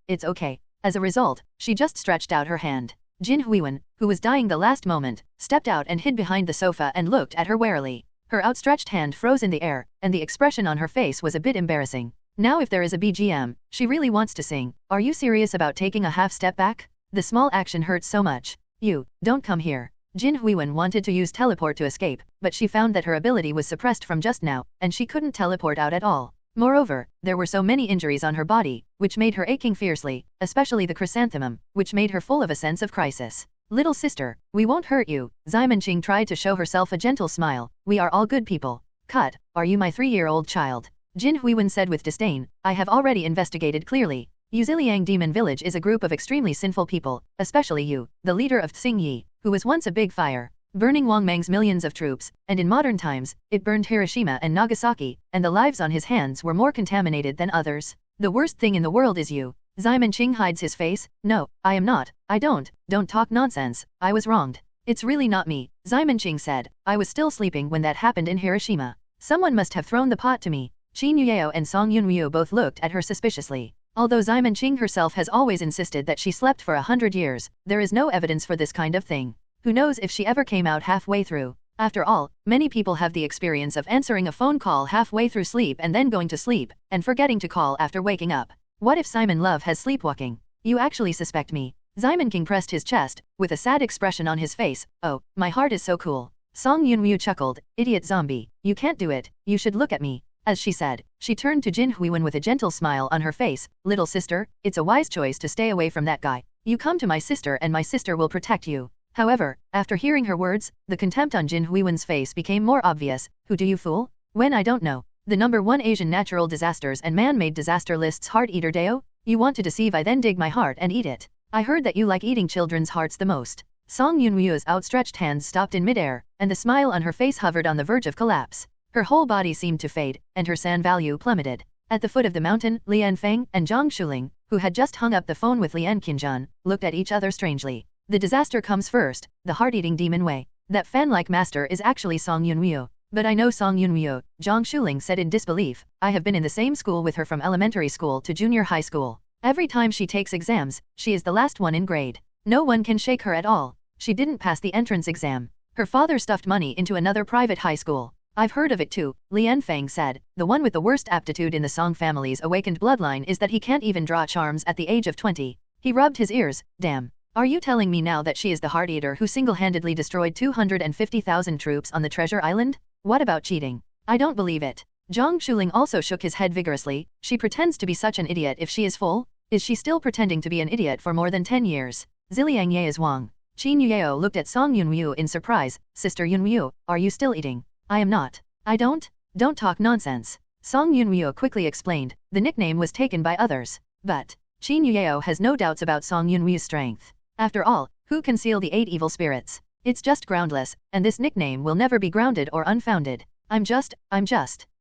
it's okay. As a result, she just stretched out her hand. Jin Huiwen, who was dying the last moment, stepped out and hid behind the sofa and looked at her warily. Her outstretched hand froze in the air, and the expression on her face was a bit embarrassing. Now if there is a BGM, she really wants to sing. Are you serious about taking a half step back? The small action hurts so much. You, don't come here. Jin Huiwen wanted to use teleport to escape, but she found that her ability was suppressed from just now, and she couldn't teleport out at all. Moreover, there were so many injuries on her body, which made her aching fiercely, especially the chrysanthemum, which made her full of a sense of crisis. Little sister, we won't hurt you. Ximon Qing tried to show herself a gentle smile. We are all good people. Cut, are you my 3-year-old child? Jin Huiwen said with disdain, I have already investigated clearly. Yuziliang Demon Village is a group of extremely sinful people, especially you, the leader of Xingyi, who was once a big fire, burning Wang Meng's millions of troops, and in modern times, it burned Hiroshima and Nagasaki, and the lives on his hands were more contaminated than others. The worst thing in the world is you. Ximon Qing hides his face. No, I am not. I don't talk nonsense. I was wronged. It's really not me, Ximon Qing said. I was still sleeping when that happened in Hiroshima. Someone must have thrown the pot to me. Qin Yuyao and Song Yunryu both looked at her suspiciously. Although Ximon Qing herself has always insisted that she slept for 100 years, there is no evidence for this kind of thing. Who knows if she ever came out halfway through? After all, many people have the experience of answering a phone call halfway through sleep and then going to sleep, and forgetting to call after waking up. What if Simon Love has sleepwalking? You actually suspect me? Ximon King pressed his chest, with a sad expression on his face. Oh, my heart is so cool. Song Yunryu chuckled, idiot zombie, you can't do it, you should look at me. As she said, she turned to Jin Huiwen with a gentle smile on her face. Little sister, it's a wise choice to stay away from that guy. You come to my sister and my sister will protect you. However, after hearing her words, the contempt on Jin Huiwen's face became more obvious. Who do you fool? When I don't know. The #1 Asian natural disasters and man-made disaster lists heart eater Deo? You want to deceive, I then dig my heart and eat it. I heard that you like eating children's hearts the most. Song Yunryu's outstretched hands stopped in midair, and the smile on her face hovered on the verge of collapse. Her whole body seemed to fade, and her san value plummeted. At the foot of the mountain, Lian Feng and Zhang Shuling, who had just hung up the phone with Lian Qinjun, looked at each other strangely. The disaster comes first, the heart-eating demon way. That fan-like master is actually Song Yunryu. But I know Song Yunryu, Zhang Shuling said in disbelief. I have been in the same school with her from elementary school to junior high school. Every time she takes exams, she is the last one in grade. No one can shake her at all. She didn't pass the entrance exam. Her father stuffed money into another private high school. I've heard of it too, Lian Feng said. The one with the worst aptitude in the Song family's awakened bloodline is that he can't even draw charms at the age of 20. He rubbed his ears. Damn. Are you telling me now that she is the heart-eater who single-handedly destroyed 250,000 troops on the Treasure Island? What about cheating? I don't believe it. Zhang Shuling also shook his head vigorously. She pretends to be such an idiot if she is full? Is she still pretending to be an idiot for more than 10 years? Ziliang Ye is Wang. Qin Yuyao looked at Song Yunryu in surprise. Sister Yunryu, are you still eating? I am not. I don't talk nonsense. Song Yunryu quickly explained. The nickname was taken by others. But Qin Yuyao has no doubts about Song Yunryu's strength. After all, who can seal the 8 evil spirits? It's just groundless, and this nickname will never be grounded or unfounded. I'm just.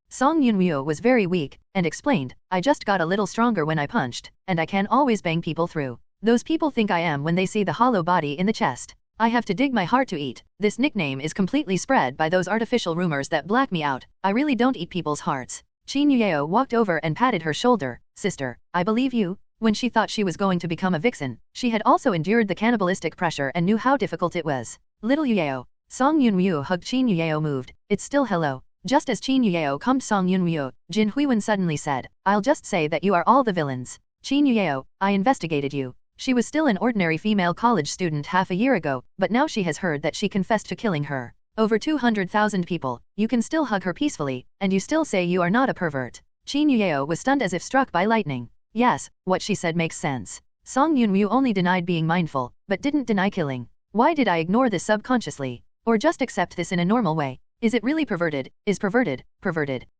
Song Yunryu was very weak, and explained, I just got a little stronger when I punched, and I can always bang people through. Those people think I am when they see the hollow body in the chest. I have to dig my heart to eat. This nickname is completely spread by those artificial rumors that black me out. I really don't eat people's hearts. Qin Yueo walked over and patted her shoulder. Sister, I believe you. When she thought she was going to become a vixen, she had also endured the cannibalistic pressure and knew how difficult it was. Little Yueo. Song Yunryu hugged Qin Yueo moved. It's still hello. Just as Qin Yueo calmed Song Yunryu, Jin Huiwen suddenly said, I'll just say that you are all the villains. Qin Yueo, I investigated you. She was still an ordinary female college student half a year ago, but now she has heard that she confessed to killing her. Over 200,000 people, you can still hug her peacefully, and you still say you are not a pervert. Qin Yueo was stunned as if struck by lightning. Yes, what she said makes sense. Song Yunryu only denied being mindful, but didn't deny killing. Why did I ignore this subconsciously? Or just accept this in a normal way? Is it really perverted? Is perverted,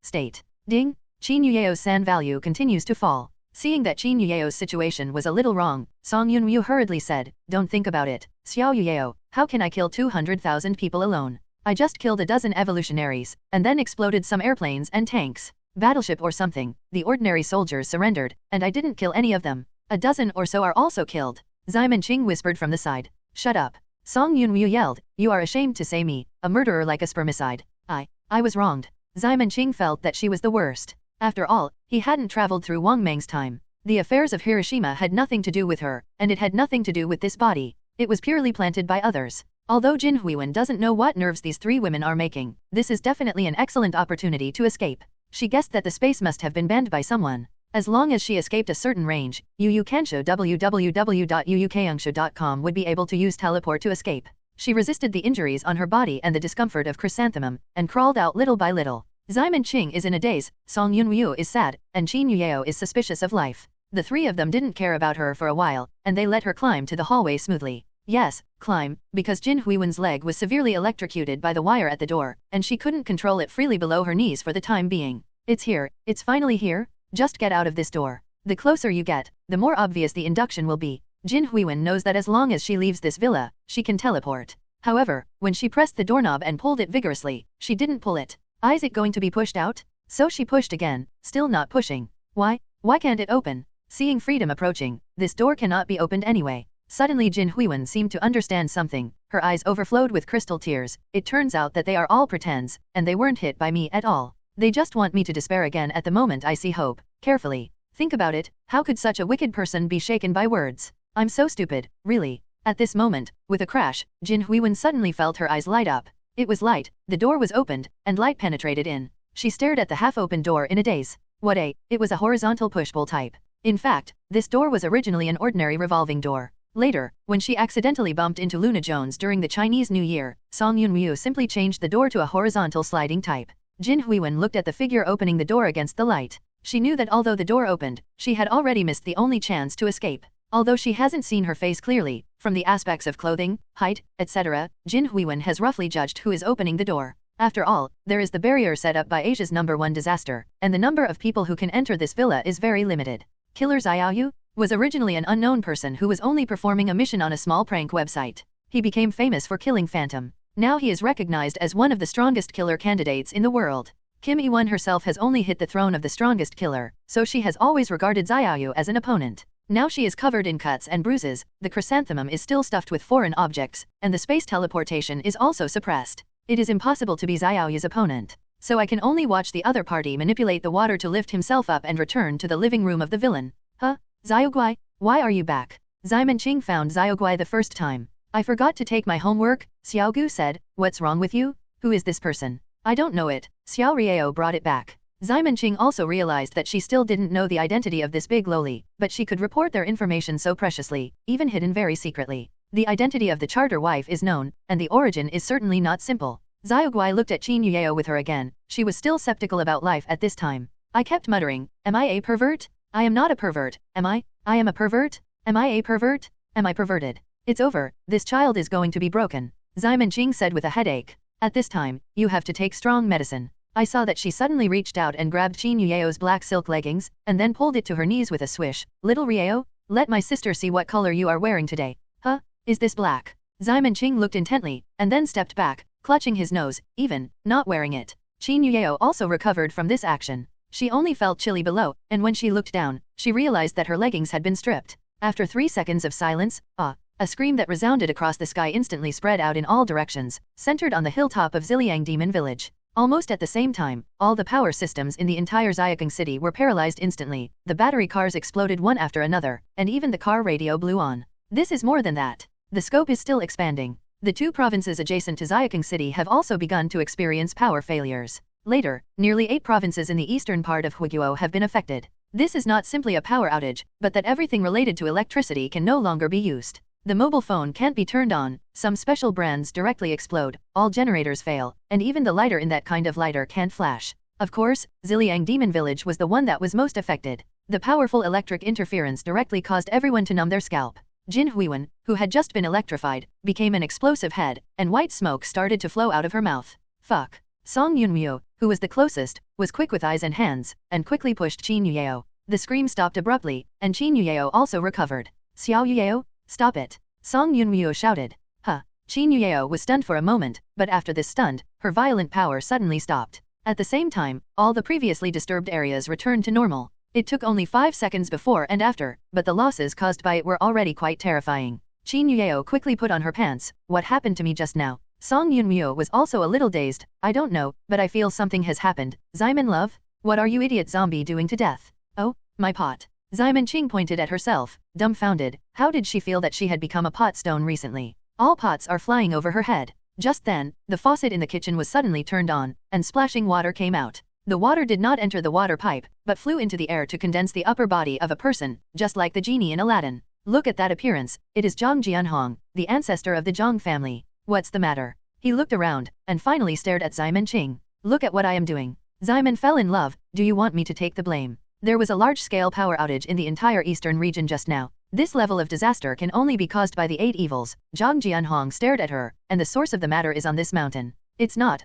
state. Ding, Qin Yueo's san value continues to fall. Seeing that Qin Yueo's situation was a little wrong, Song Yunryu hurriedly said, Don't think about it, Xiao Yueo, how can I kill 200,000 people alone? I just killed a dozen evolutionaries, and then exploded some airplanes and tanks. Battleship or something, the ordinary soldiers surrendered, and I didn't kill any of them. A dozen or so are also killed. Ximen Qing whispered from the side. Shut up. Song Yunryu yelled, You are ashamed to say me, a murderer like a spermicide. I was wronged. Ximen Qing felt that she was the worst. After all, he hadn't traveled through Wang Meng's time. The affairs of Hiroshima had nothing to do with her, and it had nothing to do with this body. It was purely planted by others. Although Jin Huiwen doesn't know what nerves these three women are making, this is definitely an excellent opportunity to escape. She guessed that the space must have been banned by someone. As long as she escaped a certain range, Yuukansho www.yuukansho.com would be able to use teleport to escape. She resisted the injuries on her body and the discomfort of chrysanthemum, and crawled out little by little. Ximen Qing is in a daze, Song Yunryu is sad, and Qin Yueo is suspicious of life. The three of them didn't care about her for a while, and they let her climb to the hallway smoothly. Yes, climb, because Jin Huiwen's leg was severely electrocuted by the wire at the door, and she couldn't control it freely below her knees for the time being. It's here, it's finally here, just get out of this door. The closer you get, the more obvious the induction will be. Jin Huiwen knows that as long as she leaves this villa, she can teleport. However, when she pressed the doorknob and pulled it vigorously, she didn't pull it. Is it going to be pushed out? So she pushed again, still not pushing. Why can't it open? Seeing freedom approaching, this door cannot be opened anyway. Suddenly Jin Huiwen seemed to understand something, her eyes overflowed with crystal tears. It turns out that they are all pretends, and they weren't hit by me at all. They just want me to despair again at the moment I see hope. Carefully. Think about it, how could such a wicked person be shaken by words? I'm so stupid, really. At this moment, with a crash, Jin Huiwen suddenly felt her eyes light up. It was light, the door was opened, and light penetrated in. She stared at the half-open door in a daze. It was a horizontal push-pull type. In fact, this door was originally an ordinary revolving door. Later, when she accidentally bumped into Luna Jones during the Chinese New Year, Song Yunryu simply changed the door to a horizontal sliding type. Jin Huiwen looked at the figure opening the door against the light. She knew that although the door opened, she had already missed the only chance to escape. Although she hasn't seen her face clearly, from the aspects of clothing, height, etc., Jin Huiwen has roughly judged who is opening the door. After all, there is the barrier set up by Asia's #1 disaster, and the number of people who can enter this villa is very limited. Killer Xiaoyu was originally an unknown person who was only performing a mission on a small prank website. He became famous for killing Phantom. Now he is recognized as one of the strongest killer candidates in the world. Kim Yi-won herself has only hit the throne of the strongest killer, so she has always regarded Xiaoyu as an opponent. Now she is covered in cuts and bruises, the chrysanthemum is still stuffed with foreign objects, and the space teleportation is also suppressed. It is impossible to be Xiaoyu's opponent. So I can only watch the other party manipulate the water to lift himself up and return to the living room of the villain. Huh? Xiaoguai, why are you back? Ximen Qing found Xiaoguai the first time. I forgot to take my homework, Xiaogu said. What's wrong with you? Who is this person? I don't know it. Xiao Rieo brought it back. Ximen Qing also realized that she still didn't know the identity of this big loli, but she could report their information so preciously, even hidden very secretly. The identity of the charter wife is known, and the origin is certainly not simple. Xiaoguai looked at Qin Yueo with her again. She was still skeptical about life at this time. I kept muttering, am I a pervert? I am not a pervert, am I? I am a pervert? Am I a pervert? Am I perverted? It's over, this child is going to be broken. Ximen Qing said with a headache. At this time, you have to take strong medicine. I saw that she suddenly reached out and grabbed Qin Yueo's black silk leggings, and then pulled it to her knees with a swish. Little Rieo, let my sister see what color you are wearing today. Huh? Is this black? Ximen Qing looked intently, and then stepped back, clutching his nose, even, not wearing it. Qin Yueo also recovered from this action. She only felt chilly below, and when she looked down, she realized that her leggings had been stripped. After 3 seconds of silence, a scream that resounded across the sky instantly spread out in all directions, centered on the hilltop of Ziliang Demon Village. Almost at the same time, all the power systems in the entire Xiaokang city were paralyzed instantly, the battery cars exploded one after another, and even the car radio blew on. This is more than that. The scope is still expanding. The 2 provinces adjacent to Xiaokang city have also begun to experience power failures. Later, nearly 8 provinces in the eastern part of Huiguo have been affected. This is not simply a power outage, but that everything related to electricity can no longer be used. The mobile phone can't be turned on, some special brands directly explode, all generators fail, and even the lighter in that kind of lighter can't flash. Of course, Ziliang Demon Village was the one that was most affected. The powerful electric interference directly caused everyone to numb their scalp. Jin Huiwen, who had just been electrified, became an explosive head, and white smoke started to flow out of her mouth. Fuck. Song Yunmyo, who was the closest, was quick with eyes and hands, and quickly pushed Qin Yuyeo. The scream stopped abruptly, and Qin Yuyeo also recovered. Xiao Yuyeo? Stop it. Song Yunmyo shouted. Qin Yuyeo was stunned for a moment, but after this stunned, her violent power suddenly stopped. At the same time, all the previously disturbed areas returned to normal. It took only 5 seconds before and after, but the losses caused by it were already quite terrifying. Qin Yuyeo quickly put on her pants. What happened to me just now? Song Yunmyo was also a little dazed. I don't know, but I feel something has happened. Xiamen love? What are you idiot zombie doing to death? Oh, my pot. Xiamen Qing pointed at herself, dumbfounded. How did she feel that she had become a pot stone recently? All pots are flying over her head. Just then, the faucet in the kitchen was suddenly turned on, and splashing water came out. The water did not enter the water pipe, but flew into the air to condense the upper body of a person, just like the genie in Aladdin. Look at that appearance, it is Zhang Jianhong, the ancestor of the Zhang family. What's the matter? He looked around, and finally stared at Xiamen Qing. Look at what I am doing. Xiamen fell in love. Do you want me to take the blame? There was a large-scale power outage in the entire eastern region just now. This level of disaster can only be caused by the 8 evils. Zhang Jianhong stared at her, and the source of the matter is on this mountain. It's not.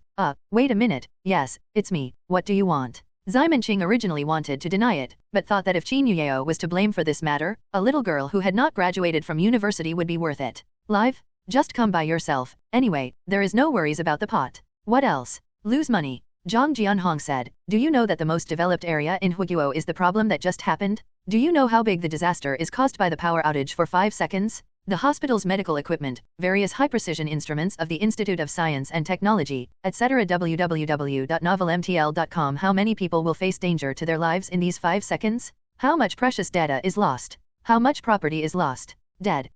Wait a minute. Yes, it's me. What do you want? Xiamen Qing originally wanted to deny it, but thought that if Qin Yuyeo was to blame for this matter, a little girl who had not graduated from university would be worth it. Live? Just come by yourself. Anyway, there is no worries about the pot. What else? Lose money. Zhang Jianhong said, do you know that the most developed area in Huiguo is the problem that just happened? Do you know how big the disaster is caused by the power outage for 5 seconds? The hospital's medical equipment, various high-precision instruments of the Institute of Science and Technology, etc. www.novelmtl.com. How many people will face danger to their lives in these 5 seconds? How much precious data is lost? How much property is lost? Dead.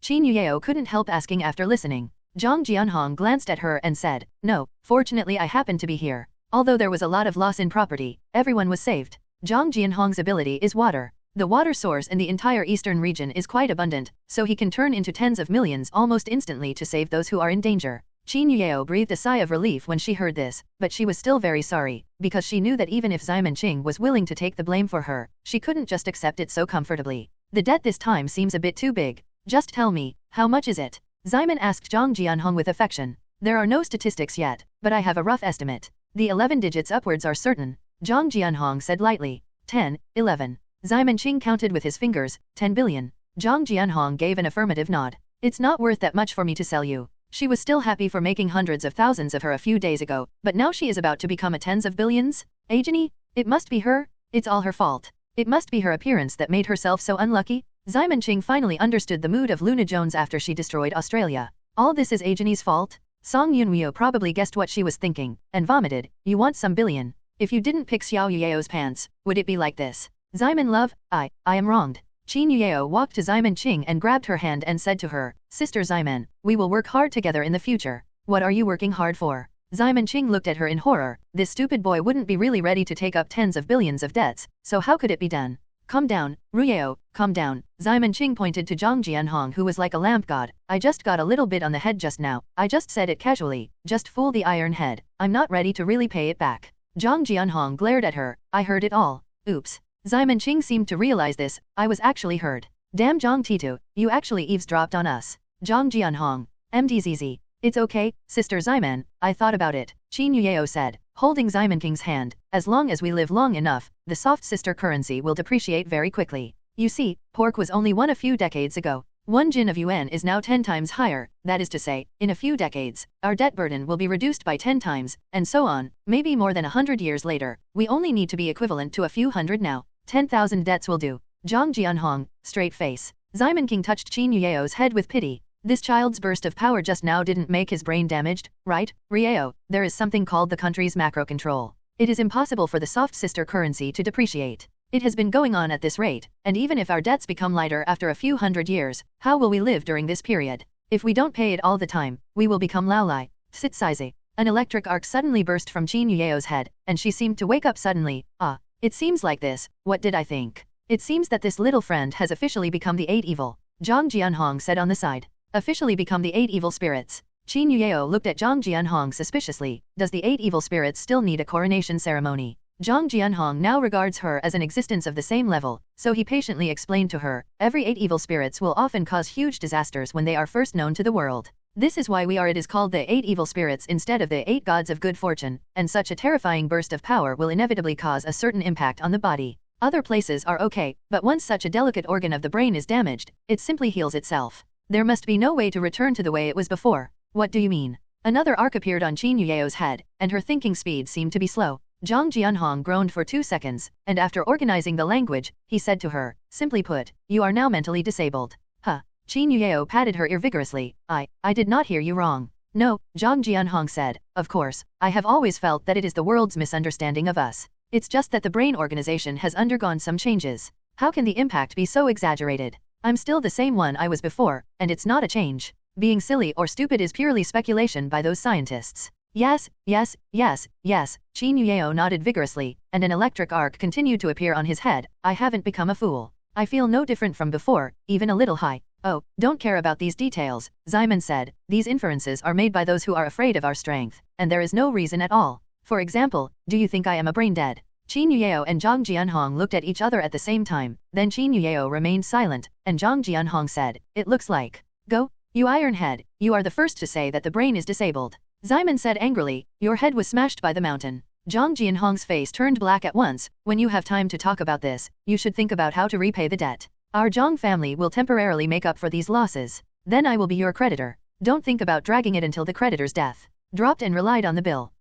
Qin Yuyeo couldn't help asking after listening. Zhang Jianhong glanced at her and said, no, fortunately I happened to be here. Although there was a lot of loss in property, everyone was saved. Zhang Jianhong's ability is water. The water source in the entire eastern region is quite abundant, so he can turn into tens of millions almost instantly to save those who are in danger. Qin Yuyeo breathed a sigh of relief when she heard this, but she was still very sorry, because she knew that even if Xiamen Qing was willing to take the blame for her, she couldn't just accept it so comfortably. The debt this time seems a bit too big. Just tell me, how much is it? Xiamen asked Zhang Jianhong with affection. There are no statistics yet, but I have a rough estimate. The 11 digits upwards are certain. Zhang Jianhong said lightly. 10, 11. Xiamen Qing counted with his fingers. 10 billion. Zhang Jianhong gave an affirmative nod. It's not worth that much for me to sell you. She was still happy for making hundreds of thousands of her a few days ago, but now she is about to become a tens of billions? Agony? It must be her? It's all her fault. It must be her appearance that made herself so unlucky? Xiamen Qing finally understood the mood of Luna Jones after she destroyed Australia. All this is Agony's fault? Song Yunmyo probably guessed what she was thinking, and vomited. You want some billion. If you didn't pick Xiao Yuyeo's pants, would it be like this? Xiamen love, I am wronged. Qin Yuyeo walked to Xiamen Qing and grabbed her hand and said to her, Sister Xiamen, we will work hard together in the future. What are you working hard for? Xiamen Qing looked at her in horror. This stupid boy wouldn't be really ready to take up tens of billions of debts, so how could it be done? Calm down, Ruyeo, calm down. Xiamen Qing pointed to Zhang Jianhong who was like a lamp god. I just got a little bit on the head just now. I just said it casually. Just fool the iron head. I'm not ready to really pay it back. Zhang Jianhong glared at her. I heard it all. Oops. Xiamen Qing seemed to realize this. I was actually heard. Damn Zhang Titu, you actually eavesdropped on us. Zhang Jianhong. MDZZ. It's okay, Sister Xiamen, I thought about it, Qin Yuyeo said, holding Xiamen King's hand. As long as we live long enough, the soft sister currency will depreciate very quickly. You see, pork was only one a few decades ago. 1 jin of yuan is now 10 times higher, that is to say, in a few decades, our debt burden will be reduced by 10 times, and so on, maybe more than 100 years later, we only need to be equivalent to a few hundred now. 10,000 debts will do. Zhang Jianhong, straight face. Simon King touched Qin Yueo's head with pity. This child's burst of power just now didn't make his brain damaged, right? Rieo, there is something called the country's macro control. It is impossible for the soft sister currency to depreciate. It has been going on at this rate, and even if our debts become lighter after a few hundred years, how will we live during this period? If we don't pay it all the time, we will become Laolai. Sitsize. An electric arc suddenly burst from Qin Yueo's head, and she seemed to wake up suddenly. Ah, it seems like this. What did I think? It seems that this little friend has officially become the 8 evil. Zhang Jianhong said on the side. Officially become the 8 evil spirits. Qin Yueo looked at Zhang Jianhong suspiciously. Does the 8 evil spirits still need a coronation ceremony? Zhang Jianhong now regards her as an existence of the same level, so he patiently explained to her, every 8 evil spirits will often cause huge disasters when they are first known to the world. This is why it is called the 8 evil spirits instead of the 8 gods of good fortune, and such a terrifying burst of power will inevitably cause a certain impact on the body. Other places are okay, but once such a delicate organ of the brain is damaged, it simply heals itself. There must be no way to return to the way it was before. What do you mean? Another arc appeared on Qin Yueo's head, and her thinking speed seemed to be slow. Zhang Jianhong groaned for 2 seconds, and after organizing the language, he said to her, simply put, you are now mentally disabled. Huh. Qin Yueo patted her ear vigorously. I did not hear you wrong. No, Zhang Jianhong said, of course, I have always felt that it is the world's misunderstanding of us. It's just that the brain organization has undergone some changes. How can the impact be so exaggerated? I'm still the same one I was before, and it's not a change. Being silly or stupid is purely speculation by those scientists. Yes. Qin Yueo nodded vigorously, and an electric arc continued to appear on his head. I haven't become a fool. I feel no different from before, even a little high. Oh, don't care about these details, Simon said. These inferences are made by those who are afraid of our strength, and there is no reason at all. For example, do you think I am a brain dead? Qin Yueo and Zhang Jianhong looked at each other at the same time, then Qin Yueo remained silent, and Zhang Jianhong said, it looks like. Go, you ironhead, you are the first to say that the brain is disabled. Simon said angrily, your head was smashed by the mountain. Zhang Jianhong's face turned black at once. When you have time to talk about this, you should think about how to repay the debt. Our Zhang family will temporarily make up for these losses. Then I will be your creditor. Don't think about dragging it until the creditor's death. Dropped and relied on the bill.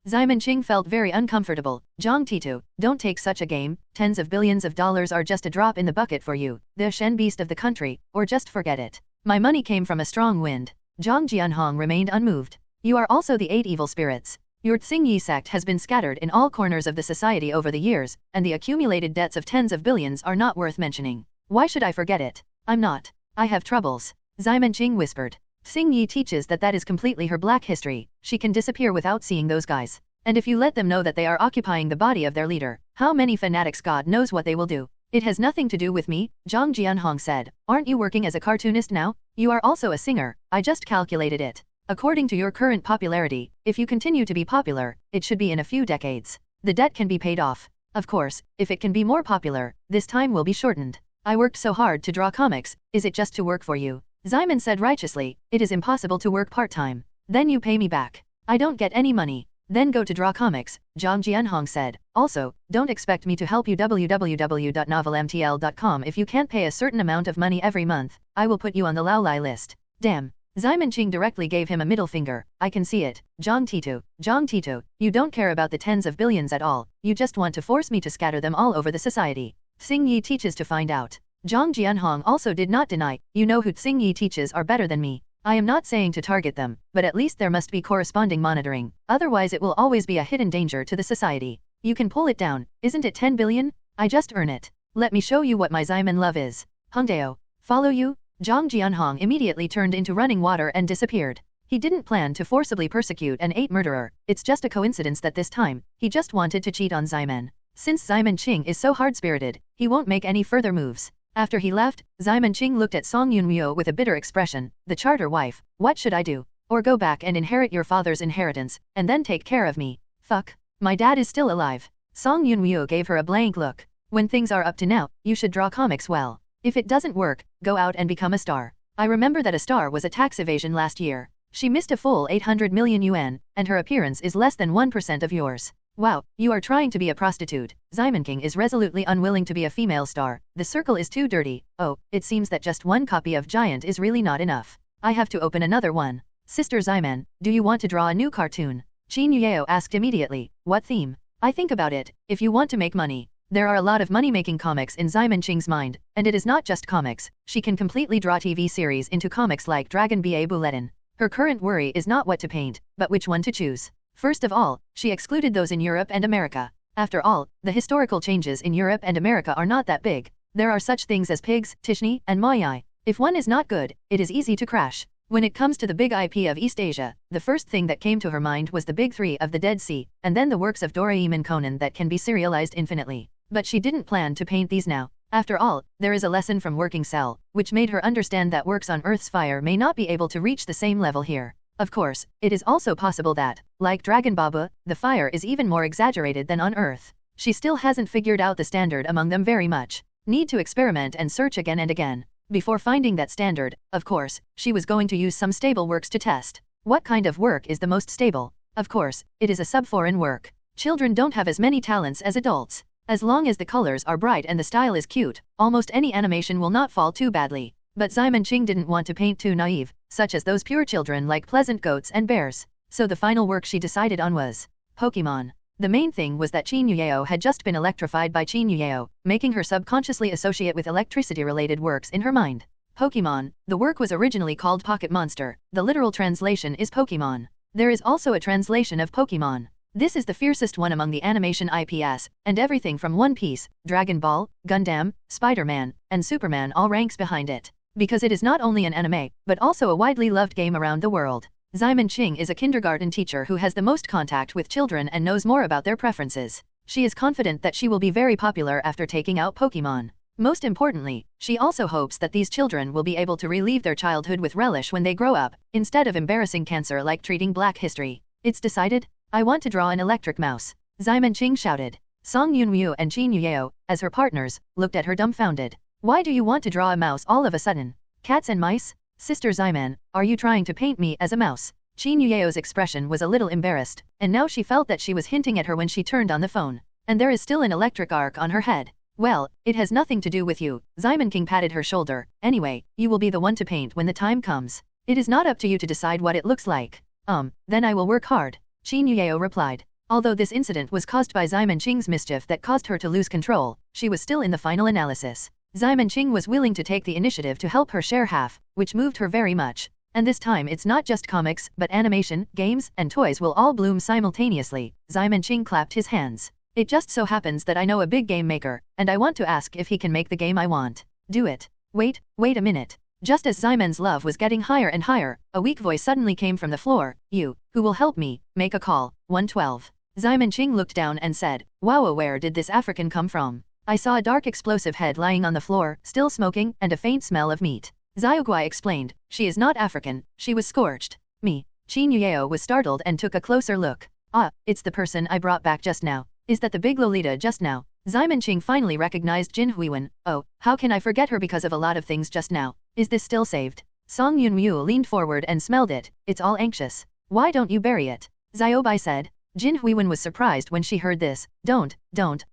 Simon Qing felt very uncomfortable. Zhang Titu, don't take such a game. Tens of billions of dollars are just a drop in the bucket for you, the Shen beast of the country, or just forget it. My money came from a strong wind. Zhang Jianhong remained unmoved. You are also the 8 evil spirits. Your Xingyi sect has been scattered in all corners of the society over the years, and the accumulated debts of tens of billions are not worth mentioning. Why should I forget it? I'm not. I have troubles. Simon Qing whispered. Xingyi teaches that is completely her black history. She can disappear without seeing those guys. And if you let them know that they are occupying the body of their leader, how many fanatics God knows what they will do. It has nothing to do with me, Zhang Jianhong said. Aren't you working as a cartoonist now? You are also a singer. I just calculated it. According to your current popularity, if you continue to be popular, it should be in a few decades. The debt can be paid off. Of course, if it can be more popular, this time will be shortened. I worked so hard to draw comics, is it just to work for you? Simon said righteously, it is impossible to work part-time. Then you pay me back. I don't get any money. Then go to draw comics, Zhang Jianhong said. Also, don't expect me to help you www.novelmtl.com if you can't pay a certain amount of money every month. I will put you on the Laolai list. Damn. Simon Qing directly gave him a middle finger. I can see it. Zhang Titu, you don't care about the tens of billions at all. You just want to force me to scatter them all over the society. Xingyi teaches to find out. Zhang Jianhong also did not deny, you know who Xingyi teaches are better than me. I am not saying to target them, but at least there must be corresponding monitoring, otherwise it will always be a hidden danger to the society. You can pull it down, isn't it 10 billion? I just earn it. Let me show you what my Simon love is. Hongdao, follow you? Zhang Jianhong immediately turned into running water and disappeared. He didn't plan to forcibly persecute an 8 murderer, it's just a coincidence that this time, he just wanted to cheat on Simon. Since Simon Qing is so hard-spirited, he won't make any further moves. After he left, Simon Qing looked at Song Yunmyo with a bitter expression. The charter wife, what should I do? Or go back and inherit your father's inheritance, and then take care of me? Fuck. My dad is still alive. Song Yunmyo gave her a blank look. When things are up to now, you should draw comics well. If it doesn't work, go out and become a star. I remember that a star was a tax evasion last year. She missed a full 800 million yuan, and her appearance is less than 1% of yours. Wow, you are trying to be a prostitute. Simon King is resolutely unwilling to be a female star. The circle is too dirty. Oh, it seems that just one copy of Giant is really not enough. I have to open another one. Sister Zyman, do you want to draw a new cartoon? Qin Yueo asked immediately. What theme? I think about it. If you want to make money, There are a lot of money-making comics in Xiamen Qing's mind, and it is not just comics. She can completely draw TV series into comics like Dragon Ba Bulletin. Her current worry is not what to paint, but which one to choose. First of all, she excluded those in Europe and America. After all, the historical changes in Europe and America are not that big. There are such things as pigs, Tishni, and Mayai. If one is not good, it is easy to crash. When it comes to the big IP of East Asia, the first thing that came to her mind was the big three of the Dead Sea, and then the works of Doraemon Conan that can be serialized infinitely. But she didn't plan to paint these now. After all, there is a lesson from Working Cell, which made her understand that works on Earth's fire may not be able to reach the same level here. Of course, it is also possible that, like Dragon Baba, the fire is even more exaggerated than on Earth. She still hasn't figured out the standard among them very much. Need to experiment and search again and again. Before finding that standard, of course, she was going to use some stable works to test. What kind of work is the most stable? Of course, it is a sub-foreign work. Children don't have as many talents as adults. As long as the colors are bright and the style is cute, almost any animation will not fall too badly. But Xiamen Qing didn't want to paint too naive, such as those pure children like pleasant goats and bears. So the final work she decided on was Pokemon. The main thing was that Qin Yueo had just been electrified by Qin Yueo, making her subconsciously associate with electricity-related works in her mind. Pokemon, the work was originally called Pocket Monster. The literal translation is Pokemon. There is also a translation of Pokemon. This is the fiercest one among the animation IPs, and everything from One Piece, Dragon Ball, Gundam, Spider-Man, and Superman all ranks behind it. Because it is not only an anime, but also a widely loved game around the world. Xiamen Qing is a kindergarten teacher who has the most contact with children and knows more about their preferences. She is confident that she will be very popular after taking out Pokemon. Most importantly, she also hopes that these children will be able to relive their childhood with relish when they grow up, instead of embarrassing cancer like treating Black History. It's decided? I want to draw an electric mouse. Xiamen Qing shouted. Song Yunryu and Qin Yueo, as her partners, looked at her dumbfounded. Why do you want to draw a mouse all of a sudden? Cats and mice? Sister Xiamen, are you trying to paint me as a mouse? Qin Yueo's expression was a little embarrassed, and now she felt that she was hinting at her when she turned on the phone. And there is still an electric arc on her head. Well, it has nothing to do with you. Xiamen Qing patted her shoulder. Anyway, you will be the one to paint when the time comes. It is not up to you to decide what it looks like. Then I will work hard. Qin Yueo replied. Although this incident was caused by Xiamen Qing's mischief that caused her to lose control, she was still in the final analysis. Xiamen Qing was willing to take the initiative to help her share half, which moved her very much. And this time it's not just comics, but animation, games, and toys will all bloom simultaneously. Xiamen Qing clapped his hands. It just so happens that I know a big game maker, and I want to ask if he can make the game I want. Do it. Wait a minute. Just as Xiamen's love was getting higher and higher, a weak voice suddenly came from the floor. You, who will help me, make a call. 112. Xiamen Qing looked down and said, wow, where did this African come from? I saw a dark explosive head lying on the floor, still smoking, and a faint smell of meat. Xiaoguai explained, she is not African, she was scorched. Me. Qin Yueo was startled and took a closer look. Ah, it's the person I brought back just now. Is that the big Lolita just now? Xiamen Qing finally recognized Jin Huiwen. Oh, how can I forget her because of a lot of things just now? Is this still saved? Song Yunryu leaned forward and smelled it. It's all anxious. Why don't you bury it? Xiaobai said. Jin Huiwen was surprised when she heard this. Don't,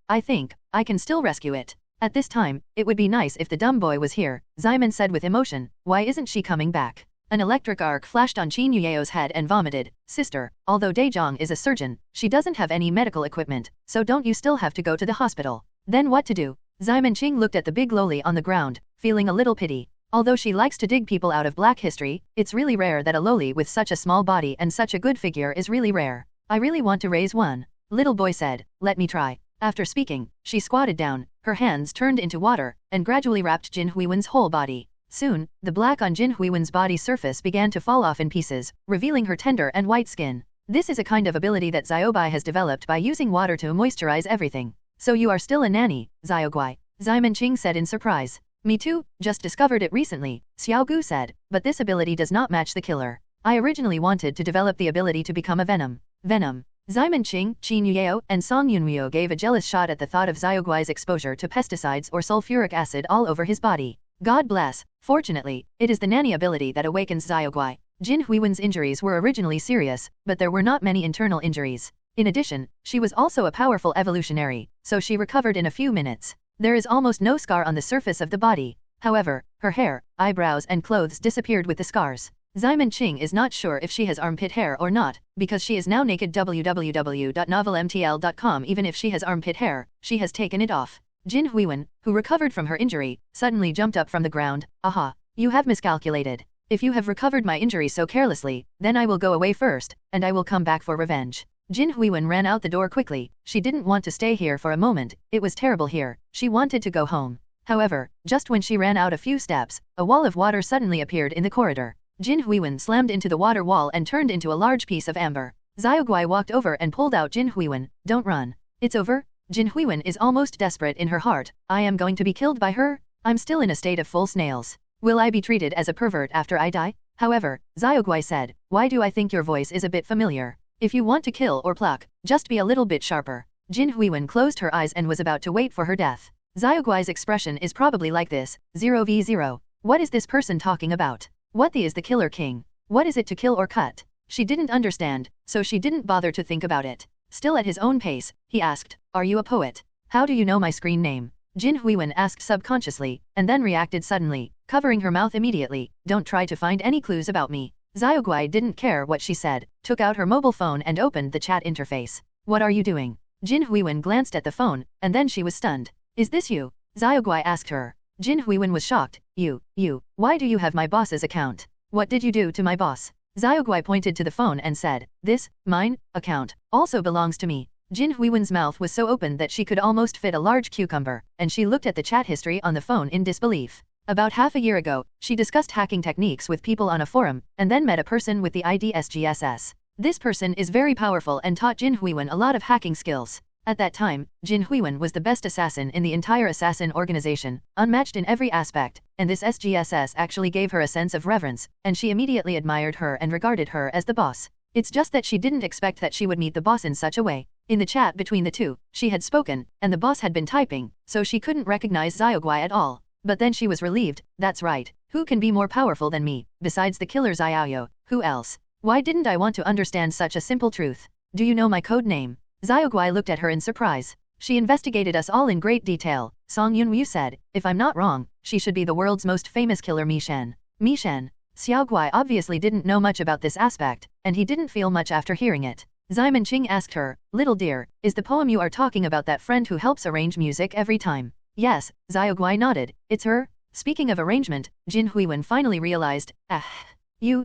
I think, I can still rescue it. At this time, it would be nice if the dumb boy was here, Xiamen said with emotion. Why isn't she coming back? An electric arc flashed on Qin Yueo's head and vomited. Sister, although Daejong is a surgeon, she doesn't have any medical equipment, so don't you still have to go to the hospital? Then what to do? Xiamen Qing looked at the big loli on the ground, feeling a little pity. Although she likes to dig people out of Black History, it's really rare that a loli with such a small body and such a good figure is really rare. I really want to raise one. Little boy said, let me try. After speaking, she squatted down, her hands turned into water, and gradually wrapped Jin Huiwen's whole body. Soon, the black on Jin Huiwen's body surface began to fall off in pieces, revealing her tender and white skin. This is a kind of ability that Xiaobai has developed by using water to moisturize everything. So you are still a nanny, Xiaoguai? Xiamen Qing said in surprise. Me too, just discovered it recently, Xiao Gu said, but this ability does not match the killer. I originally wanted to develop the ability to become a venom. Venom. Xiamen Qing, Qin Yueo, and Song Yunryu gave a jealous shot at the thought of Xiaoguai's exposure to pesticides or sulfuric acid all over his body. God bless. Fortunately, it is the nanny ability that awakens Xiaoguai. Jin Huiwen's injuries were originally serious, but there were not many internal injuries. In addition, she was also a powerful evolutionary, so she recovered in a few minutes. There is almost no scar on the surface of the body. However, her hair, eyebrows and clothes disappeared with the scars. Xiamen Qing is not sure if she has armpit hair or not, because she is now naked. www.novelmtl.com. Even if she has armpit hair, she has taken it off. Jin Huiwen, who recovered from her injury, suddenly jumped up from the ground. Aha, you have miscalculated. If you have recovered my injury so carelessly, then I will go away first, and I will come back for revenge. Jin Huiwen ran out the door quickly. She didn't want to stay here for a moment, it was terrible here, she wanted to go home. However, just when she ran out a few steps, a wall of water suddenly appeared in the corridor. Jin Huiwen slammed into the water wall and turned into a large piece of amber. Xiaoguai walked over and pulled out Jin Huiwen. Don't run. It's over? Jin Huiwen is almost desperate in her heart. I am going to be killed by her? I'm still in a state of full snails. Will I be treated as a pervert after I die? However, Xiaoguai said, why do I think your voice is a bit familiar? If you want to kill or pluck, just be a little bit sharper. Jin Huiwen closed her eyes and was about to wait for her death. Xiaoguai's expression is probably like this, 0v0. What is this person talking about? What the is the Killer King? What is it to kill or cut? She didn't understand, so she didn't bother to think about it. Still at his own pace, he asked, are you a poet? How do you know my screen name? Jin Huiwen asked subconsciously, and then reacted suddenly, covering her mouth immediately, don't try to find any clues about me. Xiaoguai didn't care what she said, took out her mobile phone and opened the chat interface. What are you doing? Jin Huiwen glanced at the phone, and then she was stunned. Is this you? Xiaoguai asked her. Jin Huiwen was shocked. You, why do you have my boss's account? What did you do to my boss? Xiaoguai pointed to the phone and said, this, mine, account, also belongs to me. Jin Huiwen's mouth was so open that she could almost fit a large cucumber, and she looked at the chat history on the phone in disbelief. About half a year ago, she discussed hacking techniques with people on a forum, and then met a person with the ID SGSS. This person is very powerful and taught Jin Huiwen a lot of hacking skills. At that time, Jin Huiwen was the best assassin in the entire assassin organization, unmatched in every aspect, and this SGSS actually gave her a sense of reverence, and she immediately admired her and regarded her as the boss. It's just that she didn't expect that she would meet the boss in such a way. In the chat between the two, she had spoken, and the boss had been typing, so she couldn't recognize Xiaoguai at all. But then she was relieved. That's right. Who can be more powerful than me, besides the killer Xiaoyo? Who else? Why didn't I want to understand such a simple truth? Do you know my code name? Xiaoguai looked at her in surprise. She investigated us all in great detail. Song Yunwu said, if I'm not wrong, she should be the world's most famous killer Mi Shen. Mi Shen. Xiaoguai obviously didn't know much about this aspect, and he didn't feel much after hearing it. Xiamen Qing asked her, little dear, is the poem you are talking about that friend who helps arrange music every time? Yes, Xiaoguai nodded. It's her? Speaking of arrangement, Jin Huiwen finally realized, you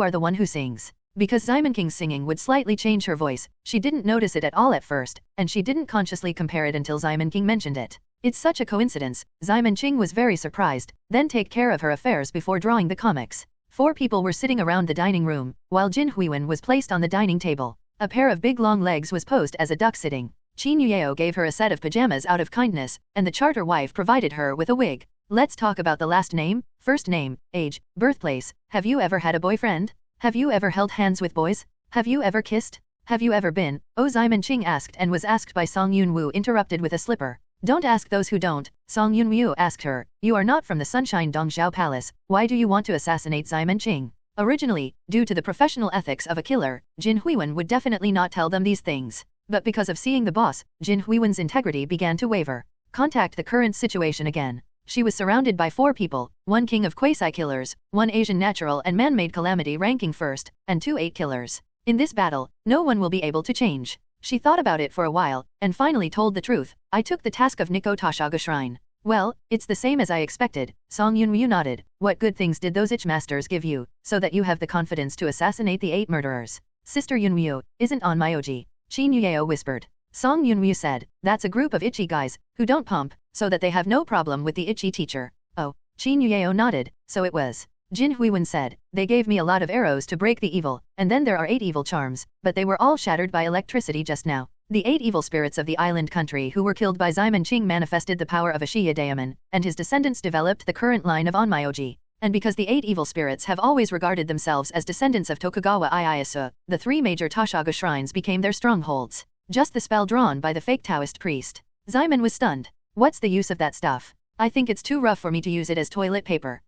are the one who sings. Because Xiamen Qing's singing would slightly change her voice, she didn't notice it at all at first, and she didn't consciously compare it until Xiamen Qing mentioned it. It's such a coincidence. Xiamen Qing was very surprised, then take care of her affairs before drawing the comics. 4 people were sitting around the dining room, while Jin Huiwen was placed on the dining table. A pair of big long legs was posed as a duck sitting. Qin Yueo gave her a set of pajamas out of kindness, and the charter wife provided her with a wig. Let's talk about the last name, first name, age, birthplace. Have you ever had a boyfriend? Have you ever held hands with boys? Have you ever kissed? Have you ever been? Oh, Xiamen Qing asked and was asked by Song Yunwu interrupted with a slipper. Don't ask those who don't, Song Yunwu asked her. You are not from the Sunshine Dongxiao Palace, why do you want to assassinate Xiamen Qing? Originally, due to the professional ethics of a killer, Jin Huiwen would definitely not tell them these things. But because of seeing the boss, Jin Huiwen's integrity began to waver. Contact the current situation again. She was surrounded by 4 people, 1 king of quasi-killers, 1 Asian natural and man-made calamity ranking first, and 2 8 killers. In this battle, no one will be able to change. She thought about it for a while, and finally told the truth. I took the task of Nikko Tashaga Shrine. Well, it's the same as I expected. Song Yunwu nodded. What good things did those itch masters give you, so that you have the confidence to assassinate the 8 murderers? Sister Yunwu isn't on my OG. Qin Yueo whispered. Song Yunwu said, that's a group of itchy guys, who don't pump, so that they have no problem with the itchy teacher. Oh, Qin Yueo nodded, so it was. Jin Huiwen said, they gave me a lot of arrows to break the evil, and then there are 8 evil charms, but they were all shattered by electricity just now. The 8 evil spirits of the island country who were killed by Xiamen Qing manifested the power of a Shiya daemon, and his descendants developed the current line of Onmyoji. And because the 8 evil spirits have always regarded themselves as descendants of Tokugawa Ieyasu, the 3 major Tashaga shrines became their strongholds. Just the spell drawn by the fake Taoist priest. Xiamen was stunned. What's the use of that stuff? I think it's too rough for me to use it as toilet paper.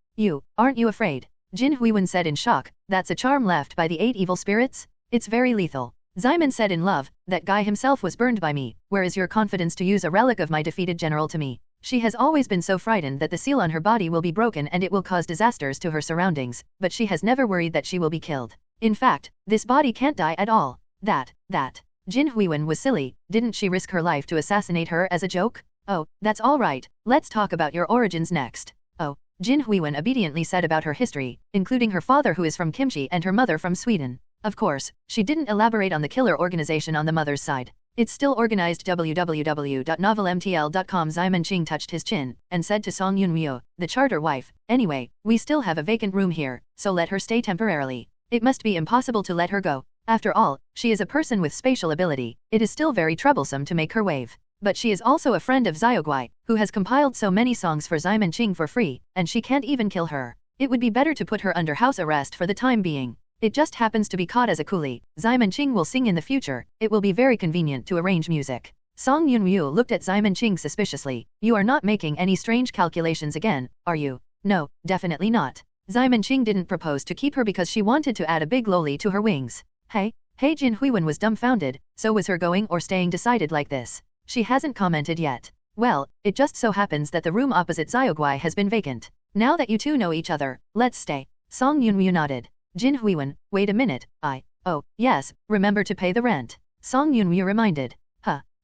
Aren't you afraid? Jin Huiwen said in shock, that's a charm left by the 8 evil spirits? It's very lethal. Xiamen said in love, that guy himself was burned by me, where is your confidence to use a relic of my defeated general to me? She has always been so frightened that the seal on her body will be broken and it will cause disasters to her surroundings, but she has never worried that she will be killed. In fact, this body can't die at all. That. Jin Huiwen was silly, didn't she risk her life to assassinate her as a joke? Oh, that's all right, let's talk about your origins next. Oh, Jin Huiwen obediently said about her history, including her father who is from Kimchi and her mother from Sweden. Of course, she didn't elaborate on the killer organization on the mother's side. It's still organized. www.novelmtl.com. Simon Ching touched his chin and said to Song Yunmyo, the charter wife, anyway, we still have a vacant room here, so let her stay temporarily. It must be impossible to let her go. After all, she is a person with spatial ability. It is still very troublesome to make her wave. But she is also a friend of Xiaoguai, who has compiled so many songs for Simon Ching for free, and she can't even kill her. It would be better to put her under house arrest for the time being. It just happens to be caught as a coolie. Simon Ching will sing in the future. It will be very convenient to arrange music. Song Yunryu looked at Simon Ching suspiciously. You are not making any strange calculations again, are you? No, definitely not. Simon Ching didn't propose to keep her because she wanted to add a big loli to her wings. Hey, Jin Huiwen was dumbfounded, so was her going or staying decided like this? She hasn't commented yet. Well, it just so happens that the room opposite Xiaoguai has been vacant. Now that you two know each other, let's stay. Song Yunryu nodded. Jin Huiwen, wait a minute, oh, yes, remember to pay the rent. Song Yunryu reminded.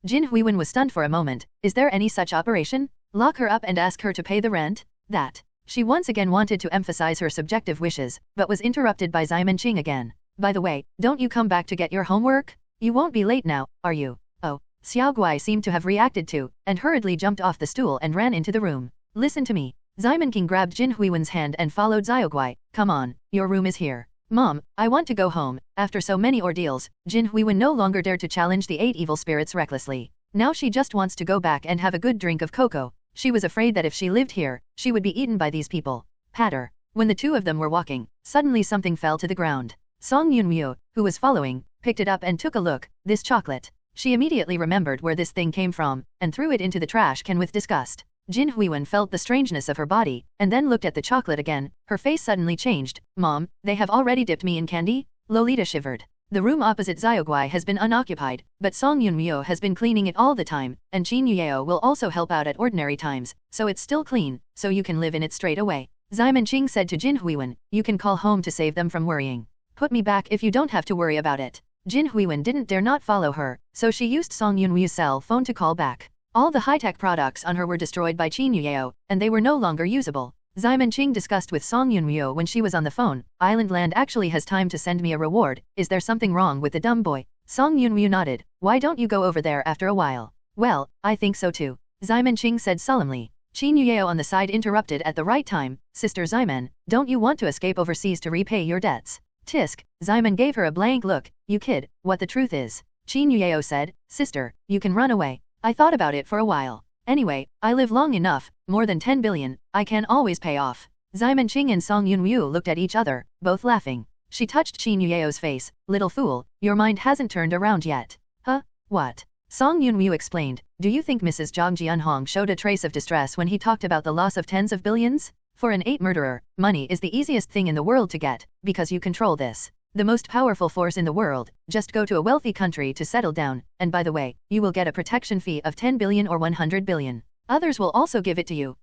Jin Huiwen was stunned for a moment. Is there any such operation? Lock her up and ask her to pay the rent? That. She once again wanted to emphasize her subjective wishes, but was interrupted by Simon Ching again. By the way, don't you come back to get your homework? You won't be late now, are you? Oh, Xiaoguai seemed to have reacted to, and hurriedly jumped off the stool and ran into the room. Listen to me. Simon King grabbed Jin Huiwen's hand and followed Xiaoguai. Come on, your room is here. Mom, I want to go home. After so many ordeals, Jin Huiwen no longer dared to challenge the 8 evil spirits recklessly. Now she just wants to go back and have a good drink of cocoa. She was afraid that if she lived here, she would be eaten by these people. Patter. When the two of them were walking, suddenly something fell to the ground. Song Yunmyo, who was following, picked it up and took a look. This chocolate. She immediately remembered where this thing came from, and threw it into the trash can with disgust. Jin Huiwen felt the strangeness of her body, and then looked at the chocolate again. Her face suddenly changed. Mom, they have already dipped me in candy? Lolita shivered. The room opposite Xiaoguai has been unoccupied, but Song Yunmyo has been cleaning it all the time, and Qin Yuyeo will also help out at ordinary times, so it's still clean, so you can live in it straight away. Simon Ching said to Jin Huiwen, you can call home to save them from worrying. Put me back if you don't have to worry about it. Jin Huiwen didn't dare not follow her, so she used Song Yunmyo's cell phone to call back. All the high-tech products on her were destroyed by Qin Yuyeo, and they were no longer usable. Simon Ching discussed with Song Yunmyo when she was on the phone, Island Land actually has time to send me a reward. Is there something wrong with the dumb boy? Song Yunmyo nodded. Why don't you go over there after a while? Well, I think so too. Simon Ching said solemnly. Qin Yuyeo on the side interrupted at the right time. Sister Simon, don't you want to escape overseas to repay your debts? Tisk. Simon gave her a blank look. You kid, what the truth is. Qin Yuyeo said, sister, you can run away. I thought about it for a while. Anyway, I live long enough, more than 10 billion, I can always pay off. Simon Ching and Song Yunryu looked at each other, both laughing. She touched Qin Yuyeo's face. Little fool, your mind hasn't turned around yet. Huh? What? Song Yunryu explained. Do you think Mrs. Zhang Jianhong showed a trace of distress when he talked about the loss of tens of billions? For an 8 murderer, money is the easiest thing in the world to get, because you control this. The most powerful force in the world. Just go to a wealthy country to settle down, and by the way, you will get a protection fee of 10 billion or 100 billion. Others will also give it to you.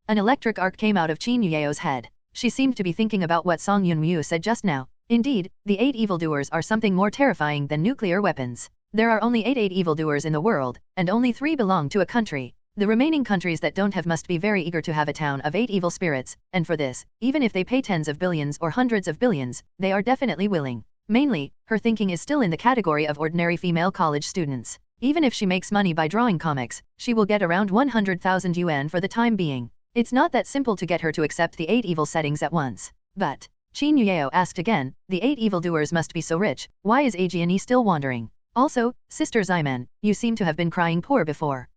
An electric arc came out of Qin Yuyeo's head. She seemed to be thinking about what Song Yunryu said just now. Indeed, the 8 evildoers are something more terrifying than nuclear weapons. There are only 8 evildoers in the world, and only 3 belong to a country. The remaining countries that don't have must be very eager to have a town of 8 evil spirits, and for this, even if they pay tens of billions or hundreds of billions, they are definitely willing. Mainly, her thinking is still in the category of ordinary female college students. Even if she makes money by drawing comics, she will get around 100,000 yuan for the time being. It's not that simple to get her to accept the 8 evil settings at once. But, Qin Yuyeo asked again, the 8 evildoers must be so rich, why is Aegeone still wandering? Also, Sister Ximen, you seem to have been crying poor before.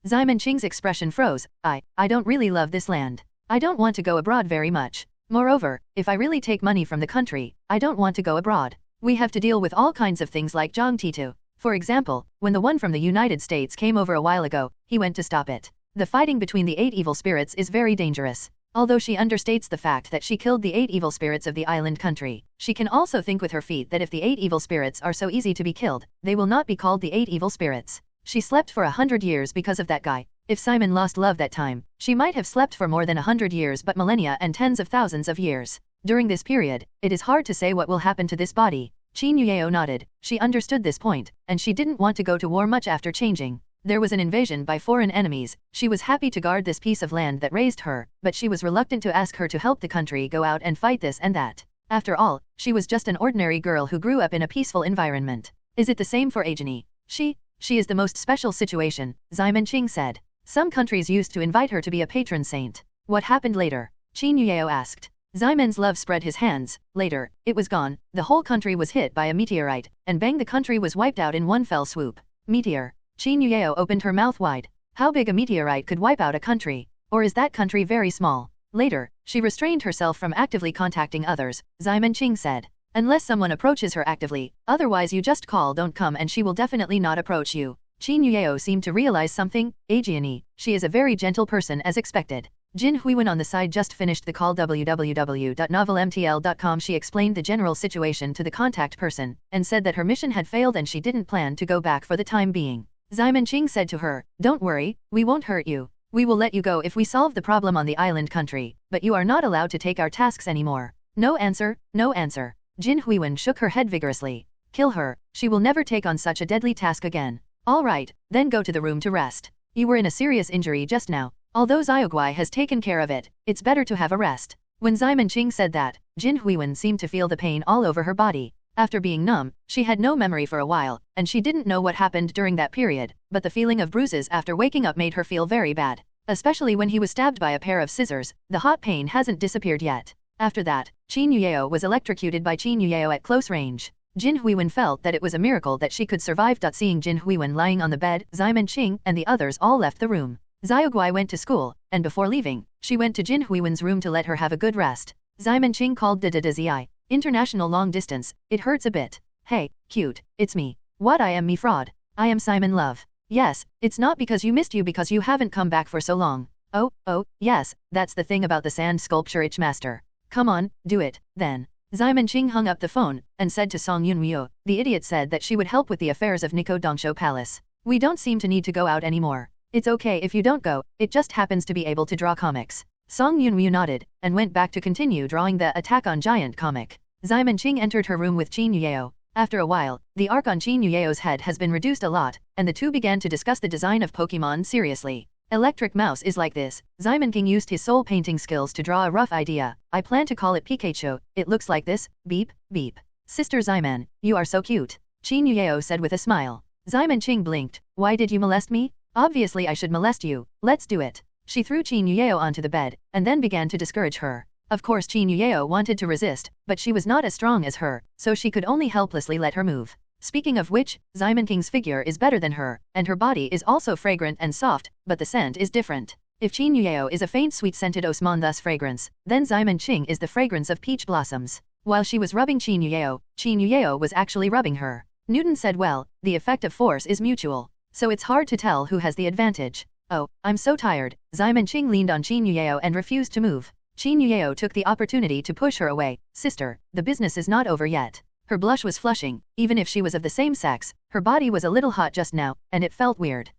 Simon Ching's expression froze. I don't really love this land. I don't want to go abroad very much. Moreover, if I really take money from the country, I don't want to go abroad. We have to deal with all kinds of things like Zhang Titu. For example, when the one from the United States came over a while ago, he went to stop it. The fighting between the 8 evil spirits is very dangerous. Although she understates the fact that she killed the 8 evil spirits of the island country, she can also think with her feet that if the 8 evil spirits are so easy to be killed, they will not be called the 8 evil spirits. She slept for 100 years because of that guy. If Simon lost love that time, she might have slept for more than 100 years but millennia and tens of thousands of years. During this period, it is hard to say what will happen to this body. Qin Yueo nodded. She understood this point, and she didn't want to go to war much after changing. There was an invasion by foreign enemies. She was happy to guard this piece of land that raised her, but she was reluctant to ask her to help the country go out and fight this and that. After all, she was just an ordinary girl who grew up in a peaceful environment. Is it the same for Ajani? She is the most special situation, Simon Qing said. Some countries used to invite her to be a patron saint. What happened later? Qin Yueo asked. Ximen's love spread his hands. Later, it was gone. The whole country was hit by a meteorite, and bang, the country was wiped out in one fell swoop. Meteor. Qin Yueo opened her mouth wide. How big a meteorite could wipe out a country? Or is that country very small? Later, she restrained herself from actively contacting others, Ximen Qing said. Unless someone approaches her actively, otherwise you just call don't come and she will definitely not approach you. Qin Yueo seemed to realize something. Ajani, she is a very gentle person as expected. Jin Huiwen on the side just finished the call www.novelmtl.com. She explained the general situation to the contact person, and said that her mission had failed and she didn't plan to go back for the time being. Ximen Qing said to her, "Don't worry, we won't hurt you. We will let you go if we solve the problem on the island country, but you are not allowed to take our tasks anymore." No answer, no answer. Jin Huiwen shook her head vigorously. Kill her, she will never take on such a deadly task again. All right, then go to the room to rest. You were in a serious injury just now. Although Xiaoguai has taken care of it, it's better to have a rest. When Ximen Qing said that, Jin Huiwen seemed to feel the pain all over her body. After being numb, she had no memory for a while, and she didn't know what happened during that period, but the feeling of bruises after waking up made her feel very bad. Especially when he was stabbed by a pair of scissors, the hot pain hasn't disappeared yet. After that, Qin Yueo was electrocuted by Qin Yueo at close range. Jin Huiwen felt that it was a miracle that she could survive. Seeing Jin Huiwen lying on the bed, Ximen Qing and the others all left the room. Xiaoguai went to school, and before leaving, she went to Jin Huiwen's room to let her have a good rest. Ximen Qing called Zi. International long distance, it hurts a bit. Hey, cute, it's me. What, I am me fraud. I am Simon Love. Yes, it's not because you missed you because you haven't come back for so long. Oh, yes, that's the thing about the sand sculpture itch master. Come on, do it, then. Ximen Qing hung up the phone, and said to Song Yunryu, the idiot said that she would help with the affairs of Nico Dongsho Palace. We don't seem to need to go out anymore. It's okay if you don't go, it just happens to be able to draw comics. Song Yunryu nodded, and went back to continue drawing the Attack on Giant comic. Ximen Qing entered her room with Qin Yueo. After a while, the arc on Qin Yueo's head has been reduced a lot, and the two began to discuss the design of Pokemon seriously. Electric Mouse is like this. Ximen Qing used his soul painting skills to draw a rough idea. I plan to call it Pikachu. It looks like this. Beep, beep. Sister Ximen, you are so cute. Qin Yueo said with a smile. Ximen Qing blinked. Why did you molest me? Obviously I should molest you. Let's do it. She threw Qin Yueo onto the bed, and then began to discourage her. Of course Qin Yueo wanted to resist, but she was not as strong as her, so she could only helplessly let her move. Speaking of which, Ximen Qing's figure is better than her, and her body is also fragrant and soft, but the scent is different. If Qin Yueo is a faint sweet-scented osman thus fragrance, then Ximen Qing is the fragrance of peach blossoms. While she was rubbing Qin Yueo was actually rubbing her. Newton said well, the effect of force is mutual, so it's hard to tell who has the advantage. Oh, I'm so tired. Ximen Qing leaned on Qin Yueo and refused to move. Qin Yueo took the opportunity to push her away. Sister, the business is not over yet. Her blush was flushing. Even if she was of the same sex, her body was a little hot just now, and it felt weird.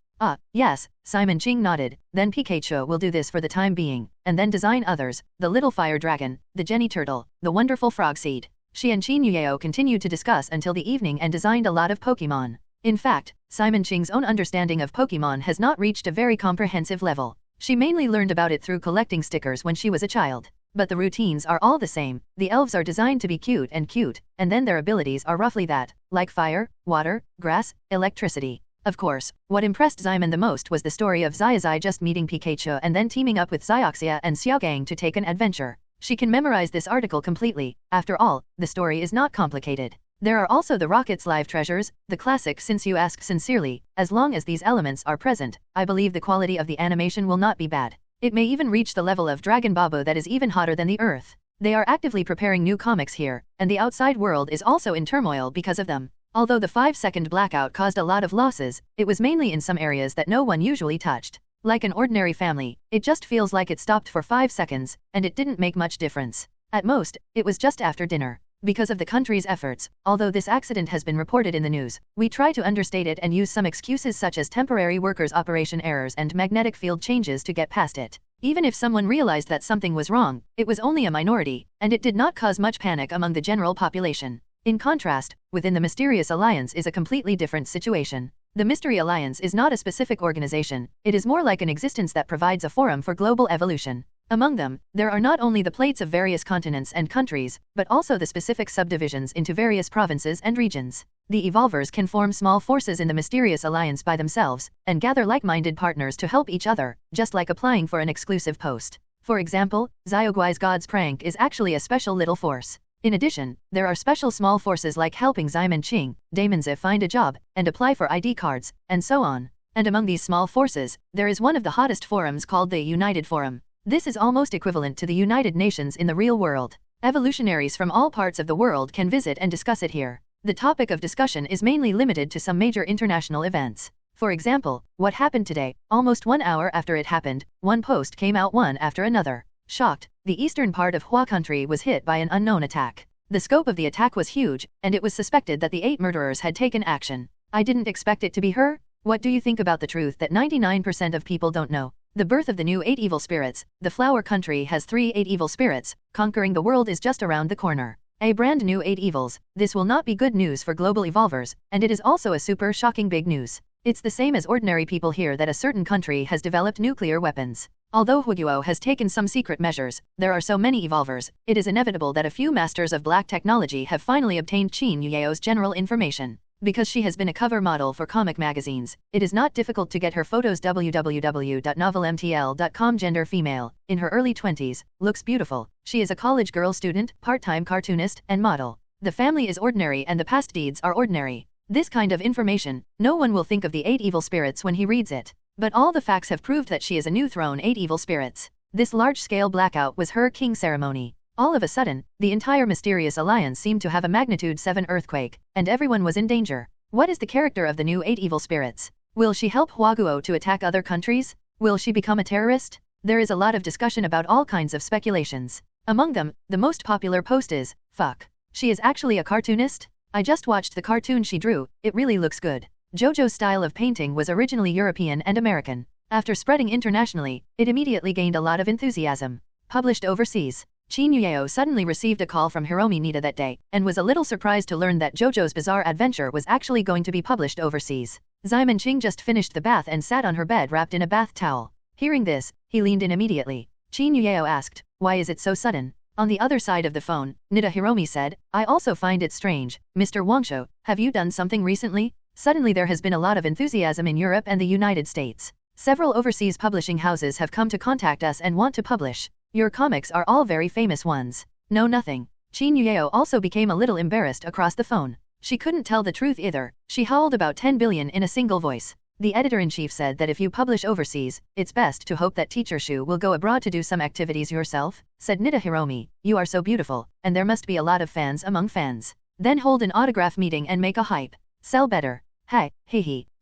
Yes, Ximen Qing nodded. Then Pikachu will do this for the time being, and then design others, the little fire dragon, the Jenny turtle, the wonderful frog seed. She and Qin Yueo continued to discuss until the evening and designed a lot of Pokemon. In fact, Ximen Qing's own understanding of Pokemon has not reached a very comprehensive level. She mainly learned about it through collecting stickers when she was a child. But the routines are all the same. The elves are designed to be cute, and then their abilities are roughly that, like fire, water, grass, electricity. Of course, what impressed Ximen the most was the story of Xiaozai just meeting Pikachu and then teaming up with Xioxia and Xiaogang to take an adventure. She can memorize this article completely. After all, the story is not complicated. There are also the Rocket's live treasures, the classic since you ask sincerely. As long as these elements are present, I believe the quality of the animation will not be bad. It may even reach the level of Dragon Babu that is even hotter than the Earth. They are actively preparing new comics here, and the outside world is also in turmoil because of them. Although the 5-second blackout caused a lot of losses, it was mainly in some areas that no one usually touched. Like an ordinary family, it just feels like it stopped for 5 seconds, and it didn't make much difference. At most, it was just after dinner. because of the country's efforts. Although this accident has been reported in the news, we try to understate it and use some excuses such as temporary workers' operation errors and magnetic field changes to get past it. Even if someone realized that something was wrong, it was only a minority, and it did not cause much panic among the general population. In contrast, within the Mysterious Alliance is a completely different situation. The Mystery Alliance is not a specific organization, it is more like an existence that provides a forum for global evolution. Among them, there are not only the plates of various continents and countries, but also the specific subdivisions into various provinces and regions. The Evolvers can form small forces in the Mysterious Alliance by themselves, and gather like-minded partners to help each other, just like applying for an exclusive post. For example, Xiaoguai's God's Prank is actually a special little force. In addition, there are special small forces like helping Xiamen Qing, Damonze find a job, and apply for ID cards, and so on. And among these small forces, there is one of the hottest forums called the United Forum. This is almost equivalent to the United Nations in the real world. Evolutionaries from all parts of the world can visit and discuss it here. The topic of discussion is mainly limited to some major international events. For example, what happened today, almost 1 hour after it happened, one post came out one after another. Shocked, the eastern part of Hua country was hit by an unknown attack. The scope of the attack was huge, and it was suspected that the 8 murderers had taken action. I didn't expect it to be her. What do you think about the truth that 99% of people don't know? The birth of the new 8 evil spirits. The flower country has 8 evil spirits. Conquering the world is just around the corner. A brand new 8 evils. This will not be good news for global evolvers, and it is also a super shocking big news. It's the same as ordinary people hear that a certain country has developed nuclear weapons. Although Huguo has taken some secret measures, there are so many evolvers, it is inevitable that a few masters of black technology have finally obtained Qin Yueo's general information. Because she has been a cover model for comic magazines, it is not difficult to get her photos. www.novelmtl.com. Gender female, in her early 20s, looks beautiful. She is a college girl student, part-time cartoonist, and model. The family is ordinary and the past deeds are ordinary. This kind of information, no one will think of the 8 evil spirits when he reads it. But all the facts have proved that she is a new throne 8 evil spirits. This large-scale blackout was her king ceremony. All of a sudden, the entire Mysterious Alliance seemed to have a magnitude 7 earthquake, and everyone was in danger. What is the character of the new 8 evil spirits? Will she help Huaguo to attack other countries? Will she become a terrorist? There is a lot of discussion about all kinds of speculations. Among them, the most popular post is, fuck. She is actually a cartoonist? I just watched the cartoon she drew, it really looks good. JoJo's style of painting was originally European and American. After spreading internationally, it immediately gained a lot of enthusiasm. Published overseas. Qin Yueo suddenly received a call from Hiromi Nita that day, and was a little surprised to learn that JoJo's bizarre adventure was actually going to be published overseas. Xiamen Qing just finished the bath and sat on her bed wrapped in a bath towel. Hearing this, he leaned in immediately. Qin Yueo asked, "Why is it so sudden?" On the other side of the phone, Nita Hiromi said, "I also find it strange. Mr. Wangsho, have you done something recently?" Suddenly there has been a lot of enthusiasm in Europe and the United States. Several overseas publishing houses have come to contact us and want to publish. Your comics are all very famous ones. No, nothing. Qin Yueo also became a little embarrassed across the phone. She couldn't tell the truth either. She howled about 10 billion in a single voice. The editor-in-chief said that if you publish overseas, it's best to hope that Teacher Shu will go abroad to do some activities yourself, said Nita Hiromi. You are so beautiful, and there must be a lot of fans among fans. Then hold an autograph meeting and make a hype. Sell better. Hey,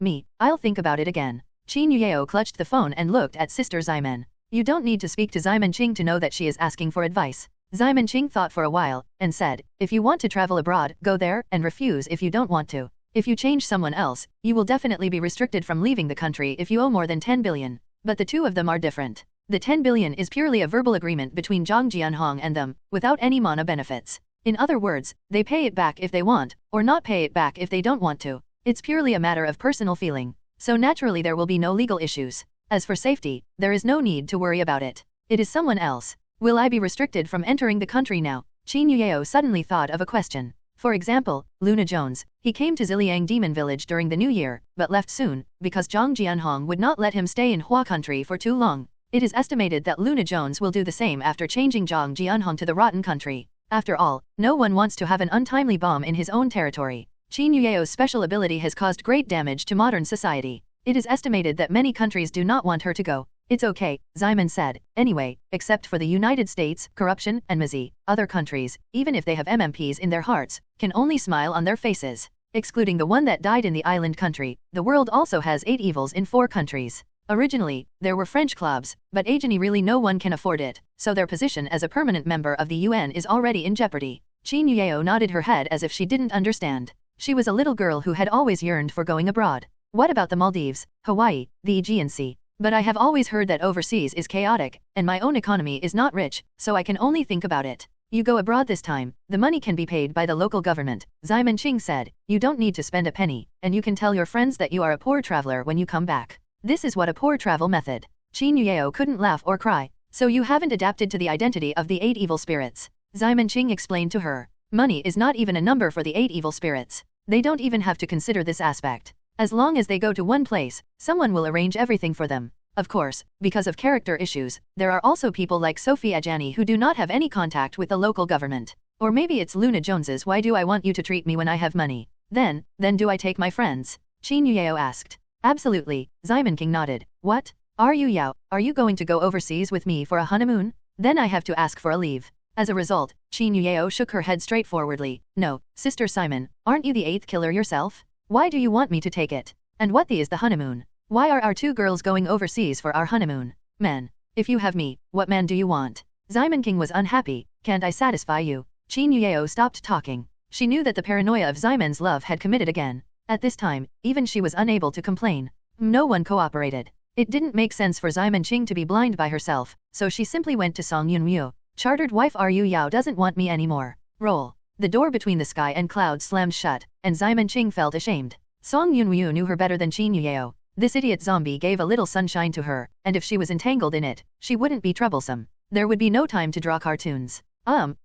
me, I'll think about it again. Qin Yueo clutched the phone and looked at Sister Xiamen. You don't need to speak to Xiamen Qing to know that she is asking for advice. Xiamen Qing thought for a while, and said, if you want to travel abroad, go there, and refuse if you don't want to. If you change someone else, you will definitely be restricted from leaving the country if you owe more than 10 billion. But the two of them are different. The 10 billion is purely a verbal agreement between Zhang Jianhong and them, without any mana benefits. In other words, they pay it back if they want, or not pay it back if they don't want to. It's purely a matter of personal feeling. So naturally there will be no legal issues. As for safety, there is no need to worry about it. It is someone else. Will I be restricted from entering the country now? Qin Yueo suddenly thought of a question. For example, Luna Jones. He came to Ziliang Demon Village during the New Year, but left soon, because Zhang Jianhong would not let him stay in Hua country for too long. It is estimated that Luna Jones will do the same after changing Zhang Jianhong to the Rotten country. After all, no one wants to have an untimely bomb in his own territory. Qin Yueo's special ability has caused great damage to modern society. It is estimated that many countries do not want her to go. It's okay, Xiamen said. Anyway, except for the United States, corruption, and Mazi, other countries, even if they have MMPs in their hearts, can only smile on their faces. Excluding the one that died in the island country, the world also has 8 evils in 4 countries. Originally, there were French clubs, but Asian really no one can afford it, so their position as a permanent member of the UN is already in jeopardy. Chin Yueo nodded her head as if she didn't understand. She was a little girl who had always yearned for going abroad. What about the Maldives, Hawaii, the Aegean Sea? But I have always heard that overseas is chaotic, and my own economy is not rich, so I can only think about it. You go abroad this time, the money can be paid by the local government, Zyman Ching said. You don't need to spend a penny, and you can tell your friends that you are a poor traveler when you come back. This is what a poor travel method. Chin Yueo couldn't laugh or cry. So you haven't adapted to the identity of the 8 evil spirits. Zyman Ching explained to her. Money is not even a number for the 8 evil spirits. They don't even have to consider this aspect. As long as they go to one place, someone will arrange everything for them. Of course, because of character issues, there are also people like Sophie Ajani who do not have any contact with the local government. Or maybe it's Luna Jones's why do I want you to treat me when I have money? Then do I take my friends? Chin Yueo asked. Absolutely, Zyman King nodded. What? Are you Yao? Are you going to go overseas with me for a honeymoon? Then I have to ask for a leave. As a result, Chin Yueo shook her head straightforwardly. No, Sister Simon, aren't you the 8th killer yourself? Why do you want me to take it? And what is the honeymoon? Why are our 2 girls going overseas for our honeymoon? Man, if you have me, what man do you want? Zyman King was unhappy. Can't I satisfy you? Chin Yueo stopped talking. She knew that the paranoia of Zyman's love had committed again. At this time, even she was unable to complain. No one cooperated. It didn't make sense for Zyman Ching to be blind by herself, so she simply went to Song Yunmyu. Chartered wife Ru Yao doesn't want me anymore. Roll. The door between the sky and clouds slammed shut, and Zyman Ching felt ashamed. Song Yunmyu knew her better than Chin Yueo. This idiot zombie gave a little sunshine to her, and if she was entangled in it, she wouldn't be troublesome. There would be no time to draw cartoons.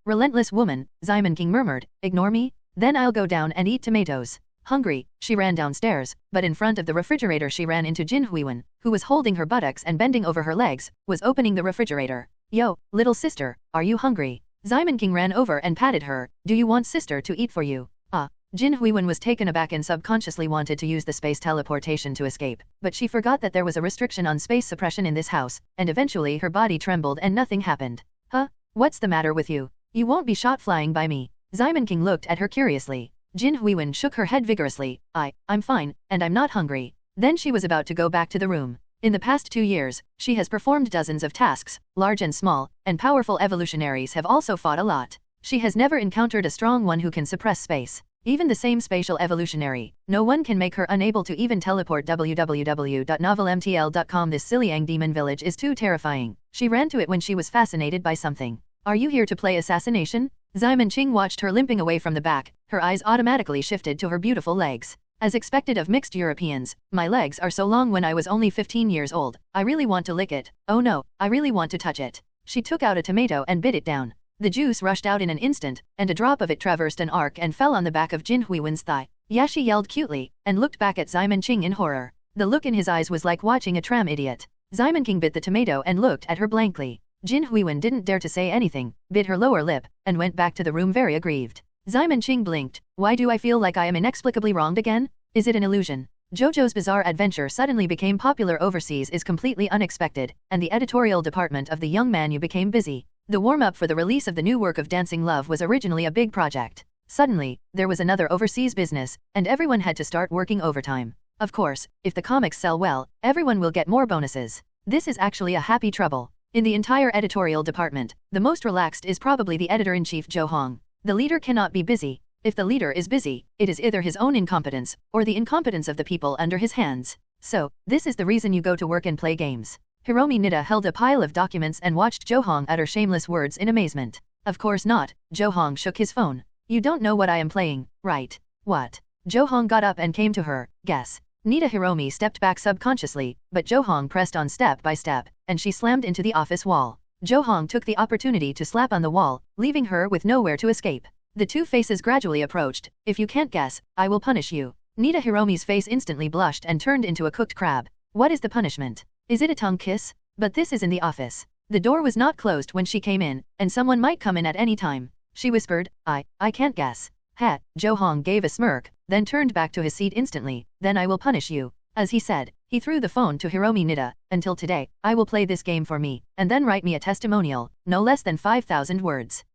Relentless woman, Zyman King murmured. Ignore me? Then I'll go down and eat tomatoes. Hungry, she ran downstairs, but in front of the refrigerator she ran into Jin Huiwen, who was holding her buttocks and bending over her legs, was opening the refrigerator. Yo, little sister, are you hungry? Zyman King ran over and patted her. Do you want sister to eat for you? Jin Huiwen was taken aback and subconsciously wanted to use the space teleportation to escape, but she forgot that there was a restriction on space suppression in this house, and eventually her body trembled and nothing happened. What's the matter with you? You won't be shot flying by me. Zyman King looked at her curiously. Jin Huiwen shook her head vigorously. I'm fine, and I'm not hungry. Then she was about to go back to the room. In the past 2 years, she has performed dozens of tasks, large and small, and powerful evolutionaries have also fought a lot. She has never encountered a strong one who can suppress space. Even the same spatial evolutionary, no one can make her unable to even teleport. www.novelmtl.com. This silly Ang demon village is too terrifying. She ran to it when she was fascinated by something. Are you here to play assassination? Zyman Ching watched her limping away from the back, her eyes automatically shifted to her beautiful legs. As expected of mixed Europeans, my legs are so long. When I was only 15 years old, I really want to lick it. Oh no, I really want to touch it. She took out a tomato and bit it down. The juice rushed out in an instant, and a drop of it traversed an arc and fell on the back of Jin Huiwen's thigh. Yashi yelled cutely, and looked back at Zyman Ching in horror. The look in his eyes was like watching a tram idiot. Zyman King bit the tomato and looked at her blankly. Jin Huiwen didn't dare to say anything, bit her lower lip, and went back to the room very aggrieved. Zyman Ching blinked. Why do I feel like I am inexplicably wronged again? Is it an illusion? JoJo's Bizarre Adventure suddenly became popular overseas is completely unexpected, and the editorial department of the Young Manu became busy. The warm-up for the release of the new work of Dancing Love was originally a big project. Suddenly, there was another overseas business, and everyone had to start working overtime. Of course, if the comics sell well, everyone will get more bonuses. This is actually a happy trouble. In the entire editorial department, the most relaxed is probably the editor-in-chief Zhou Hong. The leader cannot be busy. If the leader is busy, it is either his own incompetence, or the incompetence of the people under his hands. So, this is the reason you go to work and play games. Hiromi Nida held a pile of documents and watched Zhou Hong utter shameless words in amazement. Of course not, Zhou Hong shook his phone. You don't know what I am playing, right? What? Zhou Hong got up and came to her. Guess. Nida Hiromi stepped back subconsciously, but Zhou Hong pressed on step by step, and she slammed into the office wall. Zhou Hong took the opportunity to slap on the wall, leaving her with nowhere to escape. The two faces gradually approached. If you can't guess, I will punish you. Nida Hiromi's face instantly blushed and turned into a cooked crab. What is the punishment? Is it a tongue kiss? But this is in the office. The door was not closed when she came in, and someone might come in at any time. She whispered, I can't guess. Zhou Hong gave a smirk, then turned back to his seat instantly. Then I will punish you. As he said, he threw the phone to Hiromi Nida. Until today, I will play this game for me, and then write me a testimonial, no less than 5,000 words.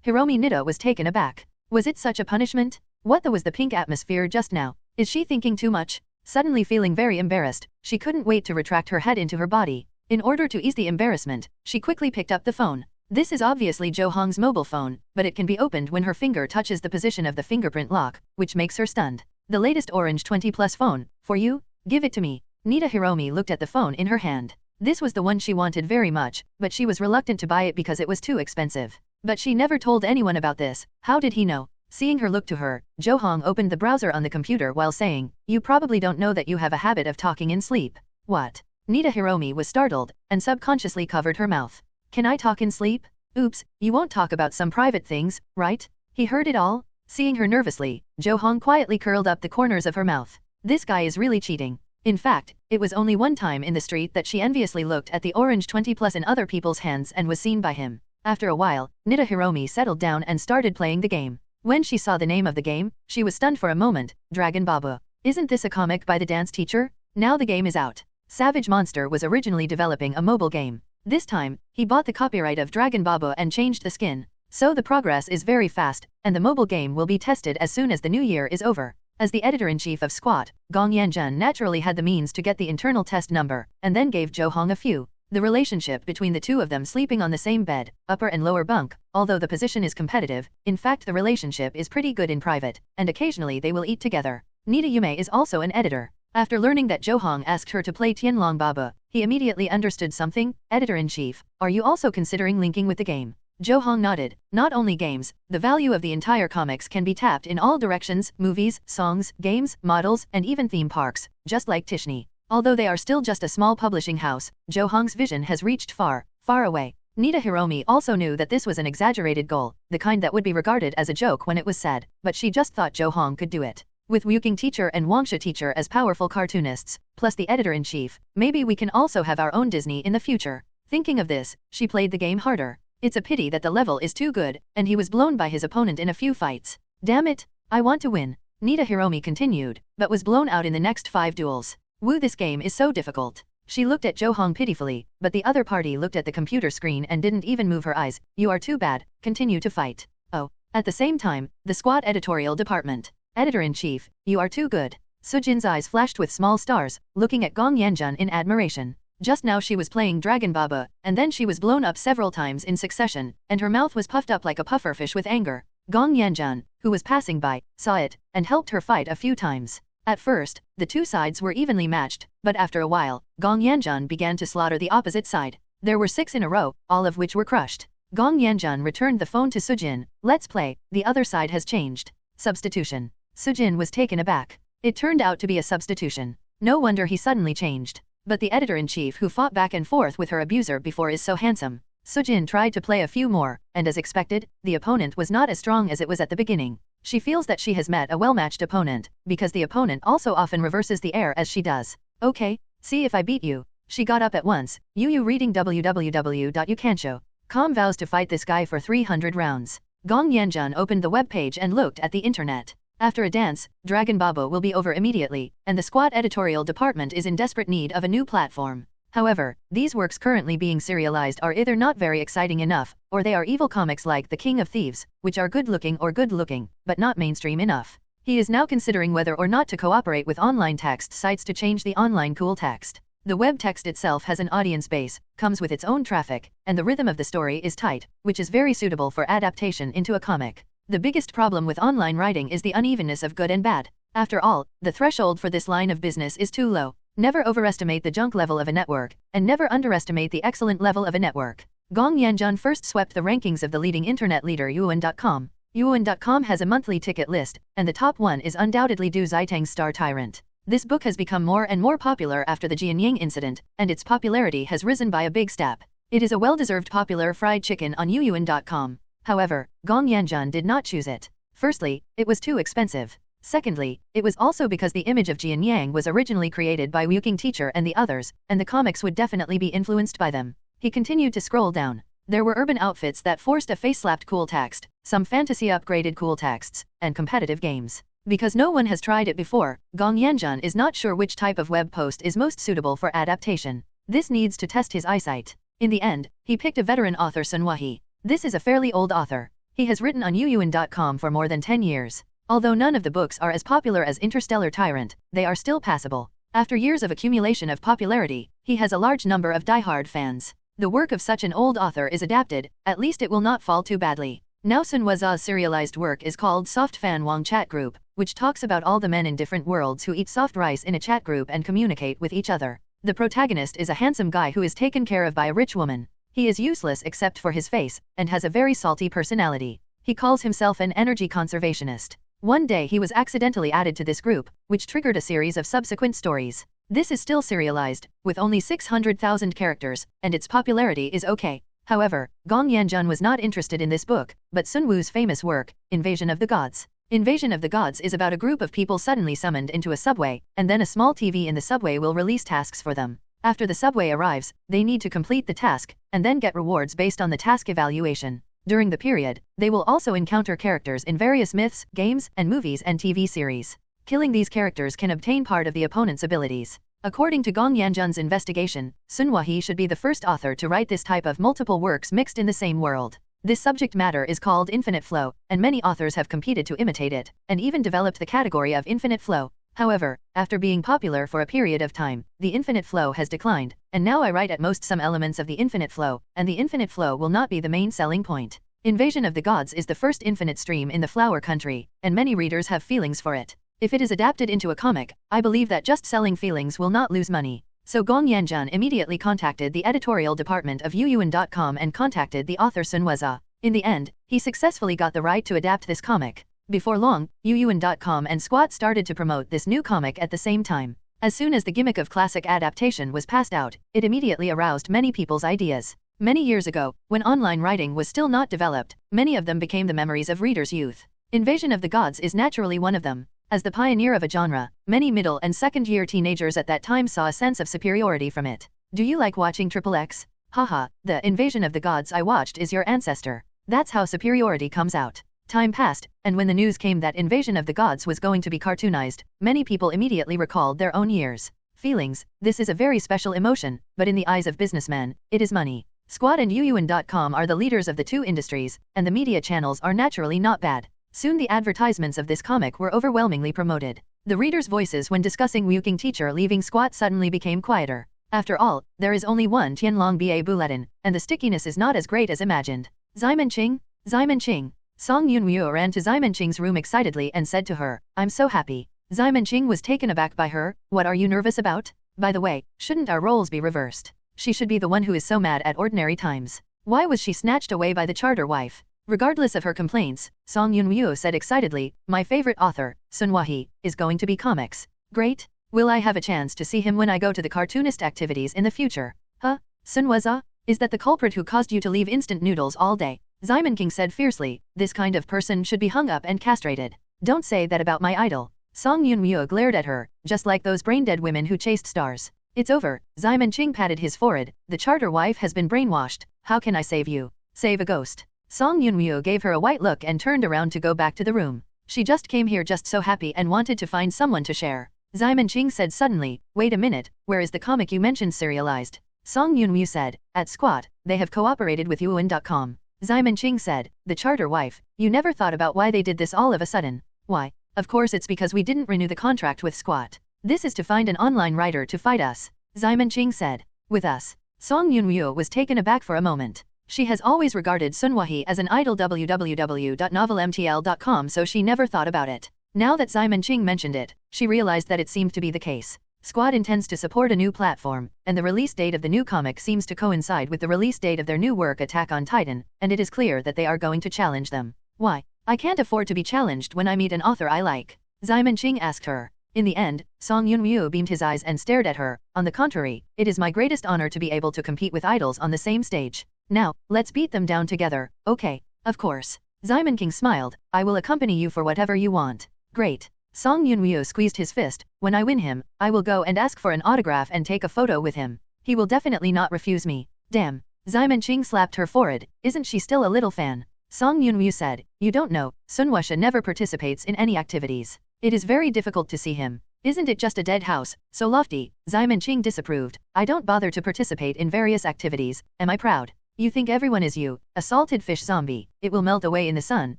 Hiromi Nida was taken aback. Was it such a punishment? What was the pink atmosphere just now? Is she thinking too much? Suddenly feeling very embarrassed, she couldn't wait to retract her head into her body. In order to ease the embarrassment, she quickly picked up the phone. This is obviously Jo Hong's mobile phone, but it can be opened when her finger touches the position of the fingerprint lock, which makes her stunned. The latest Orange 20 Plus phone, for you? Give it to me. Nita Hiromi looked at the phone in her hand. This was the one she wanted very much, but she was reluctant to buy it because it was too expensive. But she never told anyone about this. How did he know? Seeing her look to her, Jo Hong opened the browser on the computer while saying, "You probably don't know that you have a habit of talking in sleep." What? Nita Hiromi was startled, and subconsciously covered her mouth. Can I talk in sleep? Oops, you won't talk about some private things, right? He heard it all? Seeing her nervously, Jo Hong quietly curled up the corners of her mouth. This guy is really cheating. In fact, it was only one time in the street that she enviously looked at the Orange 20 Plus in other people's hands and was seen by him. After a while, Nita Hiromi settled down and started playing the game. When she saw the name of the game, she was stunned for a moment. Dragon Baba. Isn't this a comic by the dance teacher? Now the game is out. Savage Monster was originally developing a mobile game. This time, he bought the copyright of Dragon Baba and changed the skin. So the progress is very fast, and the mobile game will be tested as soon as the new year is over. As the editor-in-chief of Squat, Gong Yanjun naturally had the means to get the internal test number, and then gave Jo Hong a few. The relationship between the two of them sleeping on the same bed, upper and lower bunk, although the position is competitive, in fact the relationship is pretty good in private, and occasionally they will eat together. Nita Yume is also an editor. After learning that Jo Hong asked her to play Tianlong Baba, he immediately understood something. Editor-in-chief, are you also considering linking with the game? Jo Hong nodded. Not only games, the value of the entire comics can be tapped in all directions, movies, songs, games, models, and even theme parks, just like Tishni. Although they are still just a small publishing house, Jo Hong's vision has reached far, far away. Nita Hiromi also knew that this was an exaggerated goal, the kind that would be regarded as a joke when it was said, but she just thought Jo Hong could do it. With Wuking Teacher and Wangsha Teacher as powerful cartoonists, plus the editor-in-chief, maybe we can also have our own Disney in the future. Thinking of this, she played the game harder. It's a pity that the level is too good, and he was blown by his opponent in a few fights. Damn it, I want to win. Nita Hiromi continued, but was blown out in the next 5 duels. Woo, this game is so difficult. She looked at Jo Hong pitifully, but the other party looked at the computer screen and didn't even move her eyes. You are too bad, continue to fight. Oh. At the same time, the Squad editorial department. Editor-in-chief, you are too good. Sujin's eyes flashed with small stars, looking at Gong Yanjun in admiration. Just now she was playing Dragon Baba, and then she was blown up several times in succession, and her mouth was puffed up like a pufferfish with anger. Gong Yanjun, who was passing by, saw it, and helped her fight a few times. At first, the two sides were evenly matched, but after a while, Gong Yanjun began to slaughter the opposite side. There were 6 in a row, all of which were crushed. Gong Yanjun returned the phone to Sujin. Let's play, the other side has changed. Substitution. Sujin was taken aback. It turned out to be a substitution. No wonder he suddenly changed. But the editor-in-chief who fought back and forth with her abuser before is so handsome. Sujin tried to play a few more, and as expected, the opponent was not as strong as it was at the beginning. She feels that she has met a well-matched opponent, because the opponent also often reverses the air as she does. Okay, see if I beat you. She got up at once. Yu reading www.youcanshow.com vows to fight this guy for 300 rounds. Gong Yanjun opened the webpage and looked at the internet. After a dance, Dragon Baba will be over immediately, and the Squad editorial department is in desperate need of a new platform. However, these works currently being serialized are either not very exciting enough, or they are evil comics like The King of Thieves, which are good-looking, but not mainstream enough. He is now considering whether or not to cooperate with online text sites to change the online cool text. The web text itself has an audience base, comes with its own traffic, and the rhythm of the story is tight, which is very suitable for adaptation into a comic. The biggest problem with online writing is the unevenness of good and bad. After all, the threshold for this line of business is too low. Never overestimate the junk level of a network, and never underestimate the excellent level of a network. Gong Yanjun first swept the rankings of the leading internet leader un.com. un.com has a monthly ticket list, and the top one is undoubtedly Du Zitang's Star Tyrant. This book has become more and more popular after the Jianying incident, and its popularity has risen by a big step. It is a well-deserved popular fried chicken on un.com. However, Gong Yanjun did not choose it. Firstly, it was too expensive. Secondly, it was also because the image of Jianyang was originally created by Wuking Teacher and the others, and the comics would definitely be influenced by them. He continued to scroll down. There were urban outfits that forced a face-slapped cool text, some fantasy-upgraded cool texts, and competitive games. Because no one has tried it before, Gong Yanjun is not sure which type of web post is most suitable for adaptation. This needs to test his eyesight. In the end, he picked a veteran author Sun Wahi. This is a fairly old author. He has written on uyun.com for more than 10 years. Although none of the books are as popular as Interstellar Tyrant, they are still passable. After years of accumulation of popularity, he has a large number of die-hard fans. the work of such an old author is adapted, at least it will not fall too badly. Now Sun Waza's serialized work is called Soft Fan Wang Chat Group, which talks about all the men in different worlds who eat soft rice in a chat group and communicate with each other. The protagonist is a handsome guy who is taken care of by a rich woman. He is useless except for his face, and has a very salty personality. He calls himself an energy conservationist. One day he was accidentally added to this group, which triggered a series of subsequent stories. This is still serialized, with only 600,000 characters, and its popularity is okay. However, Gong Yanjun was not interested in this book, but Sun Wu's famous work, Invasion of the Gods. Invasion of the Gods is about a group of people suddenly summoned into a subway, and then a small TV in the subway will release tasks for them. After the subway arrives, they need to complete the task, and then get rewards based on the task evaluation. During the period, they will also encounter characters in various myths, games, and movies and TV series. Killing these characters can obtain part of the opponent's abilities. According to Gong Yanjun's investigation, Sun Wahi should be the first author to write this type of multiple works mixed in the same world. This subject matter is called infinite flow, and many authors have competed to imitate it, and even developed the category of infinite flow. However, after being popular for a period of time, the infinite flow has declined, and now I write at most some elements of the infinite flow, and the infinite flow will not be the main selling point. Invasion of the Gods is the first infinite stream in the flower country, and many readers have feelings for it. If it is adapted into a comic, I believe that just selling feelings will not lose money. So Gong Yanjun immediately contacted the editorial department of un.com and contacted the author Sun Waza. In the end, he successfully got the right to adapt this comic. Before long, un.com and Squat started to promote this new comic at the same time. As soon as the gimmick of classic adaptation was passed out, it immediately aroused many people's ideas. Many years ago, when online writing was still not developed, many of them became the memories of readers' youth. Invasion of the Gods is naturally one of them. As the pioneer of a genre, many middle and second-year teenagers at that time saw a sense of superiority from it. Do you like watching XXX? Haha, the Invasion of the Gods I watched is your ancestor. That's how superiority comes out. Time passed, and when the news came that Invasion of the Gods was going to be cartoonized, many people immediately recalled their own years. Feelings, this is a very special emotion, but in the eyes of businessmen, it is money. Squad and un.com are the leaders of the two industries, and the media channels are naturally not bad. Soon the advertisements of this comic were overwhelmingly promoted. The readers' voices when discussing Wuking teacher leaving Squat suddenly became quieter. After all, there is only one Tianlong Ba Bulletin, and the stickiness is not as great as imagined. Ximenqing? Ximenqing? Song Yunwu ran to Ximenqing's room excitedly and said to her, I'm so happy. Ximenqing was taken aback by her. What are you nervous about? By the way, shouldn't our roles be reversed? She should be the one who is so mad at ordinary times. Why was she snatched away by the charter wife? Regardless of her complaints, Song Yunwu said excitedly, my favorite author, Sun Wahi, is going to be comics. Great. Will I have a chance to see him when I go to the cartoonist activities in the future? Huh? Sun Waza? Is that the culprit who caused you to leave instant noodles all day? Ximenqing said fiercely, this kind of person should be hung up and castrated. Don't say that about my idol. Song Yunwu glared at her, just like those brain-dead women who chased stars. It's over. Ximenqing patted his forehead, the charter wife has been brainwashed. How can I save you? Save a ghost. Song Yunwu gave her a white look and turned around to go back to the room. She just came here just so happy and wanted to find someone to share. Ximenqing said suddenly, wait a minute, where is the comic you mentioned serialized? Song Yunwu said, at Squat, they have cooperated with un.com. Ximenqing said, the charter wife, you never thought about why they did this all of a sudden. Why? Of course it's because we didn't renew the contract with Squat. This is to find an online writer to fight us. Ximenqing said. With us. Song Yunwu was taken aback for a moment. She has always regarded Sun Wahi as an idol www.novelmtl.com, so she never thought about it. Now that Ximenqing mentioned it, she realized that it seemed to be the case. Squad intends to support a new platform, and the release date of the new comic seems to coincide with the release date of their new work Attack on Titan, and it is clear that they are going to challenge them. Why? I can't afford to be challenged when I meet an author I like. Ximenqing asked her. In the end, Song Yunwu beamed his eyes and stared at her. On the contrary, it is my greatest honor to be able to compete with idols on the same stage. Now, let's beat them down together, okay? Of course. Ximenqing smiled, I will accompany you for whatever you want. Great. Song Yunwu squeezed his fist, when I win him, I will go and ask for an autograph and take a photo with him. He will definitely not refuse me. Damn. Ximenqing slapped her forehead, isn't she still a little fan? Song Yunwu said, you don't know, Sun Wuxia never participates in any activities. It is very difficult to see him. Isn't it just a dead house, so lofty? Ximenqing disapproved, I don't bother to participate in various activities, am I proud? You think everyone is you, a salted fish zombie, it will melt away in the sun,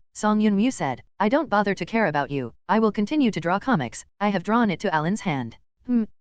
Song Yunwu said. I don't bother to care about you, I will continue to draw comics, I have drawn it to Alan's hand.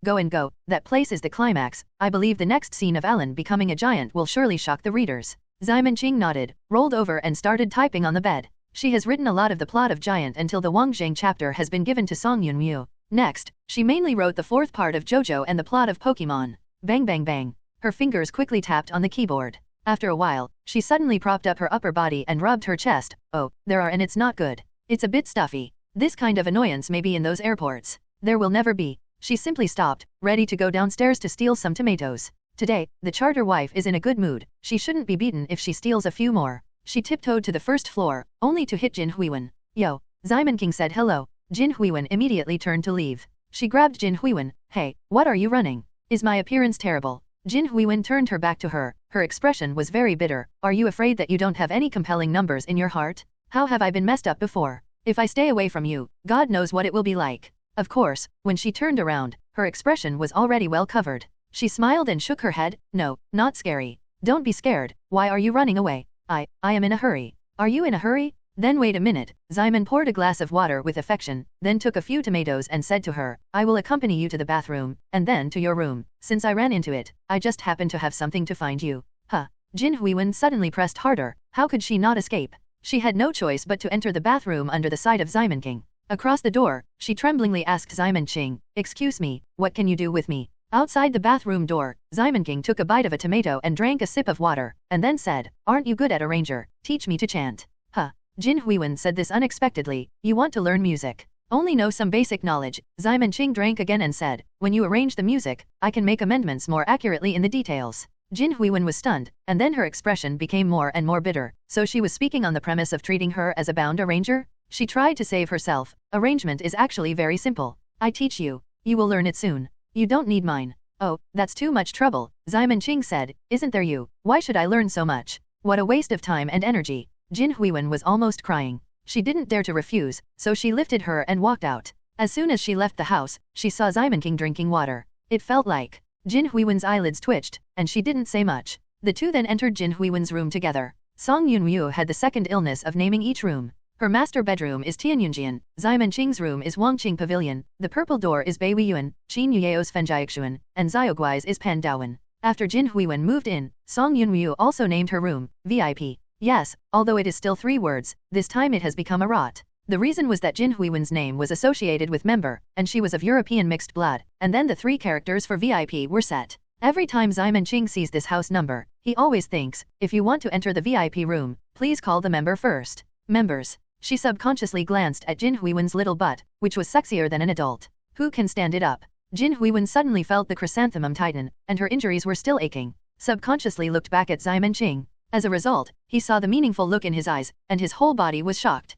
Go and go, that place is the climax. I believe the next scene of Alan becoming a giant will surely shock the readers. Ximon Qing nodded, rolled over and started typing on the bed. She has written a lot of the plot of Giant until the Wang Zhang chapter has been given to Song Yunmu. Next, she mainly wrote the fourth part of JoJo and the plot of Pokemon. Bang bang bang. Her fingers quickly tapped on the keyboard. After a while, she suddenly propped up her upper body and rubbed her chest. Oh, there are, and it's not good. It's a bit stuffy. This kind of annoyance may be in those airports. There will never be. She simply stopped, ready to go downstairs to steal some tomatoes. Today, the charter wife is in a good mood. She shouldn't be beaten if she steals a few more. She tiptoed to the first floor, only to hit Jin Huiwen. Yo, Ximon King said hello. Jin Huiwen immediately turned to leave. She grabbed Jin Huiwen. Hey, what are you running? Is my appearance terrible? Jin Huiwen turned her back to her. Her expression was very bitter. Are you afraid that you don't have any compelling numbers in your heart? How have I been messed up before? If I stay away from you, God knows what it will be like. Of course, when she turned around, her expression was already well covered. She smiled and shook her head. No, not scary. Don't be scared. Why are you running away? I am in a hurry. Are you in a hurry? Then wait a minute. Ximon poured a glass of water with affection, then took a few tomatoes and said to her, I will accompany you to the bathroom, and then to your room. Since I ran into it, I just happened to have something to find you. Huh. Jin Huiwen suddenly pressed harder. How could she not escape? She had no choice but to enter the bathroom under the side of Ximon King. Across the door, she tremblingly asked Ximon Qing, excuse me, what can you do with me? Outside the bathroom door, Ximon King took a bite of a tomato and drank a sip of water, and then said, aren't you good at arranger? Teach me to chant. Huh. Jin Huiwen said this unexpectedly, you want to learn music. Only know some basic knowledge. Ximon Qing drank again and said, when you arrange the music, I can make amendments more accurately in the details. Jin Huiwen was stunned, and then her expression became more and more bitter. So she was speaking on the premise of treating her as a bound arranger? She tried to save herself. Arrangement is actually very simple. I teach you. You will learn it soon. You don't need mine. Oh, that's too much trouble, Ximon Qing said, isn't there you? Why should I learn so much? What a waste of time and energy. Jin Huiwen was almost crying. She didn't dare to refuse, so she lifted her and walked out. As soon as she left the house, she saw Ximon King drinking water. It felt like Jin Huiwen's eyelids twitched, and she didn't say much. The two then entered Jin Huiwen's room together. Song Yunmu had the second illness of naming each room. Her master bedroom is Tianyunjian, Ximon Qing's room is Wangqing Pavilion, the purple door is Bei Yuan, Qin Yuyeo's Fenjiaxuan, and Xiaoguai's is Pan Daowen. After Jin Huiwen moved in, Song Yunmu also named her room, VIP. Yes, although it is still 3 words, this time it has become a rot. The reason was that Jin Huiwen's name was associated with member, and she was of European mixed blood, and then the 3 characters for VIP were set. Every time Ximon Qing sees this house number, he always thinks, if you want to enter the VIP room, please call the member first. Members. She subconsciously glanced at Jin Huiwen's little butt, which was sexier than an adult. Who can stand it up? Jin Huiwen suddenly felt the chrysanthemum tighten, and her injuries were still aching. Subconsciously looked back at Ximon Qing. As a result, he saw the meaningful look in his eyes, and his whole body was shocked.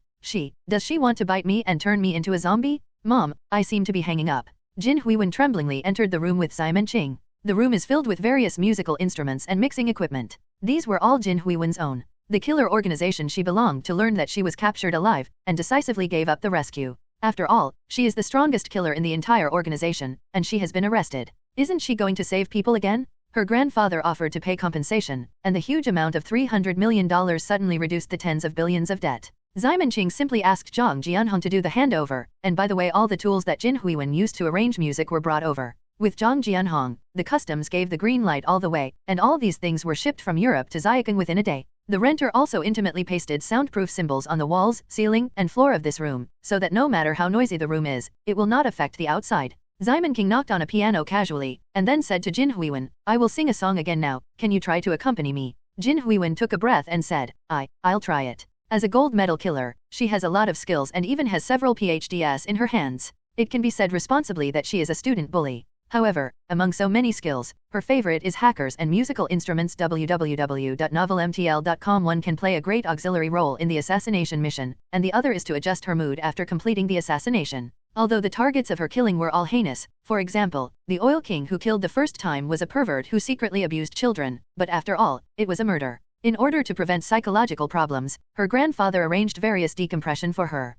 Does she want to bite me and turn me into a zombie? Mom, I seem to be hanging up. Jin Huiwen tremblingly entered the room with Ximon Qing. The room is filled with various musical instruments and mixing equipment. These were all Jin Huiwen's own. The killer organization she belonged to learned that she was captured alive, and decisively gave up the rescue. After all, she is the strongest killer in the entire organization, and she has been arrested. Isn't she going to save people again? Her grandfather offered to pay compensation, and the huge amount of $300 million suddenly reduced the tens of billions of debt. Ximon Qing simply asked Zhang Jianhong to do the handover, and by the way all the tools that Jin Huiwen used to arrange music were brought over. With Zhang Jianhong, the customs gave the green light all the way, and all these things were shipped from Europe to Xiaogang within a day. The renter also intimately pasted soundproof symbols on the walls, ceiling, and floor of this room, so that no matter how noisy the room is, it will not affect the outside. Ximon King knocked on a piano casually, and then said to Jin Huiwen, I will sing a song again now, can you try to accompany me? Jin Huiwen took a breath and said, I'll try it. As a gold medal killer, she has a lot of skills and even has several PhDs in her hands. It can be said responsibly that she is a student bully. However, among so many skills, her favorite is hackers and musical instruments. www.novelmtl.com. One can play a great auxiliary role in the assassination mission, and the other is to adjust her mood after completing the assassination. Although the targets of her killing were all heinous, for example, the oil king who killed the first time was a pervert who secretly abused children, but after all, it was a murder. In order to prevent psychological problems, her grandfather arranged various decompression for her.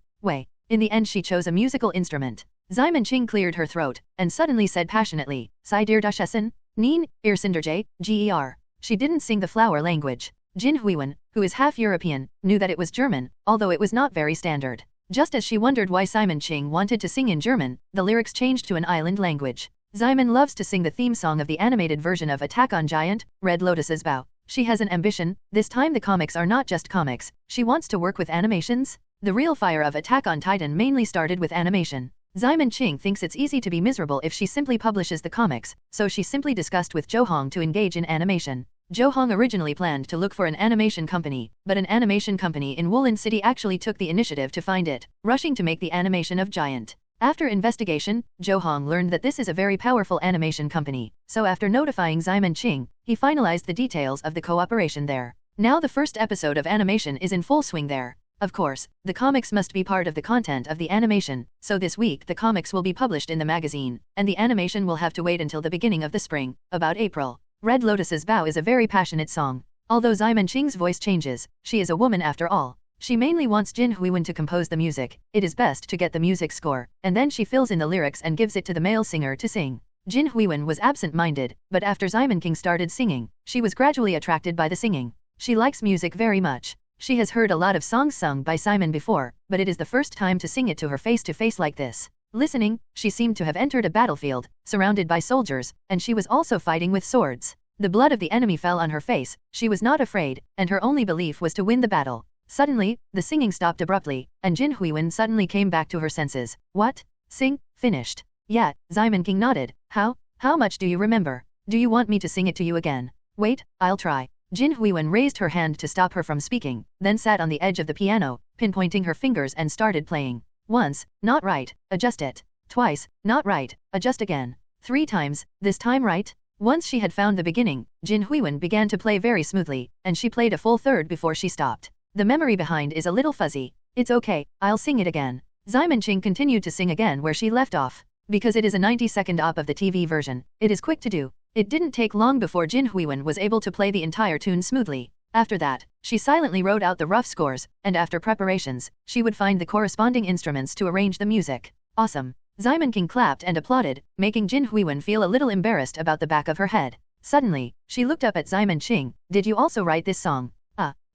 In the end she chose a musical instrument. Ximon Qing cleared her throat, and suddenly said passionately, Sai dir dashessen? Neen, ir sinderj, ger. She didn't sing the flower language. Jin Huiwen, who is half European, knew that it was German, although it was not very standard. Just as she wondered why Ximon Qing wanted to sing in German, the lyrics changed to an island language. Xiamen loves to sing the theme song of the animated version of Attack on Giant, Red Lotus's Bow. She has an ambition, this time the comics are not just comics, she wants to work with animations. The real fire of Attack on Titan mainly started with animation. Xiamen Qing thinks it's easy to be miserable if she simply publishes the comics, so she simply discussed with Zhou Hong to engage in animation. Zhou Hong originally planned to look for an animation company, but an animation company in Woolen City actually took the initiative to find it, rushing to make the animation of Giant. After investigation, Zhou Hong learned that this is a very powerful animation company, so after notifying Xiamen Qing, he finalized the details of the cooperation there. Now the first episode of animation is in full swing there. Of course, the comics must be part of the content of the animation, so this week the comics will be published in the magazine, and the animation will have to wait until the beginning of the spring, about April. Red Lotus's Bow is a very passionate song. Although Xiamen Qing's voice changes, she is a woman after all. She mainly wants Jin Huiwen to compose the music. It is best to get the music score, and then she fills in the lyrics and gives it to the male singer to sing. Jin Huiwen was absent-minded, but after Xiamen Qing started singing, she was gradually attracted by the singing. She likes music very much. She has heard a lot of songs sung by Xiamen before, but it is the first time to sing it to her face-to-face like this. Listening, she seemed to have entered a battlefield, surrounded by soldiers, and she was also fighting with swords. The blood of the enemy fell on her face, she was not afraid, and her only belief was to win the battle. Suddenly, the singing stopped abruptly, and Jin Huiwen suddenly came back to her senses. What? Sing? Finished. Yeah, Xiamen Qing nodded. How much do you remember? Do you want me to sing it to you again? Wait, I'll try. Jin Huiwen raised her hand to stop her from speaking, then sat on the edge of the piano, pinpointing her fingers and started playing. Once, not right, adjust it. Twice, not right, adjust again. 3 times, this time right? Once she had found the beginning, Jin Huiwen began to play very smoothly, and she played a full third before she stopped. The memory behind is a little fuzzy. It's okay, I'll sing it again. Xiamen Qing continued to sing again where she left off. Because it is a 90-second op of the TV version, it is quick to do. It didn't take long before Jin Huiwen was able to play the entire tune smoothly. After that, she silently wrote out the rough scores, and after preparations, she would find the corresponding instruments to arrange the music. Awesome. Xiamen Qing clapped and applauded, making Jin Huiwen feel a little embarrassed about the back of her head. Suddenly, she looked up at Xiamen Qing. Did you also write this song?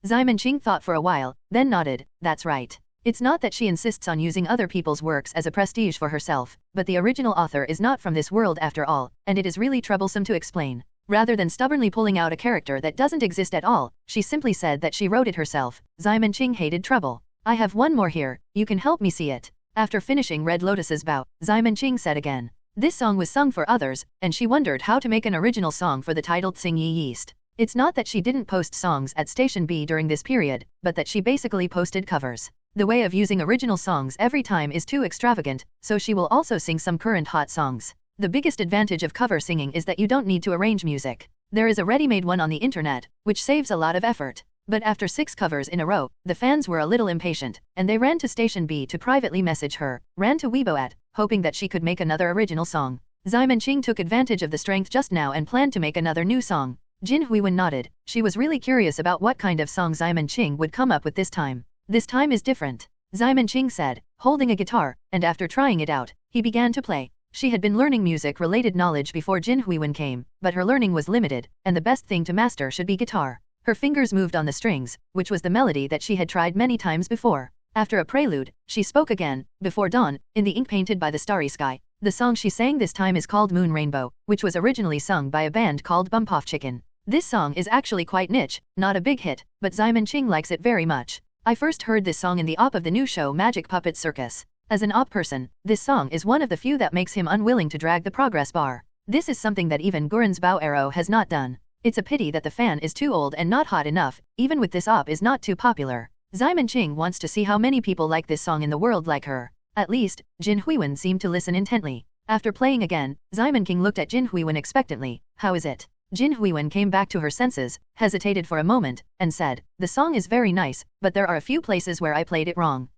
Xiamen Qing thought for a while, then nodded. That's right. It's not that she insists on using other people's works as a prestige for herself, but the original author is not from this world after all, and it is really troublesome to explain. Rather than stubbornly pulling out a character that doesn't exist at all, she simply said that she wrote it herself. Xiamen Qing hated trouble. I have one more here, you can help me see it. After finishing Red Lotus's Bow, Xiamen Qing said again. This song was sung for others, and she wondered how to make an original song for the titled Sing Ye Yeast. It's not that she didn't post songs at Station B during this period, but that she basically posted covers. The way of using original songs every time is too extravagant, so she will also sing some current hot songs. The biggest advantage of cover singing is that you don't need to arrange music. There is a ready-made one on the internet, which saves a lot of effort. But after 6 covers in a row, the fans were a little impatient, and they ran to Station B to privately message her, ran to Weibo hoping that she could make another original song. Xiamen Qing took advantage of the strength just now and planned to make another new song. Jin Huiwen nodded. She was really curious about what kind of song Xiamen Qing would come up with this time. This time is different. Xiamen Qing said, holding a guitar, and after trying it out, he began to play. She had been learning music-related knowledge before Jin Huiwen came, but her learning was limited, and the best thing to master should be guitar. Her fingers moved on the strings, which was the melody that she had tried many times before. After a prelude, she spoke again, before dawn, in the ink painted by the starry sky. The song she sang this time is called Moon Rainbow, which was originally sung by a band called Bump Off Chicken. This song is actually quite niche, not a big hit, but Xiamen Qing likes it very much. I first heard this song in the op of the new show Magic Puppet Circus. As an op person, this song is one of the few that makes him unwilling to drag the progress bar. This is something that even Guren's Bow Arrow has not done. It's a pity that the fan is too old and not hot enough, even with this op is not too popular. Xiamen Qing wants to see how many people like this song in the world like her. At least, Jin Huiwen seemed to listen intently. After playing again, Xiamen Qing looked at Jin Huiwen expectantly. How is it? Jin Huiwen came back to her senses, hesitated for a moment, and said, the song is very nice, but there are a few places where I played it wrong.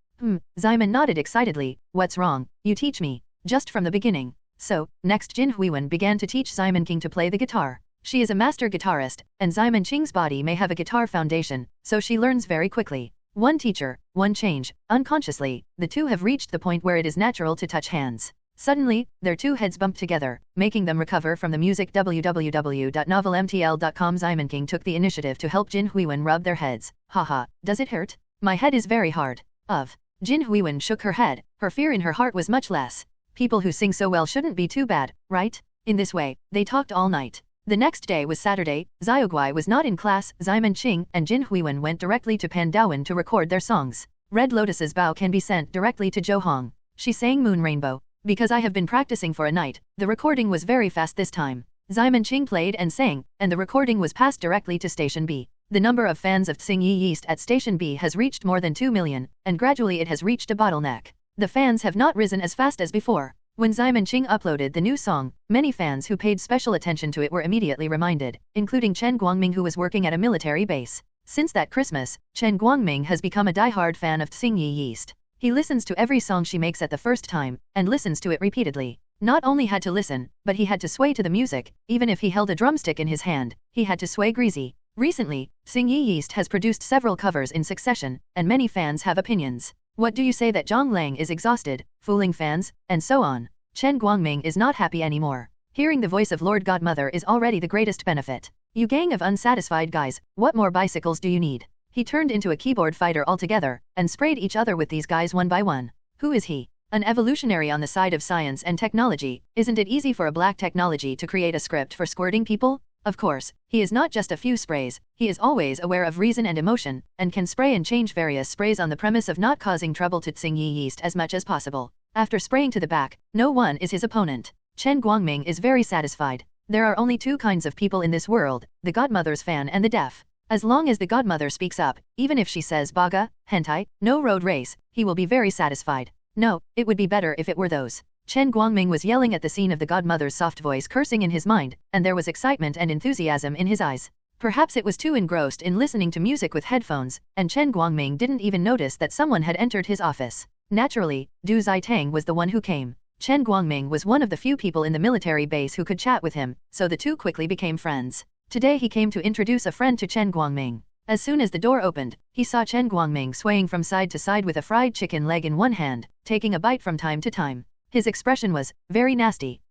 Xiamen nodded excitedly. What's wrong? You teach me. Just from the beginning. So, next Jin Huiwen began to teach Xiamen Qing to play the guitar. She is a master guitarist, and Xiamen Qing's body may have a guitar foundation, so she learns very quickly. One teacher, one change. Unconsciously, the two have reached the point where it is natural to touch hands. Suddenly, their two heads bumped together, making them recover from the music. www.novelmtl.com. Xiamen Qing took the initiative to help Jin Huiwen rub their heads. Haha, does it hurt? My head is very hard. Jin Huiwen shook her head, her fear in her heart was much less. People who sing so well shouldn't be too bad, right? In this way, they talked all night. The next day was Saturday. Xiaoguai was not in class. Ximen Qing and Jin Huiwen went directly to Pandawan to record their songs. Red Lotus's bow can be sent directly to Zhou Hong. She sang Moon Rainbow. Because I have been practicing for a night, the recording was very fast this time. Ximen Qing played and sang, and the recording was passed directly to Station B. The number of fans of Xing Yi Yeast at Station B has reached more than 2 million, and gradually it has reached a bottleneck. The fans have not risen as fast as before. When Ximen Qing uploaded the new song, many fans who paid special attention to it were immediately reminded, including Chen Guangming, who was working at a military base. Since that Christmas, Chen Guangming has become a die-hard fan of Xing Yi Yeast. He listens to every song she makes at the first time, and listens to it repeatedly. Not only had to listen, but he had to sway to the music. Even if he held a drumstick in his hand, he had to sway greasy. Recently, Xing Yi Yeast has produced several covers in succession, and many fans have opinions. What do you say that Zhang Lang is exhausted, fooling fans, and so on? Chen Guangming is not happy anymore. Hearing the voice of Lord Godmother is already the greatest benefit. You gang of unsatisfied guys, what more bicycles do you need? He turned into a keyboard fighter altogether, and sprayed each other with these guys one by one. Who is he? An evolutionary on the side of science and technology. Isn't it easy for a black technology to create a script for squirting people? Of course, he is not just a few sprays, he is always aware of reason and emotion, and can spray and change various sprays on the premise of not causing trouble to Xing Yi Yeast as much as possible. After spraying to the back, no one is his opponent. Chen Guangming is very satisfied. There are only two kinds of people in this world, the godmother's fan and the deaf. As long as the godmother speaks up, even if she says baga, hentai, no road race, he will be very satisfied. No, it would be better if it were those. Chen Guangming was yelling at the scene of the godmother's soft voice cursing in his mind, and there was excitement and enthusiasm in his eyes. Perhaps it was too engrossed in listening to music with headphones, and Chen Guangming didn't even notice that someone had entered his office. Naturally, Du Zitang was the one who came. Chen Guangming was one of the few people in the military base who could chat with him, so the two quickly became friends. Today he came to introduce a friend to Chen Guangming. As soon as the door opened, he saw Chen Guangming swaying from side to side with a fried chicken leg in one hand, taking a bite from time to time. His expression was very nasty.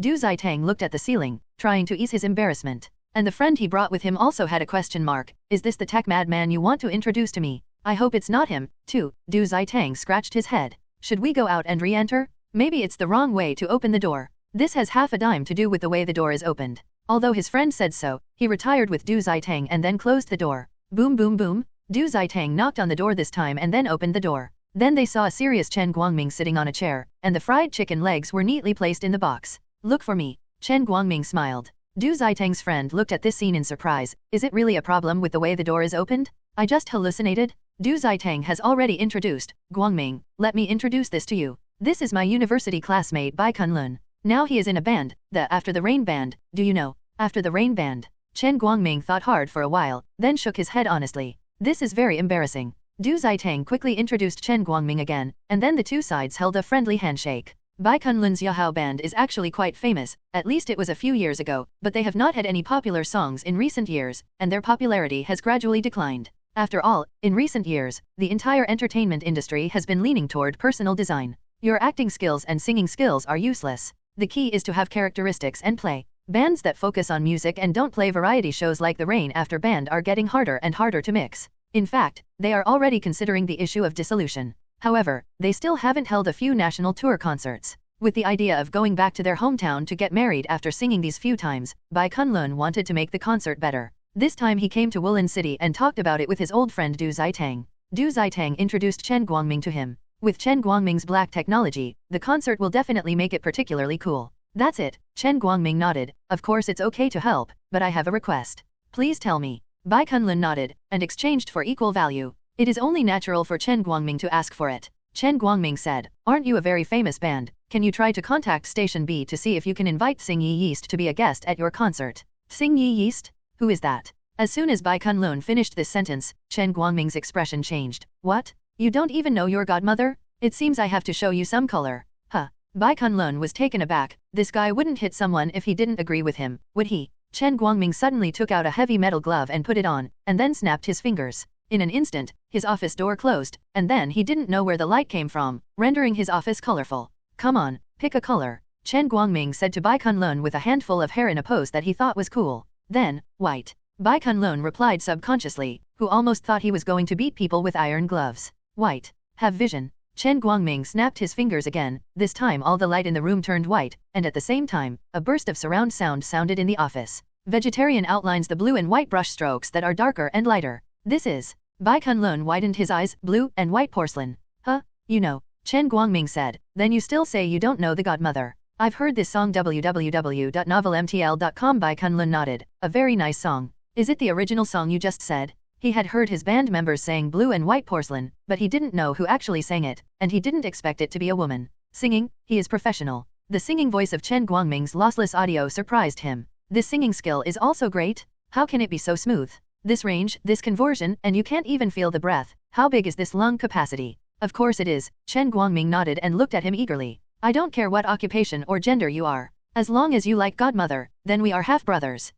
Du Zitang looked at the ceiling, trying to ease his embarrassment. And the friend he brought with him also had a question mark. Is this the tech madman you want to introduce to me? I hope it's not him, too. Du Zitang scratched his head. Should we go out and re-enter? Maybe it's the wrong way to open the door. This has half a dime to do with the way the door is opened. Although his friend said so, he retired with Du Zitang and then closed the door. Boom boom boom. Du Zitang knocked on the door this time and then opened the door. Then they saw a serious Chen Guangming sitting on a chair, and the fried chicken legs were neatly placed in the box. Look for me. Chen Guangming smiled. Du Zitang's friend looked at this scene in surprise. Is it really a problem with the way the door is opened? I just hallucinated? Du Zitang has already introduced. Guangming, let me introduce this to you. This is my university classmate Bai Kunlun. Now he is in a band, the After the Rain band, do you know? After the Rain band. Chen Guangming thought hard for a while, then shook his head honestly. This is very embarrassing. Du Zitang quickly introduced Chen Guangming again, and then the two sides held a friendly handshake. Bai Kunlun's Yahao band is actually quite famous, at least it was a few years ago, but they have not had any popular songs in recent years, and their popularity has gradually declined. After all, in recent years, the entire entertainment industry has been leaning toward personal design. Your acting skills and singing skills are useless. The key is to have characteristics and play. Bands that focus on music and don't play variety shows like the Rain After band are getting harder and harder to mix. In fact, they are already considering the issue of dissolution. However, they still haven't held a few national tour concerts. With the idea of going back to their hometown to get married after singing these few times, Bai Kunlun wanted to make the concert better. This time he came to Wulin City and talked about it with his old friend Du Zitang. Du Zitang introduced Chen Guangming to him. With Chen Guangming's black technology, the concert will definitely make it particularly cool. That's it. Chen Guangming nodded. Of course it's okay to help, but I have a request. Please tell me. Bai Kunlun nodded, and exchanged for equal value. It is only natural for Chen Guangming to ask for it. Chen Guangming said, aren't you a very famous band? Can you try to contact Station B to see if you can invite Xing Yi Yeast to be a guest at your concert? Xing Yi Yeast? Who is that? As soon as Bai Kunlun finished this sentence, Chen Guangming's expression changed. What? You don't even know your godmother? It seems I have to show you some color. Huh. Bai Kunlun was taken aback. This guy wouldn't hit someone if he didn't agree with him, would he? Chen Guangming suddenly took out a heavy metal glove and put it on, and then snapped his fingers. In an instant, his office door closed, and then he didn't know where the light came from, rendering his office colorful. Come on, pick a color. Chen Guangming said to Bai Kunlun with a handful of hair in a pose that he thought was cool. Then, white. Bai Kunlun replied subconsciously, who almost thought he was going to beat people with iron gloves. White. Have vision. Chen Guangming snapped his fingers again. This time all the light in the room turned white, and at the same time, a burst of surround sound sounded in the office. Vegetarian outlines the blue and white brush strokes that are darker and lighter. This is. Bai Kunlun widened his eyes, blue and white porcelain. Huh? You know, Chen Guangming said. Then you still say you don't know the godmother. I've heard this song www.novelmtl.com. Bai Kunlun nodded. A very nice song. Is it the original song you just said? He had heard his band members saying blue and white porcelain, but he didn't know who actually sang it, and he didn't expect it to be a woman. Singing, he is professional. The singing voice of Chen Guangming's lossless audio surprised him. This singing skill is also great. How can it be so smooth? This range, this conversion, and you can't even feel the breath. How big is this lung capacity? Of course it is. Chen Guangming nodded and looked at him eagerly. I don't care what occupation or gender you are. As long as you like godmother, then we are half-brothers.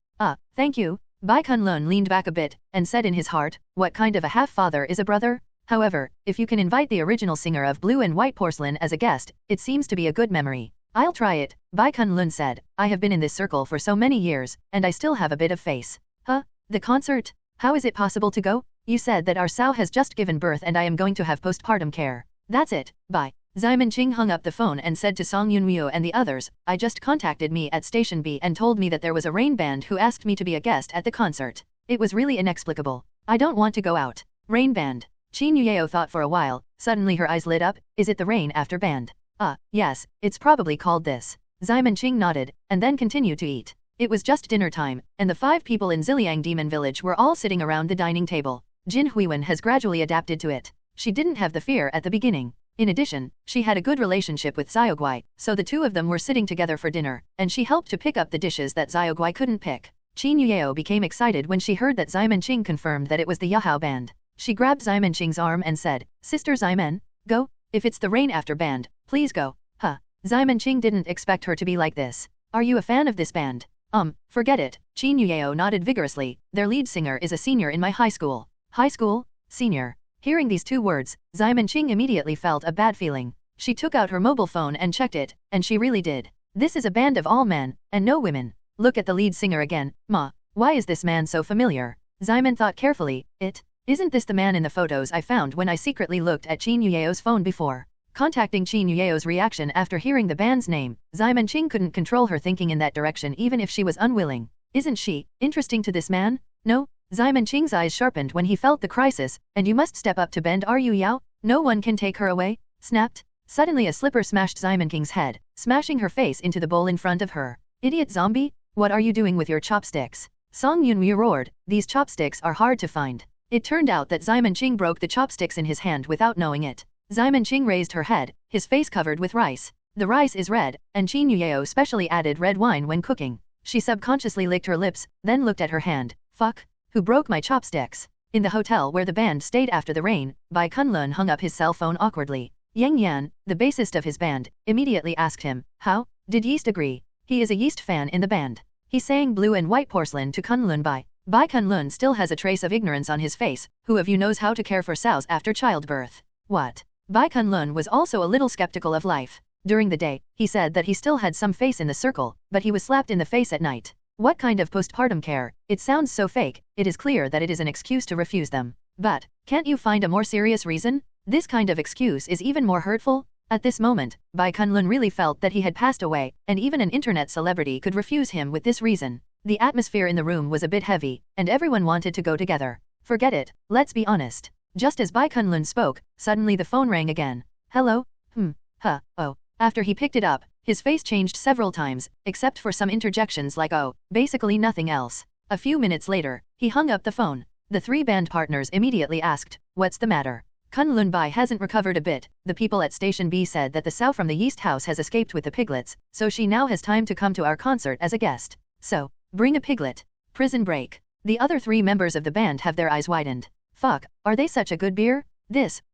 Thank you. Bai Kunlun leaned back a bit, and said in his heart, what kind of a half-father is a brother? However, if you can invite the original singer of Blue and White Porcelain as a guest, it seems to be a good memory. I'll try it, Bai Kunlun said. I have been in this circle for so many years, and I still have a bit of face. The concert? How is it possible to go? You said that our Sao has just given birth and I am going to have postpartum care. That's it, bye. Xiamen Qing hung up the phone and said to Song Yunryu and the others, I just contacted me at Station B and told me that there was a rain band who asked me to be a guest at the concert. It was really inexplicable. I don't want to go out. Rain band. Qin Yuyeo thought for a while, suddenly her eyes lit up. Is it the rain after band? Yes, it's probably called this. Xiamen Qing nodded, and then continued to eat. It was just dinner time, and the 5 people in Ziliang Demon Village were all sitting around the dining table. Jin Huiwen has gradually adapted to it. She didn't have the fear at the beginning. In addition, she had a good relationship with Xiaoguai, so the two of them were sitting together for dinner, and she helped to pick up the dishes that Xiaoguai couldn't pick. Qin Yuyeo became excited when she heard that Xiamen Qing confirmed that it was the Yahao band. She grabbed Xiamen Qing's arm and said, Sister Xiamen, go. If it's the rain after band, please go. Xiamen Qing didn't expect her to be like this. Are you a fan of this band? Forget it. Qin Yuyeo nodded vigorously. Their lead singer is a senior in my high school. High school? Senior. Hearing these 2 words, Xiamen Qing immediately felt a bad feeling. She took out her mobile phone and checked it, and she really did. This is a band of all men, and no women. Look at the lead singer again. Why is this man so familiar? Xiamen thought carefully. Isn't this the man in the photos I found when I secretly looked at Qin Yuyeo's phone before? Contacting Qin Yuyeo's reaction after hearing the band's name, Xiamen Qing couldn't control her thinking in that direction even if she was unwilling. Isn't she interesting to this man? No? Xiamen Qing's eyes sharpened when he felt the crisis. And you must step up to bend, are you, Yao? No one can take her away? Snapped. Suddenly a slipper smashed Xiamen Qing's head, smashing her face into the bowl in front of her. Idiot zombie? What are you doing with your chopsticks? Song Yunryu roared. These chopsticks are hard to find. It turned out that Xiamen Qing broke the chopsticks in his hand without knowing it. Xiamen Qing raised her head, his face covered with rice. The rice is red, and Qin Yuyeo specially added red wine when cooking. She subconsciously licked her lips, then looked at her hand. Fuck. Who broke my chopsticks? In the hotel where the band stayed after the rain, Bai Kunlun hung up his cell phone awkwardly. Yang Yan, the bassist of his band, immediately asked him, how? Did Yeast agree? He is a Yeast fan in the band. He sang Blue and White Porcelain to Kunlun Bai. Bai Kunlun still has a trace of ignorance on his face. Who of you knows how to care for sows after childbirth? What? Bai Kunlun was also a little skeptical of life. During the day, he said that he still had some face in the circle, but he was slapped in the face at night. What kind of postpartum care? It sounds so fake. It is clear that it is an excuse to refuse them. But, can't you find a more serious reason? This kind of excuse is even more hurtful. At this moment, Bai Kunlun really felt that he had passed away, and even an internet celebrity could refuse him with this reason. The atmosphere in the room was a bit heavy, and everyone wanted to go together. Forget it, let's be honest. Just as Bai Kunlun spoke, suddenly the phone rang again. Hello? Oh. After he picked it up, his face changed several times, except for some interjections like oh, basically nothing else. A few minutes later, he hung up the phone. The 3 band partners immediately asked, what's the matter? Kunlun Bai hasn't recovered a bit. The people at Station B said that the sow from the yeast house has escaped with the piglets, so she now has time to come to our concert as a guest. So, bring a piglet. Prison break. The other 3 members of the band have their eyes widened. Fuck, are they such a good beer?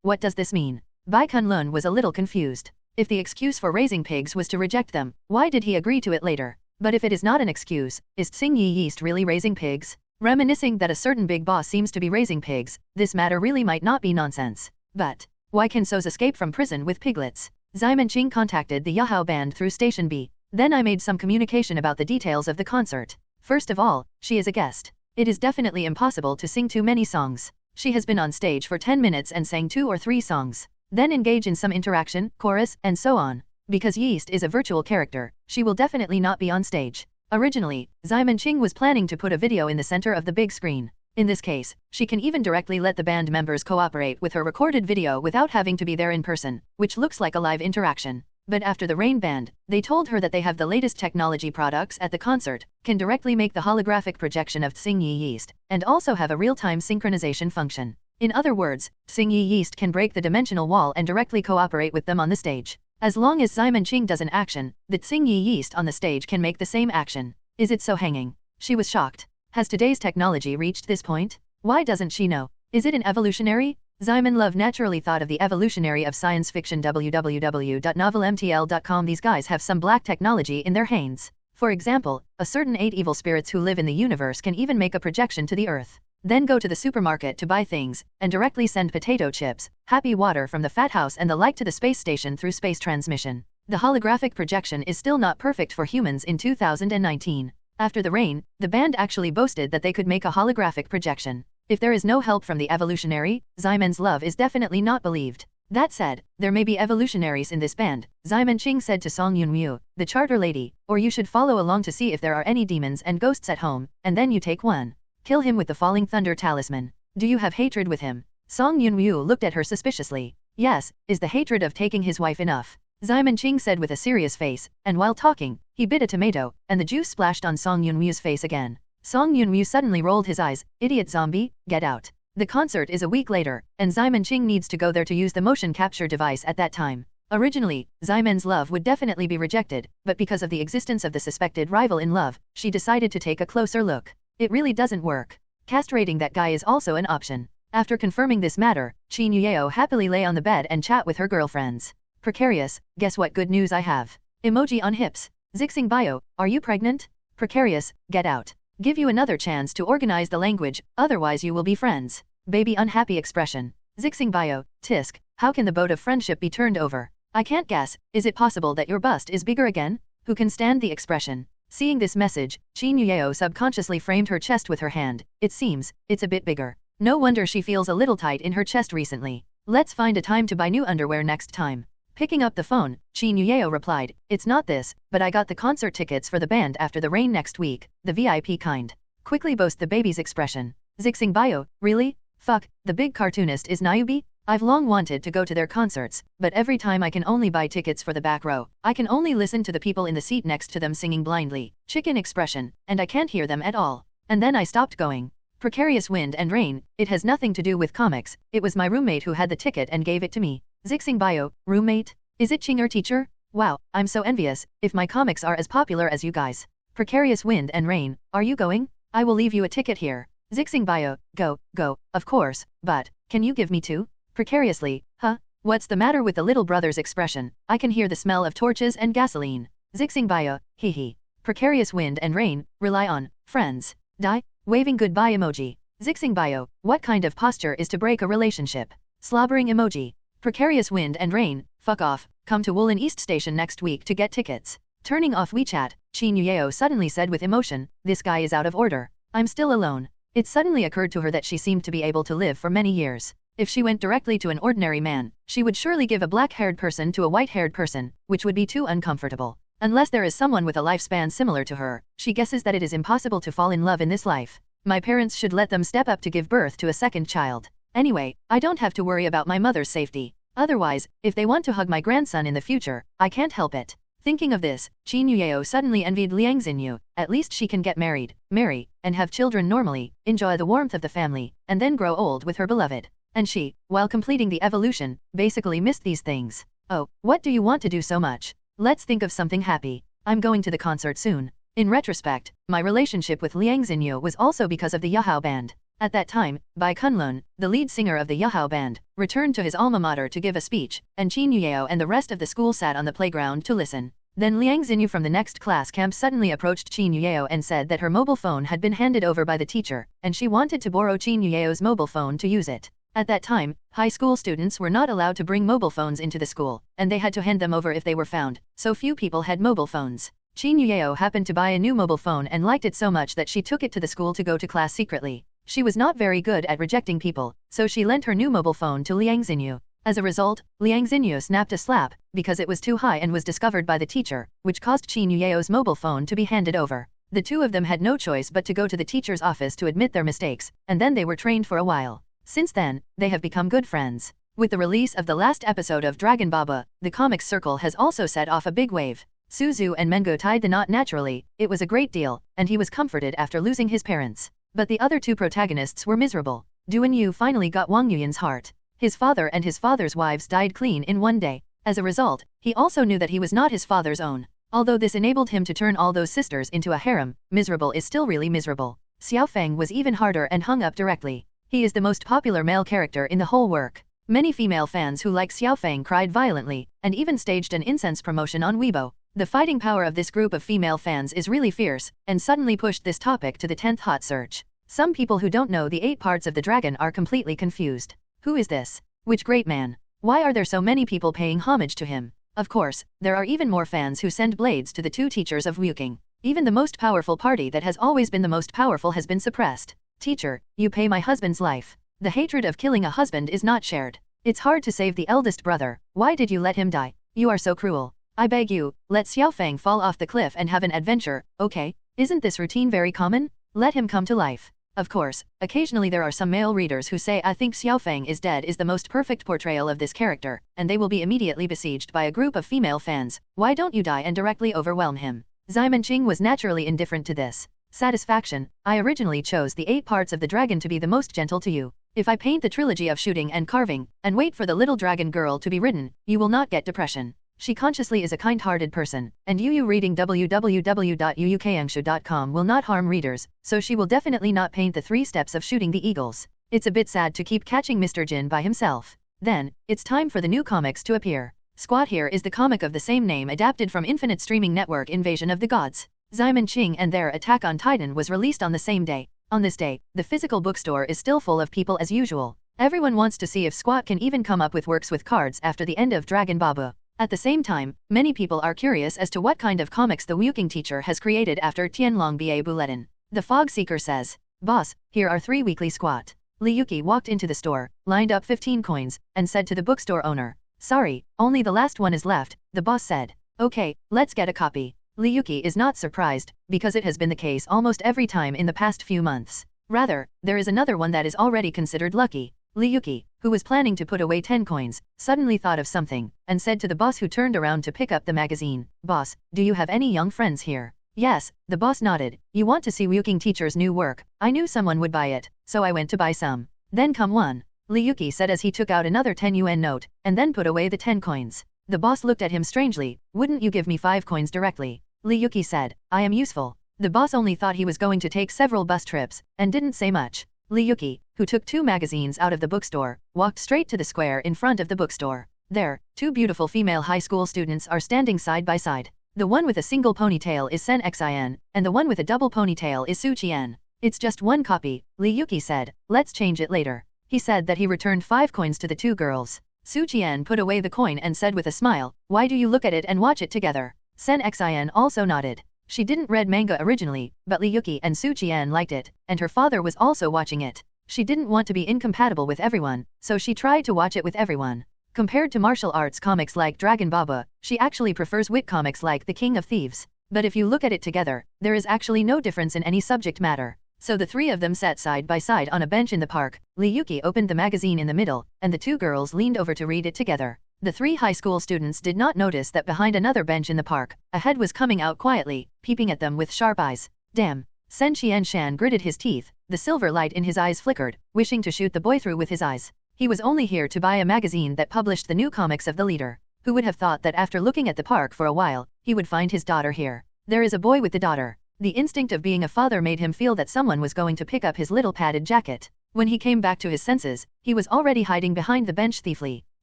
What does this mean? Bai Kunlun was a little confused. If the excuse for raising pigs was to reject them, why did he agree to it later? But if it is not an excuse, is Tsingyi Yeast really raising pigs? Reminiscing that a certain big boss seems to be raising pigs, this matter really might not be nonsense. But, why can sows escape from prison with piglets? Xiamen Qing contacted the Yahao band through Station B. Then I made some communication about the details of the concert. First of all, she is a guest. It is definitely impossible to sing too many songs. She has been on stage for 10 minutes and sang 2 or 3 songs. Then engage in some interaction, chorus, and so on. Because Yeast is a virtual character, she will definitely not be on stage. Originally, Xiamen Qing was planning to put a video in the center of the big screen. In this case, she can even directly let the band members cooperate with her recorded video without having to be there in person, which looks like a live interaction. But after the Rain Band, they told her that they have the latest technology products at the concert, can directly make the holographic projection of Tsing Yi Yeast, and also have a real-time synchronization function. In other words, Tsing Yi Yeast can break the dimensional wall and directly cooperate with them on the stage. As long as Xiamen Qing does an action, the Tsing Yi Yeast on the stage can make the same action. Is it so hanging? She was shocked. Has today's technology reached this point? Why doesn't she know? Is it an evolutionary? Xiamen Love naturally thought of the evolutionary of science fiction www.novelmtl.com. These guys have some black technology in their hands. For example, a certain 8 evil spirits who live in the universe can even make a projection to the earth. Then go to the supermarket to buy things, and directly send potato chips, happy water from the fat house and the like to the space station through space transmission. The holographic projection is still not perfect for humans in 2019. After the rain, the band actually boasted that they could make a holographic projection. If there is no help from the evolutionary, Xiamen's love is definitely not believed. That said, there may be evolutionaries in this band, Xiamen Qing said to Song Yunmu, the charter lady, or you should follow along to see if there are any demons and ghosts at home, and then you take one. Kill him with the falling thunder talisman. Do you have hatred with him? Song Yunmu looked at her suspiciously. Yes, is the hatred of taking his wife enough? Xiamen Qing said with a serious face, and while talking, he bit a tomato, and the juice splashed on Song Yunmu's face again. Song Yunmu suddenly rolled his eyes. Idiot zombie, get out. The concert is a week later, and Xiamen Qing needs to go there to use the motion capture device at that time. Originally, Xiamen's love would definitely be rejected, but because of the existence of the suspected rival in love, she decided to take a closer look. It really doesn't work. Castrating that guy is also an option. After confirming this matter, Qin Yueo happily lay on the bed and chat with her girlfriends. Precarious, guess what good news I have? Emoji on hips. Zixing bio, are you pregnant? Precarious, get out. Give you another chance to organize the language, otherwise you will be friends. Baby unhappy expression. Zixing bio, tisk, how can the boat of friendship be turned over? I can't guess, is it possible that your bust is bigger again? Who can stand the expression? Seeing this message, Qin Yueo subconsciously framed her chest with her hand. It seems, it's a bit bigger. No wonder she feels a little tight in her chest recently. Let's find a time to buy new underwear next time. Picking up the phone, Qin Yueo replied, it's not this, but I got the concert tickets for the band after the rain next week, the VIP kind. Quickly boast the baby's expression. Zixing bio, really? Fuck, the big cartoonist is Nayubi? I've long wanted to go to their concerts, but every time I can only buy tickets for the back row. I can only listen to the people in the seat next to them singing blindly. Chicken expression, and I can't hear them at all. And then I stopped going. Precarious wind and rain, it has nothing to do with comics, it was my roommate who had the ticket and gave it to me. Zixing bio, roommate? Is it Chinger teacher? Wow, I'm so envious, if my comics are as popular as you guys. Precarious wind and rain, are you going? I will leave you a ticket here. Zixing bio, go, of course, but, can you give me two? Precariously, huh? What's the matter with the little brother's expression? I can hear the smell of torches and gasoline. Zixing bio, hee. Precarious wind and rain, rely on, friends. Die? Waving goodbye emoji. Zixing bio, what kind of posture is to break a relationship? Slobbering emoji. Precarious wind and rain, fuck off, come to Woolen East Station next week to get tickets. Turning off WeChat, Qin Yueo suddenly said with emotion, this guy is out of order. I'm still alone. It suddenly occurred to her that she seemed to be able to live for many years. If she went directly to an ordinary man, she would surely give a black-haired person to a white-haired person, which would be too uncomfortable. Unless there is someone with a lifespan similar to her, she guesses that it is impossible to fall in love in this life. My parents should let them step up to give birth to a second child. Anyway, I don't have to worry about my mother's safety. Otherwise, if they want to hug my grandson in the future, I can't help it. Thinking of this, Qin Yueo suddenly envied Liang Xinyu. At least she can get married, marry, and have children normally, enjoy the warmth of the family, and then grow old with her beloved. And she, while completing the evolution, basically missed these things. Oh, what do you want to do so much? Let's think of something happy. I'm going to the concert soon. In retrospect, my relationship with Liang Xinyu was also because of the Yahao band. At that time, Bai Kunlun, the lead singer of the Yahao band, returned to his alma mater to give a speech, and Qin Yueo and the rest of the school sat on the playground to listen. Then Liang Xinyu from the next class camp suddenly approached Qin Yueo and said that her mobile phone had been handed over by the teacher, and she wanted to borrow Qin Yueo's mobile phone to use it. At that time, high school students were not allowed to bring mobile phones into the school, and they had to hand them over if they were found, so few people had mobile phones. Qin Yueo happened to buy a new mobile phone and liked it so much that she took it to the school to go to class secretly. She was not very good at rejecting people, so she lent her new mobile phone to Liang Xinyu. As a result, Liang Xinyu snapped a slap, because it was too high and was discovered by the teacher, which caused Qin Yuyeo's mobile phone to be handed over. The two of them had no choice but to go to the teacher's office to admit their mistakes, and then they were trained for a while. Since then, they have become good friends. With the release of the last episode of Dragon Baba, the comics circle has also set off a big wave. Suzu and Mengo tied the knot naturally, it was a great deal, and he was comforted after losing his parents. But the other two protagonists were miserable. Duan Yu finally got Wang Yuyan's heart. His father and his father's wives died clean in one day. As a result, he also knew that he was not his father's own. Although this enabled him to turn all those sisters into a harem, miserable is still really miserable. Xiao Feng was even harder and hung up directly. He is the most popular male character in the whole work. Many female fans who like Xiao Feng cried violently, and even staged an incense promotion on Weibo. The fighting power of this group of female fans is really fierce, and suddenly pushed this topic to the 10th hot search. Some people who don't know the 8 parts of the dragon are completely confused. Who is this? Which great man? Why are there so many people paying homage to him? Of course, there are even more fans who send blades to the 2 teachers of Wuking. Even the most powerful party that has always been the most powerful has been suppressed. Teacher, you pay my husband's life. The hatred of killing a husband is not shared. It's hard to save the eldest brother. Why did you let him die? You are so cruel. I beg you, let Xiao Feng fall off the cliff and have an adventure, okay? Isn't this routine very common? Let him come to life. Of course, occasionally there are some male readers who say I think Xiao Feng is dead is the most perfect portrayal of this character, and they will be immediately besieged by a group of female fans. Why don't you die and directly overwhelm him? Ximeng Qing was naturally indifferent to this. Satisfaction, I originally chose the 8 parts of the dragon to be the most gentle to you. If I paint the trilogy of shooting and carving, and wait for the little dragon girl to be written, you will not get depression. She consciously is a kind-hearted person, and you reading www.uukangshu.com will not harm readers, so she will definitely not paint the 3 steps of shooting the eagles. It's a bit sad to keep catching Mr. Jin by himself. Then, it's time for the new comics to appear. Squad here is the comic of the same name adapted from Infinite Streaming Network Invasion of the Gods. Ximeng Qing and their Attack on Titan was released on the same day. On this day, the physical bookstore is still full of people as usual. Everyone wants to see if Squad can even come up with works with cards after the end of Dragon Baba. At the same time, many people are curious as to what kind of comics the Wuking teacher has created after Tianlong Ba Bulletin. The Fog Seeker says, Boss, here are 3 weekly Squat. Li Yuki walked into the store, lined up 15 coins, and said to the bookstore owner, sorry, only the last one is left, the boss said. Okay, let's get a copy. Li Yuki is not surprised, because it has been the case almost every time in the past few months. Rather, there is another one that is already considered lucky. Li Yuki, who was planning to put away 10 coins, suddenly thought of something, and said to the boss who turned around to pick up the magazine, Boss, do you have any young friends here? Yes, the boss nodded. You want to see Wuking teacher's new work? I knew someone would buy it, so I went to buy some. Then come one. Li Yuki said as he took out another 10 yuan note, and then put away the 10 coins. The boss looked at him strangely, wouldn't you give me 5 coins directly? Li Yuki said, I am useful. The boss only thought he was going to take several bus trips, and didn't say much. Li Yuki, who took 2 magazines out of the bookstore, walked straight to the square in front of the bookstore. There, 2 beautiful female high school students are standing side by side. The one with a single ponytail is Sen Xin, and the one with a double ponytail is Su Qian. It's just one copy, Li Yuki said, let's change it later. He said that he returned 5 coins to the 2 girls. Su Qian put away the coin and said with a smile, why do you look at it and watch it together? Sen Xin also nodded. She didn't read manga originally, but Li Yuki and Su Qian liked it, and her father was also watching it. She didn't want to be incompatible with everyone, so she tried to watch it with everyone. Compared to martial arts comics like Dragon Baba, she actually prefers wit comics like The King of Thieves. But if you look at it together, there is actually no difference in any subject matter. So the 3 of them sat side by side on a bench in the park. Li Yuki opened the magazine in the middle, and the 2 girls leaned over to read it together. The 3 high school students did not notice that behind another bench in the park, a head was coming out quietly, peeping at them with sharp eyes. Damn. Sen Qianshan gritted his teeth, the silver light in his eyes flickered, wishing to shoot the boy through with his eyes. He was only here to buy a magazine that published the new comics of the leader. Who would have thought that after looking at the park for a while, he would find his daughter here? There is a boy with the daughter. The instinct of being a father made him feel that someone was going to pick up his little padded jacket. When he came back to his senses, he was already hiding behind the bench thiefly.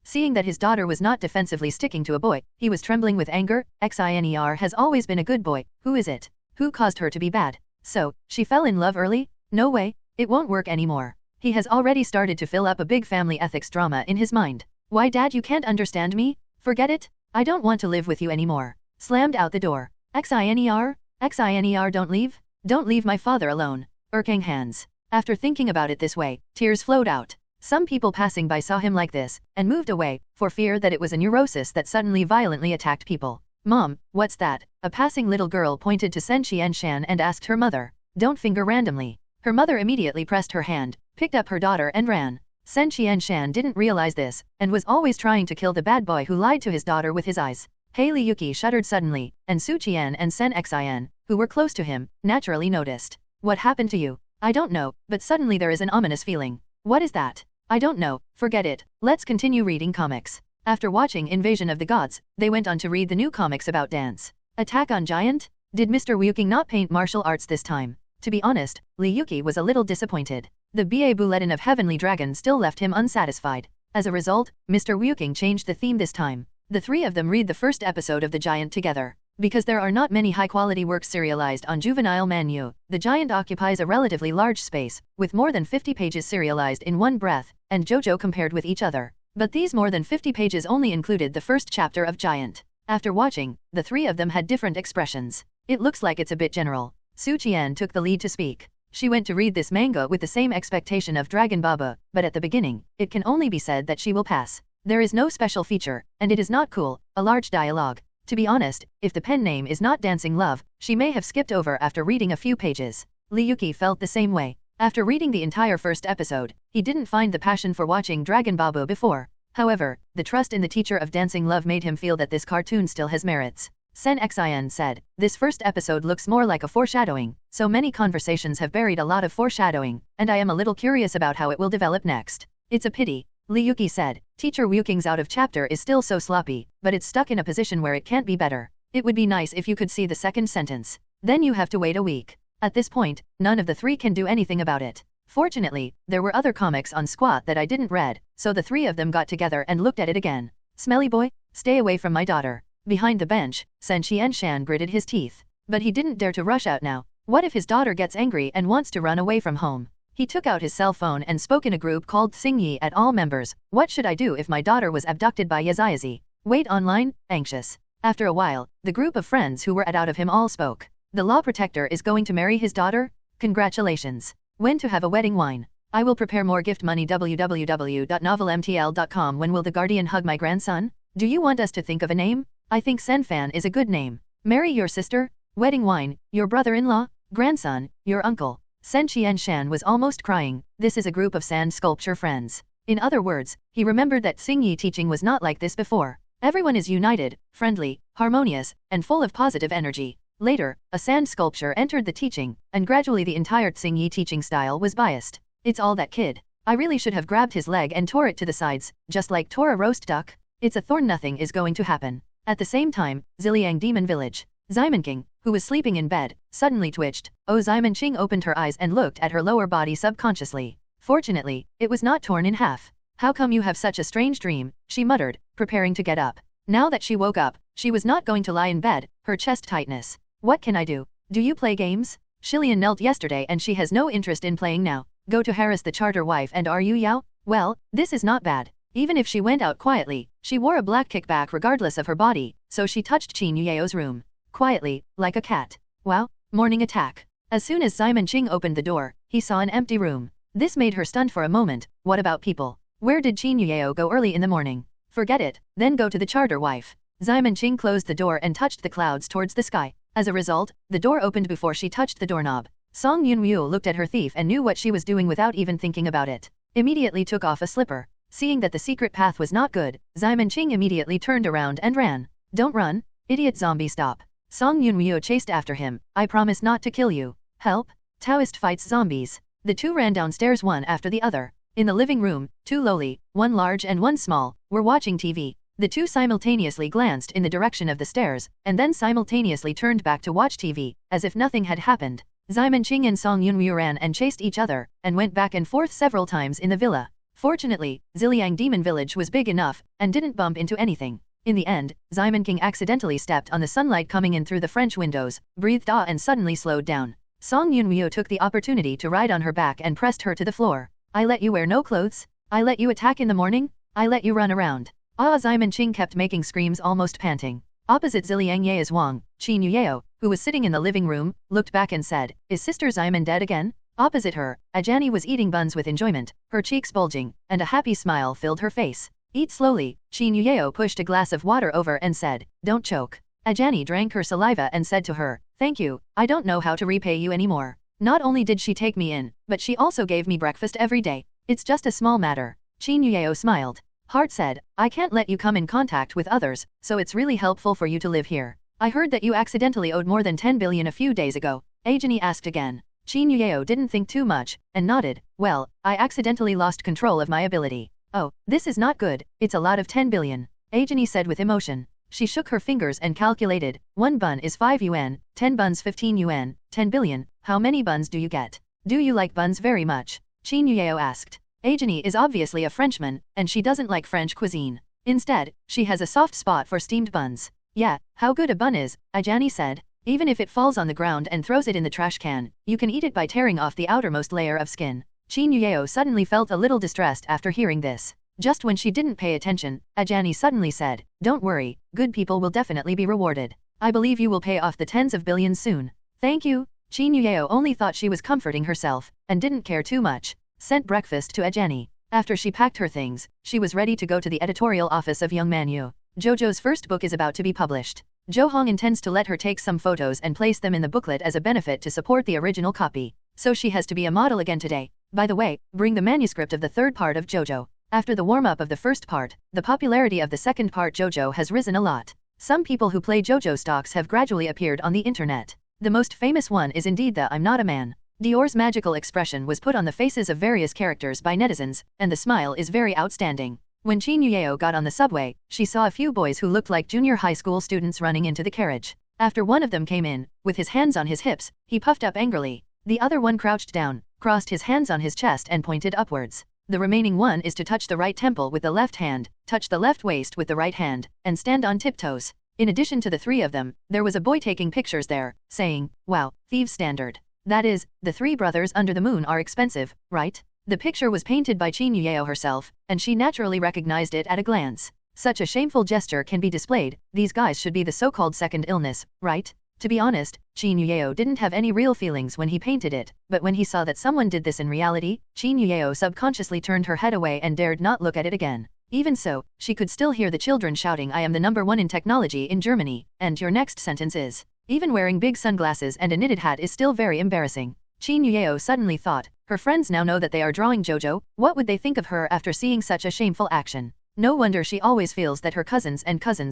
Seeing that his daughter was not defensively sticking to a boy, he was trembling with anger. Xiner has always been a good boy. Who is it? Who caused her to be bad? So, she fell in love early? No way. It won't work anymore. He has already started to fill up a big family ethics drama in his mind. Why, Dad, you can't understand me? Forget it. I don't want to live with you anymore. Slammed out the door. Xiner? Xiner, don't leave? Don't leave my father alone. Erking hands. After thinking about it this way, tears flowed out. Some people passing by saw him like this, and moved away, for fear that it was a neurosis that suddenly violently attacked people. Mom, what's that? A passing little girl pointed to Sen Qianshan and asked her mother. Don't finger randomly. Her mother immediately pressed her hand, picked up her daughter and ran. Sen Qianshan didn't realize this, and was always trying to kill the bad boy who lied to his daughter with his eyes. He Liyuki shuddered suddenly, and Su Qian and Sen Xian, who were close to him, naturally noticed. What happened to you? I don't know, but suddenly there is an ominous feeling. What is that? I don't know, forget it. Let's continue reading comics. After watching Invasion of the Gods, they went on to read the new comics about dance. Attack on Giant? Did Mr. Wuyuking not paint martial arts this time? To be honest, Li Yuki was a little disappointed. The BA Bulletin of Heavenly Dragon still left him unsatisfied. As a result, Mr. Wuyuking changed the theme this time. The three of them read the first episode of The Giant together. Because there are not many high-quality works serialized on Juvenile Manu, The Giant occupies a relatively large space, with more than 50 pages serialized in one breath, and JoJo compared with each other. But these more than 50 pages only included the first chapter of Giant. After watching, the three of them had different expressions. It looks like it's a bit general. Su Qian took the lead to speak. She went to read this manga with the same expectation of Dragon Baba, but at the beginning, it can only be said that she will pass. There is no special feature, and it is not cool, a large dialogue. To be honest, if the pen name is not Dancing Love, she may have skipped over after reading a few pages. Li Yuki felt the same way. After reading the entire first episode, he didn't find the passion for watching Dragon Baba before. However, the trust in the teacher of Dancing Love made him feel that this cartoon still has merits. Sen Xian said, this first episode looks more like a foreshadowing, so many conversations have buried a lot of foreshadowing, and I am a little curious about how it will develop next. It's a pity. Li Yuki said, Teacher Wuking's out of chapter is still so sloppy, but it's stuck in a position where it can't be better. It would be nice if you could see the second sentence. Then you have to wait a week. At this point, none of the three can do anything about it. Fortunately, there were other comics on Squat that I didn't read, so the three of them got together and looked at it again. Smelly boy, stay away from my daughter. Behind the bench, Sen Qianshan gritted his teeth. But he didn't dare to rush out now. What if his daughter gets angry and wants to run away from home? He took out his cell phone and spoke in a group called Xingyi at all members. What should I do if my daughter was abducted by Yaziazi? Wait online, anxious. After a while, the group of friends who were out of him all spoke. The law protector is going to marry his daughter? Congratulations. When to have a wedding wine? I will prepare more gift money www.novelmtl.com. When will the guardian hug my grandson? Do you want us to think of a name? I think Senfan is a good name. Marry your sister? Wedding wine, your brother-in-law? Grandson, your uncle. Sen Qianshan was almost crying. This is a group of sand sculpture friends. In other words, he remembered that Xingyi teaching was not like this before. Everyone is united, friendly, harmonious, and full of positive energy. Later, a sand sculpture entered the teaching, and gradually the entire Xingyi teaching style was biased. It's all that kid. I really should have grabbed his leg and tore it to the sides, just like tore a roast duck. It's a thorn. Nothing is going to happen. At the same time, Ziliang Demon Village. Xiamen King, who was sleeping in bed, suddenly twitched. Xiamen Qing opened her eyes and looked at her lower body subconsciously. Fortunately, it was not torn in half. How come you have such a strange dream? She muttered, preparing to get up. Now that she woke up, she was not going to lie in bed, her chest tightness. What can I do? Do you play games? Shilian knelt yesterday and she has no interest in playing now. Go to harass the charter wife. And are you Yao? Well, this is not bad. Even if she went out quietly, she wore a black kickback regardless of her body, so she touched Qin Yueo's room. Quietly, like a cat. Wow, morning attack. As soon as Xiamen Qing opened the door, he saw an empty room. This made her stunned for a moment. What about people? Where did Qin Yueo go early in the morning? Forget it, then go to the charter wife. Xiamen Qing closed the door and touched the clouds towards the sky. As a result, the door opened before she touched the doorknob. Song Yunryu looked at her thief and knew what she was doing without even thinking about it. Immediately took off a slipper. Seeing that the secret path was not good, Xiamen Qing immediately turned around and ran. Don't run, idiot zombie, stop. Song Yunryu chased after him. I promise not to kill you. Help. Taoist fights zombies. The two ran downstairs one after the other. In the living room, two lowly, one large and one small, were watching TV. The two simultaneously glanced in the direction of the stairs, and then simultaneously turned back to watch TV, as if nothing had happened. Xiamen Qing and Song Yunryu ran and chased each other, and went back and forth several times in the villa. Fortunately, Ziliang Demon Village was big enough, and didn't bump into anything. In the end, Xiamen King accidentally stepped on the sunlight coming in through the French windows, breathed and suddenly slowed down. Song Yunryu took the opportunity to ride on her back and pressed her to the floor. I let you wear no clothes? I let you attack in the morning? I let you run around. Xiamen Qing kept making screams, almost panting. Opposite Ziliang Ye's Wang, Qin Yueo, who was sitting in the living room, looked back and said, Is Sister Xiamen dead again? Opposite her, Ajani was eating buns with enjoyment, her cheeks bulging, and a happy smile filled her face. Eat slowly, Qin Yueo pushed a glass of water over and said, don't choke. Ajani drank her saliva and said to her, thank you, I don't know how to repay you anymore. Not only did she take me in, but she also gave me breakfast every day. It's just a small matter. Qin Yueo smiled. Heart said, I can't let you come in contact with others, so it's really helpful for you to live here. I heard that you accidentally owed more than 10 billion a few days ago. Ajani asked again. Qin Yueo didn't think too much, and nodded, well, I accidentally lost control of my ability. Oh, this is not good, it's a lot of 10 billion. Ajani said with emotion. She shook her fingers and calculated, 1 bun is 5 yuan, 10 buns 15 yuan, 10 billion, how many buns do you get? Do you like buns very much? Qin Yueo asked. Ajani is obviously a Frenchman, and she doesn't like French cuisine. Instead, she has a soft spot for steamed buns. Yeah, how good a bun is, Ajani said. Even if it falls on the ground and throws it in the trash can, you can eat it by tearing off the outermost layer of skin. Qin Yueo suddenly felt a little distressed after hearing this. Just when she didn't pay attention, Ajani suddenly said, don't worry, good people will definitely be rewarded. I believe you will pay off the tens of billions soon. Thank you. Qin Yueo only thought she was comforting herself, and didn't care too much. Sent breakfast to Ajani. After she packed her things, she was ready to go to the editorial office of Young Man Yu. Jojo's first book is about to be published. Jo Hong intends to let her take some photos and place them in the booklet as a benefit to support the original copy. So she has to be a model again today. By the way, bring the manuscript of the third part of JoJo. After the warm-up of the first part, the popularity of the second part JoJo has risen a lot. Some people who play JoJo stocks have gradually appeared on the internet. The most famous one is indeed the I'm not a man. Dior's magical expression was put on the faces of various characters by netizens, and the smile is very outstanding. When Qin Yueo got on the subway, she saw a few boys who looked like junior high school students running into the carriage. After one of them came in, with his hands on his hips, he puffed up angrily. The other one crouched down, crossed his hands on his chest and pointed upwards. The remaining one is to touch the right temple with the left hand, touch the left waist with the right hand, and stand on tiptoes. In addition to the three of them, there was a boy taking pictures there, saying, wow, thieves standard. That is, the three brothers under the moon are expensive, right? The picture was painted by Qin Yueo herself, and she naturally recognized it at a glance. Such a shameful gesture can be displayed, these guys should be the so-called second illness, right? To be honest, Qin Yueo didn't have any real feelings when he painted it, but when he saw that someone did this in reality, Qin Yueo subconsciously turned her head away and dared not look at it again. Even so, she could still hear the children shouting, I am the #1 in technology in Germany, and your next sentence is. Even wearing big sunglasses and a knitted hat is still very embarrassing. Qin Yueo suddenly thought, her friends now know that they are drawing JoJo, what would they think of her after seeing such a shameful action? No wonder she always feels that her cousins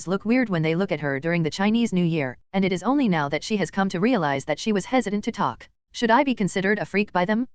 look weird when they look at her during the Chinese New Year, and it is only now that she has come to realize that she was hesitant to talk. Should I be considered a freak by them?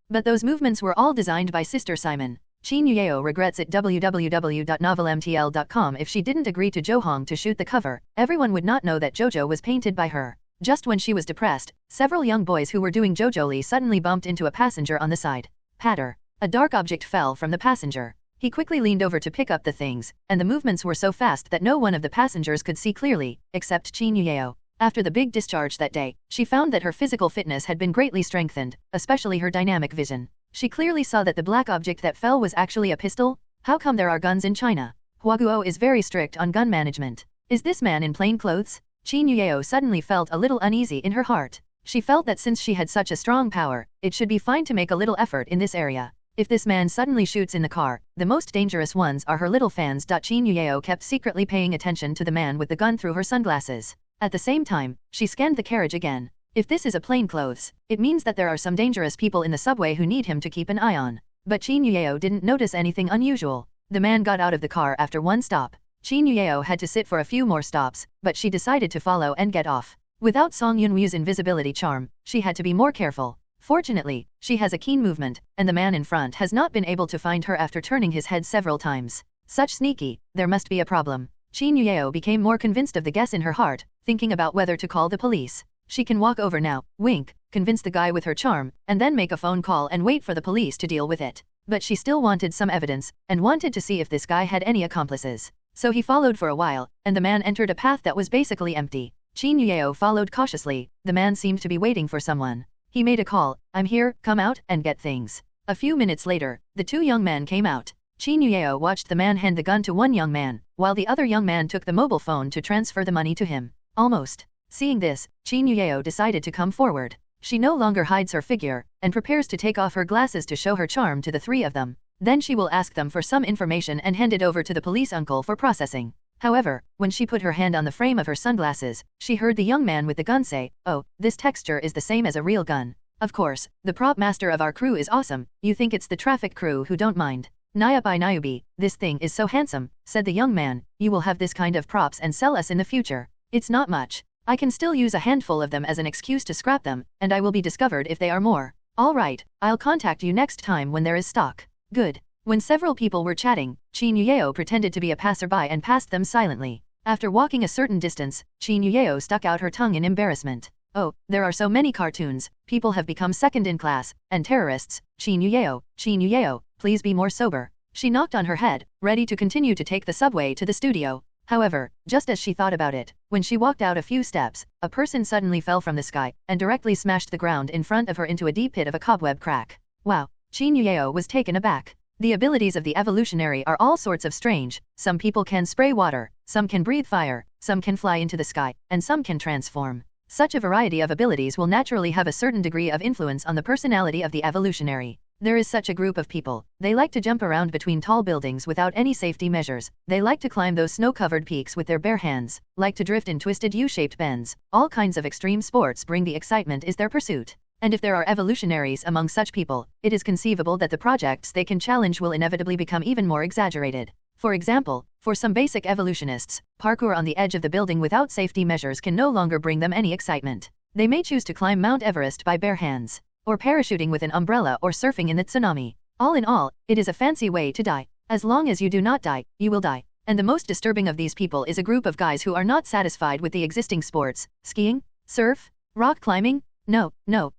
But those movements were all designed by Sister Simon. Qin Yueo regrets at www.novelmtl.com if she didn't agree to Jo Hong to shoot the cover, everyone would not know that JoJo was painted by her. Just when she was depressed, several young boys who were doing JoJo suddenly bumped into a passenger on the side. Patter. A dark object fell from the passenger. He quickly leaned over to pick up the things, and the movements were so fast that no one of the passengers could see clearly, except Qin Yueo. After the big discharge that day, she found that her physical fitness had been greatly strengthened, especially her dynamic vision. She clearly saw that the black object that fell was actually a pistol. How come there are guns in China? Huaguo is very strict on gun management. Is this man in plain clothes? Qin Yueo suddenly felt a little uneasy in her heart. She felt that since she had such a strong power, it should be fine to make a little effort in this area. If this man suddenly shoots in the car, the most dangerous ones are her little fans. Qin Yueo kept secretly paying attention to the man with the gun through her sunglasses. At the same time, she scanned the carriage again. If this is a plain clothes, it means that there are some dangerous people in the subway who need him to keep an eye on. But Qin Yueo didn't notice anything unusual. The man got out of the car after one stop. Qin Yueo had to sit for a few more stops, but she decided to follow and get off. Without Song Yunwu's invisibility charm, she had to be more careful. Fortunately, she has a keen movement, and the man in front has not been able to find her after turning his head several times. Such sneaky, there must be a problem. Qin Yueo became more convinced of the guess in her heart, thinking about whether to call the police. She can walk over now, wink, convince the guy with her charm, and then make a phone call and wait for the police to deal with it. But she still wanted some evidence, and wanted to see if this guy had any accomplices. So he followed for a while, and the man entered a path that was basically empty. Qin Yueo followed cautiously, the man seemed to be waiting for someone. He made a call, I'm here, come out and get things. A few minutes later, the two young men came out. Qin Yueo watched the man hand the gun to one young man, while the other young man took the mobile phone to transfer the money to him. Almost. Seeing this, Qin Yueo decided to come forward. She no longer hides her figure, and prepares to take off her glasses to show her charm to the three of them. Then she will ask them for some information and hand it over to the police uncle for processing. However, when she put her hand on the frame of her sunglasses, she heard the young man with the gun say, "Oh, this texture is the same as a real gun. Of course, the prop master of our crew is awesome, you think it's the traffic crew who don't mind. Nayubi Nayubi, this thing is so handsome," said the young man, "you will have this kind of props and sell us in the future. It's not much. I can still use a handful of them as an excuse to scrap them, and I will be discovered if they are more. All right, I'll contact you next time when there is stock." Good. When several people were chatting, Qin Yuyeo pretended to be a passerby and passed them silently. After walking a certain distance, Qin Yuyeo stuck out her tongue in embarrassment. "Oh, there are so many cartoons, people have become second in class, and terrorists. Qin Yuyeo, please be more sober." She knocked on her head, ready to continue to take the subway to the studio. However, just as she thought about it, when she walked out a few steps, a person suddenly fell from the sky, and directly smashed the ground in front of her into a deep pit of a cobweb crack. Wow! Qin Yuyeo was taken aback. The abilities of the evolutionary are all sorts of strange. Some people can spray water, some can breathe fire, some can fly into the sky, and some can transform. Such a variety of abilities will naturally have a certain degree of influence on the personality of the evolutionary. There is such a group of people. They like to jump around between tall buildings without any safety measures. They like to climb those snow-covered peaks with their bare hands, like to drift in twisted U-shaped bends. All kinds of extreme sports bring the excitement is their pursuit. And if there are evolutionaries among such people, it is conceivable that the projects they can challenge will inevitably become even more exaggerated. For example, for some basic evolutionists, parkour on the edge of the building without safety measures can no longer bring them any excitement. They may choose to climb Mount Everest by bare hands, or parachuting with an umbrella or surfing in the tsunami. All in all, it is a fancy way to die. As long as you do not die, you will die. And the most disturbing of these people is a group of guys who are not satisfied with the existing sports. Skiing? Surf? Rock climbing? No,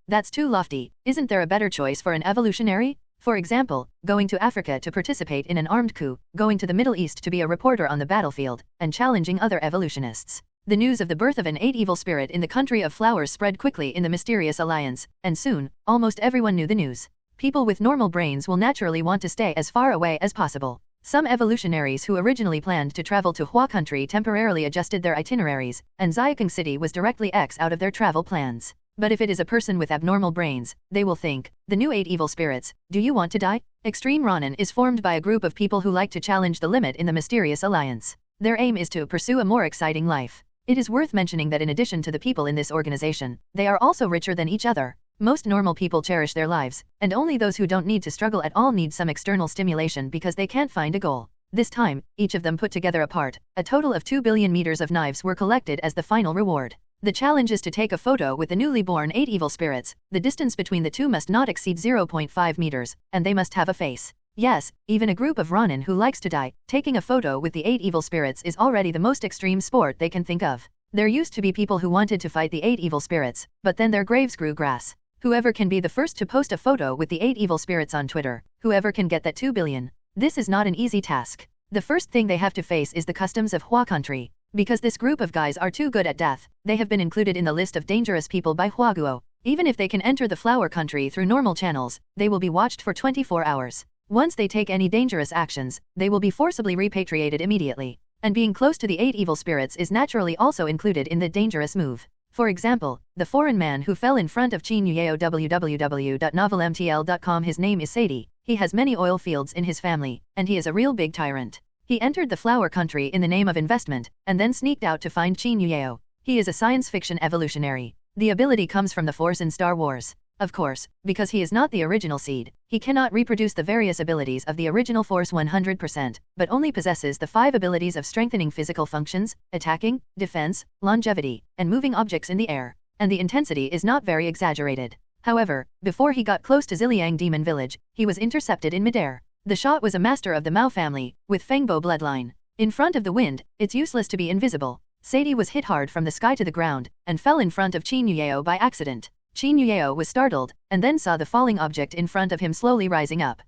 that's too lofty. Isn't there a better choice for an evolutionary? For example, going to Africa to participate in an armed coup, going to the Middle East to be a reporter on the battlefield, and challenging other evolutionists. The news of the birth of an 8 evil spirit in the country of flowers spread quickly in the mysterious alliance, and soon, almost everyone knew the news. People with normal brains will naturally want to stay as far away as possible. Some evolutionaries who originally planned to travel to Hua country temporarily adjusted their itineraries, and Xiaokeng City was directly X out of their travel plans. But if it is a person with abnormal brains, they will think, the new 8 evil spirits, do you want to die? Extreme Ronin is formed by a group of people who like to challenge the limit in the mysterious alliance. Their aim is to pursue a more exciting life. It is worth mentioning that in addition to the people in this organization, they are also richer than each other. Most normal people cherish their lives, and only those who don't need to struggle at all need some external stimulation because they can't find a goal. This time, each of them put together a part. A total of 2 billion meters of knives were collected as the final reward. The challenge is to take a photo with the newly born 8 evil spirits. The distance between the two must not exceed 0.5 meters, and they must have a face. Yes, even a group of Ronin who likes to die, taking a photo with the 8 evil spirits is already the most extreme sport they can think of. There used to be people who wanted to fight the 8 evil spirits, but then their graves grew grass. Whoever can be the first to post a photo with the 8 evil spirits on Twitter, whoever can get that 2 billion. This is not an easy task. The first thing they have to face is the customs of Hua country. Because this group of guys are too good at death, they have been included in the list of dangerous people by Huaguo. Even if they can enter the flower country through normal channels, they will be watched for 24 hours. Once they take any dangerous actions, they will be forcibly repatriated immediately. And being close to the 8 evil spirits is naturally also included in the dangerous move. For example, the foreign man who fell in front of Qin Yuyeo www.novelmtl.com. His name is Sadie. He has many oil fields in his family, and he is a real big tyrant. He entered the flower country in the name of investment, and then sneaked out to find Qin Yuyeo. He is a science fiction evolutionary. The ability comes from the Force in Star Wars. Of course, because he is not the original seed, he cannot reproduce the various abilities of the original Force 100%, but only possesses the 5 abilities of strengthening physical functions, attacking, defense, longevity, and moving objects in the air. And the intensity is not very exaggerated. However, before he got close to Ziliang Demon Village, he was intercepted in midair. The shot was a master of the Mao family, with Fengbo bloodline. In front of the wind, it's useless to be invisible. Sadie was hit hard from the sky to the ground, and fell in front of Qin Yuyeo by accident. Qin Yuyeo was startled, and then saw the falling object in front of him slowly rising up.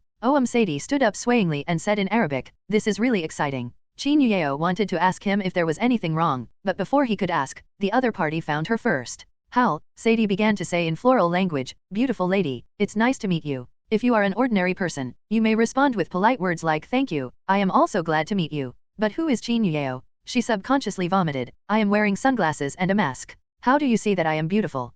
Sadie stood up swayingly and said in Arabic, "This is really exciting." Qin Yuyeo wanted to ask him if there was anything wrong, but before he could ask, the other party found her first. "Hal," Sadie began to say in floral language, "beautiful lady, it's nice to meet you. If you are an ordinary person, you may respond with polite words like thank you, I am also glad to meet you. But who is Qin Yuyeo?" She subconsciously vomited. "I am wearing sunglasses and a mask. How do you see that I am beautiful?"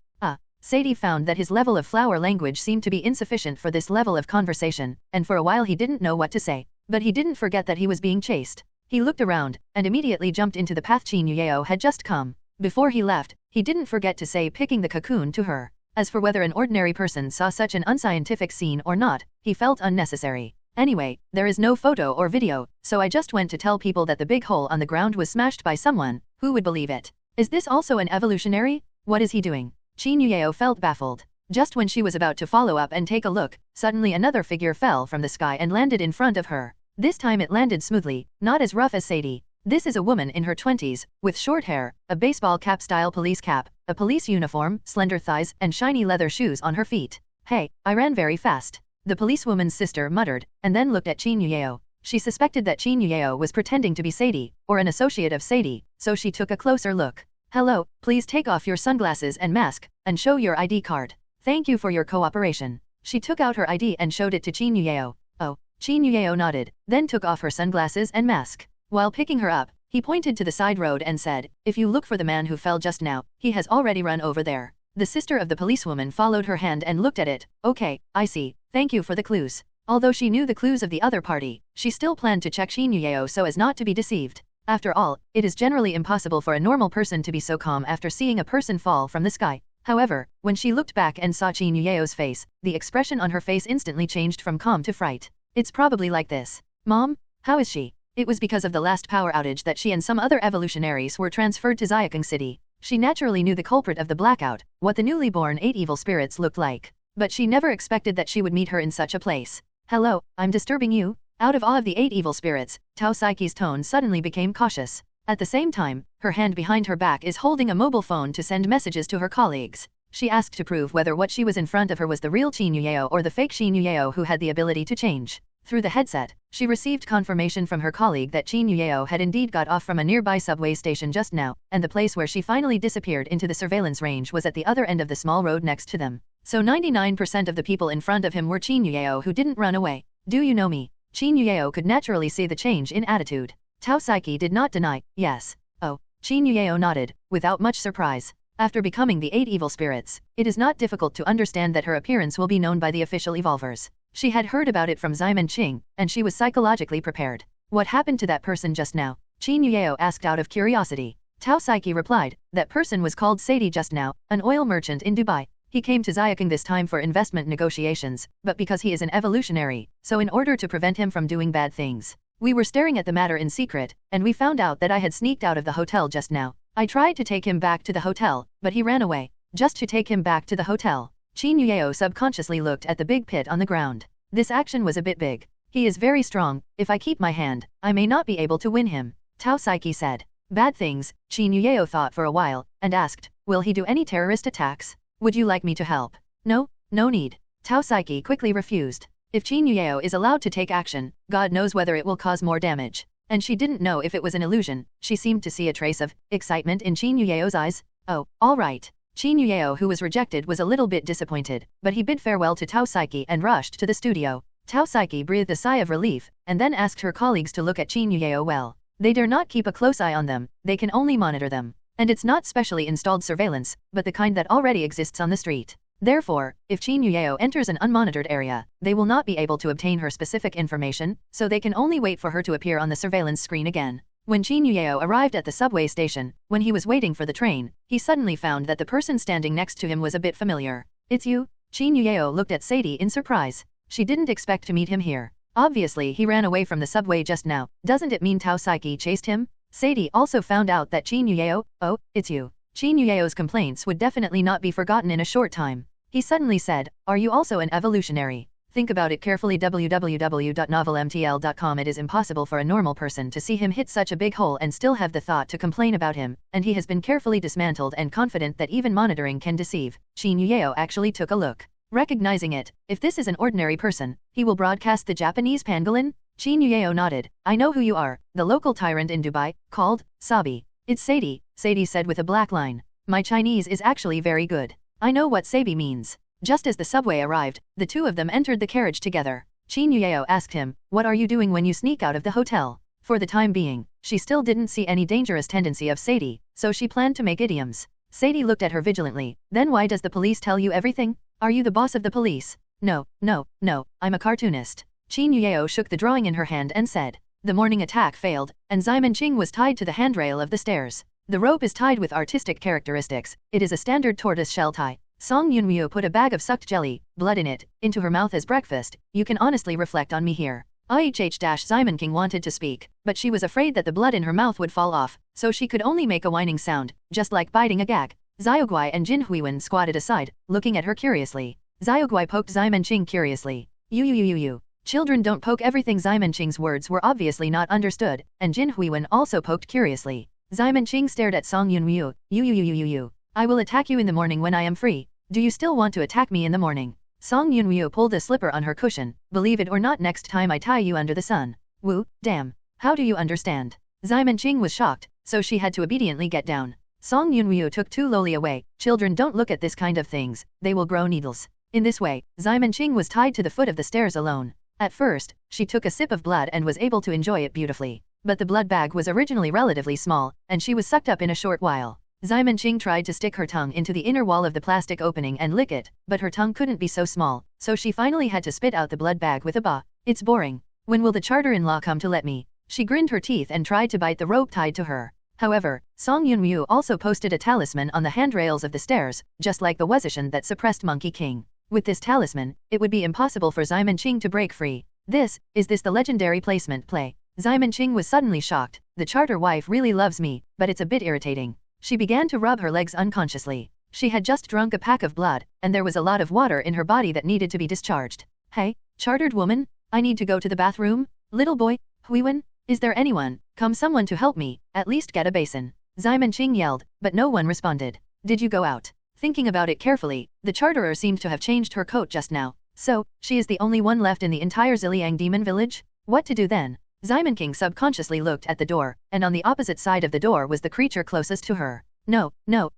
Sadie found that his level of flower language seemed to be insufficient for this level of conversation, and for a while he didn't know what to say. But he didn't forget that he was being chased. He looked around, and immediately jumped into the path Qin Yuyeo had just come. Before he left, he didn't forget to say picking the cocoon to her. As for whether an ordinary person saw such an unscientific scene or not, he felt unnecessary. Anyway, there is no photo or video, so I just went to tell people that the big hole on the ground was smashed by someone. Who would believe it? Is this also an evolutionary? What is he doing? Qin Yuyeo felt baffled. Just when she was about to follow up and take a look, suddenly another figure fell from the sky and landed in front of her. This time it landed smoothly, not as rough as Sadie. This is a woman in her 20s, with short hair, a baseball cap-style police cap, a police uniform, slender thighs, and shiny leather shoes on her feet. Hey, I ran very fast. The policewoman's sister muttered, and then looked at Qin Yuyeo. She suspected that Qin Yuyeo was pretending to be Sadie, or an associate of Sadie, so she took a closer look. Hello, please take off your sunglasses and mask, and show your ID card. Thank you for your cooperation. She took out her ID and showed it to Qin Yuyeo. Oh, Qin Yuyeo nodded, then took off her sunglasses and mask. While picking her up, he pointed to the side road and said, if you look for the man who fell just now, he has already run over there. The sister of the policewoman followed her hand and looked at it. Okay, I see. Thank you for the clues. Although she knew the clues of the other party, she still planned to check Qin Yuyeo so as not to be deceived. After all, it is generally impossible for a normal person to be so calm after seeing a person fall from the sky. However, when she looked back and saw Qin Yuyeo's face, the expression on her face instantly changed from calm to fright. It's probably like this. Mom? How is she? It was because of the last power outage that she and some other evolutionaries were transferred to Xiaokeng City. She naturally knew the culprit of the blackout, what the newly born 8 evil spirits looked like. But she never expected that she would meet her in such a place. Hello, I'm disturbing you? Out of awe of the 8 evil spirits, Tao Saiki's tone suddenly became cautious. At the same time, her hand behind her back is holding a mobile phone to send messages to her colleagues. She asked to prove whether what she was in front of her was the real Qin Yuyeo or the fake Qin Yuyeo who had the ability to change. Through the headset, she received confirmation from her colleague that Qin Yuyeo had indeed got off from a nearby subway station just now, and the place where she finally disappeared into the surveillance range was at the other end of the small road next to them. So 99% of the people in front of him were Qin Yuyeo who didn't run away. Do you know me? Qin Yuyeo could naturally see the change in attitude. Tao Saiki did not deny, yes. Oh, Qin Yuyeo nodded, without much surprise. After becoming the 8 evil spirits, it is not difficult to understand that her appearance will be known by the official evolvers. She had heard about it from Ximen Qing, and she was psychologically prepared. What happened to that person just now? Qin Yuyeo asked out of curiosity. Tao Saiki replied, that person was called Sadie just now, an oil merchant in Dubai. He came to Xiaokeng this time for investment negotiations, but because he is an evolutionary, so in order to prevent him from doing bad things. We were staring at the matter in secret, and we found out that I had sneaked out of the hotel just now. I tried to take him back to the hotel, but he ran away. Just to take him back to the hotel. Qin Yuyeo subconsciously looked at the big pit on the ground. This action was a bit big. He is very strong. If I keep my hand, I may not be able to win him. Tao Saiki said. Bad things, Qin Yuyeo thought for a while, and asked, will he do any terrorist attacks? Would you like me to help? No, no need. Tao Saiki quickly refused. If Qin Yuyeo is allowed to take action, God knows whether it will cause more damage. And she didn't know if it was an illusion. She seemed to see a trace of excitement in Qin Yuyeo's eyes. Oh, all right. Qin Yuyeo, who was rejected, was a little bit disappointed, but he bid farewell to Tao Saiki and rushed to the studio. Tao Saiki breathed a sigh of relief, and then asked her colleagues to look at Qin Yuyeo well. They dare not keep a close eye on them, they can only monitor them. And it's not specially installed surveillance, but the kind that already exists on the street. Therefore, if Qin Yuyeo enters an unmonitored area, they will not be able to obtain her specific information, so they can only wait for her to appear on the surveillance screen again. When Qin Yuyeo arrived at the subway station, when he was waiting for the train, he suddenly found that the person standing next to him was a bit familiar. It's you? Qin Yuyeo looked at Sadie in surprise. She didn't expect to meet him here. Obviously he ran away from the subway just now. Doesn't it mean Tao Saiki chased him? Sadie also found out that Qin Yuyeo, oh, it's you. Qin Yuyeo's complaints would definitely not be forgotten in a short time. He suddenly said, are you also an evolutionary? Think about it carefully. www.novelmtl.com. It is impossible for a normal person to see him hit such a big hole and still have the thought to complain about him, and he has been carefully dismantled and confident that even monitoring can deceive. Qin Yuyeo actually took a look. Recognizing it, if this is an ordinary person, he will broadcast the Japanese pangolin? Qin Yuyeo nodded. I know who you are, the local tyrant in Dubai, called Sabi. It's Sadie, Sadie said with a black line. My Chinese is actually very good. I know what Sabi means. Just as the subway arrived, the two of them entered the carriage together. Qin Yuyeo asked him, what are you doing when you sneak out of the hotel? For the time being, she still didn't see any dangerous tendency of Sadie, so she planned to make idioms. Sadie looked at her vigilantly. Then why does the police tell you everything? Are you the boss of the police? No, I'm a cartoonist. Qin Yueo shook the drawing in her hand and said. The morning attack failed, and Xiamen Qing was tied to the handrail of the stairs. The rope is tied with artistic characteristics. It is a standard tortoise shell tie. Song Yunryu put a bag of sucked jelly, blood in it, into her mouth as breakfast. You can honestly reflect on me here. Xiamen King wanted to speak, but she was afraid that the blood in her mouth would fall off, so she could only make a whining sound, just like biting a gag. Xiaoguai and Jin Huiwen squatted aside, looking at her curiously. Xiaoguai poked Xiamen Qing curiously. You. Children don't poke everything. Xiamen Qing's words were obviously not understood, and Jin Huiwen also poked curiously. Xiamen Qing stared at Song Yunryu. You. I will attack you in the morning when I am free. Do you still want to attack me in the morning? Song Yunryu pulled a slipper on her cushion. Believe it or not, next time I tie you under the sun. Woo, damn. How do you understand? Xiamen Qing was shocked, so she had to obediently get down. Song Yunryu took too lowly away. Children don't look at this kind of things, they will grow needles. In this way, Xiamen Qing was tied to the foot of the stairs alone. At first, she took a sip of blood and was able to enjoy it beautifully. But the blood bag was originally relatively small, and she was sucked up in a short while. Xiamen Qing tried to stick her tongue into the inner wall of the plastic opening and lick it, but her tongue couldn't be so small, so she finally had to spit out the blood bag with a bah. It's boring. When will the charter-in-law come to let me? She grinned her teeth and tried to bite the rope tied to her. However, Song Yunryu also posted a talisman on the handrails of the stairs, just like the Wezishan that suppressed Monkey King. With this talisman, it would be impossible for Xiamen Qing to break free. Is this the legendary placement play? Xiamen Qing was suddenly shocked. The charter wife really loves me, but it's a bit irritating. She began to rub her legs unconsciously. She had just drunk a pack of blood, and there was a lot of water in her body that needed to be discharged. Hey, chartered woman, I need to go to the bathroom. Little boy, Huiwen, is there anyone? Come someone to help me, at least get a basin. Xiamen Qing yelled, but no one responded. Did you go out? Thinking about it carefully, the charterer seemed to have changed her coat just now. So, she is the only one left in the entire Ziliang demon village? What to do then? Xiamen King subconsciously looked at the door, and on the opposite side of the door was the creature closest to her. No,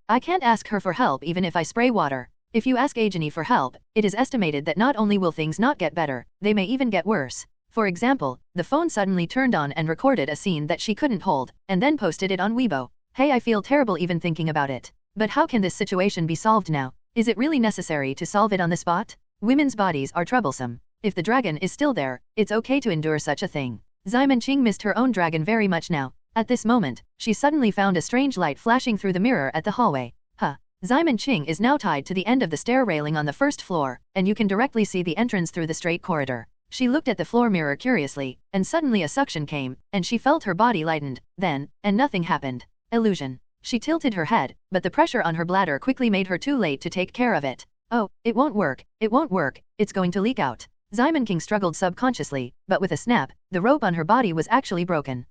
I can't ask her for help even if I spray water. If you ask Ageni for help, it is estimated that not only will things not get better, they may even get worse. For example, the phone suddenly turned on and recorded a scene that she couldn't hold, and then posted it on Weibo. Hey, I feel terrible even thinking about it. But how can this situation be solved now? Is it really necessary to solve it on the spot? Women's bodies are troublesome. If the dragon is still there, it's okay to endure such a thing. Xiamen Qing missed her own dragon very much now. At this moment, she suddenly found a strange light flashing through the mirror at the hallway. Xiamen Qing is now tied to the end of the stair railing on the first floor, and you can directly see the entrance through the straight corridor. She looked at the floor mirror curiously, and suddenly a suction came, and she felt her body lightened. Then, and nothing happened. Illusion. She tilted her head, but the pressure on her bladder quickly made her too late to take care of it. Oh, it won't work, it's going to leak out. Xiamen King struggled subconsciously, but with a snap, the rope on her body was actually broken.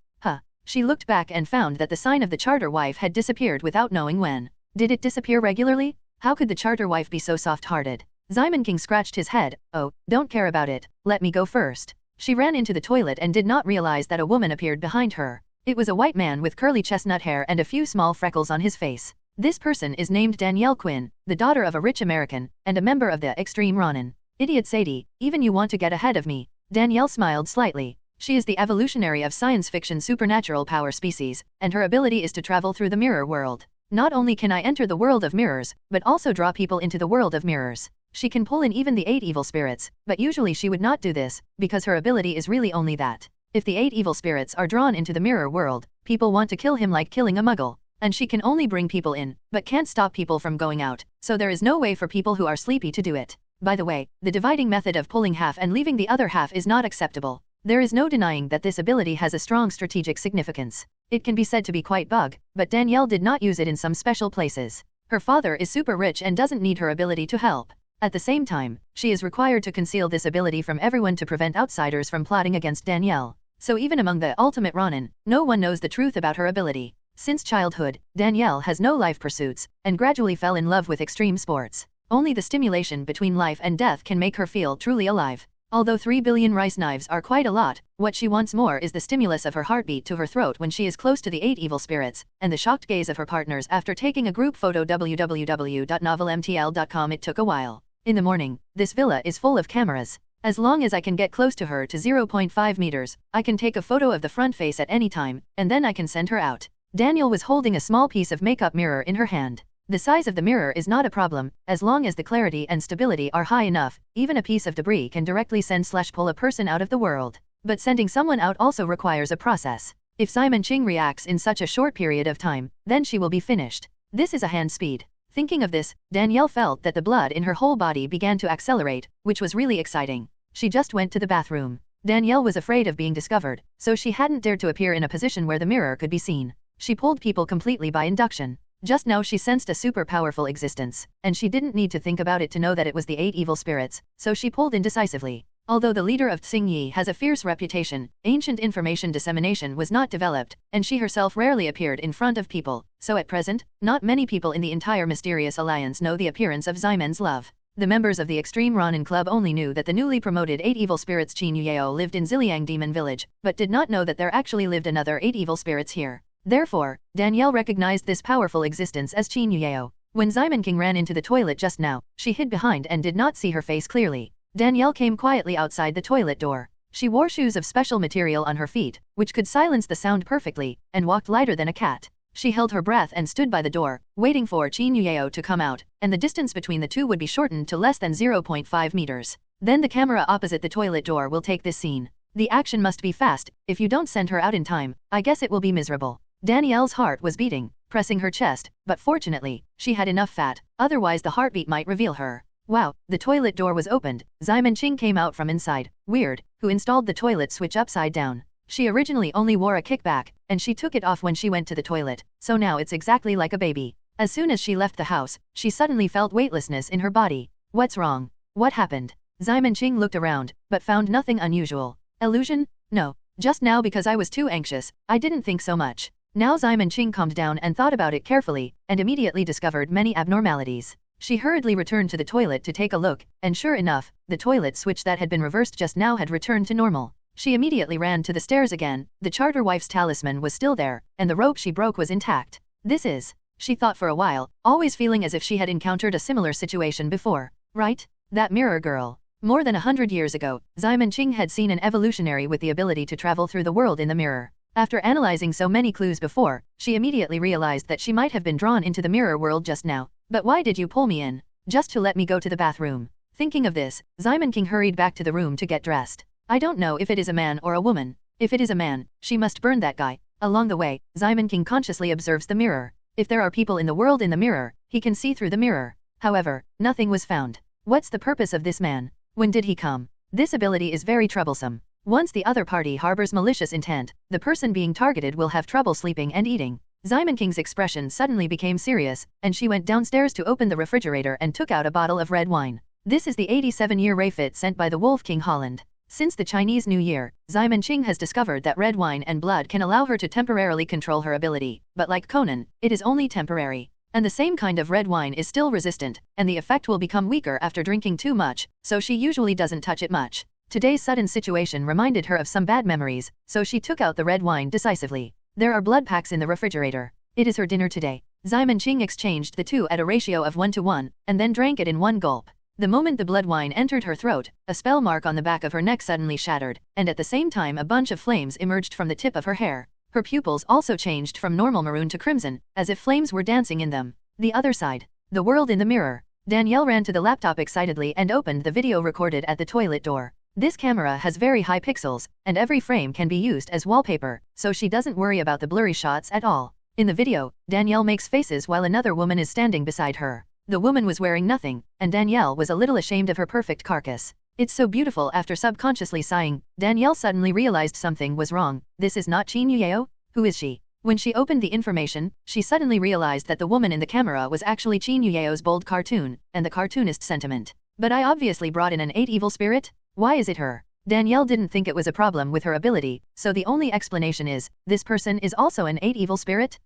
She looked back and found that the sign of the charter wife had disappeared without knowing when. Did it disappear regularly? How could the charter wife be so soft-hearted? Xiamen King scratched his head. Oh, don't care about it, let me go first. She ran into the toilet and did not realize that a woman appeared behind her. It was a white man with curly chestnut hair and a few small freckles on his face. This person is named Danielle Quinn, the daughter of a rich American, and a member of the Extreme Ronin. Idiot Sadie, even you want to get ahead of me. Danielle smiled slightly. She is the evolutionary of science fiction supernatural power species, and her ability is to travel through the mirror world. Not only can I enter the world of mirrors, but also draw people into the world of mirrors. She can pull in even the 8 evil spirits, but usually she would not do this, because her ability is really only that. If the 8 evil spirits are drawn into the mirror world, people want to kill him like killing a muggle. And she can only bring people in, but can't stop people from going out, so there is no way for people who are sleepy to do it. By the way, the dividing method of pulling half and leaving the other half is not acceptable. There is no denying that this ability has a strong strategic significance. It can be said to be quite bug, but Danielle did not use it in some special places. Her father is super rich and doesn't need her ability to help. At the same time, she is required to conceal this ability from everyone to prevent outsiders from plotting against Danielle. So even among the ultimate Ronin, no one knows the truth about her ability. Since childhood, Danielle has no life pursuits, and gradually fell in love with extreme sports. Only the stimulation between life and death can make her feel truly alive. Although 3 billion rice knives are quite a lot, what she wants more is the stimulus of her heartbeat to her throat when she is close to the 8 evil spirits, and the shocked gaze of her partners after taking a group photo. www.novelmtl.com. It took a while. In the morning, this villa is full of cameras. As long as I can get close to her to 0.5 meters, I can take a photo of the front face at any time, and then I can send her out. Danielle was holding a small piece of makeup mirror in her hand. The size of the mirror is not a problem, as long as the clarity and stability are high enough. Even a piece of debris can directly send/pull a person out of the world. But sending someone out also requires a process. If Simon Ching reacts in such a short period of time, then she will be finished. This is a hand speed. Thinking of this, Danielle felt that the blood in her whole body began to accelerate, which was really exciting. She just went to the bathroom. Danielle was afraid of being discovered, so she hadn't dared to appear in a position where the mirror could be seen. She pulled people completely by induction. Just now she sensed a super powerful existence, and she didn't need to think about it to know that it was the 8 evil spirits, so she pulled indecisively. Although the leader of Xingyi has a fierce reputation, ancient information dissemination was not developed, and she herself rarely appeared in front of people, so at present, not many people in the entire mysterious alliance know the appearance of Ximen's love. The members of the Extreme Ronin Club only knew that the newly promoted 8 evil spirits Qin Yuyao lived in Ziliang Demon Village, but did not know that there actually lived another 8 evil spirits here. Therefore, Danielle recognized this powerful existence as Qin Yuyao. When Ximen King ran into the toilet just now, she hid behind and did not see her face clearly. Danielle came quietly outside the toilet door. She wore shoes of special material on her feet, which could silence the sound perfectly, and walked lighter than a cat. She held her breath and stood by the door, waiting for Qin Yuyao to come out, and the distance between the two would be shortened to less than 0.5 meters. Then the camera opposite the toilet door will take this scene. The action must be fast. If you don't send her out in time, I guess it will be miserable. Danielle's heart was beating, pressing her chest, but fortunately, she had enough fat, otherwise the heartbeat might reveal her. Wow, the toilet door was opened. Ximen Qing came out from inside. Weird, who installed the toilet switch upside down? She originally only wore a kickback, and she took it off when she went to the toilet, so now it's exactly like a baby. As soon as she left the house, she suddenly felt weightlessness in her body. What's wrong? What happened? Ximen Qing looked around, but found nothing unusual. Illusion? No. Just now because I was too anxious, I didn't think so much. Now Ximen Qing calmed down and thought about it carefully, and immediately discovered many abnormalities. She hurriedly returned to the toilet to take a look, and sure enough, the toilet switch that had been reversed just now had returned to normal. She immediately ran to the stairs again. The charter wife's talisman was still there, and the rope she broke was intact. This is, she thought for a while, always feeling as if she had encountered a similar situation before. Right? That mirror girl. More than 100 years ago, Ximen Qing had seen an evolutionary with the ability to travel through the world in the mirror. After analyzing so many clues before, she immediately realized that she might have been drawn into the mirror world just now. But why did you pull me in? Just to let me go to the bathroom. Thinking of this, Ximen King hurried back to the room to get dressed. I don't know if it is a man or a woman. If it is a man, she must burn that guy. Along the way, Ximen King consciously observes the mirror. If there are people in the world in the mirror, he can see through the mirror. However, nothing was found. What's the purpose of this man? When did he come? This ability is very troublesome. Once the other party harbors malicious intent, the person being targeted will have trouble sleeping and eating. Ximen King's expression suddenly became serious, and she went downstairs to open the refrigerator and took out a bottle of red wine. This is the 87-year refit sent by the Wolf King Holland. Since the Chinese New Year, Ximen Qing has discovered that red wine and blood can allow her to temporarily control her ability, but like Conan, it is only temporary. And the same kind of red wine is still resistant, and the effect will become weaker after drinking too much, so she usually doesn't touch it much. Today's sudden situation reminded her of some bad memories, so she took out the red wine decisively. There are blood packs in the refrigerator. It is her dinner today. Ximen Qing exchanged the two at a ratio of 1:1, and then drank it in one gulp. The moment the blood wine entered her throat, a spell mark on the back of her neck suddenly shattered, and at the same time a bunch of flames emerged from the tip of her hair. Her pupils also changed from normal maroon to crimson, as if flames were dancing in them. The other side. The world in the mirror. Danielle ran to the laptop excitedly and opened the video recorded at the toilet door. This camera has very high pixels, and every frame can be used as wallpaper, so she doesn't worry about the blurry shots at all. In the video, Danielle makes faces while another woman is standing beside her. The woman was wearing nothing, and Danielle was a little ashamed of her perfect carcass. It's so beautiful. After subconsciously sighing, Danielle suddenly realized something was wrong. This is not Qin Yuyao? Who is she? When she opened the information, she suddenly realized that the woman in the camera was actually Qin Yuyao's bold cartoon, and the cartoonist sentiment. But I obviously brought in an 8 evil spirit? Why is it her? Danielle didn't think it was a problem with her ability, so the only explanation is, this person is also an 8 evil spirit?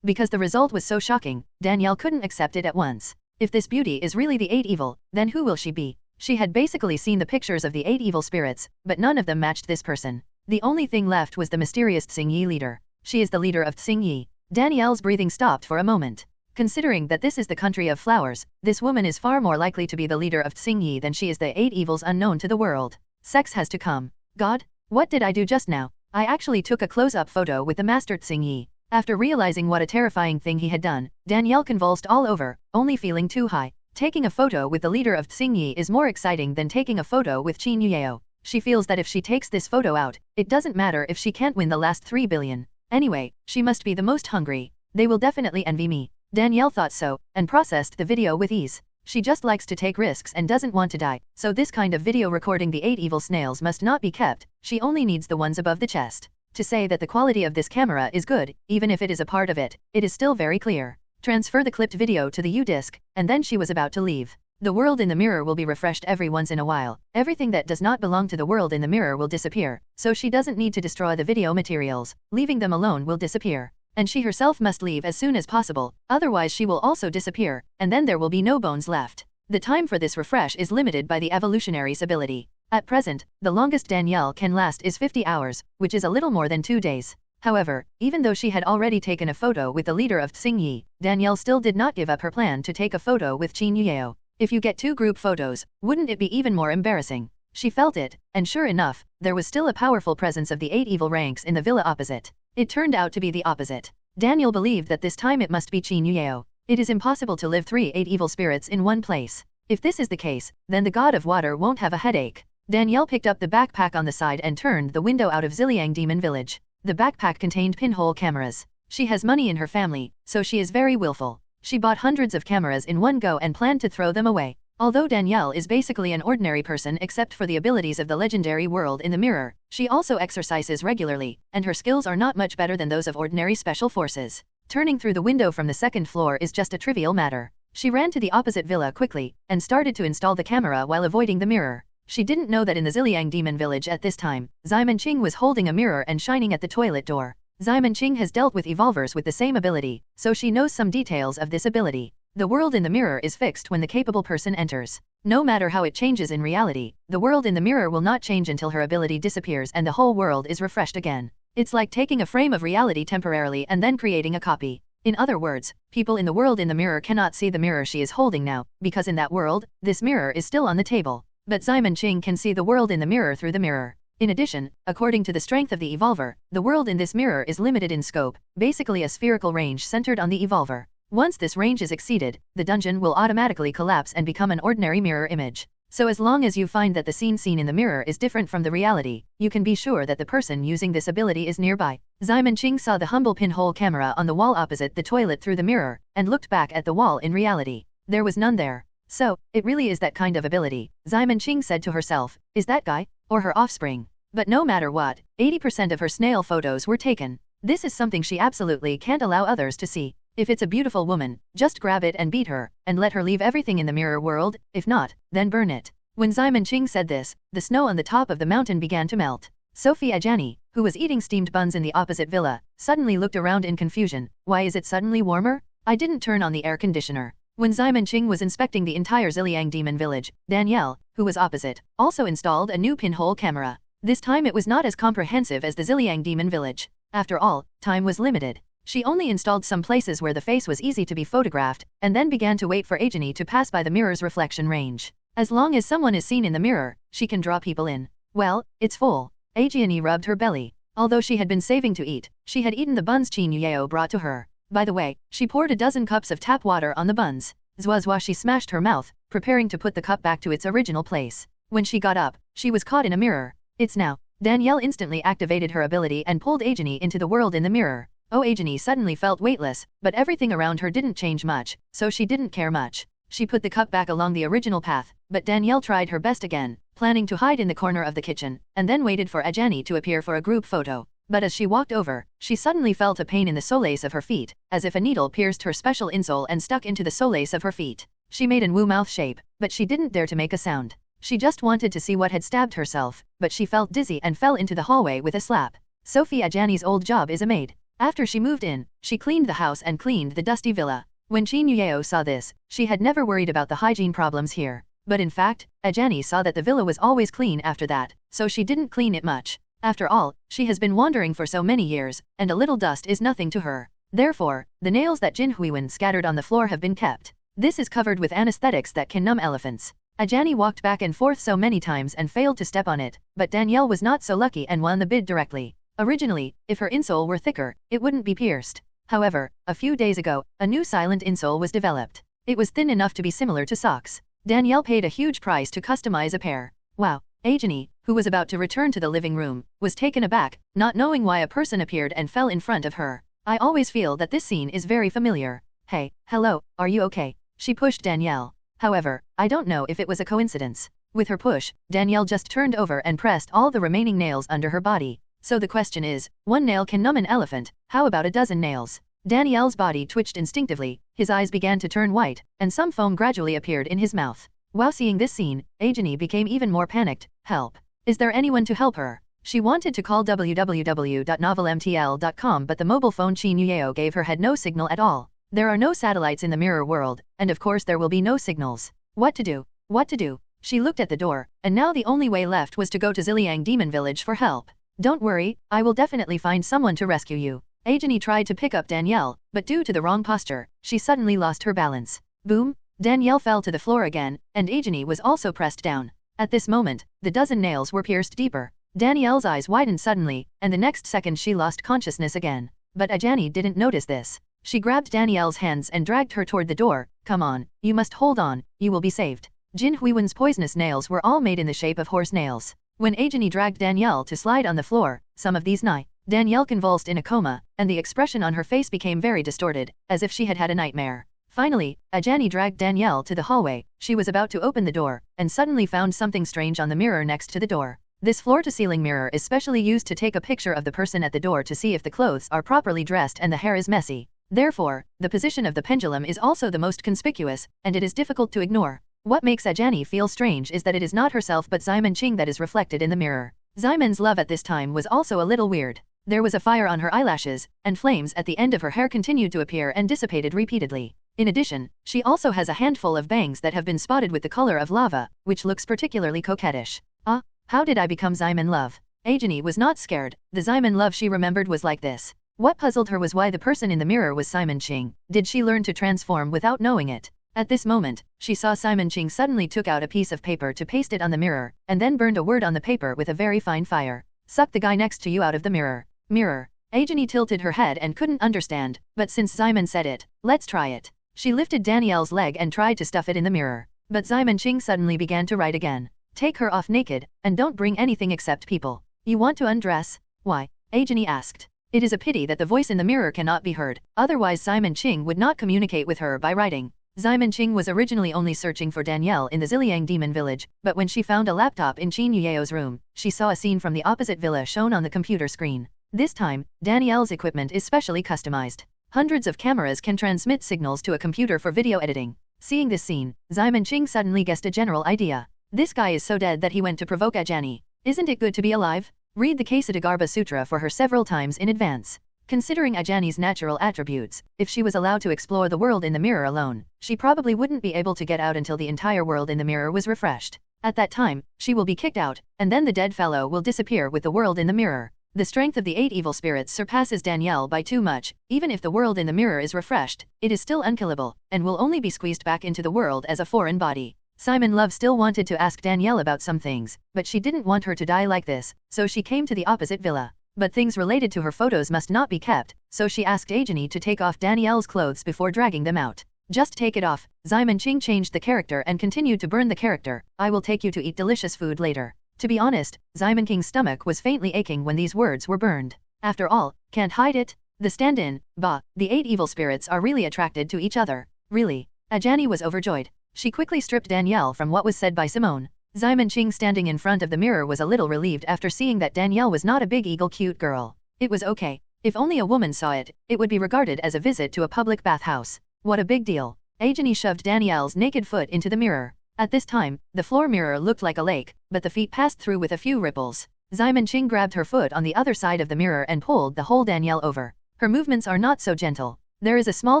Because the result was so shocking, Danielle couldn't accept it at once. If this beauty is really the 8 evil, then who will she be? She had basically seen the pictures of the 8 evil spirits, but none of them matched this person. The only thing left was the mysterious Xingyi leader. She is the leader of Xingyi. Danielle's breathing stopped for a moment. Considering that this is the country of flowers, this woman is far more likely to be the leader of Xingyi than she is the 8 evils unknown to the world. Sex has to come. God? What did I do just now? I actually took a close-up photo with the master Xingyi. After realizing what a terrifying thing he had done, Danielle convulsed all over, only feeling too high. Taking a photo with the leader of Tsingyi is more exciting than taking a photo with Qin Yueyao. She feels that if she takes this photo out, it doesn't matter if she can't win the last 3 billion. Anyway, she must be the most hungry. They will definitely envy me. Danielle thought so, and processed the video with ease. She just likes to take risks and doesn't want to die, so this kind of video recording the 8 evil snails must not be kept, she only needs the ones above the chest. To say that the quality of this camera is good, even if it is a part of it, it is still very clear. Transfer the clipped video to the U-disc, and then she was about to leave. The world in the mirror will be refreshed every once in a while. Everything that does not belong to the world in the mirror will disappear, so she doesn't need to destroy the video materials. Leaving them alone will disappear. And she herself must leave as soon as possible, otherwise she will also disappear, and then there will be no bones left. The time for this refresh is limited by the evolutionary's ability. At present, the longest Danielle can last is 50 hours, which is a little more than 2 days. However, even though she had already taken a photo with the leader of Tsingyi, Danielle still did not give up her plan to take a photo with Qin Yueyao. If you get 2 group photos, wouldn't it be even more embarrassing? She felt it, and sure enough, there was still a powerful presence of the 8 evil ranks in the villa opposite. It turned out to be the opposite. Daniel believed that this time it must be Qin Yueyao. It is impossible to live 3 8 evil spirits in one place. If this is the case, then the god of water won't have a headache. Danielle picked up the backpack on the side and turned the window out of Ziliang Demon Village. The backpack contained pinhole cameras. She has money in her family, so she is very willful. She bought hundreds of cameras in one go and planned to throw them away. Although Danielle is basically an ordinary person except for the abilities of the legendary world in the mirror, she also exercises regularly, and her skills are not much better than those of ordinary special forces. Turning through the window from the 2nd floor is just a trivial matter. She ran to the opposite villa quickly, and started to install the camera while avoiding the mirror. She didn't know that in the Ziliang Demon Village at this time, Ximen Qing was holding a mirror and shining at the toilet door. Ximen Qing has dealt with evolvers with the same ability, so she knows some details of this ability. The world in the mirror is fixed when the capable person enters. No matter how it changes in reality, the world in the mirror will not change until her ability disappears and the whole world is refreshed again. It's like taking a frame of reality temporarily and then creating a copy. In other words, people in the world in the mirror cannot see the mirror she is holding now, because in that world, this mirror is still on the table. But Ximen Qing can see the world in the mirror through the mirror. In addition, according to the strength of the evolver, the world in this mirror is limited in scope, basically a spherical range centered on the evolver. Once this range is exceeded, the dungeon will automatically collapse and become an ordinary mirror image. So as long as you find that the scene seen in the mirror is different from the reality, you can be sure that the person using this ability is nearby. Ximen Qing saw the humble pinhole camera on the wall opposite the toilet through the mirror, and looked back at the wall in reality. There was none there. So, it really is that kind of ability, Ximen Qing said to herself. Is that guy, or her offspring? But no matter what, 80% of her snail photos were taken. This is something she absolutely can't allow others to see. If it's a beautiful woman, just grab it and beat her, and let her leave everything in the mirror world. If not, then burn it. When Ximen Qing said this, the snow on the top of the mountain began to melt. Sophie Ajani, who was eating steamed buns in the opposite villa, suddenly looked around in confusion. Why is it suddenly warmer? I didn't turn on the air conditioner. When Ximen Qing was inspecting the entire Ziliang Demon Village, Danielle, who was opposite, also installed a new pinhole camera. This time it was not as comprehensive as the Ziliang Demon Village. After all, time was limited. She only installed some places where the face was easy to be photographed, and then began to wait for Ajani to pass by the mirror's reflection range. As long as someone is seen in the mirror, she can draw people in. Well, it's full. Ajani rubbed her belly. Although she had been saving to eat, she had eaten the buns Qin Yueyao brought to her. By the way, she poured a dozen cups of tap water on the buns. Zwazwa she smashed her mouth, preparing to put the cup back to its original place. When she got up, she was caught in a mirror. It's now. Danielle instantly activated her ability and pulled Ajani into the world in the mirror. Ajani suddenly felt weightless, but everything around her didn't change much, so she didn't care much. She put the cup back along the original path, but Danielle tried her best again, planning to hide in the corner of the kitchen, and then waited for Ajani to appear for a group photo. But as she walked over, she suddenly felt a pain in the solace of her feet, as if a needle pierced her special insole and stuck into the solace of her feet. She made an wu mouth shape, but she didn't dare to make a sound. She just wanted to see what had stabbed herself, but she felt dizzy and fell into the hallway with a slap. Sophie Ajani's old job is a maid. After she moved in, she cleaned the house and cleaned the dusty villa. When Qin Yueyao saw this, she had never worried about the hygiene problems here. But in fact, Ajani saw that the villa was always clean after that, so she didn't clean it much. After all, she has been wandering for so many years, and a little dust is nothing to her. Therefore, the nails that Jin Huiwen scattered on the floor have been kept. This is covered with anesthetics that can numb elephants. Ajani walked back and forth so many times and failed to step on it, but Danielle was not so lucky and won the bid directly. Originally, if her insole were thicker, it wouldn't be pierced. However, a few days ago, a new silent insole was developed. It was thin enough to be similar to socks. Danielle paid a huge price to customize a pair. Wow. Ajani, who was about to return to the living room, was taken aback, not knowing why a person appeared and fell in front of her. I always feel that this scene is very familiar. Hey, hello, are you okay? She pushed Danielle. However, I don't know if it was a coincidence. With her push, Danielle just turned over and pressed all the remaining nails under her body. So the question is, one nail can numb an elephant, how about a dozen nails? Danielle's body twitched instinctively, his eyes began to turn white, and some foam gradually appeared in his mouth. While seeing this scene, Ajani became even more panicked. Help. Is there anyone to help her? She wanted to call www.novelmtl.com, but the mobile phone Chin Yuyeo gave her had no signal at all. There are no satellites in the mirror world, and of course there will be no signals. What to do? What to do? She looked at the door, and now the only way left was to go to Ziliang Demon Village for help. Don't worry, I will definitely find someone to rescue you. Ajani tried to pick up Danielle, but due to the wrong posture, she suddenly lost her balance. Boom! Danielle fell to the floor again, and Ajani was also pressed down. At this moment, the dozen nails were pierced deeper. Danielle's eyes widened suddenly, and the next second she lost consciousness again. But Ajani didn't notice this. She grabbed Danielle's hands and dragged her toward the door. Come on, you must hold on, you will be saved. Jin Huiwen's poisonous nails were all made in the shape of horse nails. When Ajani dragged Danielle to slide on the floor, some of these Danielle convulsed in a coma, and the expression on her face became very distorted, as if she had had a nightmare. Finally, Ajani dragged Danielle to the hallway. She was about to open the door, and suddenly found something strange on the mirror next to the door. This floor-to-ceiling mirror is specially used to take a picture of the person at the door to see if the clothes are properly dressed and the hair is messy. Therefore, the position of the pendulum is also the most conspicuous, and it is difficult to ignore. What makes Ajani feel strange is that it is not herself but Ximen Qing that is reflected in the mirror. Ximen's love at this time was also a little weird. There was a fire on her eyelashes, and flames at the end of her hair continued to appear and dissipated repeatedly. In addition, she also has a handful of bangs that have been spotted with the color of lava, which looks particularly coquettish. Ah, how did I become Ximen love? Ajani was not scared. The Ximen love she remembered was like this. What puzzled her was why the person in the mirror was Ximen Qing. Did she learn to transform without knowing it? At this moment, she saw Ximen Qing suddenly took out a piece of paper to paste it on the mirror, and then burned a word on the paper with a very fine fire. Suck the guy next to you out of the mirror. Mirror. Ajani tilted her head and couldn't understand, but since Ximen said it, let's try it. She lifted Danielle's leg and tried to stuff it in the mirror. But Ximen Qing suddenly began to write again. Take her off naked, and don't bring anything except people. You want to undress? Why? Ajani asked. It is a pity that the voice in the mirror cannot be heard, otherwise Ximen Qing would not communicate with her by writing. Ximen Qing was originally only searching for Danielle in the Ziliang Demon Village, but when she found a laptop in Qin Yuyeo's room, she saw a scene from the opposite villa shown on the computer screen. This time, Danielle's equipment is specially customized. Hundreds of cameras can transmit signals to a computer for video editing. Seeing this scene, Ximen Qing suddenly guessed a general idea. This guy is so dead that he went to provoke Ajani. Isn't it good to be alive? Read the Kesatagarbha Sutra for her several times in advance. Considering Ajani's natural attributes, if she was allowed to explore the world in the mirror alone, she probably wouldn't be able to get out until the entire world in the mirror was refreshed. At that time, she will be kicked out, and then the dead fellow will disappear with the world in the mirror. The strength of the 8 evil spirits surpasses Danielle by too much. Even if the world in the mirror is refreshed, it is still unkillable, and will only be squeezed back into the world as a foreign body. Ximen Love still wanted to ask Danielle about some things, but she didn't want her to die like this, so she came to the opposite villa. But things related to her photos must not be kept, so she asked Ajani to take off Danielle's clothes before dragging them out. Just take it off. Ximen Qing changed the character and continued to burn the character. I will take you to eat delicious food later. To be honest, Ximen Qing's stomach was faintly aching when these words were burned. After all, can't hide it. The stand-in, bah, the 8 evil spirits are really attracted to each other. Really? Ajani was overjoyed. She quickly stripped Danielle from what was said by Simone. Ximen Qing standing in front of the mirror was a little relieved after seeing that Danielle was not a big eagle cute girl. It was okay. If only a woman saw it, it would be regarded as a visit to a public bathhouse. What a big deal. Ajani shoved Danielle's naked foot into the mirror. At this time, the floor mirror looked like a lake, but the feet passed through with a few ripples. Ximen Qing grabbed her foot on the other side of the mirror and pulled the whole Danielle over. Her movements are not so gentle. There is a small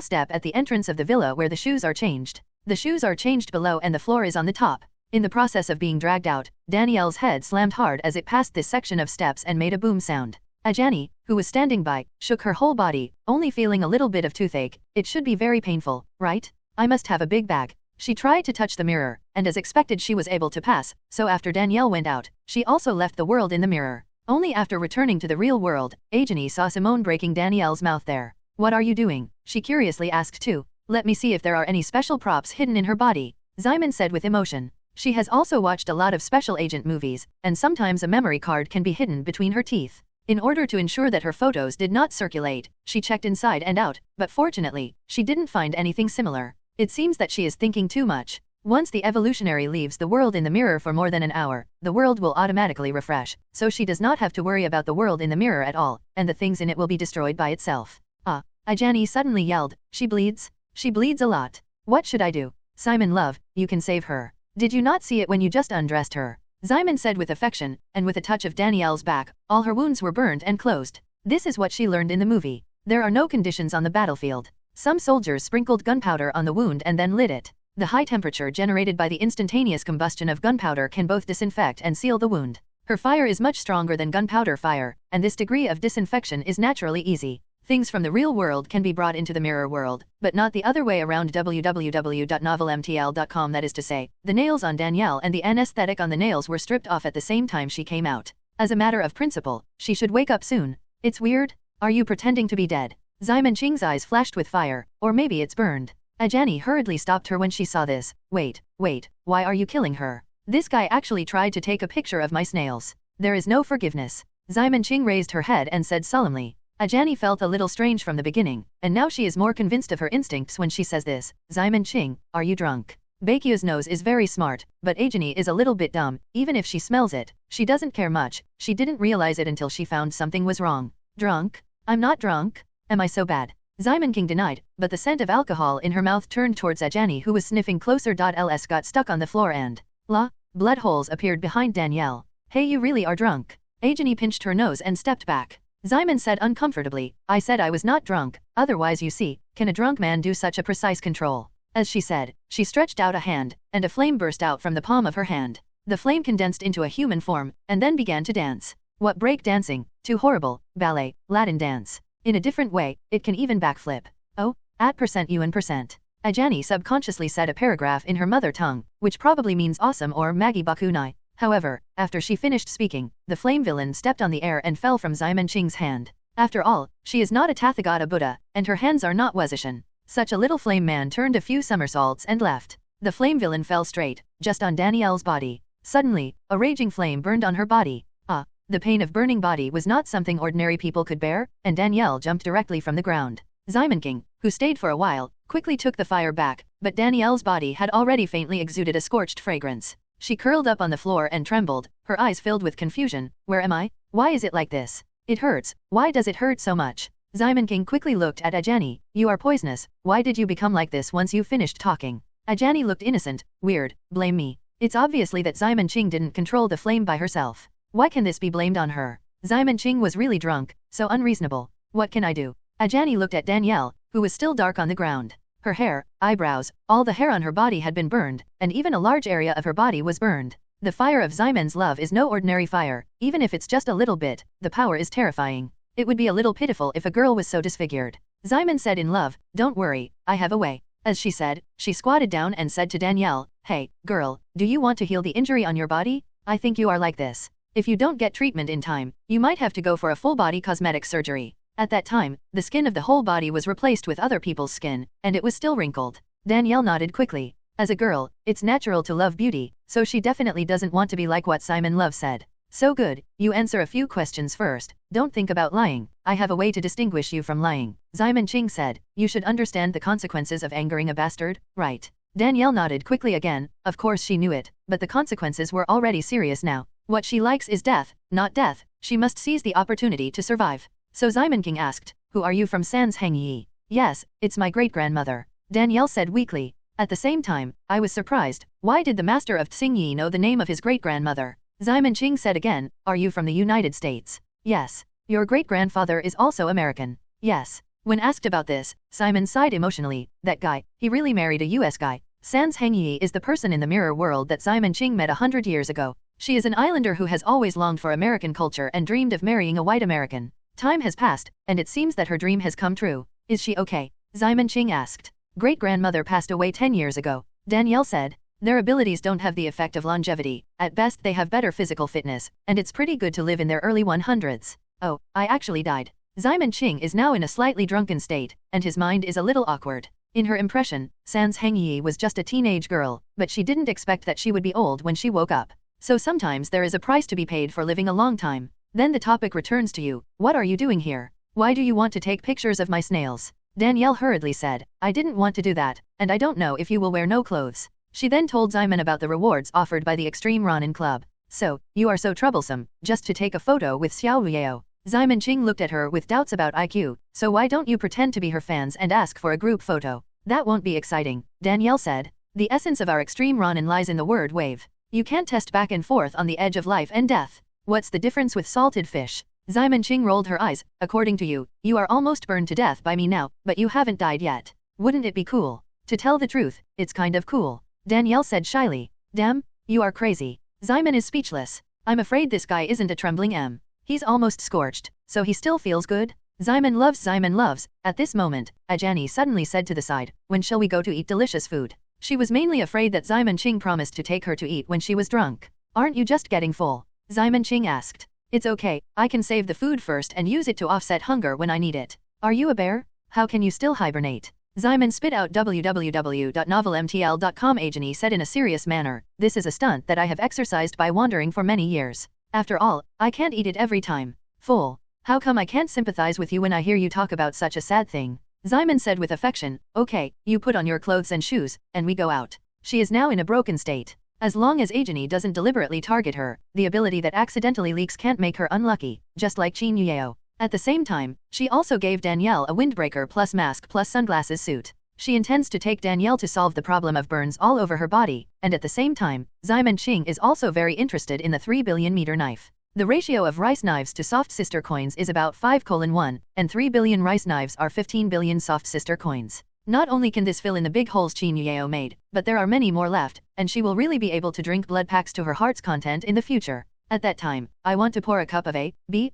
step at the entrance of the villa where the shoes are changed. The shoes are changed below and the floor is on the top. In the process of being dragged out, Danielle's head slammed hard as it passed this section of steps and made a boom sound. Ajani, who was standing by, shook her whole body, only feeling a little bit of toothache. It should be very painful, right? I must have a big bag. She tried to touch the mirror, and as expected she was able to pass, so after Danielle went out, she also left the world in the mirror. Only after returning to the real world, Ajani saw Simone breaking Danielle's mouth there. What are you doing? She curiously asked too. Let me see if there are any special props hidden in her body, Simon said with emotion. She has also watched a lot of special agent movies, and sometimes a memory card can be hidden between her teeth. In order to ensure that her photos did not circulate, she checked inside and out, but fortunately, she didn't find anything similar. It seems that she is thinking too much. Once the evolutionary leaves the world in the mirror for more than an hour, the world will automatically refresh, so she does not have to worry about the world in the mirror at all, and the things in it will be destroyed by itself. Ajani suddenly yelled, she bleeds? She bleeds a lot. What should I do? Simon love, you can save her. Did you not see it when you just undressed her? Simon said with affection, and with a touch of Danielle's back, all her wounds were burned and closed. This is what she learned in the movie. There are no conditions on the battlefield. Some soldiers sprinkled gunpowder on the wound and then lit it. The high temperature generated by the instantaneous combustion of gunpowder can both disinfect and seal the wound. Her fire is much stronger than gunpowder fire, and this degree of disinfection is naturally easy. Things from the real world can be brought into the mirror world, but not the other way around. www.novelmtl.com. That is to say, the nails on Danielle and the anesthetic on the nails were stripped off at the same time she came out. As a matter of principle, she should wake up soon. It's weird. Are you pretending to be dead? Simon Ching's eyes flashed with fire, or maybe it's burned. Ajani hurriedly stopped her when she saw this. Wait, why are you killing her? This guy actually tried to take a picture of my snails. There is no forgiveness. Simon Ching raised her head and said solemnly. Ajani felt a little strange from the beginning, and now she is more convinced of her instincts when she says this. Simon Ching, are you drunk? Baekhyun's nose is very smart, but Ajani is a little bit dumb. Even if she smells it, she doesn't care much. She didn't realize it until she found something was wrong. Drunk? I'm not drunk. Am I so bad? Simon King denied, but the scent of alcohol in her mouth turned towards Ajani, who was sniffing closer. Ls got stuck on the floor and blood holes appeared behind Danielle. Hey, you really are drunk. Ajani pinched her nose and stepped back. Simon said uncomfortably, I said I was not drunk, otherwise you see, can a drunk man do such a precise control? As she said, she stretched out a hand, and a flame burst out from the palm of her hand. The flame condensed into a human form, and then began to dance. What break dancing? Too horrible. Ballet, Latin dance. In a different way, it can even backflip. Oh, @%UN%. Ajani subconsciously said a paragraph in her mother tongue, which probably means awesome or Maggie Bakunai. However, after she finished speaking, the flame villain stepped on the air and fell from Simon Ching's hand. After all, she is not a Tathagata Buddha, and her hands are not Wazishan. Such a little flame man turned a few somersaults and left. The flame villain fell straight, just on Danielle's body. Suddenly, a raging flame burned on her body. The pain of burning body was not something ordinary people could bear, and Danielle jumped directly from the ground. Simon King, who stayed for a while, quickly took the fire back, but Danielle's body had already faintly exuded a scorched fragrance. She curled up on the floor and trembled, her eyes filled with confusion. Where am I? Why is it like this? It hurts. Why does it hurt so much? Simon King quickly looked at Ajani. You are poisonous. Why did you become like this once you finished talking? Ajani looked innocent. Weird. Blame me. It's obviously that Simon Ching didn't control the flame by herself. Why can this be blamed on her? Simon Ching was really drunk, so unreasonable. What can I do? Ajani looked at Danielle, who was still dark on the ground. Her hair, eyebrows, all the hair on her body had been burned, and even a large area of her body was burned. The fire of Simon's love is no ordinary fire, even if it's just a little bit, the power is terrifying. It would be a little pitiful if a girl was so disfigured. Simon said in love, don't worry, I have a way. As she said, she squatted down and said to Danielle, hey, girl, do you want to heal the injury on your body? I think you are like this. If you don't get treatment in time, you might have to go for a full-body cosmetic surgery. At that time, the skin of the whole body was replaced with other people's skin, and it was still wrinkled. Danielle nodded quickly. As a girl, it's natural to love beauty, so she definitely doesn't want to be like what Simon Love said. So good, you answer a few questions first, don't think about lying. I have a way to distinguish you from lying. Simon Ching said, you should understand the consequences of angering a bastard, right? Danielle nodded quickly again, of course she knew it, but the consequences were already serious now. What she likes is death, not death. She must seize the opportunity to survive. So Simon King asked, who are you from Sans Hangyi? Yes, it's my great-grandmother. Danielle said weakly. At the same time, I was surprised. Why did the master of Tsingyi know the name of his great-grandmother? Simon Ching said again, are you from the United States? Yes. Your great-grandfather is also American. Yes. When asked about this, Simon sighed emotionally. That guy, he really married a US guy. Sans Hangyi is the person in the mirror world that Simon Ching met 100 years ago. She is an islander who has always longed for American culture and dreamed of marrying a white American. Time has passed, and it seems that her dream has come true. Is she okay? Simon Ching asked. Great-grandmother passed away 10 years ago. Danielle said. Their abilities don't have the effect of longevity, at best they have better physical fitness, and it's pretty good to live in their early 100s. Oh, I actually died. Simon Ching is now in a slightly drunken state, and his mind is a little awkward. In her impression, Sans Hengyi was just a teenage girl, but she didn't expect that she would be old when she woke up. So sometimes there is a price to be paid for living a long time. Then the topic returns to you. What are you doing here? Why do you want to take pictures of my snails? Danielle hurriedly said, I didn't want to do that, and I don't know if you will wear no clothes. She then told Simon about the rewards offered by the Extreme Ronin Club. So, you are so troublesome, just to take a photo with Xiao Liao. Simon Ching looked at her with doubts about IQ, so why don't you pretend to be her fans and ask for a group photo? That won't be exciting, Danielle said. The essence of our Extreme Ronin lies in the word wave. You can't test back and forth on the edge of life and death. What's the difference with salted fish? Simon Ching rolled her eyes. According to you, you are almost burned to death by me now, but you haven't died yet. Wouldn't it be cool? To tell the truth, it's kind of cool. Danielle said shyly. Damn, you are crazy. Simon is speechless. I'm afraid this guy isn't a trembling M. He's almost scorched, so he still feels good? Simon loves. At this moment, Ajani suddenly said to the side, when shall we go to eat delicious food? She was mainly afraid that Simon Ching promised to take her to eat when she was drunk. Aren't you just getting full? Simon Ching asked. It's okay, I can save the food first and use it to offset hunger when I need it. Are you a bear? How can you still hibernate? Simon spit out www.novelmtl.com. Ajani said in a serious manner, this is a stunt that I have exercised by wandering for many years. After all, I can't eat it every time. Fool. How come I can't sympathize with you when I hear you talk about such a sad thing? Simon said with affection, okay, you put on your clothes and shoes, and we go out. She is now in a broken state. As long as Ajani doesn't deliberately target her, the ability that accidentally leaks can't make her unlucky, just like Qin Yao. At the same time, she also gave Danielle a windbreaker plus mask plus sunglasses suit. She intends to take Danielle to solve the problem of burns all over her body, and at the same time, Simon Ching is also very interested in the 3 billion meter knife. The ratio of rice knives to soft sister coins is about 5:1, and 3 billion rice knives are 15 billion soft sister coins. Not only can this fill in the big holes Qin Yao made, but there are many more left, and she will really be able to drink blood packs to her heart's content in the future. At that time, I want to pour a cup of A, B,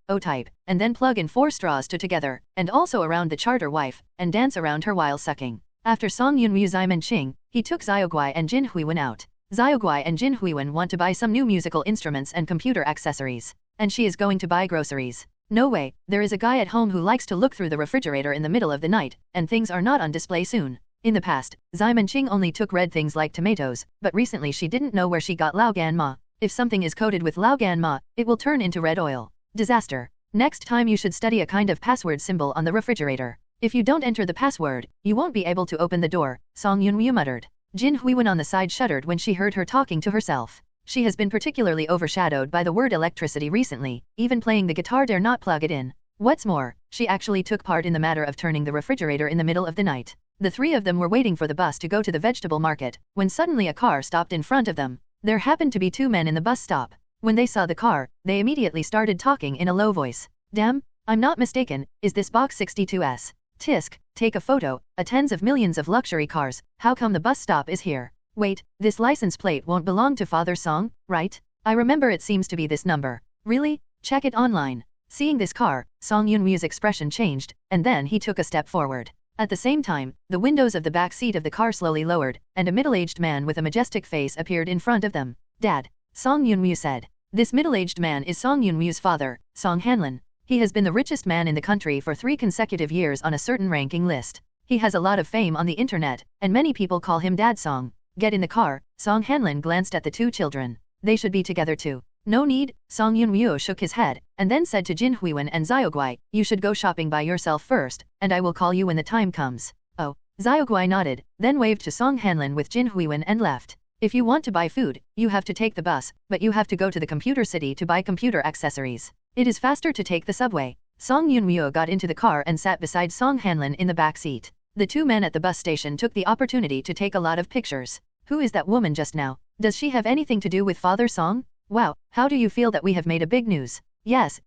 O type, and then plug in 4 straws together, and also around the charter wife, and dance around her while sucking. After Song Yunwu Simon Ching, he took Xiaoguai and Jin Huiwen out. Xiaoguai and Jin Huiwen want to buy some new musical instruments and computer accessories, and she is going to buy groceries. No way, there is a guy at home who likes to look through the refrigerator in the middle of the night, and things are not on display soon. In the past, Simon Ching only took red things like tomatoes, but recently she didn't know where she got Laogan Ma. If something is coated with Laogan Ma, it will turn into red oil. Disaster. Next time you should study a kind of password symbol on the refrigerator. If you don't enter the password, you won't be able to open the door, Song Yunwu muttered. Jin Huiwen on the side shuddered when she heard her talking to herself. She has been particularly overshadowed by the word electricity recently, even playing the guitar dare not plug it in. What's more, she actually took part in the matter of turning the refrigerator in the middle of the night. The three of them were waiting for the bus to go to the vegetable market, when suddenly a car stopped in front of them. There happened to be 2 men in the bus stop. When they saw the car, they immediately started talking in a low voice. Damn, I'm not mistaken, is this box 62S? Tisk, take a photo, a tens of millions of luxury cars, how come the bus stop is here? Wait, this license plate won't belong to Father Song, right? I remember it seems to be this number. Really? Check it online. Seeing this car, Song Yunwu's expression changed, and then he took a step forward. At the same time, the windows of the back seat of the car slowly lowered, and a middle-aged man with a majestic face appeared in front of them. Dad, Song Yunwu said. This middle-aged man is Song Yunwu's father, Song Hanlin. He has been the richest man in the country for 3 consecutive years on a certain ranking list. He has a lot of fame on the internet, and many people call him Dad Song. Get in the car, Song Hanlin glanced at the 2 children. They should be together too. No need, Song Yunwu shook his head, and then said to Jin Huiwen and Xiaoguai, you should go shopping by yourself first, and I will call you when the time comes. Oh, Xiaoguai nodded, then waved to Song Hanlin with Jin Huiwen and left. If you want to buy food, you have to take the bus, but you have to go to the computer city to buy computer accessories. It is faster to take the subway. Song Yunwu got into the car and sat beside Song Hanlin in the back seat. The 2 men at the bus station took the opportunity to take a lot of pictures. Who is that woman just now? Does she have anything to do with Father Song? Wow, how do you feel that we have made a big news? Yes,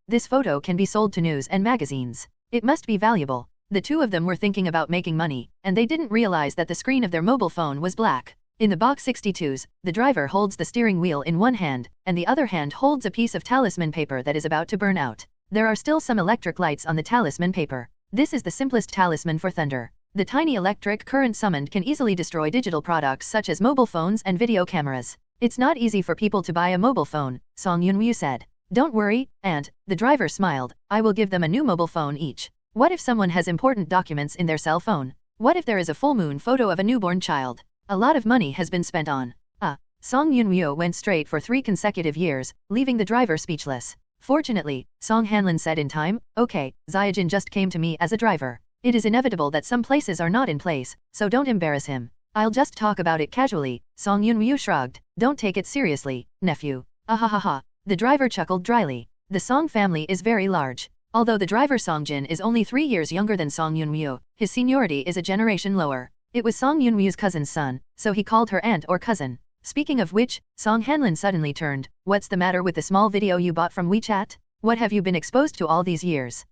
this photo can be sold to news and magazines. It must be valuable. The 2 of them were thinking about making money, and they didn't realize that the screen of their mobile phone was black. In the box 62s, the driver holds the steering wheel in one hand, and the other hand holds a piece of talisman paper that is about to burn out. There are still some electric lights on the talisman paper. This is the simplest talisman for thunder. The tiny electric current summoned can easily destroy digital products such as mobile phones and video cameras. It's not easy for people to buy a mobile phone, Song Yun-woo said. Don't worry, Aunt, the driver smiled, I will give them a new mobile phone each. What if someone has important documents in their cell phone? What if there is a full moon photo of a newborn child? A lot of money has been spent on. Song Yun-woo went straight for 3 consecutive years, leaving the driver speechless. Fortunately, Song Hanlin said in time, okay, Zyajin just came to me as a driver. It is inevitable that some places are not in place, so don't embarrass him. I'll just talk about it casually, Song Yun-woo shrugged. Don't take it seriously, nephew. Ahahaha. The driver chuckled dryly. The Song family is very large. Although the driver Songjin is only 3 years younger than Song Yun-woo, his seniority is a generation lower. It was Song Yun-woo's cousin's son, so he called her aunt or cousin. Speaking of which, Song Hanlin suddenly turned. What's the matter with the small video you bought from WeChat? What have you been exposed to all these years?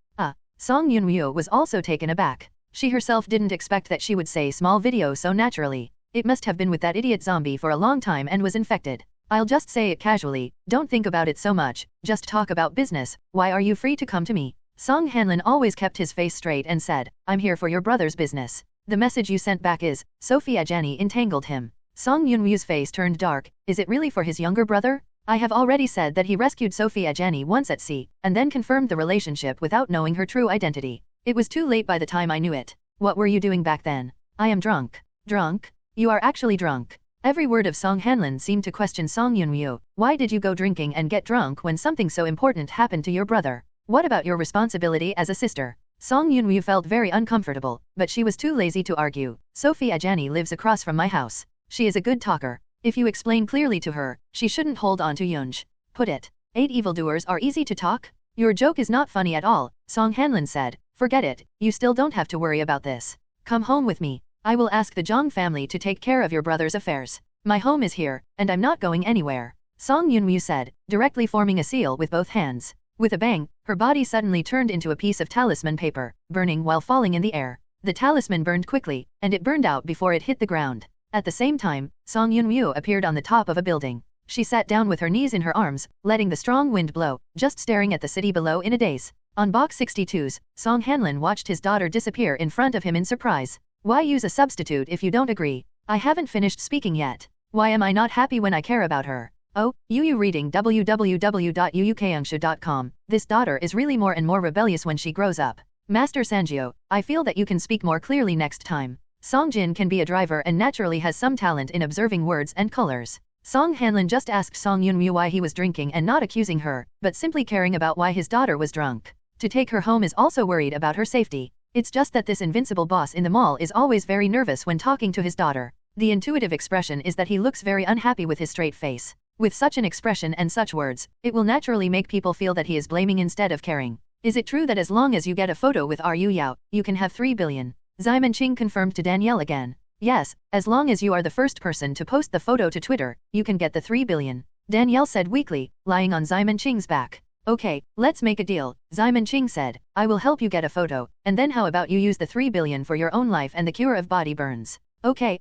Song Yun-woo was also taken aback. She herself didn't expect that she would say small video so naturally. It must have been with that idiot zombie for a long time and was infected. I'll just say it casually, don't think about it so much, just talk about business. Why are you free to come to me? Song Hanlin always kept his face straight and said, I'm here for your brother's business. The message you sent back is, Sophia Jani entangled him. Song Yun-woo's face turned dark. Is it really for his younger brother? I have already said that he rescued Sophia Jani once at sea, and then confirmed the relationship without knowing her true identity. It was too late by the time I knew it. What were you doing back then? I am drunk. Drunk? You are actually drunk. Every word of Song Hanlin seemed to question Song Yun-woo. Why did you go drinking and get drunk when something so important happened to your brother? What about your responsibility as a sister? Song Yun-woo felt very uncomfortable, but she was too lazy to argue. Sophia Jani lives across from my house. She is a good talker. If you explain clearly to her, she shouldn't hold on to Yunj. Put it. 8 evildoers are easy to talk? Your joke is not funny at all, Song Hanlin said. Forget it, you still don't have to worry about this. Come home with me. I will ask the Zhang family to take care of your brother's affairs. My home is here, and I'm not going anywhere. Song Yun-woo said, directly forming a seal with both hands. With a bang, her body suddenly turned into a piece of talisman paper, burning while falling in the air. The talisman burned quickly, and it burned out before it hit the ground. At the same time, Song Yun-woo appeared on the top of a building. She sat down with her knees in her arms, letting the strong wind blow, just staring at the city below in a daze. On box 62's, Song Hanlin watched his daughter disappear in front of him in surprise. Why use a substitute if you don't agree? I haven't finished speaking yet. Why am I not happy when I care about her? Oh, Yu reading www.uukangshu.com. This daughter is really more and more rebellious when she grows up. Master Sanjio, I feel that you can speak more clearly next time. Song Jin can be a driver and naturally has some talent in observing words and colors. Song Hanlin just asked Song Yun-woo why he was drinking and not accusing her, but simply caring about why his daughter was drunk. To take her home is also worried about her safety. It's just that this invincible boss in the mall is always very nervous when talking to his daughter. The intuitive expression is that he looks very unhappy with his straight face. With such an expression and such words, it will naturally make people feel that he is blaming instead of caring. Is it true that as long as you get a photo with Ru Yao, you can have 3 billion? Zyman Ching confirmed to Danielle again. Yes, as long as you are the first person to post the photo to Twitter, you can get the 3 billion. Danielle said weakly, lying on Zyman Ching's back. Okay, let's make a deal, Zyman Ching said. I will help you get a photo, and then how about you use the 3 billion for your own life and the cure of body burns? Okay.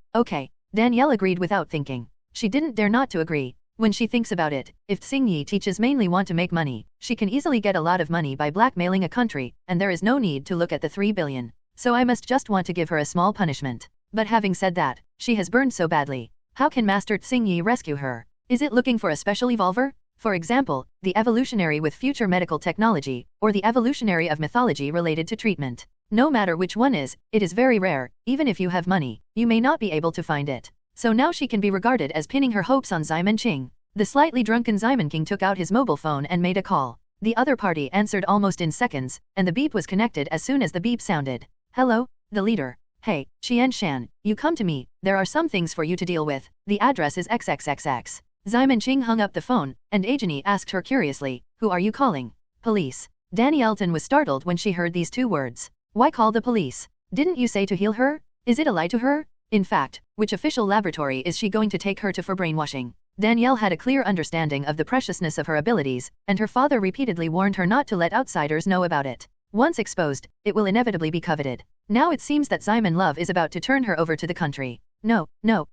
Danielle agreed without thinking. She didn't dare not to agree. When she thinks about it, if Xingyi teachers mainly want to make money, she can easily get a lot of money by blackmailing a country, and there is no need to look at the 3 billion. So I must just want to give her a small punishment. But having said that, she has burned so badly. How can Master Xingyi rescue her? Is it looking for a special evolver? For example, the evolutionary with future medical technology, or the evolutionary of mythology related to treatment. No matter which one is, it is very rare. Even if you have money, you may not be able to find it. So now she can be regarded as pinning her hopes on Zyman Ching. The slightly drunken Zyman King took out his mobile phone and made a call. The other party answered almost in seconds, and the beep was connected as soon as the beep sounded. Hello, the leader. Hey, Qian Shan, you come to me, there are some things for you to deal with. The address is XXXX. Zyman Ching hung up the phone, and Ajani asked her curiously, who are you calling? Police. Danny Elton was startled when she heard these 2 words. Why call the police? Didn't you say to heal her? Is it a lie to her? In fact, which official laboratory is she going to take her to for brainwashing? Danielle had a clear understanding of the preciousness of her abilities, and her father repeatedly warned her not to let outsiders know about it. Once exposed, it will inevitably be coveted. Now it seems that Zyman Love is about to turn her over to the country. No,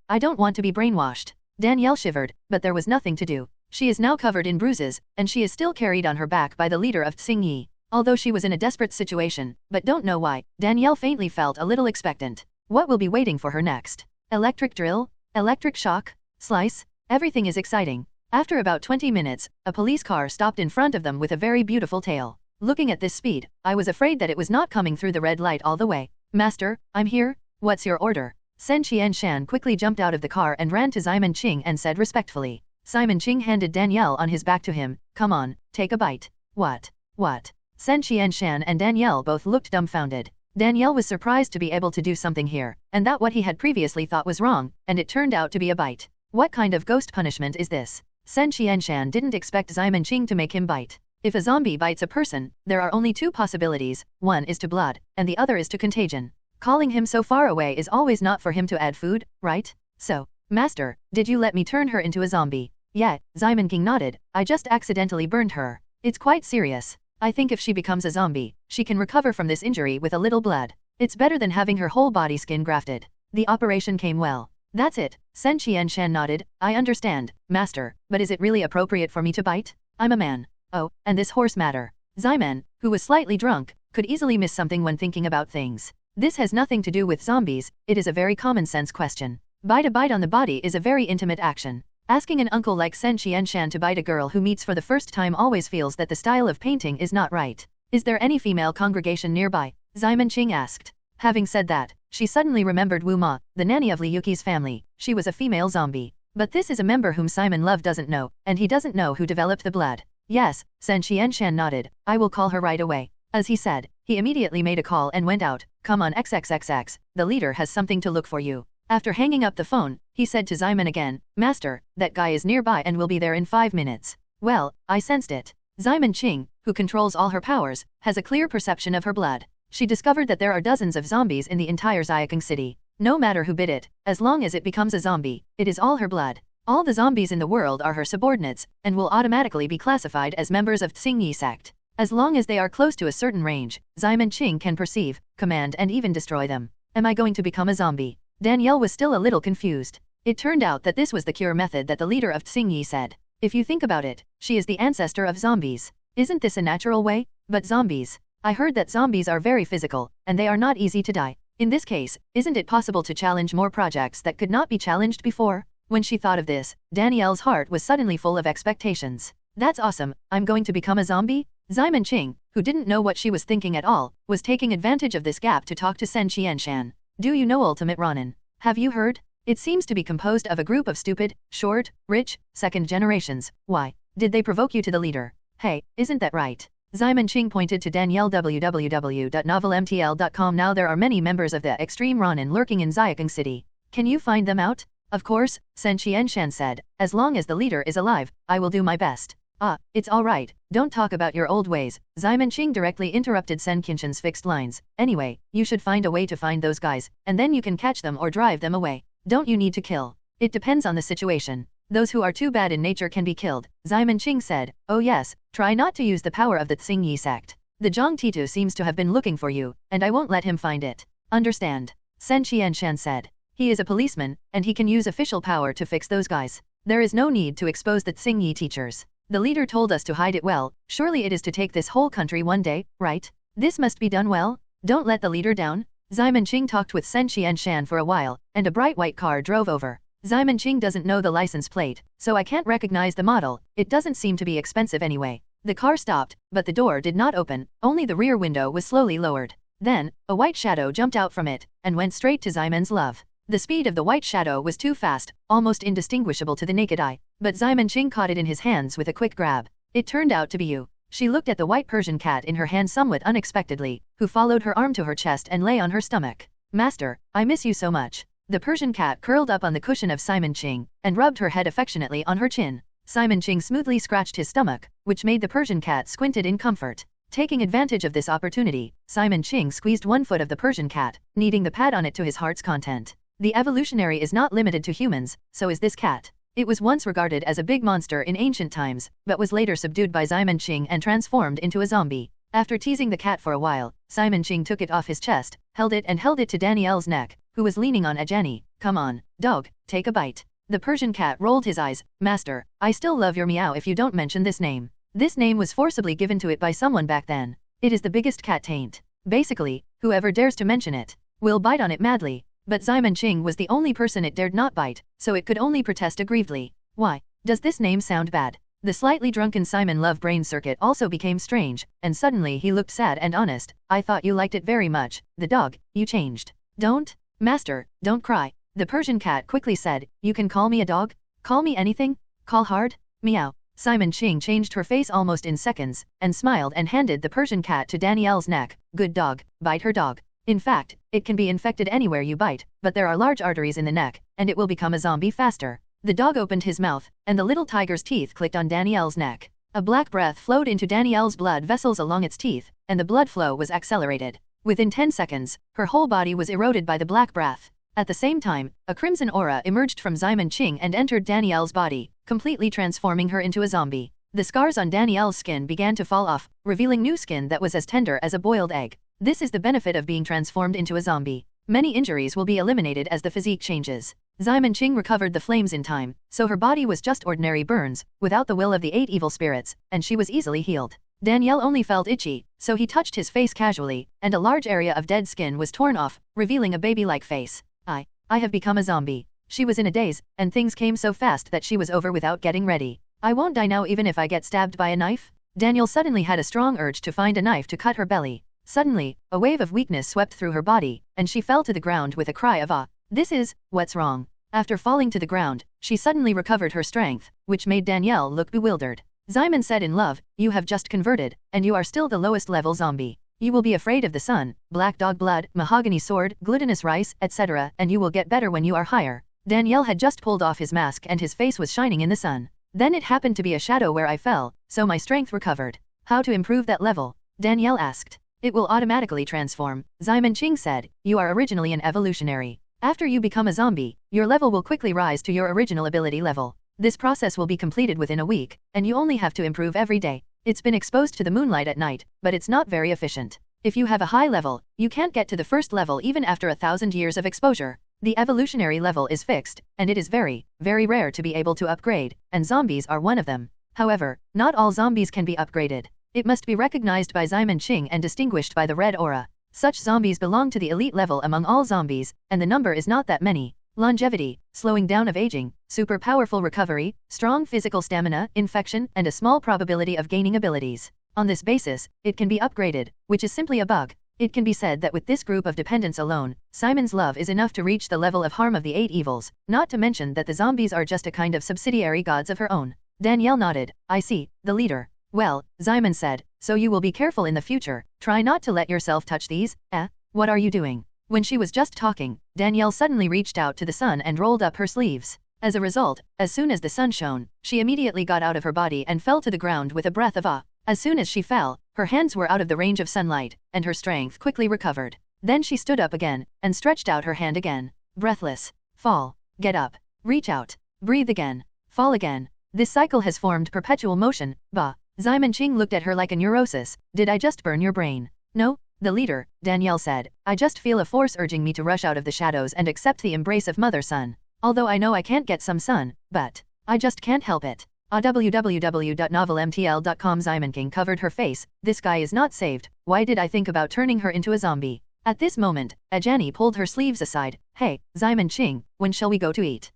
I don't want to be brainwashed. Danielle shivered, but there was nothing to do. She is now covered in bruises, and she is still carried on her back by the leader of Xingyi. Although she was in a desperate situation, but don't know why, Danielle faintly felt a little expectant. What will be waiting for her next? Electric drill? Electric shock? Slice? Everything is exciting. After about 20 minutes, a police car stopped in front of them with a very beautiful tail. Looking at this speed, I was afraid that it was not coming through the red light all the way. Master, I'm here. What's your order? Sen Qianshan quickly jumped out of the car and ran to Simon Ching and said respectfully. Simon Ching handed Danielle on his back to him. Come on, take a bite. What? What? Sen Qianshan and Danielle both looked dumbfounded. Danielle was surprised to be able to do something here, and that what he had previously thought was wrong, and it turned out to be a bite. What kind of ghost punishment is this? Sen Qianshan didn't expect Simon Ching to make him bite. If a zombie bites a person, there are only two possibilities, one is to blood, and the other is to contagion. Calling him so far away is always not for him to add food, right? So, Master, did you let me turn her into a zombie? Yeah, Simon King nodded, I just accidentally burned her. It's quite serious. I think if she becomes a zombie, she can recover from this injury with a little blood. It's better than having her whole body skin grafted. The operation came well. That's it, Sen Qianshan nodded, I understand, Master, but is it really appropriate for me to bite? I'm a man. Oh, and this horse matter. Zyman, who was slightly drunk, could easily miss something when thinking about things. This has nothing to do with zombies, it is a very common sense question. Bite a bite on the body is a very intimate action. Asking an uncle like Sen Qianshan to bite a girl who meets for the first time always feels that the style of painting is not right. Is there any female congregation nearby? Zyman Ching asked. Having said that, she suddenly remembered Wu Ma, the nanny of Li Yuqi's family. She was a female zombie. But this is a member whom Simon Love doesn't know, and he doesn't know who developed the blood. Yes, Sen Qianshan nodded, I will call her right away. As he said, he immediately made a call and went out. Come on XXXX, the leader has something to look for you. After hanging up the phone, he said to Zyman again, Master, that guy is nearby and will be there in 5 minutes. Well, I sensed it. Zyman Ching, who controls all her powers, has a clear perception of her blood. She discovered that there are dozens of zombies in the entire Xiaokeng city. No matter who bit it, as long as it becomes a zombie, it is all her blood. All the zombies in the world are her subordinates, and will automatically be classified as members of Xingyi sect. As long as they are close to a certain range, Zyman Ching can perceive, command and even destroy them. Am I going to become a zombie? Danielle was still a little confused. It turned out that this was the cure method that the leader of Xingyi said. If you think about it, she is the ancestor of zombies. Isn't this a natural way? But zombies. I heard that zombies are very physical, and they are not easy to die. In this case, isn't it possible to challenge more projects that could not be challenged before? When she thought of this, Danielle's heart was suddenly full of expectations. That's awesome, I'm going to become a zombie? Zyman Ching, who didn't know what she was thinking at all, was taking advantage of this gap to talk to Sen Qianshan. Do you know Ultimate Ronin? Have you heard? It seems to be composed of a group of stupid, short, rich, second generations. Why? Did they provoke you to the leader? Hey, isn't that right? Zyman Ching pointed to Danielle www.novelmtl.com. Now there are many members of the Extreme Ronin lurking in Xiaokeng City. Can you find them out? Of course, Sen Qianshan said, as long as the leader is alive, I will do my best. Ah, it's all right, don't talk about your old ways. Zyman Ching directly interrupted Sen Qianshan's fixed lines. Anyway, you should find a way to find those guys, and then you can catch them or drive them away. Don't you need to kill? It depends on the situation. Those who are too bad in nature can be killed, Zyman Ching said. Oh yes, try not to use the power of the Xingyi sect. The Zhang Titu seems to have been looking for you, and I won't let him find it. Understand? Sen Qianshan said. He is a policeman, and he can use official power to fix those guys. There is no need to expose the Xingyi teachers. The leader told us to hide it well, surely it is to take this whole country one day, right? This must be done well. Don't let the leader down. Zyman Ching talked with Sen Qianshan for a while, and a bright white car drove over. Zyman Ching doesn't know the license plate, so I can't recognize the model. It doesn't seem to be expensive anyway. The car stopped, but the door did not open, only the rear window was slowly lowered. Then, a white shadow jumped out from it, and went straight to Zyman's love. The speed of the white shadow was too fast, almost indistinguishable to the naked eye, but Zyman Ching caught it in his hands with a quick grab. It turned out to be you. She looked at the white Persian cat in her hand somewhat unexpectedly, who followed her arm to her chest and lay on her stomach. Master, I miss you so much. The Persian cat curled up on the cushion of Zyman Ching, and rubbed her head affectionately on her chin. Zyman Ching smoothly scratched his stomach, which made the Persian cat squinted in comfort. Taking advantage of this opportunity, Zyman Ching squeezed one foot of the Persian cat, kneading the pad on it to his heart's content. The evolutionary is not limited to humans, so is this cat. It was once regarded as a big monster in ancient times, but was later subdued by Zyman Ching and transformed into a zombie. After teasing the cat for a while, Zyman Ching took it off his chest, held it to Danielle's neck, who was leaning on Ajani. Come on, dog, take a bite. The Persian cat rolled his eyes. Master, I still love your meow if you don't mention this name. This name was forcibly given to it by someone back then. It is the biggest cat taint. Basically, whoever dares to mention it will bite on it madly. But Simon Ching was the only person it dared not bite, so it could only protest aggrievedly. Why does this name sound bad? The slightly drunken Simon Love brain circuit also became strange, and suddenly he looked sad and honest. I thought you liked it very much. The dog, you changed. Don't, master, don't cry. The Persian cat quickly said, you can call me a dog? Call me anything? Call hard? Meow. Simon Ching changed her face almost in seconds, and smiled and handed the Persian cat to Danielle's neck. Good dog, bite her dog. In fact, it can be infected anywhere you bite, but there are large arteries in the neck, and it will become a zombie faster. The dog opened his mouth, and the little tiger's teeth clicked on Danielle's neck. A black breath flowed into Danielle's blood vessels along its teeth, and the blood flow was accelerated. Within 10 seconds, her whole body was eroded by the black breath. At the same time, a crimson aura emerged from Simon Ching and entered Danielle's body, completely transforming her into a zombie. The scars on Danielle's skin began to fall off, revealing new skin that was as tender as a boiled egg. This is the benefit of being transformed into a zombie. Many injuries will be eliminated as the physique changes. Simon Ching recovered the flames in time, so her body was just ordinary burns, without the will of the 8 evil spirits, and she was easily healed. Danielle only felt itchy, so he touched his face casually, and a large area of dead skin was torn off, revealing a baby-like face. I have become a zombie. She was in a daze, and things came so fast that she was over without getting ready. I won't die now even if I get stabbed by a knife? Danielle suddenly had a strong urge to find a knife to cut her belly. Suddenly, a wave of weakness swept through her body, and she fell to the ground with a cry of ah. This is, what's wrong? After falling to the ground, she suddenly recovered her strength, which made Danielle look bewildered. Simon said in love, you have just converted, and you are still the lowest level zombie. You will be afraid of the sun, black dog blood, mahogany sword, glutinous rice, etc., and you will get better when you are higher. Danielle had just pulled off his mask and his face was shining in the sun. Then it happened to be a shadow where I fell, so my strength recovered. How to improve that level? Danielle asked. It will automatically transform, Simon Ching said. You are originally an evolutionary. After you become a zombie, your level will quickly rise to your original ability level. This process will be completed within a week, and you only have to improve every day. It's been exposed to the moonlight at night, but it's not very efficient. If you have a high level, you can't get to the first level even after 1,000 years of exposure. The evolutionary level is fixed, and it is very, very rare to be able to upgrade, and zombies are one of them. However, not all zombies can be upgraded. It must be recognized by Simon Ching and distinguished by the red aura. Such zombies belong to the elite level among all zombies, and the number is not that many. Longevity, slowing down of aging, super powerful recovery, strong physical stamina, infection, and a small probability of gaining abilities. On this basis, it can be upgraded, which is simply a bug. It can be said that with this group of dependents alone, Simon's love is enough to reach the level of harm of the 8 evils, not to mention that the zombies are just a kind of subsidiary gods of her own. Danielle nodded. I see, the leader. Well, Simon said, so you will be careful in the future, try not to let yourself touch these. What are you doing? When she was just talking, Danielle suddenly reached out to the sun and rolled up her sleeves. As a result, as soon as the sun shone, she immediately got out of her body and fell to the ground with a breath of awe. As soon as she fell, her hands were out of the range of sunlight, and her strength quickly recovered. Then she stood up again, and stretched out her hand again. Breathless. Fall. Get up. Reach out. Breathe again. Fall again. This cycle has formed perpetual motion. Bah. Simon Ching looked at her like a neurosis. Did I just burn your brain? No, the leader, Danielle said. I just feel a force urging me to rush out of the shadows and accept the embrace of Mother Sun. Although I know I can't get some sun, but I just can't help it. www.novelmtl.com Simon King covered her face. This guy is not saved. Why did I think about turning her into a zombie? At this moment, Ajani pulled her sleeves aside. Hey, Simon Ching, when shall we go to eat?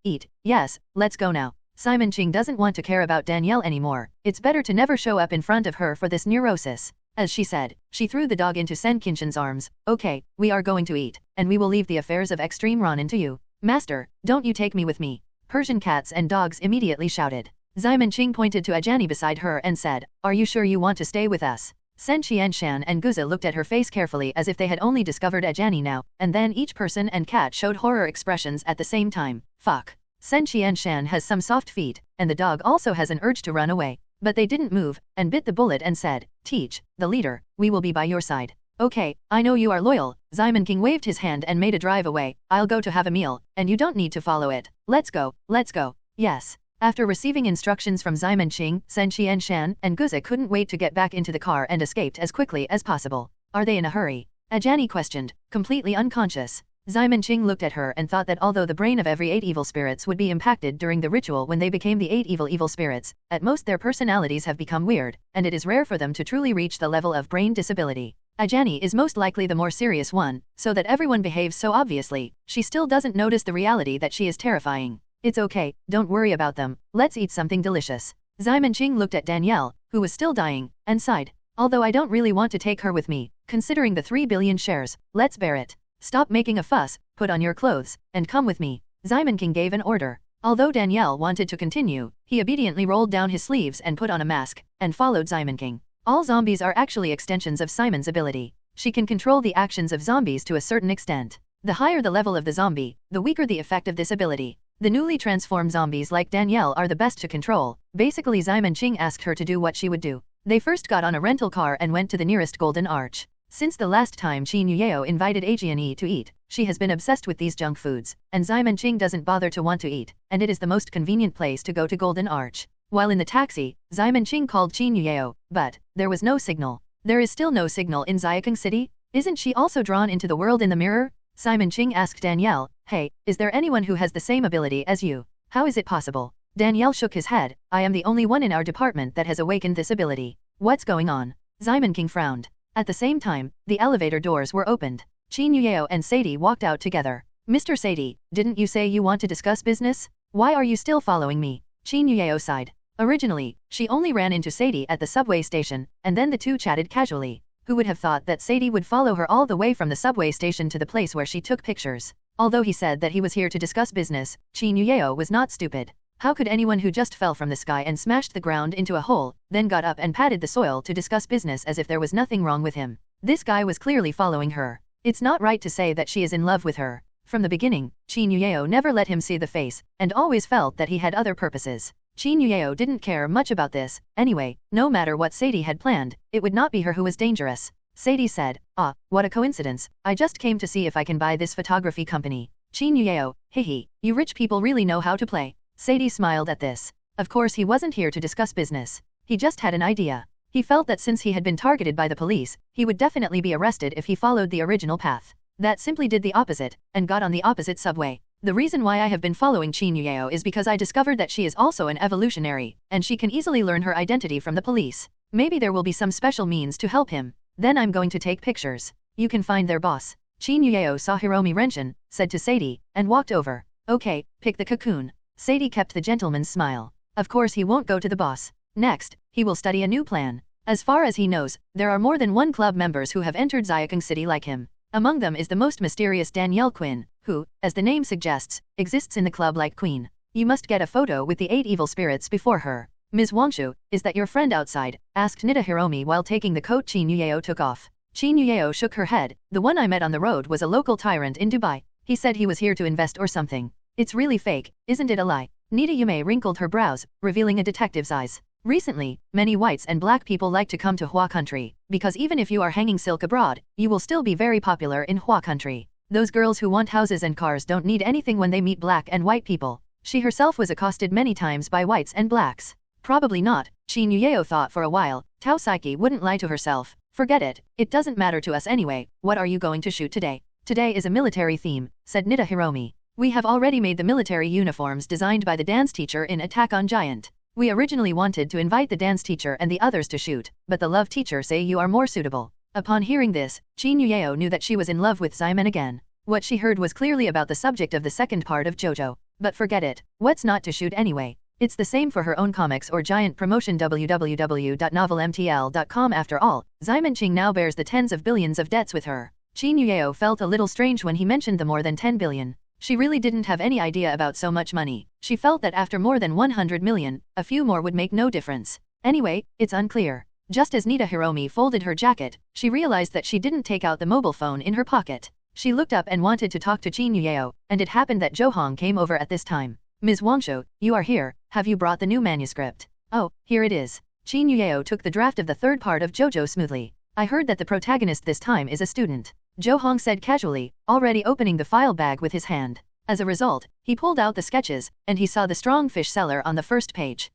Eat. Yes, let's go now. Simon Ching doesn't want to care about Danielle anymore. It's better to never show up in front of her for this neurosis. As she said, she threw the dog into Sen Kinshin's arms. Okay, we are going to eat, and we will leave the affairs of extreme Ronin to you. Master, don't you take me with me. Persian cats and dogs immediately shouted. Simon Ching pointed to Ajani beside her and said, are you sure you want to stay with us? Sen Qianshan and Guza looked at her face carefully as if they had only discovered Ajani now, and then each person and cat showed horror expressions at the same time. Fuck. Sen Qianshan has some soft feet, and the dog also has an urge to run away. But they didn't move, and bit the bullet and said, Teach, the leader, we will be by your side. Okay, I know you are loyal. Simon King waved his hand and made a drive away. I'll go to have a meal, and you don't need to follow it. Let's go, let's go. Yes. After receiving instructions from Simon Ching, Sen Qianshan and Guza couldn't wait to get back into the car and escaped as quickly as possible. Are they in a hurry? Ajani questioned, completely unconscious. Simon Ching looked at her and thought that although the brain of every 8 evil spirits would be impacted during the ritual when they became the 8 evil spirits, at most their personalities have become weird, and it is rare for them to truly reach the level of brain disability. Ajani is most likely the more serious one, so that everyone behaves so obviously, she still doesn't notice the reality that she is terrifying. It's okay, don't worry about them, let's eat something delicious. Simon Ching looked at Danielle, who was still dying, and sighed. Although I don't really want to take her with me, considering the 3 billion shares, let's bear it. Stop making a fuss, put on your clothes, and come with me. Simon King gave an order. Although Danielle wanted to continue, he obediently rolled down his sleeves and put on a mask, and followed Simon King. All zombies are actually extensions of Simon's ability. She can control the actions of zombies to a certain extent. The higher the level of the zombie, the weaker the effect of this ability. The newly transformed zombies like Danielle are the best to control. Basically Simon Ching asked her to do what she would do. They first got on a rental car and went to the nearest Golden Arch. Since the last time Qin Yuyeo invited Ajani to eat, she has been obsessed with these junk foods, and Simon Ching doesn't bother to want to eat, and it is the most convenient place to go to Golden Arch. While in the taxi, Simon Ching called Qin Yuyeo, but there was no signal. There is still no signal in Xiaokeng City? Isn't she also drawn into the world in the mirror? Simon Ching asked Danielle, hey, is there anyone who has the same ability as you? How is it possible? Danielle shook his head, I am the only one in our department that has awakened this ability. What's going on? Simon King frowned. At the same time, the elevator doors were opened. Qin Yuyeo and Sadie walked out together. Mr. Sadie, didn't you say you want to discuss business? Why are you still following me? Qin Yuyeo sighed. Originally, she only ran into Sadie at the subway station, and then the two chatted casually. Who would have thought that Sadie would follow her all the way from the subway station to the place where she took pictures? Although he said that he was here to discuss business, Qin Yuyeo was not stupid. How could anyone who just fell from the sky and smashed the ground into a hole, then got up and patted the soil to discuss business as if there was nothing wrong with him? This guy was clearly following her. It's not right to say that she is in love with her. From the beginning, Qin Yuyeo never let him see the face, and always felt that he had other purposes. Qin Yuyeo didn't care much about this. Anyway, no matter what Sadie had planned, it would not be her who was dangerous. Sadie said, ah, what a coincidence, I just came to see if I can buy this photography company. Qin Yuyeo, hehe, you rich people really know how to play. Sadie smiled at this. Of course he wasn't here to discuss business. He just had an idea. He felt that since he had been targeted by the police, he would definitely be arrested if he followed the original path. That simply did the opposite, and got on the opposite subway. The reason why I have been following Qin Yuyeo is because I discovered that she is also an evolutionary, and she can easily learn her identity from the police. Maybe there will be some special means to help him. Then I'm going to take pictures. You can find their boss. Qin Yuyeo saw Hiromi Renshin, said to Sadie, and walked over. Okay, pick the cocoon. Sadie kept the gentleman's smile. Of course he won't go to the boss. Next, he will study a new plan. As far as he knows, there are more than one club members who have entered Xiaokeng City like him. Among them is the most mysterious Danielle Quinn, who, as the name suggests, exists in the club like Queen. You must get a photo with the 8 evil spirits before her. Ms. Wangshu, is that your friend outside? Asked Nita Hiromi while taking the coat Qin Yuyeo took off. Qin Yuyeo shook her head. The one I met on the road was a local tyrant in Dubai. He said he was here to invest or something. It's really fake, isn't it a lie? Nita Yume wrinkled her brows, revealing a detective's eyes. Recently, many whites and black people like to come to Hua country, because even if you are hanging silk abroad, you will still be very popular in Hua country. Those girls who want houses and cars don't need anything when they meet black and white people. She herself was accosted many times by whites and blacks. Probably not, Qin Yuyeo thought for a while. Tao Saiki wouldn't lie to herself. Forget it, it doesn't matter to us anyway. What are you going to shoot today? Today is a military theme, said Nita Hiromi. We have already made the military uniforms designed by the dance teacher in Attack on Giant. We originally wanted to invite the dance teacher and the others to shoot, but the love teacher say you are more suitable. Upon hearing this, Qin Yuyeo knew that she was in love with Simon again. What she heard was clearly about the subject of the second part of JoJo. But forget it, what's not to shoot anyway? It's the same for her own comics or giant promotion www.novelmtl.com. After all, Simon Ching now bears the tens of billions of debts with her. Qin Yuyeo felt a little strange when he mentioned the more than 10 billion. She really didn't have any idea about so much money. She felt that after more than 100 million, a few more would make no difference. Anyway, it's unclear. Just as Nita Hiromi folded her jacket, she realized that she didn't take out the mobile phone in her pocket. She looked up and wanted to talk to Qin Yuyeo, and it happened that Jo Hong came over at this time. Ms. Wangshu, you are here, have you brought the new manuscript? Oh, here it is. Qin Yuyeo took the draft of the third part of JoJo smoothly. I heard that the protagonist this time is a student. Jo Hong said casually, already opening the file bag with his hand. As a result, he pulled out the sketches, and he saw the strong fish seller on the first page.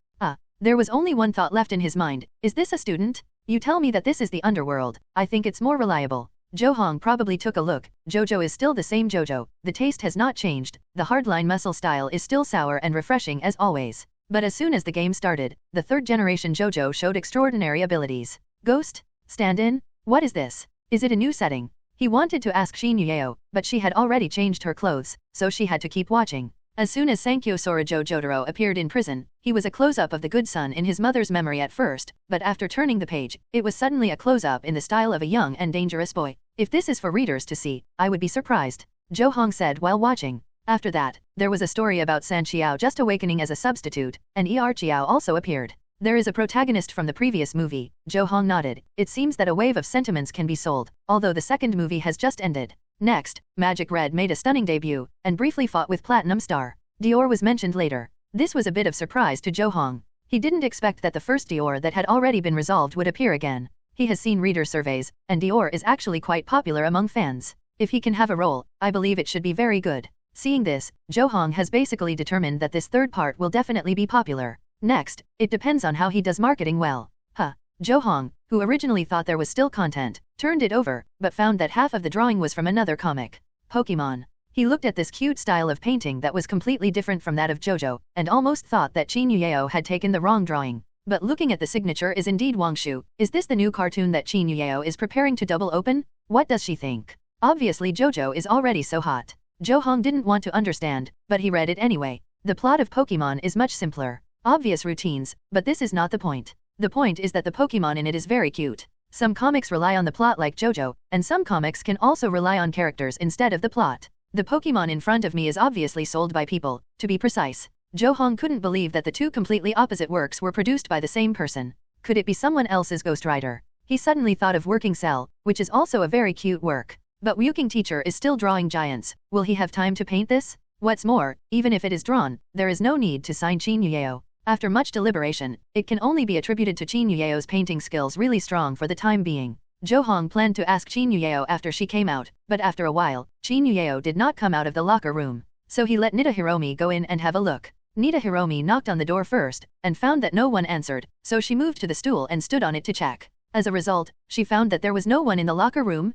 There was only one thought left in his mind, is this a student? You tell me that this is the underworld, I think it's more reliable. Zhou Hong probably took a look. Jojo is still the same Jojo, the taste has not changed, the hardline muscle style is still sour and refreshing as always. But as soon as the game started, the third generation Jojo showed extraordinary abilities. Ghost? Stand-in? What is this? Is it a new setting? He wanted to ask Shin Yueo, but she had already changed her clothes, so she had to keep watching. As soon as Sankyo Sorajo Jotaro appeared in prison, he was a close-up of the good son in his mother's memory at first, but after turning the page, it was suddenly a close-up in the style of a young and dangerous boy. If this is for readers to see, I would be surprised, Zhou Hong said while watching. After that, there was a story about San Xiao just awakening as a substitute, and Er Qiao also appeared. There is a protagonist from the previous movie, Zhou Hong nodded. It seems that a wave of sentiments can be sold, although the second movie has just ended. Next, Magic Red made a stunning debut, and briefly fought with Platinum Star. Dior was mentioned later. This was a bit of surprise to Zhou Hong. He didn't expect that the first Dior that had already been resolved would appear again. He has seen reader surveys, and Dior is actually quite popular among fans. If he can have a role, I believe it should be very good. Seeing this, Zhou Hong has basically determined that this third part will definitely be popular. Next, it depends on how he does marketing well. Zhou Hong, who originally thought there was still content, turned it over, but found that half of the drawing was from another comic. Pokemon. He looked at this cute style of painting that was completely different from that of Jojo, and almost thought that Qin Yueo had taken the wrong drawing. But looking at the signature is indeed Wangshu. Is this the new cartoon that Qin Yueo is preparing to double open? What does she think? Obviously Jojo is already so hot. Zhou Hong didn't want to understand, but he read it anyway. The plot of Pokemon is much simpler. Obvious routines, but this is not the point. The point is that the Pokemon in it is very cute. Some comics rely on the plot like Jojo, and some comics can also rely on characters instead of the plot. The Pokemon in front of me is obviously sold by people, to be precise. Zhou Hong couldn't believe that the two completely opposite works were produced by the same person. Could it be someone else's Ghost Rider? He suddenly thought of Working Cell, which is also a very cute work. But Wuking Teacher is still drawing giants. Will he have time to paint this? What's more, even if it is drawn, there is no need to sign Qin Yueo. After much deliberation, it can only be attributed to Qin Yueo's painting skills really strong for the time being. Zhou Hong planned to ask Qin Yueo after she came out, but after a while, Qin Yueo did not come out of the locker room. So he let Nita Hiromi go in and have a look. Nita Hiromi knocked on the door first, and found that no one answered, so she moved to the stool and stood on it to check. As a result, she found that there was no one in the locker room.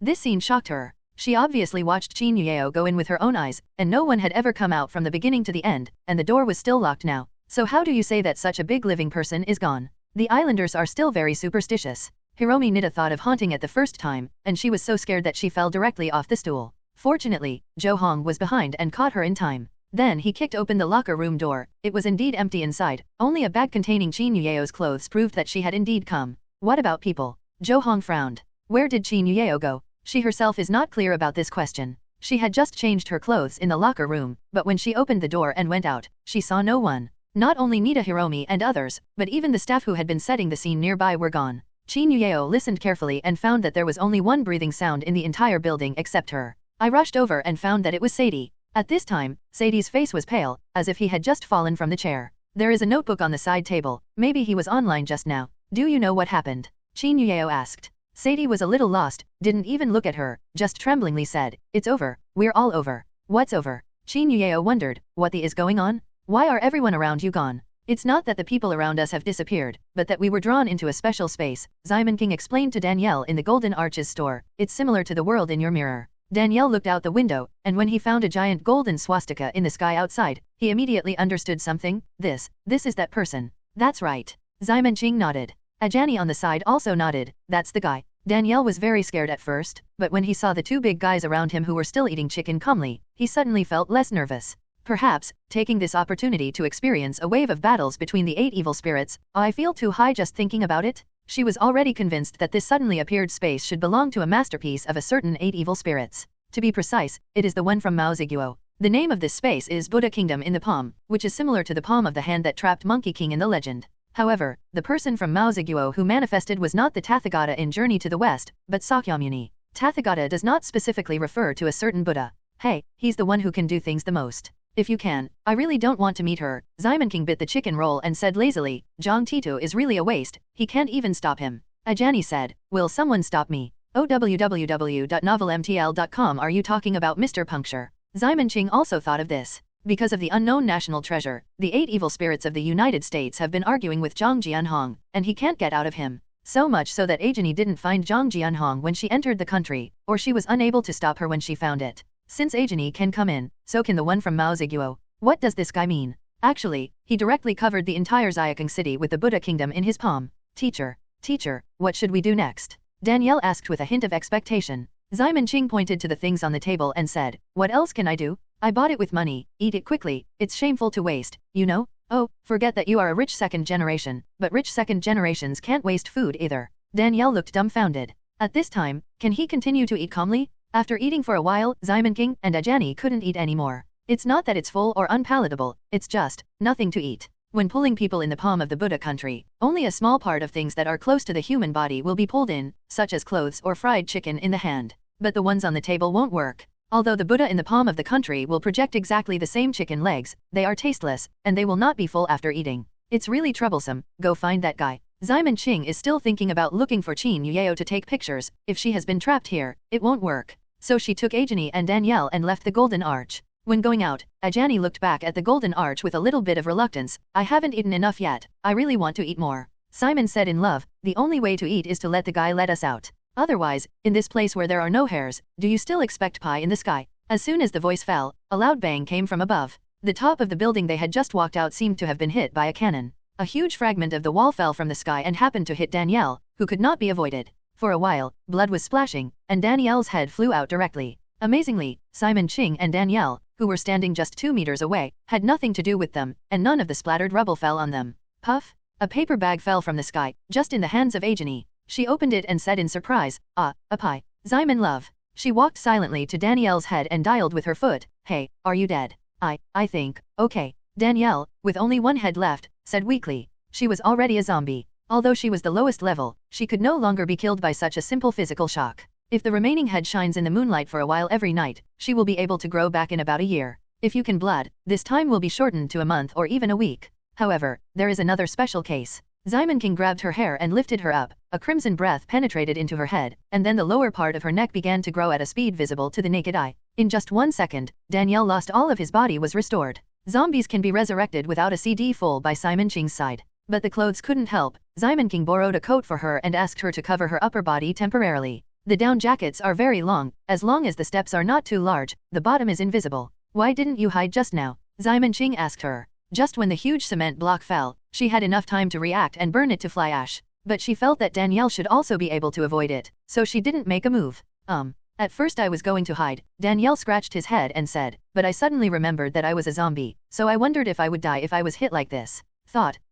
This scene shocked her. She obviously watched Qin Yueo go in with her own eyes, and no one had ever come out from the beginning to the end, and the door was still locked now. So how do you say that such a big living person is gone? The islanders are still very superstitious. Hiromi Nita thought of haunting it the first time, and she was so scared that she fell directly off the stool. Fortunately, Zhou Hong was behind and caught her in time. Then he kicked open the locker room door. It was indeed empty inside. Only a bag containing Qin Yueo's clothes proved that she had indeed come. What about people? Zhou Hong frowned. Where did Qin Yueo go? She herself is not clear about this question. She had just changed her clothes in the locker room, but when she opened the door and went out, she saw no one. Not only Nita Hiromi and others, but even the staff who had been setting the scene nearby were gone. Qin Yueo listened carefully and found that there was only one breathing sound in the entire building except her. I rushed over and found that it was Sadie. At this time, Sadie's face was pale, as if he had just fallen from the chair. There is a notebook on the side table. Maybe he was online just now. Do you know what happened? Qin Yueo asked. Sadie was a little lost, didn't even look at her, just tremblingly said, "It's over, we're all over." What's over? Qin Yueo wondered, what the is going on? Why are everyone around you gone? It's not that the people around us have disappeared, but that we were drawn into a special space, Ximon King explained to Danielle in the Golden Arches store. It's similar to the world in your mirror. Danielle looked out the window, and when he found a giant golden swastika in the sky outside, he immediately understood something. This is that person. That's right. Ximon King nodded. Ajani on the side also nodded. That's the guy. Danielle was very scared at first, but when he saw the two big guys around him who were still eating chicken calmly, he suddenly felt less nervous. Perhaps, taking this opportunity to experience a wave of battles between the 8 evil spirits, I feel too high just thinking about it? She was already convinced that this suddenly appeared space should belong to a masterpiece of a certain 8 evil spirits. To be precise, it is the one from Mao Ziguo. The name of this space is Buddha Kingdom in the palm, which is similar to the palm of the hand that trapped Monkey King in the legend. However, the person from Mao Ziguo who manifested was not the Tathagata in Journey to the West, but Sakyamuni. Tathagata does not specifically refer to a certain Buddha. Hey, he's the one who can do things the most. If you can, I really don't want to meet her. Ximon King bit the chicken roll and said lazily, Zhang Titu is really a waste, he can't even stop him. Ajani said, will someone stop me? www.novelmtl.com. Are you talking about Mr. Puncture? Ximon King also thought of this. Because of the unknown national treasure, the 8 evil spirits of the United States have been arguing with Zhang Jianhong, and he can't get out of him. So much so that Ajani didn't find Zhang Jianhong when she entered the country, or she was unable to stop her when she found it. Since Ajani can come in, so can the one from Mao Ziguo. What does this guy mean? Actually, he directly covered the entire Xiaokang city with the Buddha kingdom in his palm. Teacher, what should we do next? Danielle asked with a hint of expectation. Simon Ching pointed to the things on the table and said, what else can I do? I bought it with money, eat it quickly, it's shameful to waste, you know? Oh, forget that you are a rich second generation, but rich second generations can't waste food either. Danielle looked dumbfounded. At this time, can he continue to eat calmly? After eating for a while, Simon King and Ajani couldn't eat anymore. It's not that it's full or unpalatable, it's just nothing to eat. When pulling people in the palm of the Buddha country, only a small part of things that are close to the human body will be pulled in, such as clothes or fried chicken in the hand. But the ones on the table won't work. Although the Buddha in the palm of the country will project exactly the same chicken legs, they are tasteless, and they will not be full after eating. It's really troublesome, go find that guy. Simon Ching is still thinking about looking for Qin Yuyeo to take pictures. If she has been trapped here, it won't work. So she took Ajani and Danielle and left the Golden Arch. When going out, Ajani looked back at the Golden Arch with a little bit of reluctance. I haven't eaten enough yet, I really want to eat more. Simon said in love, the only way to eat is to let the guy let us out. Otherwise, in this place where there are no hairs, do you still expect pie in the sky? As soon as the voice fell, a loud bang came from above. The top of the building they had just walked out seemed to have been hit by a cannon. A huge fragment of the wall fell from the sky and happened to hit Danielle, who could not be avoided. For a while, blood was splashing, and Danielle's head flew out directly. Amazingly, Simon Ching and Danielle, who were standing just 2 meters away, had nothing to do with them, and none of the splattered rubble fell on them. Puff! A paper bag fell from the sky, just in the hands of Ajani. She opened it and said in surprise, ah, a pie. Simon love. She walked silently to Danielle's head and dialed with her foot, hey, are you dead? I think, okay. Danielle, with only one head left, said weakly. She was already a zombie. Although she was the lowest level, she could no longer be killed by such a simple physical shock. If the remaining head shines in the moonlight for a while every night, she will be able to grow back in about a year. If you can blood, this time will be shortened to a month or even a week. However, there is another special case. Simon King grabbed her hair and lifted her up, a crimson breath penetrated into her head, and then the lower part of her neck began to grow at a speed visible to the naked eye. In just 1 second, Danielle lost all of his body was restored. Zombies can be resurrected without a CD full by Simon Ching's side. But the clothes couldn't help. Simon King borrowed a coat for her and asked her to cover her upper body temporarily. The down jackets are very long, as long as the steps are not too large, the bottom is invisible. Why didn't you hide just now? Simon Ching asked her. Just when the huge cement block fell, she had enough time to react and burn it to fly ash. But she felt that Danielle should also be able to avoid it, so she didn't make a move. At first I was going to hide, Danielle scratched his head and said, but I suddenly remembered that I was a zombie, so I wondered if I would die if I was hit like this.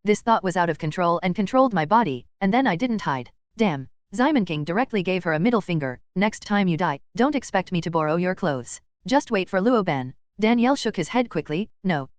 This thought was out of control and controlled my body, and then I didn't hide. Damn. Simon King directly gave her a middle finger. Next time you die, don't expect me to borrow your clothes. Just wait for Luo Ben. Danielle shook his head quickly. No.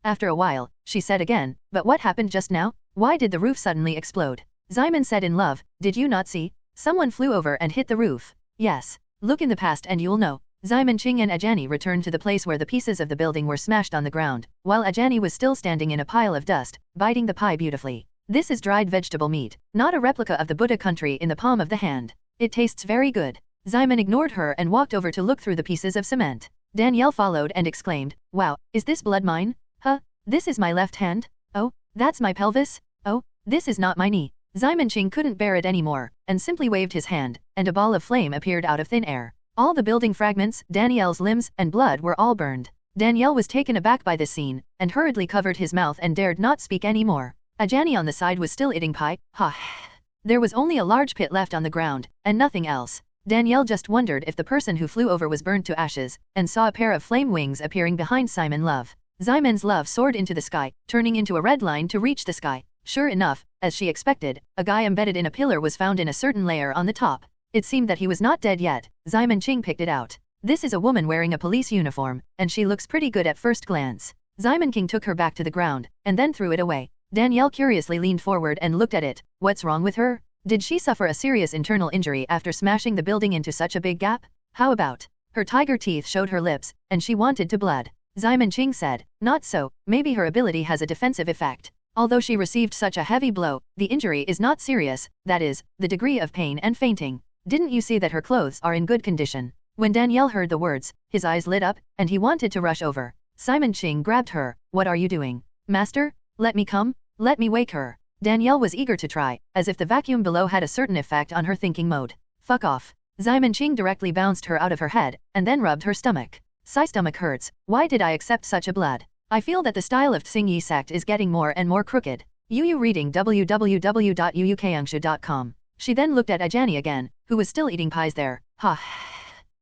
After a while, she said again, but what happened just now? Why did the roof suddenly explode? Simon said in love, did you not see? Someone flew over and hit the roof. Yes. Look in the past and you'll know. Simon Ching and Ajani returned to the place where the pieces of the building were smashed on the ground, while Ajani was still standing in a pile of dust, biting the pie beautifully. This is dried vegetable meat, not a replica of the Buddha country in the palm of the hand. It tastes very good. Simon ignored her and walked over to look through the pieces of cement. Danielle followed and exclaimed, wow, is this blood mine? Huh? This is my left hand? Oh, that's my pelvis? Oh, this is not my knee. Simon Ching couldn't bear it anymore, and simply waved his hand, and a ball of flame appeared out of thin air. All the building fragments, Danielle's limbs, and blood were all burned. Danielle was taken aback by this scene, and hurriedly covered his mouth and dared not speak anymore. Ajani on the side was still eating pie. There was only a large pit left on the ground, and nothing else. Danielle just wondered if the person who flew over was burnt to ashes, and saw a pair of flame wings appearing behind Simon Love. Simon's love soared into the sky, turning into a red line to reach the sky. Sure enough, as she expected, a guy embedded in a pillar was found in a certain layer on the top. It seemed that he was not dead yet. Simon Ching picked it out. This is a woman wearing a police uniform, and she looks pretty good at first glance. Simon King took her back to the ground, and then threw it away. Danielle curiously leaned forward and looked at it. What's wrong with her? Did she suffer a serious internal injury after smashing the building into such a big gap? How about? Her tiger teeth showed her lips, and she wanted to blood. Simon Ching said, not so, maybe her ability has a defensive effect. Although she received such a heavy blow, the injury is not serious, that is, the degree of pain and fainting. Didn't you see that her clothes are in good condition? When Danielle heard the words, his eyes lit up, and he wanted to rush over. Simon Ching grabbed her. What are you doing? Master? Let me come? Let me wake her. Danielle was eager to try, as if the vacuum below had a certain effect on her thinking mode. Fuck off. Simon Ching directly bounced her out of her head, and then rubbed her stomach. Sigh, stomach hurts. Why did I accept such a blood? I feel that the style of Tsing Yi sect is getting more and more crooked. Yu reading www.uukangshu.com. She then looked at Ajani again, who was still eating pies there. Ha.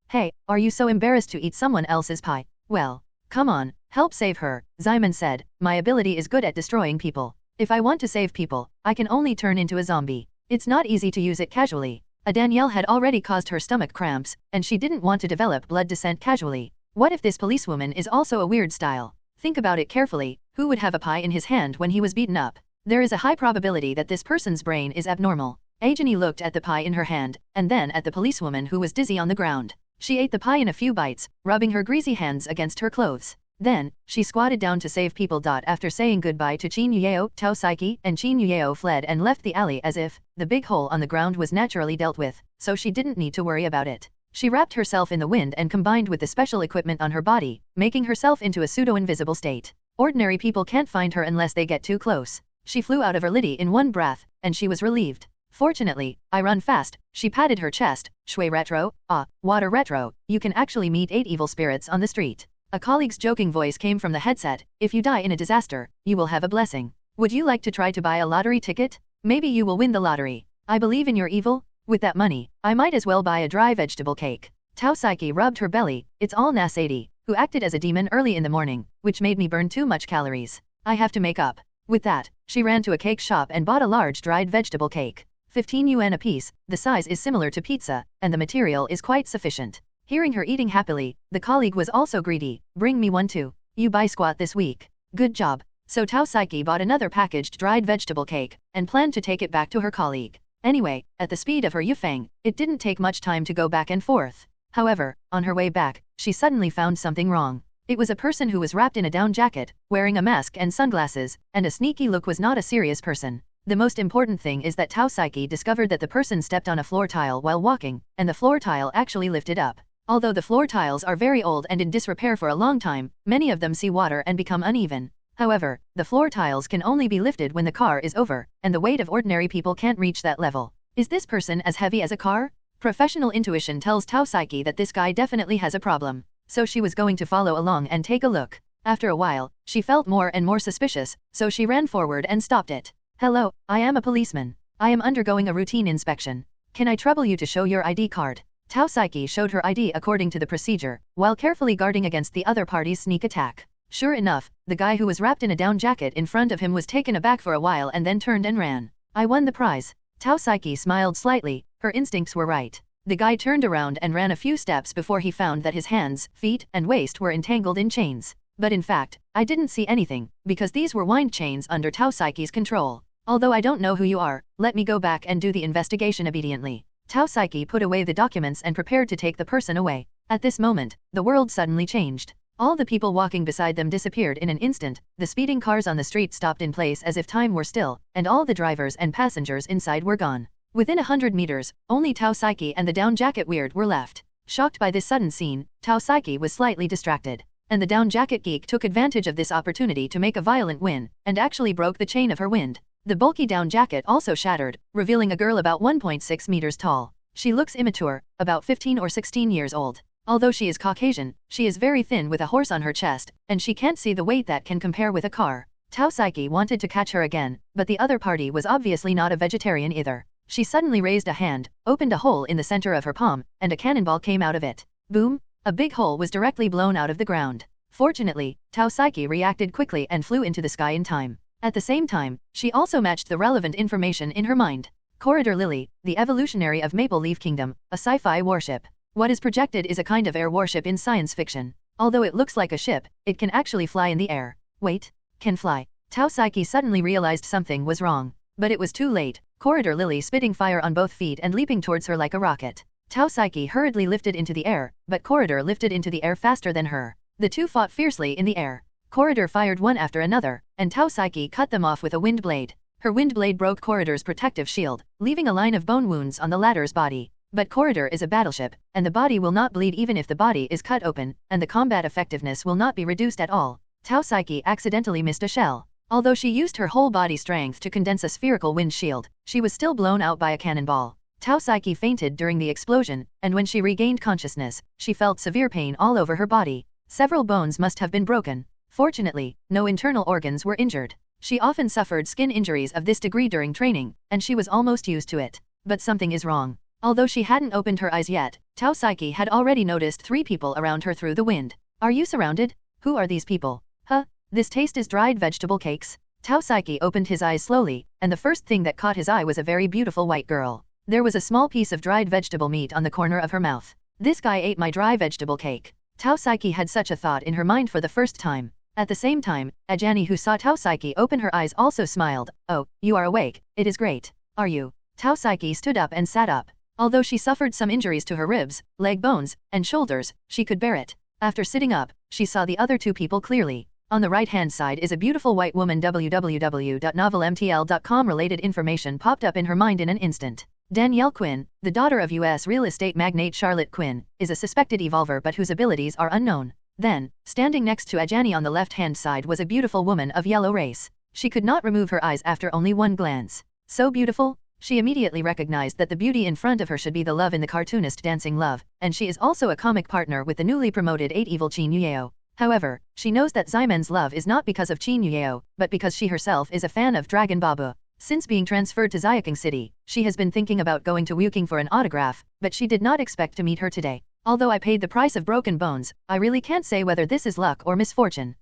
Hey, are you so embarrassed to eat someone else's pie? Well, come on, help save her, Simon said. My ability is good at destroying people. If I want to save people, I can only turn into a zombie. It's not easy to use it casually. Danielle had already caused her stomach cramps, and she didn't want to develop blood descent casually. What if this policewoman is also a weird style? Think about it carefully. Who would have a pie in his hand when he was beaten up? There is a high probability that this person's brain is abnormal. Ajani looked at the pie in her hand, and then at the policewoman who was dizzy on the ground. She ate the pie in a few bites, rubbing her greasy hands against her clothes. Then, she squatted down to save people. After saying goodbye to Qin Yuyeo, Tao Saiki and Qin Yuyeo fled and left the alley as if the big hole on the ground was naturally dealt with, so she didn't need to worry about it. She wrapped herself in the wind and combined with the special equipment on her body, making herself into a pseudo-invisible state. Ordinary people can't find her unless they get too close. She flew out of her liddy in one breath, and she was relieved. Fortunately, I run fast. She patted her chest. Shui retro, water retro, you can actually meet 8 evil spirits on the street. A colleague's joking voice came from the headset. If you die in a disaster, you will have a blessing. Would you like to try to buy a lottery ticket? Maybe you will win the lottery. I believe in your evil. With that money, I might as well buy a dry vegetable cake. Tao Saiki rubbed her belly. It's all Nasadi, who acted as a demon early in the morning, which made me burn too much calories. I have to make up. With that, she ran to a cake shop and bought a large dried vegetable cake. 15 yuan a piece, the size is similar to pizza, and the material is quite sufficient. Hearing her eating happily, the colleague was also greedy. Bring me one too. You buy squat this week. Good job. So Tao Saiki bought another packaged dried vegetable cake, and planned to take it back to her colleague. Anyway, at the speed of her Yufeng, it didn't take much time to go back and forth. However, on her way back, she suddenly found something wrong. It was a person who was wrapped in a down jacket, wearing a mask and sunglasses, and a sneaky look was not a serious person. The most important thing is that Tao Saiki discovered that the person stepped on a floor tile while walking, and the floor tile actually lifted up. Although the floor tiles are very old and in disrepair for a long time, many of them see water and become uneven. However, the floor tiles can only be lifted when the car is over, and the weight of ordinary people can't reach that level. Is this person as heavy as a car? Professional intuition tells Tao Saiki that this guy definitely has a problem, so she was going to follow along and take a look. After a while, she felt more and more suspicious, so she ran forward and stopped it. Hello, I am a policeman. I am undergoing a routine inspection. Can I trouble you to show your ID card? Tao Saiki showed her ID according to the procedure, while carefully guarding against the other party's sneak attack. Sure enough, the guy who was wrapped in a down jacket in front of him was taken aback for a while and then turned and ran. I won the prize. Tao Saiki smiled slightly. Her instincts were right. The guy turned around and ran a few steps before he found that his hands, feet, and waist were entangled in chains. But in fact, I didn't see anything, because these were wind chains under Tao Saiki's control. Although I don't know who you are, let me go back and do the investigation obediently. Tao Saiki put away the documents and prepared to take the person away. At this moment, the world suddenly changed. All the people walking beside them disappeared in an instant, the speeding cars on the street stopped in place as if time were still, and all the drivers and passengers inside were gone. Within 100 meters, only Tao Saiki and the down jacket weird were left. Shocked by this sudden scene, Tao Saiki was slightly distracted, and the down jacket geek took advantage of this opportunity to make a violent win, and actually broke the chain of her wind. The bulky down jacket also shattered, revealing a girl about 1.6 meters tall. She looks immature, about 15 or 16 years old. Although she is Caucasian, she is very thin with a horse on her chest, and she can't see the weight that can compare with a car. Tao Saiki wanted to catch her again, but the other party was obviously not a vegetarian either. She suddenly raised a hand, opened a hole in the center of her palm, and a cannonball came out of it. Boom! A big hole was directly blown out of the ground. Fortunately, Tao Saiki reacted quickly and flew into the sky in time. At the same time, she also matched the relevant information in her mind. Corridor Lily, the evolutionary of Maple Leaf Kingdom, a sci-fi warship. What is projected is a kind of air warship in science fiction. Although it looks like a ship, it can actually fly in the air. Wait, can fly. Tao Saiki suddenly realized something was wrong. But it was too late. Corridor Lily spitting fire on both feet and leaping towards her like a rocket. Tao Saiki hurriedly lifted into the air, but Corridor lifted into the air faster than her. The two fought fiercely in the air. Corridor fired one after another, and Tao Saiki cut them off with a wind blade. Her wind blade broke Corridor's protective shield, leaving a line of bone wounds on the latter's body. But Corridor is a battleship, and the body will not bleed even if the body is cut open, and the combat effectiveness will not be reduced at all. Tao Saiki accidentally missed a shell. Although she used her whole body strength to condense a spherical wind shield, she was still blown out by a cannonball. Tao Saiki fainted during the explosion, and when she regained consciousness, she felt severe pain all over her body. Several bones must have been broken. Fortunately, no internal organs were injured. She often suffered skin injuries of this degree during training, and she was almost used to it. But something is wrong. Although she hadn't opened her eyes yet, Tao Saiki had already noticed 3 people around her through the wind. Are you surrounded? Who are these people? Huh? This taste is dried vegetable cakes? Tao Saiki opened his eyes slowly, and the first thing that caught his eye was a very beautiful white girl. There was a small piece of dried vegetable meat on the corner of her mouth. This guy ate my dry vegetable cake. Tao Saiki had such a thought in her mind for the first time. At the same time, Ajani, who saw Tao Saiki open her eyes, also smiled. Oh, you are awake. It is great. Are you? Tao Saiki stood up and sat up. Although she suffered some injuries to her ribs, leg bones, and shoulders, she could bear it. After sitting up, she saw the other 2 people clearly. On the right-hand side is a beautiful white woman. www.novelmtl.com related information popped up in her mind in an instant. Danielle Quinn, the daughter of U.S. real estate magnate Charlotte Quinn, is a suspected evolver but whose abilities are unknown. Then, standing next to Ajani on the left-hand side was a beautiful woman of yellow race. She could not remove her eyes after only one glance. So beautiful? She immediately recognized that the beauty in front of her should be the love in the cartoonist Dancing Love, and she is also a comic partner with the newly promoted 8 Evil Qin Yueo. However, she knows that Ximen's love is not because of Qin Yueo, but because she herself is a fan of Dragon Babu. Since being transferred to Xiaking City, she has been thinking about going to Wuking for an autograph, but she did not expect to meet her today. Although I paid the price of broken bones, I really can't say whether this is luck or misfortune.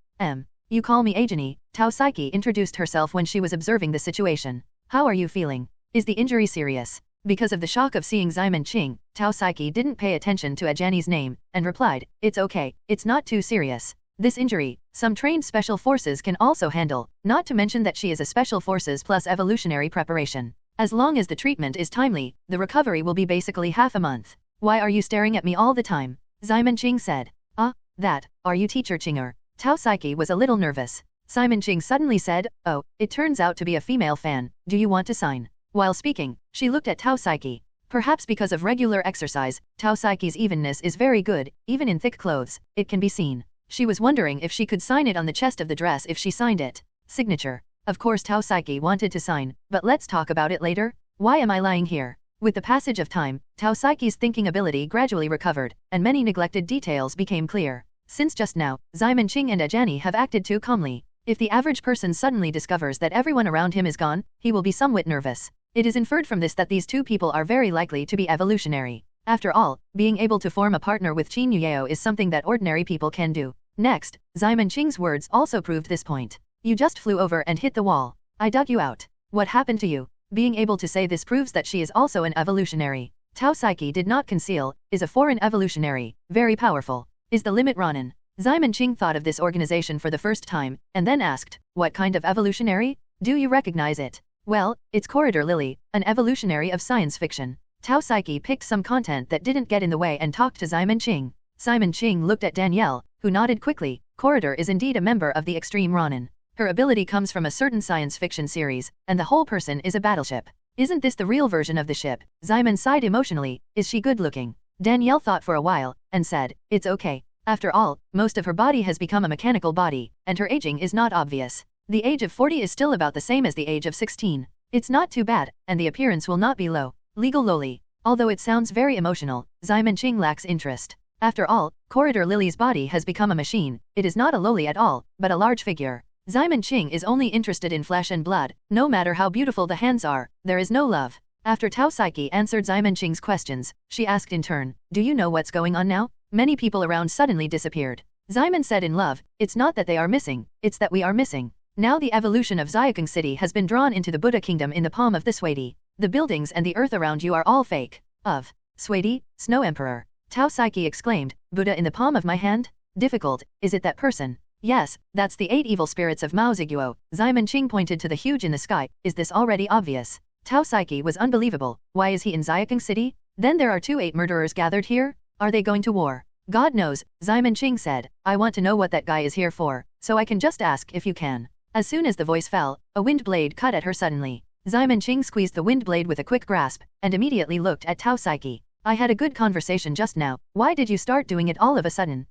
You call me Ajani, Tao Saiki introduced herself when she was observing the situation. How are you feeling? Is the injury serious? Because of the shock of seeing Ximen Qing, Tao Saiki didn't pay attention to Ajani's name, and replied, it's okay, it's not too serious. This injury, some trained special forces can also handle, not to mention that she is a special forces plus evolutionary preparation. As long as the treatment is timely, the recovery will be basically half a month. Why are you staring at me all the time? Ximen Qing said. Are you teacher Qinger? Tao Saiki was a little nervous. Ximen Qing suddenly said, oh, it turns out to be a female fan, do you want to sign? While speaking, she looked at Tao Saiki. Perhaps because of regular exercise, Tao Saiki's evenness is very good, even in thick clothes, it can be seen. She was wondering if she could sign it on the chest of the dress if she signed it. Signature. Of course Tao Saiki wanted to sign, but let's talk about it later. Why am I lying here? With the passage of time, Tao Saiki's thinking ability gradually recovered, and many neglected details became clear. Since just now, Ximen Qing and Ajani have acted too calmly. If the average person suddenly discovers that everyone around him is gone, he will be somewhat nervous. It is inferred from this that these 2 people are very likely to be evolutionary. After all, being able to form a partner with Qin Yueo is something that ordinary people can do. Next, Ximen Qing's words also proved this point. You just flew over and hit the wall. I dug you out. What happened to you? Being able to say this proves that she is also an evolutionary. Tao Saiki did not conceal, is a foreign evolutionary, very powerful. Is the limit Ronin? Ximen Qing thought of this organization for the first time, and then asked, what kind of evolutionary? Do you recognize it? Well, it's Corridor Lily, an evolutionary of science fiction. Tao Saiki picked some content that didn't get in the way and talked to Ximen Qing. Ximen Qing looked at Danielle, who nodded quickly. Corridor is indeed a member of the Extreme Ronin. Her ability comes from a certain science fiction series, and the whole person is a battleship. Isn't this the real version of the ship? Ximen sighed emotionally. Is she good looking? Danielle thought for a while, and said, it's okay. After all, most of her body has become a mechanical body, and her aging is not obvious. The age of 40 is still about the same as the age of 16. It's not too bad, and the appearance will not be low. Legal lowly. Although it sounds very emotional, Ximen Qing lacks interest. After all, Corridor Lily's body has become a machine. It is not a lowly at all, but a large figure. Ximen Qing is only interested in flesh and blood. No matter how beautiful the hands are, there is no love. After Tao Saiki answered Ximen Qing's questions, she asked in turn, do you know what's going on now? Many people around suddenly disappeared. Ximen said in love, it's not that they are missing, it's that we are missing. Now the evolution of Xiaking City has been drawn into the Buddha kingdom in the palm of the Swadi. The buildings and the earth around you are all fake. Of Swadi, Snow Emperor. Tao Saiki exclaimed, Buddha in the palm of my hand? Difficult, is it that person? Yes, that's the 8 evil spirits of Mao Ziguo. Ximen Qing pointed to the huge in the sky. Is this already obvious? Tao Saiki was unbelievable. Why is he in Xiaking City? Then there are 2 8 murderers gathered here? Are they going to war? God knows, Ximen Qing said. I want to know what that guy is here for, so I can just ask if you can. As soon as the voice fell, a wind blade cut at her suddenly. Ximen Qing squeezed the wind blade with a quick grasp, and immediately looked at Tao Saiki. I had a good conversation just now. Why did you start doing it all of a sudden?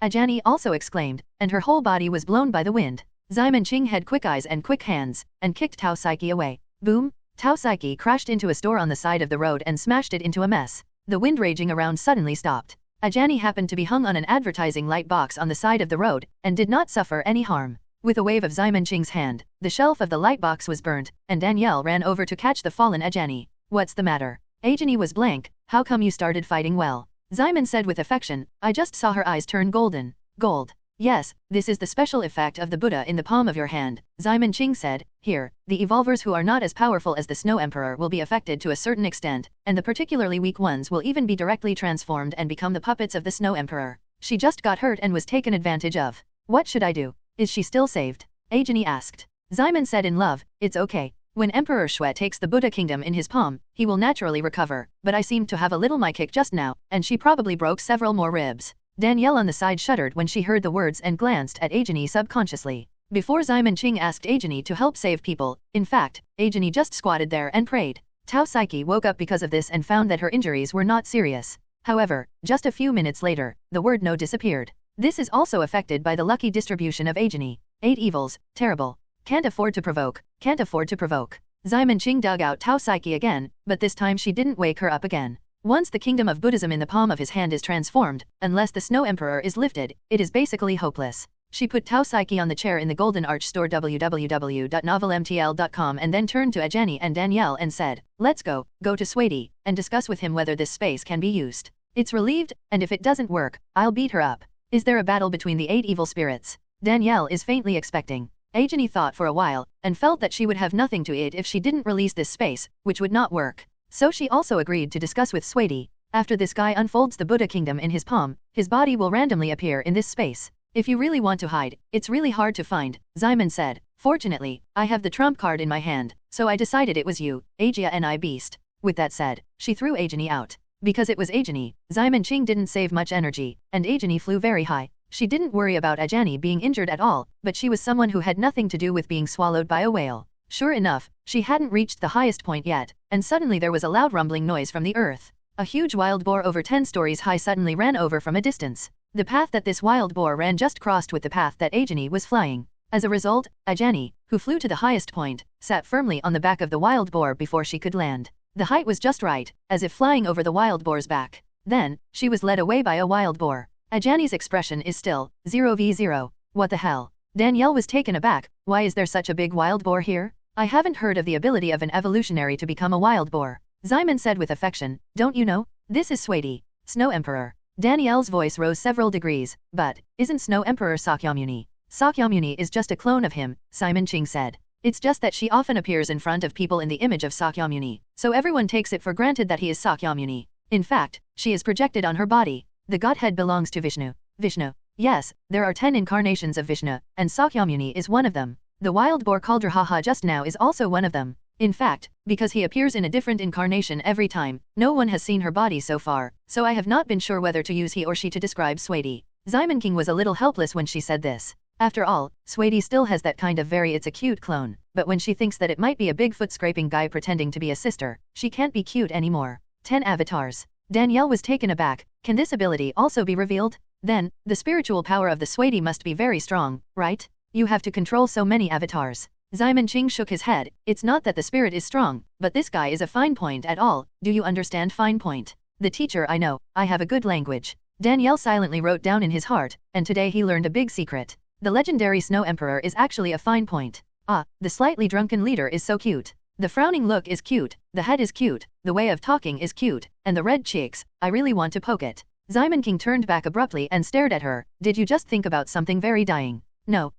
Ajani also exclaimed, and her whole body was blown by the wind. Simon Ching had quick eyes and quick hands, and kicked Tao Saiki away. Boom! Tao Saiki crashed into a store on the side of the road and smashed it into a mess. The wind raging around suddenly stopped. Ajani happened to be hung on an advertising light box on the side of the road, and did not suffer any harm. With a wave of Simon Ching's hand, the shelf of the light box was burnt, and Danielle ran over to catch the fallen Ajani. What's the matter? Ajani was blank. How come you started fighting? Well, Simon said with affection, I just saw her eyes turn golden. Gold. Yes, this is the special effect of the Buddha in the palm of your hand, Simon Ching said. Here, the evolvers who are not as powerful as the Snow Emperor will be affected to a certain extent, and the particularly weak ones will even be directly transformed and become the puppets of the Snow Emperor. She just got hurt and was taken advantage of. What should I do? Is she still saved? Ajani asked. Simon said in love, it's okay. When Emperor Shui takes the Buddha kingdom in his palm, he will naturally recover, but I seemed to have a little my kick just now, and she probably broke several more ribs. Danielle on the side shuddered when she heard the words and glanced at Ajani subconsciously. Before Simon Ching asked Ajani to help save people, in fact, Ajani just squatted there and prayed. Tao Saiki woke up because of this and found that her injuries were not serious. However, just a few minutes later, the word no disappeared. This is also affected by the lucky distribution of Ajani. 8 evils, terrible. Can't afford to provoke, can't afford to provoke. Simon Ching dug out Tao Saiki again, but this time she didn't wake her up again. Once the kingdom of Buddhism in the palm of his hand is transformed, unless the Snow Emperor is lifted, it is basically hopeless. She put Tao Saiki on the chair in the Golden Arch store www.novelmtl.com and then turned to Ajani and Danielle and said, let's go to Swady, and discuss with him whether this space can be used. It's relieved, and if it doesn't work, I'll beat her up. Is there a battle between the 8 evil spirits? Danielle is faintly expecting. Ajani thought for a while, and felt that she would have nothing to it if she didn't release this space, which would not work. So she also agreed to discuss with Swady. After this guy unfolds the Buddha kingdom in his palm, his body will randomly appear in this space. If you really want to hide, it's really hard to find, Simon said. Fortunately, I have the trump card in my hand, so I decided it was you, Agia and I beast. With that said, she threw Ajani out. Because it was Ajani, Simon Ching didn't save much energy, and Ajani flew very high. She didn't worry about Ajani being injured at all, but she was someone who had nothing to do with being swallowed by a whale. Sure enough, she hadn't reached the highest point yet, and suddenly there was a loud rumbling noise from the earth. A huge wild boar over 10 stories high suddenly ran over from a distance. The path that this wild boar ran just crossed with the path that Ajani was flying. As a result, Ajani, who flew to the highest point, sat firmly on the back of the wild boar before she could land. The height was just right, as if flying over the wild boar's back. Then, she was led away by a wild boar. Ajani's expression is still 0v0. What the hell? Danielle was taken aback. Why is there such a big wild boar here? I haven't heard of the ability of an evolutionary to become a wild boar. Simon said with affection, don't you know? This is Swady, Snow Emperor. Danielle's voice rose several degrees, but, isn't Snow Emperor Sakyamuni? Sakyamuni is just a clone of him, Simon Ching said. It's just that she often appears in front of people in the image of Sakyamuni, so everyone takes it for granted that he is Sakyamuni. In fact, she is projected on her body. The godhead belongs to Vishnu. Vishnu. Yes, there are 10 incarnations of Vishnu, and Sakyamuni is one of them. The wild boar called Rahaha just now is also one of them. In fact, because he appears in a different incarnation every time, no one has seen her body so far, so I have not been sure whether to use he or she to describe Swady. Simon King was a little helpless when she said this. After all, Swady still has that kind of it's a cute clone, but when she thinks that it might be a big foot-scraping guy pretending to be a sister, she can't be cute anymore. 10 avatars. Danielle was taken aback. Can this ability also be revealed? Then, the spiritual power of the Swady must be very strong, right? You have to control so many avatars. Simon Ching shook his head. It's not that the spirit is strong, but this guy is a fine point at all. Do you understand fine point? The teacher I know, I have a good language. Danielle silently wrote down in his heart, and today he learned a big secret. The legendary Snow Emperor is actually a fine point. Ah, the slightly drunken leader is so cute. The frowning look is cute, the head is cute, the way of talking is cute, and the red cheeks, I really want to poke it. Simon King turned back abruptly and stared at her. Did you just think about something very dying? No.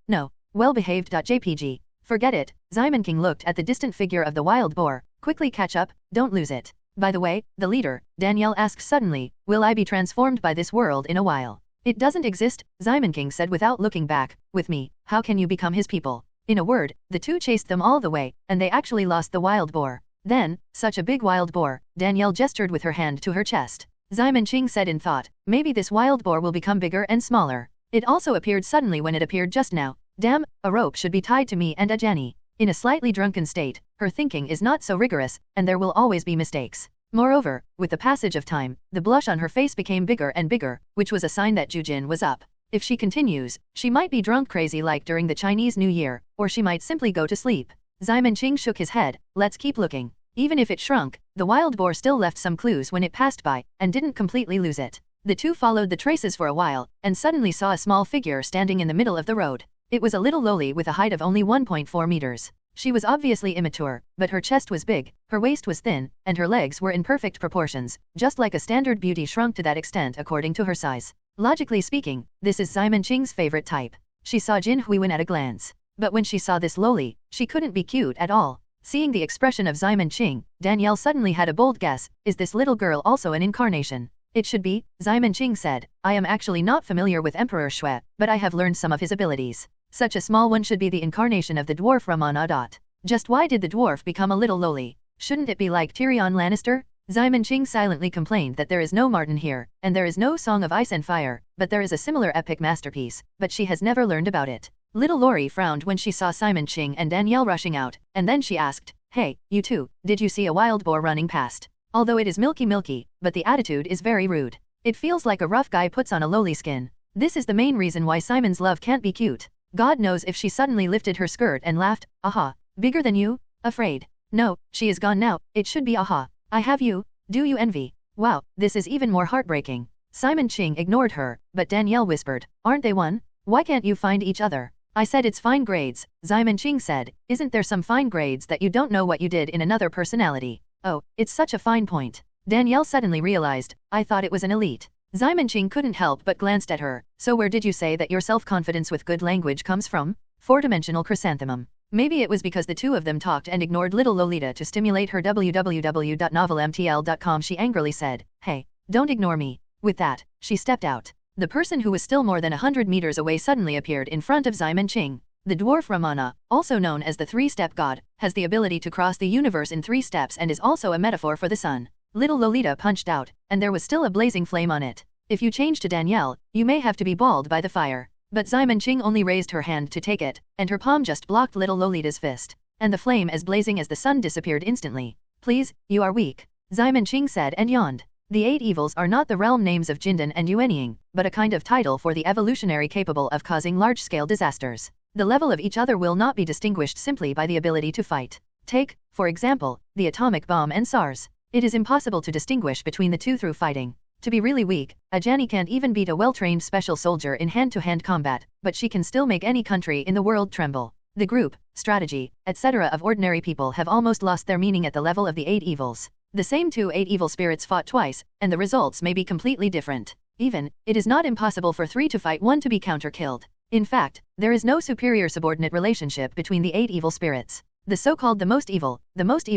Well-behaved.jpg. Forget it. Simon King looked at the distant figure of the wild boar. Quickly catch up, don't lose it. By the way, the leader, Danielle asked suddenly, will I be transformed by this world in a while? It doesn't exist, Simon King said without looking back. With me, how can you become his people? In a word, the two chased them all the way, and they actually lost the wild boar. Then, such a big wild boar, Danielle gestured with her hand to her chest. Simon Ching said in thought, maybe this wild boar will become bigger and smaller. It also appeared suddenly when it appeared just now. Damn, a rope should be tied to me and Ajani. In a slightly drunken state, her thinking is not so rigorous, and there will always be mistakes. Moreover, with the passage of time, the blush on her face became bigger and bigger, which was a sign that Jujin was up. If she continues, she might be drunk crazy like during the Chinese New Year, or she might simply go to sleep. Simon Ching shook his head. Let's keep looking. Even if it shrunk, the wild boar still left some clues when it passed by, and didn't completely lose it. The two followed the traces for a while, and suddenly saw a small figure standing in the middle of the road. It was a little lowly with a height of only 1.4 meters. She was obviously immature, but her chest was big, her waist was thin, and her legs were in perfect proportions, just like a standard beauty shrunk to that extent according to her size. Logically speaking, this is Simon Ching's favorite type. She saw Jin Huiwen at a glance. But when she saw this lowly, she couldn't be cute at all. Seeing the expression of Simon Ching, Danielle suddenly had a bold guess. Is this little girl also an incarnation? It should be, Simon Ching said. I am actually not familiar with Emperor Shui, but I have learned some of his abilities. Such a small one should be the incarnation of the dwarf Ramana. Just why did the dwarf become a little lowly? Shouldn't it be like Tyrion Lannister? Simon Ching silently complained that there is no Martin here, and there is no Song of Ice and Fire, but there is a similar epic masterpiece, but she has never learned about it. Little Lori frowned when she saw Simon Ching and Danielle rushing out, and then she asked, Hey, you two, did you see a wild boar running past? Although it is milky, but the attitude is very rude. It feels like a rough guy puts on a lowly skin. This is the main reason why Simon's love can't be cute. God knows if she suddenly lifted her skirt and laughed, aha, bigger than you? Afraid. No, she is gone now, it should be aha. I have you, do you envy? Wow, this is even more heartbreaking. Simon Ching ignored her, but Danielle whispered, aren't they one? Why can't you find each other? I said it's fine grades, Simon Ching said. Isn't there some fine grades that you don't know what you did in another personality? Oh, it's such a fine point. Danielle suddenly realized, I thought it was an elite. Simon Ching couldn't help but glanced at her. So where did you say that your self-confidence with good language comes from? Four-dimensional chrysanthemum. Maybe it was because the two of them talked and ignored little Lolita to stimulate her www.novelmtl.com. She angrily said, Hey, don't ignore me. With that, she stepped out. The person who was still more than 100 meters away suddenly appeared in front of Simon Ching. The dwarf Ramana, also known as the three-step god, has the ability to cross the universe in 3 steps and is also a metaphor for the sun. Little Lolita punched out, and there was still a blazing flame on it. If you change to Danielle, you may have to be balled by the fire. But Simon Ching only raised her hand to take it, and her palm just blocked little Lolita's fist. And the flame as blazing as the sun disappeared instantly. Please, you are weak, Simon Ching said and yawned. The 8 evils are not the realm names of Jindan and Yuanying, but a kind of title for the evolutionary capable of causing large-scale disasters. The level of each other will not be distinguished simply by the ability to fight. Take, for example, the atomic bomb and SARS. It is impossible to distinguish between the two through fighting. To be really weak, a Jani can't even beat a well-trained special soldier in hand-to-hand combat, but she can still make any country in the world tremble. The group, strategy, etc. of ordinary people have almost lost their meaning at the level of the 8 evils. The same 8 evil spirits fought twice, and the results may be completely different. Even, it is not impossible for 3 to fight 1 to be counter-killed. In fact, there is no superior-subordinate relationship between the 8 evil spirits. The so-called the most evil, the most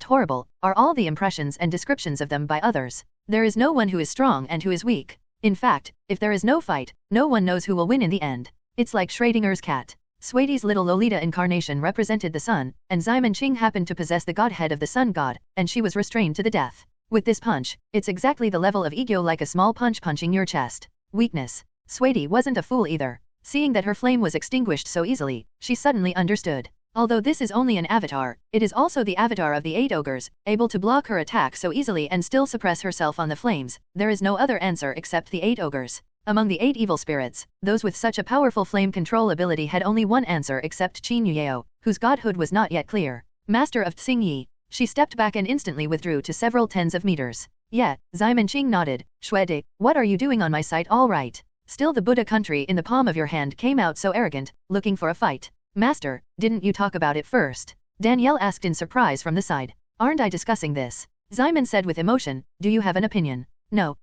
horrible, are all the impressions and descriptions of them by others. There is no one who is strong and who is weak. In fact, if there is no fight, no one knows who will win in the end. It's like Schrodinger's cat. Swaty's little Lolita incarnation represented the sun, and Simon Ching happened to possess the godhead of the sun god, and she was restrained to the death. With this punch, it's exactly the level of ego, like a small punch punching your chest. Weakness. Swaty wasn't a fool either. Seeing that her flame was extinguished so easily, she suddenly understood. Although this is only an avatar, it is also the avatar of the 8 ogres, able to block her attack so easily and still suppress herself on the flames. There is no other answer except the 8 ogres. Among the 8 evil spirits, those with such a powerful flame control ability had only one answer except Qin Yuyeo, whose godhood was not yet clear. Master of Tsing Yi. She stepped back and instantly withdrew to several tens of meters. Yeah, Simon Ching nodded. Shuede, what are you doing on my site? All right. Still the Buddha country in the palm of your hand came out so arrogant, looking for a fight. Master, didn't you talk about it first? Danielle asked in surprise from the side. Aren't I discussing this? Simon said with emotion. Do you have an opinion? No.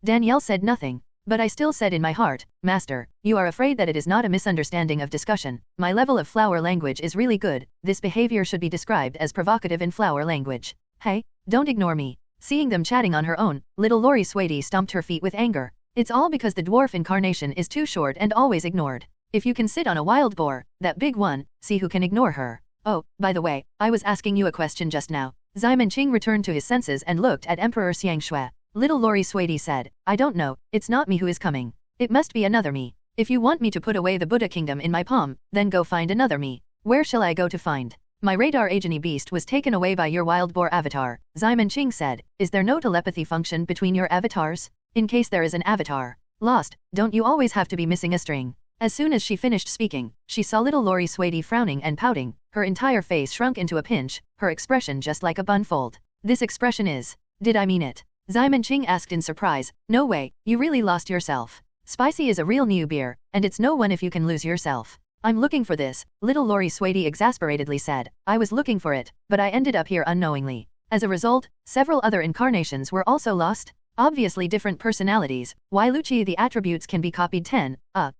Danielle said nothing. But I still said in my heart, Master, you are afraid that it is not a misunderstanding of discussion. My level of flower language is really good. This behavior should be described as provocative in flower language. Hey, don't ignore me. Seeing them chatting on her own, little Lori Swaty stomped her feet with anger. It's all because the dwarf incarnation is too short and always ignored. If you can sit on a wild boar, that big one, see who can ignore her. Oh, by the way, I was asking you a question just now. Simon Ching returned to his senses and looked at Emperor Xiang Shui. Little Lori Swaty said, I don't know, it's not me who is coming. It must be another me. If you want me to put away the Buddha kingdom in my palm, then go find another me. Where shall I go to find? My radar agony beast was taken away by your wild boar avatar, Simon Ching said. Is there no telepathy function between your avatars? In case there is an avatar, Lost, don't you always have to be missing a string? As soon as she finished speaking, she saw little Lori Swadey frowning and pouting, her entire face shrunk into a pinch, her expression just like a bun fold. This expression is, did I mean it? Simon Ching asked in surprise, no way, you really lost yourself. Spicy is a real new beer, and it's no one if you can lose yourself. I'm looking for this, little Lori Swadey exasperatedly said. I was looking for it, but I ended up here unknowingly. As a result, several other incarnations were also lost. Obviously different personalities. Why Lucci the attributes can be copied 10,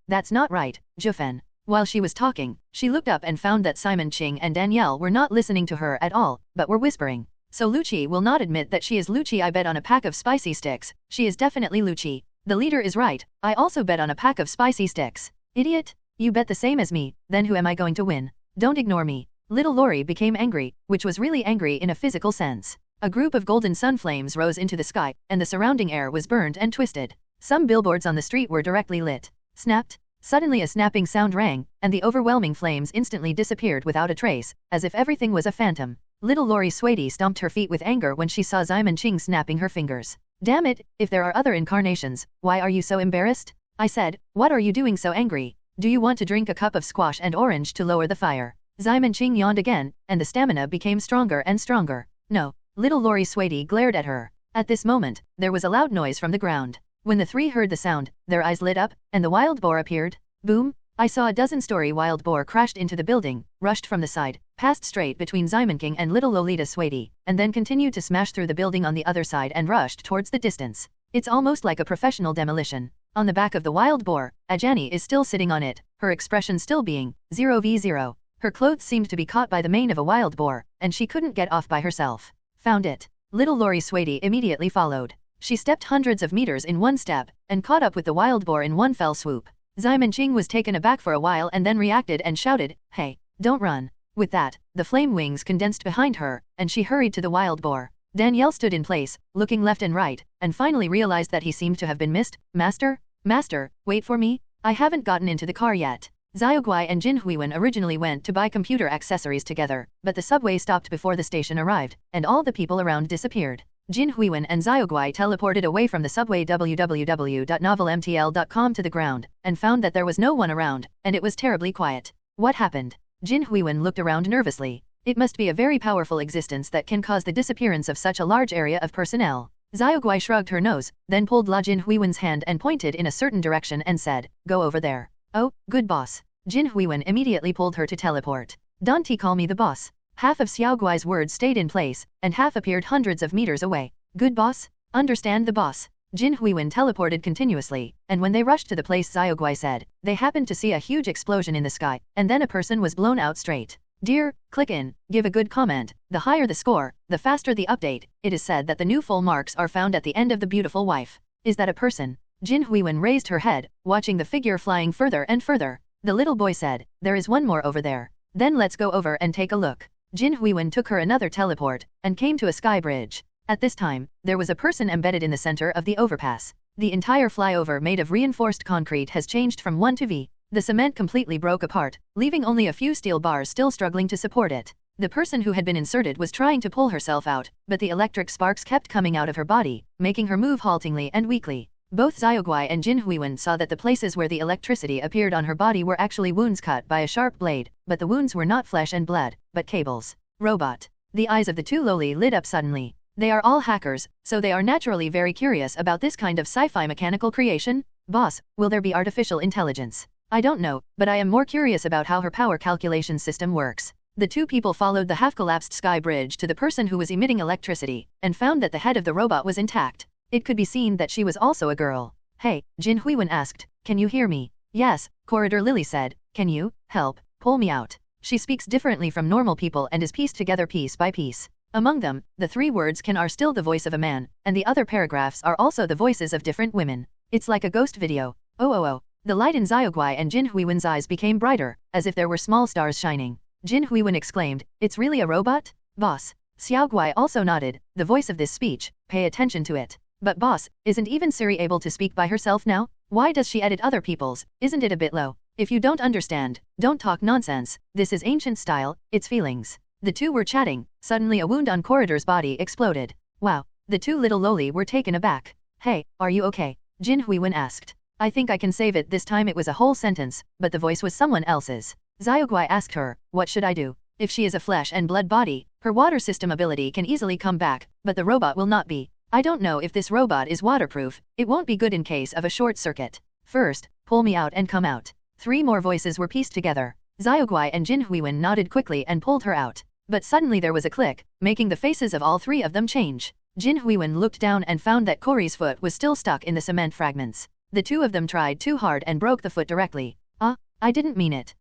that's not right, Jufen. While she was talking, she looked up and found that Simon Ching and Danielle were not listening to her at all, but were whispering. So Lucci will not admit that she is Lucci. I bet on a pack of spicy sticks. She is definitely Lucci. The leader is right. I also bet on a pack of spicy sticks. Idiot. You bet the same as me, then who am I going to win? Don't ignore me. Little Lori became angry, which was really angry in a physical sense. A group of golden sun flames rose into the sky, and the surrounding air was burned and twisted. Some billboards on the street were directly lit. Snapped. Suddenly a snapping sound rang, and the overwhelming flames instantly disappeared without a trace, as if everything was a phantom. Little Lori Swadey stomped her feet with anger when she saw Simon Ching snapping her fingers. Damn it, if there are other incarnations, why are you so embarrassed? I said, what are you doing so angry? Do you want to drink a cup of squash and orange to lower the fire? Simon Ching yawned again, and the stamina became stronger and stronger. No. Little Lori Swadey glared at her. At this moment, there was a loud noise from the ground. When the three heard the sound, their eyes lit up, and the wild boar appeared. Boom! I saw a dozen-story wild boar crashed into the building, rushed from the side, passed straight between Simon King and little Lolita Swadey, and then continued to smash through the building on the other side and rushed towards the distance. It's almost like a professional demolition. On the back of the wild boar, Ajani is still sitting on it, her expression still being 0v0. Her clothes seemed to be caught by the mane of a wild boar, and she couldn't get off by herself. Found it. Little Lori Swadey immediately followed. She stepped hundreds of meters in one step, and caught up with the wild boar in one fell swoop. Simon Ching was taken aback for a while and then reacted and shouted, hey, don't run. With that, the flame wings condensed behind her, and she hurried to the wild boar. Danielle stood in place, looking left and right, and finally realized that he seemed to have been missed. Master? Master, wait for me? I haven't gotten into the car yet. Xiaoguai and Jin Huiwen originally went to buy computer accessories together, but the subway stopped before the station arrived, and all the people around disappeared. Jin Huiwen and Xiaoguai teleported away from the subway www.novelmtl.com to the ground, and found that there was no one around, and it was terribly quiet. What happened? Jin Huiwen looked around nervously. It must be a very powerful existence that can cause the disappearance of such a large area of personnel. Xiaoguai shrugged her nose, then pulled La Jin Huiwen's hand and pointed in a certain direction and said, go over there. Oh, good boss. Jin Huiwen immediately pulled her to teleport. Don't call me the boss. Half of Xiaoguai's words stayed in place, and half appeared hundreds of meters away. Good boss? Understand the boss. Jin Huiwen teleported continuously, and when they rushed to the place Xiaoguai said, they happened to see a huge explosion in the sky, and then a person was blown out straight. Dear, click in, give a good comment. The higher the score, the faster the update. It is said that the new full marks are found at the end of the beautiful wife. Is that a person? Jin Huiwen raised her head, watching the figure flying further and further. The little boy said, there is one more over there. Then let's go over and take a look. Jin Huiwen took her another teleport, and came to a sky bridge. At this time, there was a person embedded in the center of the overpass. The entire flyover made of reinforced concrete has changed from 1 to V. The cement completely broke apart, leaving only a few steel bars still struggling to support it. The person who had been inserted was trying to pull herself out, but the electric sparks kept coming out of her body, making her move haltingly and weakly. Both Xiaoguai and Jin Huiwen saw that the places where the electricity appeared on her body were actually wounds cut by a sharp blade, but the wounds were not flesh and blood, but cables. Robot. The eyes of the two lowly lit up suddenly. They are all hackers, so they are naturally very curious about this kind of sci-fi mechanical creation. Boss, will there be artificial intelligence? I don't know, but I am more curious about how her power calculation system works. The two people followed the half-collapsed sky bridge to the person who was emitting electricity, and found that the head of the robot was intact. It could be seen that she was also a girl. Hey, Jin Huiwen asked, can you hear me? Yes, Corridor Lily said, can you, help, pull me out? She speaks differently from normal people and is pieced together piece by piece. Among them, the 3 words can are still the voice of a man, and the other paragraphs are also the voices of different women. It's like a ghost video. Oh. The light in Xiaoguai and Jin Huiwen's eyes became brighter, as if there were small stars shining. Jin Huiwen exclaimed, it's really a robot? Boss. Xiaoguai also nodded, the voice of this speech, pay attention to it. But boss, isn't even Siri able to speak by herself now? Why does she edit other people's? Isn't it a bit low? If you don't understand, don't talk nonsense. This is ancient style, it's feelings. The two were chatting, suddenly a wound on Corridor's body exploded. Wow, the two little loli were taken aback. Hey, are you okay? Jin Huiwen asked. I think I can save it this time. It was a whole sentence, but the voice was someone else's. Xiaoguai asked her, what should I do? If she is a flesh and blood body, her water system ability can easily come back, but the robot will not be. I don't know if this robot is waterproof, it won't be good in case of a short circuit. First, pull me out and come out. 3 more voices were pieced together. Xiaoguai and Jin Huiwen nodded quickly and pulled her out. But suddenly there was a click, making the faces of all 3 of them change. Jin Huiwen looked down and found that Corey's foot was still stuck in the cement fragments. The 2 of them tried too hard and broke the foot directly. I didn't mean it.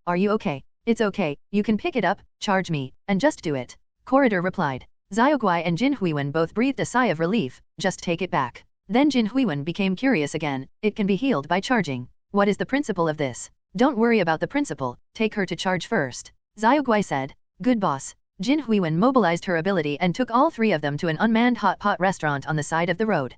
Are you okay? It's okay, you can pick it up, charge me, and just do it. Corridor replied. Xiaoguai and Jin Huiwen both breathed a sigh of relief, just take it back. Then Jin Huiwen became curious again, it can be healed by charging. What is the principle of this? Don't worry about the principle, take her to charge first. Xiaoguai said. Good boss. Jin Huiwen mobilized her ability and took all 3 of them to an unmanned hot pot restaurant on the side of the road.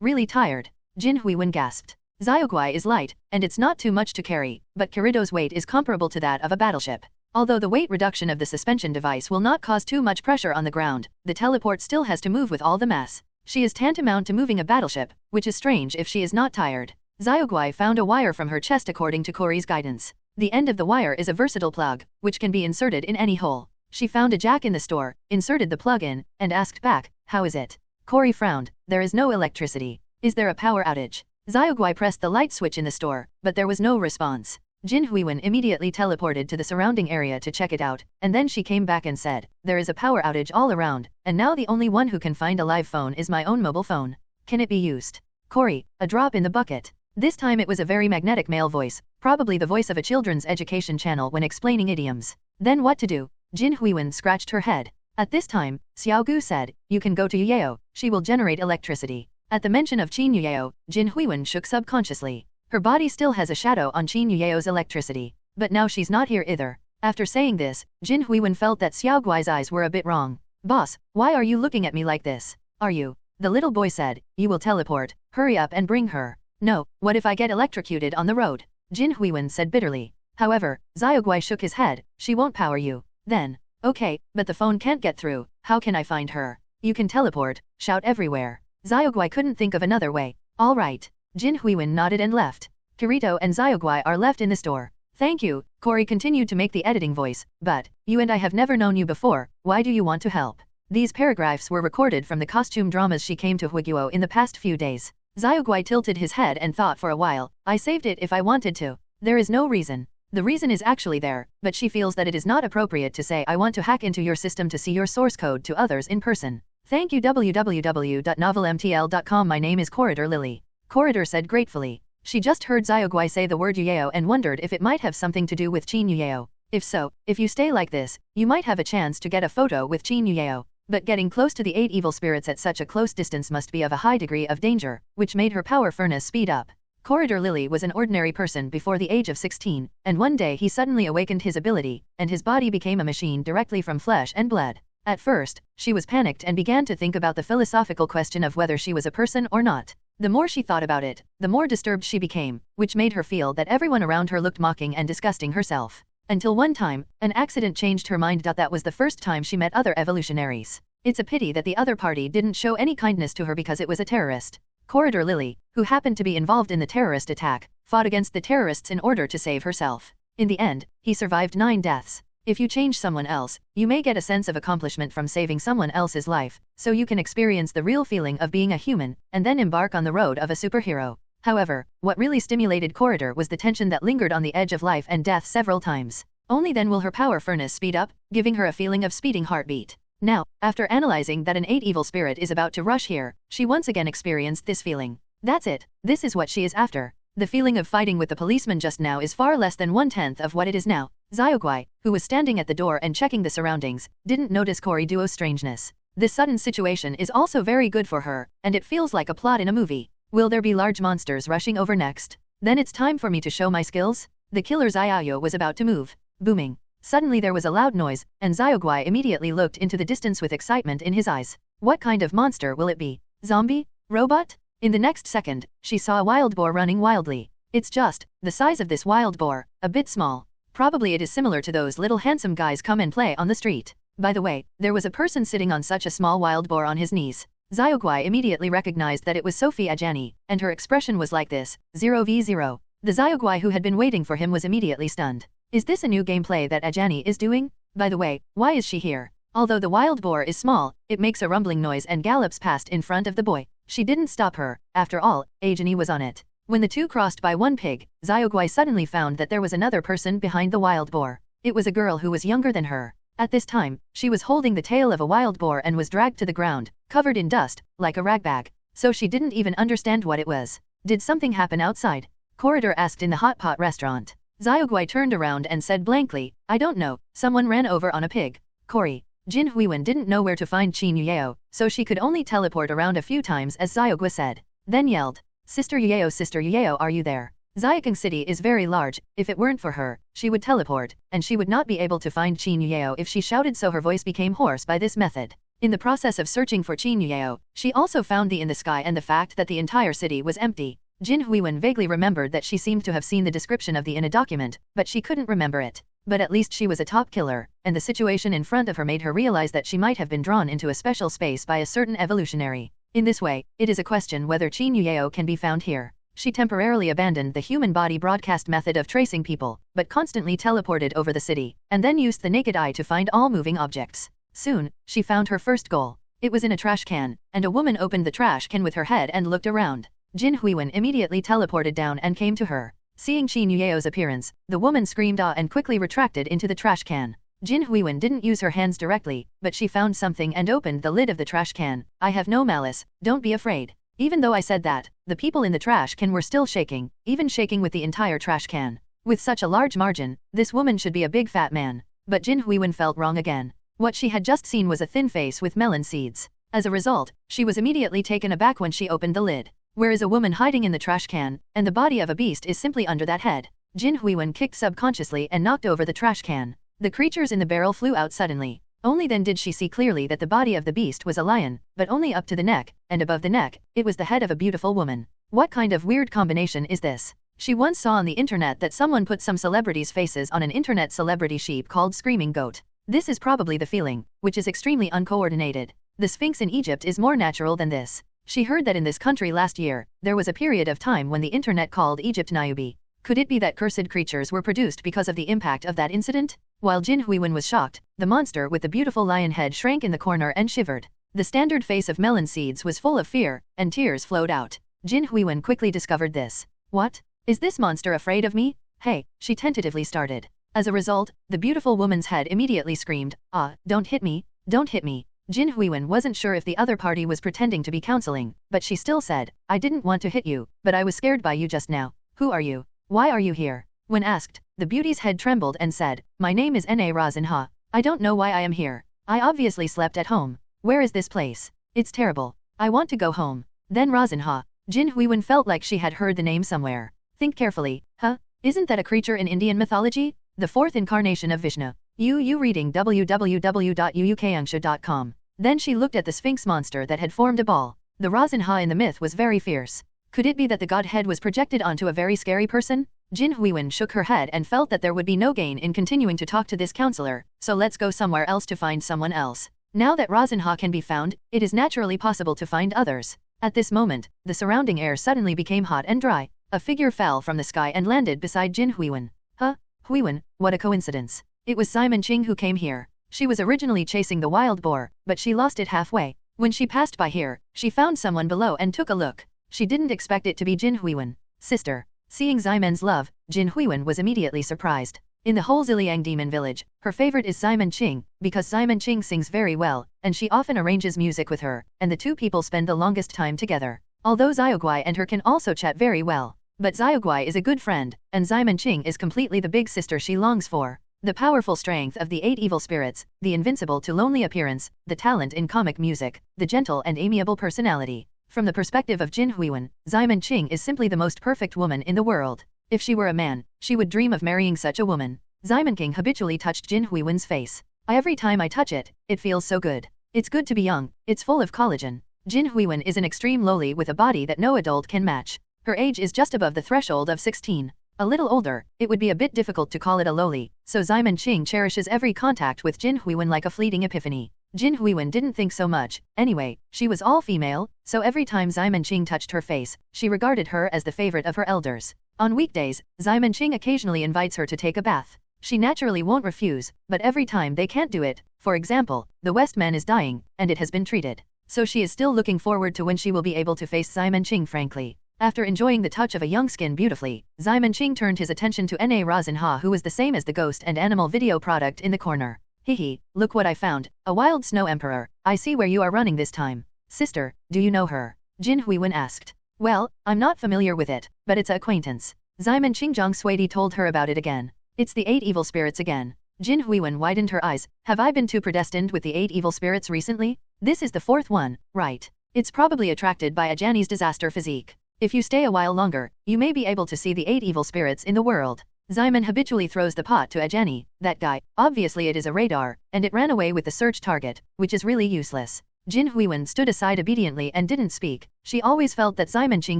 Really tired. Jin Huiwen gasped. Xiaoguai is light, and it's not too much to carry, but Kirido's weight is comparable to that of a battleship. Although the weight reduction of the suspension device will not cause too much pressure on the ground, the teleport still has to move with all the mass. She is tantamount to moving a battleship, which is strange if she is not tired. Xiaoguai found a wire from her chest according to Corey's guidance. The end of the wire is a versatile plug, which can be inserted in any hole. She found a jack in the store, inserted the plug in, and asked back, how is it? Corey frowned, there is no electricity. Is there a power outage? Xiaoguai pressed the light switch in the store, but there was no response. Jin Huiwen immediately teleported to the surrounding area to check it out, and then she came back and said, there is a power outage all around, and now the only one who can find a live phone is my own mobile phone. Can it be used? Corey, a drop in the bucket. This time it was a very magnetic male voice, probably the voice of a children's education channel when explaining idioms. Then what to do? Jin Huiwen scratched her head. At this time, Xiaogu said, you can go to Yuyeo, she will generate electricity. At the mention of Qin Yuyeo, Jin Huiwen shook subconsciously. Her body still has a shadow on Qin Yuyeo's electricity. But now she's not here either. After saying this, Jin Huiwen felt that Xiaoguai's eyes were a bit wrong. Boss, why are you looking at me like this? Are you? The little boy said, you will teleport, hurry up and bring her. No, what if I get electrocuted on the road? Jin Huiwen said bitterly. However, Xiaoguai shook his head, she won't power you. Then, okay, but the phone can't get through, how can I find her? You can teleport, shout everywhere. Xiaoguai couldn't think of another way. All right. Jin Huiwen nodded and left. Kirito and Xiaoguai are left in the store. Thank you, Corey continued to make the editing voice, but, you and I have never known you before, why do you want to help? These paragraphs were recorded from the costume dramas she came to Huiguo in the past few days. Xiaoguai tilted his head and thought for a while, I saved it if I wanted to. There is no reason. The reason is actually there, but she feels that it is not appropriate to say I want to hack into your system to see your source code to others in person. Thank you www.novelmtl.com. My name is Corridor Lily. Corridor said gratefully. She just heard Xiaoguai say the word Yuyeo and wondered if it might have something to do with Qin Yuyeo. If so, if you stay like this, you might have a chance to get a photo with Qin Yuyeo. But getting close to the 8 evil spirits at such a close distance must be of a high degree of danger, which made her power furnace speed up. Corridor Lily was an ordinary person before the age of 16, and one day he suddenly awakened his ability, and his body became a machine directly from flesh and blood. At first, she was panicked and began to think about the philosophical question of whether she was a person or not. The more she thought about it, the more disturbed she became, which made her feel that everyone around her looked mocking and disgusting herself. Until one time, an accident changed her mind. That was the first time she met other evolutionaries. It's a pity that the other party didn't show any kindness to her because it was a terrorist. Corridor Lily, who happened to be involved in the terrorist attack, fought against the terrorists in order to save herself. In the end, he survived 9 deaths. If you change someone else, you may get a sense of accomplishment from saving someone else's life, so you can experience the real feeling of being a human, and then embark on the road of a superhero. However, what really stimulated Corridor was the tension that lingered on the edge of life and death several times. Only then will her power furnace speed up, giving her a feeling of speeding heartbeat. Now, after analyzing that an 8 evil spirit is about to rush here, she once again experienced this feeling. That's it, this is what she is after. The feeling of fighting with the policeman just now is far less than 1/10 of what it is now. Xiaoguai, who was standing at the door and checking the surroundings, didn't notice Corey Duo's strangeness. This sudden situation is also very good for her, and it feels like a plot in a movie. Will there be large monsters rushing over next? Then it's time for me to show my skills? The killer's Xiaoyo was about to move. Booming. Suddenly there was a loud noise, and Xiaoguai immediately looked into the distance with excitement in his eyes. What kind of monster will it be? Zombie? Robot? In the next second, she saw a wild boar running wildly. It's just the size of this wild boar, a bit small. Probably it is similar to those little handsome guys come and play on the street. By the way, there was a person sitting on such a small wild boar on his knees. Xiaoguai immediately recognized that it was Sophie Ajani, and her expression was like this, 0v0. The Xiaoguai who had been waiting for him was immediately stunned. Is this a new gameplay that Ajani is doing? By the way, why is she here? Although the wild boar is small, it makes a rumbling noise and gallops past in front of the boy. She didn't stop her. After all, Ajani was on it. When the two crossed by one pig, Xiaoguai suddenly found that there was another person behind the wild boar. It was a girl who was younger than her. At this time, she was holding the tail of a wild boar and was dragged to the ground, covered in dust, like a ragbag. So she didn't even understand what it was. Did something happen outside? Corridor asked in the hot pot restaurant. Xiaoguai turned around and said blankly, I don't know, someone ran over on a pig. Cory. Jin Huiwen didn't know where to find Qin Yuyeo, so she could only teleport around a few times as Xiaoguai said. Then yelled, Sister Yuyeo, are you there? Xiaokang City is very large. If it weren't for her, she would teleport, and she would not be able to find Qin Yuyeo if she shouted, so her voice became hoarse by this method. In the process of searching for Qin Yuyeo, she also found the in the sky and the fact that the entire city was empty. Jin Huiwen vaguely remembered that she seemed to have seen the description of the in a document, but she couldn't remember it. But at least she was a top killer, and the situation in front of her made her realize that she might have been drawn into a special space by a certain evolutionary. In this way, it is a question whether Qin Yuyeo can be found here. She temporarily abandoned the human body broadcast method of tracing people, but constantly teleported over the city, and then used the naked eye to find all moving objects. Soon, she found her first goal. It was in a trash can, and a woman opened the trash can with her head and looked around. Jin Huiwen immediately teleported down and came to her. Seeing Qin Yuyeo's appearance, the woman screamed ah and quickly retracted into the trash can. Jin Huiwen didn't use her hands directly, but she found something and opened the lid of the trash can. I have no malice, don't be afraid. Even though I said that, the people in the trash can were still shaking, even shaking with the entire trash can. With such a large margin, this woman should be a big fat man. But Jin Huiwen felt wrong again. What she had just seen was a thin face with melon seeds. As a result, she was immediately taken aback when she opened the lid. Where is a woman hiding in the trash can, and the body of a beast is simply under that head? Jin Huiwen kicked subconsciously and knocked over the trash can. The creatures in the barrel flew out suddenly. Only then did she see clearly that the body of the beast was a lion, but only up to the neck, and above the neck, it was the head of a beautiful woman. What kind of weird combination is this? She once saw on the internet that someone put some celebrities' faces on an internet celebrity sheep called Screaming Goat. This is probably the feeling, which is extremely uncoordinated. The Sphinx in Egypt is more natural than this. She heard that in this country last year, there was a period of time when the internet called Egypt Niobe. Could it be that cursed creatures were produced because of the impact of that incident? While Jin Huiwen was shocked, the monster with the beautiful lion head shrank in the corner and shivered. The standard face of melon seeds was full of fear, and tears flowed out. Jin Huiwen quickly discovered this. What? Is this monster afraid of me? Hey, she tentatively started. As a result, the beautiful woman's head immediately screamed, ah, don't hit me, don't hit me. Jin Huiwen wasn't sure if the other party was pretending to be counseling, but she still said, I didn't want to hit you, but I was scared by you just now. Who are you? Why are you here? When asked, the beauty's head trembled and said, my name is Na Razinha. I don't know why I am here. I obviously slept at home. Where is this place? It's terrible. I want to go home. Then Razinha. Jin Huiwen felt like she had heard the name somewhere. Think carefully. Huh? Isn't that a creature in Indian mythology? The fourth incarnation of Vishnu. You reading www.uukangsha.com. Then she looked at the Sphinx monster that had formed a ball. The Razinha in the myth was very fierce. Could it be that the godhead was projected onto a very scary person? Jin Huiwen shook her head and felt that there would be no gain in continuing to talk to this counselor, so let's go somewhere else to find someone else. Now that Razinha can be found, it is naturally possible to find others. At this moment, the surrounding air suddenly became hot and dry. A figure fell from the sky and landed beside Jin Huiwen. Huh? Huiwen, what a coincidence. It was Simon Ching who came here. She was originally chasing the wild boar, but she lost it halfway. When she passed by here, she found someone below and took a look. She didn't expect it to be Jin Huiwen. Sister. Seeing Ximen's love, Jin Huiwen was immediately surprised. In the whole Ziliang demon village, her favorite is Simon Ching, because Simon Ching sings very well, and she often arranges music with her, and the two people spend the longest time together. Although Xiaoguai and her can also chat very well. But Xiaoguai is a good friend, and Simon Ching is completely the big sister she longs for. The powerful strength of the 8 evil spirits, the invincible to lonely appearance, the talent in comic music, the gentle and amiable personality. From the perspective of Jin Huiwen, Simon Ching is simply the most perfect woman in the world. If she were a man, she would dream of marrying such a woman. Simon King habitually touched Jin Huiwen's face. Every time I touch it, it feels so good. It's good to be young, it's full of collagen. Jin Huiwen is an extreme loli with a body that no adult can match. Her age is just above the threshold of 16. A little older, it would be a bit difficult to call it a loli, so Simon Ching cherishes every contact with Jin Huiwen like a fleeting epiphany. Jin Huiwen didn't think so much. Anyway, she was all female, so every time Xi Ching touched her face, she regarded her as the favorite of her elders. On weekdays, Xi Ching occasionally invites her to take a bath. She naturally won't refuse, but every time they can't do it, for example, the Westman is dying, and it has been treated. So she is still looking forward to when she will be able to face Xi Ching frankly. After enjoying the touch of a young skin beautifully, Xi Ching turned his attention to Na Razinha, who was the same as the ghost and animal video product in the corner. Hihi, look what I found, a wild snow emperor. I see where you are running this time. Sister, do you know her? Jin Huiwen asked. Well, I'm not familiar with it, but it's an acquaintance. Xi Ching Sweaty told her about it again. It's the 8 evil spirits again. Jin Huiwen widened her eyes. Have I been too predestined with the 8 evil spirits recently? This is the 4th one, right? It's probably attracted by Ajani's disaster physique. If you stay a while longer, you may be able to see the 8 evil spirits in the world. Ximen habitually throws the pot to Ajani, that guy. Obviously it is a radar, and it ran away with the search target, which is really useless. Jin Huiwen stood aside obediently and didn't speak. She always felt that Xi Ching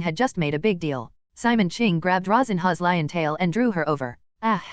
had just made a big deal. Xi Ching grabbed Razinha's lion tail and drew her over. Ah!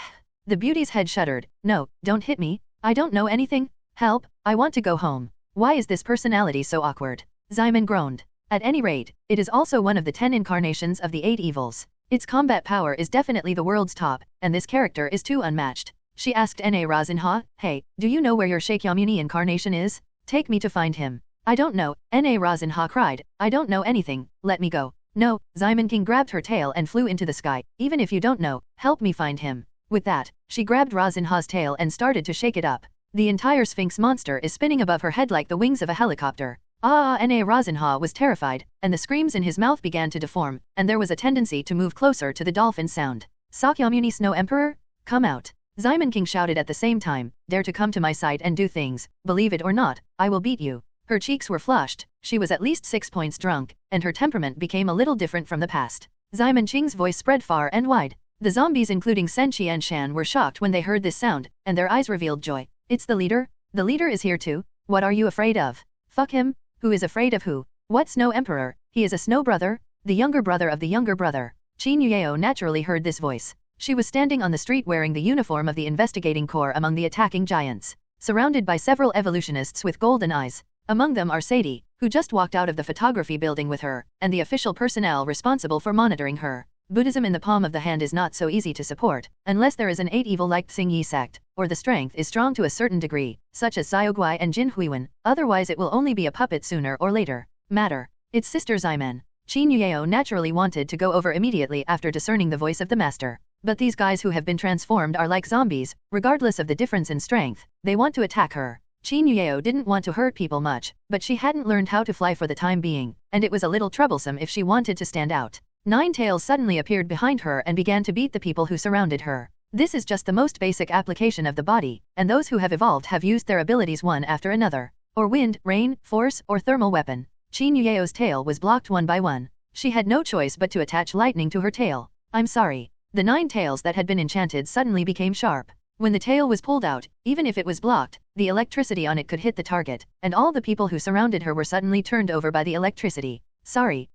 The beauty's head shuddered. No, don't hit me. I don't know anything. Help, I want to go home. Why is this personality so awkward? Ximen groaned. At any rate, it is also one of the 10 incarnations of the 8 evils. Its combat power is definitely the world's top, and this character is too unmatched. She asked Na Razinha, hey, do you know where your Shakyamuni incarnation is? Take me to find him. I don't know, Na Razinha cried, I don't know anything, let me go. No, Ximen King grabbed her tail and flew into the sky. Even if you don't know, help me find him. With that, she grabbed Razinha's tail and started to shake it up. The entire Sphinx monster is spinning above her head like the wings of a helicopter. Na Razinha was terrified, and the screams in his mouth began to deform, and there was a tendency to move closer to the dolphin sound. Sakyamuni Snow Emperor? Come out. Ximen King shouted at the same time, dare to come to my site and do things, believe it or not, I will beat you. Her cheeks were flushed, she was at least 6 points drunk, and her temperament became a little different from the past. Ximen Qing's voice spread far and wide. The zombies including Senchi and Shan were shocked when they heard this sound, and their eyes revealed joy. It's the leader? The leader is here too? What are you afraid of? Fuck him? Who is afraid of who? What Snow Emperor? He is a snow brother? The younger brother of the younger brother. Qin Yueo naturally heard this voice. She was standing on the street wearing the uniform of the investigating corps among the attacking giants, surrounded by several evolutionists with golden eyes. Among them are Sadie, who just walked out of the photography building with her, and the official personnel responsible for monitoring her. Buddhism in the palm of the hand is not so easy to support, unless there is an 8 evil like Xing Yi sect, or the strength is strong to a certain degree, such as Xiaoguai and Jin Huiwen, otherwise it will only be a puppet sooner or later. Matter. Its sister Ximen. Qin Yueo naturally wanted to go over immediately after discerning the voice of the master. But these guys who have been transformed are like zombies, regardless of the difference in strength, they want to attack her. Qin Yueo didn't want to hurt people much, but she hadn't learned how to fly for the time being, and it was a little troublesome if she wanted to stand out. 9 tails suddenly appeared behind her and began to beat the people who surrounded her. This is just the most basic application of the body, and those who have evolved have used their abilities one after another. Or wind, rain, force, or thermal weapon. Qin Yueo's tail was blocked one by one. She had no choice but to attach lightning to her tail. I'm sorry. The 9 tails that had been enchanted suddenly became sharp. When the tail was pulled out, even if it was blocked, the electricity on it could hit the target, and all the people who surrounded her were suddenly turned over by the electricity. Sorry.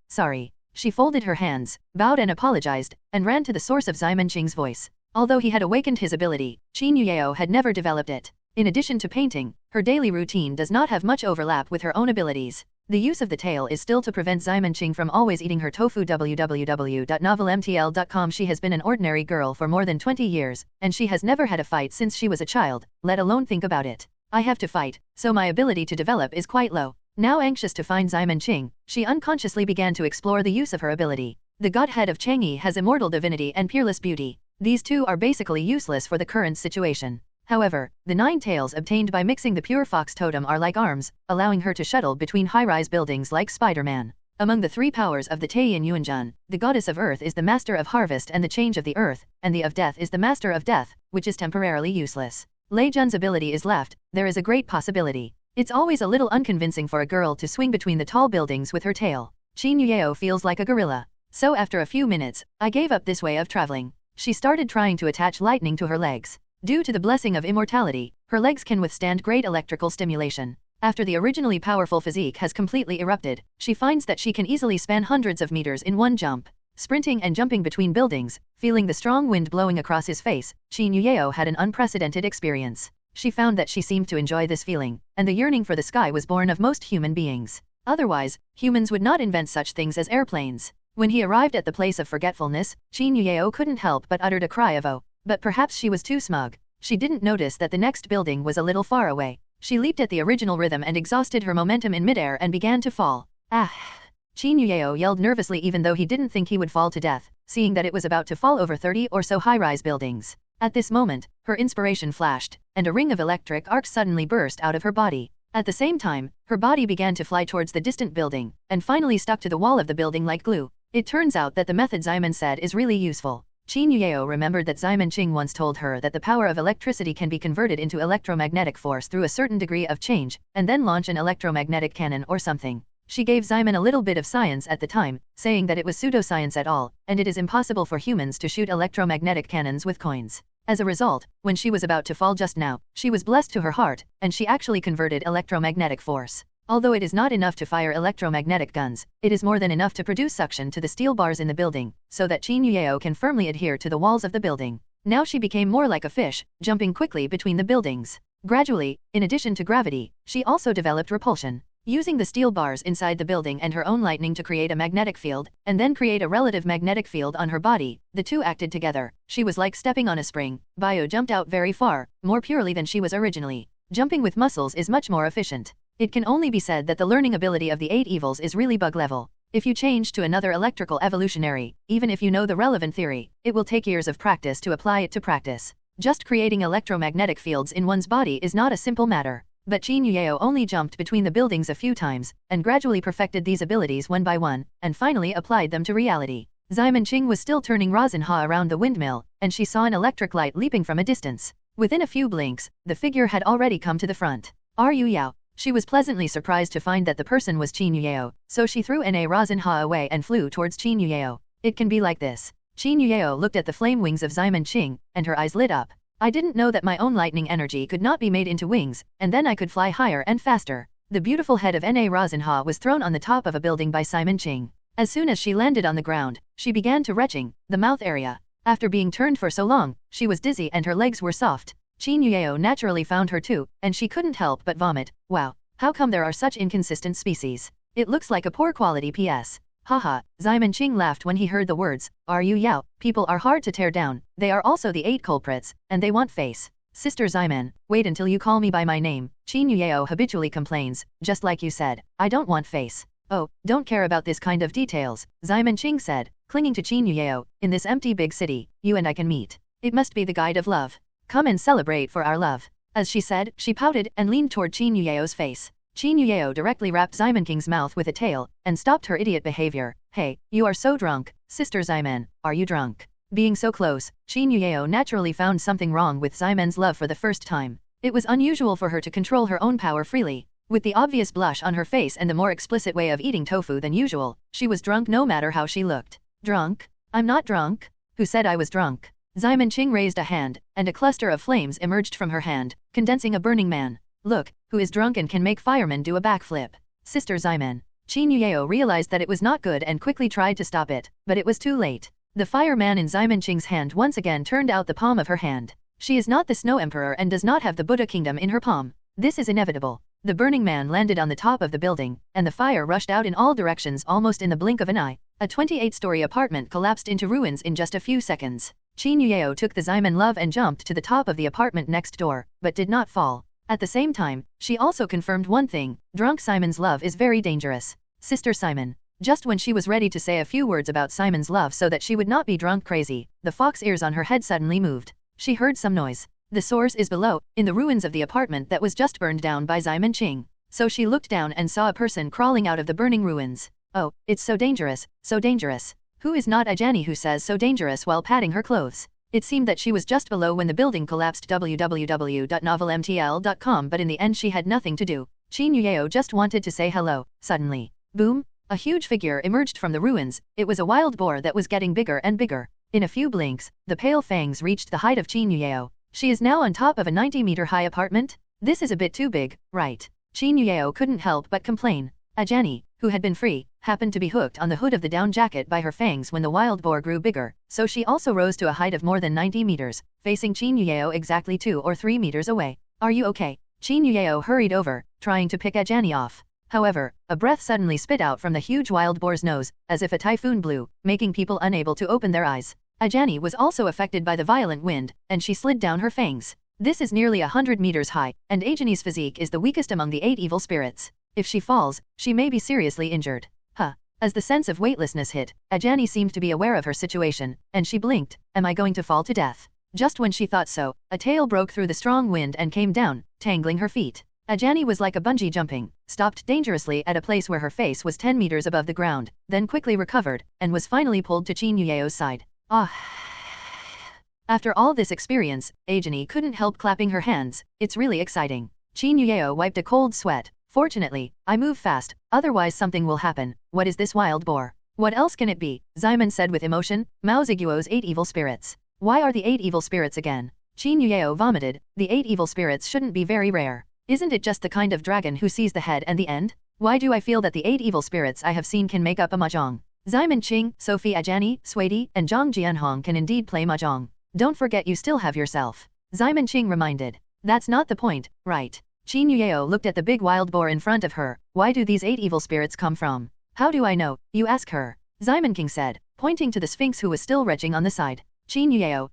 She folded her hands, bowed and apologized, and ran to the source of Ximen Qing's voice. Although he had awakened his ability, Qin Yueo had never developed it. In addition to painting, her daily routine does not have much overlap with her own abilities. The use of the tail is still to prevent Ximen Qing from always eating her tofu. www.novelmtl.com. She has been an ordinary girl for more than 20 years, and she has never had a fight since she was a child, let alone think about it. I have to fight, so my ability to develop is quite low. Now anxious to find Ximen Qing, she unconsciously began to explore the use of her ability. The godhead of Chang'e has immortal divinity and peerless beauty. These two are basically useless for the current situation. However, the 9 tails obtained by mixing the pure fox totem are like arms, allowing her to shuttle between high-rise buildings like Spider-Man. Among the 3 powers of the Taiyin Yuanjun, the goddess of earth is the master of harvest and the change of the earth, and the of death is the master of death, which is temporarily useless. Lei Jun's ability is left, there is a great possibility. It's always a little unconvincing for a girl to swing between the tall buildings with her tail. Qin Yueo feels like a gorilla. So after a few minutes, I gave up this way of traveling. She started trying to attach lightning to her legs. Due to the blessing of immortality, her legs can withstand great electrical stimulation. After the originally powerful physique has completely erupted, she finds that she can easily span hundreds of meters in one jump. Sprinting and jumping between buildings, feeling the strong wind blowing across his face, Qin Yueo had an unprecedented experience. she found that she seemed to enjoy this feeling, and the yearning for the sky was born of most human beings. Otherwise, humans would not invent such things as airplanes. When he arrived at the place of forgetfulness, Qin Yueo couldn't help but uttered a cry of oh. But perhaps she was too smug. She didn't notice that the next building was a little far away. She leaped at the original rhythm and exhausted her momentum in midair and began to fall. Ah! Qin Yueo yelled nervously even though he didn't think he would fall to death, seeing that it was about to fall over 30 or so high-rise buildings. At this moment, her inspiration flashed, and a ring of electric arcs suddenly burst out of her body. At the same time, her body began to fly towards the distant building, and finally stuck to the wall of the building like glue. It turns out that the method Ximen said is really useful. Qin Yueo remembered that Ximen Qing once told her that the power of electricity can be converted into electromagnetic force through a certain degree of change, and then launch an electromagnetic cannon or something. She gave Ximen a little bit of science at the time, saying that it was pseudoscience at all, and it is impossible for humans to shoot electromagnetic cannons with coins. As a result, when she was about to fall just now, she was blessed to her heart, and she actually converted electromagnetic force. Although it is not enough to fire electromagnetic guns, it is more than enough to produce suction to the steel bars in the building, so that Qin Yueo can firmly adhere to the walls of the building. Now she became more like a fish, jumping quickly between the buildings. Gradually, in addition to gravity, she also developed repulsion. Using the steel bars inside the building and her own lightning to create a magnetic field, and then create a relative magnetic field on her body, the two acted together. She was like stepping on a spring. Bio jumped out very far, more purely than she was originally. Jumping with muscles is much more efficient. It can only be said that the learning ability of the 8 evils is really bug level. If you change to another electrical evolutionary, even if you know the relevant theory, it will take years of practice to apply it to practice. Just creating electromagnetic fields in one's body is not a simple matter. But Qin Yueo only jumped between the buildings a few times, and gradually perfected these abilities one by one, and finally applied them to reality. Ximen Qing was still turning Rasenha around the windmill, and she saw an electric light leaping from a distance. Within a few blinks, the figure had already come to the front. Are you Yao? She was pleasantly surprised to find that the person was Qin Yueo, so she threw Na Rasenha away and flew towards Qin Yueo. It can be like this. Qin Yueo looked at the flame wings of Ximen Qing, and her eyes lit up. I didn't know that my own lightning energy could not be made into wings, and then I could fly higher and faster. The beautiful head of Na Rasenha was thrown on the top of a building by Ximen Qing. As soon as she landed on the ground, she began to retching, the mouth area. After being turned for so long, she was dizzy and her legs were soft. Qin Yueo naturally found her too, and she couldn't help but vomit. Wow, how come there are such inconsistent species? It looks like a poor quality PS. Haha, Ximen Qing laughed when he heard the words, are you Yao? People are hard to tear down, they are also the 8 culprits, and they want face. Sister Ximen, wait until you call me by my name, Qin Yueo habitually complains, just like you said, I don't want face. Oh, don't care about this kind of details, Ximen Qing said, clinging to Qin Yueo, in this empty big city, you and I can meet. It must be the guide of love. Come and celebrate for our love. As she said, she pouted and leaned toward Qin Yueo's face. Qin Yueo directly wrapped Ximen Qing's mouth with a tail, and stopped her idiot behavior. Hey, you are so drunk, Sister Ximen, are you drunk? Being so close, Qin Yueo naturally found something wrong with Ximen's love for the first time. It was unusual for her to control her own power freely. With the obvious blush on her face and the more explicit way of eating tofu than usual, she was drunk no matter how she looked. Drunk? I'm not drunk. Who said I was drunk? Ximen Qing raised a hand, and a cluster of flames emerged from her hand, condensing a burning man. Look, who is drunk and can make firemen do a backflip? Sister Ximen. Qin Yueo realized that it was not good and quickly tried to stop it, but it was too late. The fireman in Ximen Qing's hand once again turned out the palm of her hand. She is not the Snow Emperor and does not have the Buddha Kingdom in her palm. This is inevitable. The burning man landed on the top of the building, and the fire rushed out in all directions almost in the blink of an eye. A 28-story apartment collapsed into ruins in just a few seconds. Qin Yueo took the Ximen love and jumped to the top of the apartment next door, but did not fall. At the same time, she also confirmed one thing, drunk Simon's love is very dangerous. Sister Ximen. Just when she was ready to say a few words about Simon's love so that she would not be drunk crazy, the fox ears on her head suddenly moved. She heard some noise. The source is below, in the ruins of the apartment that was just burned down by Ximen Qing. So she looked down and saw a person crawling out of the burning ruins. Oh, it's so dangerous, so dangerous. Who is not Ajani who says so dangerous while patting her clothes? It seemed that she was just below when the building collapsed www.novelmtl.com, but in the end she had nothing to do. Qin Yueo just wanted to say hello. Suddenly, boom, a huge figure emerged from the ruins. It was a wild boar that was getting bigger and bigger. In a few blinks, the pale fangs reached the height of Qin Yueo. She is now on top of a 90-meter high apartment? This is a bit too big, right? Qin Yueo couldn't help but complain. Ajani, who had been free, happened to be hooked on the hood of the down jacket by her fangs when the wild boar grew bigger, so she also rose to a height of more than 90 meters, facing Qin Yueo exactly 2 or 3 meters away. Are you okay? Qin Yueo hurried over, trying to pick Ajani off. However, a breath suddenly spit out from the huge wild boar's nose, as if a typhoon blew, making people unable to open their eyes. Ajani was also affected by the violent wind, and she slid down her fangs. This is nearly 100 meters high, and Ajani's physique is the weakest among the 8 evil spirits. If she falls, she may be seriously injured. As the sense of weightlessness hit, Ajani seemed to be aware of her situation, and she blinked. Am I going to fall to death? Just when she thought so, a tail broke through the strong wind and came down, tangling her feet. Ajani was like a bungee jumping, stopped dangerously at a place where her face was 10 meters above the ground, then quickly recovered, and was finally pulled to Qin Yueo's side. After all this experience, Ajani couldn't help clapping her hands. It's really exciting. Qin Yueo wiped a cold sweat. Fortunately, I move fast, otherwise something will happen. What is this wild boar? What else can it be? Simon said with emotion. Mao Ziguo's 8 evil spirits. Why are the 8 evil spirits again? Qin Yueo vomited. The 8 evil spirits shouldn't be very rare. Isn't it just the kind of dragon who sees the head and the end? Why do I feel that the 8 evil spirits I have seen can make up a mahjong? Simon Qing, Sophie Ajani, Suidi, and Zhang Jianhong can indeed play mahjong. Don't forget you still have yourself. Simon Qing reminded. That's not the point, right? Qin Yueo looked at the big wild boar in front of her. Why do these 8 evil spirits come from? How do I know? You ask her. Simon King said, pointing to the Sphinx who was still retching on the side. Qin Yueo,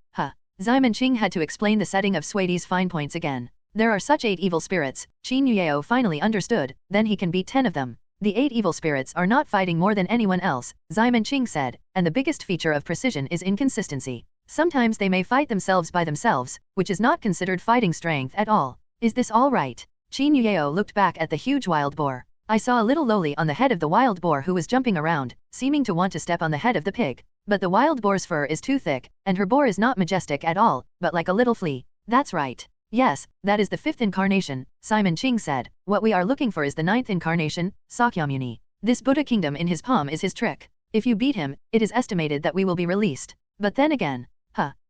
Simon Qing had to explain the setting of Suidi's fine points again. There are such 8 evil spirits. Qin Yueo finally understood, then he can beat 10 of them. The 8 evil spirits are not fighting more than anyone else, Simon Qing said, and the biggest feature of precision is inconsistency. Sometimes they may fight themselves by themselves, which is not considered fighting strength at all. Is this all right? Qin Yueo looked back at the huge wild boar. I saw a little loli on the head of the wild boar who was jumping around, seeming to want to step on the head of the pig. But the wild boar's fur is too thick, and her boar is not majestic at all, but like a little flea. That's right. Yes, that is the 5th incarnation, Simon Qing said. What we are looking for is the 9th incarnation, Sakyamuni. This Buddha kingdom in his palm is his trick. If you beat him, it is estimated that we will be released. But then again,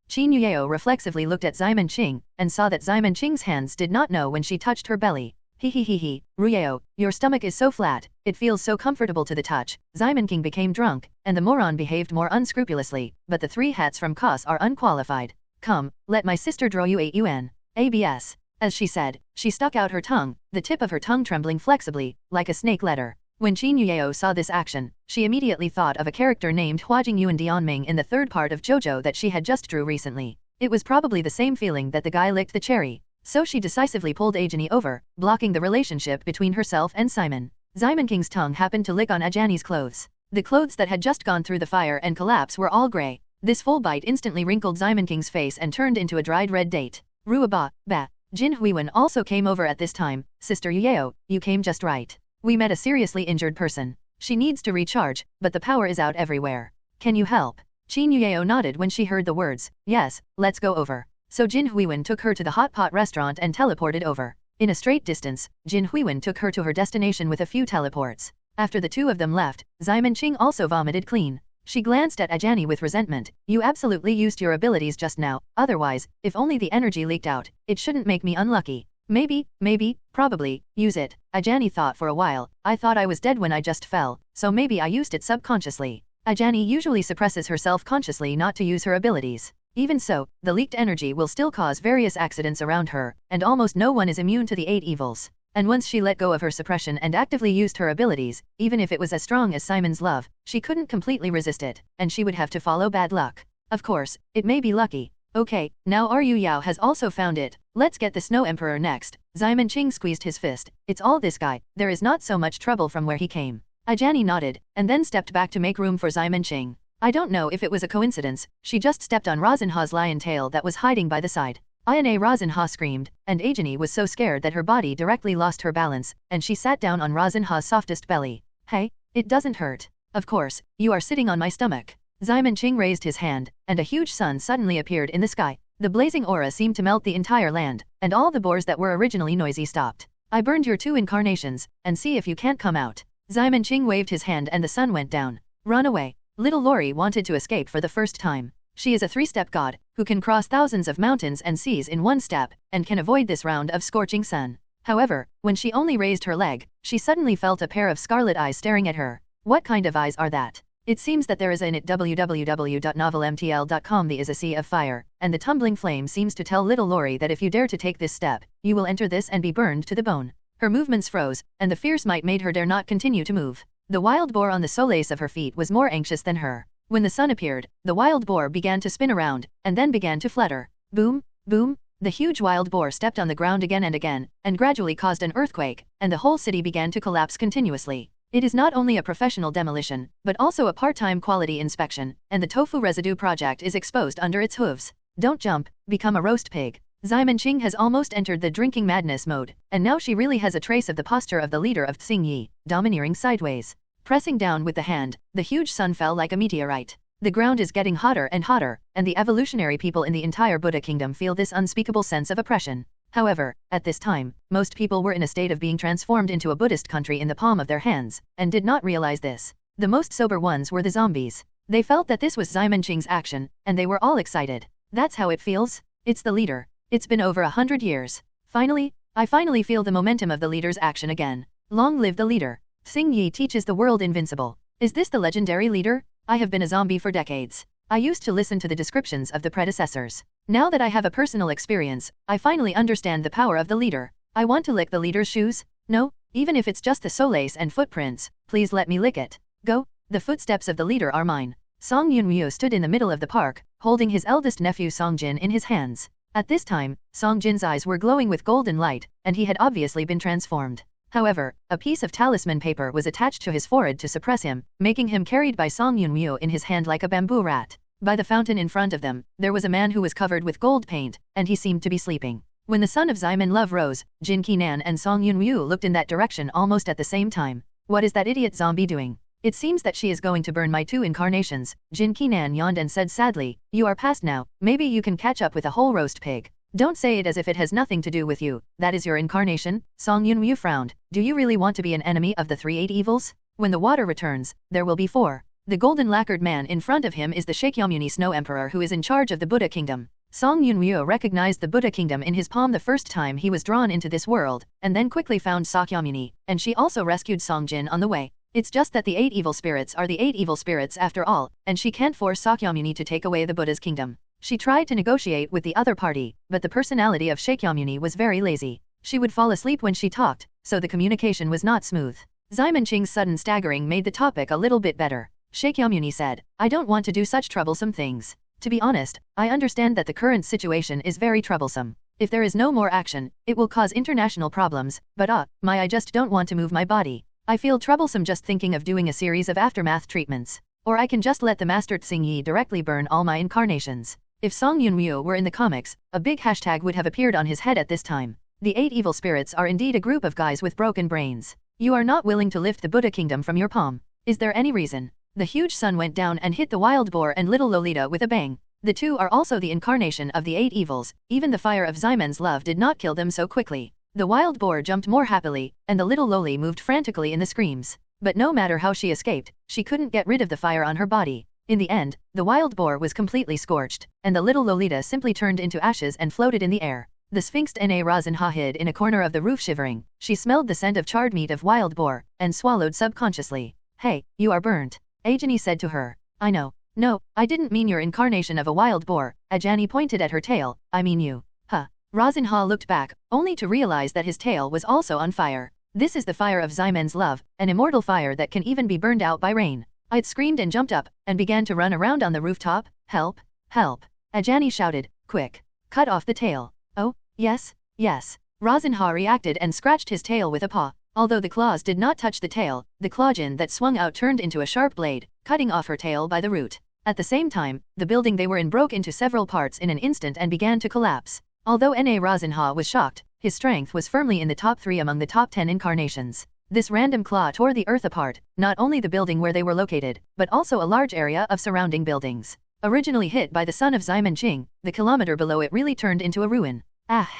Qin Yueo reflexively looked at Simon Qing, and saw that Simon Qing's hands did not know when she touched her belly. Ruyeo, your stomach is so flat, it feels so comfortable to the touch. Simon King became drunk, and the moron behaved more unscrupulously, but the 3 hats from Kos are unqualified. Come, let my sister draw you 8 yuan. ABS. As she said, she stuck out her tongue, the tip of her tongue trembling flexibly, like a snake letter. When Qin Yueo saw this action, she immediately thought of a character named Huajing Yuan Dianming in the 3rd part of JoJo that she had just drew recently. It was probably the same feeling that the guy licked the cherry. So she decisively pulled Ajani over, blocking the relationship between herself and Simon. Simon King's tongue happened to lick on Ajani's clothes. The clothes that had just gone through the fire and collapse were all grey. This full bite instantly wrinkled Simon King's face and turned into a dried red date. Ruaba, ba. Jin Huiwen also came over at this time. Sister Yueo, you came just right. We met a seriously injured person. She needs to recharge, but the power is out everywhere. Can you help? Qin Yueo nodded when she heard the words. Yes, let's go over. So Jin Huiwen took her to the hot pot restaurant and teleported over. In a straight distance, Jin Huiwen took her to her destination with a few teleports. After the 2 of them left, Simon Qing also vomited clean. She glanced at Ajani with resentment. You absolutely used your abilities just now, otherwise, if only the energy leaked out, it shouldn't make me unlucky. Maybe, probably, use it. Ajani thought for a while. I thought I was dead when I just fell, so maybe I used it subconsciously. Ajani usually suppresses herself consciously not to use her abilities. Even so, the leaked energy will still cause various accidents around her, and almost no one is immune to the 8 evils. And once she let go of her suppression and actively used her abilities, even if it was as strong as Simon's love, she couldn't completely resist it, and she would have to follow bad luck. Of course, it may be lucky. Okay, now Ru Yao has also found it. Let's get the Snow Emperor next. Simon Qing squeezed his fist. It's all this guy. There is not so much trouble from where he came. Ajani nodded, and then stepped back to make room for Simon Qing. I don't know if it was a coincidence, she just stepped on Rasenha's lion tail that was hiding by the side. Ayane Rasenha screamed, and Ajani was so scared that her body directly lost her balance, and she sat down on Rasenha's softest belly. Hey, it doesn't hurt. Of course, you are sitting on my stomach. Simon Qing raised his hand, and a huge sun suddenly appeared in the sky. The blazing aura seemed to melt the entire land, and all the boars that were originally noisy stopped. I burned your 2 incarnations, and see if you can't come out. Simon Qing waved his hand and the sun went down. Run away. Little Lori wanted to escape for the first time. She is a 3-step god, who can cross thousands of mountains and seas in 1 step, and can avoid this round of scorching sun. However, when she only raised her leg, she suddenly felt a pair of scarlet eyes staring at her. What kind of eyes are that? It seems that there is in it www.novelmtl.com the is a sea of fire, and the tumbling flame seems to tell little Lori that if you dare to take this step, you will enter this and be burned to the bone. Her movements froze, and the fierce might made her dare not continue to move. The wild boar on the solace of her feet was more anxious than her. When the sun appeared, the wild boar began to spin around, and then began to flutter. Boom, boom, the huge wild boar stepped on the ground again, and gradually caused an earthquake, and the whole city began to collapse continuously. It is not only a professional demolition, but also a part-time quality inspection, and the tofu residue project is exposed under its hooves. Don't jump, become a roast pig. Ximen Qing has almost entered the drinking madness mode, and now she really has a trace of the posture of the leader of Xing Yi, domineering sideways. Pressing down with the hand, the huge sun fell like a meteorite. The ground is getting hotter, and the evolutionary people in the entire Buddha kingdom feel this unspeakable sense of oppression. However, at this time, most people were in a state of being transformed into a Buddhist country in the palm of their hands, and did not realize this. The most sober ones were the zombies. They felt that this was Ximen Qing's action, and they were all excited. That's how it feels. It's the leader. It's been over 100 years. I finally feel the momentum of the leader's action again. Long live the leader. Xing Yi teaches the world invincible. Is this the legendary leader? I have been a zombie for decades. I used to listen to the descriptions of the predecessors. Now that I have a personal experience, I finally understand the power of the leader. I want to lick the leader's shoes. No, even if it's just the solace and footprints, please let me lick it. Go, the footsteps of the leader are mine. Song Yunryu stood in the middle of the park, holding his eldest nephew Song Jin in his hands. At this time, Song Jin's eyes were glowing with golden light, and he had obviously been transformed. However, a piece of talisman paper was attached to his forehead to suppress him, making him carried by Song Yunryu in his hand like a bamboo rat. By the fountain in front of them, there was a man who was covered with gold paint, and he seemed to be sleeping. When the sun of Ximen Love rose, Jin Qinan and Song Yunryu looked in that direction almost at the same time. What is that idiot zombie doing? It seems that she is going to burn my 2 incarnations. Jin Qinan yawned and said sadly, you are past now, maybe you can catch up with a whole roast pig. Don't say it as if it has nothing to do with you. That is your incarnation? Song Yunryu frowned. Do you really want to be an enemy of the 3 evils? When the water returns, there will be 4. The golden lacquered man in front of him is the Shakyamuni Snow Emperor who is in charge of the Buddha kingdom. Song Yunryu recognized the Buddha kingdom in his palm the first time he was drawn into this world, and then quickly found Sakyamuni, and she also rescued Song Jin on the way. It's just that the 8 evil spirits are the 8 evil spirits after all, and she can't force Sakyamuni to take away the Buddha's kingdom. She tried to negotiate with the other party, but the personality of Shakyamuni was very lazy. She would fall asleep when she talked, so the communication was not smooth. Ximen Qing's sudden staggering made the topic a little bit better. Shakyamuni said, I don't want to do such troublesome things. To be honest, I understand that the current situation is very troublesome. If there is no more action, it will cause international problems, but I just don't want to move my body. I feel troublesome just thinking of doing a series of aftermath treatments. Or I can just let the Master Xing Yi directly burn all my incarnations. If Song Yunryu were in the comics, a big hashtag would have appeared on his head at this time. The 8 evil spirits are indeed a group of guys with broken brains. You are not willing to lift the Buddha kingdom from your palm. Is there any reason? The huge sun went down and hit the wild boar and little Lolita with a bang. The 2 are also the incarnation of the 8 evils. Even the fire of Ximen's love did not kill them so quickly. The wild boar jumped more happily, and the little Loli moved frantically in the screams. But no matter how she escaped, she couldn't get rid of the fire on her body. In the end, the wild boar was completely scorched, and the little Lolita simply turned into ashes and floated in the air. The Sphinx Na Razinha hid in a corner of the roof shivering. She smelled the scent of charred meat of wild boar, and swallowed subconsciously. Hey, you are burnt. Ajani said to her. I know. No, I didn't mean your incarnation of a wild boar. Ajani pointed at her tail. I mean you. Huh. Razinha looked back, only to realize that his tail was also on fire. This is the fire of Ximen's love, an immortal fire that can even be burned out by rain. I'd screamed and jumped up, and began to run around on the rooftop. Help! Help! Ajani shouted. Quick! Cut off the tail. Oh, yes, yes. Razinha reacted and scratched his tail with a paw. Although the claws did not touch the tail, the clawjin that swung out turned into a sharp blade, cutting off her tail by the root. At the same time, the building they were in broke into several parts in an instant and began to collapse. Although Na Razinha was shocked, his strength was firmly in the top 3 among the top 10 incarnations. This random claw tore the earth apart, not only the building where they were located, but also a large area of surrounding buildings. Originally hit by the sun of Ximen Qing, the kilometer below it really turned into a ruin. Ah!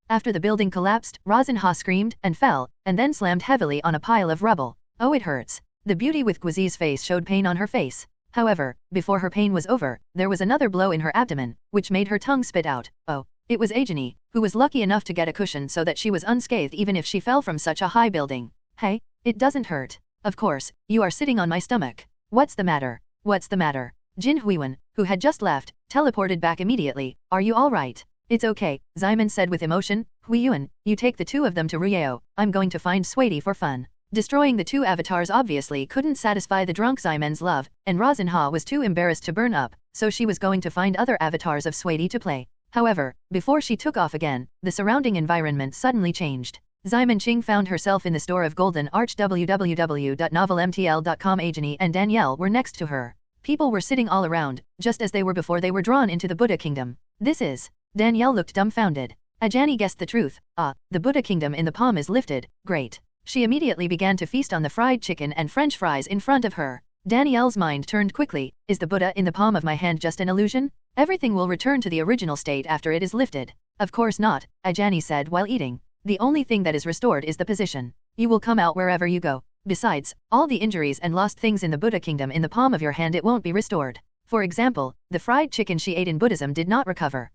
After the building collapsed, Razinha screamed and fell, and then slammed heavily on a pile of rubble. Oh, it hurts. The beauty with Guizi's face showed pain on her face. However, before her pain was over, there was another blow in her abdomen, which made her tongue spit out. Oh, it was Ajani, who was lucky enough to get a cushion so that she was unscathed even if she fell from such a high building. Hey, it doesn't hurt. Of course, you are sitting on my stomach. What's the matter? What's the matter? Jin Huiwen, who had just left, teleported back immediately. Are you alright? It's okay, Ximen said with emotion. Huiyuan, you take the two of them to Ruyeo. I'm going to find Sweetie for fun. Destroying the two avatars obviously couldn't satisfy the drunk Ximen's love, and Rosinha was too embarrassed to burn up, so she was going to find other avatars of Sweetie to play. However, before she took off again, the surrounding environment suddenly changed. Ximen Qing found herself in the store of Golden Arch. www.novelmtl.com. Ajani and Danielle were next to her. People were sitting all around, just as they were before they were drawn into the Buddha kingdom. This is... Danielle looked dumbfounded. Ajani guessed the truth. The Buddha kingdom in the palm is lifted. Great. She immediately began to feast on the fried chicken and French fries in front of her. Danielle's mind turned quickly. Is the Buddha in the palm of my hand just an illusion? Everything will return to the original state after it is lifted. Of course not, Ajani said while eating. The only thing that is restored is the position. You will come out wherever you go. Besides, all the injuries and lost things in the Buddha kingdom in the palm of your hand it won't be restored. For example, the fried chicken she ate in Buddhism did not recover.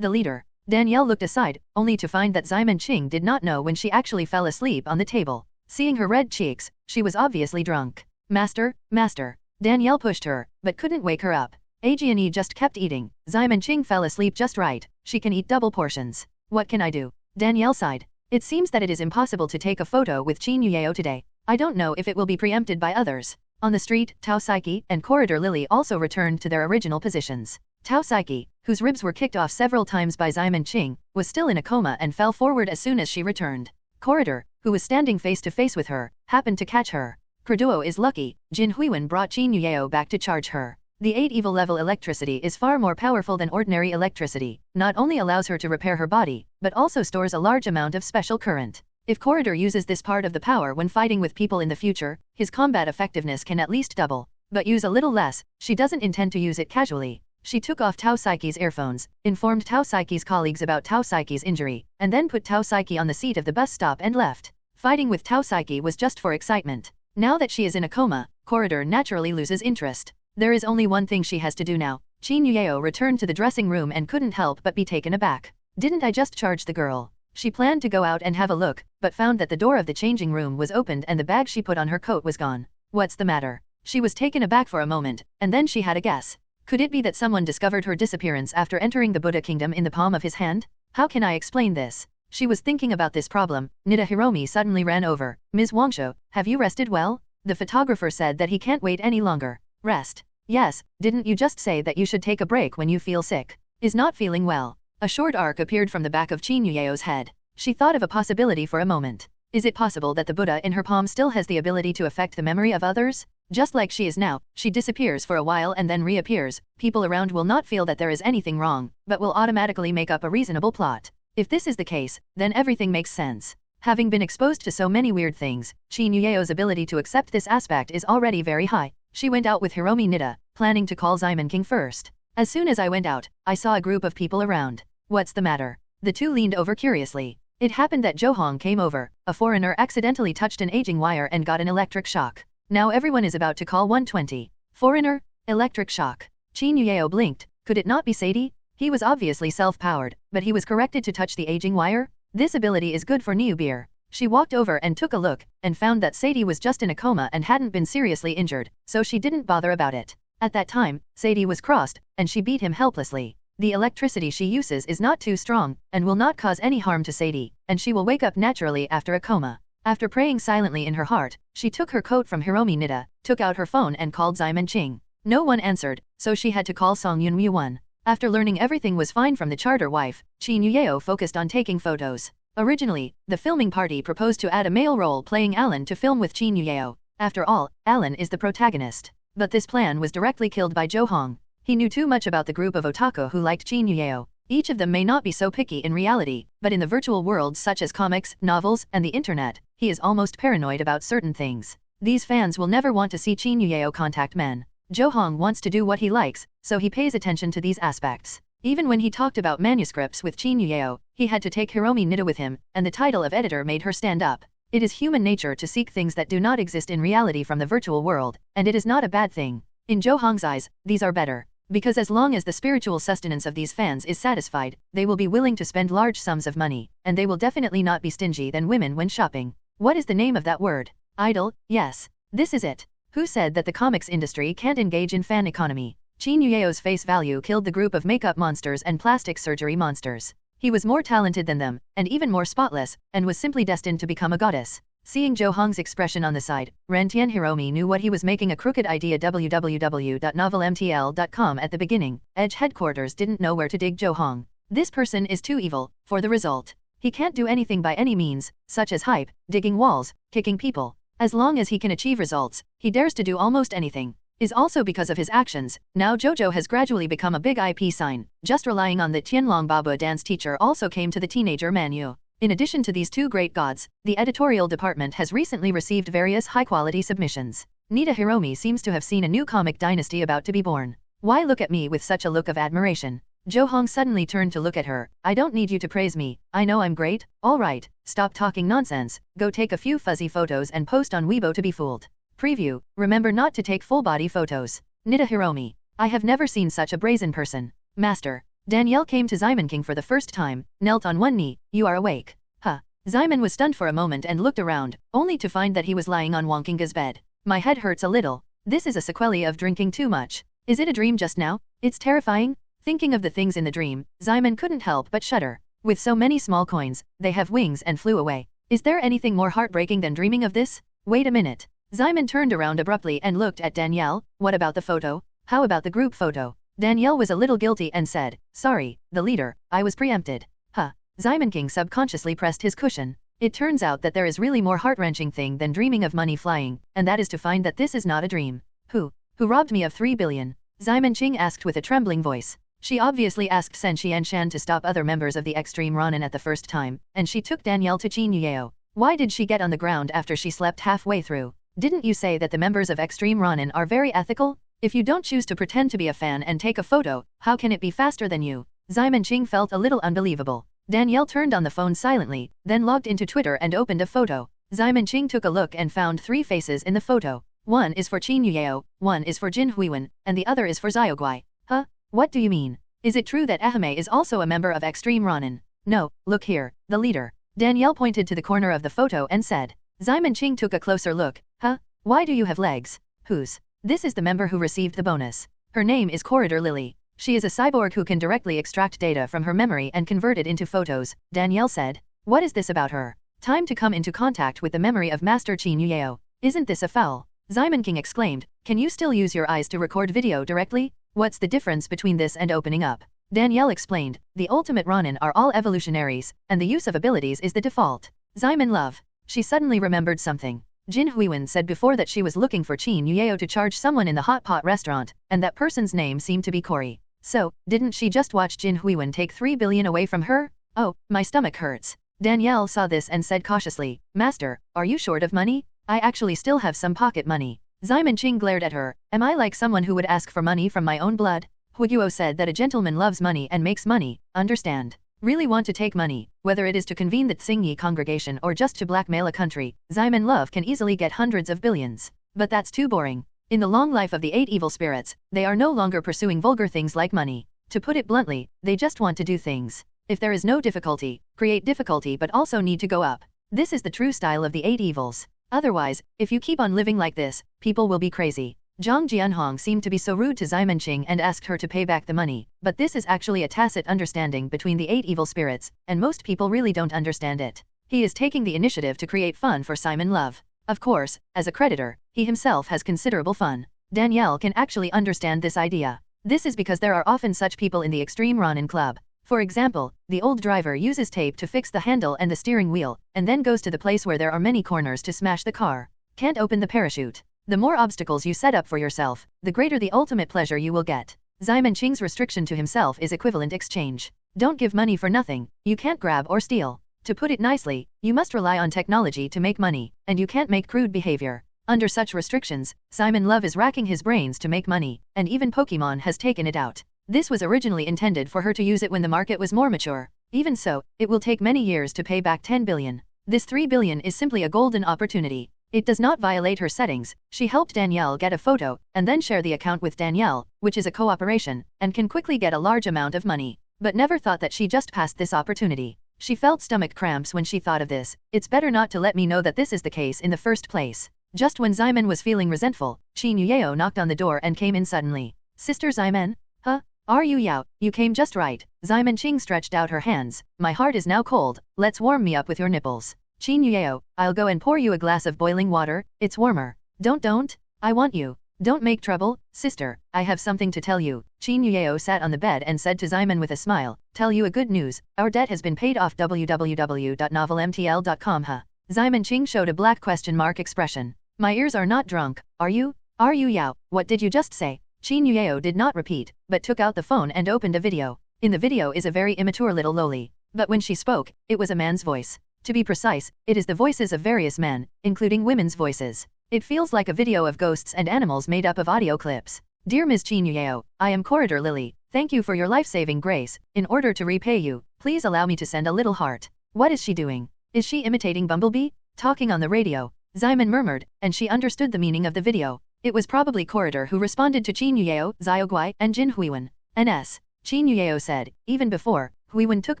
The leader. Danielle looked aside, only to find that Ximen Qing did not know when she actually fell asleep on the table. Seeing her red cheeks, she was obviously drunk. Master, master. Danielle pushed her, but couldn't wake her up. Ajiani just kept eating. Ximen Qing fell asleep just right. She can eat double portions. What can I do? Danielle sighed. It seems that it is impossible to take a photo with Qin Yuyeo today. I don't know if it will be preempted by others. On the street, Tao Saiki and Corridor Lily also returned to their original positions. Tao Saiki, whose ribs were kicked off several times by Ximen Qing, was still in a coma and fell forward as soon as she returned. Corridor, who was standing face to face with her, happened to catch her. Perduo is lucky. Jin Huiwen brought Qin Yuyeo back to charge her. The 8 evil level electricity is far more powerful than ordinary electricity, not only allows her to repair her body, but also stores a large amount of special current. If Corridor uses this part of the power when fighting with people in the future, his combat effectiveness can at least double. But use a little less, she doesn't intend to use it casually. She took off Tao Saiki's earphones, informed Tao Saiki's colleagues about Tao Saiki's injury, and then put Tao Saiki on the seat of the bus stop and left. Fighting with Tao Saiki was just for excitement. Now that she is in a coma, Corridor naturally loses interest. There is only one thing she has to do now. Qin Yuyeo returned to the dressing room and couldn't help but be taken aback. Didn't I just charge the girl? She planned to go out and have a look, but found that the door of the changing room was opened and the bag she put on her coat was gone. What's the matter? She was taken aback for a moment, and then she had a guess. Could it be that someone discovered her disappearance after entering the Buddha kingdom in the palm of his hand? How can I explain this? She was thinking about this problem. Nida Hiromi suddenly ran over. Ms. Wangsho, have you rested well? The photographer said that he can't wait any longer. Rest. Yes, didn't you just say that you should take a break when you feel sick? Is not feeling well. A short arc appeared from the back of Qin Yuyeo's head. She thought of a possibility for a moment. Is it possible that the Buddha in her palm still has the ability to affect the memory of others? Just like she is now, she disappears for a while and then reappears. People around will not feel that there is anything wrong, but will automatically make up a reasonable plot. If this is the case, then everything makes sense. Having been exposed to so many weird things, Qin Yuyeo's ability to accept this aspect is already very high. She went out with Hiromi Nida, planning to call Ximen King first. As soon as I went out, I saw a group of people around. What's the matter? The two leaned over curiously. It happened that Zhou Hong came over. A foreigner accidentally touched an aging wire and got an electric shock. Now everyone is about to call 120. Foreigner? Electric shock. Qin Yuyeo blinked. Could it not be Sadie? He was obviously self-powered, but he was corrected to touch the aging wire? This ability is good for new beer. She walked over and took a look, and found that Sadie was just in a coma and hadn't been seriously injured, so she didn't bother about it. At that time, Sadie was crossed, and she beat him helplessly. The electricity she uses is not too strong, and will not cause any harm to Sadie, and she will wake up naturally after a coma. After praying silently in her heart, she took her coat from Hiromi Nida, took out her phone and called Ximen Qing. No one answered, so she had to call Song Yun Yuan. After learning everything was fine from the charter wife, Qin Yuyeo focused on taking photos. Originally, the filming party proposed to add a male role playing Alan to film with Qin Yuyeo. After all, Alan is the protagonist. But this plan was directly killed by Zhou Hong. He knew too much about the group of otaku who liked Qin Yuyeo. Each of them may not be so picky in reality, but in the virtual worlds such as comics, novels, and the internet, he is almost paranoid about certain things. These fans will never want to see Qin Yuyeo contact men. Zhou Hong wants to do what he likes, so he pays attention to these aspects. Even when he talked about manuscripts with Qin Yuyeo, he had to take Hiromi Nida with him, and the title of editor made her stand up. It is human nature to seek things that do not exist in reality from the virtual world, and it is not a bad thing. In Zhou Hong's eyes, these are better. Because as long as the spiritual sustenance of these fans is satisfied, they will be willing to spend large sums of money, and they will definitely not be stingy than women when shopping. What is the name of that word? Idol? Yes. This is it. Who said that the comics industry can't engage in fan economy? Qin Yueo's face value killed the group of makeup monsters and plastic surgery monsters. He was more talented than them, and even more spotless, and was simply destined to become a goddess. Seeing Zhou Hong's expression on the side, Ren Tianhiromi knew what he was making a crooked idea. www.novelmtl.com. At the beginning, Edge headquarters didn't know where to dig Zhou Hong. This person is too evil for the result. He can't do anything by any means, such as hype, digging walls, kicking people. As long as he can achieve results, he dares to do almost anything. Is also because of his actions. Now Jojo has gradually become a big IP sign. Just relying on the Tianlong Baba dance teacher also came to the teenager Manu. In addition to these two great gods, the editorial department has recently received various high-quality submissions. Nita Hiromi seems to have seen a new comic dynasty about to be born. Why look at me with such a look of admiration? Zhou Hong suddenly turned to look at her. I don't need you to praise me. I know I'm great. All right, stop talking nonsense. Go take a few fuzzy photos and post on Weibo to be fooled. Preview, remember not to take full-body photos. Nita Hiromi. I have never seen such a brazen person. Master. Danielle came to Xiamen King for the first time, knelt on one knee. You are awake. Huh. Xiamen was stunned for a moment and looked around, only to find that he was lying on Wang Qing's bed. My head hurts a little. This is a sequelae of drinking too much. Is it a dream just now? It's terrifying. Thinking of the things in the dream, Xiamen couldn't help but shudder. With so many small coins, they have wings and flew away. Is there anything more heartbreaking than dreaming of this? Wait a minute. Xiamen turned around abruptly and looked at Danielle. What about the photo? How about the group photo? Danielle was a little guilty and said, sorry, the leader, I was preempted. Huh. Xiamen King subconsciously pressed his cushion. It turns out that there is really more heart-wrenching thing than dreaming of money flying, and that is to find that this is not a dream. Who robbed me of 3 billion? Xiamen Qing asked with a trembling voice. She obviously asked Sen Xianshan to stop other members of the Extreme Ronin at the first time, and she took Danielle to Qin Yueo. Why did she get on the ground after she slept halfway through? Didn't you say that the members of Extreme Ronin are very ethical? If you don't choose to pretend to be a fan and take a photo, how can it be faster than you? Xiamen Qing felt a little unbelievable. Danielle turned on the phone silently, then logged into Twitter and opened a photo. Xiamen Qing took a look and found 3 faces in the photo. One is for Qin Yueo, one is for Jin Huiwen, and the other is for Xiaoguai. Huh? What do you mean? Is it true that Ehime is also a member of Extreme Ronin? No, look here, the leader. Danielle pointed to the corner of the photo and said. Xiamen Qing took a closer look. Huh? Why do you have legs? Whose? This is the member who received the bonus. Her name is Corridor Lily. She is a cyborg who can directly extract data from her memory and convert it into photos, Danielle said. What is this about her? Time to come into contact with the memory of Master Qin Yueo. Isn't this a foul? Xiamen King exclaimed. Can you still use your eyes to record video directly? What's the difference between this and opening up? Danielle explained. The ultimate Ronin are all evolutionaries, and the use of abilities is the default. Xiamen love. She suddenly remembered something. Jin Huiwen said before that she was looking for Qin Yueo to charge someone in the hot pot restaurant, and that person's name seemed to be Cory. So, didn't she just watch Jin Huiwen take 3 billion away from her? Oh, my stomach hurts. Danielle saw this and said cautiously, Master, are you short of money? I actually still have some pocket money. Xiamen Qing glared at her. Am I like someone who would ask for money from my own blood? Huiguo said that a gentleman loves money and makes money, understand? Really want to take money, whether it is to convene the Tsingyi congregation or just to blackmail a country, Xiamen Love can easily get hundreds of billions. But that's too boring. In the long life of the 8 evil spirits, they are no longer pursuing vulgar things like money. To put it bluntly, they just want to do things. If there is no difficulty, create difficulty but also need to go up. This is the true style of the 8 evils. Otherwise, if you keep on living like this, people will be crazy. Zhang Jianhong seemed to be so rude to Xiamen Qing and asked her to pay back the money, but this is actually a tacit understanding between the 8 evil spirits, and most people really don't understand it. He is taking the initiative to create fun for Xiamen Love. Of course, as a creditor, he himself has considerable fun. Danielle can actually understand this idea. This is because there are often such people in the Extreme Ronin Club. For example, the old driver uses tape to fix the handle and the steering wheel, and then goes to the place where there are many corners to smash the car. Can't open the parachute. The more obstacles you set up for yourself, the greater the ultimate pleasure you will get. Xiamen Qing's restriction to himself is equivalent exchange. Don't give money for nothing, you can't grab or steal. To put it nicely, you must rely on technology to make money, and you can't make crude behavior. Under such restrictions, Xiamen Love is racking his brains to make money, and even Pokemon has taken it out. This was originally intended for her to use it when the market was more mature. Even so, it will take many years to pay back 10 billion. This 3 billion is simply a golden opportunity. It does not violate her settings. She helped Danielle get a photo, and then share the account with Danielle, which is a cooperation, and can quickly get a large amount of money. But never thought that she just passed this opportunity. She felt stomach cramps when she thought of this. It's better not to let me know that this is the case in the first place. Just when Zyman was feeling resentful, Qin Yuyeo knocked on the door and came in suddenly. Sister Zyman? Huh? Are you Yao? You came just right. Zyman Qing stretched out her hands. My heart is now cold, let's warm me up with your nipples. Qin Yuyeo, I'll go and pour you a glass of boiling water, it's warmer. Don't. I want you. Don't make trouble, sister, I have something to tell you. Qin Yuyeo sat on the bed and said to Zyman with a smile, tell you a good news, our debt has been paid off www.novelmtl.com. Zyman Qing showed a black question mark expression. My ears are not drunk, are you? Are you Yao? What did you just say? Qin Yuyeo did not repeat, but took out the phone and opened a video. In the video is a very immature little loli. But when she spoke, it was a man's voice. To be precise, it is the voices of various men, including women's voices. It feels like a video of ghosts and animals made up of audio clips. Dear Ms. Qin Yuyeo, I am Corridor Lily. Thank you for your life-saving grace. In order to repay you, please allow me to send a little heart. What is she doing? Is she imitating Bumblebee? Talking on the radio. Zyman murmured, and she understood the meaning of the video. It was probably Corridor who responded to Qin Yuyeo, Xiaoguai, and Jin Huiwen. N.S. Qin Yuyeo said, even before, Huiwen took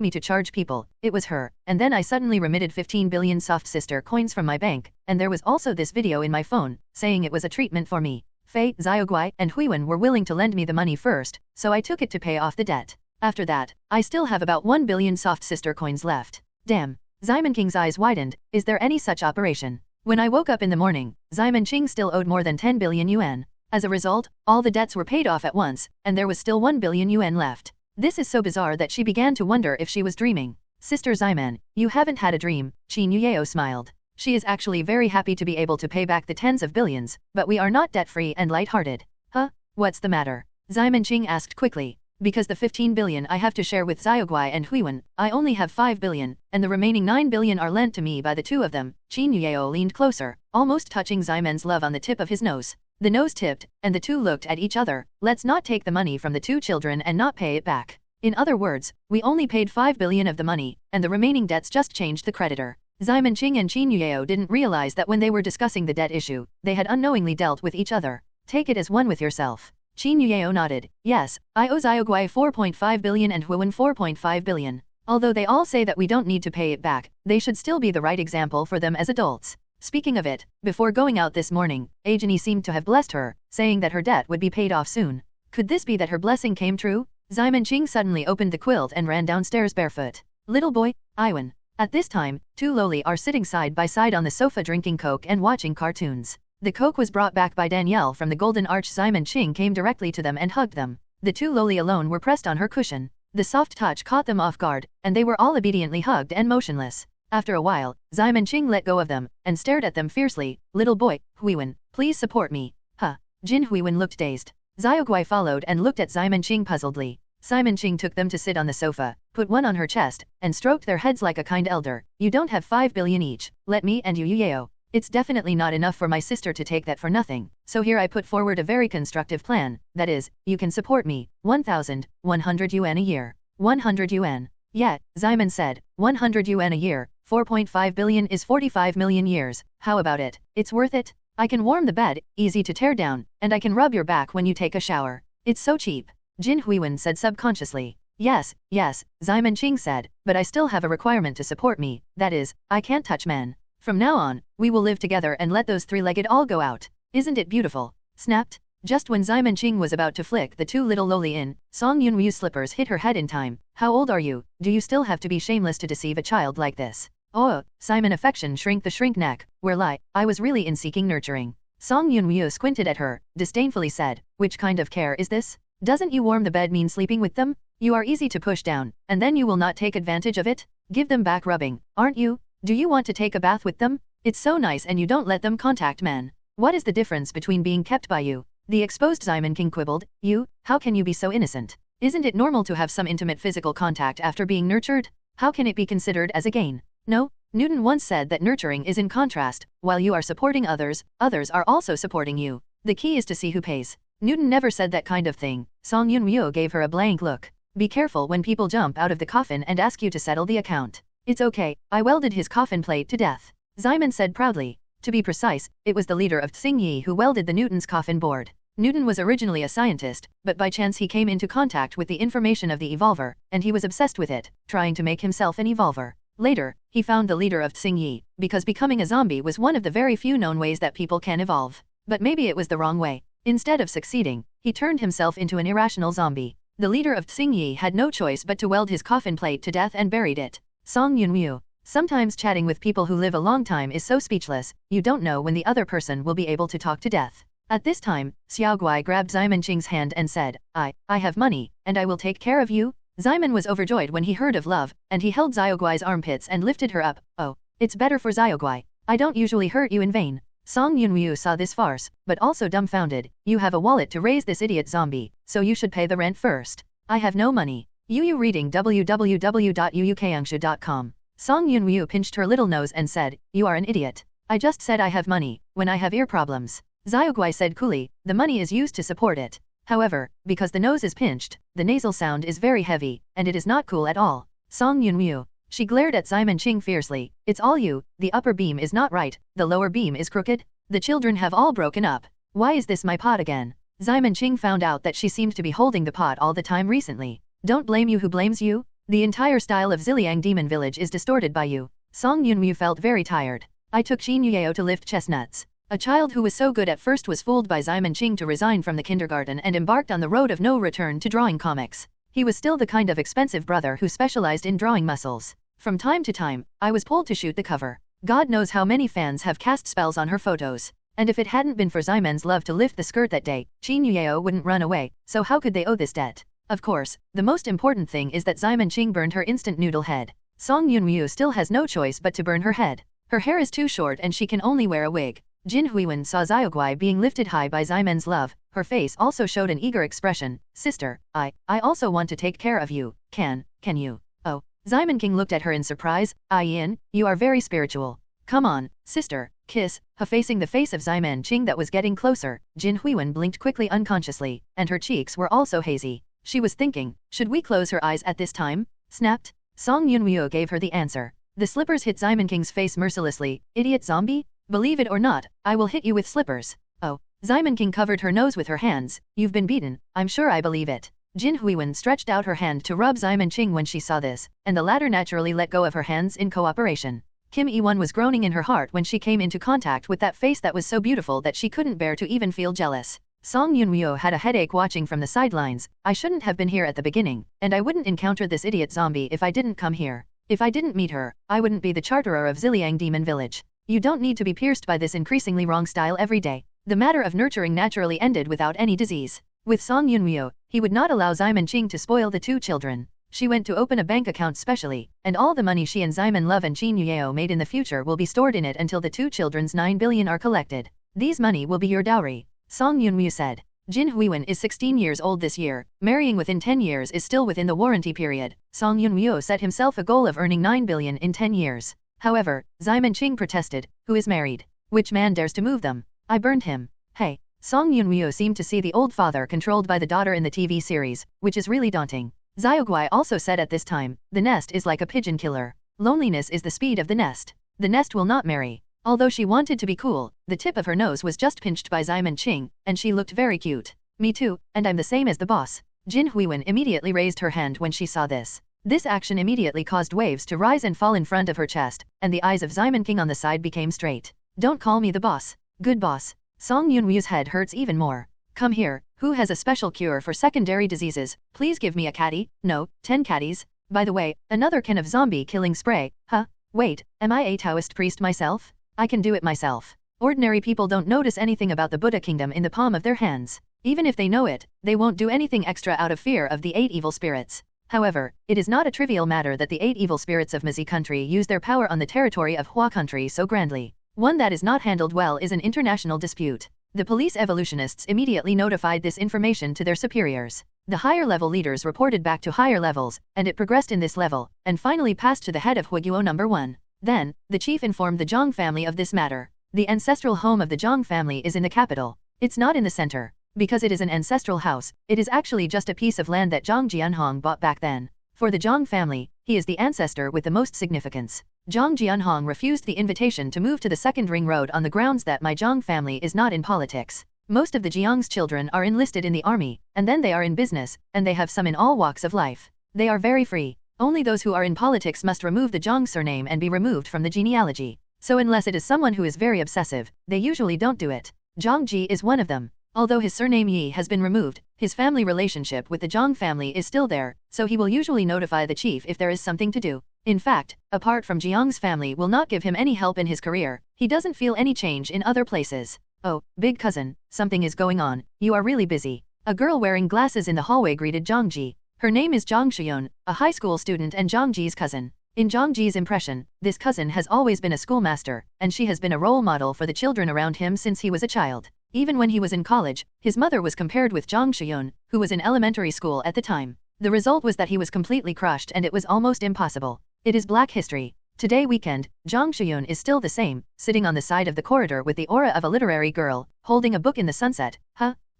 me to charge people, it was her, and then I suddenly remitted 15 billion soft sister coins from my bank, and there was also this video in my phone, saying it was a treatment for me. Fei, Xiaoguai, and Huiwen were willing to lend me the money first, so I took it to pay off the debt. After that, I still have about 1 billion soft sister coins left. Damn. Zyman King's eyes widened, is there any such operation? When I woke up in the morning, Zyman Qing still owed more than 10 billion yuan. As a result, all the debts were paid off at once, and there was still 1 billion yuan left. This is so bizarre that she began to wonder if she was dreaming. Sister Zyman, you haven't had a dream, Qin Yuyeo smiled. She is actually very happy to be able to pay back the tens of billions, but we are not debt-free and light-hearted. Huh? What's the matter? Zyman Qing asked quickly. Because the 15 billion I have to share with Xiaoguai and Huiwen, I only have 5 billion, and the remaining 9 billion are lent to me by the two of them. Qin Yuyeo leaned closer, almost touching Zyman's love on the tip of his nose. The nose tipped, and the two looked at each other. Let's not take the money from the two children and not pay it back. In other words, we only paid 5 billion of the money, and the remaining debts just changed the creditor. Zyman Qing and Qin Yuyeo didn't realize that when they were discussing the debt issue, they had unknowingly dealt with each other. Take it as one with yourself. Qin Yuyeo nodded. Yes, I owe Xiaoguai 4.5 billion and Huiwen 4.5 billion. Although they all say that we don't need to pay it back, they should still be the right example for them as adults. Speaking of it, before going out this morning, Ajani seemed to have blessed her, saying that her debt would be paid off soon. Could this be that her blessing came true? Zyman Qing suddenly opened the quilt and ran downstairs barefoot. Little boy, Iwan. At this time, two loli are sitting side by side on the sofa drinking Coke and watching cartoons. The Coke was brought back by Danielle from the Golden Arch. Zyman Qing came directly to them and hugged them. The two loli alone were pressed on her cushion. The soft touch caught them off guard, and they were all obediently hugged and motionless. After a while, Zyman Qing let go of them, and stared at them fiercely. Little boy, Huiwen, please support me. Huh. Jin Huiwen looked dazed. Xiaoguai followed and looked at Zyman Qing puzzledly. Zyman Qing took them to sit on the sofa, put one on her chest, and stroked their heads like a kind elder. You don't have 5 billion each, let me and you Yuyeo. It's definitely not enough for my sister to take that for nothing, so here I put forward a very constructive plan, that is, you can support me, 1,100 yuan a year. 100 yuan. Yeah, Zyman said, 100 yuan a year, 4.5 billion is 45 million years, how about it? It's worth it? I can warm the bed, easy to tear down, and I can rub your back when you take a shower. It's so cheap. Jin Huiwen said subconsciously. Yes, Zyman Qing said, but I still have a requirement to support me, that is, I can't touch men. From now on, we will live together and let those three-legged all go out. Isn't it beautiful? Snapped. Just when Zyman Qing was about to flick the two little loli in, Song Yunwu's slippers hit her head in time. How old are you? Do you still have to be shameless to deceive a child like this? Oh, Simon affection shrink the shrink neck, where lie, I was really in seeking nurturing. Song Yunwu squinted at her, disdainfully said, which kind of care is this? Doesn't you warm the bed mean sleeping with them? You are easy to push down, and then you will not take advantage of it? Give them back rubbing, aren't you? Do you want to take a bath with them? It's so nice and you don't let them contact men. What is the difference between being kept by you? The exposed Zyman King quibbled, you, how can you be so innocent? Isn't it normal to have some intimate physical contact after being nurtured? How can it be considered as a gain? No, Newton once said that nurturing is in contrast, while you are supporting others, others are also supporting you. The key is to see who pays. Newton never said that kind of thing. Song Yunwoo gave her a blank look. Be careful when people jump out of the coffin and ask you to settle the account. It's okay, I welded his coffin plate to death. Zyman said proudly. To be precise, it was the leader of Tsing Yi who welded the Newton's coffin board. Newton was originally a scientist, but by chance he came into contact with the information of the evolver, and he was obsessed with it, trying to make himself an evolver. Later, he found the leader of Xingyi, because becoming a zombie was one of the very few known ways that people can evolve. But maybe it was the wrong way. Instead of succeeding, he turned himself into an irrational zombie. The leader of Xingyi had no choice but to weld his coffin plate to death and buried it. Song Yunwoo. Sometimes chatting with people who live a long time is so speechless, you don't know when the other person will be able to talk to death. At this time, Xiaoguai grabbed Xiamen Qing's hand and said, I have money, and I will take care of you. Xiamen was overjoyed when he heard of love, and he held Xiaoguai's armpits and lifted her up. Oh, it's better for Xiaoguai. I don't usually hurt you in vain. Song Yunwoo saw this farce, but also dumbfounded. You have a wallet to raise this idiot zombie, so you should pay the rent first. I have no money. Yu reading www.yuukangshu.com. Song Yunwoo pinched her little nose and said, You are an idiot. I just said I have money, when I have ear problems. Xiaoguai said coolly, the money is used to support it. However, because the nose is pinched, the nasal sound is very heavy, and it is not cool at all. Song Yunwoo. She glared at Xiamen Qing fiercely. It's all you, the upper beam is not right, the lower beam is crooked. The children have all broken up. Why is this my pot again? Xiamen Qing found out that she seemed to be holding the pot all the time recently. Don't blame you who blames you? The entire style of Ziliang Demon Village is distorted by you. Song Yunwoo felt very tired. I took Qin Yueo to lift chestnuts. A child who was so good at first was fooled by Xiamen Qing to resign from the kindergarten and embarked on the road of no return to drawing comics. He was still the kind of expensive brother who specialized in drawing muscles. From time to time, I was pulled to shoot the cover. God knows how many fans have cast spells on her photos. And if it hadn't been for Ximen's love to lift the skirt that day, Qin Yueo wouldn't run away, so how could they owe this debt? Of course, the most important thing is that Xiamen Qing burned her instant noodle head. Song Yunwoo still has no choice but to burn her head. Her hair is too short and she can only wear a wig. Jin Huiwen saw Xiaoguai being lifted high by Ximen's love. Her face also showed an eager expression. Sister, I also want to take care of you. Can you? Oh. Ximen King looked at her in surprise. Yin, you are very spiritual. Come on, sister, kiss. Facing the face of Ximen Qing that was getting closer, Jin Huiwen blinked quickly unconsciously, and her cheeks were also hazy. She was thinking, should we close her eyes at this time? Snapped. Song Yunwoo gave her the answer. The slippers hit Ximen King's face mercilessly. Idiot zombie? Believe it or not, I will hit you with slippers. Oh. Ximen King covered her nose with her hands. You've been beaten, I'm sure I believe it. Jin Huiwen stretched out her hand to rub Ximen Qing when she saw this, and the latter naturally let go of her hands in cooperation. Kim Yi-won was groaning in her heart when she came into contact with that face that was so beautiful that she couldn't bear to even feel jealous. Song Yunwoo had a headache watching from the sidelines. I shouldn't have been here at the beginning, and I wouldn't encounter this idiot zombie if I didn't come here. If I didn't meet her, I wouldn't be the charterer of Ziliang Demon Village. You don't need to be pierced by this increasingly wrong style every day. The matter of nurturing naturally ended without any disease. With Song Yunwoo, he would not allow Ximen Qing to spoil the two children. She went to open a bank account specially, and all the money she and Ximen Love and Qin Yueo made in the future will be stored in it until the two children's 9 billion are collected. These money will be your dowry. Song Yunwoo said. Jin Huiwen is 16 years old this year. Marrying within 10 years is still within the warranty period. Song Yunwoo set himself a goal of earning 9 billion in 10 years. However, Ximen Qing protested. Who is married? Which man dares to move them? I burned him. Hey. Song Yunwoo seemed to see the old father controlled by the daughter in the TV series, which is really daunting. Xiaoguai also said at this time, the nest is like a pigeon killer. Loneliness is the speed of the nest. The nest will not marry. Although she wanted to be cool, the tip of her nose was just pinched by Ximen Qing, and she looked very cute. Me too, and I'm the same as the boss. Jin Huiwen immediately raised her hand when she saw this. This action immediately caused waves to rise and fall in front of her chest, and the eyes of Ximen Qing on the side became straight. Don't call me the boss. Good boss. Song Yunwoo's head hurts even more. Come here, who has a special cure for secondary diseases? Please give me a caddy. No, 10 caddies. By the way, another can of zombie killing spray. Huh? Wait, am I a Taoist priest myself? I can do it myself. Ordinary people don't notice anything about the Buddha kingdom in the palm of their hands. Even if they know it, they won't do anything extra out of fear of the 8 evil spirits. However, it is not a trivial matter that the 8 evil spirits of Mizi country use their power on the territory of Hua country so grandly. One that is not handled well is an international dispute. The police evolutionists immediately notified this information to their superiors. The higher level leaders reported back to higher levels, and it progressed in this level, and finally passed to the head of Huiguo No. 1. Then, the chief informed the Zhang family of this matter. The ancestral home of the Zhang family is in the capital. It's not in the center. Because it is an ancestral house, it is actually just a piece of land that Zhang Jianhong bought back then. For the Zhang family, he is the ancestor with the most significance. Zhang Jianhong refused the invitation to move to the second ring road on the grounds that my Zhang family is not in politics. Most of the Jiang's children are enlisted in the army, and then they are in business, and they have some in all walks of life. They are very free. Only those who are in politics must remove the Zhang surname and be removed from the genealogy. So unless it is someone who is very obsessive, they usually don't do it. Zhang Ji is one of them. Although his surname Yi has been removed, his family relationship with the Zhang family is still there, so he will usually notify the chief if there is something to do. In fact, apart from Jiang's family will not give him any help in his career, he doesn't feel any change in other places. Oh, big cousin, something is going on, you are really busy. A girl wearing glasses in the hallway greeted Zhang Ji. Her name is Zhang Shiyun, a high school student and Zhang Ji's cousin. In Zhang Ji's impression, this cousin has always been a schoolmaster, and she has been a role model for the children around him since he was a child. Even when he was in college, his mother was compared with Zhang Shiyun, who was in elementary school at the time. The result was that he was completely crushed and it was almost impossible. It is Black history. Today weekend, Zhang Shiyun is still the same, sitting on the side of the corridor with the aura of a literary girl, holding a book in the sunset.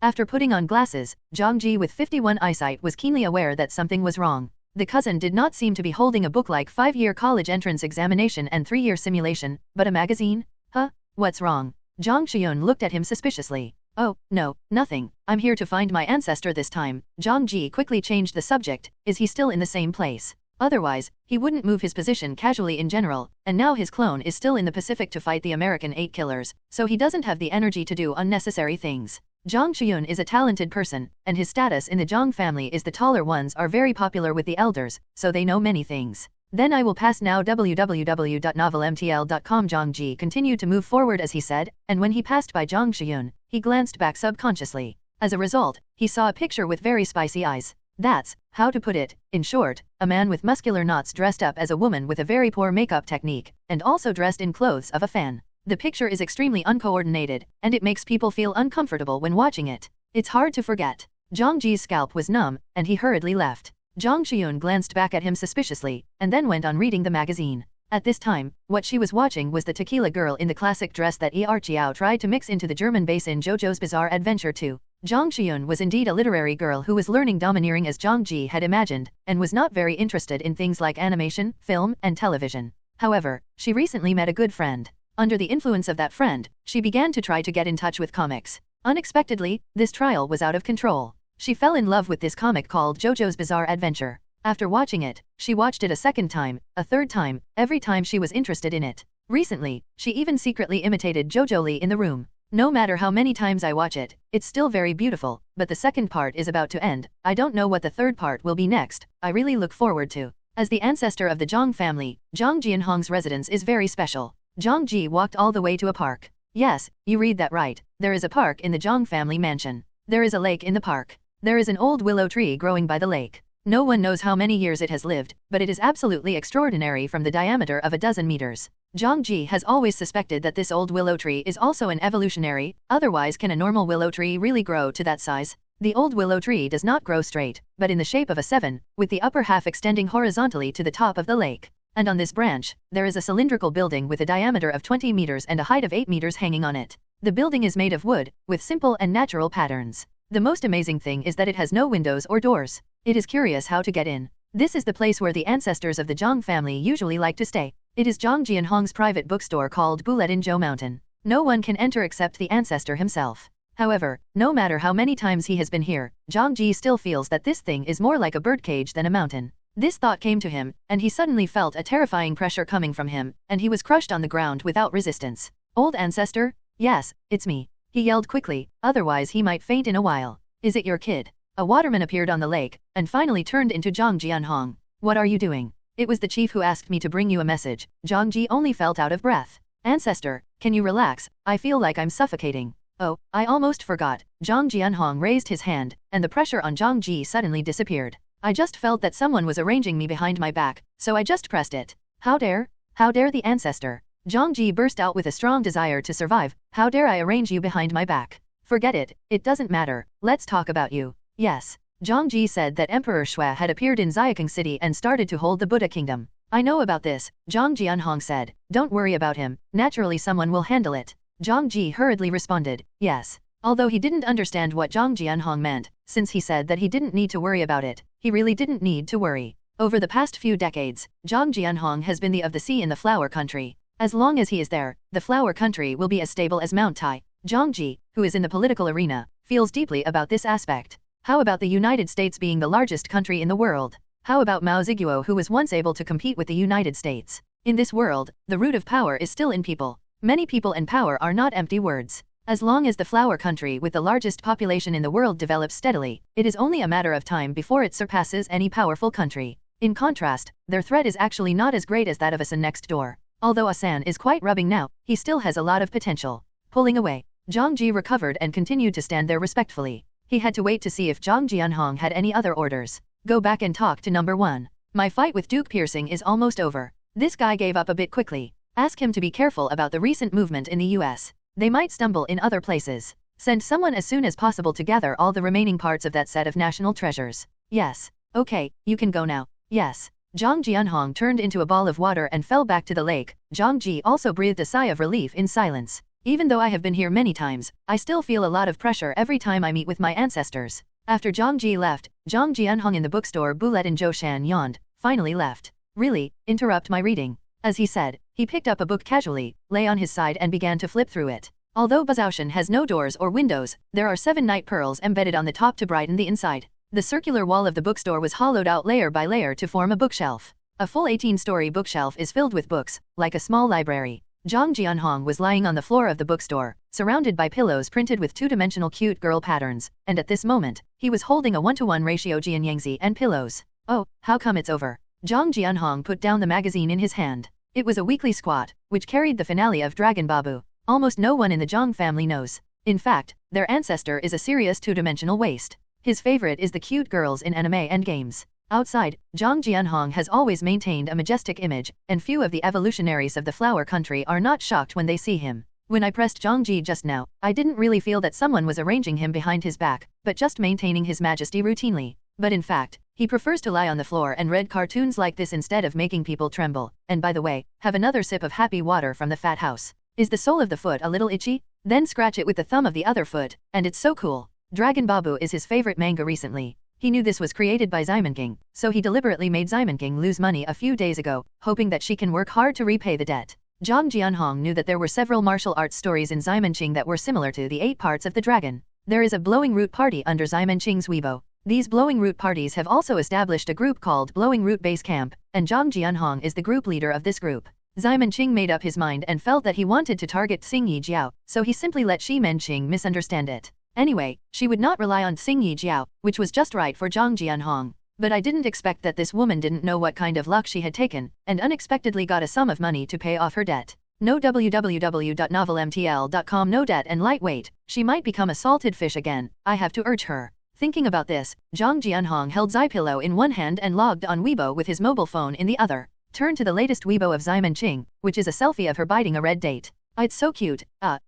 After putting on glasses, Zhang Ji with 51 eyesight was keenly aware that something was wrong. The cousin did not seem to be holding a book like 5-year college entrance examination and 3-year simulation, but a magazine? What's wrong? Zhang Shiyun looked at him suspiciously. Oh, no, nothing. I'm here to find my ancestor this time. Zhang Ji quickly changed the subject. Is he still in the same place? Otherwise, he wouldn't move his position casually in general, and now his clone is still in the Pacific to fight the American 8 killers, so he doesn't have the energy to do unnecessary things. Zhang Shiyun is a talented person, and his status in the Zhang family is the taller ones are very popular with the elders, so they know many things. Then I will pass now www.novelmtl.com. Zhang Ji continued to move forward as he said, and when he passed by Zhang Shiyun, he glanced back subconsciously. As a result, he saw a picture with very spicy eyes. That's, how to put it, in short, a man with muscular knots dressed up as a woman with a very poor makeup technique, and also dressed in clothes of a fan. The picture is extremely uncoordinated, and it makes people feel uncomfortable when watching it. It's hard to forget. Zhang Ji's scalp was numb, and he hurriedly left. Zhang Shiyun glanced back at him suspiciously, and then went on reading the magazine. At this time, what she was watching was the tequila girl in the classic dress that Chiao tried to mix into the German base in JoJo's Bizarre Adventure 2. Zhang Shiyun was indeed a literary girl who was learning domineering as Zhang Ji had imagined, and was not very interested in things like animation, film, and television. However, she recently met a good friend. Under the influence of that friend, she began to try to get in touch with comics. Unexpectedly, this trial was out of control. She fell in love with this comic called JoJo's Bizarre Adventure. After watching it, she watched it a second time, a third time, every time she was interested in it. Recently, she even secretly imitated JoJo Lee in the room. No matter how many times I watch it, it's still very beautiful, but the second part is about to end. I don't know what the third part will be next. I really look forward to. As the ancestor of the Zhang family, Zhang Jianhong's residence is very special. Zhang Ji walked all the way to a park. Yes, you read that right. There is a park in the Zhang family mansion. There is a lake in the park. There is an old willow tree growing by the lake. No one knows how many years it has lived, but it is absolutely extraordinary from the diameter of 12 meters. Zhang Ji has always suspected that this old willow tree is also an evolutionary, otherwise can a normal willow tree really grow to that size? The old willow tree does not grow straight, but in the shape of a 7, with the upper half extending horizontally to the top of the lake. And on this branch, there is a cylindrical building with a diameter of 20 meters and a height of 8 meters hanging on it. The building is made of wood, with simple and natural patterns. The most amazing thing is that it has no windows or doors. It is curious how to get in. This is the place where the ancestors of the Zhang family usually like to stay. It is Zhang Jianhong's private bookstore called Buletin Zhou Mountain. No one can enter except the ancestor himself. However, no matter how many times he has been here, Zhang Ji still feels that this thing is more like a birdcage than a mountain. This thought came to him, and he suddenly felt a terrifying pressure coming from him, and he was crushed on the ground without resistance. Old ancestor? Yes, it's me. He yelled quickly, otherwise he might faint in a while. Is it your kid? A waterman appeared on the lake, and finally turned into Zhang Jianhong. What are you doing? It was the chief who asked me to bring you a message. Zhang Ji only felt out of breath. Ancestor, can you relax? I feel like I'm suffocating. Oh, I almost forgot. Zhang Jianhong raised his hand, and the pressure on Zhang Ji suddenly disappeared. I just felt that someone was arranging me behind my back, so I just pressed it. How dare? How dare the ancestor? Zhang Ji burst out with a strong desire to survive. How dare I arrange you behind my back? Forget it, it doesn't matter. Let's talk about you. Yes. Zhang Ji said that Emperor Shui had appeared in Xiaking City and started to hold the Buddha kingdom. I know about this, Zhang Jianhong said. Don't worry about him, naturally someone will handle it. Zhang Ji hurriedly responded, yes. Although he didn't understand what Zhang Jianhong meant, since he said that he didn't need to worry about it, he really didn't need to worry. Over the past few decades, Zhang Jianhong has been the of the sea in the flower country. As long as he is there, the flower country will be as stable as Mount Tai. Zhang Ji, who is in the political arena, feels deeply about this aspect. How about the United States being the largest country in the world? How about Mao Zedong, who was once able to compete with the United States? In this world, the root of power is still in people. Many people and power are not empty words. As long as the flower country with the largest population in the world develops steadily, it is only a matter of time before it surpasses any powerful country. In contrast, their threat is actually not as great as that of Asan next door. Although Asan is quite rubbing now, he still has a lot of potential. Pulling away, Zhang Ji recovered and continued to stand there respectfully. He had to wait to see if Zhang Jianhong had any other orders. Go back and talk to number 1. My fight with Duke Piercing is almost over. This guy gave up a bit quickly. Ask him to be careful about the recent movement in the US. They might stumble in other places. Send someone as soon as possible to gather all the remaining parts of that set of national treasures. Yes. Okay, you can go now. Yes. Zhang Jianhong turned into a ball of water and fell back to the lake. Zhang Ji also breathed a sigh of relief in silence. Even though I have been here many times, I still feel a lot of pressure every time I meet with my ancestors. After Zhang Ji left, Zhang Jianhong in the bookstore Bulet in Zhoushan yawned, finally left. Really, interrupt my reading. As he said, he picked up a book casually, lay on his side and began to flip through it. Although Bazaoshan has no doors or windows, there are 7 night pearls embedded on the top to brighten the inside. The circular wall of the bookstore was hollowed out layer by layer to form a bookshelf. A full 18-story bookshelf is filled with books, like a small library. Zhang Jianhong was lying on the floor of the bookstore, surrounded by pillows printed with 2-dimensional cute girl patterns, and at this moment, he was holding a 1-to-1 ratio Jianyangzi and pillows. Oh, how come it's over? Zhang Jianhong put down the magazine in his hand. It was a weekly squat, which carried the finale of Dragon Babu. Almost no one in the Zhang family knows. In fact, their ancestor is a serious 2-dimensional waste. His favorite is the cute girls in anime and games. Outside, Zhang Jianhong has always maintained a majestic image, and few of the evolutionaries of the flower country are not shocked when they see him. When I pressed Zhang Ji just now, I didn't really feel that someone was arranging him behind his back, but just maintaining his majesty routinely. But in fact, he prefers to lie on the floor and read cartoons like this instead of making people tremble. And by the way, have another sip of happy water from the fat house. Is the sole of the foot a little itchy? Then scratch it with the thumb of the other foot, and it's so cool. Dragon Babu is his favorite manga recently. He knew this was created by Ximon King, so he deliberately made Ximon King lose money a few days ago, hoping that she can work hard to repay the debt. Zhang Jianhong knew that there were several martial arts stories in Ximon Qing that were similar to the 8 parts of the dragon. There is a Blowing Root Party under Ximon Qing's Weibo. These Blowing Root parties have also established a group called Blowing Root Base Camp, and Zhang Jianhong is the group leader of this group. Ximon Qing made up his mind and felt that he wanted to target Xingyi Jiao, so he simply let Shi Menqing misunderstand it. Anyway, she would not rely on Xingyi Jiao, which was just right for Zhang Jianhong. But I didn't expect that this woman didn't know what kind of luck she had taken, and unexpectedly got a sum of money to pay off her debt. No www.novelmtl.com. No debt and lightweight, she might become a salted fish again. I have to urge her. Thinking about this, Zhang Jianhong held Zai pillow in one hand and logged on Weibo with his mobile phone in the other. Turned to the latest Weibo of Ximon Qing, which is a selfie of her biting a red date. It's so cute.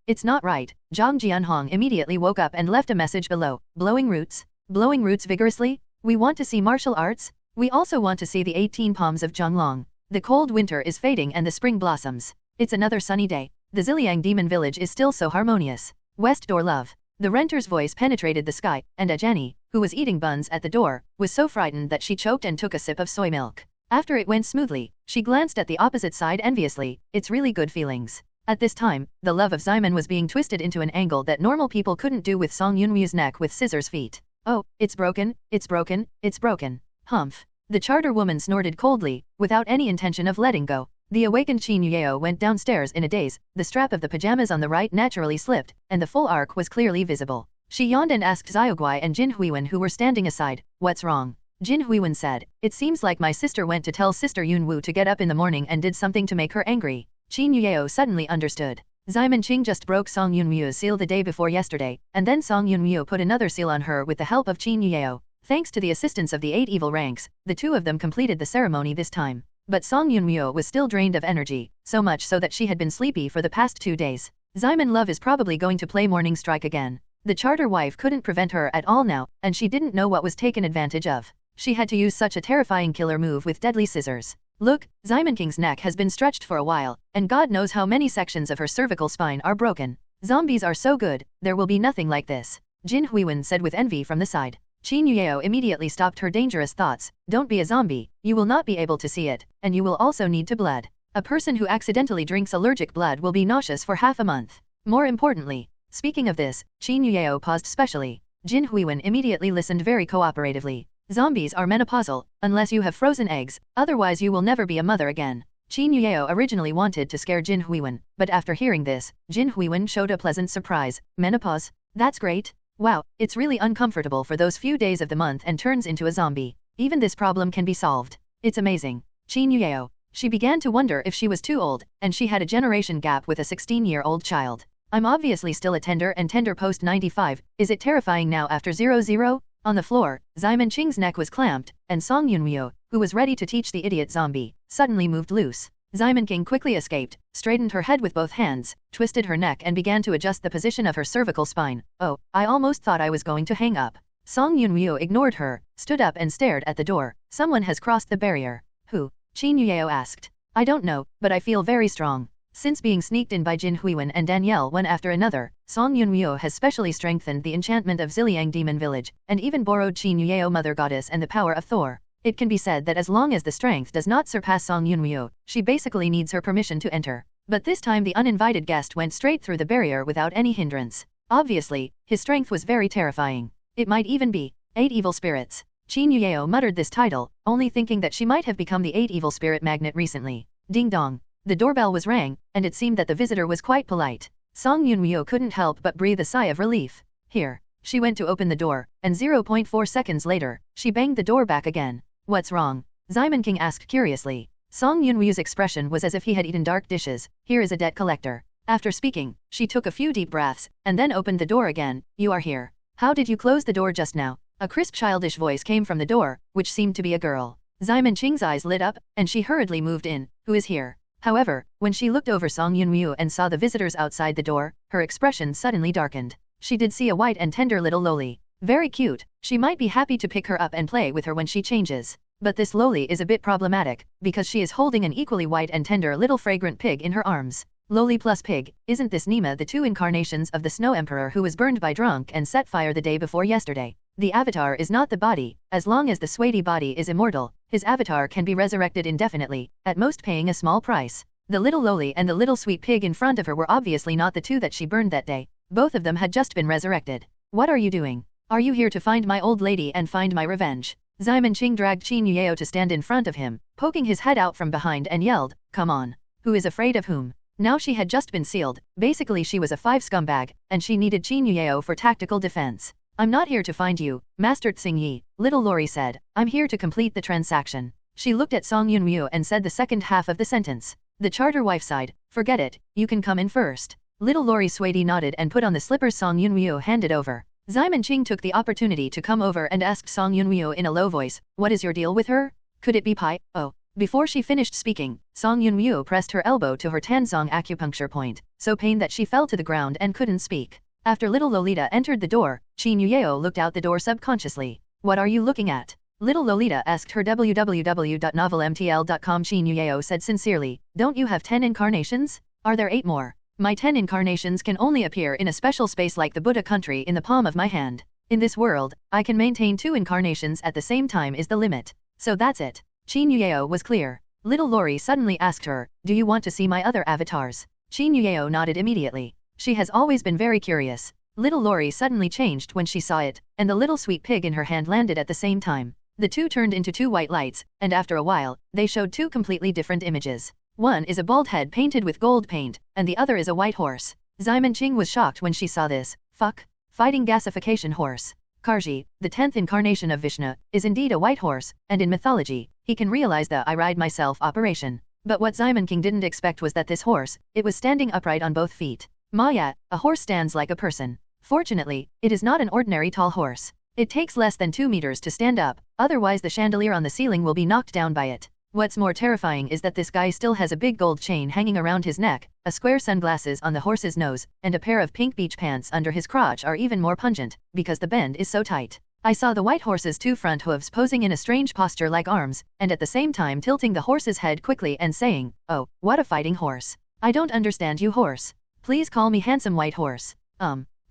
It's not right. Zhang Jianhong immediately woke up and left a message below. Blowing roots? Blowing roots vigorously? We want to see martial arts? We also want to see the 18 palms of Zhonglong. The cold winter is fading and the spring blossoms. It's another sunny day. The Ziliang demon village is still so harmonious. West door love. The renter's voice penetrated the sky, and Jenny, who was eating buns at the door, was so frightened that she choked and took a sip of soy milk. After it went smoothly, she glanced at the opposite side enviously. It's really good feelings. At this time, the love of Ximon was being twisted into an angle that normal people couldn't do with Song Yunmu's neck with scissors feet. Oh, it's broken, it's broken, it's broken. Humph. The charter woman snorted coldly, without any intention of letting go. The awakened Qin Yueo went downstairs in a daze, the strap of the pajamas on the right naturally slipped, and the full arc was clearly visible. She yawned and asked Xiaoguai and Jin Huiwen who were standing aside, "What's wrong?" Jin Huiwen said, "It seems like my sister went to tell Sister Yunwu to get up in the morning and did something to make her angry." Qin Yueo suddenly understood. Ximon Qing just broke Song Yunmu's seal the day before yesterday, and then Song Yunmu put another seal on her with the help of Qin Yueo. Thanks to the assistance of the 8 evil ranks, the 2 of them completed the ceremony this time. But Song Yunmu was still drained of energy, so much so that she had been sleepy for the past 2 days. Ximon Love is probably going to play Morning Strike again. The charter wife couldn't prevent her at all now, and she didn't know what was taken advantage of. She had to use such a terrifying killer move with deadly scissors. Look, Ximon King's neck has been stretched for a while, and God knows how many sections of her cervical spine are broken. Zombies are so good, there will be nothing like this. Jin Huiwen said with envy from the side. Qin Yueo immediately stopped her dangerous thoughts. Don't be a zombie, you will not be able to see it, and you will also need to blood. A person who accidentally drinks allergic blood will be nauseous for half a month. More importantly, speaking of this, Qin Yueo paused specially. Jin Huiwen immediately listened very cooperatively. Zombies are menopausal, unless you have frozen eggs, otherwise you will never be a mother again. Qin Yueo originally wanted to scare Jin Huiwen, but after hearing this, Jin Huiwen showed a pleasant surprise. Menopause? That's great. Wow, it's really uncomfortable for those few days of the month and turns into a zombie. Even this problem can be solved. It's amazing. Qin Yueo. She began to wonder if she was too old, and she had a generation gap with a 16-year-old child. I'm obviously still a tender and tender post 95, is it terrifying now after 00? On the floor, Xiamen Qing's neck was clamped, and Song Yunmyo, who was ready to teach the idiot zombie, suddenly moved loose. Xiamen Qing quickly escaped, straightened her head with both hands, twisted her neck and began to adjust the position of her cervical spine. Oh, I almost thought I was going to hang up. Song Yunmyo ignored her, stood up and stared at the door. Someone has crossed the barrier. Who? Qin Yueo asked. I don't know, but I feel very strong. Since being sneaked in by Jin Huiwen and Danielle one after another, Song Yunmyo has specially strengthened the enchantment of Ziliang Demon Village, and even borrowed Qin Yueo Mother Goddess and the power of Thor. It can be said that as long as the strength does not surpass Song Yunmyo, she basically needs her permission to enter. But this time the uninvited guest went straight through the barrier without any hindrance. Obviously, his strength was very terrifying. It might even be 8 evil spirits. Qin Yueo muttered this title, only thinking that she might have become the 8 evil spirit magnet recently. Ding dong. The doorbell was rang, and it seemed that the visitor was quite polite. Song Yunmyo couldn't help but breathe a sigh of relief. Here. She went to open the door, and 0.4 seconds later, she banged the door back again. What's wrong? Xiamen Qing asked curiously. Song Yunmyo's expression was as if he had eaten dark dishes. Here is a debt collector. After speaking, she took a few deep breaths, and then opened the door again. You are here. How did you close the door just now? A crisp childish voice came from the door, which seemed to be a girl. Xiamen Qing's eyes lit up, and she hurriedly moved in. Who is here? However, when she looked over Song Yunmyo and saw the visitors outside the door, her expression suddenly darkened. She did see a white and tender little loli. Very cute. She might be happy to pick her up and play with her when she changes. But this loli is a bit problematic, because she is holding an equally white and tender little fragrant pig in her arms. Loli plus pig, isn't this Nima the 2 incarnations of the Snow Emperor who was burned by drunk and set fire the day before yesterday? The avatar is not the body. As long as the Sweaty body is immortal, his avatar can be resurrected indefinitely, at most paying a small price. The little loli and the little sweet pig in front of her were obviously not the 2 that she burned that day. Both of them had just been resurrected. What are you doing? Are you here to find my old lady and find my revenge? Xiamen Qing dragged Qin Yueo to stand in front of him, poking his head out from behind and yelled, come on. Who is afraid of whom? Now she had just been sealed, basically she was a 5 scumbag, and she needed Qin Yueo for tactical defense. I'm not here to find you, Master Tsingyi, little Lori said. I'm here to complete the transaction. She looked at Song Yunmyo and said the second half of the sentence. The charter wife sighed. Forget it, you can come in first. Little Lori Sweaty nodded and put on the slippers Song Yunmyo handed over. Xiamen Qing took the opportunity to come over and asked Song Yunmyo in a low voice, what is your deal with her? Could it be pie? Oh. Before she finished speaking, Song Yunmyo pressed her elbow to her Tansong acupuncture point, so pained that she fell to the ground and couldn't speak. After little Lolita entered the door, Qin Yueo looked out the door subconsciously. What are you looking at? Little Lolita asked her www.novelmtl.com. Qin Yueo said sincerely, don't you have 10 incarnations? Are there 8 more? My 10 incarnations can only appear in a special space like the Buddha country in the palm of my hand. In this world, I can maintain 2 incarnations at the same time is the limit. So that's it. Qin Yueo was clear. Little Lori suddenly asked her, do you want to see my other avatars? Qin Yueo nodded immediately. She has always been very curious. Little Lori suddenly changed when she saw it, and the little sweet pig in her hand landed at the same time. The 2 turned into 2 white lights, and after a while, they showed 2 completely different images. One is a bald head painted with gold paint, and the other is a white horse. Xiamen Qing was shocked when she saw this. Fuck. Fighting gasification horse. Karji, the 10th incarnation of Vishnu, is indeed a white horse, and in mythology, he can realize the I ride myself operation. But what Xiamen Qing didn't expect was that this horse, it was standing upright on both feet. Maya, a horse stands like a person. Fortunately, it is not an ordinary tall horse. It takes less than 2 meters to stand up, otherwise the chandelier on the ceiling will be knocked down by it. What's more terrifying is that this guy still has a big gold chain hanging around his neck, a square sunglasses on the horse's nose, and a pair of pink beach pants under his crotch are even more pungent, because the bend is so tight. I saw the white horse's 2 front hooves posing in a strange posture like arms, and at the same time tilting the horse's head quickly and saying, oh, what a fighting horse. I don't understand you horse. Please call me handsome white horse.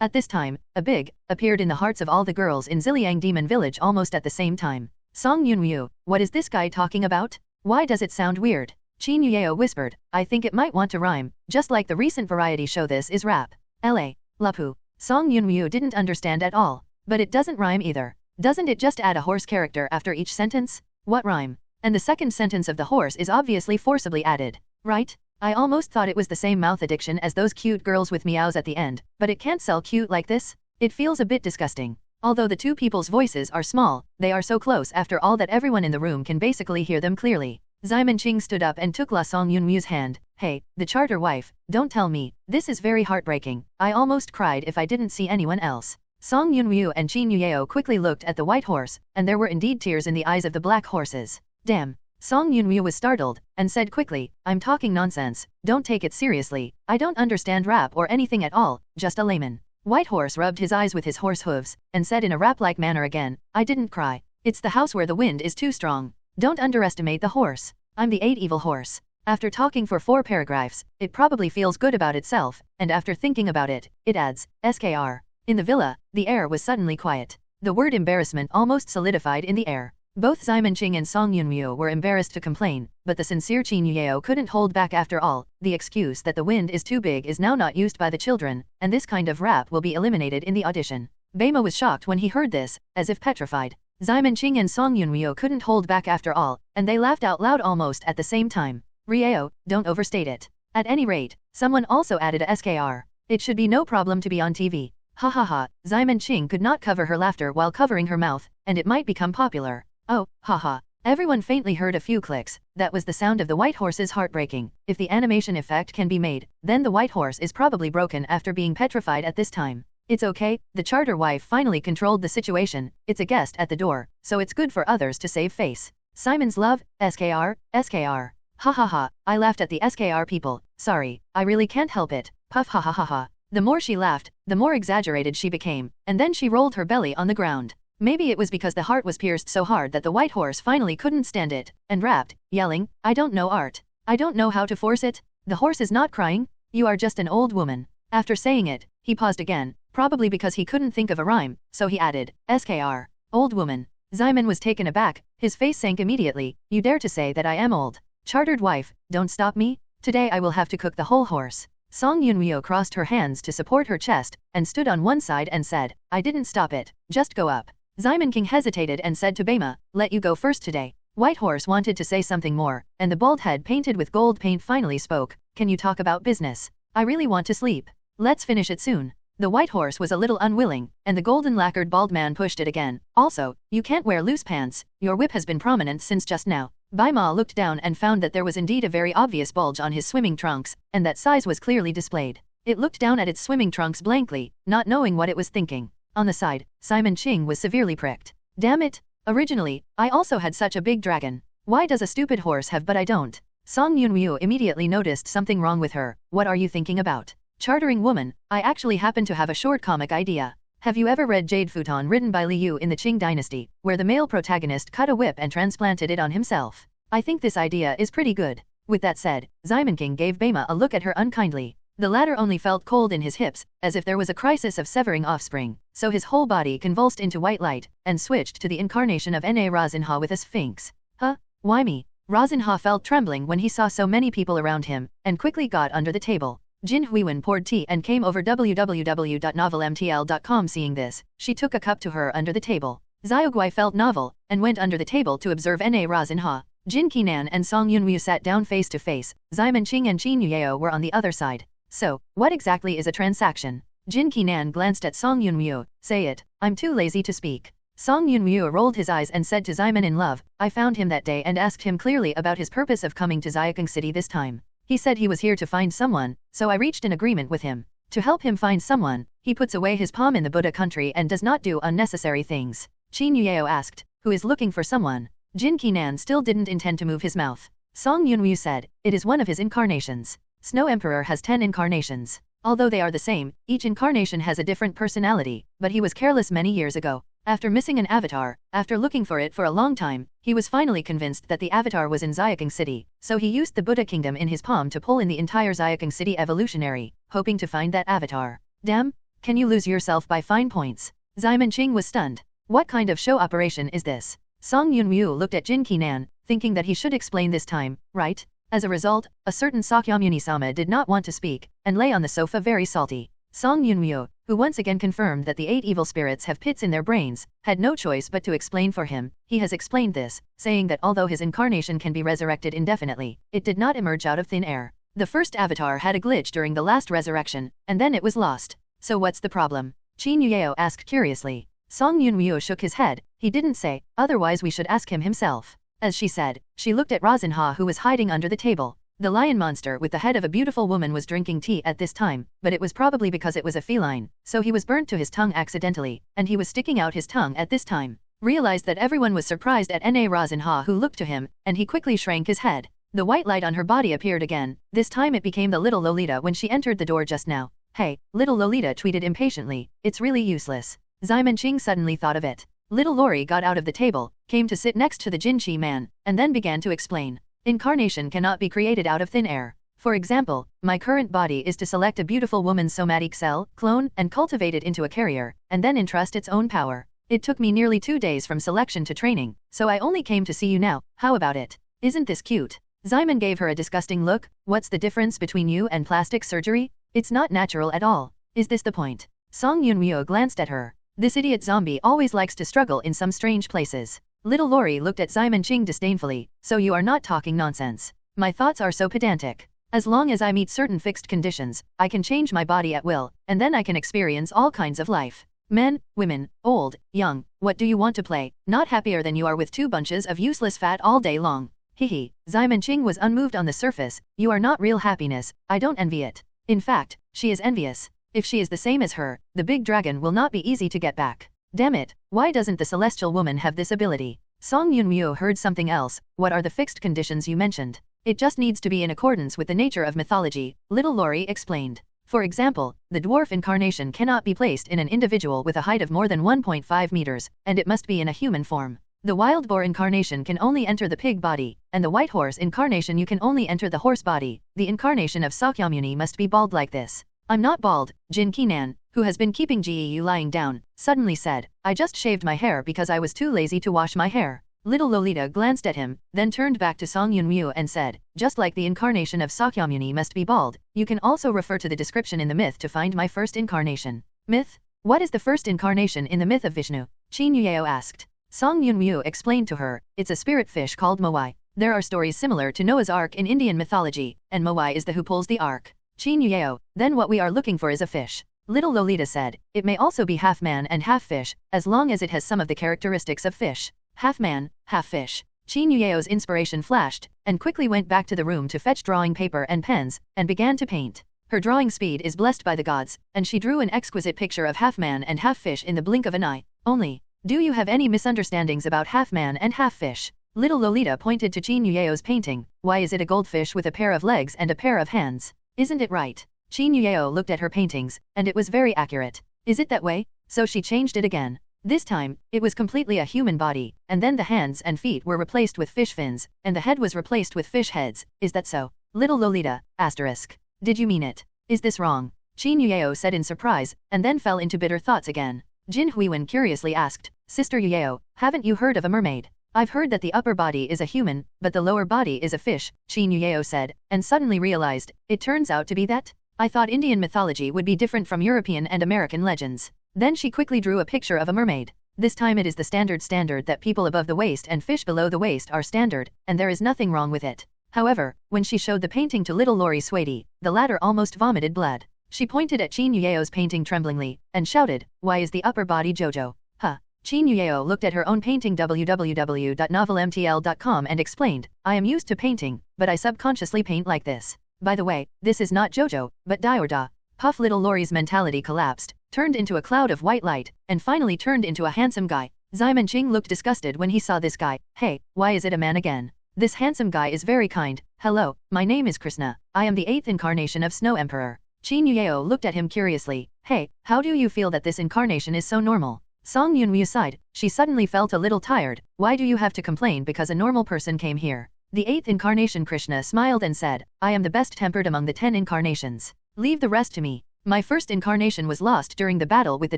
At this time, a big, appeared in the hearts of all the girls in Ziliang Demon Village almost at the same time. Song Yunmyo, what is this guy talking about? Why does it sound weird? Qin Yueo whispered, I think it might want to rhyme, just like the recent variety show This Is Rap. La Lapu. Song Yunmyo didn't understand at all, but it doesn't rhyme either. Doesn't it just add a horse character after each sentence? What rhyme? And the second sentence of the horse is obviously forcibly added, right? I almost thought it was the same mouth addiction as those cute girls with meows at the end, but it can't sell cute like this? It feels a bit disgusting. Although the two people's voices are small, they are so close after all that everyone in the room can basically hear them clearly. Xiamen Qing stood up and took La Song Yunmu's hand. Hey, the charter wife, don't tell me, this is very heartbreaking. I almost cried if I didn't see anyone else. Song Yunmu and Qin Yuyeo quickly looked at the white horse, and there were indeed tears in the eyes of the black horses. Damn. Song Yunmu was startled, and said quickly, I'm talking nonsense, don't take it seriously, I don't understand rap or anything at all, just a layman. White horse rubbed his eyes with his horse hooves, and said in a rap-like manner again, I didn't cry. It's the house where the wind is too strong. Don't underestimate the horse. I'm the 8 evil horse. After talking for 4 paragraphs, it probably feels good about itself, and after thinking about it, it adds, SKR. In the villa, the air was suddenly quiet. The word embarrassment almost solidified in the air. Both Xiamen Qing and Song Yunmu were embarrassed to complain, but the sincere Qin Yuyeo couldn't hold back after all. The excuse that the wind is too big is now not used by the children, and this kind of rap will be eliminated in the audition. Beima was shocked when he heard this, as if petrified. Xiamen Qing and Song Yunmu couldn't hold back after all, and they laughed out loud almost at the same time. Rieo, don't overstate it. At any rate, someone also added a SKR. It should be no problem to be on TV. Ha ha ha, Xiamen Qing could not cover her laughter while covering her mouth, and it might become popular. Oh, haha. Everyone faintly heard a few clicks. That was the sound of the white horse's heartbreaking. If the animation effect can be made, then the white horse is probably broken after being petrified at this time. It's okay, the charter wife finally controlled the situation. It's a guest at the door, so it's good for others to save face. Simon's love, SKR, SKR. Ha ha ha, I laughed at the SKR people. Sorry, I really can't help it. Puff ha ha ha ha. The more she laughed, the more exaggerated she became, and then she rolled her belly on the ground. Maybe it was because the heart was pierced so hard that the white horse finally couldn't stand it, and rapped, yelling, I don't know art. I don't know how to force it. The horse is not crying. You are just an old woman. After saying it, he paused again, probably because he couldn't think of a rhyme, so he added, SKR, old woman. Xiamen was taken aback, his face sank immediately. You dare to say that I am old? Chartered wife, don't stop me. Today I will have to cook the whole horse. Song Yunryo crossed her hands to support her chest, and stood on one side and said, I didn't stop it, just go up. Xiamen King hesitated and said to Beima, let you go first today. White Horse wanted to say something more, and the bald head painted with gold paint finally spoke, can you talk about business? I really want to sleep. Let's finish it soon. The White Horse was a little unwilling, and the golden lacquered bald man pushed it again. Also, you can't wear loose pants, your whip has been prominent since just now. Beima looked down and found that there was indeed a very obvious bulge on his swimming trunks, and that size was clearly displayed. It looked down at its swimming trunks blankly, not knowing what it was thinking. On the side, Simon Ching was severely pricked. Damn it! Originally, I also had such a big dragon. Why does a stupid horse have but I don't? Song Yunryu immediately noticed something wrong with her. What are you thinking about? Chartering woman, I actually happen to have a short comic idea. Have you ever read Jade Futon written by Li Yu in the Qing dynasty, where the male protagonist cut a whip and transplanted it on himself? I think this idea is pretty good. With that said, Xiamen King gave Beima a look at her unkindly. The latter only felt cold in his hips, as if there was a crisis of severing offspring, so his whole body convulsed into white light, and switched to the incarnation of Na Razinha with a sphinx. Huh? Why me? Razinha felt trembling when he saw so many people around him, and quickly got under the table. Jin Huiwen poured tea and came over www.novelmtl.com. Seeing this, she took a cup to her under the table. Xiaoguai felt novel, and went under the table to observe Na Razinha. Jin Qinan and Song Yunryu sat down face to face. Xiamen Qing and Qin Yuyeo were on the other side. So, what exactly is a transaction? Jin Qinan glanced at Song Yunryu. Say it, I'm too lazy to speak. Song Yunryu rolled his eyes and said to Xiamen in love, I found him that day and asked him clearly about his purpose of coming to Xiaokeng City this time. He said he was here to find someone, so I reached an agreement with him. To help him find someone, he puts away his palm in the Buddha country and does not do unnecessary things. Qin Yuyeo asked, who is looking for someone? Jin Qinan still didn't intend to move his mouth. Song Yunryu said, it is one of his incarnations. Snow Emperor has 10 incarnations. Although they are the same, each incarnation has a different personality, but he was careless many years ago. After missing an avatar, after looking for it for a long time, he was finally convinced that the avatar was in Xiaokeng City, so he used the Buddha kingdom in his palm to pull in the entire Xiaokeng City evolutionary, hoping to find that avatar. Damn, can you lose yourself by fine points? Xiamen Qing was stunned. What kind of show operation is this? Song Yunryu looked at Jin Qinan, thinking that he should explain this time, right? As a result, a certain Sakyamuni-sama did not want to speak, and lay on the sofa very salty. Song Yunmyo, who once again confirmed that the 8 evil spirits have pits in their brains, had no choice but to explain for him. He has explained this, saying that although his incarnation can be resurrected indefinitely, it did not emerge out of thin air. The first avatar had a glitch during the last resurrection, and then it was lost. So what's the problem? Qin Yueo asked curiously. Song Yunmyo shook his head. He didn't say, otherwise we should ask him himself. As she said, she looked at Rasenha, who was hiding under the table. The lion monster with the head of a beautiful woman was drinking tea at this time, but it was probably because it was a feline, so he was burnt to his tongue accidentally, and he was sticking out his tongue at this time. Realized that everyone was surprised at Na Rasenha, who looked to him, and he quickly shrank his head. The white light on her body appeared again. This time it became the little Lolita when she entered the door just now. Hey, little Lolita tweeted impatiently, it's really useless. Ximon Qing suddenly thought of it. Little Lori got out of the table, came to sit next to the Jinchi man, and then began to explain. Incarnation cannot be created out of thin air. For example, my current body is to select a beautiful woman's somatic cell, clone, and cultivate it into a carrier, and then entrust its own power. It took me nearly 2 days from selection to training, so I only came to see you now. How about it? Isn't this cute? Ximon gave her a disgusting look. What's the difference between you and plastic surgery? It's not natural at all. Is this the point? Song Yunmyo glanced at her. This idiot zombie always likes to struggle in some strange places. Little Lori looked at Ximon Qing disdainfully. So you are not talking nonsense. My thoughts are so pedantic. As long as I meet certain fixed conditions, I can change my body at will, and then I can experience all kinds of life. Men, women, old, young, what do you want to play? Not happier than you are with 2 bunches of useless fat all day long. Hihi, Ximon Qing was unmoved on the surface. You are not real happiness, I don't envy it. In fact, she is envious. If she is the same as her, the big dragon will not be easy to get back. Damn it, why doesn't the celestial woman have this ability? Song Yunmyo heard something else. What are the fixed conditions you mentioned? It just needs to be in accordance with the nature of mythology, little Lori explained. For example, the dwarf incarnation cannot be placed in an individual with a height of more than 1.5 meters, and it must be in a human form. The wild boar incarnation can only enter the pig body, and the white horse incarnation you can only enter the horse body. The incarnation of Sakyamuni must be bald like this. I'm not bald, Jin Qinan, who has been keeping Geu lying down, suddenly said. I just shaved my hair because I was too lazy to wash my hair. Little Lolita glanced at him, then turned back to Song Yunmyo and said, just like the incarnation of Sakyamuni must be bald, you can also refer to the description in the myth to find my first incarnation. Myth? What is the first incarnation in the myth of Vishnu? Qin Yueo asked. Song Yunmyo explained to her, it's a spirit fish called Moai. There are stories similar to Noah's Ark in Indian mythology, and Moai is the who pulls the ark. Qin Yueo, then what we are looking for is a fish. Little Lolita said, it may also be half man and half fish, as long as it has some of the characteristics of fish. Half man, half fish. Qin Yueo's inspiration flashed, and quickly went back to the room to fetch drawing paper and pens, and began to paint. Her drawing speed is blessed by the gods, and she drew an exquisite picture of half man and half fish in the blink of an eye. Only, do you have any misunderstandings about half man and half fish? Little Lolita pointed to Qin Yueo's painting. Why is it a goldfish with a pair of legs and a pair of hands? Isn't it right? Qin Yueo looked at her paintings, and it was very accurate. Is it that way? So she changed it again. This time, it was completely a human body, and then the hands and feet were replaced with fish fins, and the head was replaced with fish heads. Is that so? Little Lolita, asterisk. Did you mean it? Is this wrong? Qin Yueo said in surprise, and then fell into bitter thoughts again. Jin Huiwen curiously asked, Sister Yueo, haven't you heard of a mermaid? I've heard that the upper body is a human, but the lower body is a fish, Qin Yueo said, and suddenly realized, it turns out to be that? I thought Indian mythology would be different from European and American legends. Then she quickly drew a picture of a mermaid. This time it is the standard that people above the waist and fish below the waist are standard, and there is nothing wrong with it. However, when she showed the painting to little Lori Swady, the latter almost vomited blood. She pointed at Qin Yueo's painting tremblingly, and shouted, why is the upper body Jojo? Huh. Qin Yueo looked at her own painting www.novelmtl.com and explained, I am used to painting, but I subconsciously paint like this. By the way, this is not Jojo, but die or da. Puff little Lori's mentality collapsed, turned into a cloud of white light, and finally turned into a handsome guy. Ximon Qing looked disgusted when he saw this guy. Hey, why is it a man again? This handsome guy is very kind. Hello, my name is Krishna. I am the 8th incarnation of Snow Emperor. Qin Yueo looked at him curiously. Hey, how do you feel that this incarnation is so normal? Song Yunmyo sighed. She suddenly felt a little tired. Why do you have to complain because a normal person came here? The 8th incarnation Krishna smiled and said, I am the best tempered among the 10 incarnations. Leave the rest to me. My first incarnation was lost during the battle with the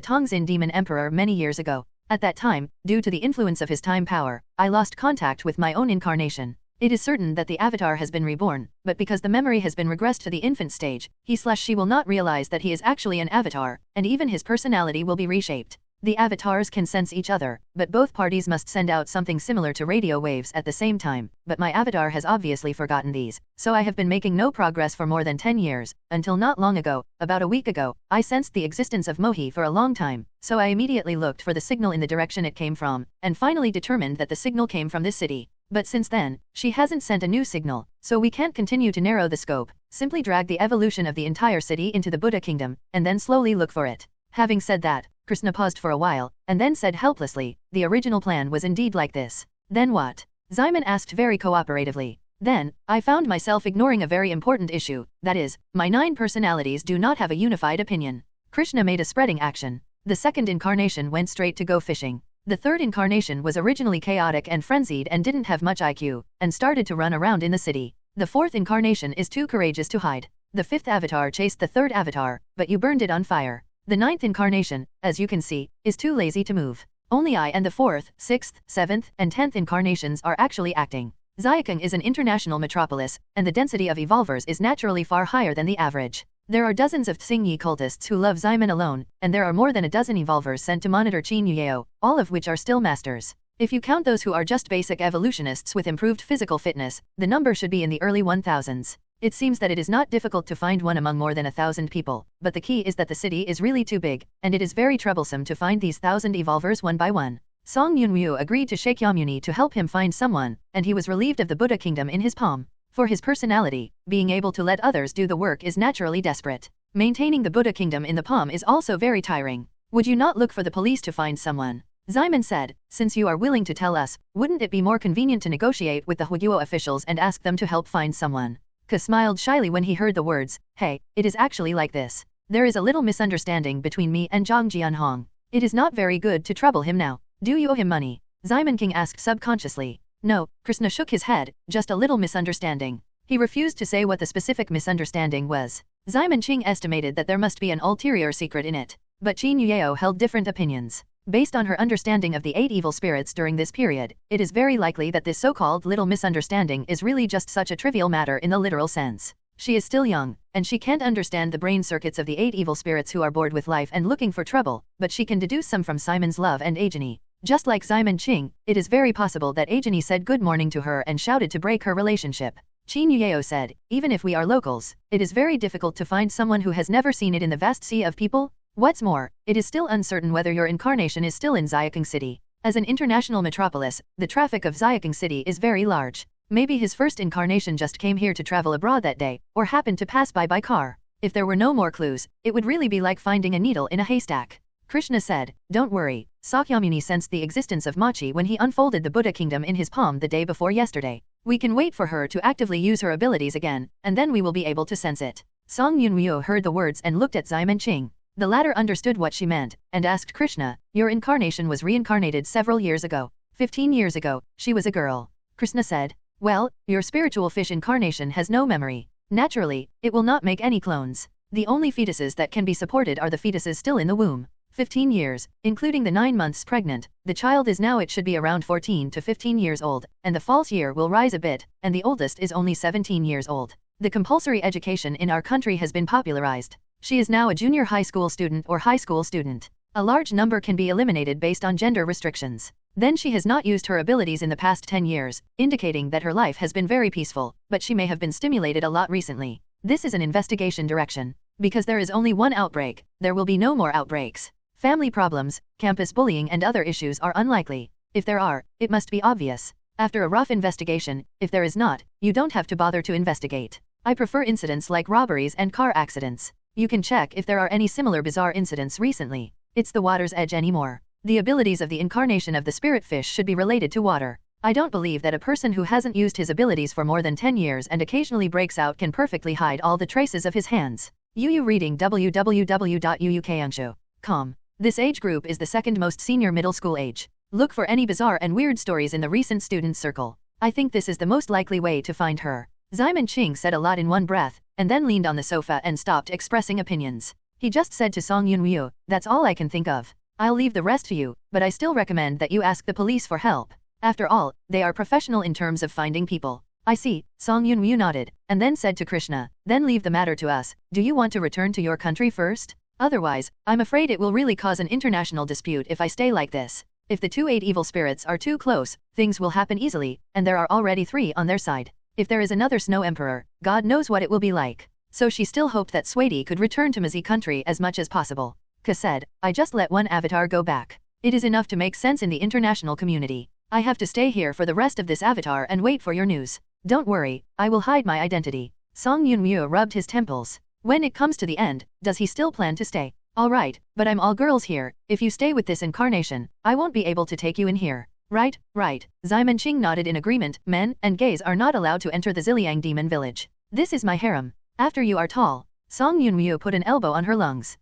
Tongzin Demon Emperor many years ago. At that time, due to the influence of his time power, I lost contact with my own incarnation. It is certain that the avatar has been reborn, but because the memory has been regressed to the infant stage, he/she will not realize that he is actually an avatar, and even his personality will be reshaped. The avatars can sense each other, but both parties must send out something similar to radio waves at the same time, but my avatar has obviously forgotten these, so I have been making no progress for more than 10 years, until not long ago, about a week ago, I sensed the existence of Mohi for a long time, so I immediately looked for the signal in the direction it came from, and finally determined that the signal came from this city. But since then, she hasn't sent a new signal, so we can't continue to narrow the scope, simply drag the evolution of the entire city into the Buddha kingdom, and then slowly look for it. Having said that, Krishna paused for a while, and then said helplessly, the original plan was indeed like this. Then what? Simon asked very cooperatively. Then, I found myself ignoring a very important issue, that is, my 9 personalities do not have a unified opinion. Krishna made a spreading action. The second incarnation went straight to go fishing. The third incarnation was originally chaotic and frenzied and didn't have much IQ, and started to run around in the city. The fourth incarnation is too courageous to hide. The fifth avatar chased the third avatar, but you burned it on fire. The ninth incarnation, as you can see, is too lazy to move. Only I and the 4th, 6th, 7th, and 10th incarnations are actually acting. Xiaokeng is an international metropolis, and the density of evolvers is naturally far higher than the average. There are dozens of Xingyi cultists who love Ximon alone, and there are more than a dozen evolvers sent to monitor Qin Yueyao, all of which are still masters. If you count those who are just basic evolutionists with improved physical fitness, the number should be in the early 1000s. It seems that it is not difficult to find one among more than 1,000 people, but the key is that the city is really too big, and it is very troublesome to find these 1,000 evolvers one by one. Song Yunryu agreed to Shakyamuni to help him find someone, and he was relieved of the Buddha kingdom in his palm. For his personality, being able to let others do the work is naturally desperate. Maintaining the Buddha kingdom in the palm is also very tiring. Would you not look for the police to find someone? Simon said, since you are willing to tell us, wouldn't it be more convenient to negotiate with the Huguo officials and ask them to help find someone? Ka smiled shyly when he heard the words, hey, it is actually like this. There is a little misunderstanding between me and Zhang Jianhong. It is not very good to trouble him now. Do you owe him money? Simon King asked subconsciously. No, Krishna shook his head, just a little misunderstanding. He refused to say what the specific misunderstanding was. Simon Ching estimated that there must be an ulterior secret in it. But Qin Yueyao held different opinions. Based on her understanding of the 8 evil spirits during this period, it is very likely that this so-called little misunderstanding is really just such a trivial matter in the literal sense. She is still young, and she can't understand the brain circuits of the 8 evil spirits who are bored with life and looking for trouble, but she can deduce some from Simon's love and agony. Just like Simon Ching, it is very possible that agony said good morning to her and shouted to break her relationship. Qin Yueyao said, even if we are locals, it is very difficult to find someone who has never seen it in the vast sea of people. What's more, it is still uncertain whether your incarnation is still in Xiaokeng City. As an international metropolis, the traffic of Xiaokeng City is very large. Maybe his first incarnation just came here to travel abroad that day, or happened to pass by car. If there were no more clues, it would really be like finding a needle in a haystack. Krishna said, don't worry, Sakyamuni sensed the existence of Machi when he unfolded the Buddha kingdom in his palm the day before yesterday. We can wait for her to actively use her abilities again, and then we will be able to sense it. Song Yunryu heard the words and looked at Simon Ching. The latter understood what she meant, and asked Krishna, your incarnation was reincarnated several years ago. 15 years ago, she was a girl. Krishna said, well, your spiritual fish incarnation has no memory. Naturally, it will not make any clones. The only fetuses that can be supported are the fetuses still in the womb. 15 years, including the 9 months pregnant, the child is now it should be around 14 to 15 years old, and the false year will rise a bit, and the oldest is only 17 years old. The compulsory education in our country has been popularized. She is now a junior high school student or high school student. A large number can be eliminated based on gender restrictions. Then she has not used her abilities in the past 10 years, indicating that her life has been very peaceful, but she may have been stimulated a lot recently. This is an investigation direction. Because there is only one outbreak, there will be no more outbreaks. Family problems, campus bullying and other issues are unlikely. If there are, it must be obvious. After a rough investigation, if there is not, you don't have to bother to investigate. I prefer incidents like robberies and car accidents. You can check if there are any similar bizarre incidents recently. It's the water's edge anymore. The abilities of the incarnation of the spirit fish should be related to water. I don't believe that a person who hasn't used his abilities for more than 10 years and occasionally breaks out can perfectly hide all the traces of his hands. Yu reading www.uukanshu.com. This age group is the second most senior middle school age. Look for any bizarre and weird stories in the recent student circle. I think this is the most likely way to find her. Simon Ching said a lot in one breath, and then leaned on the sofa and stopped expressing opinions. He just said to Song Yunryu, that's all I can think of. I'll leave the rest to you, but I still recommend that you ask the police for help. After all, they are professional in terms of finding people. I see, Song Yun-woo nodded, and then said to Krishna, then leave the matter to us. Do you want to return to your country first? Otherwise, I'm afraid it will really cause an international dispute if I stay like this. If the 8 evil spirits are too close, things will happen easily, and there are already 3 on their side. If there is another Snow Emperor, God knows what it will be like. So she still hoped that Swaty could return to Mazi country as much as possible. Ka said, I just let one avatar go back. It is enough to make sense in the international community. I have to stay here for the rest of this avatar and wait for your news. Don't worry, I will hide my identity. Song Yun-woo rubbed his temples. When it comes to the end, does he still plan to stay? Alright, but I'm all girls here. If you stay with this incarnation, I won't be able to take you in here. Right, right. Zaiman Ching nodded in agreement. Men and gays are not allowed to enter the Ziliang demon village. This is my harem. After you are tall. Song Yun-woo put an elbow on her lungs.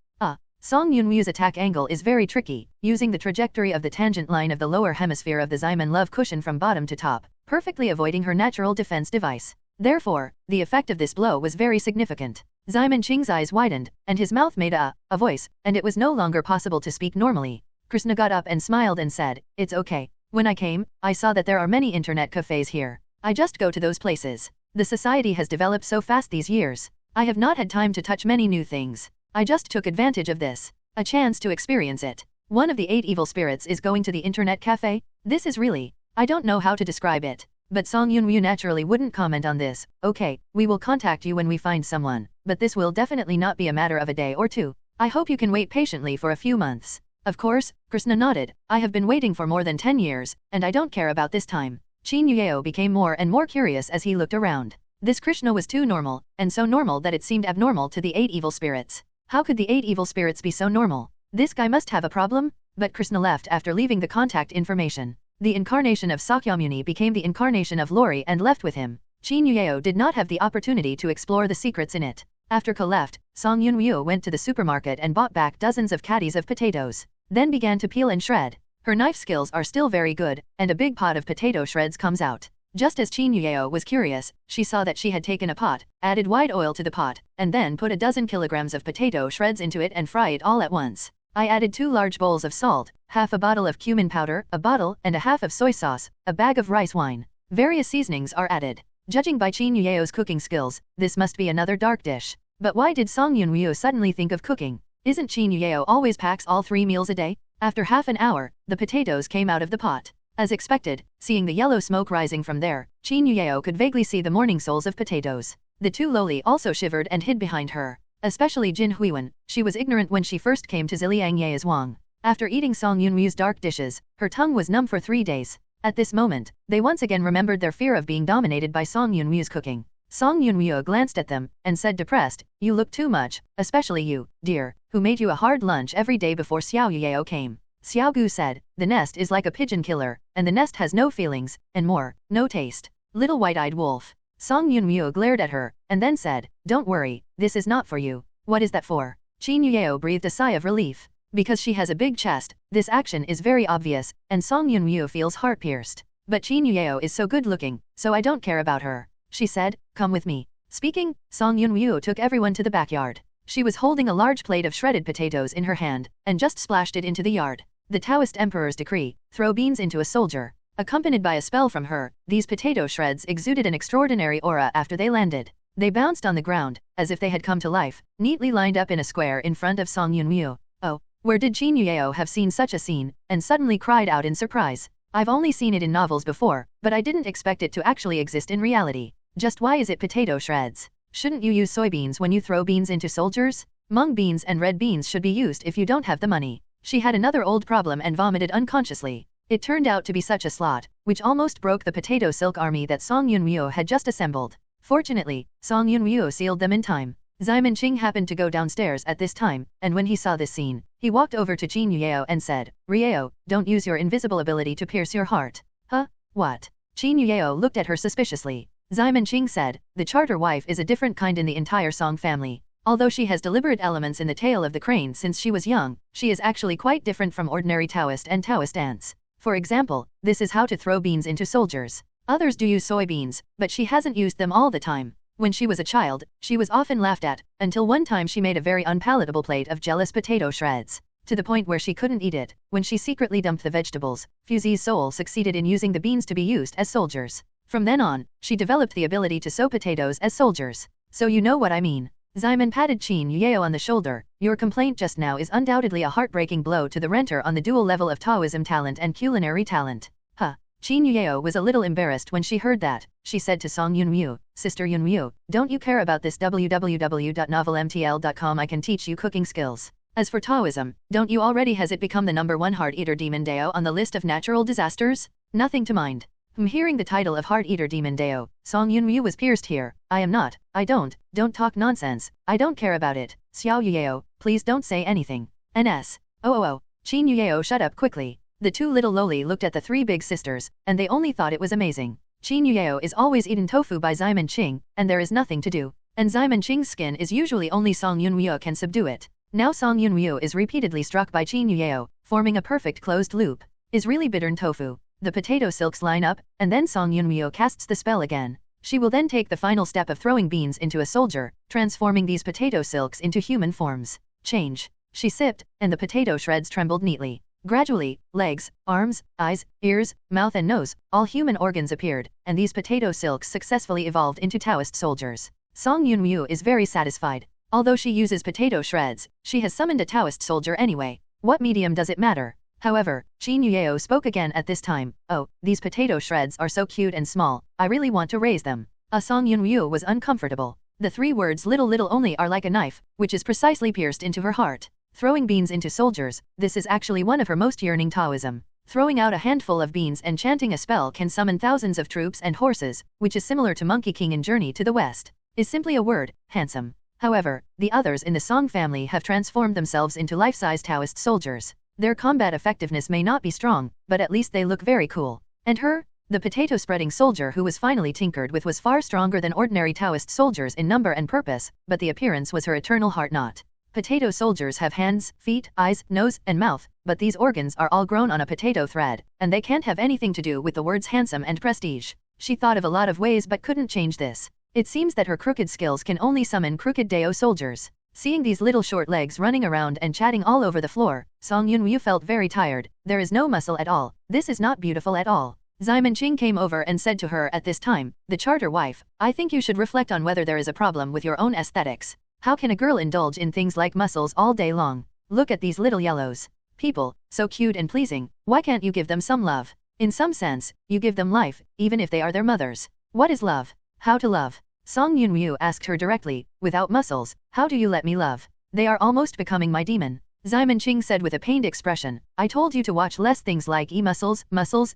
Song Yun-woo's attack angle is very tricky, using the trajectory of the tangent line of the lower hemisphere of the Zaiman love cushion from bottom to top, perfectly avoiding her natural defense device. Therefore, the effect of this blow was very significant. Zaiman Ching's eyes widened, and his mouth made a voice, and it was no longer possible to speak normally. Krishna got up and smiled and said, it's okay. When I came, I saw that there are many internet cafes here. I just go to those places. The society has developed so fast these years. I have not had time to touch many new things. I just took advantage of this. A chance to experience it. One of the 8 evil spirits is going to the internet cafe? This is really... I don't know how to describe it. But Song Yun-woo naturally wouldn't comment on this. Okay, we will contact you when we find someone. But this will definitely not be a matter of a day or 2. I hope you can wait patiently for a few months. Of course, Krishna nodded. I have been waiting for more than 10 years, and I don't care about this time. Chin Yueo became more and more curious as he looked around. This Krishna was too normal, and so normal that it seemed abnormal to the 8 evil spirits. How could the 8 evil spirits be so normal? This guy must have a problem? But Krishna left after leaving the contact information. The incarnation of Sakyamuni became the incarnation of Lori and left with him. Chin Yueo did not have the opportunity to explore the secrets in it. After Ka left, Song Yun-woo went to the supermarket and bought back dozens of caddies of potatoes. Then began to peel and shred. Her knife skills are still very good, and a big pot of potato shreds comes out. Just as Chin Yueo was curious, she saw that she had taken a pot, added white oil to the pot, and then put a dozen kilograms of potato shreds into it and fry it all at once. I added 2 large bowls of salt, half a bottle of cumin powder, a bottle and a half of soy sauce, a bag of rice wine. Various seasonings are added. Judging by Chin Yueo's cooking skills, this must be another dark dish. But why did Song Yun-woo suddenly think of cooking? Isn't Chin Yueo always packs all 3 meals a day? After half an hour, the potatoes came out of the pot. As expected, seeing the yellow smoke rising from there, Chin Yueo could vaguely see the morning souls of potatoes. The 2 lowly also shivered and hid behind her. Especially Jin Huiwen, she was ignorant when she first came to Ziliang Ye's Wang. After eating Song Yun-woo's dark dishes, her tongue was numb for 3 days. At this moment, they once again remembered their fear of being dominated by Song Yun-woo's cooking. Song Yun-woo glanced at them, and said depressed, you look too much, especially you, dear, who made you a hard lunch every day before Xiao Yueo came. Xiao Gu said, the nest is like a pigeon killer, and the nest has no feelings, and more, no taste. Little white-eyed wolf. Song Yun-woo glared at her, and then said, don't worry, this is not for you. What is that for? Chin Yueo breathed a sigh of relief. Because she has a big chest, this action is very obvious, and Song Yun-woo feels heart-pierced. But Chin Yueo is so good-looking, so I don't care about her. She said, come with me. Speaking, Song Yun-woo took everyone to the backyard. She was holding a large plate of shredded potatoes in her hand, and just splashed it into the yard. The Taoist Emperor's decree, throw beans into a soldier. Accompanied by a spell from her, these potato shreds exuded an extraordinary aura after they landed. They bounced on the ground, as if they had come to life, neatly lined up in a square in front of Song Yun-woo. Oh, where did Chin Yueo have seen such a scene, and suddenly cried out in surprise. I've only seen it in novels before, but I didn't expect it to actually exist in reality. Just why is it potato shreds? Shouldn't you use soybeans when you throw beans into soldiers? Mung beans and red beans should be used if you don't have the money. She had another old problem and vomited unconsciously. It turned out to be such a slot, which almost broke the potato silk army that Song Yun-woo had just assembled. Fortunately, Song Yun-woo sealed them in time. Zaiman Ching happened to go downstairs at this time, and when he saw this scene, he walked over to Chin Yueo and said, Rieo, don't use your invisible ability to pierce your heart. Huh? What? Chin Yueo looked at her suspiciously. Zaiman Ching said, the charter wife is a different kind in the entire Song family. Although she has deliberate elements in the tail of the crane since she was young, she is actually quite different from ordinary Taoist and Taoist ants. For example, this is how to throw beans into soldiers. Others do use soybeans, but she hasn't used them all the time. When she was a child, she was often laughed at, until one time she made a very unpalatable plate of jealous potato shreds. To the point where she couldn't eat it, when she secretly dumped the vegetables, Fuzi's soul succeeded in using the beans to be used as soldiers. From then on, she developed the ability to sew potatoes as soldiers. So you know what I mean. Simon patted Qin Yuyeo on the shoulder. Your complaint just now is undoubtedly a heartbreaking blow to the renter on the dual level of Taoism talent and culinary talent. Huh. Qin Yuyeo was a little embarrassed when she heard that. She said to Song Yunryu, Sister Yunryu, don't you care about this www.novelmtl.com? I can teach you cooking skills. As for Taoism, don't you already has it become the #1 heart-eater demon Dao on the list of natural disasters? Nothing to mind. Hearing the title of heart-eater demon Dao, Song Yunryu was pierced here. I am not. I don't talk nonsense. I don't care about it. Xiao Yuyeo, please don't say anything. NS. Oh. Qin Yuyeo shut up quickly. The two little loli looked at the three big sisters, and they only thought it was amazing. Qin Yuyeo is always eaten tofu by Simon Qing, and there is nothing to do. And Simon Qing's skin is usually only Song Yunryu can subdue it. Now Song Yunryu is repeatedly struck by Qin Yuyeo, forming a perfect closed loop. Is really bittern tofu. The potato silks line up, and then Song Yunryu casts the spell again. She will then take the final step of throwing beans into a soldier, transforming these potato silks into human forms. Change. She sipped, and the potato shreds trembled neatly. Gradually, legs, arms, eyes, ears, mouth and nose, all human organs appeared, and these potato silks successfully evolved into Taoist soldiers. Song Yunryu is very satisfied. Although she uses potato shreds, she has summoned a Taoist soldier anyway. What medium does it matter? However, Qin Yuyeo spoke again at this time. Oh, these potato shreds are so cute and small, I really want to raise them. Song Yunryu was uncomfortable. The three words little only are like a knife, which is precisely pierced into her heart. Throwing beans into soldiers, this is actually one of her most yearning Taoism. Throwing out a handful of beans and chanting a spell can summon thousands of troops and horses, which is similar to Monkey King in Journey to the West. Is simply a word, handsome. However, the others in the Song family have transformed themselves into life-size Taoist soldiers. Their combat effectiveness may not be strong, but at least they look very cool. And her? The potato-spreading soldier who was finally tinkered with was far stronger than ordinary Taoist soldiers in number and purpose, but the appearance was her eternal heart knot. Potato soldiers have hands, feet, eyes, nose, and mouth, but these organs are all grown on a potato thread, and they can't have anything to do with the words handsome and prestige. She thought of a lot of ways but couldn't change this. It seems that her crooked skills can only summon crooked Dao soldiers. Seeing these little short legs running around and chatting all over the floor, Song Yunryu felt very tired. There is no muscle at all. This is not beautiful at all. Simon Qing came over and said to her at this time, the charter wife, I think you should reflect on whether there is a problem with your own aesthetics. How can a girl indulge in things like muscles all day long? Look at these little yellows. People, so cute and pleasing, why can't you give them some love? In some sense, you give them life, even if they are their mothers. What is love? How to love? Song Yunryu asked her directly, without muscles, how do you let me love? They are almost becoming my demon. Simon Qing said with a pained expression, I told you to watch less things like muscles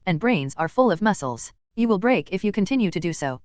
and brains are full of muscles. You will break if you continue to do so.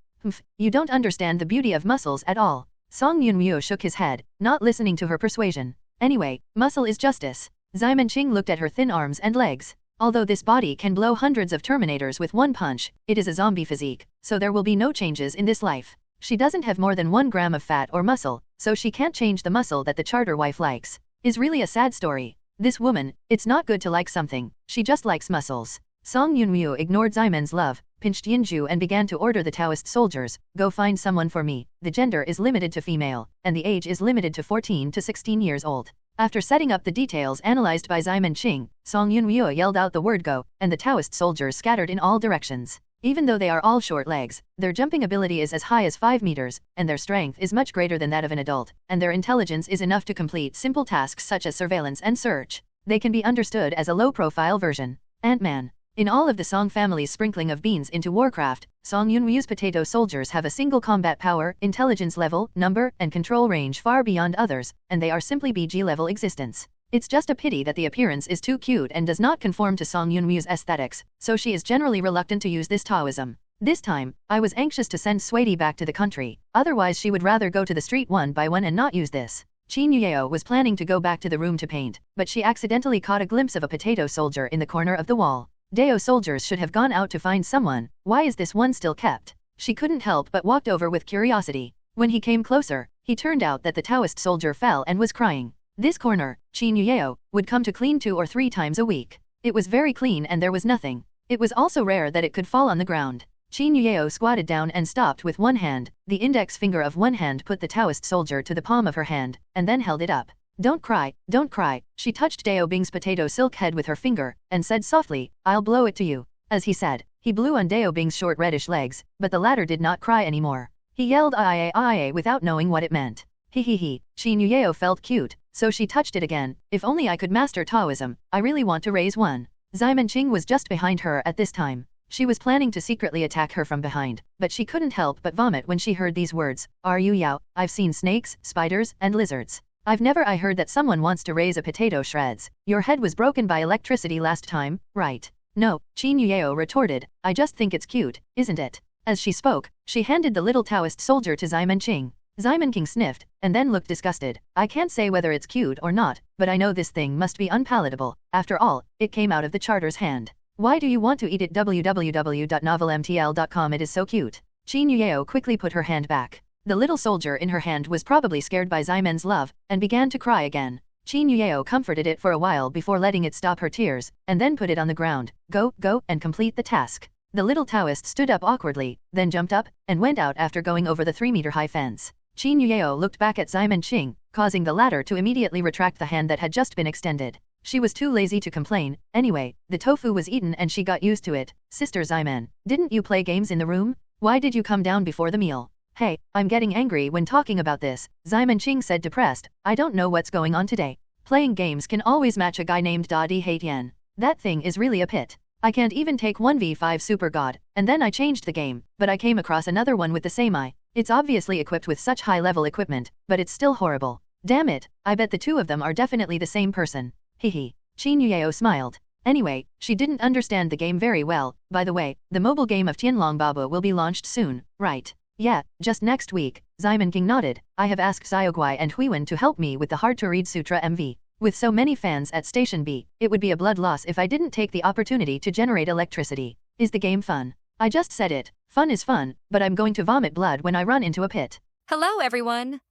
You don't understand the beauty of muscles at all. Song Yunryu shook his head, not listening to her persuasion. Anyway, muscle is justice. Simon Qing looked at her thin arms and legs. Although this body can blow hundreds of Terminators with one punch, it is a zombie physique, so there will be no changes in this life. She doesn't have more than 1 gram of fat or muscle, so she can't change the muscle that the charter wife likes. Is really a sad story. This woman, it's not good to like something, she just likes muscles. Song Yunryu ignored Simon's love, pinched Yinju and began to order the Taoist soldiers, go find someone for me. The gender is limited to female, and the age is limited to 14 to 16 years old. After setting up the details analyzed by Simon Qing, Song Yunryu yelled out the word go, and the Taoist soldiers scattered in all directions. Even though they are all short legs, their jumping ability is as high as 5 meters, and their strength is much greater than that of an adult, and their intelligence is enough to complete simple tasks such as surveillance and search. They can be understood as a low-profile version. Ant-Man. In all of the Song family's sprinkling of beans into Warcraft, Song Yunryu's potato soldiers have a single combat power, intelligence level, number, and control range far beyond others, and they are simply BG-level existence. It's just a pity that the appearance is too cute and does not conform to Song Yunryu's aesthetics, so she is generally reluctant to use this Taoism. This time, I was anxious to send Sweetie back to the country, otherwise she would rather go to the street one by one and not use this. Qin Yuyeo was planning to go back to the room to paint, but she accidentally caught a glimpse of a potato soldier in the corner of the wall. Dao soldiers should have gone out to find someone, why is this one still kept? She couldn't help but walked over with curiosity. When he came closer, he turned out that the Taoist soldier fell and was crying. This corner, Qin Yuyeo, would come to clean 2 or 3 times a week. It was very clean and there was nothing. It was also rare that it could fall on the ground. Qin Yuyeo squatted down and stopped with one hand. The index finger of one hand put the Taoist soldier to the palm of her hand, and then held it up. Don't cry, don't cry. She touched Dao Bing's potato silk head with her finger, and said softly, I'll blow it to you. As he said, He blew on Deo Bing's short reddish legs, but the latter did not cry anymore. He yelled "Ia" without knowing what it meant. He. Shin Yuyeo felt cute, so she touched it again. If only I could master Taoism, I really want to raise one. Ximenqing was just behind her at this time. She was planning to secretly attack her from behind, but she couldn't help but vomit when she heard these words. Are you Yao? I've seen snakes, spiders, and lizards. I've never heard that someone wants to raise a potato shreds. Your head was broken by electricity last time, right? No, Qin Yuyeo retorted. I just think it's cute, isn't it? As she spoke, she handed the little Taoist soldier to Ximenqing. Ximenqing sniffed, and then looked disgusted. I can't say whether it's cute or not, but I know this thing must be unpalatable. After all, it came out of the charter's hand. Why do you want to eat it? www.novelmtl.com. It is so cute. Qin Yuyeo quickly put her hand back. The little soldier in her hand was probably scared by Ximen's love, and began to cry again. Qin Yuyeo comforted it for a while before letting it stop her tears, and then put it on the ground. Go, and complete the task. The little Taoist stood up awkwardly, then jumped up, and went out after going over the 3-meter-high fence. Qin Yuyeo looked back at Ximenqing, causing the latter to immediately retract the hand that had just been extended. She was too lazy to complain. Anyway, the tofu was eaten and she got used to it. Sister Ximen, didn't you play games in the room? Why did you come down before the meal? Hey, I'm getting angry when talking about this, Ximenqing said depressed. I don't know what's going on today. Playing games can always match a guy named Da Di Haitian. That thing is really a pit. I can't even take 1v5 Super God, and then I changed the game, but I came across another one with the same eye. It's obviously equipped with such high-level equipment, but it's still horrible. Damn it, I bet the two of them are definitely the same person. Hehe. Qin Yuyeo smiled. Anyway, she didn't understand the game very well. By the way, the mobile game of Tianlong Baba will be launched soon, right? Yeah, just next week. Ximenqing nodded. I have asked Xiaoguai and Huiwen to help me with the hard-to-read Sutra MV. With so many fans at Station B, it would be a blood loss if I didn't take the opportunity to generate electricity. Is the game fun? I just said it. Fun is fun, but I'm going to vomit blood when I run into a pit. Hello, everyone.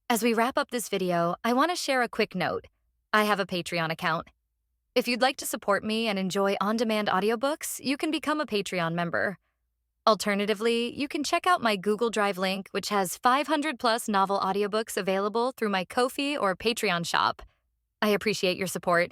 As we wrap up this video, I want to share a quick note. I have a Patreon account. If you'd like to support me and enjoy on-demand audiobooks, you can become a Patreon member. Alternatively, you can check out my Google Drive link, which has 500+ novel audiobooks available through my Ko-fi or Patreon shop. I appreciate your support.